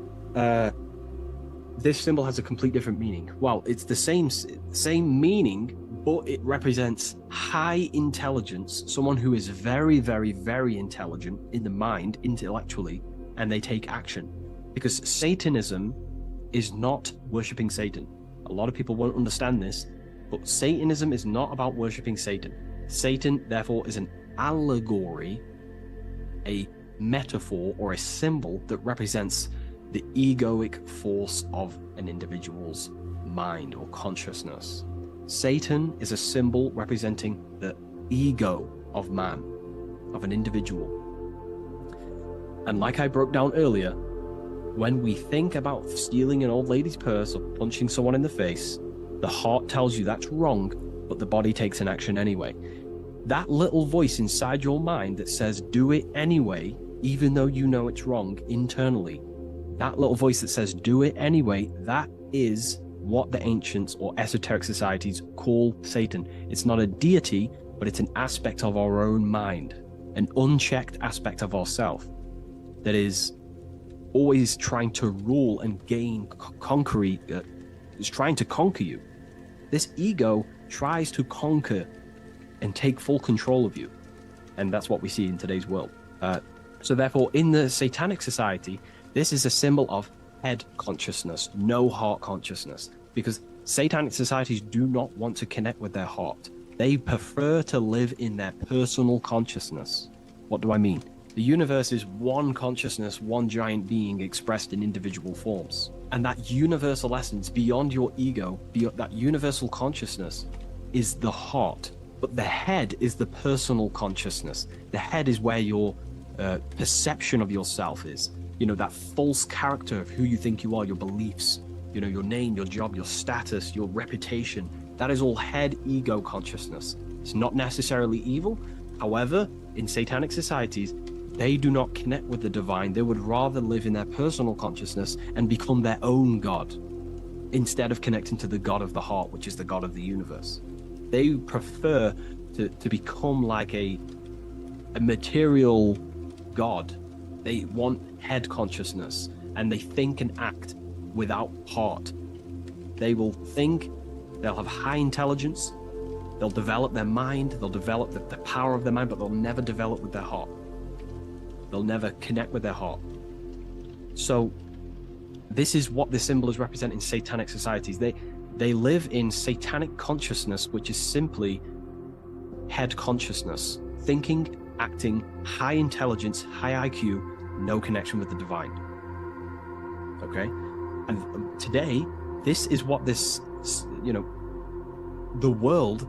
This symbol has a complete different meaning. Well, it's the same meaning, but it represents high intelligence, someone who is very, very, very intelligent in the mind, intellectually, and they take action. Because Satanism is not worshipping Satan. A lot of people won't understand this, but Satanism is not about worshipping Satan. Satan, therefore, is an allegory, a metaphor, or a symbol that represents the egoic force of an individual's mind or consciousness. Satan is a symbol representing the ego of man, of an individual. And like I broke down earlier, when we think about stealing an old lady's purse or punching someone in the face, the heart tells you that's wrong, but the body takes an action anyway. That little voice inside your mind that says, do it anyway, even though you know it's wrong internally, that little voice that says, do it anyway, that is what the ancients or esoteric societies call Satan. It's not a deity, but it's an aspect of our own mind, an unchecked aspect of ourself that is always trying to rule and gain is trying to conquer you. This ego tries to conquer and take full control of you. And that's what we see in today's world. So therefore, in the satanic society, this is a symbol of head consciousness, no heart consciousness, because satanic societies do not want to connect with their heart. They prefer to live in their personal consciousness. What do I mean? The universe is one consciousness, one giant being expressed in individual forms. And that universal essence beyond your ego, beyond that universal consciousness, is the heart. But the head is the personal consciousness. The head is where your perception of yourself is. You know, that false character of who you think you are, your beliefs, you know, your name, your job, your status, your reputation. That is all head ego consciousness. It's not necessarily evil. However, in satanic societies, they do not connect with the divine. They would rather live in their personal consciousness and become their own God instead of connecting to the God of the heart, which is the God of the universe. They prefer to become like a material God. They want head consciousness, and they think and act without heart. They will think, they'll have high intelligence, they'll develop their mind, they'll develop the power of their mind, but they'll never develop with their heart. They'll never connect with their heart. So this is what the symbol is representing in satanic societies. They live in satanic consciousness, which is simply head consciousness, thinking, acting, high intelligence, high IQ, no connection with the divine. Okay? And today, this is what this, you know, the world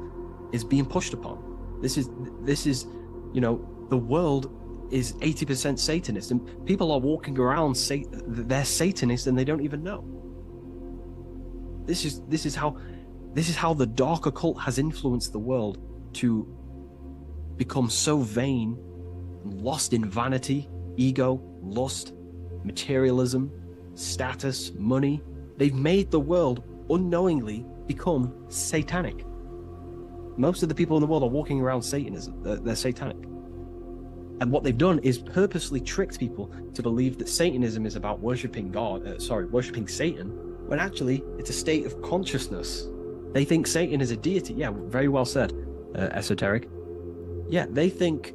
is being pushed upon. This is, you know, the world is 80% Satanist, and people are walking around they're Satanists and they don't even know. This is how the dark occult has influenced the world to become so vain, lost in vanity, ego, lust, materialism, status, money. They've made the world unknowingly become satanic. Most of the people in the world are walking around Satanism. They're satanic. And what they've done is purposely tricked people to believe that Satanism is about worshipping worshipping Satan, when actually it's a state of consciousness. They think Satan is a deity. Yeah, very well said, esoteric. Yeah, they think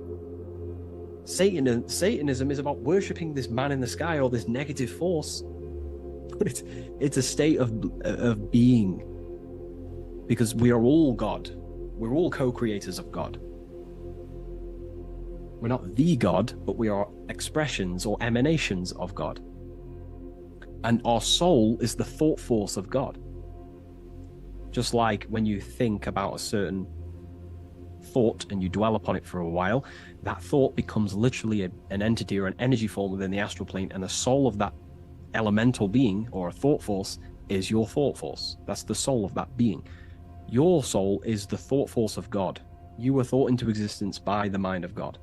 Satanism is about worshipping this man in the sky or this negative force. But it's a state of being, because we are all God. We're all co-creators of God. We're not the God, but we are expressions or emanations of God. And our soul is the thought force of God. Just like when you think about a certain thought and you dwell upon it for a while, that thought becomes literally an entity or an energy form within the astral plane, and the soul of that elemental being or a thought force is your thought force. That's the soul of that being. Your soul is the thought force of God. You were thought into existence by the mind of God.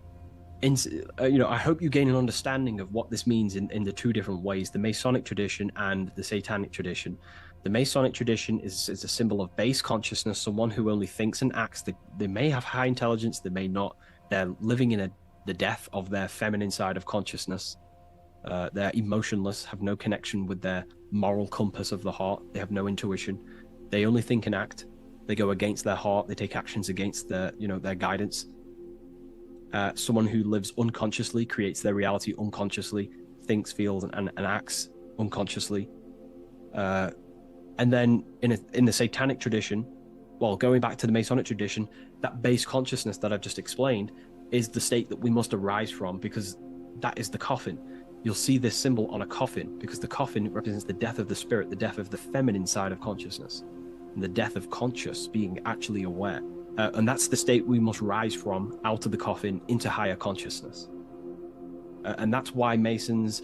I hope you gain an understanding of what this means in the two different ways, the Masonic tradition and the Satanic tradition. The Masonic tradition is a symbol of base consciousness, someone who only thinks and acts. They may have high intelligence, they may not. They're living in the death of their feminine side of consciousness. They're emotionless, have no connection with their moral compass of the heart. They have no intuition. They only think and act. They go against their heart. They take actions against their guidance. Someone who lives unconsciously, creates their reality unconsciously, thinks, feels, and acts unconsciously. And then in the Satanic tradition, well, going back to the Masonic tradition, that base consciousness that I've just explained is the state that we must arise from, because that is the coffin. You'll see this symbol on a coffin, because the coffin represents the death of the spirit, the death of the feminine side of consciousness, and the death of conscious, being actually aware. And that's the state we must rise from, out of the coffin into higher consciousness. And that's why Masons,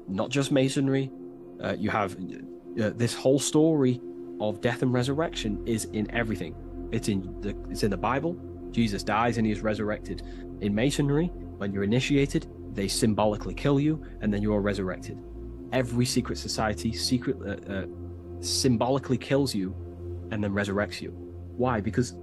not just Masonry, you have this whole story of death and resurrection is in everything. It's in the Bible. Jesus dies and he is resurrected. In Masonry, when you're initiated, they symbolically kill you and then you are resurrected. Every secret society, symbolically kills you and then resurrects you. Why? Because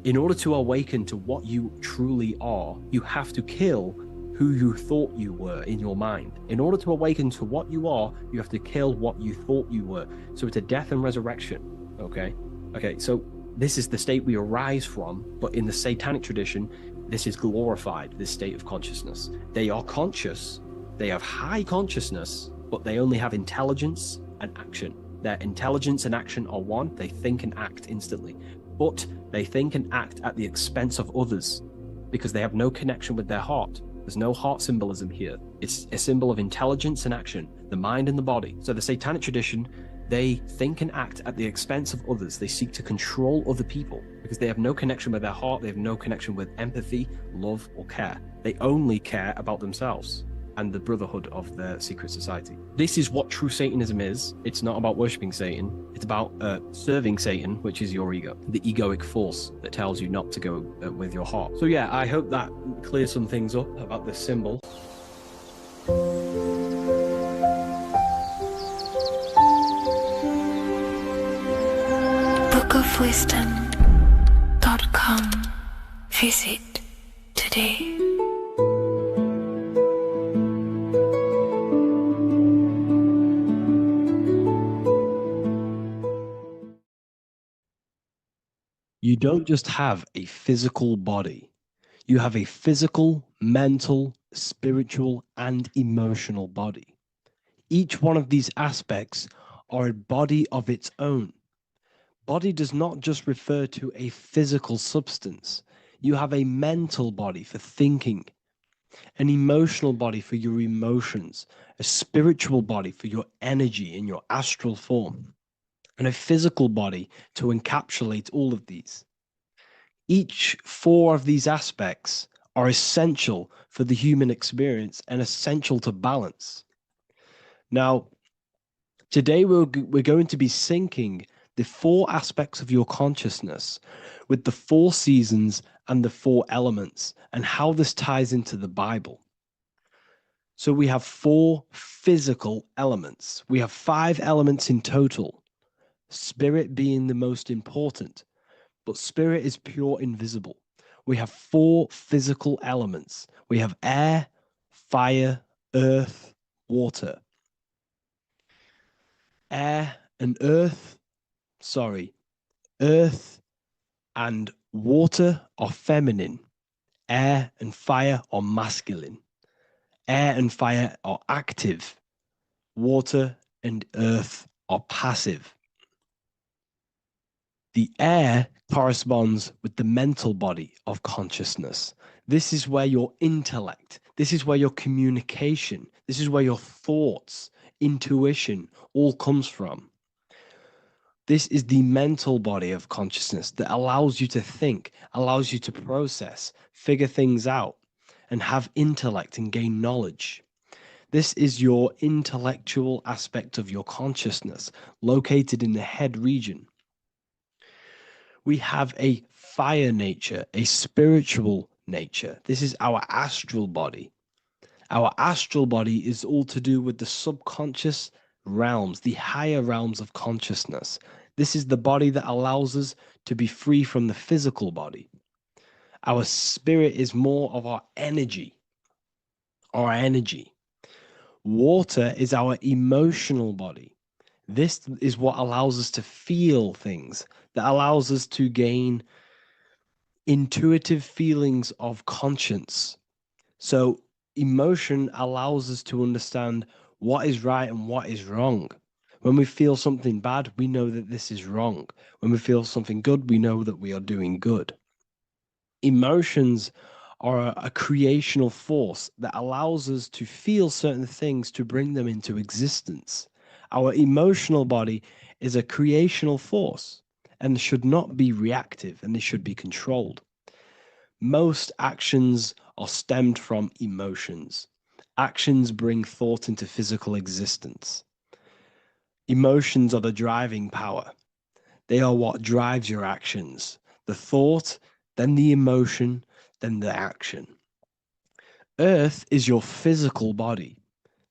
in order to awaken to what you truly are, you have to kill who you thought you were in your mind. In order to awaken to what you are, you have to kill what you thought you were. So it's a death and resurrection, okay? Okay, so this is the state we arise from, but in the satanic tradition, this is glorified, this state of consciousness. They are conscious, they have high consciousness, but they only have intelligence and action. Their intelligence and action are one, they think and act instantly. But they think and act at the expense of others because they have no connection with their heart. There's no heart symbolism here. It's a symbol of intelligence and action, the mind and the body. So the satanic tradition, they think and act at the expense of others. They seek to control other people because they have no connection with their heart. They have no connection with empathy, love, or care. They only care about themselves and the brotherhood of their secret society. This is what true Satanism is. It's not about worshipping Satan. It's about serving Satan, which is your ego, the egoic force that tells you not to go with your heart. So yeah, I hope that clears some things up about this symbol. bookofwisdom.com. Visit today. You don't just have a physical body. You have a physical, mental, spiritual, and emotional body. Each one of these aspects are a body of its own. Body does not just refer to a physical substance. You have a mental body for thinking, an emotional body for your emotions, a spiritual body for your energy in your astral form, and a physical body to encapsulate all of these. Each four of these aspects are essential for the human experience and essential to balance. Now, today we're going to be syncing the four aspects of your consciousness with the four seasons and the four elements and how this ties into the Bible. So we have four physical elements. We have 5 elements in total, spirit being the most important, but spirit is pure invisible. We have 4 physical elements. We have air, fire, earth, water. Earth and water are feminine. Air and fire are masculine. Air and fire are active. Water and earth are passive. The air corresponds with the mental body of consciousness. This is where your intellect, this is where your communication, this is where your thoughts, intuition all comes from. This is the mental body of consciousness that allows you to think, allows you to process, figure things out, and have intellect and gain knowledge. This is your intellectual aspect of your consciousness, located in the head region. We have a fire nature, a spiritual nature. This is our astral body. Our astral body is all to do with the subconscious realms, the higher realms of consciousness. This is the body that allows us to be free from the physical body. Our spirit is more of our energy. Water is our emotional body. This is what allows us to feel things, that allows us to gain intuitive feelings of conscience. So emotion allows us to understand what is right and what is wrong. When we feel something bad, we know that this is wrong. When we feel something good, we know that we are doing good. Emotions are a creational force that allows us to feel certain things to bring them into existence. Our emotional body is a creational force and should not be reactive, and it should be controlled. Most actions are stemmed from emotions. Actions bring thought into physical existence. Emotions are the driving power. They are what drives your actions. The thought, then the emotion, then the action. Earth is your physical body.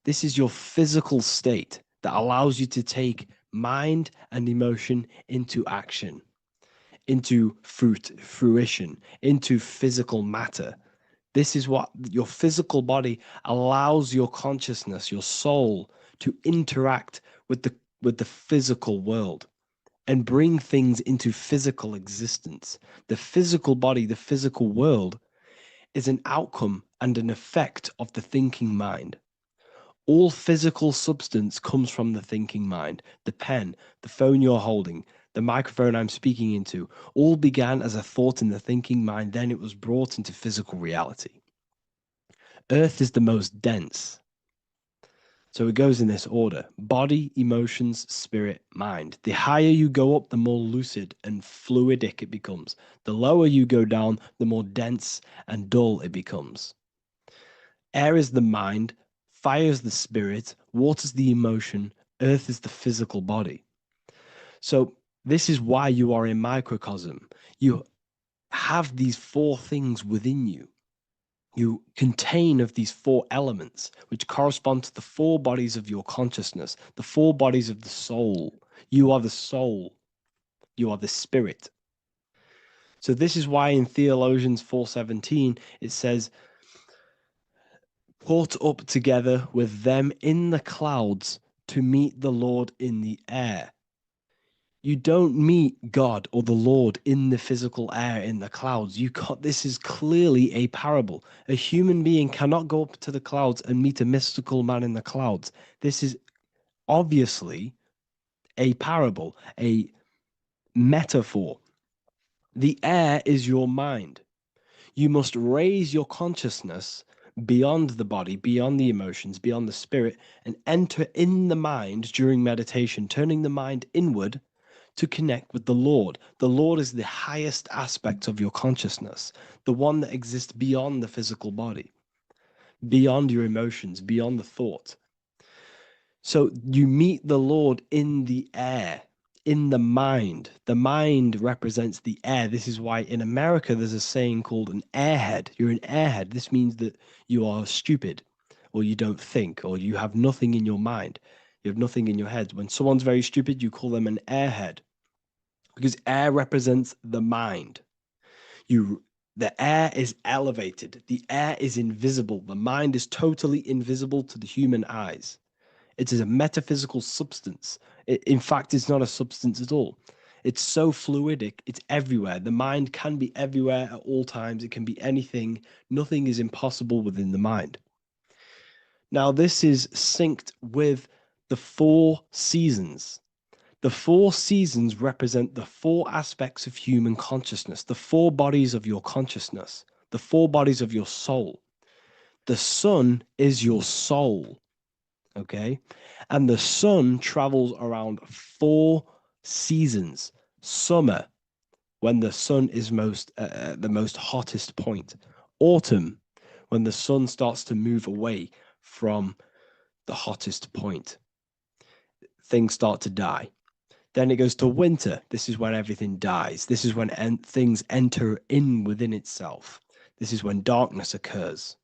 This is your physical state that allows you to take mind and emotion into action, into fruition, into physical matter. This is what your physical body allows your consciousness, your soul, to interact with the physical world and bring things into physical existence. The physical body, the physical world, is an outcome and an effect of the thinking mind. All physical substance comes from the thinking mind. The pen, the phone you're holding, the microphone I'm speaking into, all began as a thought in the thinking mind, then it was brought into physical reality. Earth is the most dense. So it goes in this order: body, emotions, spirit, mind. The higher you go up, the more lucid and fluidic it becomes. The lower you go down, the more dense and dull it becomes. Air is the mind, fire is the spirit, water is the emotion, earth is the physical body. So this is why you are a microcosm. You have these four things within you. You contain of these four elements, which correspond to the four bodies of your consciousness, the four bodies of the soul. You are the soul. You are the spirit. So this is why in Theologians 4:17 it says, caught up together with them in the clouds to meet the Lord in the air. You don't meet God or the Lord in the physical air, in the clouds. This is clearly a parable. A human being cannot go up to the clouds and meet a mystical man in the clouds. This is obviously a parable, a metaphor. The air is your mind. You must raise your consciousness beyond the body, beyond the emotions, beyond the spirit, and enter in the mind during meditation, turning the mind inward to connect with the Lord. The Lord is the highest aspect of your consciousness, the one that exists beyond the physical body, beyond your emotions, beyond the thought. So you meet the Lord in the air, in the mind. The mind represents the air. This is why in America there's a saying called an airhead. You're an airhead. This means that you are stupid, or you don't think, or you have nothing in your mind. You have nothing in your head. When someone's very stupid, you call them an airhead, because air represents the mind. The air is elevated. The air is invisible. The mind is totally invisible to the human eyes. It is a metaphysical substance. In fact, it's not a substance at all. It's so fluidic. It's everywhere. The mind can be everywhere at all times. It can be anything. Nothing is impossible within the mind. Now, this is synced with the four seasons. The four seasons represent the four aspects of human consciousness, the four bodies of your consciousness, the four bodies of your soul. The sun is your soul, okay? And the sun travels around four seasons. Summer, when the sun is the most hottest point. Autumn, when the sun starts to move away from the hottest point. Things start to die. Then it goes to winter. This is when everything dies. This is when things enter in within itself. This is when darkness occurs.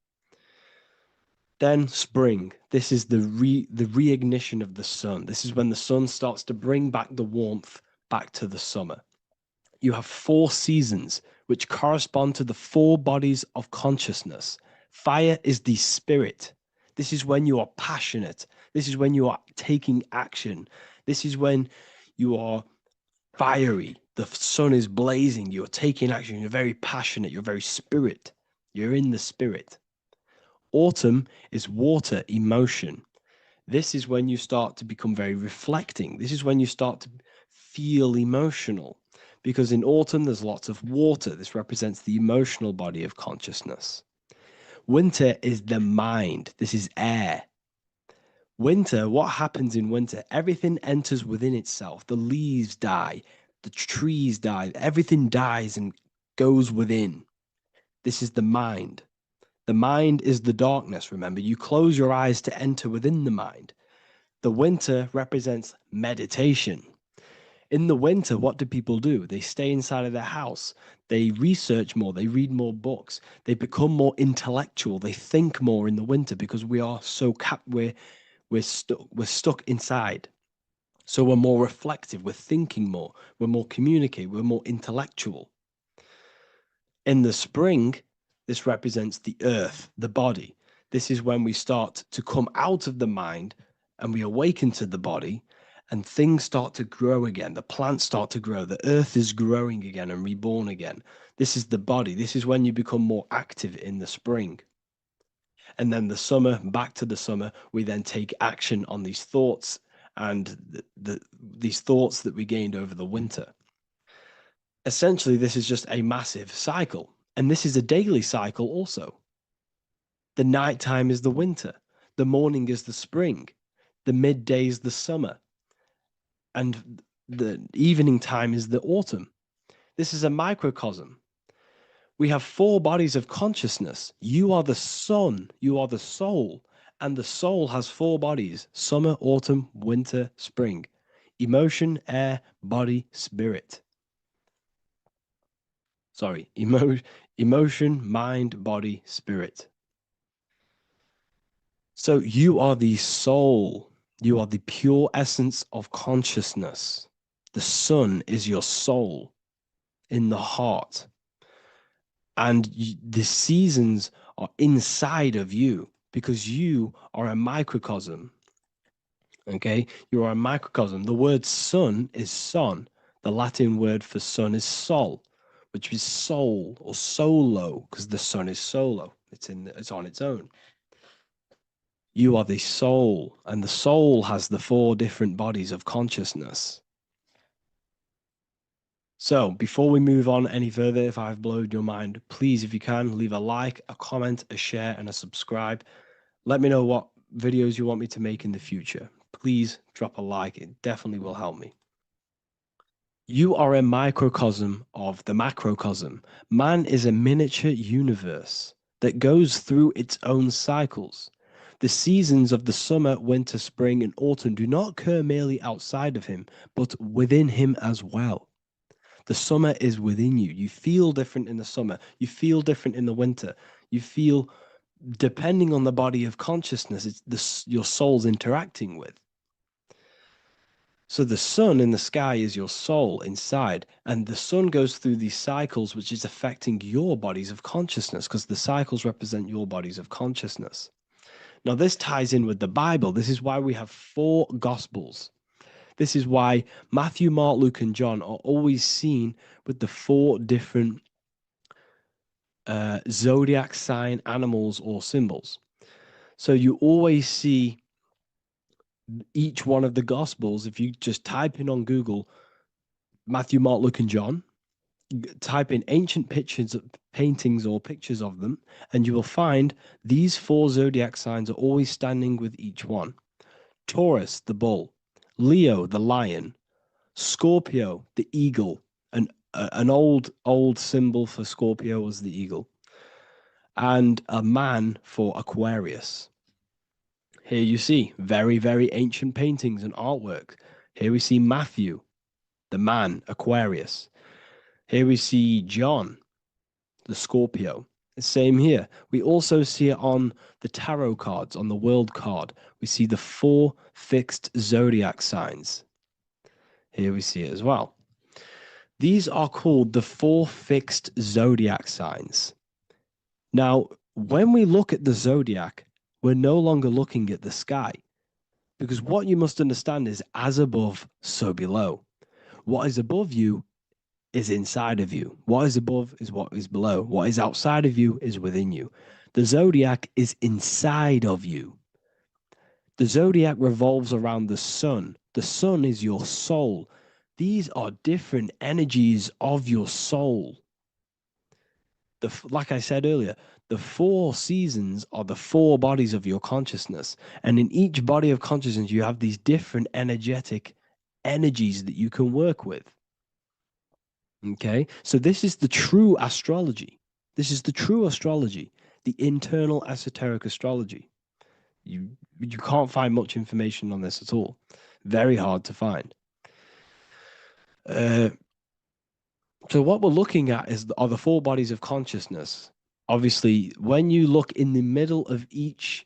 Then spring. This is the reignition of the sun. This is when the sun starts to bring back the warmth back to the summer. You have four seasons which correspond to the four bodies of consciousness. Fire is the spirit. This is when you are passionate. This is when you are taking action. This is when you are fiery. The sun is blazing. You're taking action. You're very passionate. You're very spirit. You're in the spirit. Autumn is water, emotion. This is when you start to become very reflecting. This is when you start to feel emotional. Because in autumn, there's lots of water. This represents the emotional body of consciousness. Winter is the mind. This is air. Winter, what happens in winter? Everything enters within itself. The leaves die. The trees die. Everything dies and goes within. This is the mind. The mind is the darkness, remember. You close your eyes to enter within the mind. The winter represents meditation. In the winter, what do people do? They stay inside of their house. They research more. They read more books. They become more intellectual. They think more in the winter because we are so we're stuck inside. So we're more reflective, we're thinking more, we're more communicative, we're more intellectual. In the spring, this represents the earth, the body. This is when we start to come out of the mind and we awaken to the body, and things start to grow again. The plants start to grow. The earth is growing again and reborn again. This is the body. This is when you become more active in the spring. And then the summer, back to the summer, we then take action on these thoughts and these thoughts that we gained over the winter. Essentially, this is just a massive cycle. And this is a daily cycle also. The nighttime is the winter. The morning is the spring. The midday is the summer. And the evening time is the autumn. This is a microcosm. We have 4 bodies of consciousness. You are the sun, you are the soul, and the soul has 4 bodies: summer, autumn, winter, spring. Emotion, air, body, spirit. Sorry, emotion, mind, body, spirit. So you are the soul. You are the pure essence of consciousness. The sun is your soul in the heart. And the seasons are inside of you because you are a microcosm. Okay? You are a microcosm. The word sun is son. The Latin word for sun is sol, which is soul or solo, because the sun is solo. It's on its own. You are the soul, and the soul has the 4 different bodies of consciousness. So before we move on any further, if I've blown your mind, please, if you can, leave a like, a comment, a share, and a subscribe. Let me know what videos you want me to make in the future. Please drop a like. It definitely will help me. You are a microcosm of the macrocosm. Man is a miniature universe that goes through its own cycles. The seasons of the summer, winter, spring, and autumn do not occur merely outside of him, but within him as well. The summer is within you. You feel different in the summer. You feel different in the winter. You feel, depending on the body of consciousness, it's your soul's interacting with. So the sun in the sky is your soul inside, and the sun goes through these cycles, which is affecting your bodies of consciousness, because the cycles represent your bodies of consciousness. Now, this ties in with the Bible. This is why we have 4 Gospels. This is why Matthew, Mark, Luke, and John are always seen with the 4 different zodiac sign animals or symbols. So you always see each one of the Gospels. If you just type in on Google Matthew, Mark, Luke, and John, type in ancient pictures, paintings or pictures of them, and you will find these 4 zodiac signs are always standing with each one. Taurus, the bull; Leo, the lion; Scorpio, the eagle. An old symbol for Scorpio was the eagle. And a man for Aquarius. Here you see very, very ancient paintings and artwork. Here we see Matthew, the man, Aquarius. Here we see John, the Scorpio. The same here. We also see it on the tarot cards, on the world card. We see the 4 fixed zodiac signs. Here we see it as well. These are called the 4 fixed zodiac signs. Now, when we look at the zodiac, we're no longer looking at the sky, because what you must understand is as above, so below. What is above you is inside of you. What is above is what is below. What is outside of you is within you. The zodiac is inside of you. The zodiac revolves around the sun. The sun is your soul. These are different energies of your soul. Like I said earlier, the 4 seasons are the 4 bodies of your consciousness. And in each body of consciousness, you have these different energetic energies that you can work with. Okay, so this is the true astrology. This is the true astrology, the internal esoteric astrology. You can't find much information on this at all. Very hard to find. So what we're looking at are the 4 bodies of consciousness. Obviously, when you look in the middle of each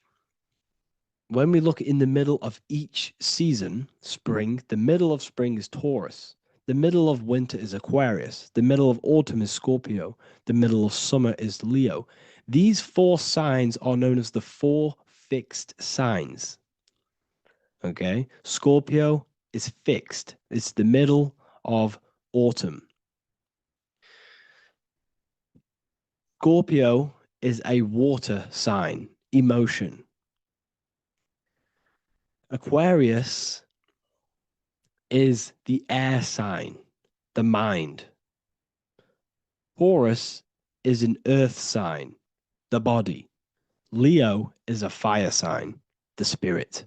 when we look in the middle of each season, spring, the middle of spring is Taurus. The middle of winter is Aquarius. The middle of autumn is Scorpio. The middle of summer is Leo. These 4 signs are known as the 4 fixed signs. Okay, Scorpio is fixed. It's the middle of autumn. Scorpio is a water sign, emotion. Aquarius is the air sign, the mind. Taurus is an earth sign, the body. Leo is a fire sign, the spirit.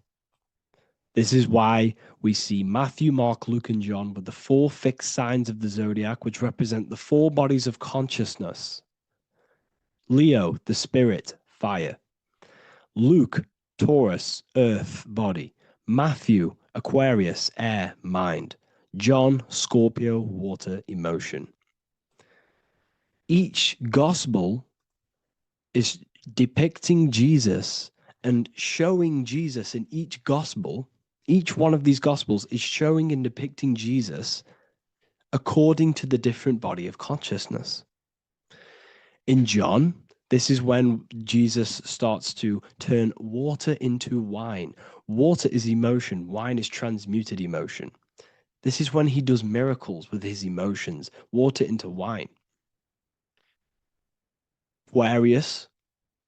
This is why we see Matthew, Mark, Luke, and John with the 4 fixed signs of the zodiac, which represent the 4 bodies of consciousness. Leo, the spirit, fire. Luke, Taurus, earth, body. Matthew, Aquarius, air, mind. John, Scorpio, water, emotion. Each gospel is depicting Jesus and showing Jesus in each gospel. Each one of these gospels is showing and depicting Jesus according to the different body of consciousness. In John, this is when Jesus starts to turn water into wine. Water is emotion. Wine is transmuted emotion. This is when he does miracles with his emotions, water into wine. Aquarius,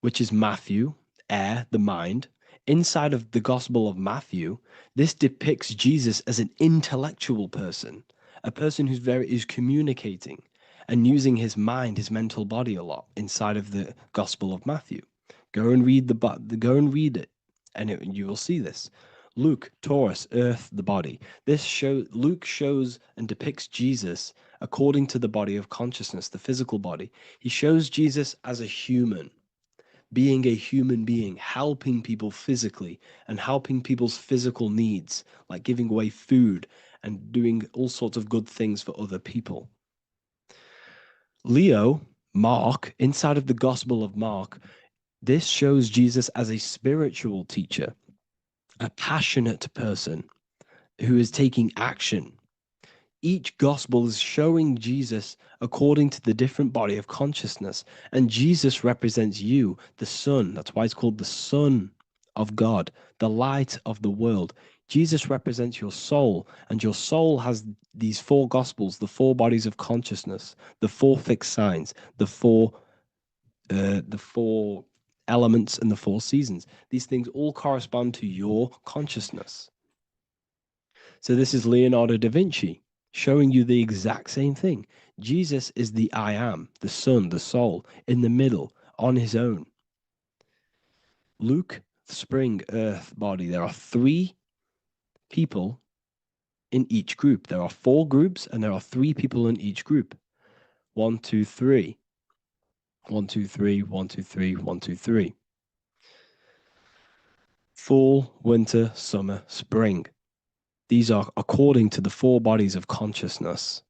which is Matthew, air, the mind. Inside of the Gospel of Matthew, this depicts Jesus as an intellectual person, a person who's communicating and using his mind, his mental body a lot inside of the Gospel of Matthew. Go and read it, and you will see this. Luke, Taurus, earth, the body. Luke shows and depicts Jesus according to the body of consciousness, the physical body. He shows Jesus as a human, being a human being, helping people physically and helping people's physical needs, like giving away food and doing all sorts of good things for other people. Leo, Mark, inside of the Gospel of Mark, this shows Jesus as a spiritual teacher, a passionate person who is taking action. Each gospel is showing Jesus according to the different body of consciousness. And Jesus represents you, the Son. That's why it's called the Son of God, the light of the world. Jesus represents your soul, and your soul has these 4 gospels, the 4 bodies of consciousness, the 4 fixed signs, the 4 elements and the 4 seasons. These things all correspond to your consciousness. So this is Leonardo da Vinci showing you the exact same thing. Jesus is the I am, the sun, the soul, in the middle, on his own. Luke, spring, earth, body. There are 3 people in each group. There are 4 groups, and there are 3 people in each group. 1, 2, 3. 1, 2, 3, 1, 2, 3, 1, 2, 3. Fall, winter, summer, spring. These are according to the 4 bodies of consciousness.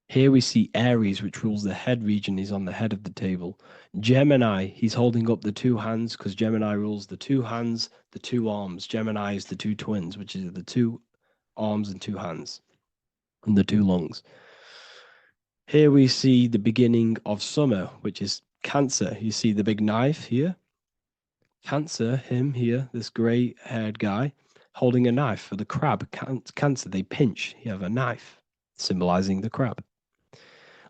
Here we see Aries, which rules the head region. He's on the head of the table. Gemini, he's holding up the 2 hands because Gemini rules the 2 hands, the 2 arms. Gemini is the 2 twins, which is the 2 arms and 2 hands, and the 2 lungs. Here we see the beginning of summer, which is Cancer. You see the big knife here. Cancer, him here, this gray-haired guy, holding a knife for the crab. Cancer, they pinch. You have a knife, symbolizing the crab.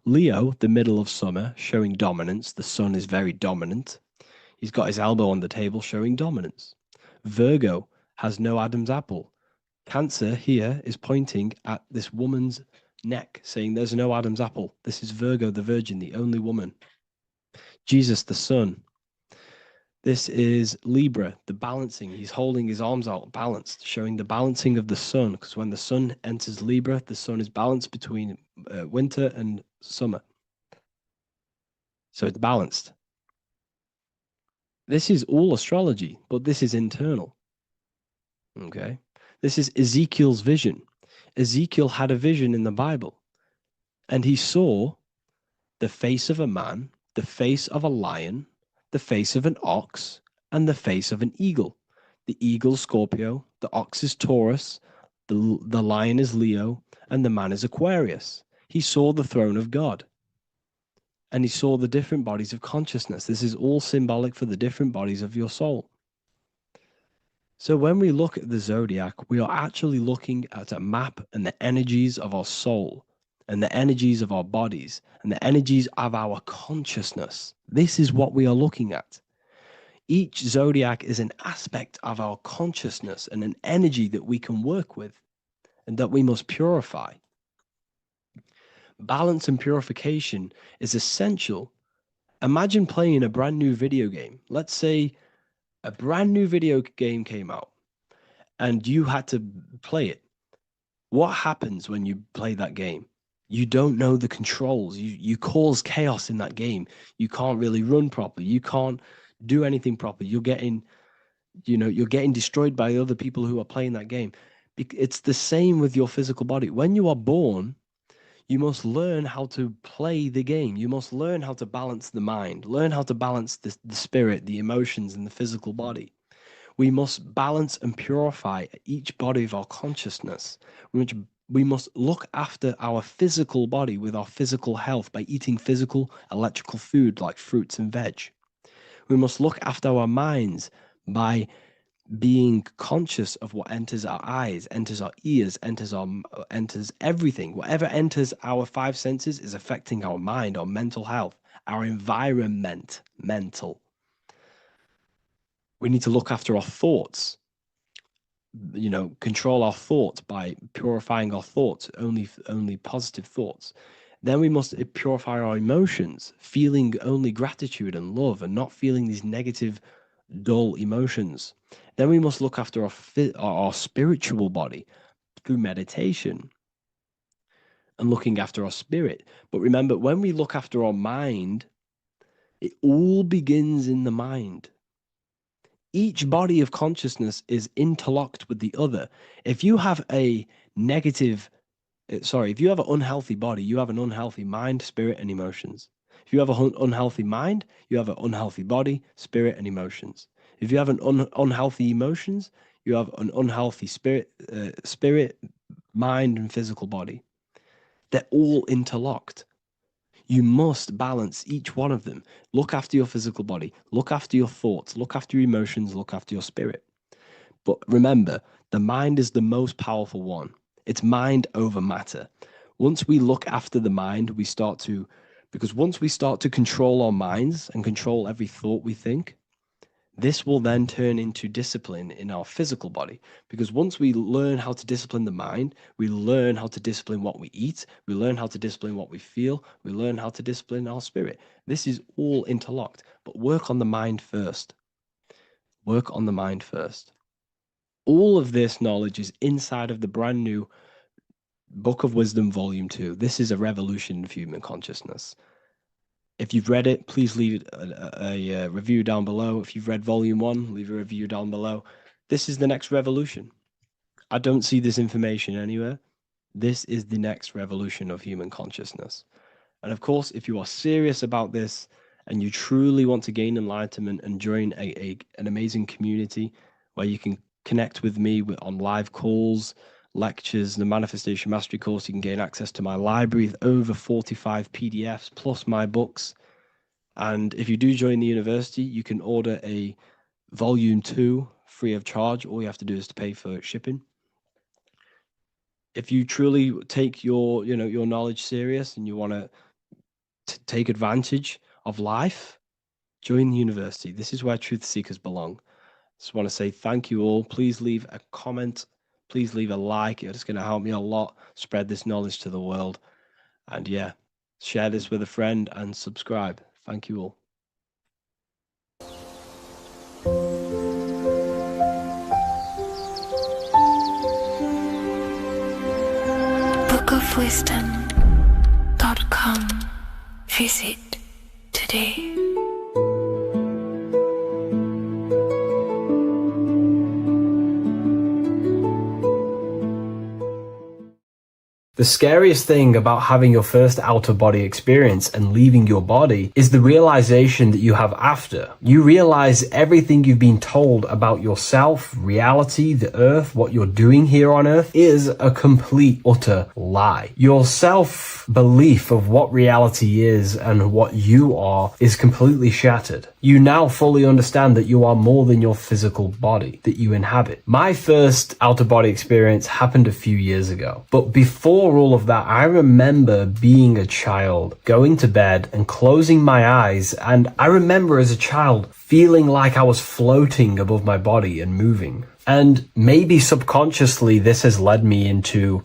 Leo, the middle of summer, showing dominance. The sun is very dominant. He's got his elbow on the table, showing dominance. Virgo has no Adam's apple. Cancer here is pointing at this woman's neck, saying there's no Adam's apple. This is Virgo, the virgin, the only woman. Jesus, the sun. This is Libra, the balancing. He's holding his arms out, balanced, showing the balancing of the sun, because when the sun enters Libra, the sun is balanced between winter and summer. So it's balanced. This is all astrology, but this is internal. Okay? This is Ezekiel's vision. Ezekiel had a vision in the Bible, and he saw the face of a man, the face of a lion, the face of an ox, and the face of an eagle. the eagle Scorpio, the ox is Taurus, the lion is Leo, and the man is Aquarius. He saw the throne of God, and he saw the different bodies of consciousness. This is all symbolic for the different bodies of your soul. So when we look at the zodiac, we are actually looking at a map and the energies of our soul and the energies of our bodies and the energies of our consciousness. This is what we are looking at. Each zodiac is an aspect of our consciousness and an energy that we can work with and that we must purify. Balance and purification is essential. Imagine playing a brand new video game. Let's say a brand new video game came out and you had to play it. What happens when you play that game? You don't know the controls. You cause chaos in that game. You can't really run properly. You can't do anything properly. You're getting destroyed by other people who are playing that game. It's the same with your physical body. When you are born, you must learn how to play the game. You must learn how to balance the mind, learn how to balance the spirit, the emotions, and the physical body. We must balance and purify each body of our consciousness, which we must look after our physical body with our physical health by eating physical, electrical food like fruits and veg. We must look after our minds by being conscious of what enters our eyes, enters our ears, enters everything. Whatever enters our five senses is affecting our mind, our mental health, our environment, mental. We need to look after our thoughts, control our thoughts by purifying our thoughts, only positive thoughts. Then we must purify our emotions, feeling only gratitude and love and not feeling these negative, dull emotions. Then we must look after our spiritual body through meditation and looking after our spirit. But remember, when we look after our mind, it all begins in the mind. Each body of consciousness is interlocked with the other. If you have an unhealthy body, you have an unhealthy mind, spirit, and emotions. If you have an unhealthy mind, you have an unhealthy body, spirit, and emotions. If you have an unhealthy emotions, you have an unhealthy spirit, mind, and physical body. They're all interlocked. You must balance each one of them. Look after your physical body. Look after your thoughts. Look after your emotions. Look after your spirit. But remember, the mind is the most powerful one. It's mind over matter. Once we look after the mind, because once we start to control our minds and control every thought we think, this will then turn into discipline in our physical body. Because once we learn how to discipline the mind, we learn how to discipline what we eat, we learn how to discipline what we feel, we learn how to discipline our spirit. This is all interlocked, but work on the mind first. Work on the mind first. All of this knowledge is inside of the brand new Book of Wisdom, Volume 2. This is a revolution of human consciousness. If you've read it, please leave a review down below. If you've read Volume 1, leave a review down below. This is the next revolution. I don't see this information anywhere. This is the next revolution of human consciousness. And of course, if you are serious about this and you truly want to gain enlightenment and join an amazing community where you can connect with me on live calls, lectures, the Manifestation Mastery course, you can gain access to my library with over 45 PDFs plus my books. And if you do join the university, you can order a Volume 2 free of charge. All you have to do is to pay for shipping. If you truly take your knowledge serious and you want to take advantage of life, join the university. This is where truth seekers belong. Just want to say thank you all. Please leave a comment. Please leave a like. It's going to help me a lot spread this knowledge to the world. And yeah, share this with a friend and subscribe. Thank you all. bookofwisdom.com. Visit today. The scariest thing about having your first out-of-body experience and leaving your body is the realization that you have after. You realize everything you've been told about yourself, reality, the earth, what you're doing here on earth is a complete, utter lie. Your self-belief of what reality is and what you are is completely shattered. You now fully understand that you are more than your physical body that you inhabit. My first out-of-body experience happened a few years ago, but before all of that, I remember being a child, going to bed and closing my eyes, and I remember as a child feeling like I was floating above my body and moving. And maybe subconsciously this has led me into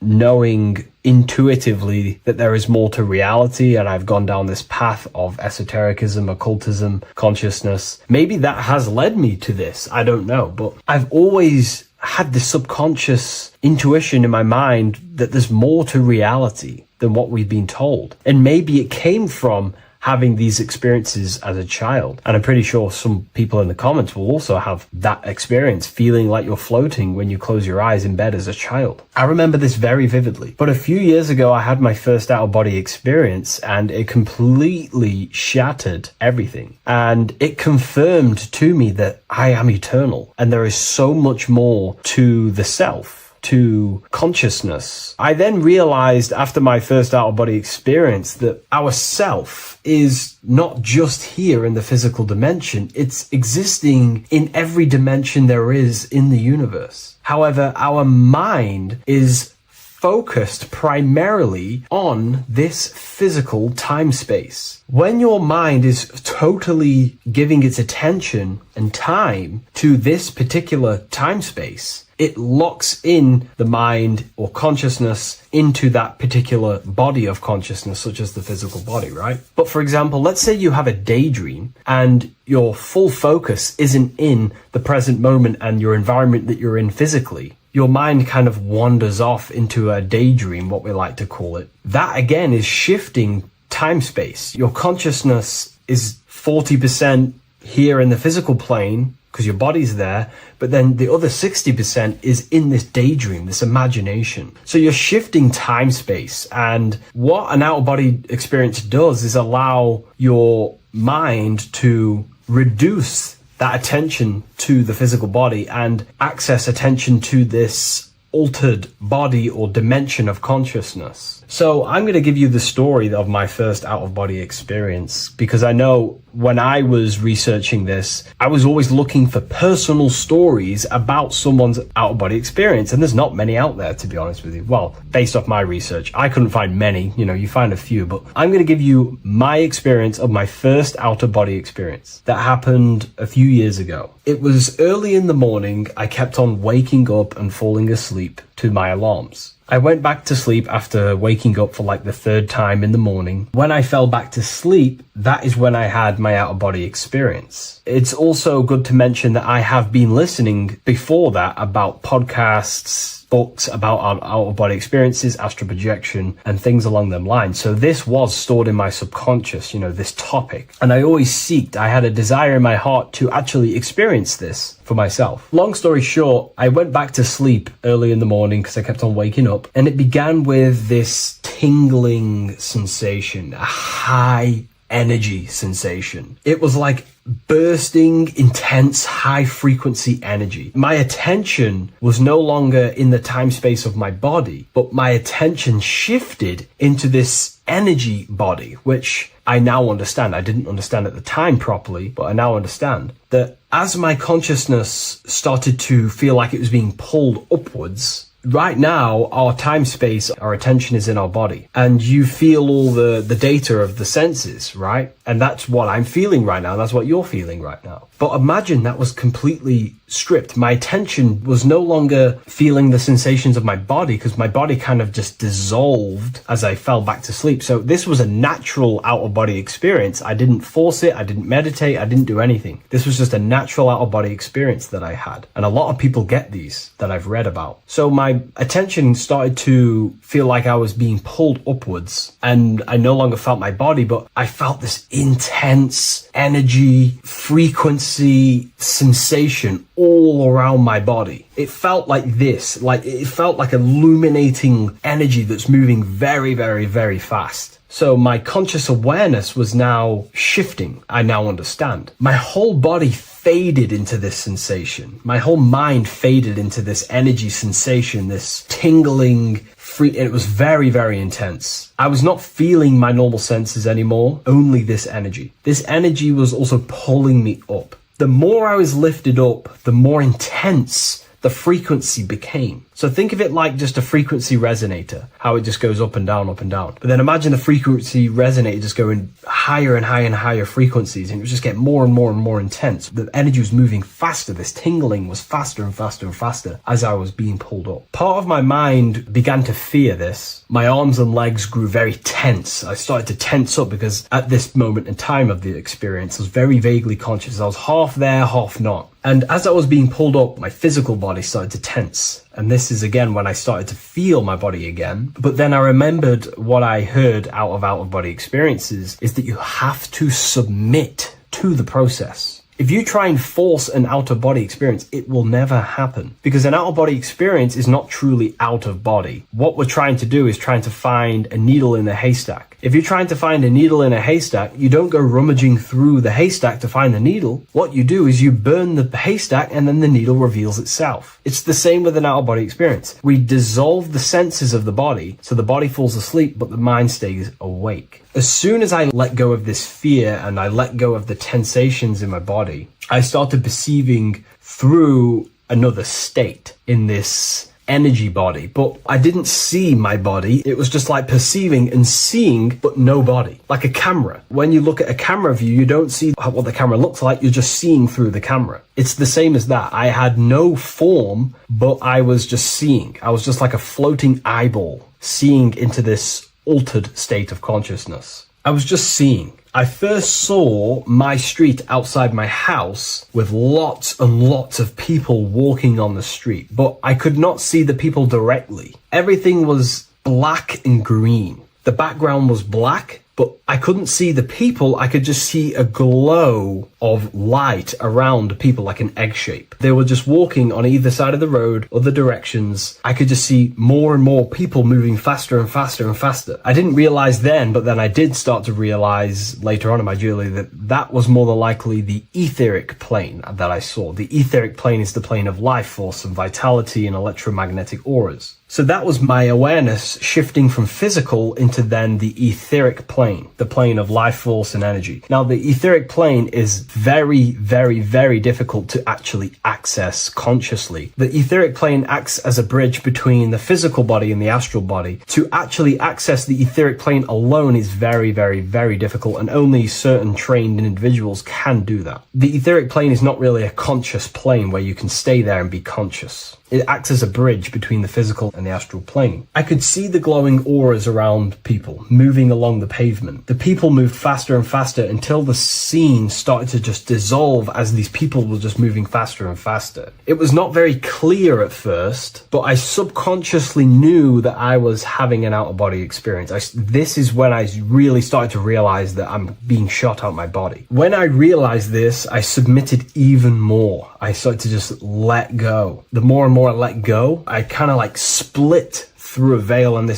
knowing intuitively that there is more to reality, and I've gone down this path of esotericism, occultism, consciousness. Maybe that has led me to this, I don't know, but I've always had this subconscious intuition in my mind that there's more to reality than what we've been told. And maybe it came from having these experiences as a child. And I'm pretty sure some people in the comments will also have that experience, feeling like you're floating when you close your eyes in bed as a child. I remember this very vividly. But a few years ago, I had my first out-of-body experience, and it completely shattered everything. And it confirmed to me that I am eternal, and there is so much more to the self, to consciousness. I then realized after my first out-of-body experience that our self is not just here in the physical dimension, it's existing in every dimension there is in the universe. However, our mind is focused primarily on this physical time space. When your mind is totally giving its attention and time to this particular time space, it locks in the mind or consciousness into that particular body of consciousness, such as the physical body, right? But for example, let's say you have a daydream and your full focus isn't in the present moment and your environment that you're in physically. Your mind kind of wanders off into a daydream, what we like to call it. That again is shifting time space. Your consciousness is 40% here in the physical plane because your body's there, but then the other 60% is in this daydream, this imagination. So you're shifting time space, and what an out-of-body experience does is allow your mind to reduce that attention to the physical body and access attention to this altered body or dimension of consciousness. So I'm going to give you the story of my first out-of-body experience, because I know when I was researching this, I was always looking for personal stories about someone's out-of-body experience, and there's not many out there, to be honest with you. Well, based off my research, I couldn't find many, you find a few, but I'm going to give you my experience of my first out-of-body experience that happened a few years ago. It was early in the morning. I kept on waking up and falling asleep to my alarms. I went back to sleep after waking up for like the third time in the morning. When I fell back to sleep, that is when I had my out-of-body experience. It's also good to mention that I have been listening before that about podcasts, books about our out-of-body experiences, astral projection, and things along them lines. So this was stored in my subconscious, this topic. And I had a desire in my heart to actually experience this for myself. Long story short, I went back to sleep early in the morning because I kept on waking up, and it began with this tingling sensation, a high energy sensation. It was like bursting, intense, high frequency energy. My attention was no longer in the time space of my body, but my attention shifted into this energy body, which I now understand. I didn't understand at the time properly, but I now understand that as my consciousness started to feel like it was being pulled upwards, right now, our time space, our attention is in our body, and you feel all the data of the senses, right? And that's what I'm feeling right now. That's what you're feeling right now. But imagine that was completely stripped. My attention was no longer feeling the sensations of my body, because my body kind of just dissolved as I fell back to sleep. So this was a natural out-of-body experience. I didn't force it. I didn't meditate. I didn't do anything. This was just a natural out-of-body experience that I had. And a lot of people get these that I've read about. So my my attention started to feel like I was being pulled upwards, and I no longer felt my body, but I felt this intense energy, frequency, sensation all around my body. It felt like this, like it felt like illuminating energy that's moving very, very, very fast. So my conscious awareness was now shifting. I now understand. My whole body faded into this sensation. My whole mind faded into this energy sensation, this tingling, free. It was very, very intense. I was not feeling my normal senses anymore, only this energy. This energy was also pulling me up. The more I was lifted up, the more intense the frequency became. So think of it like just a frequency resonator, how it just goes up and down, up and down. But then imagine the frequency resonator just going higher and higher and higher frequencies, and it would just get more and more and more intense. The energy was moving faster. This tingling was faster and faster and faster as I was being pulled up. Part of my mind began to fear this. My arms and legs grew very tense. I started to tense up because at this moment in time of the experience, I was very vaguely conscious. I was half there, half not. And as I was being pulled up, my physical body started to tense. And this is again when I started to feel my body again. But then I remembered what I heard out of body experiences is that you have to submit to the process. If you try and force an out-of-body experience, it will never happen, because an out-of-body experience is not truly out of body. What we're trying to do is trying to find a needle in a haystack. If you're trying to find a needle in a haystack, you don't go rummaging through the haystack to find the needle. What you do is you burn the haystack and then the needle reveals itself. It's the same with an out-of-body experience. We dissolve the senses of the body, so the body falls asleep, but the mind stays awake. As soon as I let go of this fear and I let go of the tensations in my body, I started perceiving through another state in this energy body, but I didn't see my body. It was just like perceiving and seeing, but no body, like a camera. When you look at a camera view, you don't see what the camera looks like. You're just seeing through the camera. It's the same as that. I had no form, but I was just seeing. I was just like a floating eyeball, seeing into this altered state of consciousness. I was just seeing. I first saw my street outside my house with lots and lots of people walking on the street, but I could not see the people directly. Everything was black and green. The background was black, but I couldn't see the people. I could just see a glow of light around people, like an egg shape. They were just walking on either side of the road, other directions. I could just see more and more people moving faster and faster and faster. I didn't realize then, but then I did start to realize later on in my journey that that was more than likely the etheric plane that I saw. The etheric plane is the plane of life force and vitality and electromagnetic auras. So that was my awareness shifting from physical into then the etheric plane, the plane of life force and energy. Now, the etheric plane is very, very, very difficult to actually access consciously. The etheric plane acts as a bridge between the physical body and the astral body. To actually access the etheric plane alone is very, very, very difficult, and only certain trained individuals can do that. The etheric plane is not really a conscious plane where you can stay there and be conscious. It acts as a bridge between the physical and the astral plane. I could see the glowing auras around people moving along the pavement. The people moved faster and faster until the scene started to just dissolve as these people were just moving faster and faster. It was not very clear at first, but I subconsciously knew that I was having an out-of-body experience. This is when I really started to realize that I'm being shot out my body. When I realized this, I submitted even more. I started to just let go. The more and more I let go, I kind of like split through a veil, and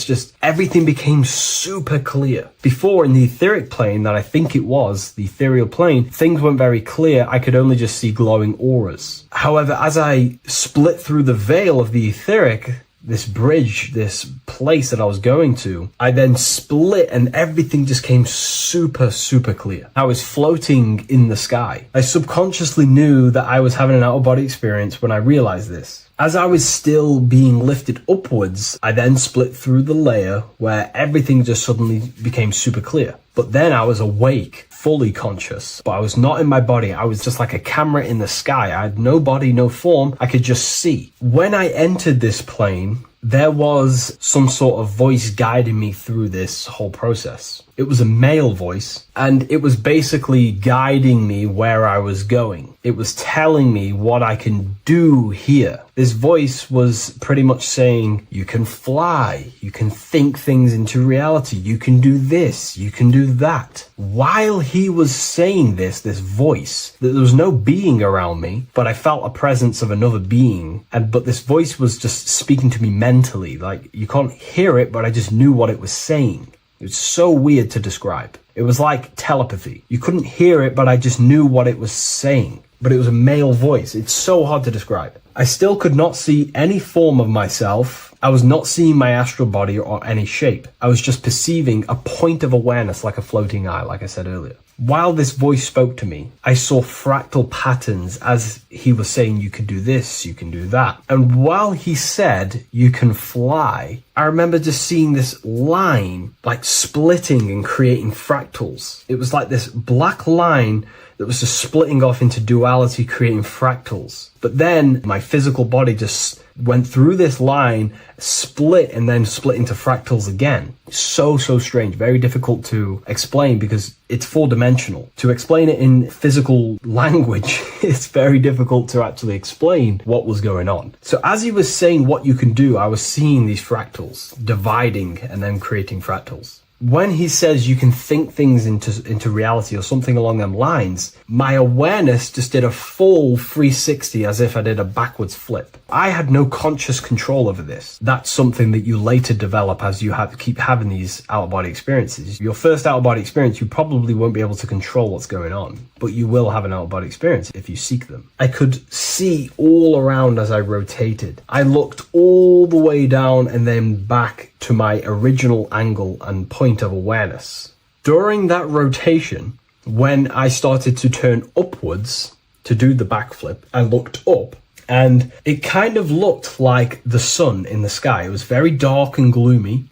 everything became super clear. Before, in the etheric plane that I think it was, the ethereal plane, things weren't very clear. I could only just see glowing auras. However, as I split through the veil of the etheric, this bridge, this place that I was going to, I then split and everything just came super, super clear. I was floating in the sky. I subconsciously knew that I was having an out-of-body experience when I realized this. As I was still being lifted upwards, I then split through the layer where everything just suddenly became super clear. But then I was awake, fully conscious, but I was not in my body. I was just like a camera in the sky. I had no body, no form. I could just see. When I entered this plane, there was some sort of voice guiding me through this whole process. It was a male voice, and it was basically guiding me where I was going. It was telling me what I can do here. This voice was pretty much saying, you can fly, you can think things into reality, you can do this, you can do that. While he was saying this voice, there was no being around me, but I felt a presence of another being. But this voice was just speaking to me mentally. Like, you can't hear it, but I just knew what it was saying. It was so weird to describe. It was like telepathy. You couldn't hear it, but I just knew what it was saying. But it was a male voice. It's so hard to describe. I still could not see any form of myself. I was not seeing my astral body or any shape. I was just perceiving a point of awareness like a floating eye, like I said earlier. While this voice spoke to me, I saw fractal patterns as he was saying, you can do this, you can do that. And while he said, you can fly, I remember just seeing this line like splitting and creating fractals. It was like this black line that was just splitting off into duality, creating fractals. But then my physical body just went through this line, split, and then split into fractals again. So strange, very difficult to explain because it's 4-dimensional. To explain it in physical language, it's very difficult to actually explain what was going on. So as he was saying what you can do, I was seeing these fractals dividing and then creating fractals. When he says you can think things into reality or something along them lines, my awareness just did a full 360 as if I did a backwards flip. I had no conscious control over this. That's something that you later develop as you keep having these out-of-body experiences. Your first out-of-body experience, you probably won't be able to control what's going on, but you will have an out-of-body experience if you seek them. I could see all around as I rotated. I looked all the way down and then back to my original angle and point of awareness. During that rotation, when I started to turn upwards to do the backflip, I looked up and it kind of looked like the sun in the sky. It was very dark and gloomy.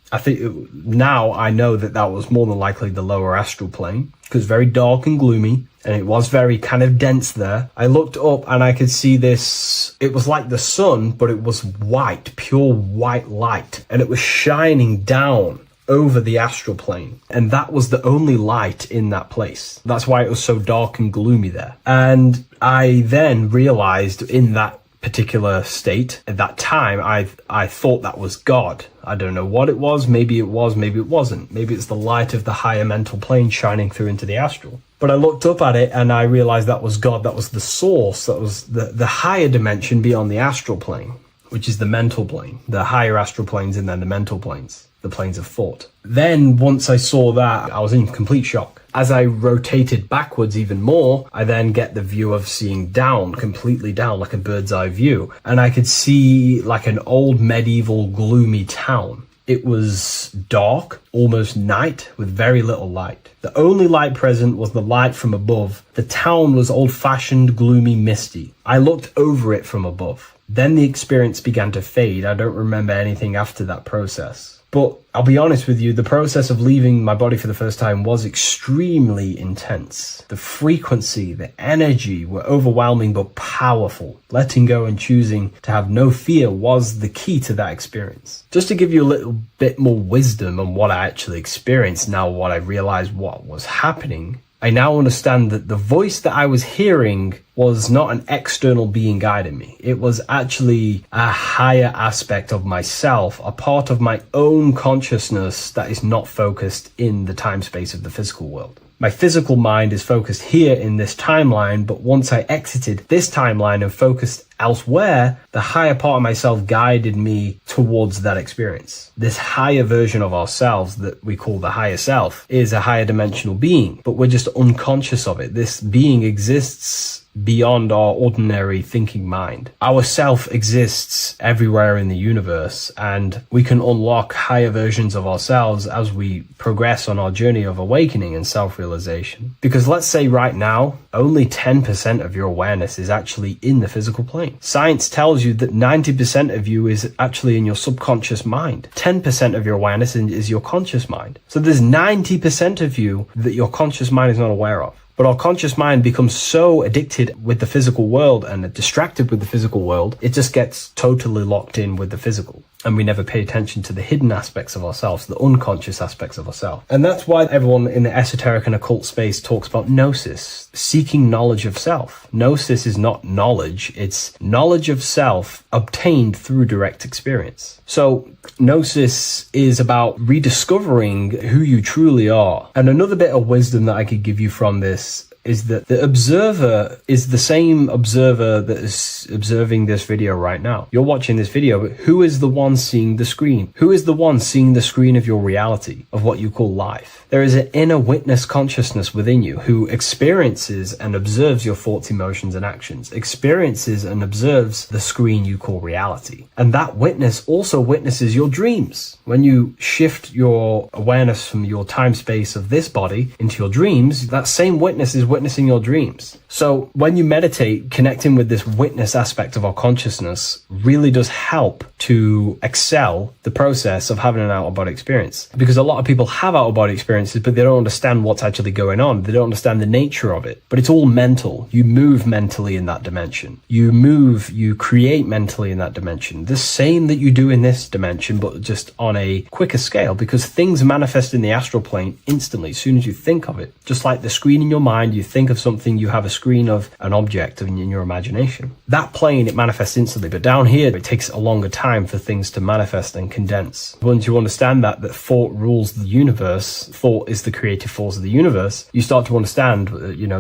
Now I know that was more than likely the lower astral plane because very dark and gloomy, and it was very kind of dense there. I looked up and I could see this. It was like the sun, but it was white, pure white light, and it was shining down over the astral plane, and that was the only light in that place. That's why it was so dark and gloomy there. And I then realized in that particular state at that time, I thought that was God. I don't know what it was. Maybe it was, maybe it wasn't. Maybe it's the light of the higher mental plane shining through into the astral. But I looked up at it and I realized that was God. That was the source. That was the higher dimension beyond the astral plane, which is the mental plane. The higher astral planes and then the mental planes, the planes of thought. Then once I saw that, I was in complete shock. As I rotated backwards even more, I then get the view of seeing down, completely down, like a bird's eye view. And I could see like an old medieval gloomy town. It was dark, almost night, with very little light. The only light present was the light from above. The town was old-fashioned, gloomy, misty. I looked over it from above. Then the experience began to fade. I don't remember anything after that process. But I'll be honest with you, the process of leaving my body for the first time was extremely intense. The frequency, the energy were overwhelming but powerful. Letting go and choosing to have no fear was the key to that experience. Just to give you a little bit more wisdom on what I actually experienced now, what I realized what was happening, I now understand that the voice that I was hearing was not an external being guiding me. It was actually a higher aspect of myself, a part of my own consciousness that is not focused in the time space of the physical world. My physical mind is focused here in this timeline, but once I exited this timeline and focused elsewhere, the higher part of myself guided me towards that experience. This higher version of ourselves that we call the higher self is a higher dimensional being, but we're just unconscious of it. This being exists beyond our ordinary thinking mind. Our self exists everywhere in the universe, and we can unlock higher versions of ourselves as we progress on our journey of awakening and self-realization. Because let's say right now, only 10% of your awareness is actually in the physical plane. Science tells you that 90% of you is actually in your subconscious mind. 10% of your awareness is your conscious mind. So there's 90% of you that your conscious mind is not aware of. But our conscious mind becomes so addicted with the physical world and distracted with the physical world, it just gets totally locked in with the physical. and we never pay attention to the hidden aspects of ourselves, the unconscious aspects of ourselves. And that's why everyone in the esoteric and occult space talks about gnosis, seeking knowledge of self. Gnosis is not knowledge, it's knowledge of self obtained through direct experience. So gnosis is about rediscovering who you truly are. And another bit of wisdom that I could give you from this is that the observer is the same observer that is observing this video right now. You're watching this video, but who is the one seeing the screen? Who is the one seeing the screen of your reality, of what you call life? There is an inner witness consciousness within you who experiences and observes your thoughts, emotions, and actions, experiences and observes the screen you call reality. And that witness also witnesses your dreams. When you shift your awareness from your time space of this body into your dreams, that same witness is witnessing your dreams. So when you meditate, connecting with this witness aspect of our consciousness really does help to excel the process of having an out-of-body experience. Because a lot of people have out-of-body experiences, but they don't understand what's actually going on. They don't understand the nature of it. But it's all mental. You move mentally in that dimension. You create mentally in that dimension. The same that you do in this dimension, but just on a quicker scale, because things manifest in the astral plane instantly as soon as you think of it. Just like the screen in your mind, you think of something, you have a screen of an object in your imagination. That plane, it manifests instantly, but down here, it takes a longer time for things to manifest and condense. Once you understand that thought rules the universe, thought is the creative force of the universe, you start to understand,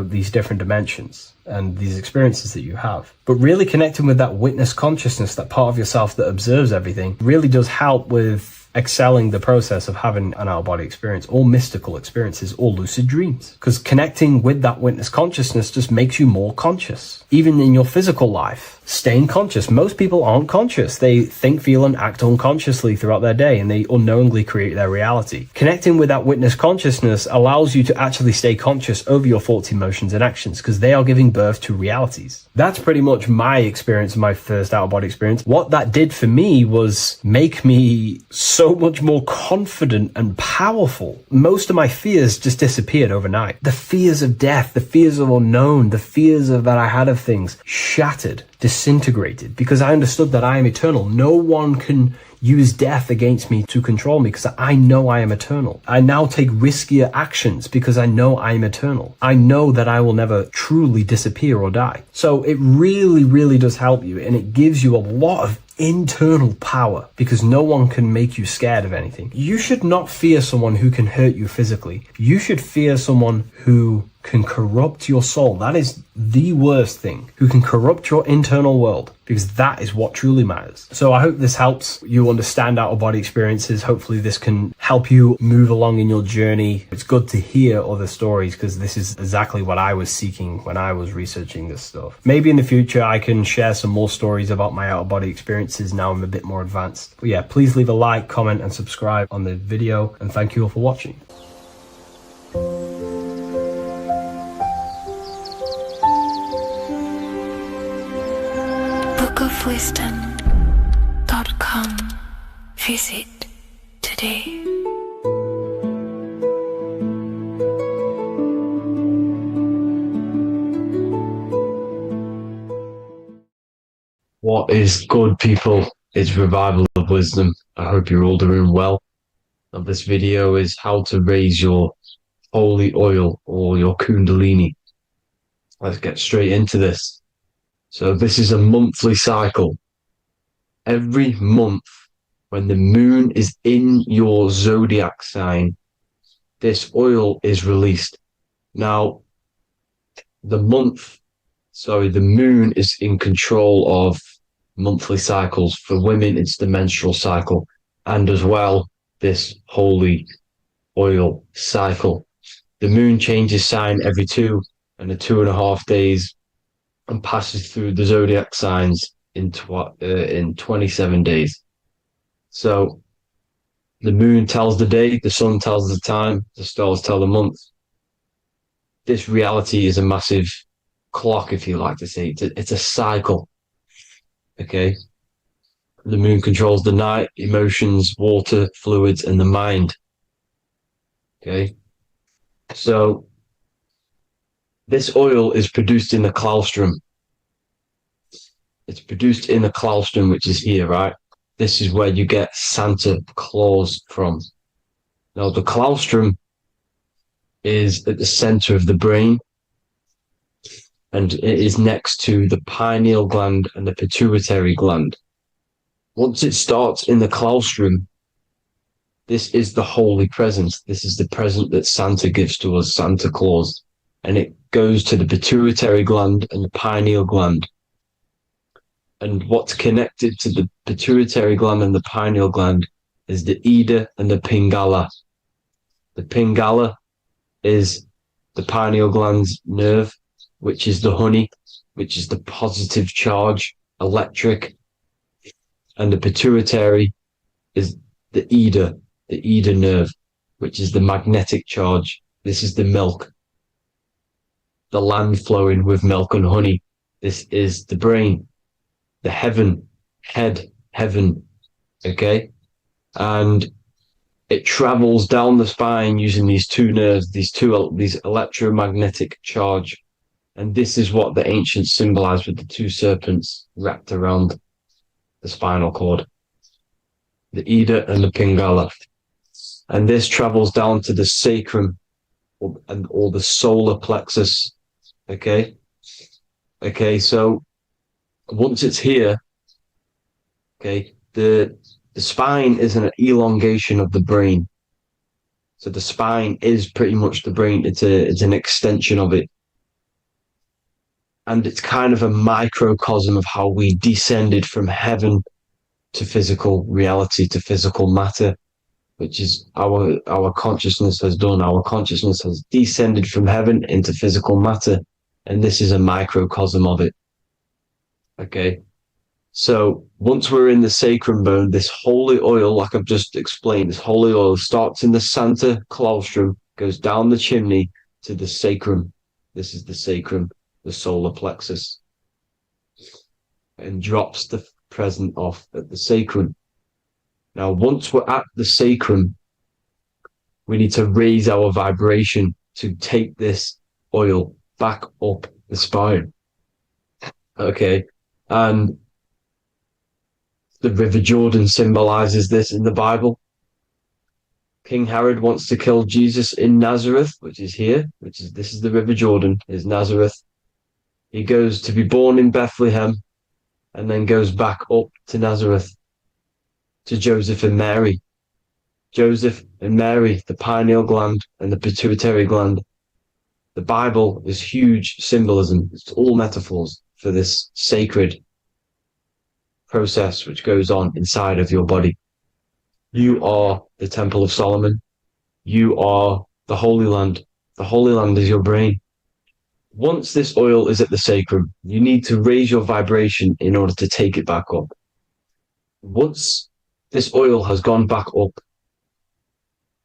these different dimensions and these experiences that you have. But really connecting with that witness consciousness, that part of yourself that observes everything, really does help with excelling the process of having an out-of-body experience, or mystical experiences, or lucid dreams. Because connecting with that witness consciousness just makes you more conscious. Even in your physical life, staying conscious. Most people aren't conscious. They think, feel, and act unconsciously throughout their day, and they unknowingly create their reality. Connecting with that witness consciousness allows you to actually stay conscious over your thoughts, emotions, and actions, because they are giving birth to realities. That's pretty much my experience, my first out-of-body experience. What that did for me was make me so much more confident and powerful. Most of my fears just disappeared overnight. The fears of death, the fears of unknown, the fears that I had of things shattered, disintegrated, because I understood that I am eternal. No one can use death against me to control me, because I know I am eternal. I now take riskier actions because I know I am eternal. I know that I will never truly disappear or die. So it really, really does help you, and it gives you a lot of internal power, because no one can make you scared of anything. You should not fear someone who can hurt you physically. You should fear someone who can corrupt your soul. That is the worst thing, who can corrupt your internal world, because that is what truly matters. So I hope this helps you understand out-of-body experiences. Hopefully this can help you move along in your journey. It's good to hear other stories, because this is exactly what I was seeking when I was researching this stuff. Maybe in the future I can share some more stories about my out-of-body experiences now I'm a bit more advanced. But yeah, please leave a like, comment, and subscribe on the video, and thank you all for watching. bookofwisdom.com. Visit today. What is good, people? It's Revival of Wisdom. I hope you're all doing well. And this video is how to raise your holy oil, or your kundalini. Let's get straight into this. So this is a monthly cycle. Every month, when the moon is in your zodiac sign, this oil is released. Now, the moon is in control of monthly cycles. For women, it's the menstrual cycle, and as well, this holy oil cycle. The moon changes sign every 2.5 days, and passes through the zodiac signs in 27 days. So the moon tells the day, the sun tells the time, the stars tell the month. This reality is a massive clock, if you like to say. It's a cycle. Okay? The moon controls the night, emotions, water, fluids, and the mind. Okay? So this oil is produced in the claustrum. It's produced in the claustrum, which is here, right? this is where you get Santa Claus from. Now, the claustrum is at the center of the brain, and it is next to the pineal gland and the pituitary gland. Once it starts in the claustrum, this is the holy present. This is the present that Santa gives to us, Santa Claus. And it goes to the pituitary gland and the pineal gland. And what's connected to the pituitary gland and the pineal gland is the Ida and the Pingala. The Pingala is the pineal gland's nerve, which is the honey, which is the positive charge, electric. And the pituitary is the Ida nerve, which is the magnetic charge. This is the milk, the land flowing with milk and honey. This is the brain, the heaven, heaven, okay? And it travels down the spine using these two nerves, these electromagnetic charge. And this is what the ancients symbolized with the two serpents wrapped around the spinal cord, the Ida and the Pingala. And this travels down to the sacrum or the solar plexus. Okay. So once it's here, okay, the spine is an elongation of the brain. So the spine is pretty much the brain. It's an extension of it. And it's kind of a microcosm of how we descended from heaven to physical reality, to physical matter, which is our consciousness has done. Our consciousness has descended from heaven into physical matter, and this is a microcosm of it. Okay, so once we're in the sacrum bone, this holy oil, like I've just explained, this holy oil starts in the Santa Claustrum, goes down the chimney to the sacrum. This is the sacrum, the solar plexus, and drops the present off at the sacrum. Now, once we're at the sacrum, we need to raise our vibration to take this oil back up the spine. Okay, and the River Jordan symbolizes this in the Bible. King Herod wants to kill Jesus in Nazareth, which is here, this is the River Jordan, is Nazareth. He goes to be born in Bethlehem and then goes back up to Nazareth, to Joseph and Mary. Joseph and Mary, the pineal gland and the pituitary gland. The Bible is huge symbolism. It's all metaphors for this sacred process which goes on inside of your body. You are the Temple of Solomon. You are the Holy Land. The Holy Land is your brain. Once this oil is at the sacrum, you need to raise your vibration in order to take it back up. Once this oil has gone back up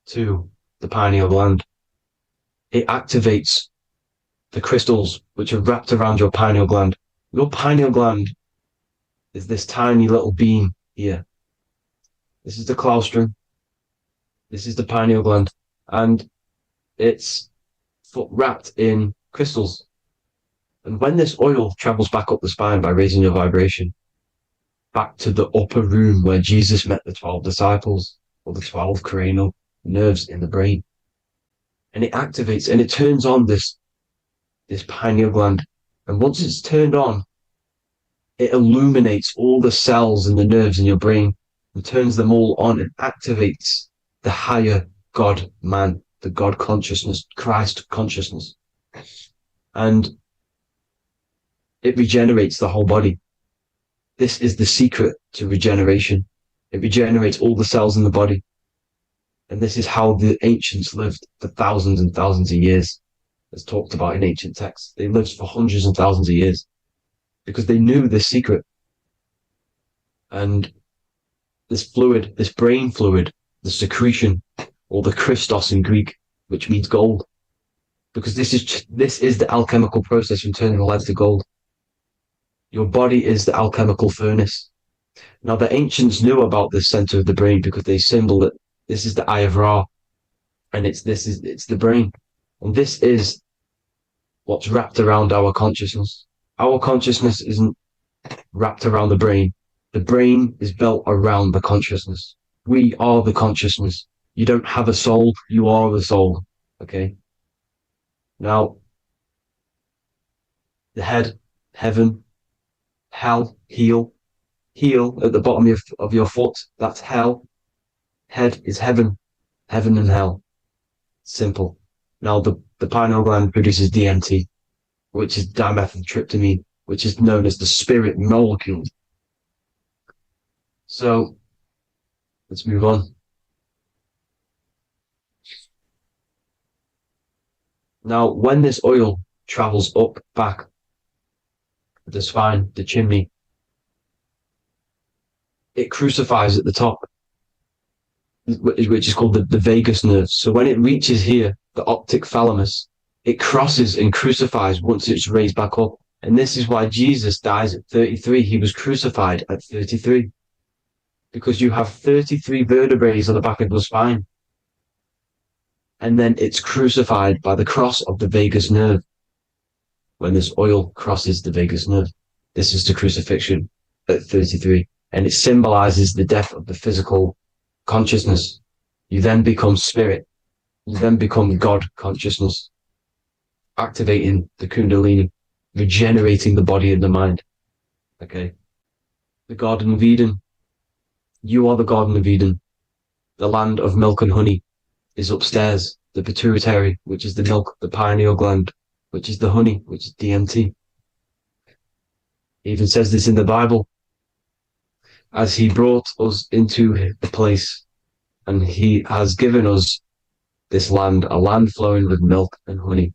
to the pineal gland, it activates the crystals which are wrapped around your pineal gland. Your pineal gland is this tiny little beam here. This is the claustrum. This is the pineal gland. And it's wrapped in crystals. And when this oil travels back up the spine by raising your vibration, back to the upper room where Jesus met the 12 disciples, or the 12 cranial nerves in the brain, and it activates and it turns on this pineal gland. And once it's turned on, it illuminates all the cells and the nerves in your brain and turns them all on and activates the higher God man, the God consciousness, Christ consciousness. And it regenerates the whole body. This is the secret to regeneration. It regenerates all the cells in the body. And this is how the ancients lived for thousands and thousands of years, as talked about in ancient texts. They lived for hundreds and thousands of years because they knew this secret. And this fluid, this brain fluid, the secretion, or the Christos in Greek, which means gold, because this is the alchemical process from turning lead to gold. Your body is the alchemical furnace. Now, the ancients knew about this center of the brain because they symboled it. This is the Eye of Ra, and it's the brain. And this is what's wrapped around our consciousness. Our consciousness isn't wrapped around the brain. The brain is built around the consciousness. We are the consciousness. You don't have a soul, you are the soul. Okay? Now, the head, heaven, hell, heel. Heel at the bottom of your foot, that's hell. Head is heaven, heaven and hell. Simple. Now, the pineal gland produces DMT, which is dimethyltryptamine, which is known as the spirit molecule. So, let's move on. Now, when this oil travels up, back, the spine, the chimney, it crucifies at the top, which is called the vagus nerve. So when it reaches here, the optic thalamus, it crosses and crucifies once it's raised back up. And this is why Jesus dies at 33. He was crucified at 33. Because you have 33 vertebrae on the back of the spine. And then it's crucified by the cross of the vagus nerve. When this oil crosses the vagus nerve, this is the crucifixion at 33. And it symbolizes the death of the physical consciousness. You then become spirit. You then become God consciousness, activating the Kundalini, regenerating the body and the mind. Okay. The Garden of Eden. You are the Garden of Eden. The land of milk and honey is upstairs. The pituitary, which is the milk, the pineal gland, which is the honey, which is DMT. It even says this in the Bible. As he brought us into the place, and he has given us this land, a land flowing with milk and honey,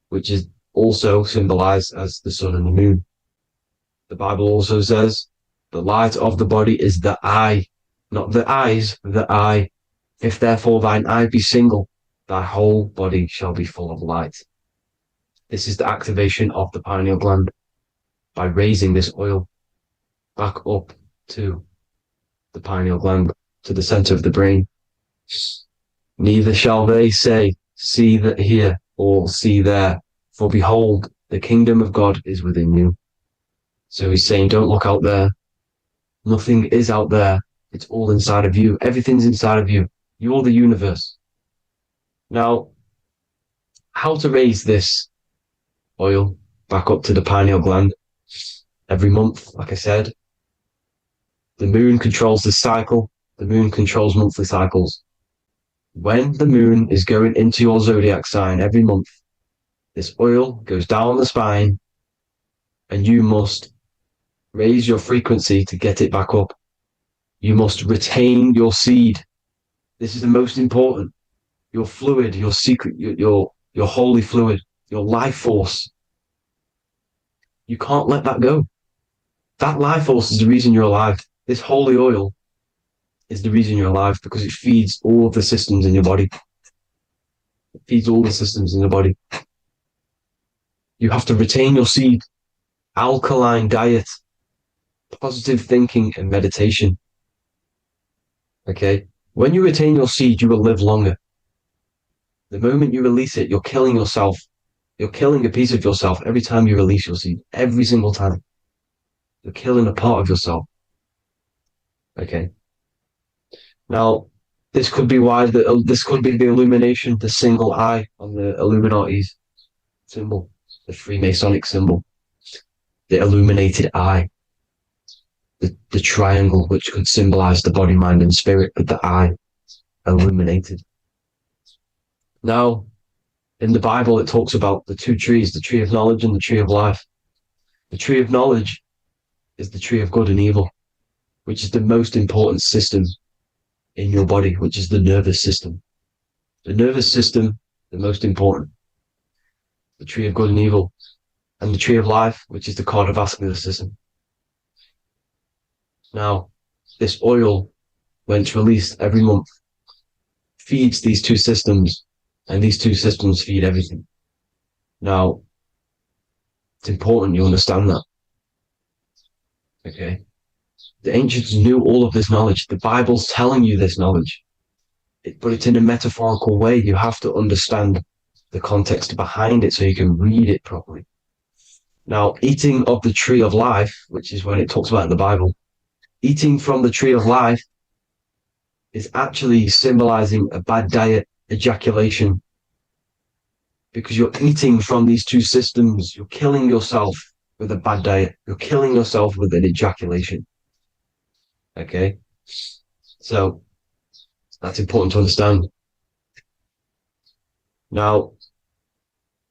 which is also symbolized as the sun and the moon. The Bible also says, the light of the body is the eye, not the eyes, the eye. If therefore thine eye be single, thy whole body shall be full of light. This is the activation of the pineal gland by raising this oil back up to the pineal gland, to the center of the brain. Neither shall they say, see that here, or see there, for behold, the kingdom of God is within you. So he's saying, don't look out there. Nothing is out there. It's all inside of you. Everything's inside of you. You're the universe. Now, how to raise this oil back up to the pineal gland? Every month, like I said. The moon controls the cycle. The moon controls monthly cycles. When the moon is going into your zodiac sign every month, this oil goes down the spine and you must raise your frequency to get it back up. You must retain your seed. This is the most important. Your fluid, your secret, your holy fluid, your life force. You can't let that go. That life force is the reason you're alive. This holy oil is the reason you're alive, because it feeds all of the systems in your body. It feeds all the systems in your body. You have to retain your seed, alkaline diet, positive thinking and meditation. Okay? When you retain your seed, you will live longer. The moment you release it, you're killing yourself. You're killing a piece of yourself every time you release your seed. Every single time. You're killing a part of yourself. Okay? Now, this could be why this could be the illumination, the single eye on the Illuminati's symbol, the Freemasonic symbol, the illuminated eye, the triangle, which could symbolize the body, mind, and spirit, but the eye illuminated. Now, in the Bible, it talks about the two trees, the tree of knowledge and the tree of life. The tree of knowledge is the tree of good and evil, which is the most important system in your body, which is the nervous system. The nervous system, the most important. The tree of good and evil. And the tree of life, which is the cardiovascular system. Now, this oil, when it's released every month, feeds these two systems, and these two systems feed everything. Now, it's important you understand that. Okay? The ancients knew all of this knowledge. The Bible's telling you this knowledge. But it's in a metaphorical way. You have to understand the context behind it so you can read it properly. Now, eating of the tree of life, which is when it talks about in the Bible, eating from the tree of life is actually symbolizing a bad diet, ejaculation, because you're eating from these two systems. You're killing yourself with a bad diet. You're killing yourself with an ejaculation. Okay? So that's important to understand. Now,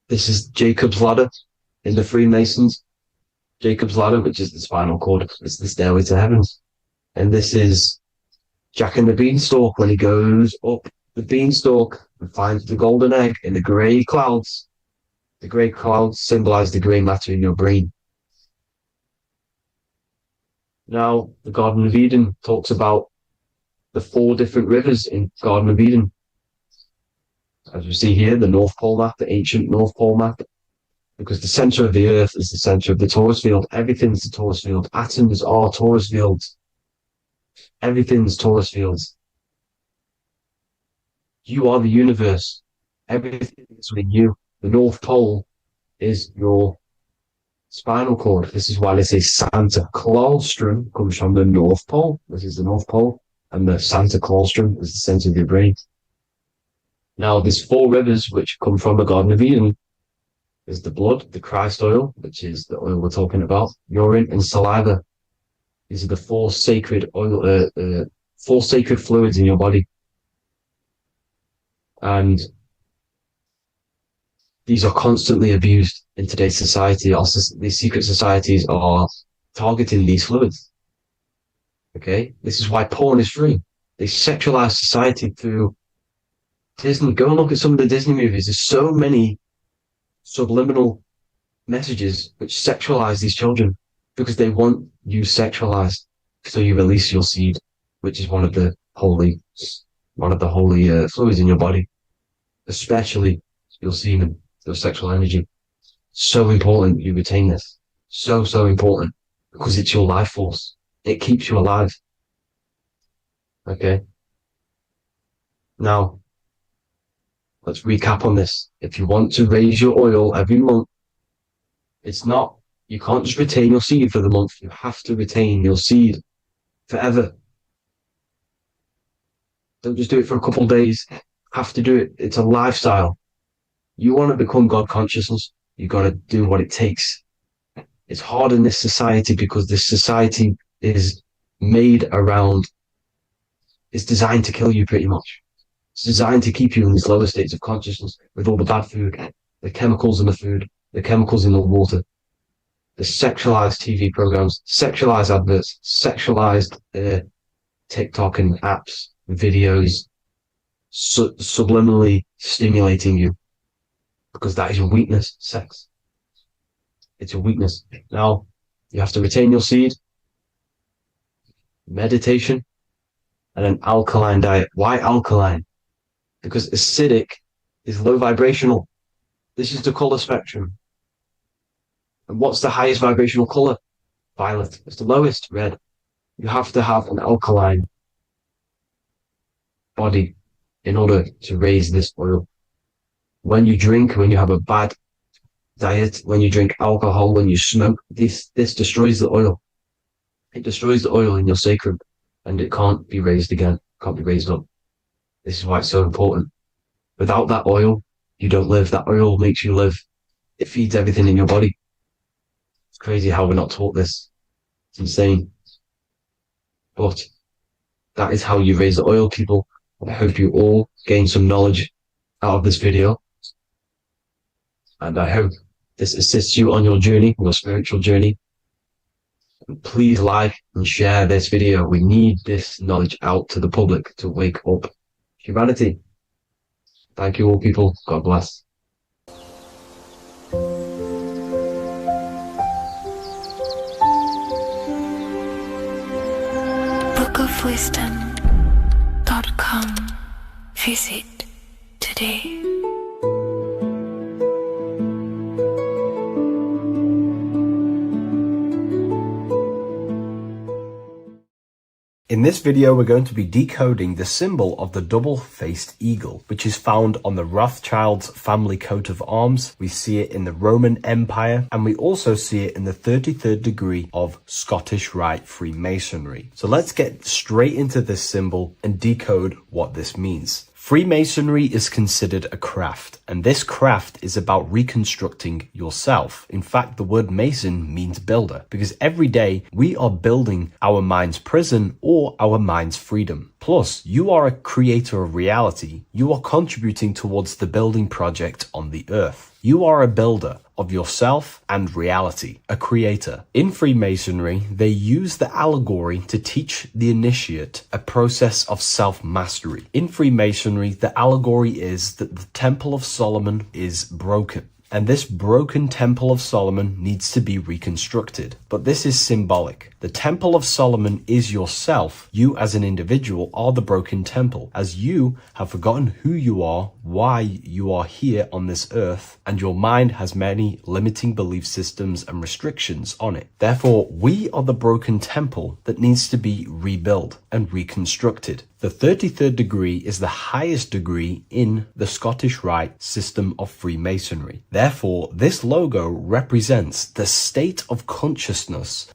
this is Jacob's ladder in the Freemasons. Jacob's ladder, which is the spinal cord. It's the stairway to heaven. And this is Jack and the Beanstalk when he goes up the beanstalk and finds the golden egg in the grey clouds. The grey clouds symbolize the grey matter in your brain. Now, the Garden of Eden talks about the 4 different rivers in Garden of Eden. As we see here, the North Pole map, the ancient North Pole map, because the center of the earth is the center of the torus field. Everything's the torus field. Atoms are torus fields. Everything's torus fields. You are the universe. Everything is within you. The North Pole is your spinal cord. This is why they say Santa Claustrum comes from the North Pole. This is the North Pole. And the Santa Claustrum is the center of your brain. Now, there's 4 rivers which come from the Garden of Eden. There's the blood, the Christ oil, which is the oil we're talking about, urine, and saliva. These are the 4 sacred oil, 4 sacred fluids in your body. And these are constantly abused in today's society. Also, these secret societies are targeting these fluids. Okay? This is why porn is free. They sexualize society through Disney. Go and look at some of the Disney movies. There's so many subliminal messages which sexualize these children because they want you sexualized. So you release your seed, which is one of the holy fluids in your body, especially your semen, your sexual energy. So important you retain this. So important because it's your life force. It keeps you alive. Okay. Now, let's recap on this. If you want to raise your oil every month, you can't just retain your seed for the month. You have to retain your seed forever. Don't just do it for a couple of days. Have to do it. It's a lifestyle. You want to become God consciousness, you got to do what it takes. It's hard in this society because this society is made around, it's designed to kill you pretty much. It's designed to keep you in these lower states of consciousness with all the bad food, the chemicals in the food, the chemicals in the water, the sexualized TV programs, sexualized adverts, sexualized TikTok and apps, videos, subliminally stimulating you. Because that is your weakness, sex. It's your weakness. Now, you have to retain your seed, meditation, and an alkaline diet. Why alkaline? Because acidic is low vibrational. This is the color spectrum. And what's the highest vibrational color? Violet. It's the lowest, red. You have to have an alkaline body in order to raise this oil. When you drink, when you have a bad diet, when you drink alcohol, when you smoke, this destroys the oil. It destroys the oil in your sacrum and it can't be raised again, can't be raised up. This is why it's so important. Without that oil, you don't live. That oil makes you live. It feeds everything in your body. It's crazy how we're not taught this. It's insane. But that is how you raise the oil, people. I hope you all gain some knowledge out of this video. And I hope this assists you on your journey, your spiritual journey. And please like and share this video. We need this knowledge out to the public to wake up humanity. Thank you all, people. God bless. bookofwisdom.com. Visit today. In this video, we're going to be decoding the symbol of the double-faced eagle, which is found on the Rothschild's family coat of arms. We see it in the Roman Empire, and we also see it in the 33rd degree of Scottish Rite Freemasonry. So let's get straight into this symbol and decode what this means. Freemasonry is considered a craft, and this craft is about reconstructing yourself. In fact, the word mason means builder, because every day we are building our mind's prison or our mind's freedom. Plus, you are a creator of reality. You are contributing towards the building project on the earth. You are a builder of yourself and reality, a creator. In Freemasonry, they use the allegory to teach the initiate a process of self-mastery. In Freemasonry, the allegory is that the Temple of Solomon is broken, and this broken Temple of Solomon needs to be reconstructed. But this is symbolic. The Temple of Solomon is yourself. You as an individual are the broken temple, as you have forgotten who you are, why you are here on this earth, and your mind has many limiting belief systems and restrictions on it. Therefore, we are the broken temple that needs to be rebuilt and reconstructed. The 33rd degree is the highest degree in the Scottish Rite system of Freemasonry. Therefore, this logo represents the state of consciousness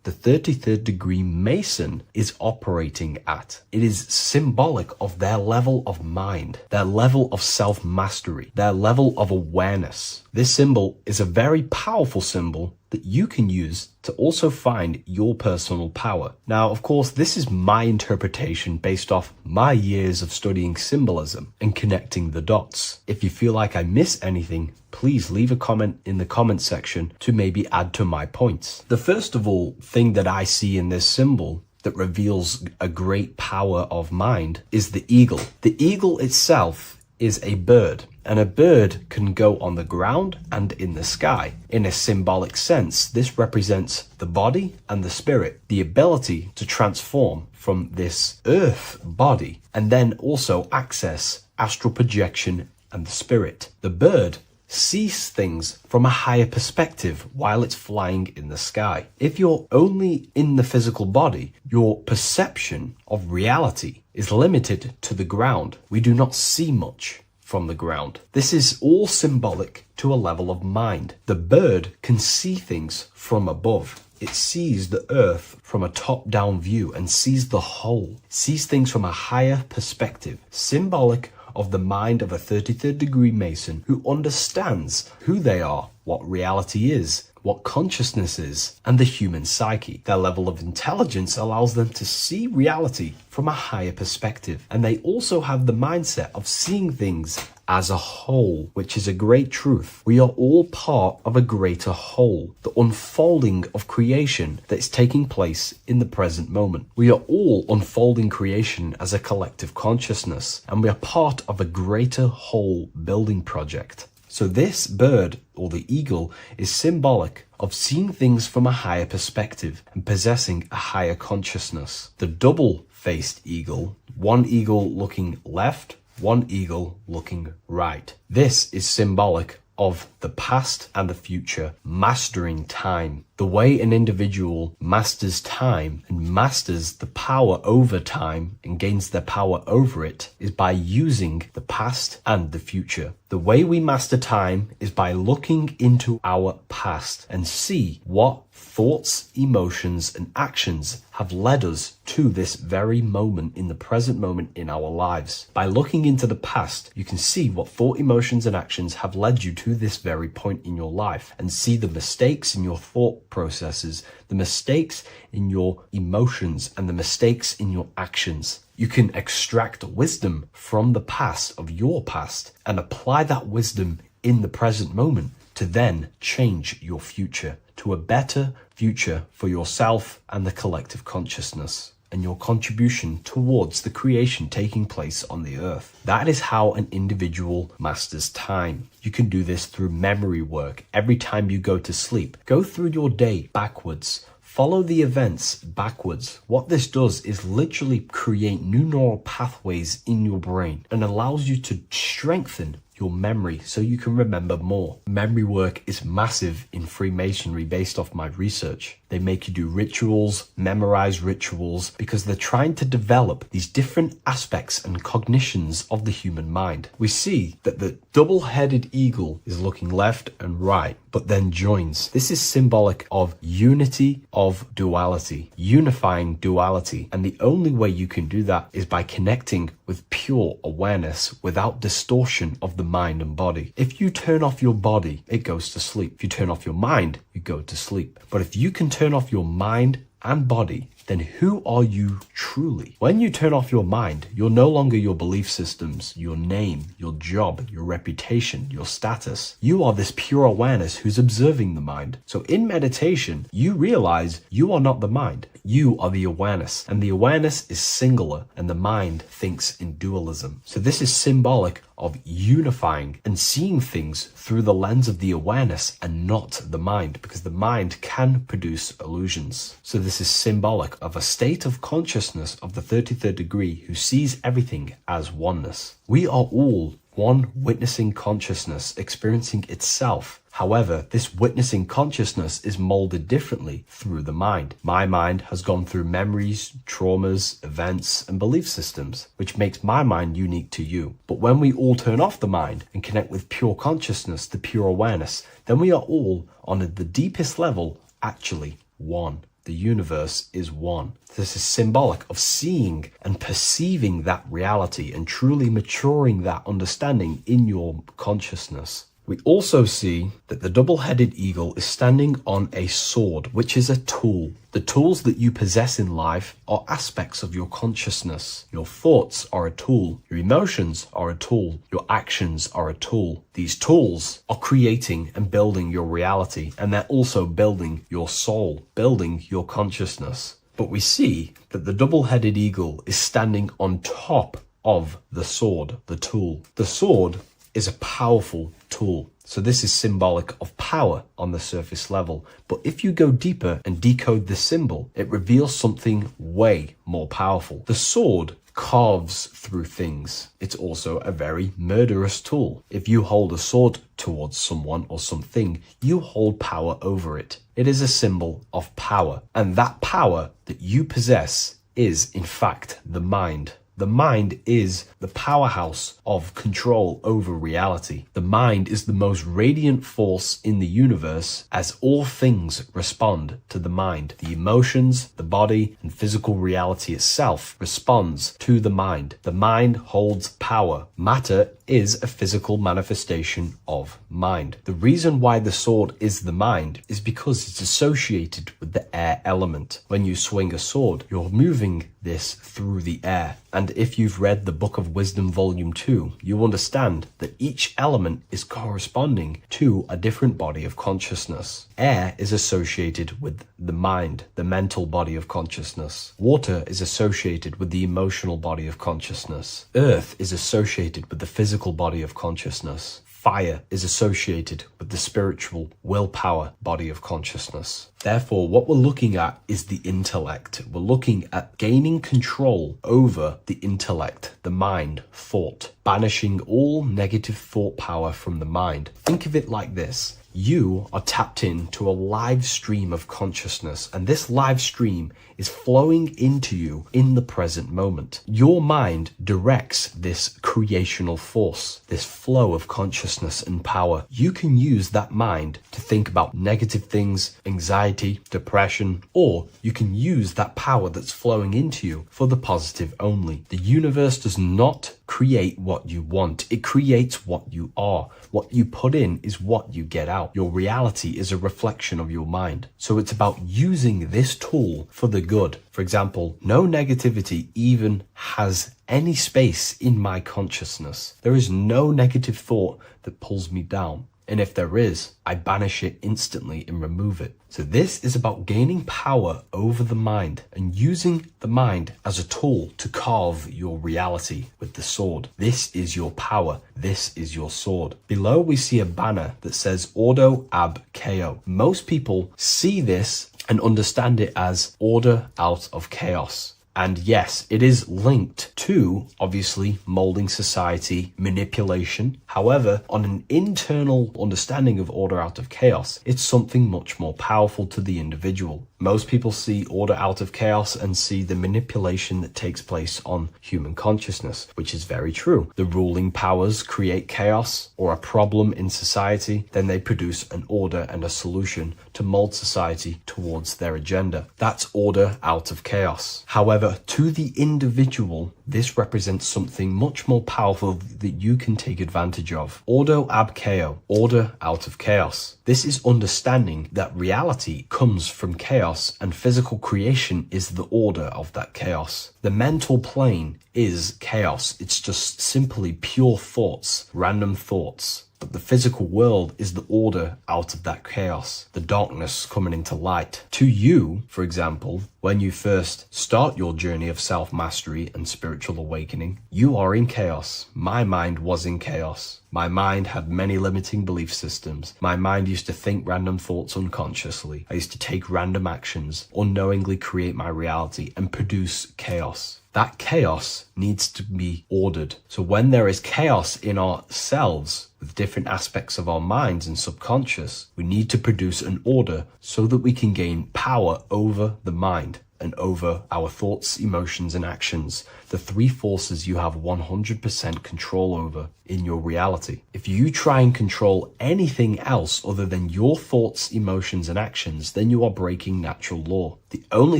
the 33rd degree Mason is operating at. It is symbolic of their level of mind, their level of self-mastery, their level of awareness. This symbol is a very powerful symbol that you can use to also find your personal power. Now, of course, this is my interpretation based off my years of studying symbolism and connecting the dots. If you feel like I miss anything, please leave a comment in the comment section to maybe add to my points. The first of all thing that I see in this symbol that reveals a great power of mind is the eagle. The eagle itself is a bird, and a bird can go on the ground and in the sky. In a symbolic sense, this represents the body and the spirit, the ability to transform from this earth body and then also access astral projection and the spirit. The bird sees things from a higher perspective while it's flying in the sky. If you're only in the physical body, your perception of reality is limited to the ground. We do not see much from the ground. This is all symbolic to a level of mind. The bird can see things from above. It sees the earth from a top-down view and sees the whole, sees things from a higher perspective, symbolic of the mind of a 33rd degree Mason who understands who they are, what reality is, what consciousness is, and the human psyche. Their level of intelligence allows them to see reality from a higher perspective, and they also have the mindset of seeing things as a whole, which is a great truth. We are all part of a greater whole, the unfolding of creation that is taking place in the present moment. We are all unfolding creation as a collective consciousness, and we are part of a greater whole building project. So this bird, or the eagle, is symbolic of seeing things from a higher perspective and possessing a higher consciousness. The double-faced eagle, one eagle looking left, one eagle looking right. This is symbolic of the past and the future, mastering time. The way an individual masters time and masters the power over time and gains their power over it is by using the past and the future. The way we master time is by looking into our past and see what thoughts, emotions, and actions have led us to this very moment in the present moment in our lives. By looking into the past, you can see what thought, emotions, and actions have led you to this very point in your life and see the mistakes in your thought processes, the mistakes in your emotions, and the mistakes in your actions. You can extract wisdom from the past of your past and apply that wisdom in the present moment to then change your future to a better future for yourself and the collective consciousness and your contribution towards the creation taking place on the earth. That is how an individual masters time. You can do this through memory work. Every time you go to sleep, go through your day backwards. Follow the events backwards. What this does is literally create new neural pathways in your brain and allows you to strengthen your memory so you can remember more. Memory work is massive in Freemasonry based off my research. They make you do rituals, memorize rituals, because they're trying to develop these different aspects and cognitions of the human mind. We see that the double-headed eagle is looking left and right, but then joins. This is symbolic of unity of duality, unifying duality. And the only way you can do that is by connecting with pure awareness without distortion of the mind and body. If you turn off your body, it goes to sleep. If you turn off your mind, you go to sleep. But if you can turn off your mind and body, then who are you truly? When you turn off your mind, you're no longer your belief systems, your name, your job, your reputation, your status. You are this pure awareness who's observing the mind. So in meditation, you realize you are not the mind. You are the awareness, and the awareness is singular, and the mind thinks in dualism. So this is symbolic of unifying and seeing things through the lens of the awareness and not the mind, because the mind can produce illusions. So this is symbolic of a state of consciousness of the 33rd degree who sees everything as oneness. We are all one witnessing consciousness experiencing itself. However, this witnessing consciousness is molded differently through the mind. My mind has gone through memories, traumas, events, and belief systems, which makes my mind unique to you. But when we all turn off the mind and connect with pure consciousness, the pure awareness, then we are all, on the deepest level, actually one. The universe is one. This is symbolic of seeing and perceiving that reality and truly maturing that understanding in your consciousness. We also see that the double-headed eagle is standing on a sword, which is a tool. The tools that you possess in life are aspects of your consciousness. Your thoughts are a tool. Your emotions are a tool. Your actions are a tool. These tools are creating and building your reality, and they're also building your soul, building your consciousness. But we see that the double-headed eagle is standing on top of the sword, the tool. The sword is a powerful tool. So this is symbolic of power on the surface level. But if you go deeper and decode the symbol, it reveals something way more powerful. The sword carves through things. It's also a very murderous tool. If you hold a sword towards someone or something, you hold power over it. It is a symbol of power. And that power that you possess is, in fact, the mind. The mind is the powerhouse of control over reality. The mind is the most radiant force in the universe, as all things respond to the mind. The emotions, the body, and physical reality itself responds to the mind. The mind holds power. Matter is a physical manifestation of mind. The reason why the sword is the mind is because it's associated with the air element. When you swing a sword, you're moving this through the air. And if you've read the Book of Wisdom Volume 2, you understand that each element is corresponding to a different body of consciousness. Air is associated with the mind, the mental body of consciousness. Water is associated with the emotional body of consciousness. Earth is associated with the physical body of consciousness. Fire is associated with the spiritual willpower body of consciousness. Therefore, what we're looking at is the intellect. We're looking at gaining control over the intellect, the mind, thought, banishing all negative thought power from the mind. Think of it like this. You are tapped into a live stream of consciousness, and this live stream is flowing into you in the present moment. Your mind directs this creational force, this flow of consciousness and power. You can use that mind to think about negative things, anxiety, depression, or you can use that power that's flowing into you for the positive only. The universe does not create what you want. It creates what you are. What you put in is what you get out. Your reality is a reflection of your mind. So it's about using this tool for the good. For example, no negativity even has any space in my consciousness. There is no negative thought that pulls me down. And if there is, I banish it instantly and remove it. So this is about gaining power over the mind and using the mind as a tool to carve your reality with the sword. This is your power. This is your sword. Below we see a banner that says Ordo ab Chaos. Most people see this and understand it as order out of chaos. And yes, it is linked to, obviously, molding society, manipulation. However, on an internal understanding of order out of chaos, it's something much more powerful to the individual. Most people see order out of chaos and see the manipulation that takes place on human consciousness, which is very true. The ruling powers create chaos or a problem in society, then they produce an order and a solution to mold society towards their agenda. That's order out of chaos. However, to the individual, this represents something much more powerful that you can take advantage of. Ordo ab chao, order out of chaos. This is understanding that reality comes from chaos and physical creation is the order of that chaos. The mental plane is chaos. It's just simply pure thoughts, random thoughts. But the physical world is the order out of that chaos, the darkness coming into light. To you, for example, when you first start your journey of self-mastery and spiritual awakening, you are in chaos. My mind was in chaos. My mind had many limiting belief systems. My mind used to think random thoughts unconsciously. I used to take random actions, unknowingly create my reality, and produce chaos. That chaos needs to be ordered. So when there is chaos in ourselves, with different aspects of our minds and subconscious, we need to produce an order so that we can gain power over the mind and over our thoughts, emotions, and actions, the three forces you have 100% control over in your reality. If you try and control anything else other than your thoughts, emotions, and actions, then you are breaking natural law. The only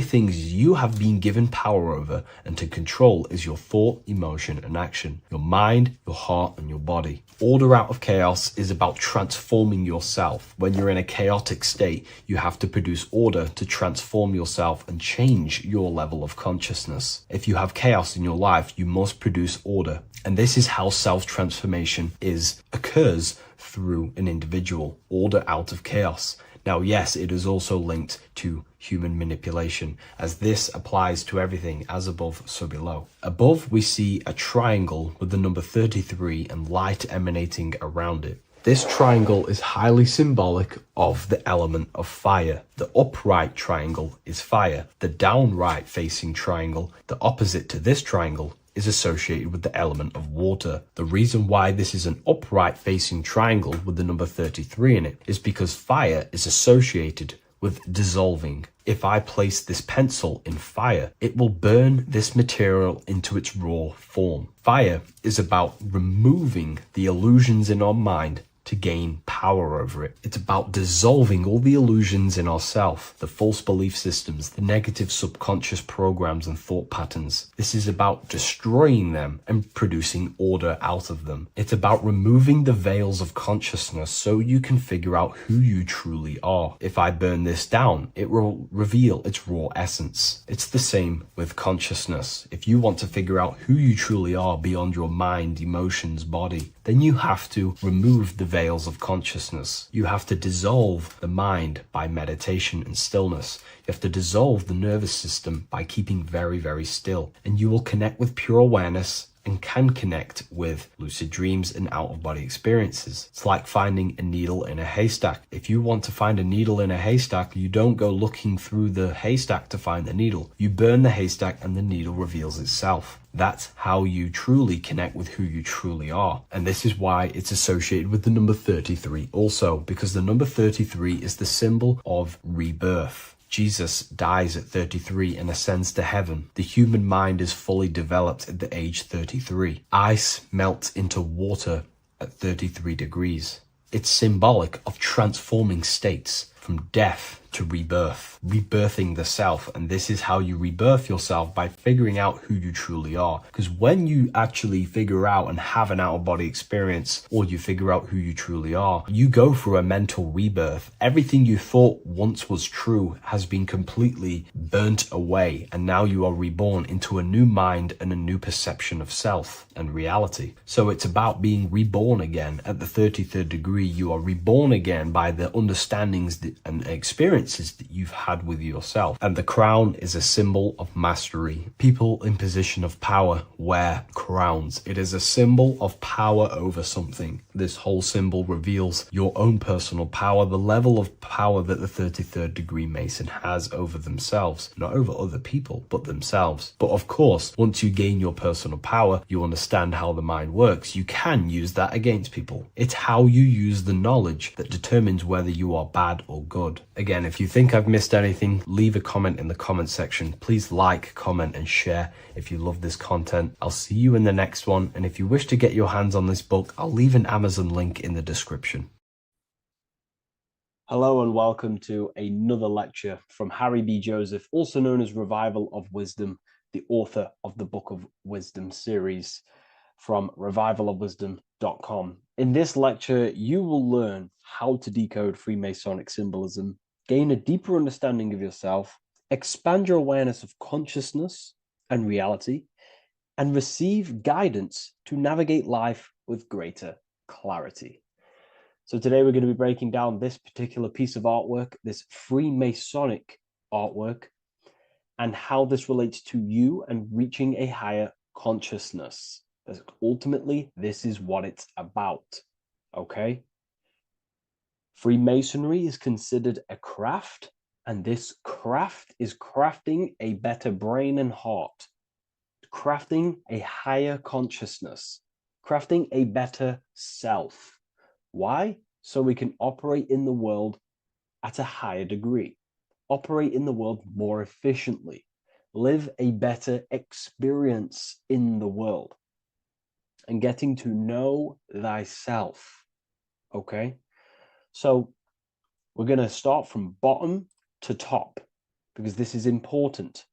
things you have been given power over and to control is your thought, emotion, and action, your mind, your heart, and your body. Order out of chaos is about transforming yourself. When you're in a chaotic state, you have to produce order to transform yourself and change your level of consciousness. If you have chaos in your life, you must produce order. And this is how self-transformation occurs through an individual. Order out of chaos. Now, yes, it is also linked to human manipulation, as this applies to everything as above, so below. Above, we see a triangle with the number 33 and light emanating around it. This triangle is highly symbolic of the element of fire. The upright triangle is fire. The downright facing triangle, the opposite to this triangle, is associated with the element of water. The reason why this is an upright facing triangle with the number 33 in it is because fire is associated with dissolving. If I place this pencil in fire, it will burn this material into its raw form. Fire is about removing the illusions in our mind to gain power over it. It's about dissolving all the illusions in ourself, the false belief systems, the negative subconscious programs and thought patterns. This is about destroying them and producing order out of them. It's about removing the veils of consciousness so you can figure out who you truly are. If I burn this down, it will reveal its raw essence. It's the same with consciousness. If you want to figure out who you truly are beyond your mind, emotions, body, then you have to remove the veils of consciousness. You have to dissolve the mind by meditation and stillness. You have to dissolve the nervous system by keeping very, very still. And you will connect with pure awareness and can connect with lucid dreams and out-of-body experiences. It's like finding a needle in a haystack. If you want to find a needle in a haystack, you don't go looking through the haystack to find the needle. You burn the haystack and the needle reveals itself. That's how you truly connect with who you truly are. And this is why it's associated with the number 33 also, because the number 33 is the symbol of rebirth. Jesus dies at 33 and ascends to heaven. The human mind is fully developed at the age 33. Ice melts into water at 33 degrees. It's symbolic of transforming states from death to rebirth, rebirthing the self. And this is how you rebirth yourself, by figuring out who you truly are. Because when you actually figure out and have an out-of-body experience, or you figure out who you truly are, you go through a mental rebirth. Everything you thought once was true has been completely burnt away, and now you are reborn into a new mind and a new perception of self and reality. So it's about being reborn again. At the 33rd degree, you are reborn again by the understandings and experiences experiences that you've had with yourself. And the crown is a symbol of mastery. People in position of power wear crowns. It is a symbol of power over something. This whole symbol reveals your own personal power, the level of power that the 33rd degree Mason has over themselves, not over other people, but themselves. But of course, once you gain your personal power, you understand how the mind works. You can use that against people. It's how you use the knowledge that determines whether you are bad or good. Again, if you think I've missed anything, leave a comment in the comment section. Please like, comment, and share if you love this content. I'll see you in the next one, and if you wish to get your hands on this book, I'll leave an Amazon link in the description. Hello and welcome to another lecture from Harry B. Joseph, also known as Revival of Wisdom, the author of the Book of Wisdom series from revivalofwisdom.com. In this lecture, you will learn how to decode Freemasonic symbolism, gain a deeper understanding of yourself, expand your awareness of consciousness and reality, and receive guidance to navigate life with greater clarity. So today we're going to be breaking down this particular piece of artwork, this Freemasonic artwork, and how this relates to you and reaching a higher consciousness. Because ultimately, this is what it's about, okay? Freemasonry is considered a craft, and this craft is crafting a better brain and heart, crafting a higher consciousness, crafting a better self. Why? So we can operate in the world at a higher degree, operate in the world more efficiently, live a better experience in the world, and getting to know thyself. Okay? So we're going to start from bottom to top because this is important.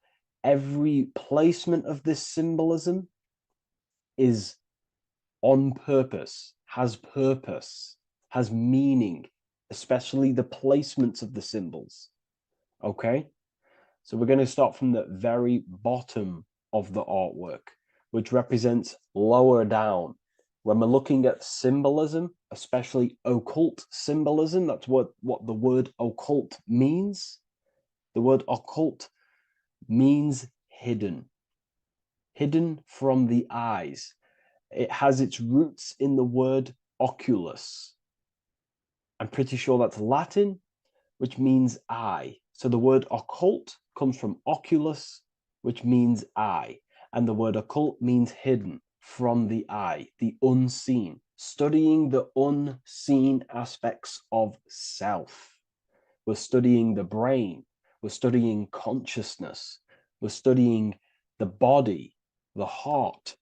Every placement of this symbolism is on purpose, has meaning, especially the placements of the symbols. Okay? So we're going to start from the very bottom of the artwork, which represents lower down. When we're looking at symbolism, especially occult symbolism, that's what the word occult means. The word occult means hidden, hidden from the eyes. It has its roots in the word oculus. I'm pretty sure that's Latin, which means eye. So the word occult comes from oculus, which means eye. And the word occult means hidden from the eye, the unseen, studying the unseen aspects of self. We're studying the brain. We're studying consciousness. We're studying the body, the heart.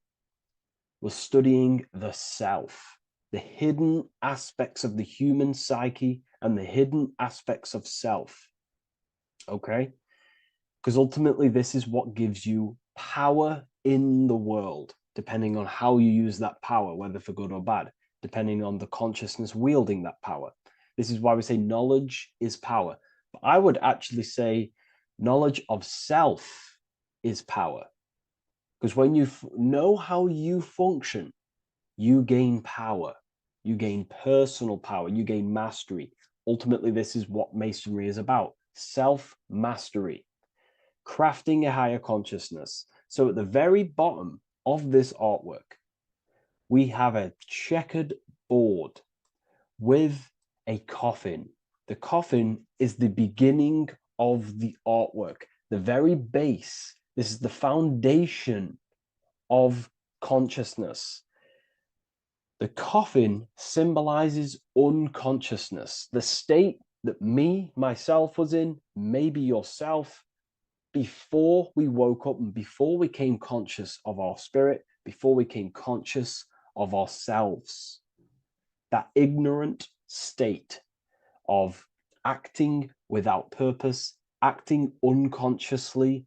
We're studying the self, the hidden aspects of the human psyche and the hidden aspects of self. Okay? Because ultimately, this is what gives you power in the world, depending on how you use that power, whether for good or bad, depending on the consciousness wielding that power. This is why we say knowledge is power. But I would actually say knowledge of self is power. Because when you know how you function, you gain power. You gain personal power. You gain mastery. Ultimately, this is what Masonry is about. Self-mastery. Crafting a higher consciousness. So at the very bottom of this artwork, we have a checkered board with a coffin. The coffin is the beginning of the artwork, the very base. This is the foundation of consciousness. The coffin symbolizes unconsciousness, the state that myself was in, maybe yourself, before we woke up and before we came conscious of our spirit, before we came conscious of ourselves. That ignorant state of acting without purpose, acting unconsciously,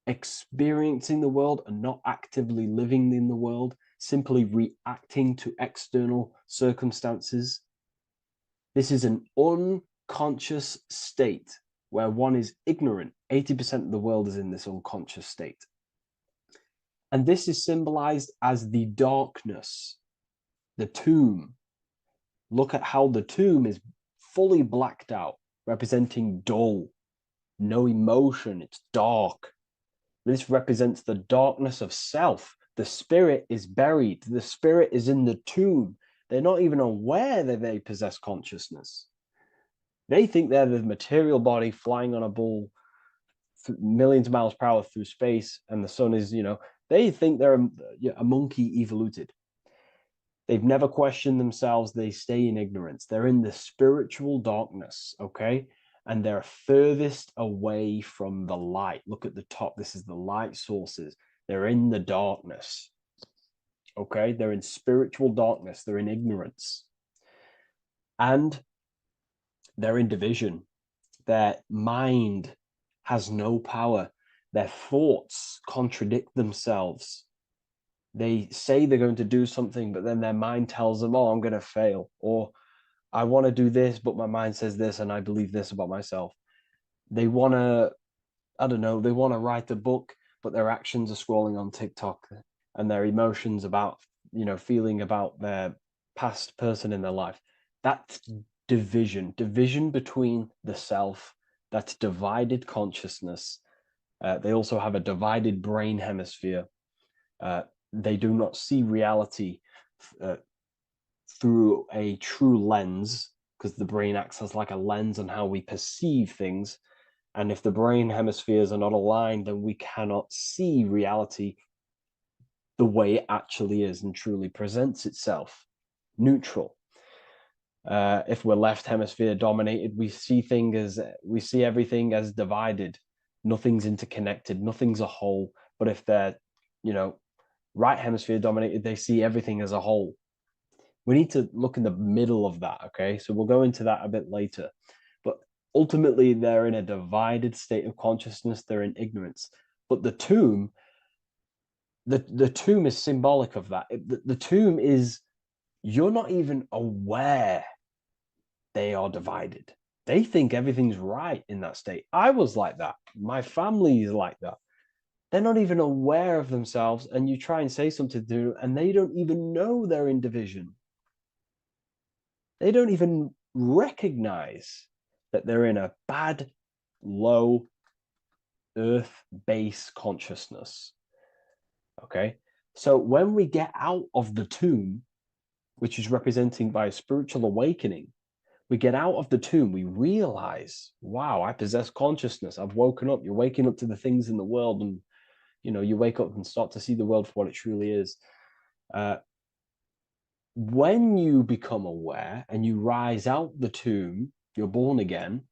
experiencing the world and not actively living in the world, simply reacting to external circumstances. This is an unconscious state where one is ignorant. 80% of the world is in this unconscious state. And this is symbolized as the darkness, the tomb. Look at how the tomb is fully blacked out. representing dull, no emotion, it's dark. This represents the darkness of self. The spirit is buried. The spirit is in the tomb. They're not even aware that they possess consciousness. They think they're the material body flying on a ball millions of miles per hour through space, and the sun is, they think they're a monkey evoluted. They've never questioned themselves. They stay in ignorance. They're in the spiritual darkness, okay? And they're furthest away from the light. Look at the top. This is the light sources. They're in the darkness, okay? They're in spiritual darkness. They're in ignorance. And they're in division. Their mind has no power. Their thoughts contradict themselves. They say they're going to do something, but then their mind tells them, oh, I'm going to fail. Or I want to do this, but my mind says this, and I believe this about myself. They want to, I don't know, they want to write a book, but their actions are scrolling on TikTok, and their emotions about, feeling about their past person in their life. That's division between the self. That's divided consciousness. They also have a divided brain hemisphere. They do not see reality through a true lens, because the brain acts as like a lens on how we perceive things. And if the brain hemispheres are not aligned, then we cannot see reality the way it actually is and truly presents itself, neutral. If we're left hemisphere dominated, we see everything as divided. Nothing's interconnected, nothing's a whole. But if they're, right hemisphere dominated, they see everything as a whole. We need to look in the middle of that, okay? So we'll go into that a bit later. But ultimately, they're in a divided state of consciousness. They're in ignorance. But the tomb, the tomb is symbolic of that. The tomb is, you're not even aware they are divided. They think everything's right in that state. I was like that. My family is like that. They're not even aware of themselves, and you try and say something to them, and they don't even know they're in division. They don't even recognize that they're in a bad, low, earth base consciousness. Okay? So when we get out of the tomb, which is representing by a spiritual awakening, we get out of the tomb, we realize, wow, I possess consciousness. I've woken up. You're waking up to the things in the world, and you wake up and start to see the world for what it truly is. When you become aware and you rise out the tomb, you're born again,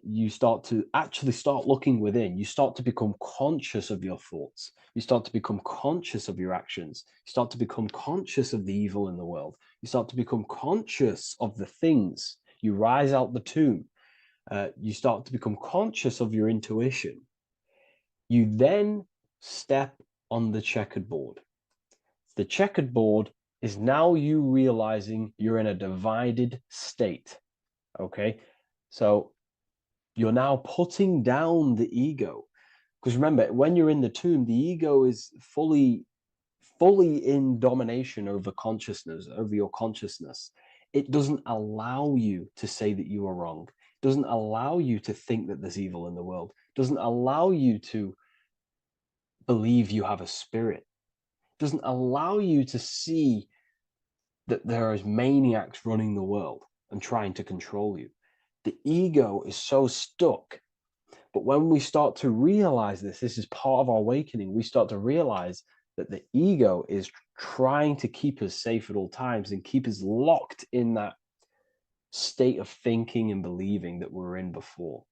you start to actually start looking within. You start to become conscious of your thoughts. You start to become conscious of your actions. You start to become conscious of the evil in the world. You start to become conscious of the things. You rise out the tomb. You start to become conscious of your intuition. You then step on the checkered board. The checkered board is now you realizing you're in a divided state. Okay, so you're now putting down the ego, because remember, when you're in the tomb, the ego is fully in domination over consciousness, over your consciousness. It doesn't allow you to say that you are wrong. It doesn't allow you to think that there's evil in the world. It doesn't allow you to believe you have a spirit. It doesn't allow you to see that there is maniacs running the world and trying to control you. The ego is so stuck. But when we start to realize this is part of our awakening, we start to realize that the ego is trying to keep us safe at all times and keep us locked in that state of thinking and believing that we were in before.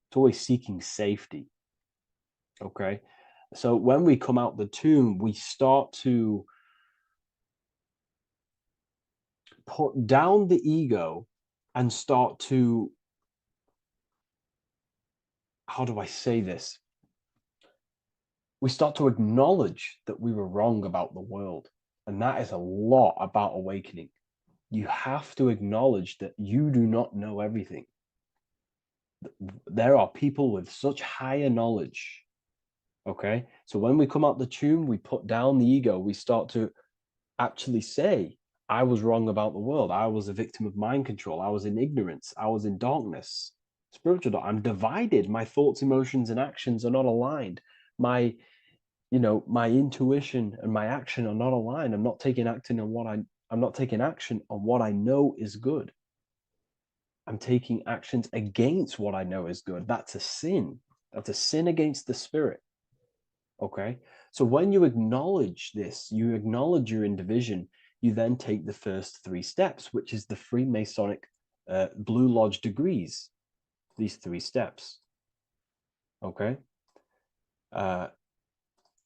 It's always seeking safety. Okay? So when we come out the tomb, we start to put down the ego and start to, how do I say this? We start to acknowledge that we were wrong about the world. And that is a lot about awakening. You have to acknowledge that you do not know everything. There are people with such higher knowledge. Okay? So when we come out the tomb, we put down the ego. We start to actually say, I was wrong about the world. I was a victim of mind control. I was in ignorance. I was in darkness. Spiritual dark. I'm divided. My thoughts, emotions, and actions are not aligned. My, my intuition and my action are not aligned. I'm not taking action on I'm not taking action on what I know is good. I'm taking actions against what I know is good. That's a sin. That's a sin against the spirit. Okay. So when you acknowledge this, you acknowledge you're in division, you then take the first 3 steps, which is the Freemasonic Blue Lodge degrees, these 3 steps. Okay.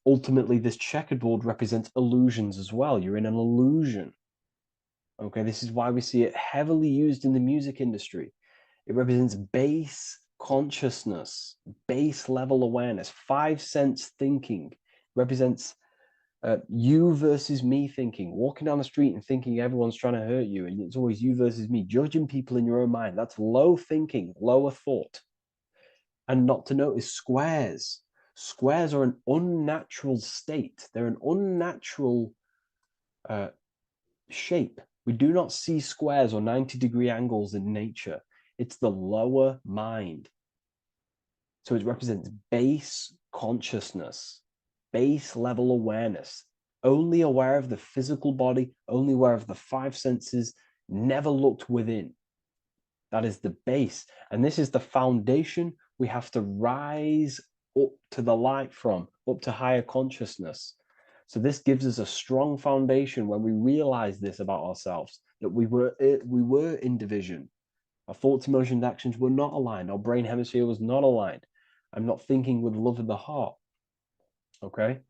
Ultimately, this checkerboard represents illusions as well. You're in an illusion. Okay. This is why we see it heavily used in the music industry. It represents base consciousness, base level awareness, 5 sense thinking. It represents you versus me thinking, walking down the street and thinking everyone's trying to hurt you, and it's always you versus me, judging people in your own mind. That's low thinking, lower thought. And not to notice squares. Squares are an unnatural state. They're an unnatural shape. We do not see squares or 90-degree angles in nature. It's the lower mind. So it represents base consciousness, base level awareness, only aware of the physical body, only aware of the 5 senses, never looked within. That is the base. And this is the foundation we have to rise up to the light from, up to higher consciousness. So this gives us a strong foundation when we realize this about ourselves, that we were in division. Our thoughts, emotions, actions were not aligned. Our brain hemisphere was not aligned. I'm not thinking with love of the heart. Okay?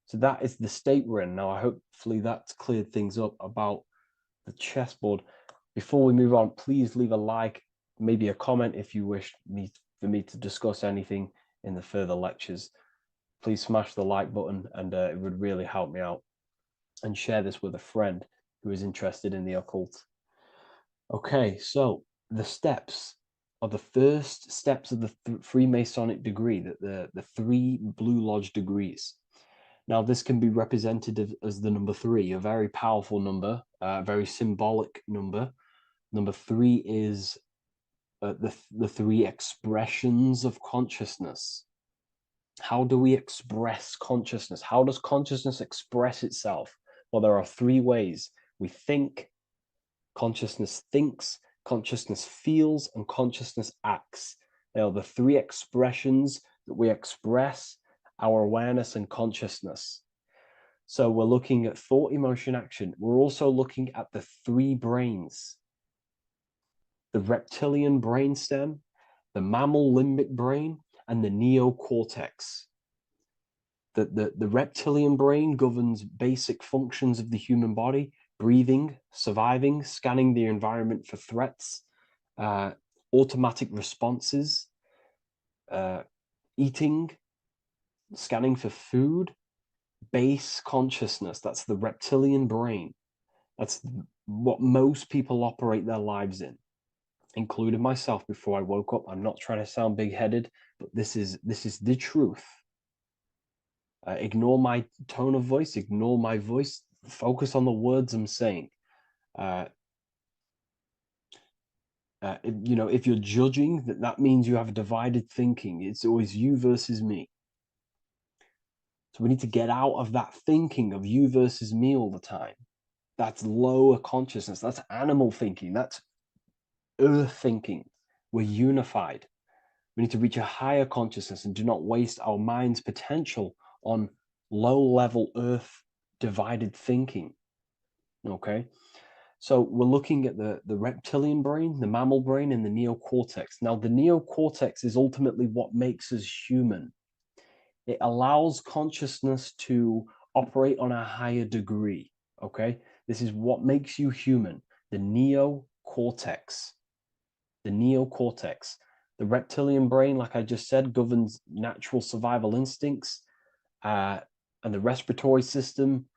So that is the state we're in. Now, hopefully that's cleared things up about the chessboard. Before we move on, please leave a like, maybe a comment if you wish for me to discuss anything in the further lectures. Please smash the like button, and it would really help me out. And share this with a friend who is interested in the occult. Okay, so the steps are the first steps of the Freemasonic degree, the 3 Blue Lodge degrees. Now, this can be represented as the number 3, a very powerful number, a very symbolic number. Number 3 is the 3 expressions of consciousness. How do we express consciousness? How does consciousness express itself? Well, there are 3 ways. We think, consciousness thinks, consciousness feels, and consciousness acts. They are the 3 expressions that we express our awareness and consciousness. So we're looking at thought, emotion, action. We're also looking at the 3 brains: the reptilian brainstem, the mammal limbic brain, and the neocortex. The reptilian brain governs basic functions of the human body: breathing, surviving, scanning the environment for threats, automatic responses, eating, scanning for food. Base consciousness, that's the reptilian brain. That's what most people operate their lives in, including myself before I woke up. I'm not trying to sound big-headed, but this is the truth. Ignore my tone of voice, ignore my voice, focus on the words I'm saying. If you're judging, that means you have divided thinking. It's always you versus me. So we need to get out of that thinking of you versus me all the time. That's lower consciousness. That's animal thinking. That's earth thinking. We're unified. We need to reach a higher consciousness and do not waste our mind's potential on low-level earth divided thinking. Okay? So we're looking at the reptilian brain, the mammal brain, and the neocortex. Now, the neocortex is ultimately what makes us human. It allows consciousness to operate on a higher degree. Okay? This is what makes you human. The neocortex. The neocortex. The reptilian brain, like I just said, governs natural survival instincts and the respiratory system,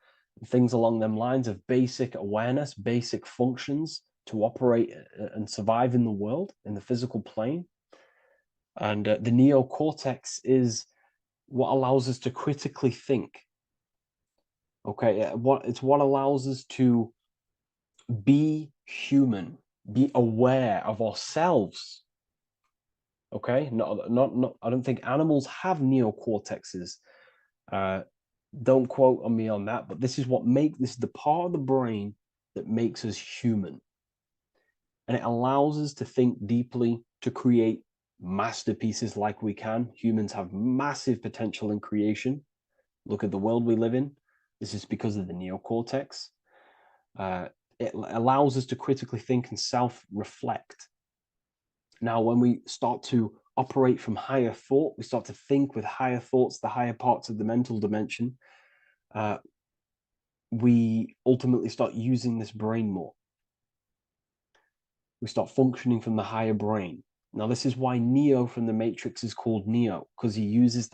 things along them lines of basic awareness, basic functions to operate and survive in the world, in the physical plane. And the neocortex is what allows us to critically think. Okay, it's what allows us to be human, be aware of ourselves. Okay, not. I don't think animals have neocortexes. Don't quote on me on that, but this is the part of the brain that makes us human, and it allows us to think deeply, to create masterpieces like we can. Humans have massive potential in creation. Look at the world we live in. This is because of the neocortex. It allows us to critically think and self-reflect. Now, when we start to operate from higher thought, we start to think with higher thoughts, the higher parts of the mental dimension, we ultimately start using this brain more. We start functioning from the higher brain. Now, this is why Neo from the Matrix is called Neo, because he uses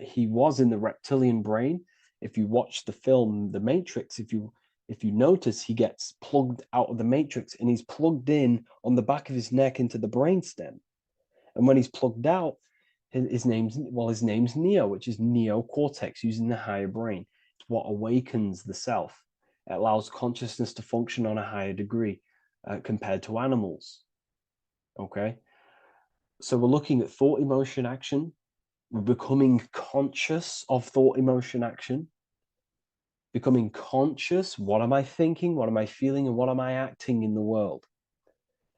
he was in the reptilian brain. If you watch the film The Matrix, if you notice, he gets plugged out of the Matrix and he's plugged in on the back of his neck into the brainstem. And when he's plugged out, his name's Neo, which is neocortex, using the higher brain. It's what awakens the self. It allows consciousness to function on a higher degree compared to animals. Okay, so we're looking at thought, emotion, action. We're becoming conscious of thought, emotion, action. Becoming conscious, what am I thinking, what am I feeling, and what am I acting in the world?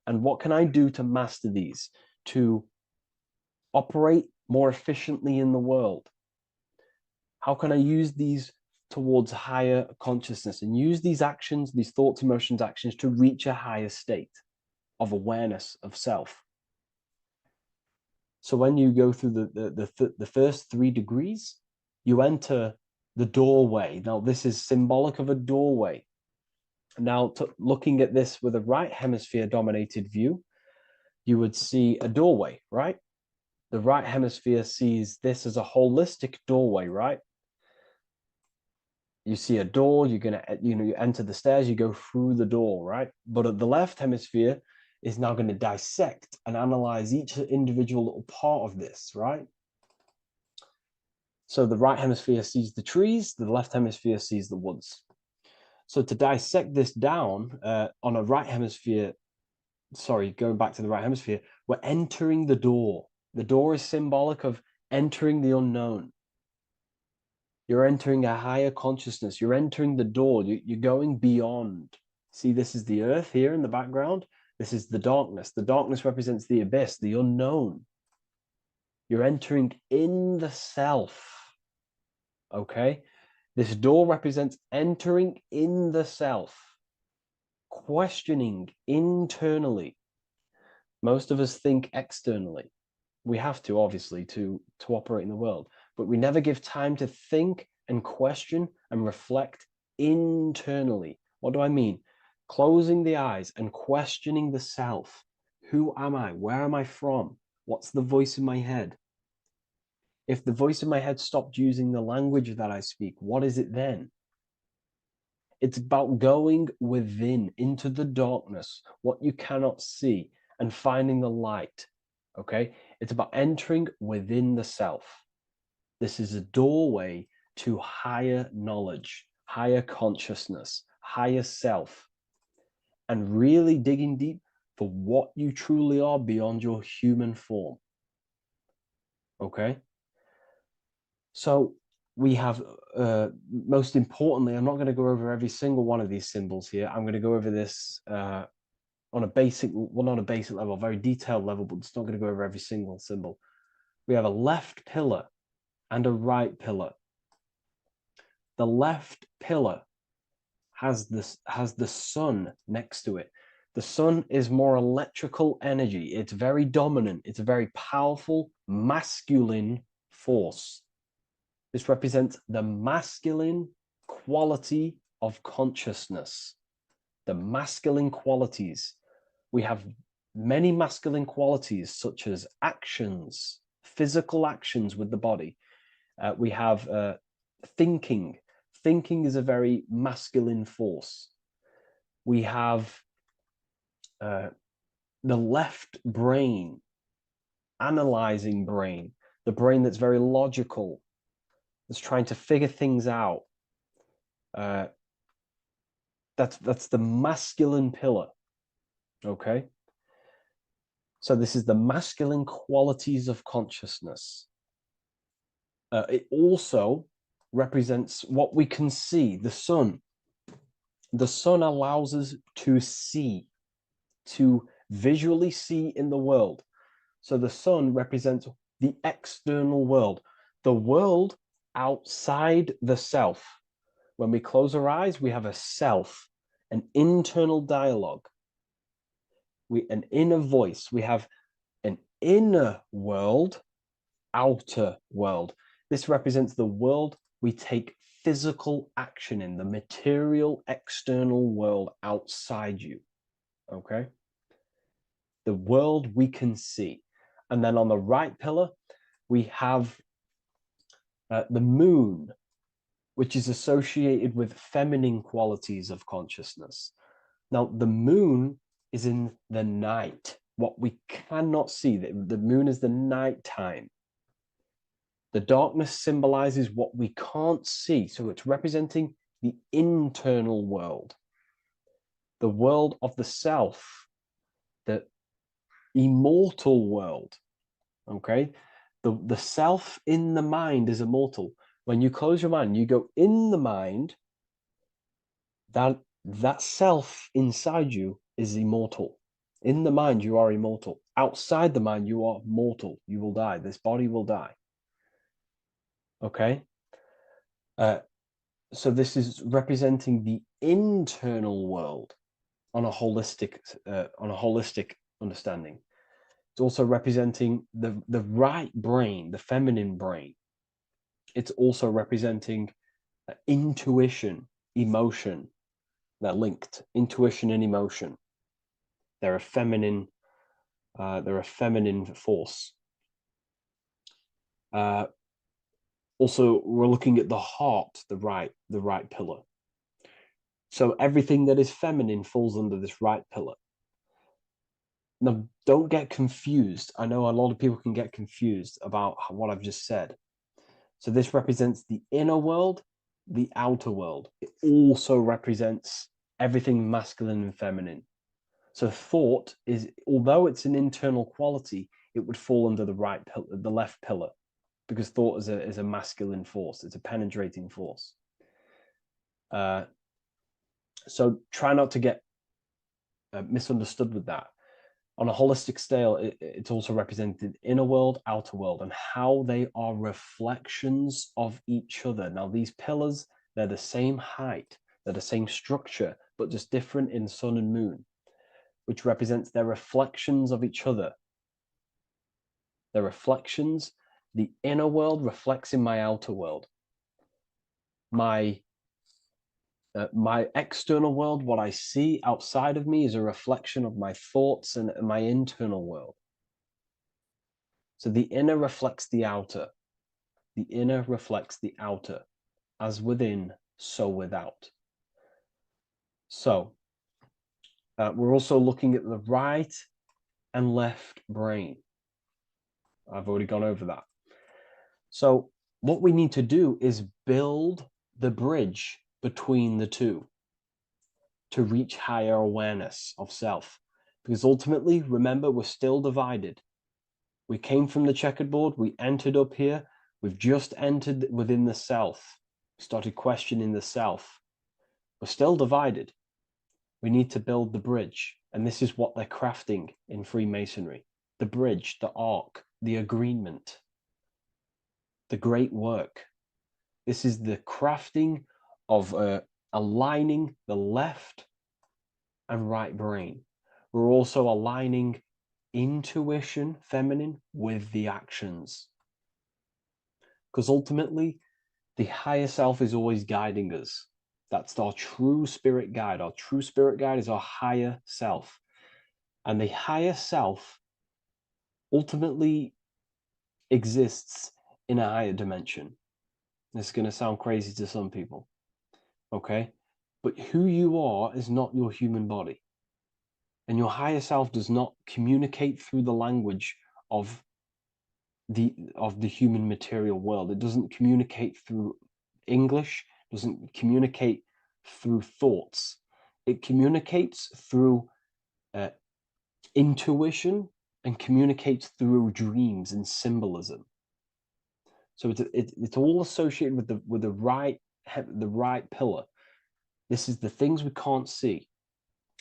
And what can I do to master these, to operate more efficiently in the world? How can I use these towards higher consciousness and use these actions, these thoughts, emotions, actions to reach a higher state of awareness of self? So when you go through the first 3 degrees, you enter the doorway. Now, this is symbolic of a doorway. Now, looking at this with a right hemisphere dominated view, you would see a doorway, right? The right hemisphere sees this as a holistic doorway, right? You see a door, you enter the stairs, you go through the door, right? But at the left hemisphere is now going to dissect and analyze each individual little part of this, right? So the right hemisphere sees the trees, the left hemisphere sees the woods. So to dissect this down on a right hemisphere, going back to the right hemisphere, we're entering the door. The door is symbolic of entering the unknown. You're entering a higher consciousness. You're entering the door. You're going beyond. See, this is the earth here in the background. This is the darkness. The darkness represents the abyss, the unknown. You're entering in the self. Okay? This door represents entering in the self, questioning internally. Most of us think externally. We have to, obviously, to operate in the world, but we never give time to think and question and reflect internally. What do I mean? Closing the eyes and questioning the self. Who am I? Where am I from? What's the voice in my head? If the voice in my head stopped using the language that I speak, what is it then? It's about going within, into the darkness, what you cannot see, and finding the light. Okay? It's about entering within the self. This is a doorway to higher knowledge, higher consciousness, higher self, and really digging deep for what you truly are beyond your human form. Okay? So we have, most importantly, I'm not going to go over every single one of these symbols here. I'm going to go over this on a basic, well, not a basic level, a very detailed level, but it's not going to go over every single symbol. We have a left pillar and a right pillar. The left pillar has the sun next to it. The sun is more electrical energy. It's very dominant. It's a very powerful, masculine force. This represents the masculine quality of consciousness. The masculine qualities. We have many masculine qualities, such as actions, physical actions with the body. We have thinking. Thinking is a very masculine force. We have the left brain, analyzing brain, the brain that's very logical, that's trying to figure things out. That's the masculine pillar. Okay. So this is the masculine qualities of consciousness. It also represents what we can see, the sun. The sun allows us to see, to visually see in the world. So the sun represents the external world, the world outside the self. When we close our eyes, we have a self, an internal dialogue, an inner voice. We have an inner world, outer world. This represents the world we take physical action in, the material external world outside you. Okay? The world we can see. And then on the right pillar, we have the moon, which is associated with feminine qualities of consciousness. Now, the moon is in the night, what we cannot see. The moon is the nighttime. The darkness symbolizes what we can't see. So it's representing the internal world, the world of the self, the immortal world. Okay? The self in the mind is immortal. When you close your mind, you go in the mind, that self inside you is immortal. In the mind, you are immortal. Outside the mind, you are mortal. You will die. This body will die. Okay? So this is representing the internal world on a holistic understanding. It's also representing the right brain, the feminine brain. It's also representing intuition, emotion. They're linked. Intuition and emotion. They're a feminine force. Also, we're looking at the heart, the right pillar. So everything that is feminine falls under this right pillar. Now, don't get confused. I know a lot of people can get confused about what I've just said. So this represents the inner world, the outer world. It also represents everything masculine and feminine. So thought is, although it's an internal quality, it would fall under the left pillar, because thought is a masculine force. It's a penetrating force. So try not to get misunderstood with that. On a holistic scale, it's also represented inner world, outer world, and how they are reflections of each other. Now, these pillars, they're the same height, they're the same structure, but just different in sun and moon, which represents their reflections of each other. Their reflections, the inner world reflects in my outer world. My external world, what I see outside of me, is a reflection of my thoughts and my internal world. So the inner reflects the outer. The inner reflects the outer. As within, so without. So we're also looking at the right and left brain. I've already gone over that. So what we need to do is build the bridge between the two to reach higher awareness of self. Because ultimately, remember, we're still divided. We came from the checkered board, we entered up here, we've just entered within the self, started questioning the self. We're still divided. We need to build the bridge. And this is what they're crafting in Freemasonry. The bridge, the arc, the agreement, the great work. This is the crafting of aligning the left and right brain. We're also aligning intuition, feminine, with the actions. Because ultimately, the higher self is always guiding us. That's our true spirit guide. Our true spirit guide is our higher self. And the higher self ultimately exists in a higher dimension. This is going to sound crazy to some people. Okay? But who you are is not your human body. And your higher self does not communicate through the language of the human material world. It doesn't communicate through English, doesn't communicate through thoughts. It communicates through intuition and communicates through dreams and symbolism. So it's all associated with the right pillar. This is the things we can't see.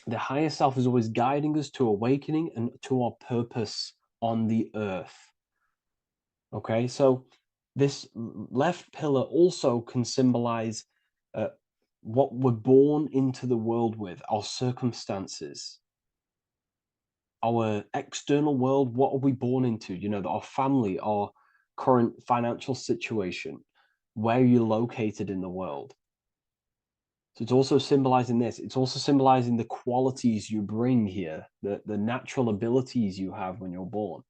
The higher self is always guiding us to awakening and to our purpose on the earth. Okay, so this left pillar also can symbolize what we're born into the world with, our circumstances, our external world. What are we born into? You know, our family, our current financial situation, where you're located in the world. So it's also symbolizing this. It's also symbolizing the qualities you bring here, the natural abilities you have when you're born,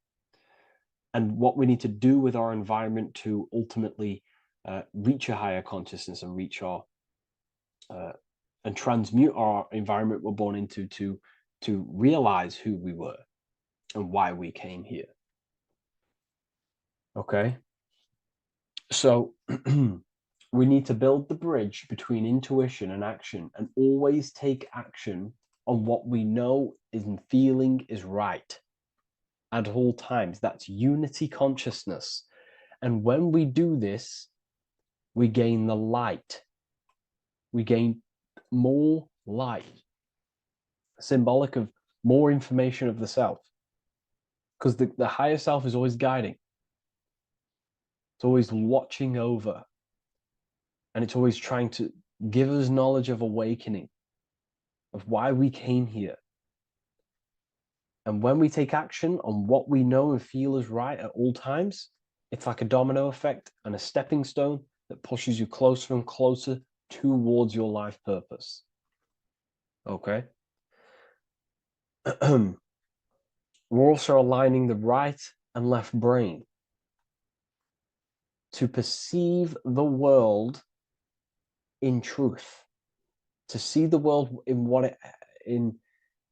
and what we need to do with our environment to ultimately reach a higher consciousness and reach our and transmute our environment we're born into to realize who we were and why we came here. Okay, so we need to build the bridge between intuition and action, and always take action on what we know and feeling is right at all times. That's unity consciousness. And when we do this, we gain the light. We gain more light, symbolic of more information of the self. Because the higher self is always guiding. It's always watching over. And it's always trying to give us knowledge of awakening, of why we came here. And when we take action on what we know and feel is right at all times, it's like a domino effect and a stepping stone that pushes you closer and closer towards your life purpose. Okay? We're also aligning the right and left brain to perceive the world in truth, to see the world in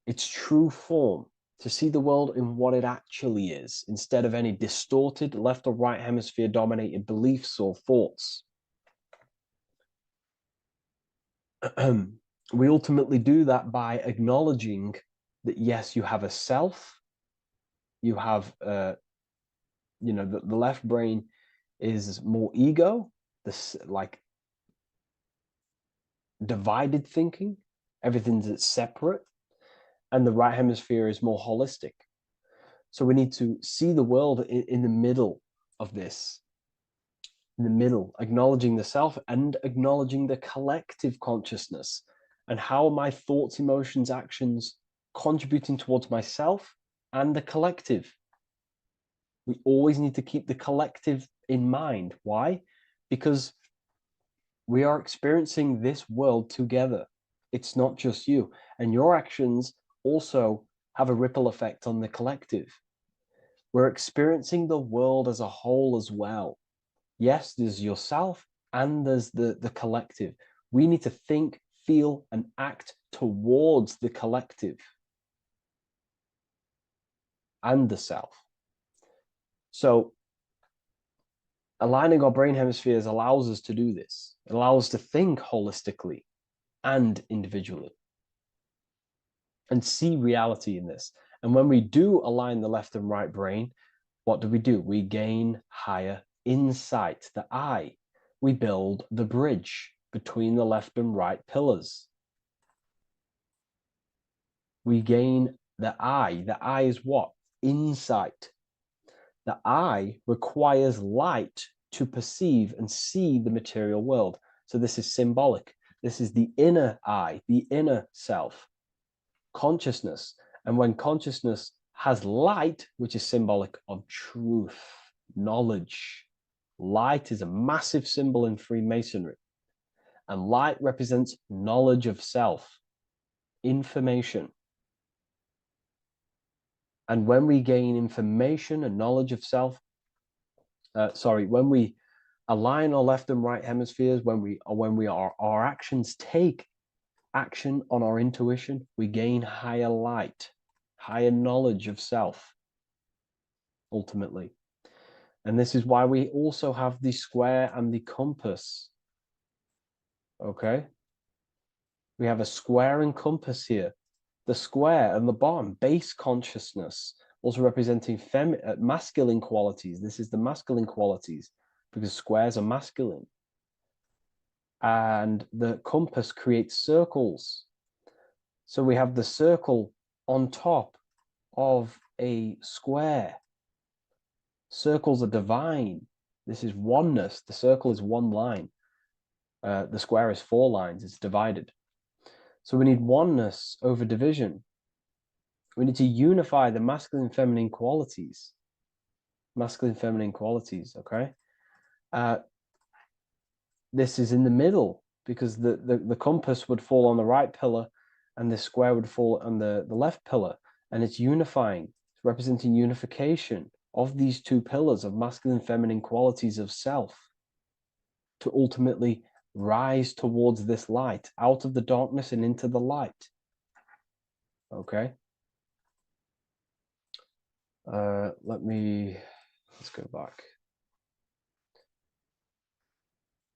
its true form, to see the world in what it actually is, instead of any distorted left or right hemisphere dominated beliefs or thoughts. We ultimately do that by acknowledging that, yes, you have a self, you have, you know, the left brain is more ego, this like divided thinking, everything's separate, and the right hemisphere is more holistic. So we need to see the world in the middle of this, in the middle, acknowledging the self and acknowledging the collective consciousness, and how are my thoughts, emotions, actions contributing towards myself and the collective. We always need to keep the collective in mind. Why? Because we are experiencing this world together. It's not just you. And your actions also have a ripple effect on the collective. We're experiencing the world as a whole as well. Yes, there's yourself and there's the collective. We need to think, feel, and act towards the collective and the self. So aligning our brain hemispheres allows us to do this. It allows us to think holistically and individually and see reality in this. And when we do align the left and right brain, what do? We gain higher insight, the eye. We build the bridge between the left and right pillars. We gain the eye. The eye is what? Insight. The eye requires light to perceive and see the material world. So this is symbolic. This is the inner eye, the inner self, consciousness. And when consciousness has light, which is symbolic of truth, knowledge, light is a massive symbol in Freemasonry. And light represents knowledge of self, information. And when we gain information and knowledge of self, when we align our left and right hemispheres, our actions take action on our intuition, we gain higher light, higher knowledge of self, ultimately. And this is why we also have the square and the compass. Okay? We have a square and compass here. The square and the bottom, base consciousness, also representing masculine qualities. This is the masculine qualities because squares are masculine. And the compass creates circles. So we have the circle on top of a square. Circles are divine. This is oneness. The circle is one line. The square is 4 lines. It's divided. So we need oneness over division. We need to unify the masculine and feminine qualities. Masculine and feminine qualities, okay? This is in the middle because the compass would fall on the right pillar and the square would fall on the left pillar. And it's unifying. It's representing unification of these 2 pillars of masculine and feminine qualities of self to ultimately rise towards this light, out of the darkness and into the light. Okay. Let's go back.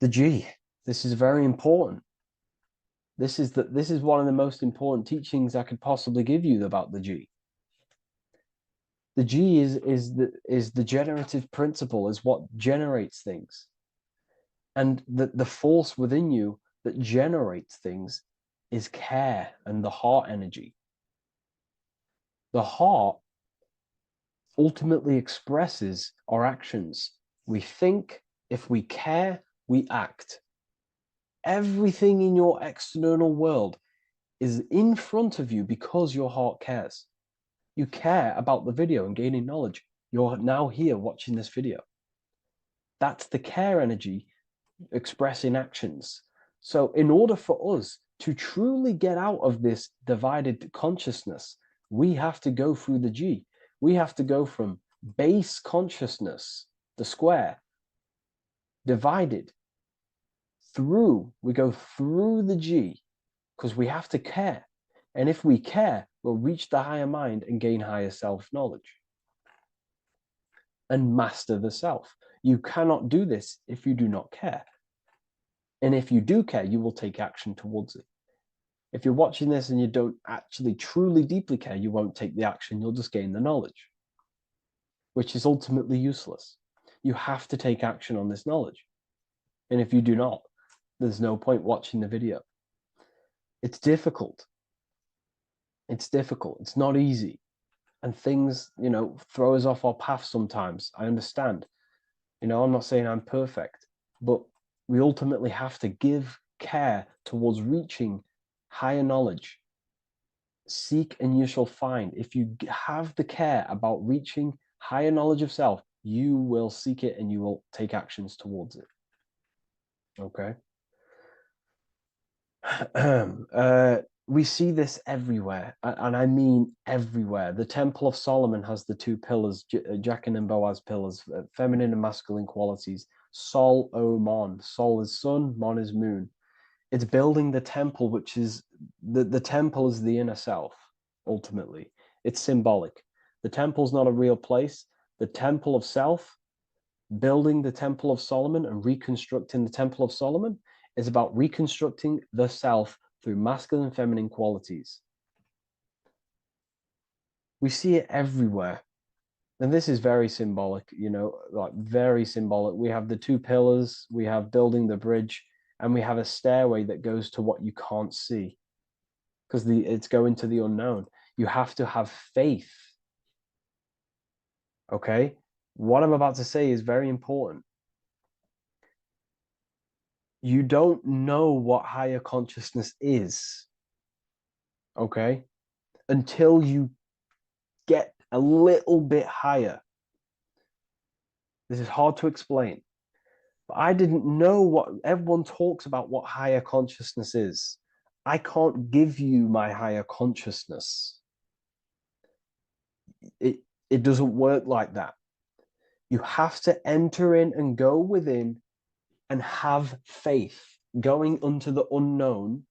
The G. This is very important. This is one of the most important teachings I could possibly give you about the G. The G is the generative principle, is what generates things. And the force within you that generates things is care and the heart energy. The heart ultimately expresses our actions. We think, if we care, we act. Everything in your external world is in front of you because your heart cares. You care about the video and gaining knowledge. You're now here watching this video. That's the care energy expressing actions. So in order for us to truly get out of this divided consciousness, we have to go through the G. We have to go from base consciousness, the square, divided, we go through the G, because we have to care. And if we care, we'll reach the higher mind and gain higher self-knowledge and master the self. You cannot do this if you do not care. And if you do care, you will take action towards it. If you're watching this and you don't actually truly deeply care, you won't take the action. You'll just gain the knowledge, which is ultimately useless. You have to take action on this knowledge. And if you do not, there's no point watching the video. It's difficult. It's difficult. It's not easy. And things, throw us off our path sometimes. I understand. I'm not saying I'm perfect, but we ultimately have to give care towards reaching higher knowledge. Seek and you shall find. If you have the care about reaching higher knowledge of self, you will seek it and you will take actions towards it. Okay. We see this everywhere, and I mean everywhere. The Temple of Solomon has the 2 pillars, Jachin and Boaz pillars, feminine and masculine qualities. Sol, O, Mon. Sol is sun, Mon is moon. It's building the temple, which is, the temple is the inner self, ultimately. It's symbolic. The temple's not a real place. The temple of self, building the Temple of Solomon and reconstructing the Temple of Solomon, is about reconstructing the self through masculine and feminine qualities. We see it everywhere. And this is very symbolic, very symbolic. We have the 2 pillars, we have building the bridge, and we have a stairway that goes to what you can't see, because it's going to the unknown. You have to have faith. Okay? What I'm about to say is very important. You don't know what higher consciousness is, okay, until you get a little bit higher. This is hard to explain, but I didn't know what everyone talks about, what higher consciousness is. I can't give you my higher consciousness. It doesn't work like that. You have to enter in and go within and have faith, going into the unknown,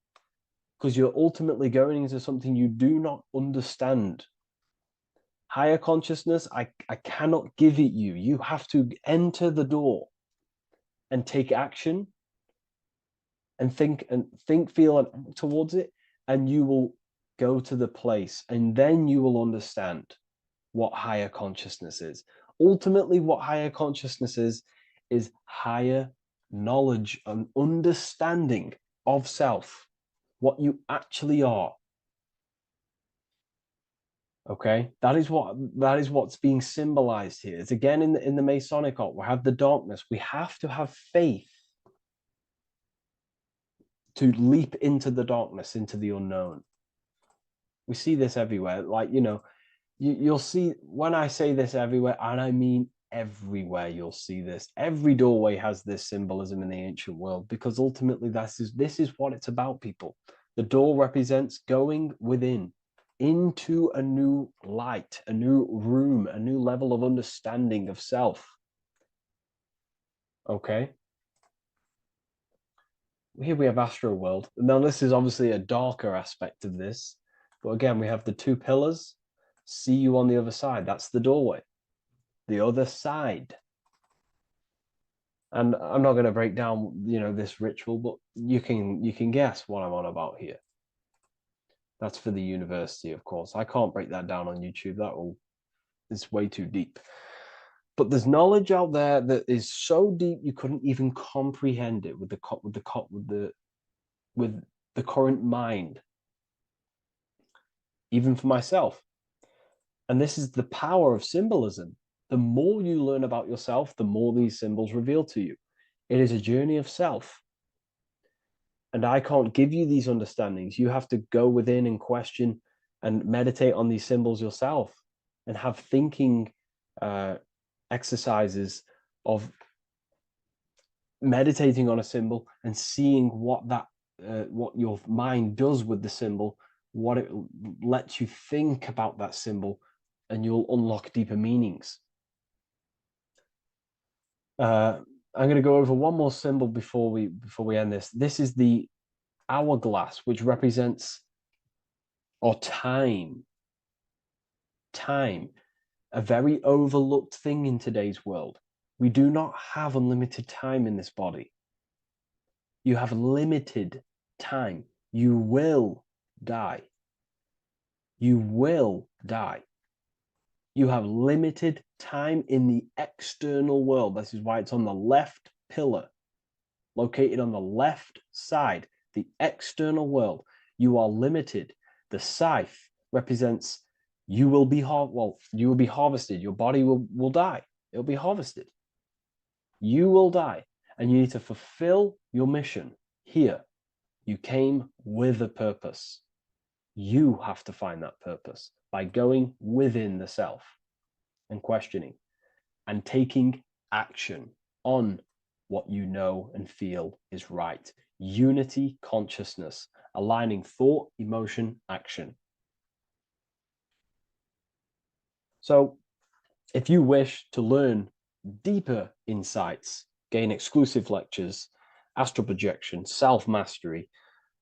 because you're ultimately going into something you do not understand. Higher consciousness, I cannot give it you. You have to enter the door and take action and think, feel, and act towards it, and you will go to the place, and then you will understand what higher consciousness is. Ultimately, what higher consciousness is higher knowledge and understanding of self, what you actually are. Okay, that is what's being symbolized here. It's again in the Masonic art. We have the darkness. We have to have faith to leap into the darkness, into the unknown. We see this everywhere. Like, you'll see, when I say this everywhere, and I mean everywhere, you'll see this. Every doorway has this symbolism in the ancient world, because ultimately this is what it's about, people. The door represents going within, into a new light, a new room, a new level of understanding of self. Okay. Here we have Astro World. Now, this is obviously a darker aspect of this, but again, we have the two pillars. See you on the other side. That's the doorway. The other side. And I'm not going to break down, this ritual, but you can guess what I'm on about here. That's for the university, of course. I can't break that down on YouTube. It's way too deep. But there's knowledge out there that is so deep you couldn't even comprehend it with the current mind, even for myself. And this is the power of symbolism. The more you learn about yourself, the more these symbols reveal to you. It is a journey of self. And I can't give you these understandings. You have to go within and question and meditate on these symbols yourself, and have thinking exercises of meditating on a symbol and seeing what your mind does with the symbol, what it lets you think about that symbol, and you'll unlock deeper meanings. I'm going to go over one more symbol before we end this. This is the hourglass, which represents time. Time, a very overlooked thing in today's world. We do not have unlimited time in this body. You have limited time. You will die. You will die. You have limited time in the external world. This is why it's on the left pillar, located on the left side, the external world. You are limited. The scythe represents you will be harvested. Your body will die. It'll be harvested. You will die, and you need to fulfill your mission here. You came with a purpose. You have to find that purpose by going within the self and questioning and taking action on what you know and feel is right. Unity consciousness, aligning thought, emotion, action. So if you wish to learn deeper insights, gain exclusive lectures, astral projection, self-mastery,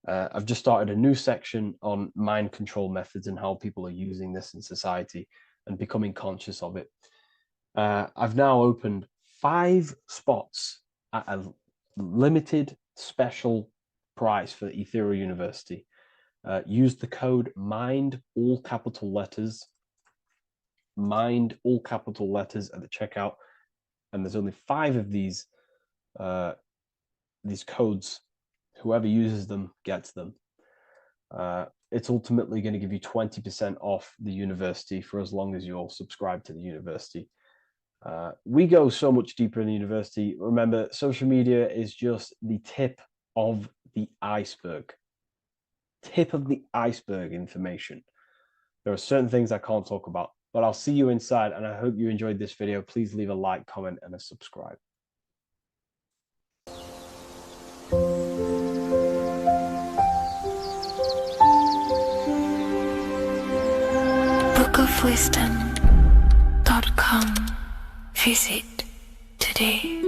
I've just started a new section on mind control methods and how people are using this in society and becoming conscious of it. I've now opened 5 spots at a limited special price for Ethereal University. Use the code MIND, all capital letters, MIND, all capital letters at the checkout. And there's only 5 of these codes. Whoever uses them gets them. It's ultimately going to give you 20% off the university for as long as you're subscribed to the university. We go so much deeper in the university. Remember, social media is just the tip of the iceberg. Tip of the iceberg information. There are certain things I can't talk about, but I'll see you inside, and I hope you enjoyed this video. Please leave a like, comment, and a subscribe. bookofwisdom.com. Visit today.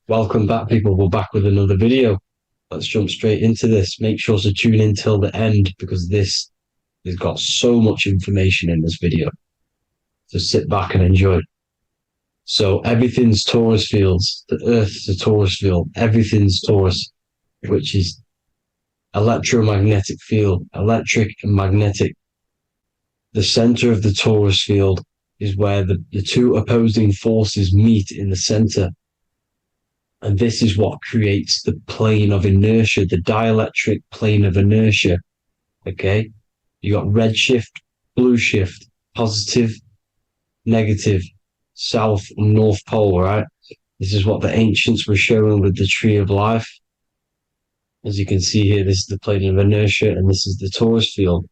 Welcome back, people. We're back with another video. Let's jump straight into this. Make sure to tune in till the end, because this It's got so much information in this video. So sit back and enjoy. So everything's torus fields. The Earth's a torus field. Everything's torus, which is electromagnetic field, electric and magnetic. The center of the torus field is where the two opposing forces meet in the center. And this is what creates the plane of inertia, the dielectric plane of inertia. Okay? You got red shift, blue shift, positive, negative, south and north pole, right? This is what the ancients were showing with the tree of life. As you can see here, this is the plane of inertia and this is the torus field.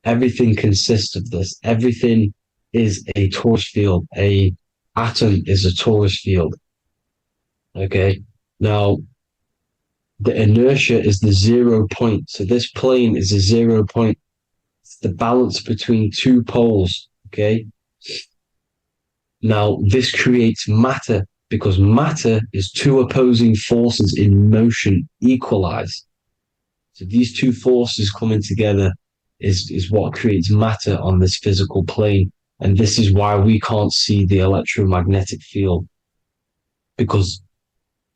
Everything consists of this. Everything is a torus field. A atom is a torus field. Okay. Now, the inertia is the 0 point. So this plane is a 0 point. It's the balance between two poles. Okay. Now, this creates matter because matter is two opposing forces in motion equalized. So these two forces coming together is what creates matter on this physical plane. And this is why we can't see the electromagnetic field, because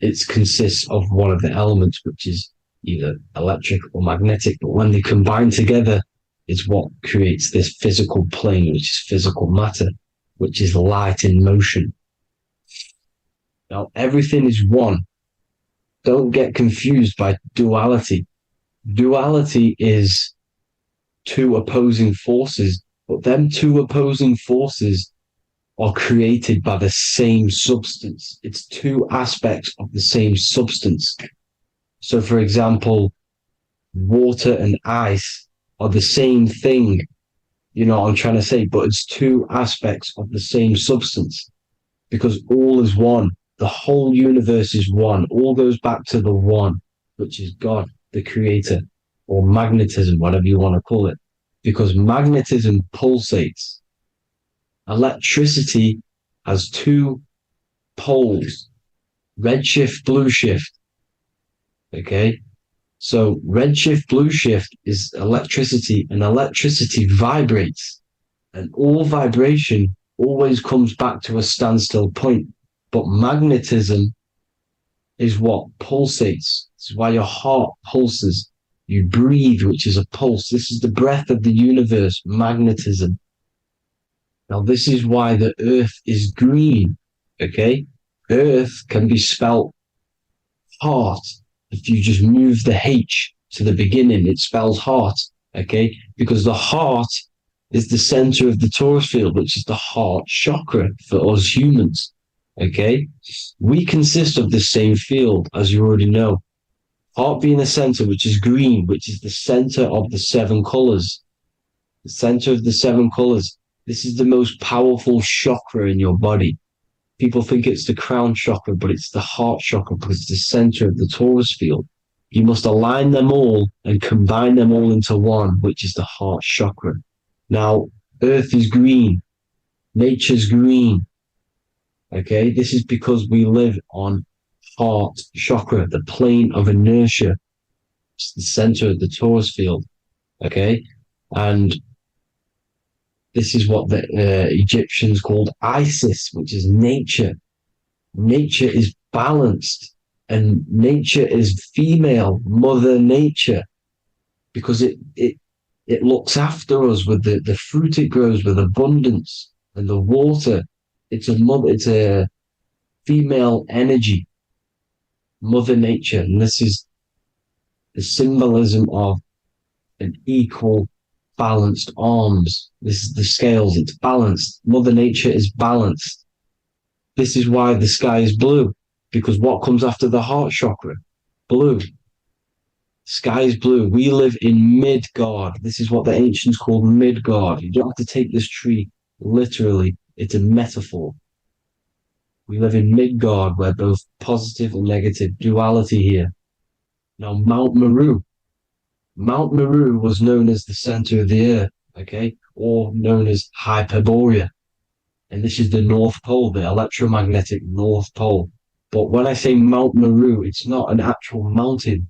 it consists of one of the elements, which is either electric or magnetic. But when they combine together, it's what creates this physical plane, which is physical matter, which is light in motion. Now, everything is one. Don't get confused by duality. Duality is two opposing forces, but them two opposing forces are created by the same substance. It's two aspects of the same substance. So, for example, water and ice are the same thing, you know what I'm trying to say, but it's two aspects of the same substance because all is one. The whole universe is one. All goes back to the one, which is God, the creator, or magnetism, whatever you want to call it, because magnetism pulsates. Electricity has two poles, red shift, blue shift. Okay. So red shift, blue shift is electricity, and electricity vibrates, and all vibration always comes back to a standstill point. But magnetism is what pulsates. This is why your heart pulses. You breathe, which is a pulse. This is the breath of the universe, magnetism. Now, this is why the earth is green, okay? Earth can be spelt heart. If you just move the H to the beginning, it spells heart, okay? Because the heart is the center of the torus field, which is the heart chakra for us humans, okay? We consist of the same field, as you already know. Heart being the center, which is green, which is the center of the seven colors. The center of the seven colors. This is the most powerful chakra in your body. People think it's the crown chakra, but it's the heart chakra because it's the center of the torus field. You must align them all and combine them all into one, which is the heart chakra. Now, earth is green. Nature's green. Okay, this is because we live on heart chakra, the plane of inertia. It's the center of the torus field. Okay, and this is what the Egyptians called Isis, which is nature. Nature is balanced, and nature is female, Mother Nature, because it looks after us with the fruit it grows with abundance, and the water. It's a female energy, Mother Nature, and this is the symbolism of an equal, balanced arms. This is the scales, it's balanced. Mother Nature is balanced. This is why the sky is blue, because what comes after the heart chakra? Blue. Sky is blue. We live in Midgard. This is what the ancients called Midgard. You don't have to take this tree literally. It's a metaphor. We live in Midgard, where both positive and negative duality here. Now, Mount Meru. Mount Meru was known as the center of the earth, okay, or known as Hyperborea. And this is the North Pole, the electromagnetic North Pole. But when I say Mount Meru, it's not an actual mountain.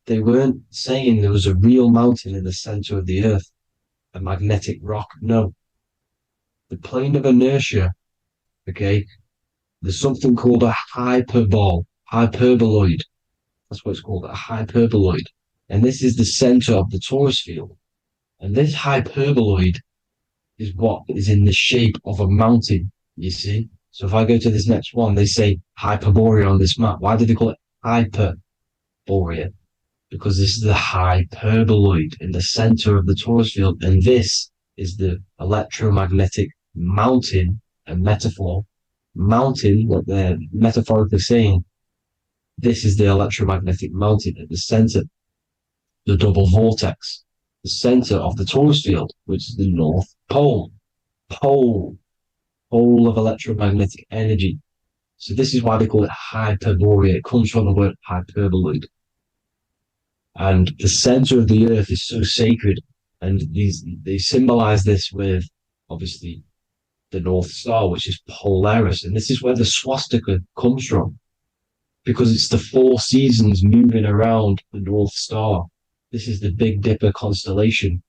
They weren't saying there was a real mountain in the center of the earth. a magnetic rock. No. The plane of inertia, okay, there's something called a hyperboloid. That's what it's called, a hyperboloid. And this is the center of the torus field. And this hyperboloid is what is in the shape of a mountain, you see? So if I go to this next one, they say Hyperborea on this map. Why did they call it Hyperborea? Because this is the hyperboloid in the center of the torus field. And this is the electromagnetic mountain, a metaphor. Mountain, what they're metaphorically saying, this is the electromagnetic mountain at the center, the double vortex, the center of the torus field, which is the North Pole. Pole of electromagnetic energy. So this is why they call it Hyperborea. It comes from the word hyperboloid. And the center of the earth is so sacred. And they symbolize this with, obviously, the North Star, which is Polaris. And this is where the swastika comes from, because it's the 4 seasons moving around the North Star. This is the Big Dipper constellation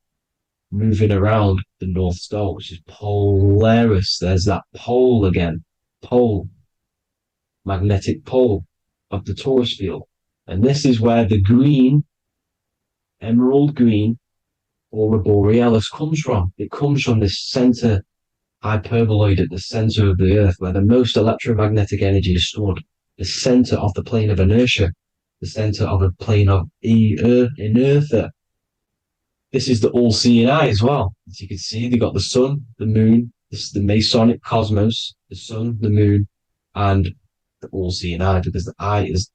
moving around the North Star, which is Polaris. There's that pole again. Pole. Magnetic pole of the torus field. And this is where the green, emerald green, aurora borealis comes from. It comes from this center hyperboloid at the center of the earth, where the most electromagnetic energy is stored. The center of the plane of inertia, the center of the plane of inertia. This is the all-seeing eye as well. As you can see, they got the sun, the moon. This is the Masonic cosmos, the sun, the moon, and the all-seeing eye, because the eye is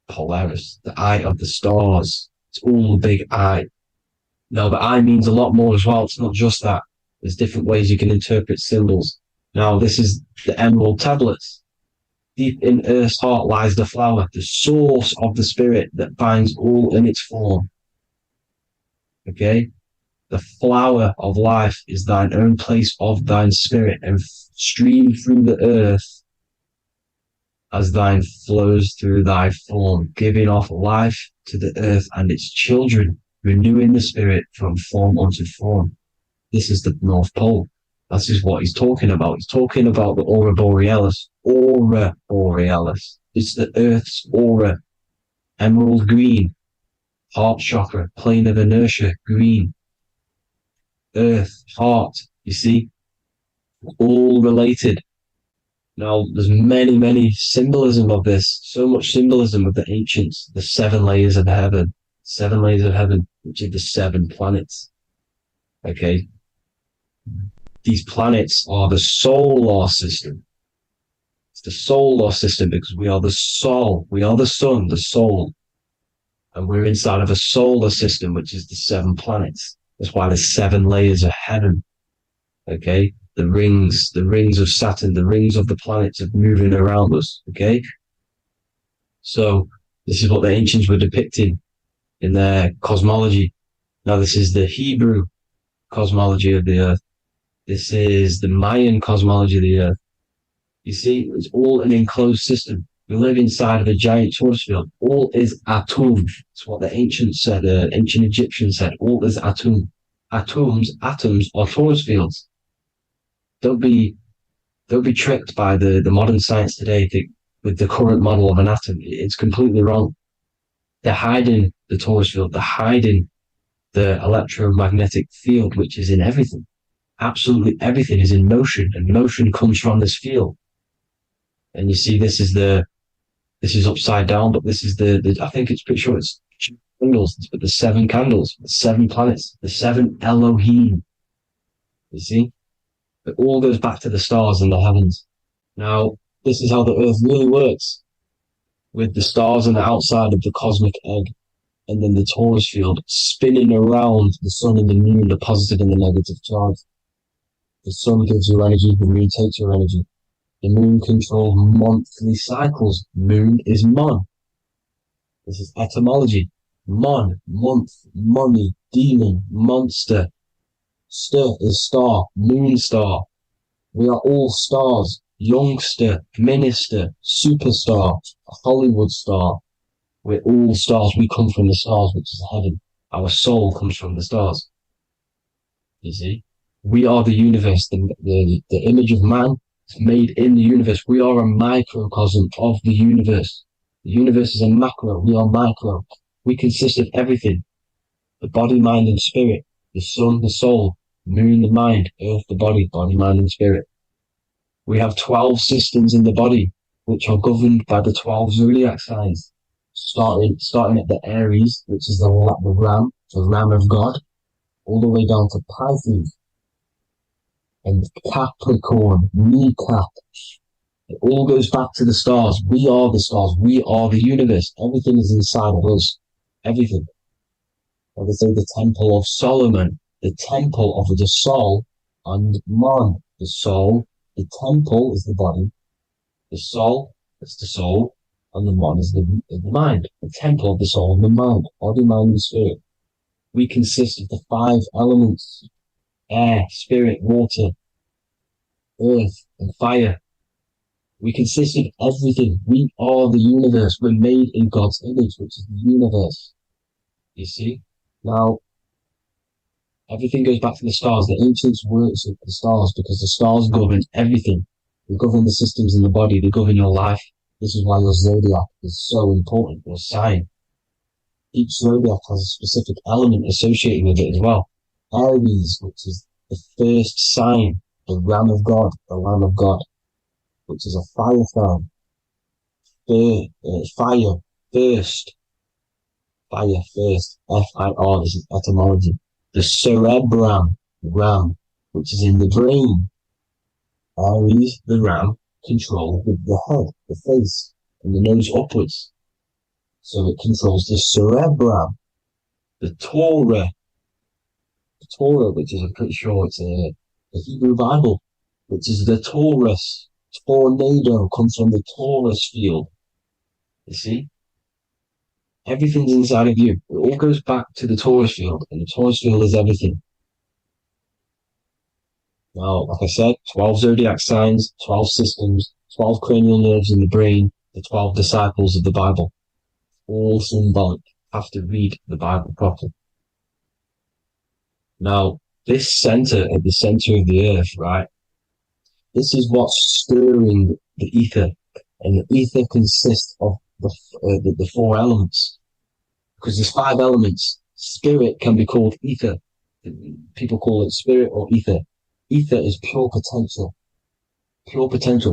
Polaris, the eye of the stars. It's all a big eye. Now, the eye means a lot more as well. It's not just that. There's different ways you can interpret symbols. Now, this is the emerald tablets. Deep in Earth's heart lies the flower, the source of the spirit that binds all in its form. Okay? The flower of life is thine own place of thine spirit, and stream through the earth as thine flows through thy form, giving off life to the earth and its children, renewing the spirit from form unto form. This is the North Pole. This is what he's talking about. He's talking about the aurora borealis. Aurora borealis. It's the earth's aura. Emerald green. Heart chakra. Plane of inertia. Green. Earth. Heart. You see? All related. Now, there's many symbolism of this. So much symbolism of the ancients. The 7 layers of heaven. 7 layers of heaven, which are the 7 planets. Okay? These planets are the solar system. It's the solar system because we are the soul. We are the sun, the soul. And we're inside of a solar system, which is the 7 planets. That's why there's 7 layers of heaven. Okay? The rings of Saturn, the rings of the planets are moving around us. Okay? So, this is what the ancients were depicting in their cosmology. Now, this is the Hebrew cosmology of the earth. This is the Mayan cosmology of the earth. You see, it's all an enclosed system. We live inside of a giant torus field. All is atum. It's what the ancients said, ancient Egyptians said. All is atum. Atoms are torus fields. Don't be tricked by the modern science today with the current model of an atom. It's completely wrong. They're hiding the torus field. They're hiding the electromagnetic field, which is in everything. Absolutely everything is in motion, and motion comes from this field. And you see, this is upside down, but this is I think it's pretty sure it's candles, but the 7 candles, the 7 planets, the 7 Elohim. You see? It all goes back to the stars and the heavens. Now, this is how the earth really works, with the stars on the outside of the cosmic egg, and then the torus field spinning around the sun and the moon, the positive and the negative charge. The sun gives you energy, the moon takes your energy. The moon controls monthly cycles. Moon is mon. This is etymology. Mon, month, money, demon, monster. Stir is star, moon star. We are all stars. Youngster, minister, superstar, Hollywood star. We're all stars. We come from the stars, which is heaven. Our soul comes from the stars. You see, we are the universe. The image of man is made in the universe. We are a microcosm of the universe. The universe is a macro. We are micro. We consist of everything: the body, mind, and spirit. The sun, the soul; moon, the mind; earth, the body, mind, and spirit. We have 12 systems in the body, which are governed by the 12 zodiac signs, starting at the Aries, which is the ram of God, all the way down to Pisces and Capricorn, kneecap. It all goes back to the stars. We are the stars. We are the universe. Everything is inside of us. Everything. Like I say, the Temple of Solomon, the temple of the soul and mind. The soul, the temple is the body. The soul is the soul, and the mind is the mind. The temple of the soul and the mind. Body, mind, and spirit. We consist of the 5 elements: air, spirit, water, earth, and fire. We consist of everything. We are the universe. We're made in God's image, which is the universe. You see? Now, everything goes back to the stars. The ancients worship the stars because the stars govern everything. They govern the systems in the body. They govern your life. This is why your zodiac is so important, your sign. Each zodiac has a specific element associated with it as well. Aries, which is the first sign, the Ram of God, the Lamb of God, which is a fire sign. Fire, first. Fire, first. F-I-R, this is etymology. The cerebrum, ram, which is in the brain. Aries, the ram, control the head, the face, and the nose upwards. So it controls the cerebrum. The Torah, which is, I'm pretty sure it's the Hebrew Bible, which is the Taurus. Tornado comes from the Taurus field. You see? Everything's inside of you. It all goes back to the Taurus field, and the Taurus field is everything. Now, like I said, 12 zodiac signs, 12 systems, 12 cranial nerves in the brain, the 12 disciples of the Bible. All symbolic. Have to read the Bible properly. Now, this center, at the center of the earth, right? This is what's stirring the ether. And the ether consists of the 4 elements. Because there's 5 elements. Spirit can be called ether. People call it spirit or ether. Ether is pure potential,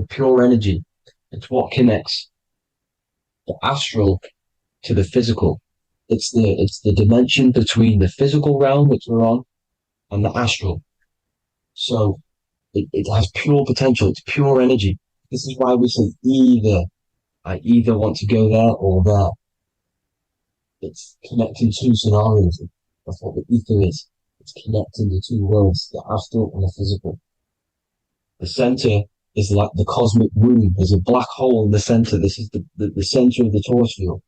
pure energy. It's what connects the astral to the physical. It's the dimension between the physical realm, which we're on, and the astral. So it has pure potential. It's pure energy. This is why we say either. I either want to go there or there. It's connecting 2 scenarios. That's what the ether is. It's connecting the 2 worlds, the astral and the physical. The center is like the cosmic womb. There's a black hole in the center. This is the center of the Taurus field.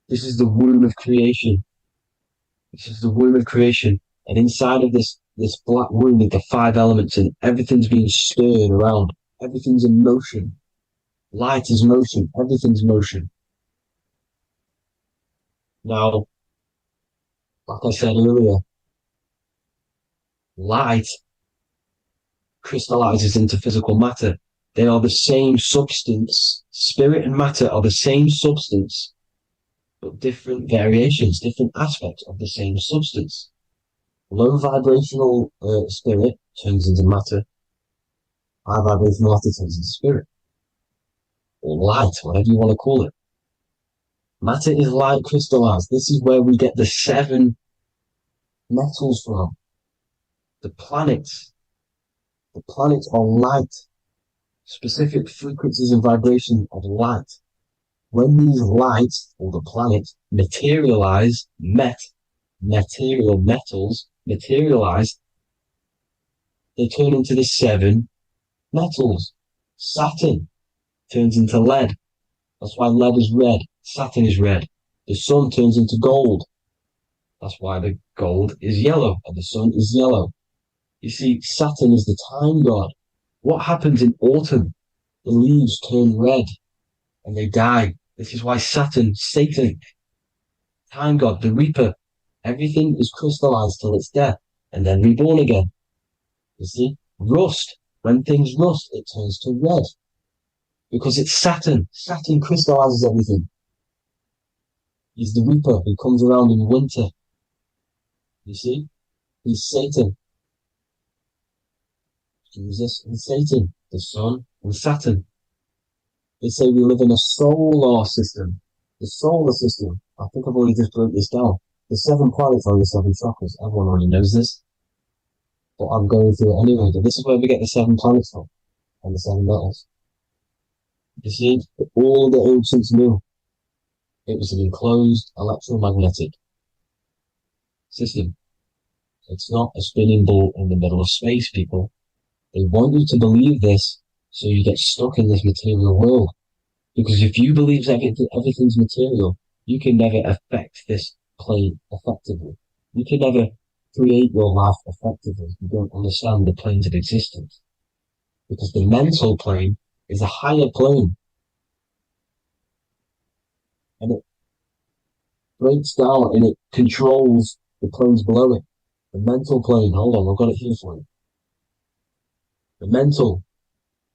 This is the womb of creation. This is the womb of creation. And inside of this black womb are the 5 elements, and everything's being stirred around. Everything's in motion. Light is motion. Everything's motion. Now, like I said earlier, light crystallizes into physical matter. They are the same substance. Spirit and matter are the same substance, but different variations, different aspects of the same substance. Low vibrational spirit turns into matter. High vibrational matter turns into spirit. Or light, whatever you want to call it. Matter is light crystallized. This is where we get the 7 metals from. The planets. The planets are light. Specific frequencies and vibration of light. When these lights, or the planets, materialize, material metals materialize, they turn into the 7 metals. Saturn turns into lead. That's why lead is red. Saturn is red. The sun turns into gold. That's why the gold is yellow and the sun is yellow. You see, Saturn is the time god. What happens in autumn? The leaves turn red and they die. This is why Satan, time god, the reaper, everything is crystallized till it's death. and then reborn again. You see? Rust. When things rust, it turns to red. Because it's Saturn. Saturn crystallizes everything. He's the Reaper who comes around in winter. You see? He's Satan. Jesus and Satan, the Sun and Saturn. They say we live in a solar system. The solar system. I think I've already just broke this down. The 7 planets are the 7 chakras. Everyone already knows this. But I'm going through it anyway. But this is where we get the 7 planets from. And the 7 metals. You see, all the ancients knew it was an enclosed electromagnetic system. It's not a spinning ball in the middle of space, people. They want you to believe this so you get stuck in this material world. Because if you believe everything's material, you can never affect this plane effectively. You can never create your life effectively. You don't understand the planes of existence. Because the mental plane is a higher plane. And it breaks down and it controls the planes below it. The mental plane, hold on, I've got it here for you. The mental,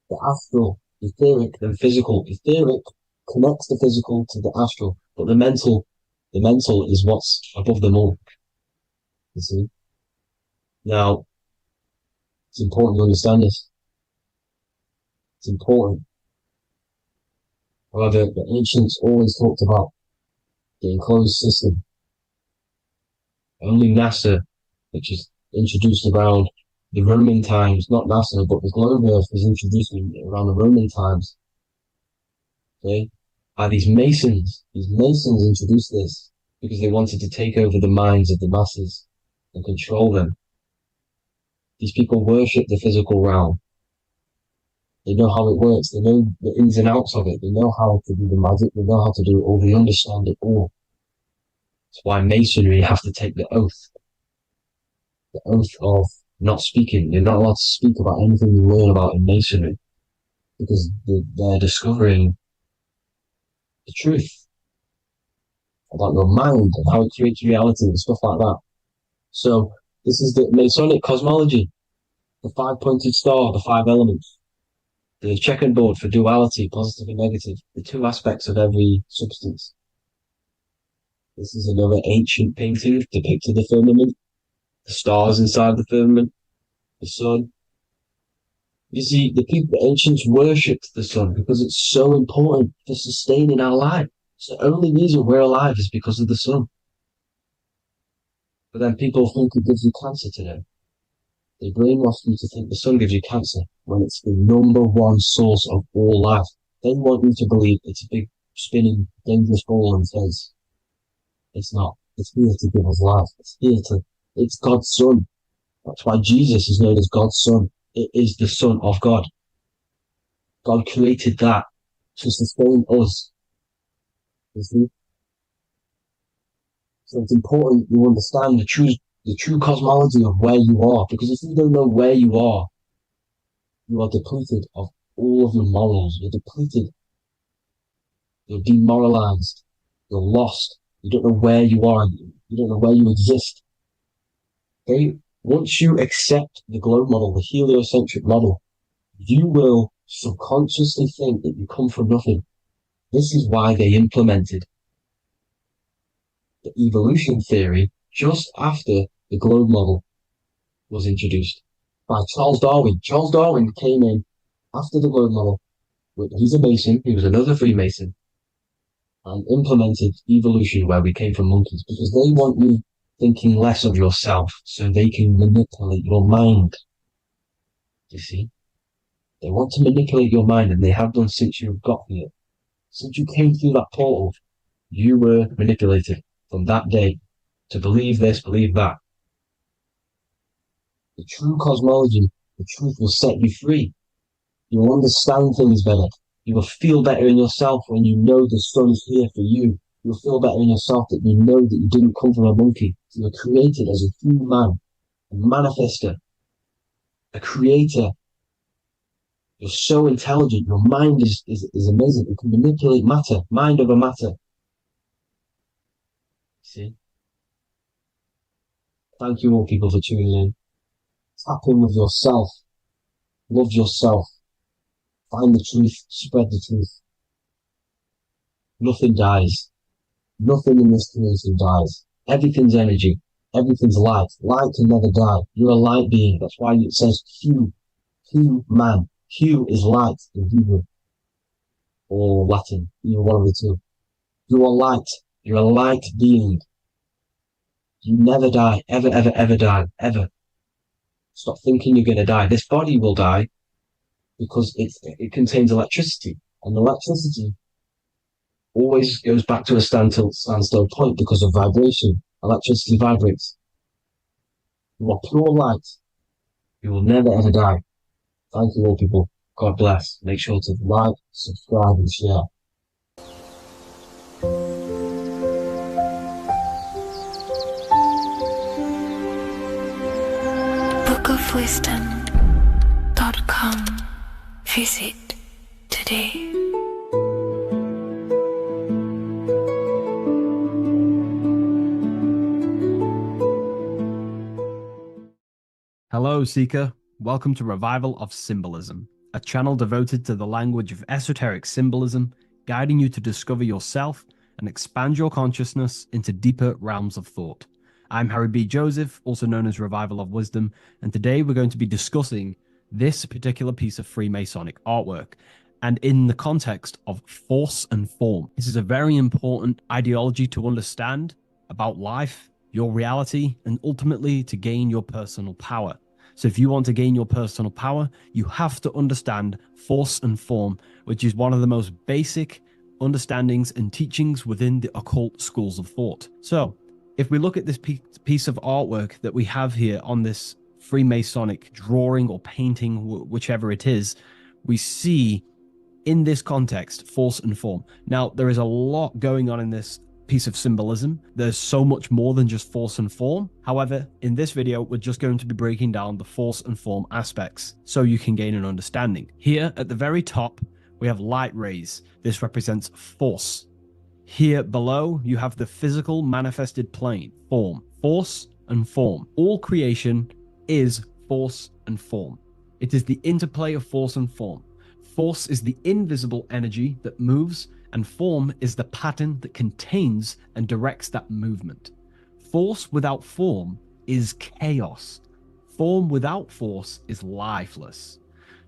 the astral, etheric, then physical. Etheric connects the physical to the astral, but the mental is what's above them all. You see? Now, it's important to understand this. It's important. However, the ancients always talked about the enclosed system. Only NASA, which is introduced around the Roman times, not NASA, but the globe Earth was introduced around the Roman times. Okay? By these Masons. These Masons introduced this because they wanted to take over the minds of the masses and control them. These people worship the physical realm. They know how it works. They know the ins and outs of it. They know how to do the magic. They know how to do it all. They understand it all. That's why Masonry have to take the oath. The oath of not speaking. You're not allowed to speak about anything you learn about in Masonry. Because they're discovering the truth about your mind and how it creates reality and stuff like that. So, this is the Masonic cosmology. The 5-pointed star, the 5 elements. The checkerboard for duality, positive and negative. The 2 aspects of every substance. This is another ancient painting depicting the firmament. The stars inside the firmament. The sun. You see, the ancients worshipped the sun because it's so important for sustaining our life. It's the only reason we're alive is because of the sun. But then people think it gives you cancer today. They brainwash you to think the sun gives you cancer when it's the #1 source of all life. They want you to believe it's a big, spinning, dangerous ball in space. It's not. It's here to give us life. It's God's Son. That's why Jesus is known as God's Son. It is the Son of God. God created that to sustain us. You see? So it's important you understand the true cosmology of where you are. Because if you don't know where you are depleted of all of your morals. You're depleted. You're demoralized. You're lost. You don't know where you are. You don't know where you exist. Okay? Once you accept the globe model, the heliocentric model, you will subconsciously think that you come from nothing. This is why they implemented the evolution theory just after the globe model was introduced by Charles Darwin. Charles Darwin came in after the globe model. He's a Mason, he was another Freemason, and implemented evolution where we came from monkeys because they want you thinking less of yourself so they can manipulate your mind. You see? They want to manipulate your mind, and they have done since you got here. Since you came through that portal, you were manipulated from that day to believe this, believe that. The true cosmology, the truth will set you free. You'll understand things better. You will feel better in yourself when you know the sun is here for you. You'll feel better in yourself that you know that you didn't come from a monkey. You were created as a human, a manifester, a creator. You're so intelligent. Your mind is amazing. You can manipulate matter, mind over matter. See? Thank you all people for tuning in. Tap in with yourself. Love yourself. Find the truth. Spread the truth. Nothing dies. Nothing in this creation dies. Everything's energy. Everything's light. Light can never die. You're a light being. That's why it says Q. Q man. Q is light in Hebrew or Latin. Either one of the two. You are light. You're a light being. You never die. Ever, ever, ever die. Ever. Stop thinking you're going to die. This body will die because it contains electricity. And electricity always goes back to a standstill point because of vibration. Electricity vibrates. You are pure light. You will never ever die. Thank you all people. God bless. Make sure to like, subscribe and share. bookofwisdom.com. Visit today. Hello, Seeker. Welcome to Revival of Symbolism, a channel devoted to the language of esoteric symbolism, guiding you to discover yourself and expand your consciousness into deeper realms of thought. I'm Harry B. Joseph, also known as Revival of Wisdom, and today we're going to be discussing this particular piece of Freemasonic artwork, and in the context of force and form. This is a very important ideology to understand about life, your reality, and ultimately to gain your personal power. So if you want to gain your personal power, you have to understand force and form, which is one of the most basic understandings and teachings within the occult schools of thought. So if we look at this piece of artwork that we have here on this Freemasonic drawing or painting, whichever it is, we see in this context force and form. Now, there is a lot going on in this piece of symbolism. There's so much more than just force and form. However, in this video, we're just going to be breaking down the force and form aspects so you can gain an understanding. Here at the very top, we have light rays. This represents force. Here below, you have the physical manifested plane, form, force and form. All creation is force and form. It is the interplay of force and form. Force is the invisible energy that moves, and form is the pattern that contains and directs that movement. Force without form is chaos. Form without force is lifeless.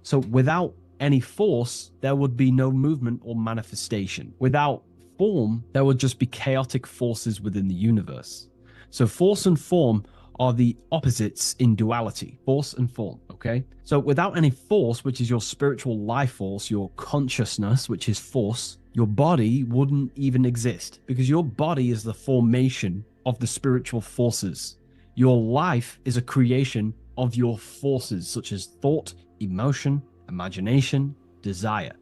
So without any force, there would be no movement or manifestation. Without form, there would just be chaotic forces within the universe. So force and form are the opposites in duality, force and form, okay? So without any force, which is your spiritual life force, your consciousness, which is force, your body wouldn't even exist because your body is the formation of the spiritual forces. Your life is a creation of your forces, such as thought, emotion, imagination, desire.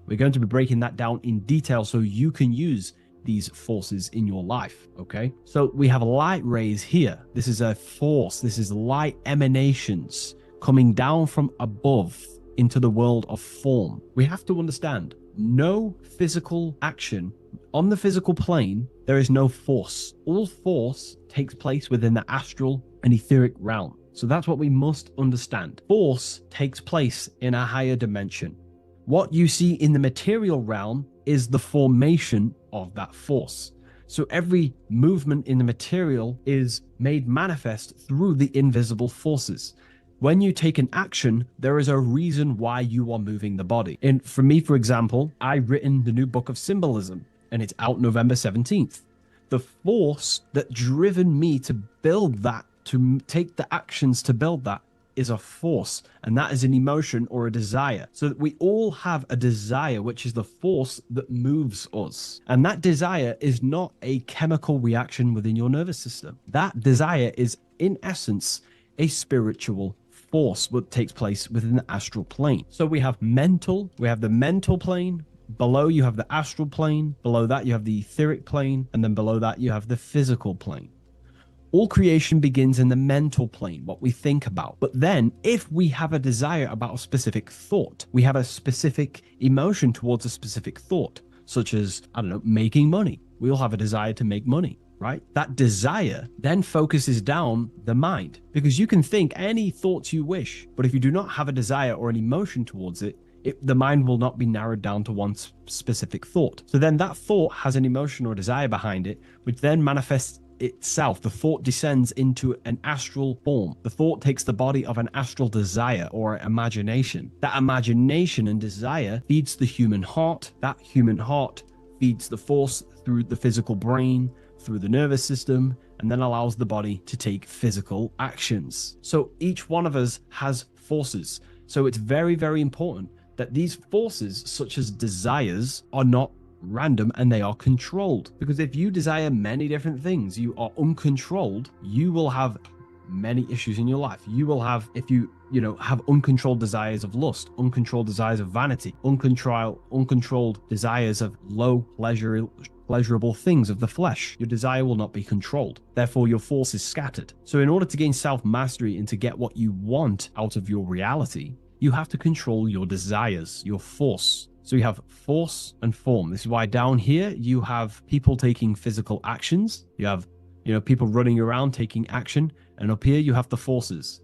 We're going to be breaking that down in detail so you can use these forces in your life, okay? So we have light rays here. This is a force. This is light emanations coming down from above into the world of form. We have to understand no physical action on the physical plane. There is no force. All force takes place within the astral and etheric realm. So that's what we must understand. Force takes place in a higher dimension. What you see in the material realm is the formation of that force. So every movement in the material is made manifest through the invisible forces. When you take an action, there is a reason why you are moving the body. And for me, for example, I've written the new book of symbolism and it's out November 17th. The force that driven me to build that, to take the actions to build that, is a force, and that is an emotion or a desire. So that we all have a desire, which is the force that moves us. And that desire is not a chemical reaction within your nervous system. That desire is, in essence, a spiritual force that takes place within the astral plane. So we have mental, we have the mental plane, below you have the astral plane, below that you have the etheric plane, and then below that you have the physical plane. All creation begins in the mental plane, what we think about. But then if we have a desire about a specific thought, we have a specific emotion towards a specific thought, such as, I don't know, making money. We all have a desire to make money. right? That desire then focuses down the mind, because you can think any thoughts you wish, but if you do not have a desire or an emotion towards it, the mind will not be narrowed down to one specific thought. So then that thought has an emotion or desire behind it, which then manifests itself. The thought descends into an astral form. The thought takes the body of an astral desire or imagination. That imagination and desire feeds the human heart. That human heart feeds the force through the physical brain, through the nervous system, and then allows the body to take physical actions. So each one of us has forces. So it's very, very important that these forces, such as desires, are not random and they are controlled. Because if you desire many different things, you are uncontrolled, you will have many issues in your life. You will have, if you have uncontrolled desires of lust, uncontrolled desires of vanity, uncontrolled desires of low pleasurable things of the flesh, your desire will not be controlled. Therefore, your force is scattered. So in order to gain self-mastery and to get what you want out of your reality, you have to control your desires, your force. So you have force and form. This is why down here you have people taking physical actions. You have, people running around taking action. And up here you have the forces.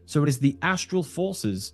So it is the astral forces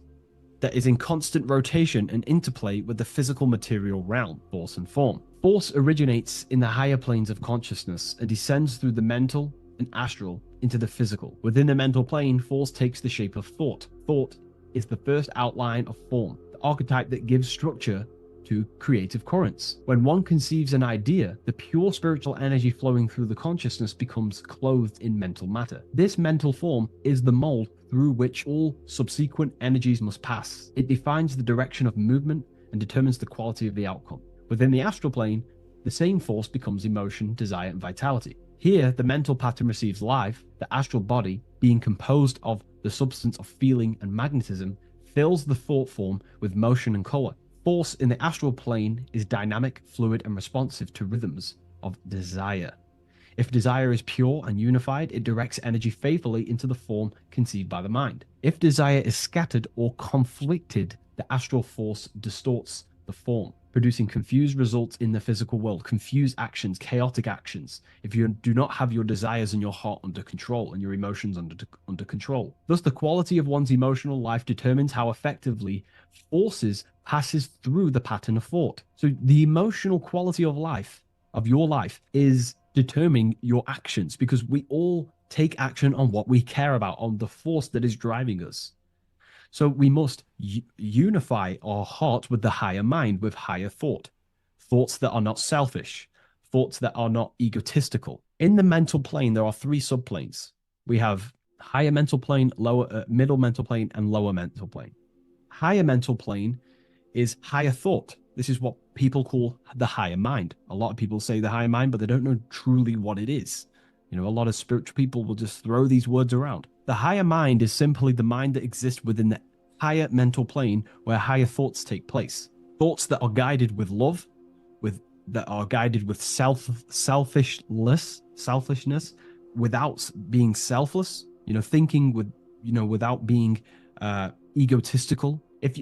that is in constant rotation and interplay with the physical material realm, force and form. Force originates in the higher planes of consciousness and descends through the mental and astral into the physical. Within the mental plane, force takes the shape of thought. Thought is the first outline of form, the archetype that gives structure to creative currents. When one conceives an idea, the pure spiritual energy flowing through the consciousness becomes clothed in mental matter. This mental form is the mold through which all subsequent energies must pass. It defines the direction of movement and determines the quality of the outcome. Within the astral plane, the same force becomes emotion, desire, and vitality. Here, the mental pattern receives life. The astral body, being composed of the substance of feeling and magnetism, fills the thought form with motion and color. Force in the astral plane is dynamic, fluid, and responsive to rhythms of desire. If desire is pure and unified, it directs energy faithfully into the form conceived by the mind. If desire is scattered or conflicted, the astral force distorts the form, producing confused results in the physical world, confused actions, chaotic actions, if you do not have your desires and your heart under control and your emotions under control. Thus, the quality of one's emotional life determines how effectively forces passes through the pattern of thought. So the emotional quality of life, of your life, is determining your actions, because we all take action on what we care about, on the force that is driving us. So we must unify our heart with the higher mind, with higher thought, thoughts that are not selfish, thoughts that are not egotistical. In the mental plane, there are three subplanes. We have higher mental plane, middle mental plane, and lower mental plane. Higher mental plane is higher thought. This is what people call the higher mind. A lot of people say the higher mind, but they don't know truly what it is. A lot of spiritual people will just throw these words around. The higher mind is simply the mind that exists within the higher mental plane where higher thoughts take place. Thoughts that are guided with love, that are guided with selfishness, without being selfless, thinking with, without being egotistical.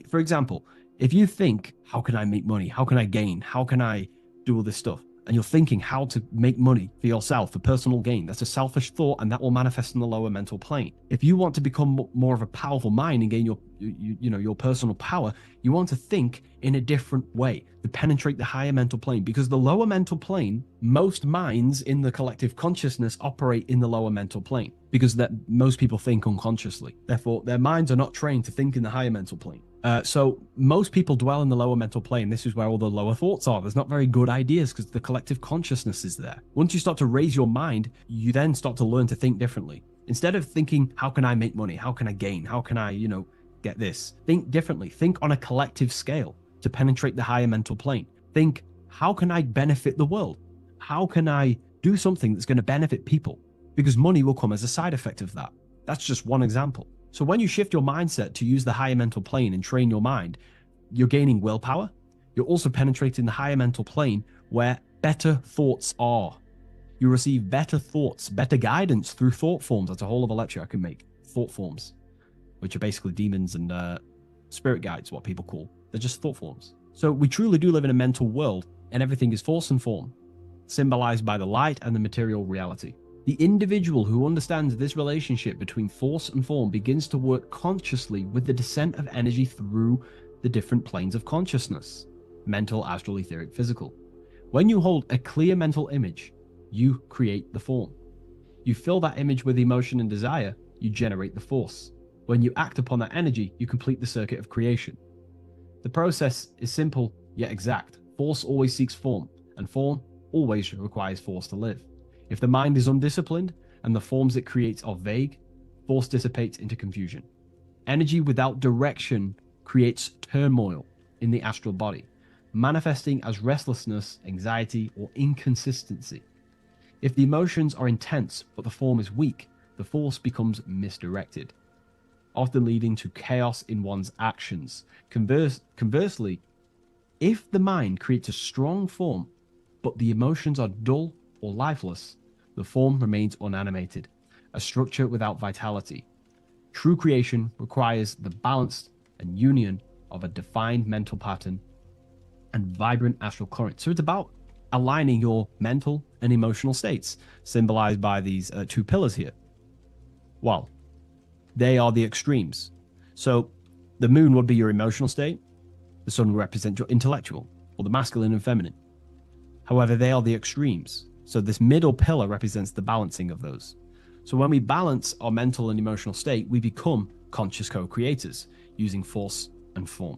For example, if you think, how can I make money? How can I gain? How can I do all this stuff? And you're thinking how to make money for yourself, for personal gain. That's a selfish thought, and that will manifest in the lower mental plane. If you want to become more of a powerful mind and gain your personal power, you want to think in a different way to penetrate the higher mental plane, because the lower mental plane, most minds in the collective consciousness operate in the lower mental plane, because most people think unconsciously. Therefore, their minds are not trained to think in the higher mental plane. So most people dwell in the lower mental plane. This is where all the lower thoughts are. There's not very good ideas because the collective consciousness is there. Once you start to raise your mind, you then start to learn to think differently. Instead of thinking, how can I make money? How can I gain? How can I, get this? Think differently. Think on a collective scale to penetrate the higher mental plane. Think, how can I benefit the world? How can I do something that's going to benefit people? Because money will come as a side effect of that. That's just one example. So when you shift your mindset to use the higher mental plane and train your mind, you're gaining willpower. You're also penetrating the higher mental plane where better thoughts are. You receive better thoughts, better guidance through thought forms. That's a whole other lecture I can make. Thought forms, which are basically demons and spirit guides, what people call. They're just thought forms. So we truly do live in a mental world, and everything is force and form. symbolized by the light and the material reality. The individual who understands this relationship between force and form begins to work consciously with the descent of energy through the different planes of consciousness: mental, astral, etheric, physical. When you hold a clear mental image, you create the form. You fill that image with emotion and desire, you generate the force. When you act upon that energy, you complete the circuit of creation. The process is simple yet exact. Force always seeks form, and form always requires force to live. If the mind is undisciplined and the forms it creates are vague, force dissipates into confusion. Energy without direction creates turmoil in the astral body, manifesting as restlessness, anxiety, or inconsistency. If the emotions are intense but the form is weak, the force becomes misdirected, often leading to chaos in one's actions. Conversely, if the mind creates a strong form but the emotions are dull or lifeless, the form remains unanimated, a structure without vitality. True creation requires the balance and union of a defined mental pattern and vibrant astral current. So it's about aligning your mental and emotional states, symbolized by these two pillars here. Well, they are the extremes. So the moon would be your emotional state, the sun would represent your intellectual, or the masculine and feminine. However, they are the extremes. So this middle pillar represents the balancing of those. So when we balance our mental and emotional state, we become conscious co-creators using force and form.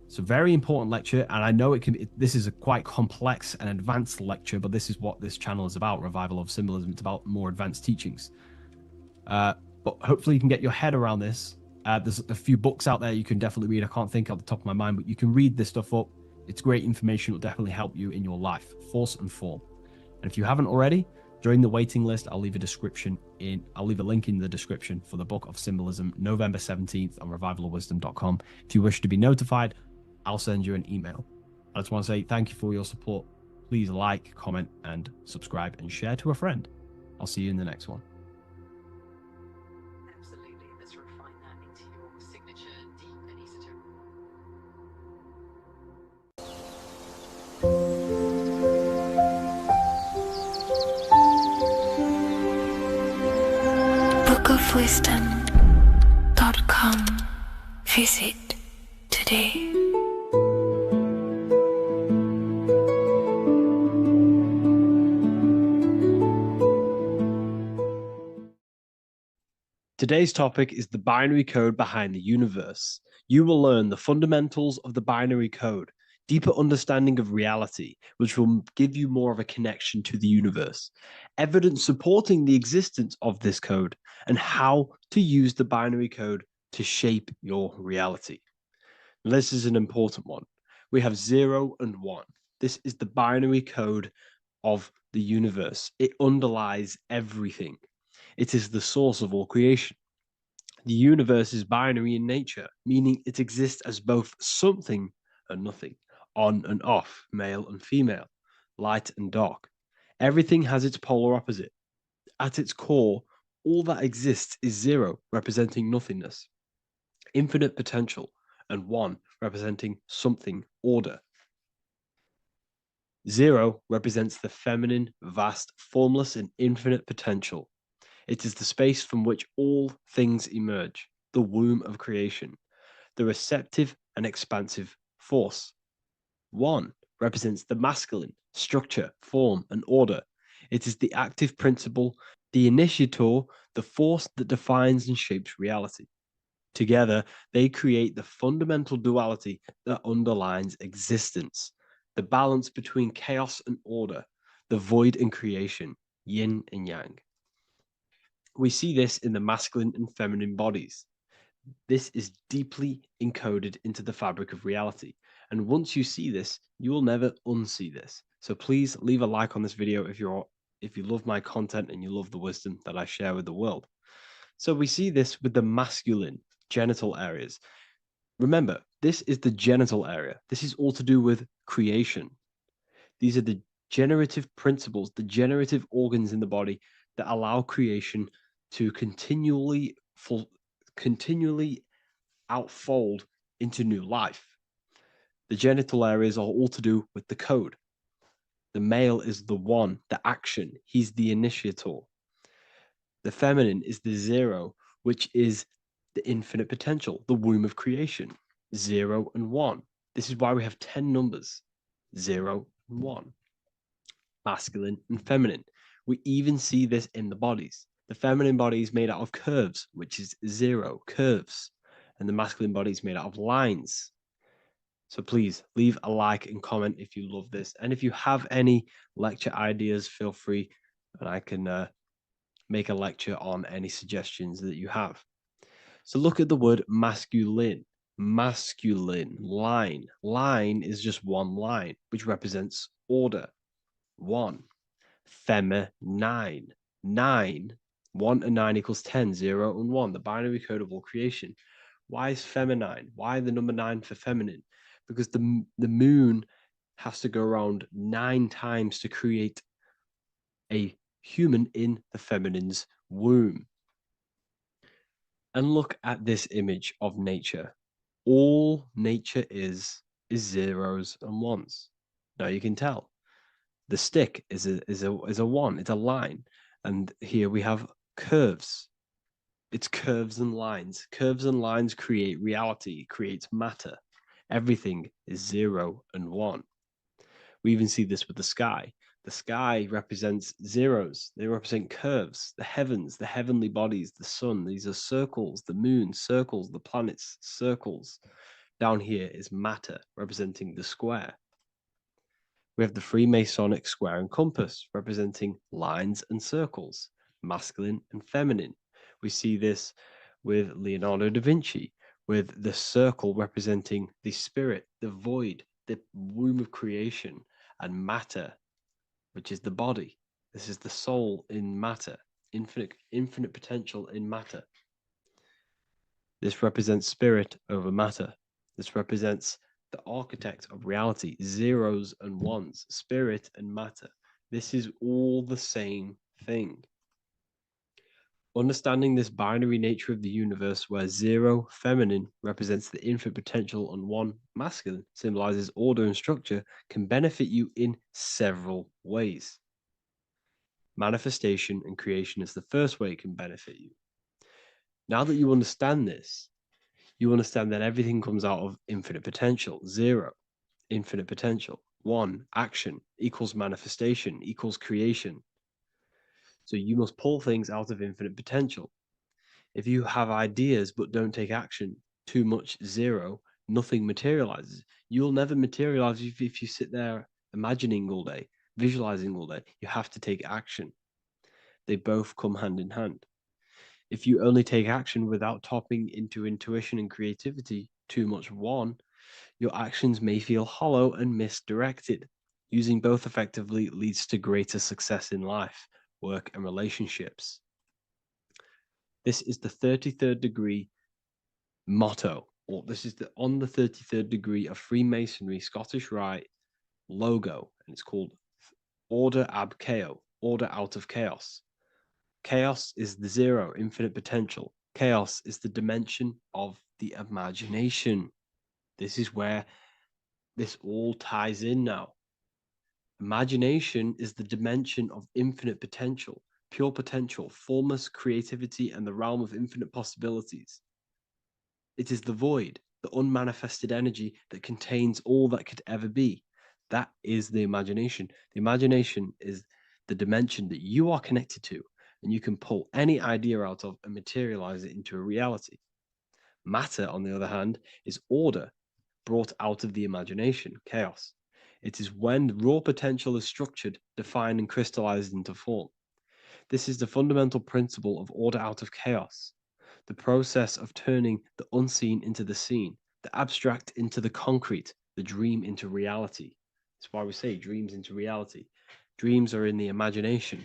It's a very important lecture, and I know this is a quite complex and advanced lecture, but this is what this channel is about, Revival of Symbolism. It's about more advanced teachings. But hopefully you can get your head around this. There's a few books out there you can definitely read. I can't think off the top of my mind, but you can read this stuff up. It's great information. It will definitely help you in your life. Force and form. And if you haven't already, join the waiting list. I'll leave a link in the description for the Book of Symbolism, November 17th on revivalofwisdom.com. If you wish to be notified, I'll send you an email. I just want to say thank you for your support. Please like, comment, and subscribe, and share to a friend. I'll see you in the next one. Absolutely. Let's refine that into your signature deep and esoteric. bookofwisdom.com. Visit today. Today's topic is the binary code behind the universe. You will learn the fundamentals of the binary code, deeper understanding of reality, which will give you more of a connection to the universe, evidence supporting the existence of this code, and how to use the binary code to shape your reality. Now, this is an important one. We have 0 and 1. This is the binary code of the universe. It underlies everything. It is the source of all creation. The universe is binary in nature, meaning it exists as both something and nothing, on and off, male and female, light and dark. Everything has its polar opposite. At its core, all that exists is 0, representing nothingness, infinite potential, and 1, representing something, order. 0 represents the feminine, vast, formless, and infinite potential. It is the space from which all things emerge, the womb of creation, the receptive and expansive force. 1 represents the masculine, structure, form, and order. It is the active principle, the initiator, the force that defines and shapes reality. Together, they create the fundamental duality that underlines existence, the balance between chaos and order, the void and creation, yin and yang. We see this in the masculine and feminine bodies. This is deeply encoded into the fabric of reality. And once you see this, you will never unsee this. So please leave a like on this video if you love my content and you love the wisdom that I share with the world. So we see this with the masculine genital areas. Remember, this is the genital area. This is all to do with creation. These are the generative principles, the generative organs in the body that allow creation to continually outfold into new life. The genital areas are all to do with the code. The male is the one, the action. He's the initiator. The feminine is the zero, which is the infinite potential, the womb of creation. 0 and 1. This is why we have 10 numbers. 0 and 1. Masculine and feminine. We even see this in the bodies. The feminine body is made out of curves, which is 0, curves. And the masculine body is made out of lines. So please leave a like and comment if you love this. And if you have any lecture ideas, feel free, and I can make a lecture on any suggestions that you have. So look at the word masculine. Masculine, line. Line is just one line, which represents order. 1. Feminine. 9. 1 and 9 equals 10. 0 and 1. The binary code of all creation. Why is feminine? Why the number 9 for feminine? Because the moon has to go around 9 times to create a human in the feminine's womb. And look at this image of nature. All nature is zeros and ones. Now you can tell the stick is a one. It's a line, and here we have curves. It's curves and lines. Curves and lines create reality. It creates matter. Everything is 0 and 1. We even see this with the sky. The sky represents zeros. They represent curves. The heavens, the heavenly bodies, the sun. These are circles. The moon, circles. The planets, circles. Down here is matter, representing the square. We have the Freemasonic square and compass, representing lines and circles, masculine and feminine. We see this with Leonardo da Vinci, with the circle representing the spirit, the void, the womb of creation, and matter, which is the body. This is the soul in matter, infinite potential in matter. This represents spirit over matter. This represents the architect of reality, zeros and ones, spirit and matter. This is all the same thing. Understanding this binary nature of the universe, where 0 feminine represents the infinite potential and 1 masculine symbolizes order and structure, can benefit you in several ways. Manifestation and creation is the first way it can benefit you. Now that you understand this, you understand that everything comes out of infinite potential. 0, infinite potential. 1, action equals manifestation equals creation. So you must pull things out of infinite potential. If you have ideas but don't take action, too much 0, nothing materializes. You'll never materialize if you sit there imagining all day, visualizing all day. You have to take action. They both come hand in hand. If you only take action without tapping into intuition and creativity, too much 1, your actions may feel hollow and misdirected. Using both effectively leads to greater success in life, work, and relationships. This is the 33rd degree motto, or this is on the 33rd degree of Freemasonry Scottish Rite logo, and it's called Order ab Chaos, order out of chaos. Chaos is the 0, infinite potential. Chaos is the dimension of the imagination. This is where this all ties in now. Imagination is the dimension of infinite potential, pure potential, formless creativity, and the realm of infinite possibilities. It is the void, the unmanifested energy that contains all that could ever be. That is the imagination. The imagination is the dimension that you are connected to, and you can pull any idea out of and materialize it into a reality. Matter, on the other hand, is order brought out of the imagination, chaos. It is when raw potential is structured, defined, and crystallized into form. This is the fundamental principle of order out of chaos, the process of turning the unseen into the seen, the abstract into the concrete, the dream into reality. That's why we say dreams into reality. Dreams are in the imagination,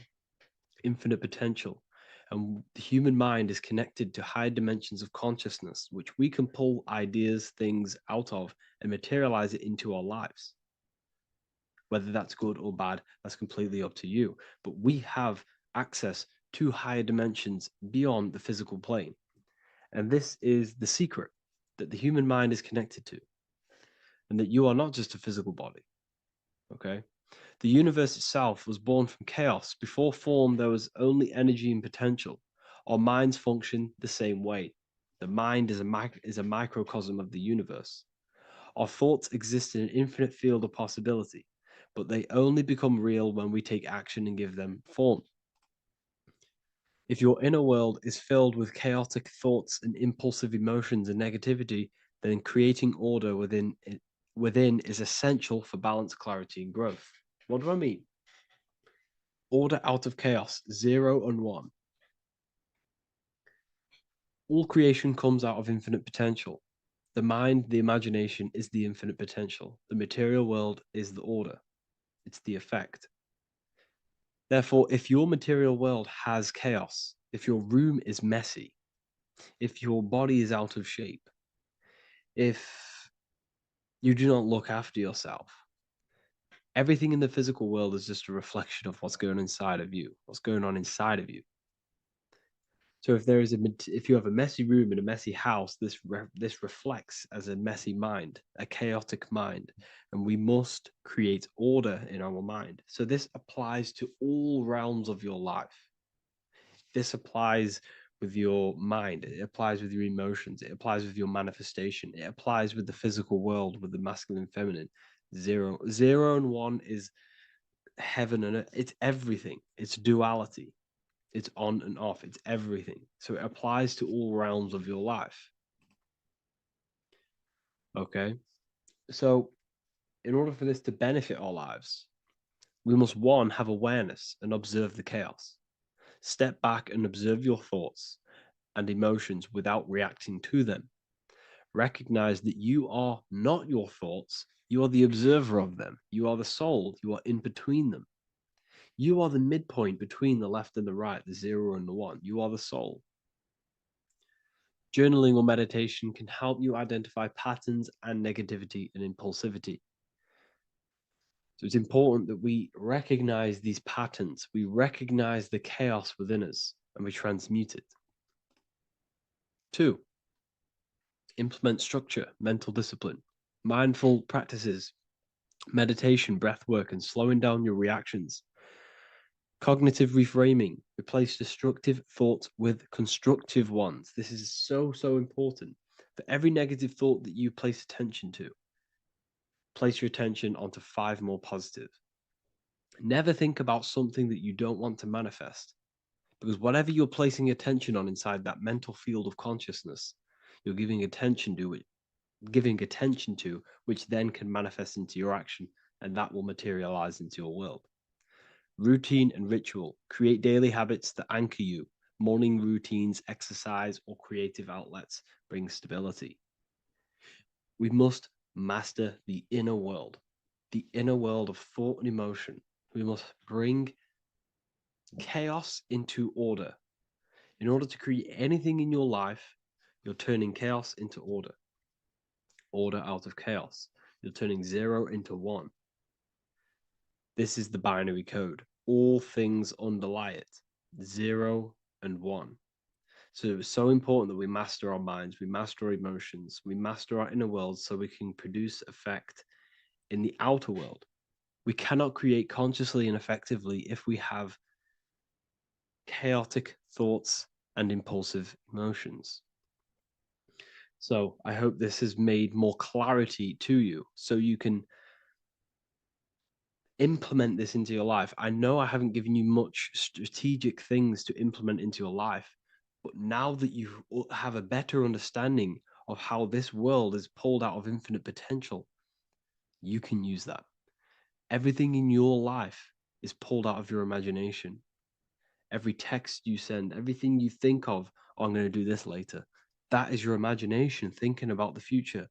infinite potential, and the human mind is connected to high dimensions of consciousness, which we can pull ideas, things out of, and materialize it into our lives. Whether that's good or bad, that's completely up to you. But we have access to higher dimensions beyond the physical plane. And this is the secret that the human mind is connected to, and that you are not just a physical body. Okay? The universe itself was born from chaos. Before form, there was only energy and potential. Our minds function the same way. The mind is a microcosm of the universe. Our thoughts exist in an infinite field of possibility, but they only become real when we take action and give them form. If your inner world is filled with chaotic thoughts and impulsive emotions and negativity, then creating order within is essential for balance, clarity, and growth. What do I mean? Order out of chaos, 0 and 1. All creation comes out of infinite potential. The mind, the imagination, is the infinite potential. The material world is the order. It's the effect. Therefore, if your material world has chaos, if your room is messy, if your body is out of shape, if you do not look after yourself, everything in the physical world is just a reflection of what's going on inside of you, what's going on inside of you. So if you have a messy room in a messy house, this reflects as a messy mind, a chaotic mind, and we must create order in our mind. So this applies to all realms of your life. This applies with your mind, it applies with your emotions, it applies with your manifestation, it applies with the physical world, with the masculine and feminine. 0 and 1 is heaven and earth. It's everything. It's duality. It's on and off. It's everything. So it applies to all realms of your life. Okay. So in order for this to benefit our lives, we must, 1, have awareness and observe the chaos. Step back and observe your thoughts and emotions without reacting to them. Recognize that you are not your thoughts. You are the observer of them. You are the soul. You are in between them. You are the midpoint between the left and the right, the 0 and the 1. You are the soul. Journaling or meditation can help you identify patterns and negativity and impulsivity. So it's important that we recognize these patterns, we recognize the chaos within us, and we transmute it. 2, implement structure, mental discipline, mindful practices, meditation, breath work, and slowing down your reactions. Cognitive reframing, replace destructive thoughts with constructive ones. This is so important. For every negative thought that you place attention to, place your attention onto 5 more positive. Never think about something that you don't want to manifest, because whatever you're placing attention on inside that mental field of consciousness, you're giving attention to, which then can manifest into your action, and that will materialize into your world. Routine and ritual. Create daily habits that anchor you. Morning routines, exercise, or creative outlets bring stability. We must master the inner world of thought and emotion. We must bring chaos into order. In order to create anything in your life, you're turning chaos into order. Order out of chaos. You're turning 0 into 1. This is the binary code. All things underlie it. 0 and 1. So it's so important that we master our minds, we master our emotions, we master our inner world so we can produce effect in the outer world. We cannot create consciously and effectively if we have chaotic thoughts and impulsive emotions. So I hope this has made more clarity to you so you can implement this into your life. I know I haven't given you much strategic things to implement into your life, but now that you have a better understanding of how this world is pulled out of infinite potential, you can use that. Everything in your life is pulled out of your imagination. Every text you send, everything you think of, oh, I'm going to do this later, that is your imagination thinking about the future.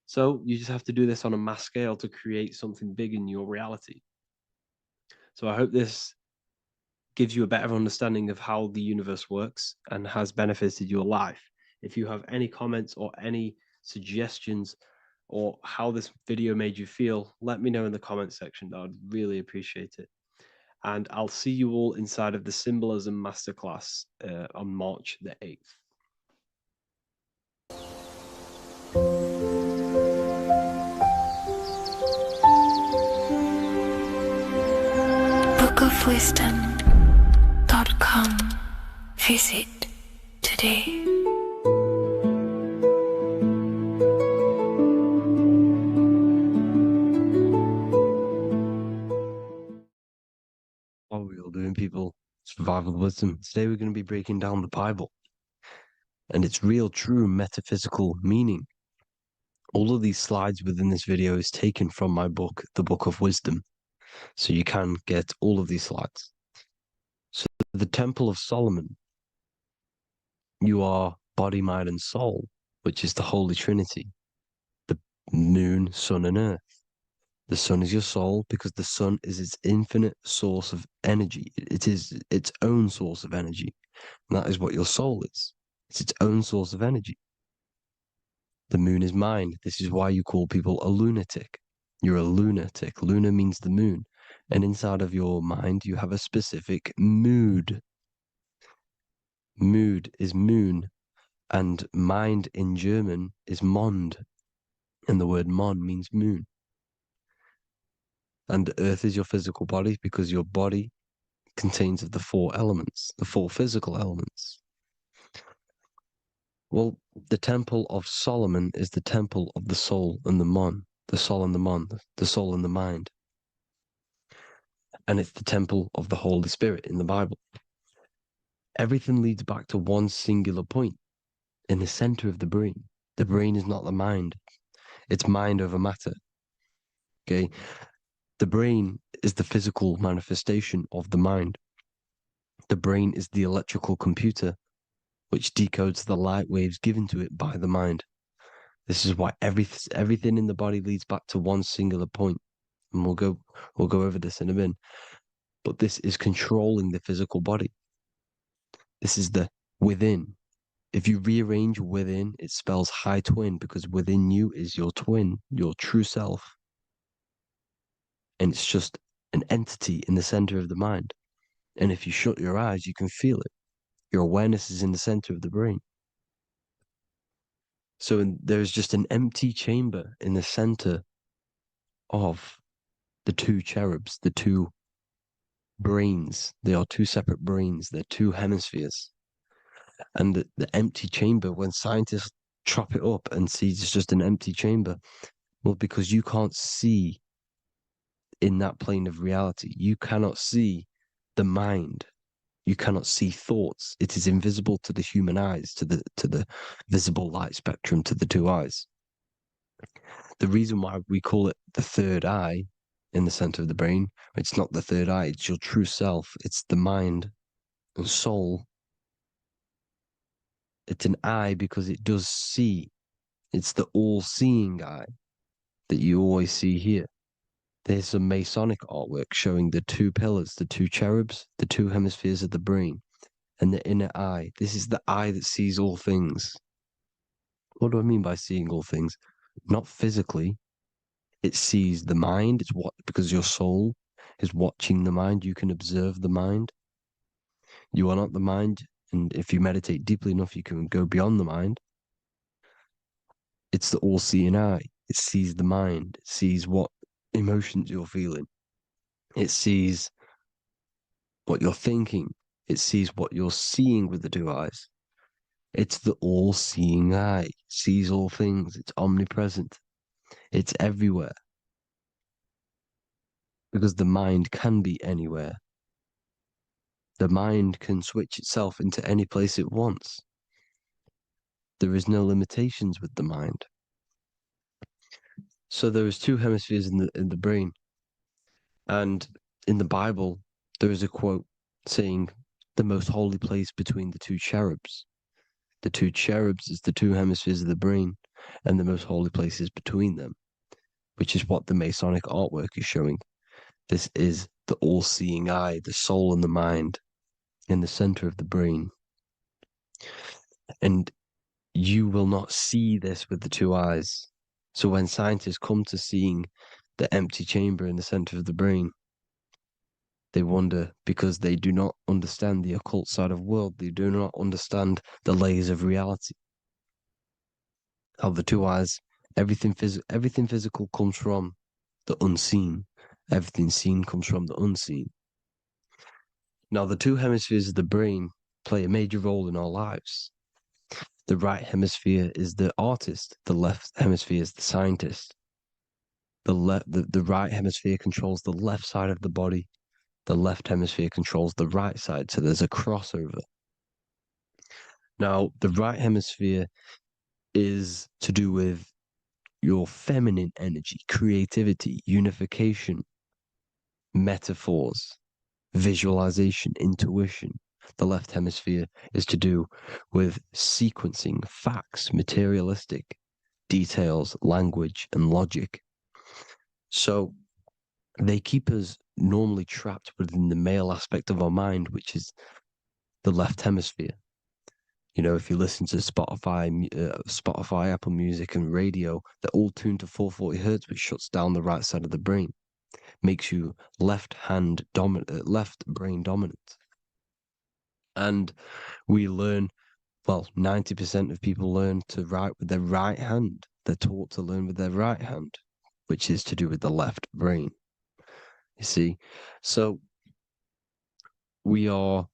So you just have to do this on a mass scale to create something big in your reality. So I hope this gives you a better understanding of how the universe works and has benefited your life. If you have any comments or any suggestions or how this video made you feel, let me know in the comment section. I'd really appreciate it. And I'll see you all inside of the Symbolism Masterclass on March the 8th. bookofwisdom.com. Visit today. What are we all doing, people? Survival wisdom. Today we're going to be breaking down the Bible and its real, true metaphysical meaning. All of these slides within this video is taken from my book, The Book of Wisdom. So you can get all of these slides. So the Temple of Solomon, you are body, mind, and soul, which is the Holy Trinity. The moon, sun, and earth. The sun is your soul because the sun is its infinite source of energy. It is its own source of energy. And that is what your soul is. It's its own source of energy. The moon is mind. This is why you call people a lunatic. You're a lunatic. Luna means the moon. And inside of your mind, you have a specific mood. Mood is moon. And mind in German is Mond. And the word Mond means moon. And earth is your physical body because your body contains of the four elements, the four physical elements. Well, the Temple of Solomon is the temple of the soul and the mon, the soul and the mon, the soul and the mind. And it's the temple of the Holy Spirit in the Bible. Everything leads back to one singular point in the center of the brain. The brain is not the mind. It's mind over matter. Okay? The brain is the physical manifestation of the mind. The brain is the electrical computer which decodes the light waves given to it by the mind. This is why everything in the body leads back to one singular point. And we'll go over this in a minute. But this is controlling the physical body. This is the within. If you rearrange within, it spells high twin because within you is your twin, your true self. And it's just an entity in the center of the mind. And if you shut your eyes, you can feel it. Your awareness is in the center of the brain. So there's just an empty chamber in the center of the two cherubs, the two brains. They are two separate brains. They're two hemispheres. And the empty chamber, when scientists chop it up and see it's just an empty chamber, well, because you can't see in that plane of reality. You cannot see the mind. You cannot see thoughts. It is invisible to the human eyes, to the visible light spectrum, to the two eyes. The reason why we call it the third eye in the center of the brain, it's not the third eye, it's your true self. It's the mind and soul. It's an eye because it does see. It's the all-seeing eye that you always see here. There's some Masonic artwork showing the two pillars, the two cherubs, the two hemispheres of the brain, and the inner eye. This is the eye that sees all things. What do I mean by seeing all things? Not physically. It sees the mind. It's what, because your soul is watching the mind. You can observe the mind. You are not the mind. And if you meditate deeply enough, you can go beyond the mind. It's the all-seeing eye. It sees the mind. It sees what emotions you're feeling. It sees what you're thinking. It sees what you're seeing with the two eyes. It's the all-seeing eye. It sees all things. It's omnipresent. It's everywhere. Because the mind can be anywhere. The mind can switch itself into any place it wants. There is no limitations with the mind. So there is two hemispheres in the brain. And in the Bible, there is a quote saying the most holy place between the two cherubs. The two cherubs is the two hemispheres of the brain, and the most holy place is between them, which is what the Masonic artwork is showing. This is the all-seeing eye, the soul and the mind in the center of the brain. And you will not see this with the two eyes. So when scientists come to seeing the empty chamber in the center of the brain, they wonder because they do not understand the occult side of the world. They do not understand the layers of reality. How the two eyes, everything physical comes from the unseen. Everything seen comes from the unseen. Now, the two hemispheres of the brain play a major role in our lives. The right hemisphere is the artist, the left hemisphere is the scientist. The right hemisphere controls the left side of the body, the left hemisphere controls the right side, so there's a crossover. Now, the right hemisphere is to do with your feminine energy, creativity, unification, metaphors, visualization, intuition. The left hemisphere is to do with sequencing, facts, materialistic details, language, and logic. So they keep us normally trapped within the male aspect of our mind, which is the left hemisphere. You know, if you listen to Spotify, Apple Music, and radio, they're all tuned to 440 hertz, which shuts down the right side of the brain, makes you left brain dominant. And we learn, well, 90% of people learn to write with their right hand. They're taught to learn with their right hand, which is to do with the left brain. You see, so we are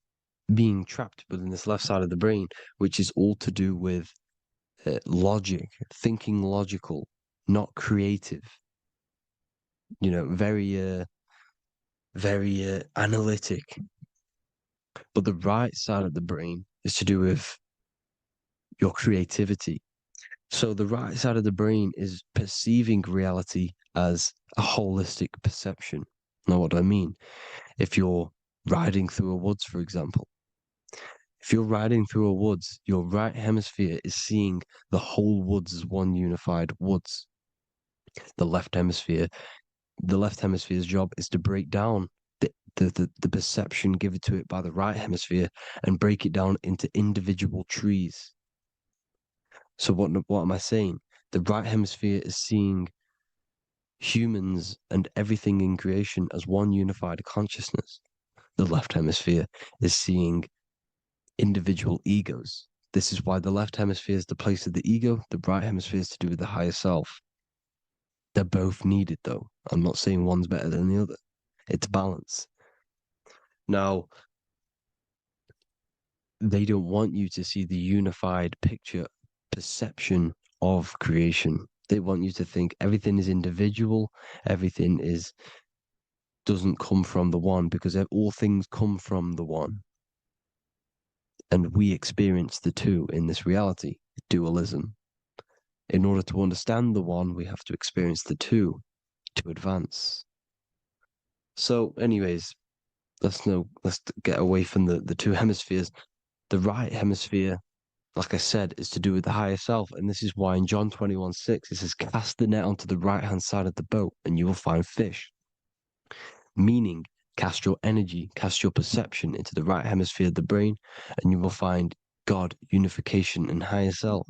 being trapped within this left side of the brain, which is all to do with logic, thinking logical, not creative. You know, very analytic. But the right side of the brain is to do with your creativity. So the right side of the brain is perceiving reality as a holistic perception. Now, what do I mean? If you're riding through a woods, for example, if you're riding through a woods, your right hemisphere is seeing the whole woods as one unified woods. The left hemisphere's job is to break down the perception given to it by the right hemisphere and break it down into individual trees. So what am I saying? The right hemisphere is seeing humans and everything in creation as one unified consciousness. The left hemisphere is seeing individual egos. This is why the left hemisphere is the place of the ego, the right hemisphere is to do with the higher self. They're both needed, though. I'm not saying one's better than the other. It's balance. Now, they don't want you to see the unified picture, perception of creation. They want you to think everything is individual, everything doesn't come from the one, because all things come from the one. And we experience the two in this reality, dualism. In order to understand the one, we have to experience the two to advance. So, anyways, let's get away from the two hemispheres. The right hemisphere, like I said, is to do with the higher self. And this is why in John 21:6, it says, cast the net onto the right-hand side of the boat and you will find fish. Meaning, cast your energy, cast your perception into the right hemisphere of the brain, and you will find God, unification, and higher self.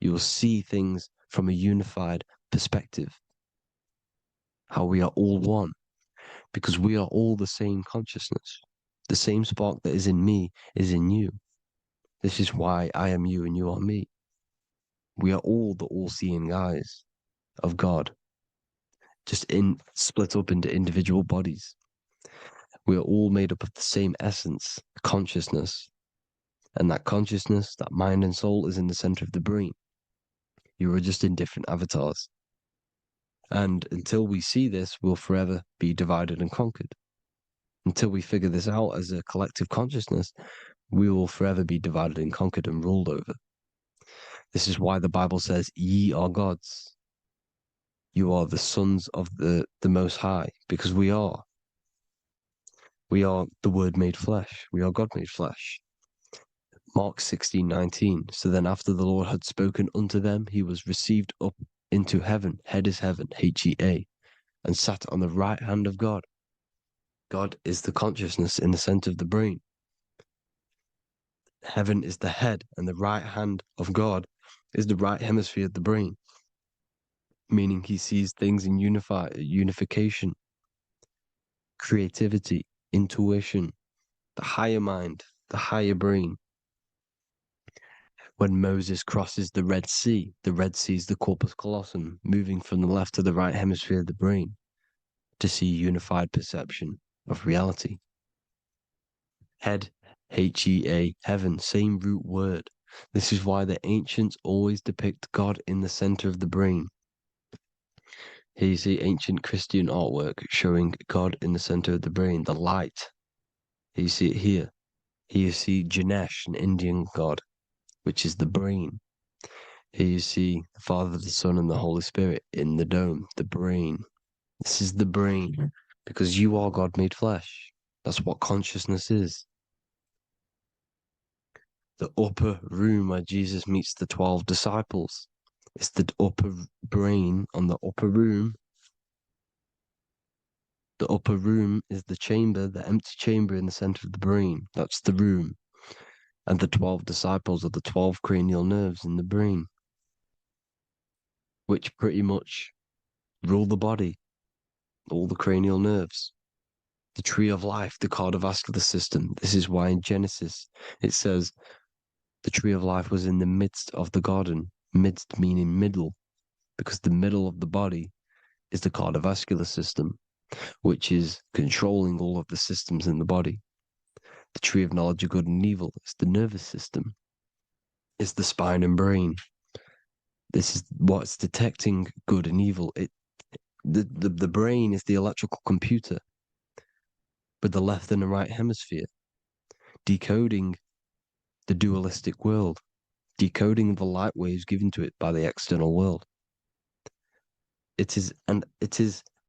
You will see things from a unified perspective. How we are all one. Because we are all the same consciousness. The same spark that is in me is in you. This is why I am you and you are me. We are all the all-seeing eyes of God, just split up into individual bodies. We are all made up of the same essence, consciousness. And that consciousness, that mind and soul, is in the center of the brain. You are just in different avatars. And until we see this, we'll forever be divided and conquered. Until we figure this out as a collective consciousness, we will forever be divided and conquered and ruled over. This is why the Bible says, ye are gods. You are the sons of the Most High, because we are. We are the Word made flesh. We are God made flesh. Mark 16:19. So then after the Lord had spoken unto them, he was received up into heaven. Head is heaven, H-E-A, and sat on the right hand of God. God is the consciousness in the center of the brain. Heaven is the head, and the right hand of God is the right hemisphere of the brain, meaning he sees things in unification, creativity, intuition, the higher mind, the higher brain. When Moses crosses the Red Sea is the corpus callosum, moving from the left to the right hemisphere of the brain to see unified perception of reality. Head, H-E-A, heaven, same root word. This is why the ancients always depict God in the center of the brain. Here you see ancient Christian artwork showing God in the center of the brain, the light. Here you see it here. Here you see Ganesh, an Indian god, which is the brain. Here you see the Father, the Son, and the Holy Spirit in the dome, the brain. This is the brain, because you are God made flesh. That's what consciousness is. The upper room where Jesus meets the 12 disciples. It's the upper brain on the upper room. The upper room is the chamber, the empty chamber in the center of the brain. That's the room. And the 12 disciples are the 12 cranial nerves in the brain, which pretty much rule the body, all the cranial nerves. The tree of life, the cardiovascular system. This is why in Genesis it says the tree of life was in the midst of the garden. Midst meaning middle, because the middle of the body is the cardiovascular system, which is controlling all of the systems in the body. The tree of knowledge of good and evil is the nervous system. It's the spine and brain. This is what's detecting good and evil. The brain is the electrical computer with the left and the right hemisphere, decoding the dualistic world, decoding the light waves given to it by the external world. It is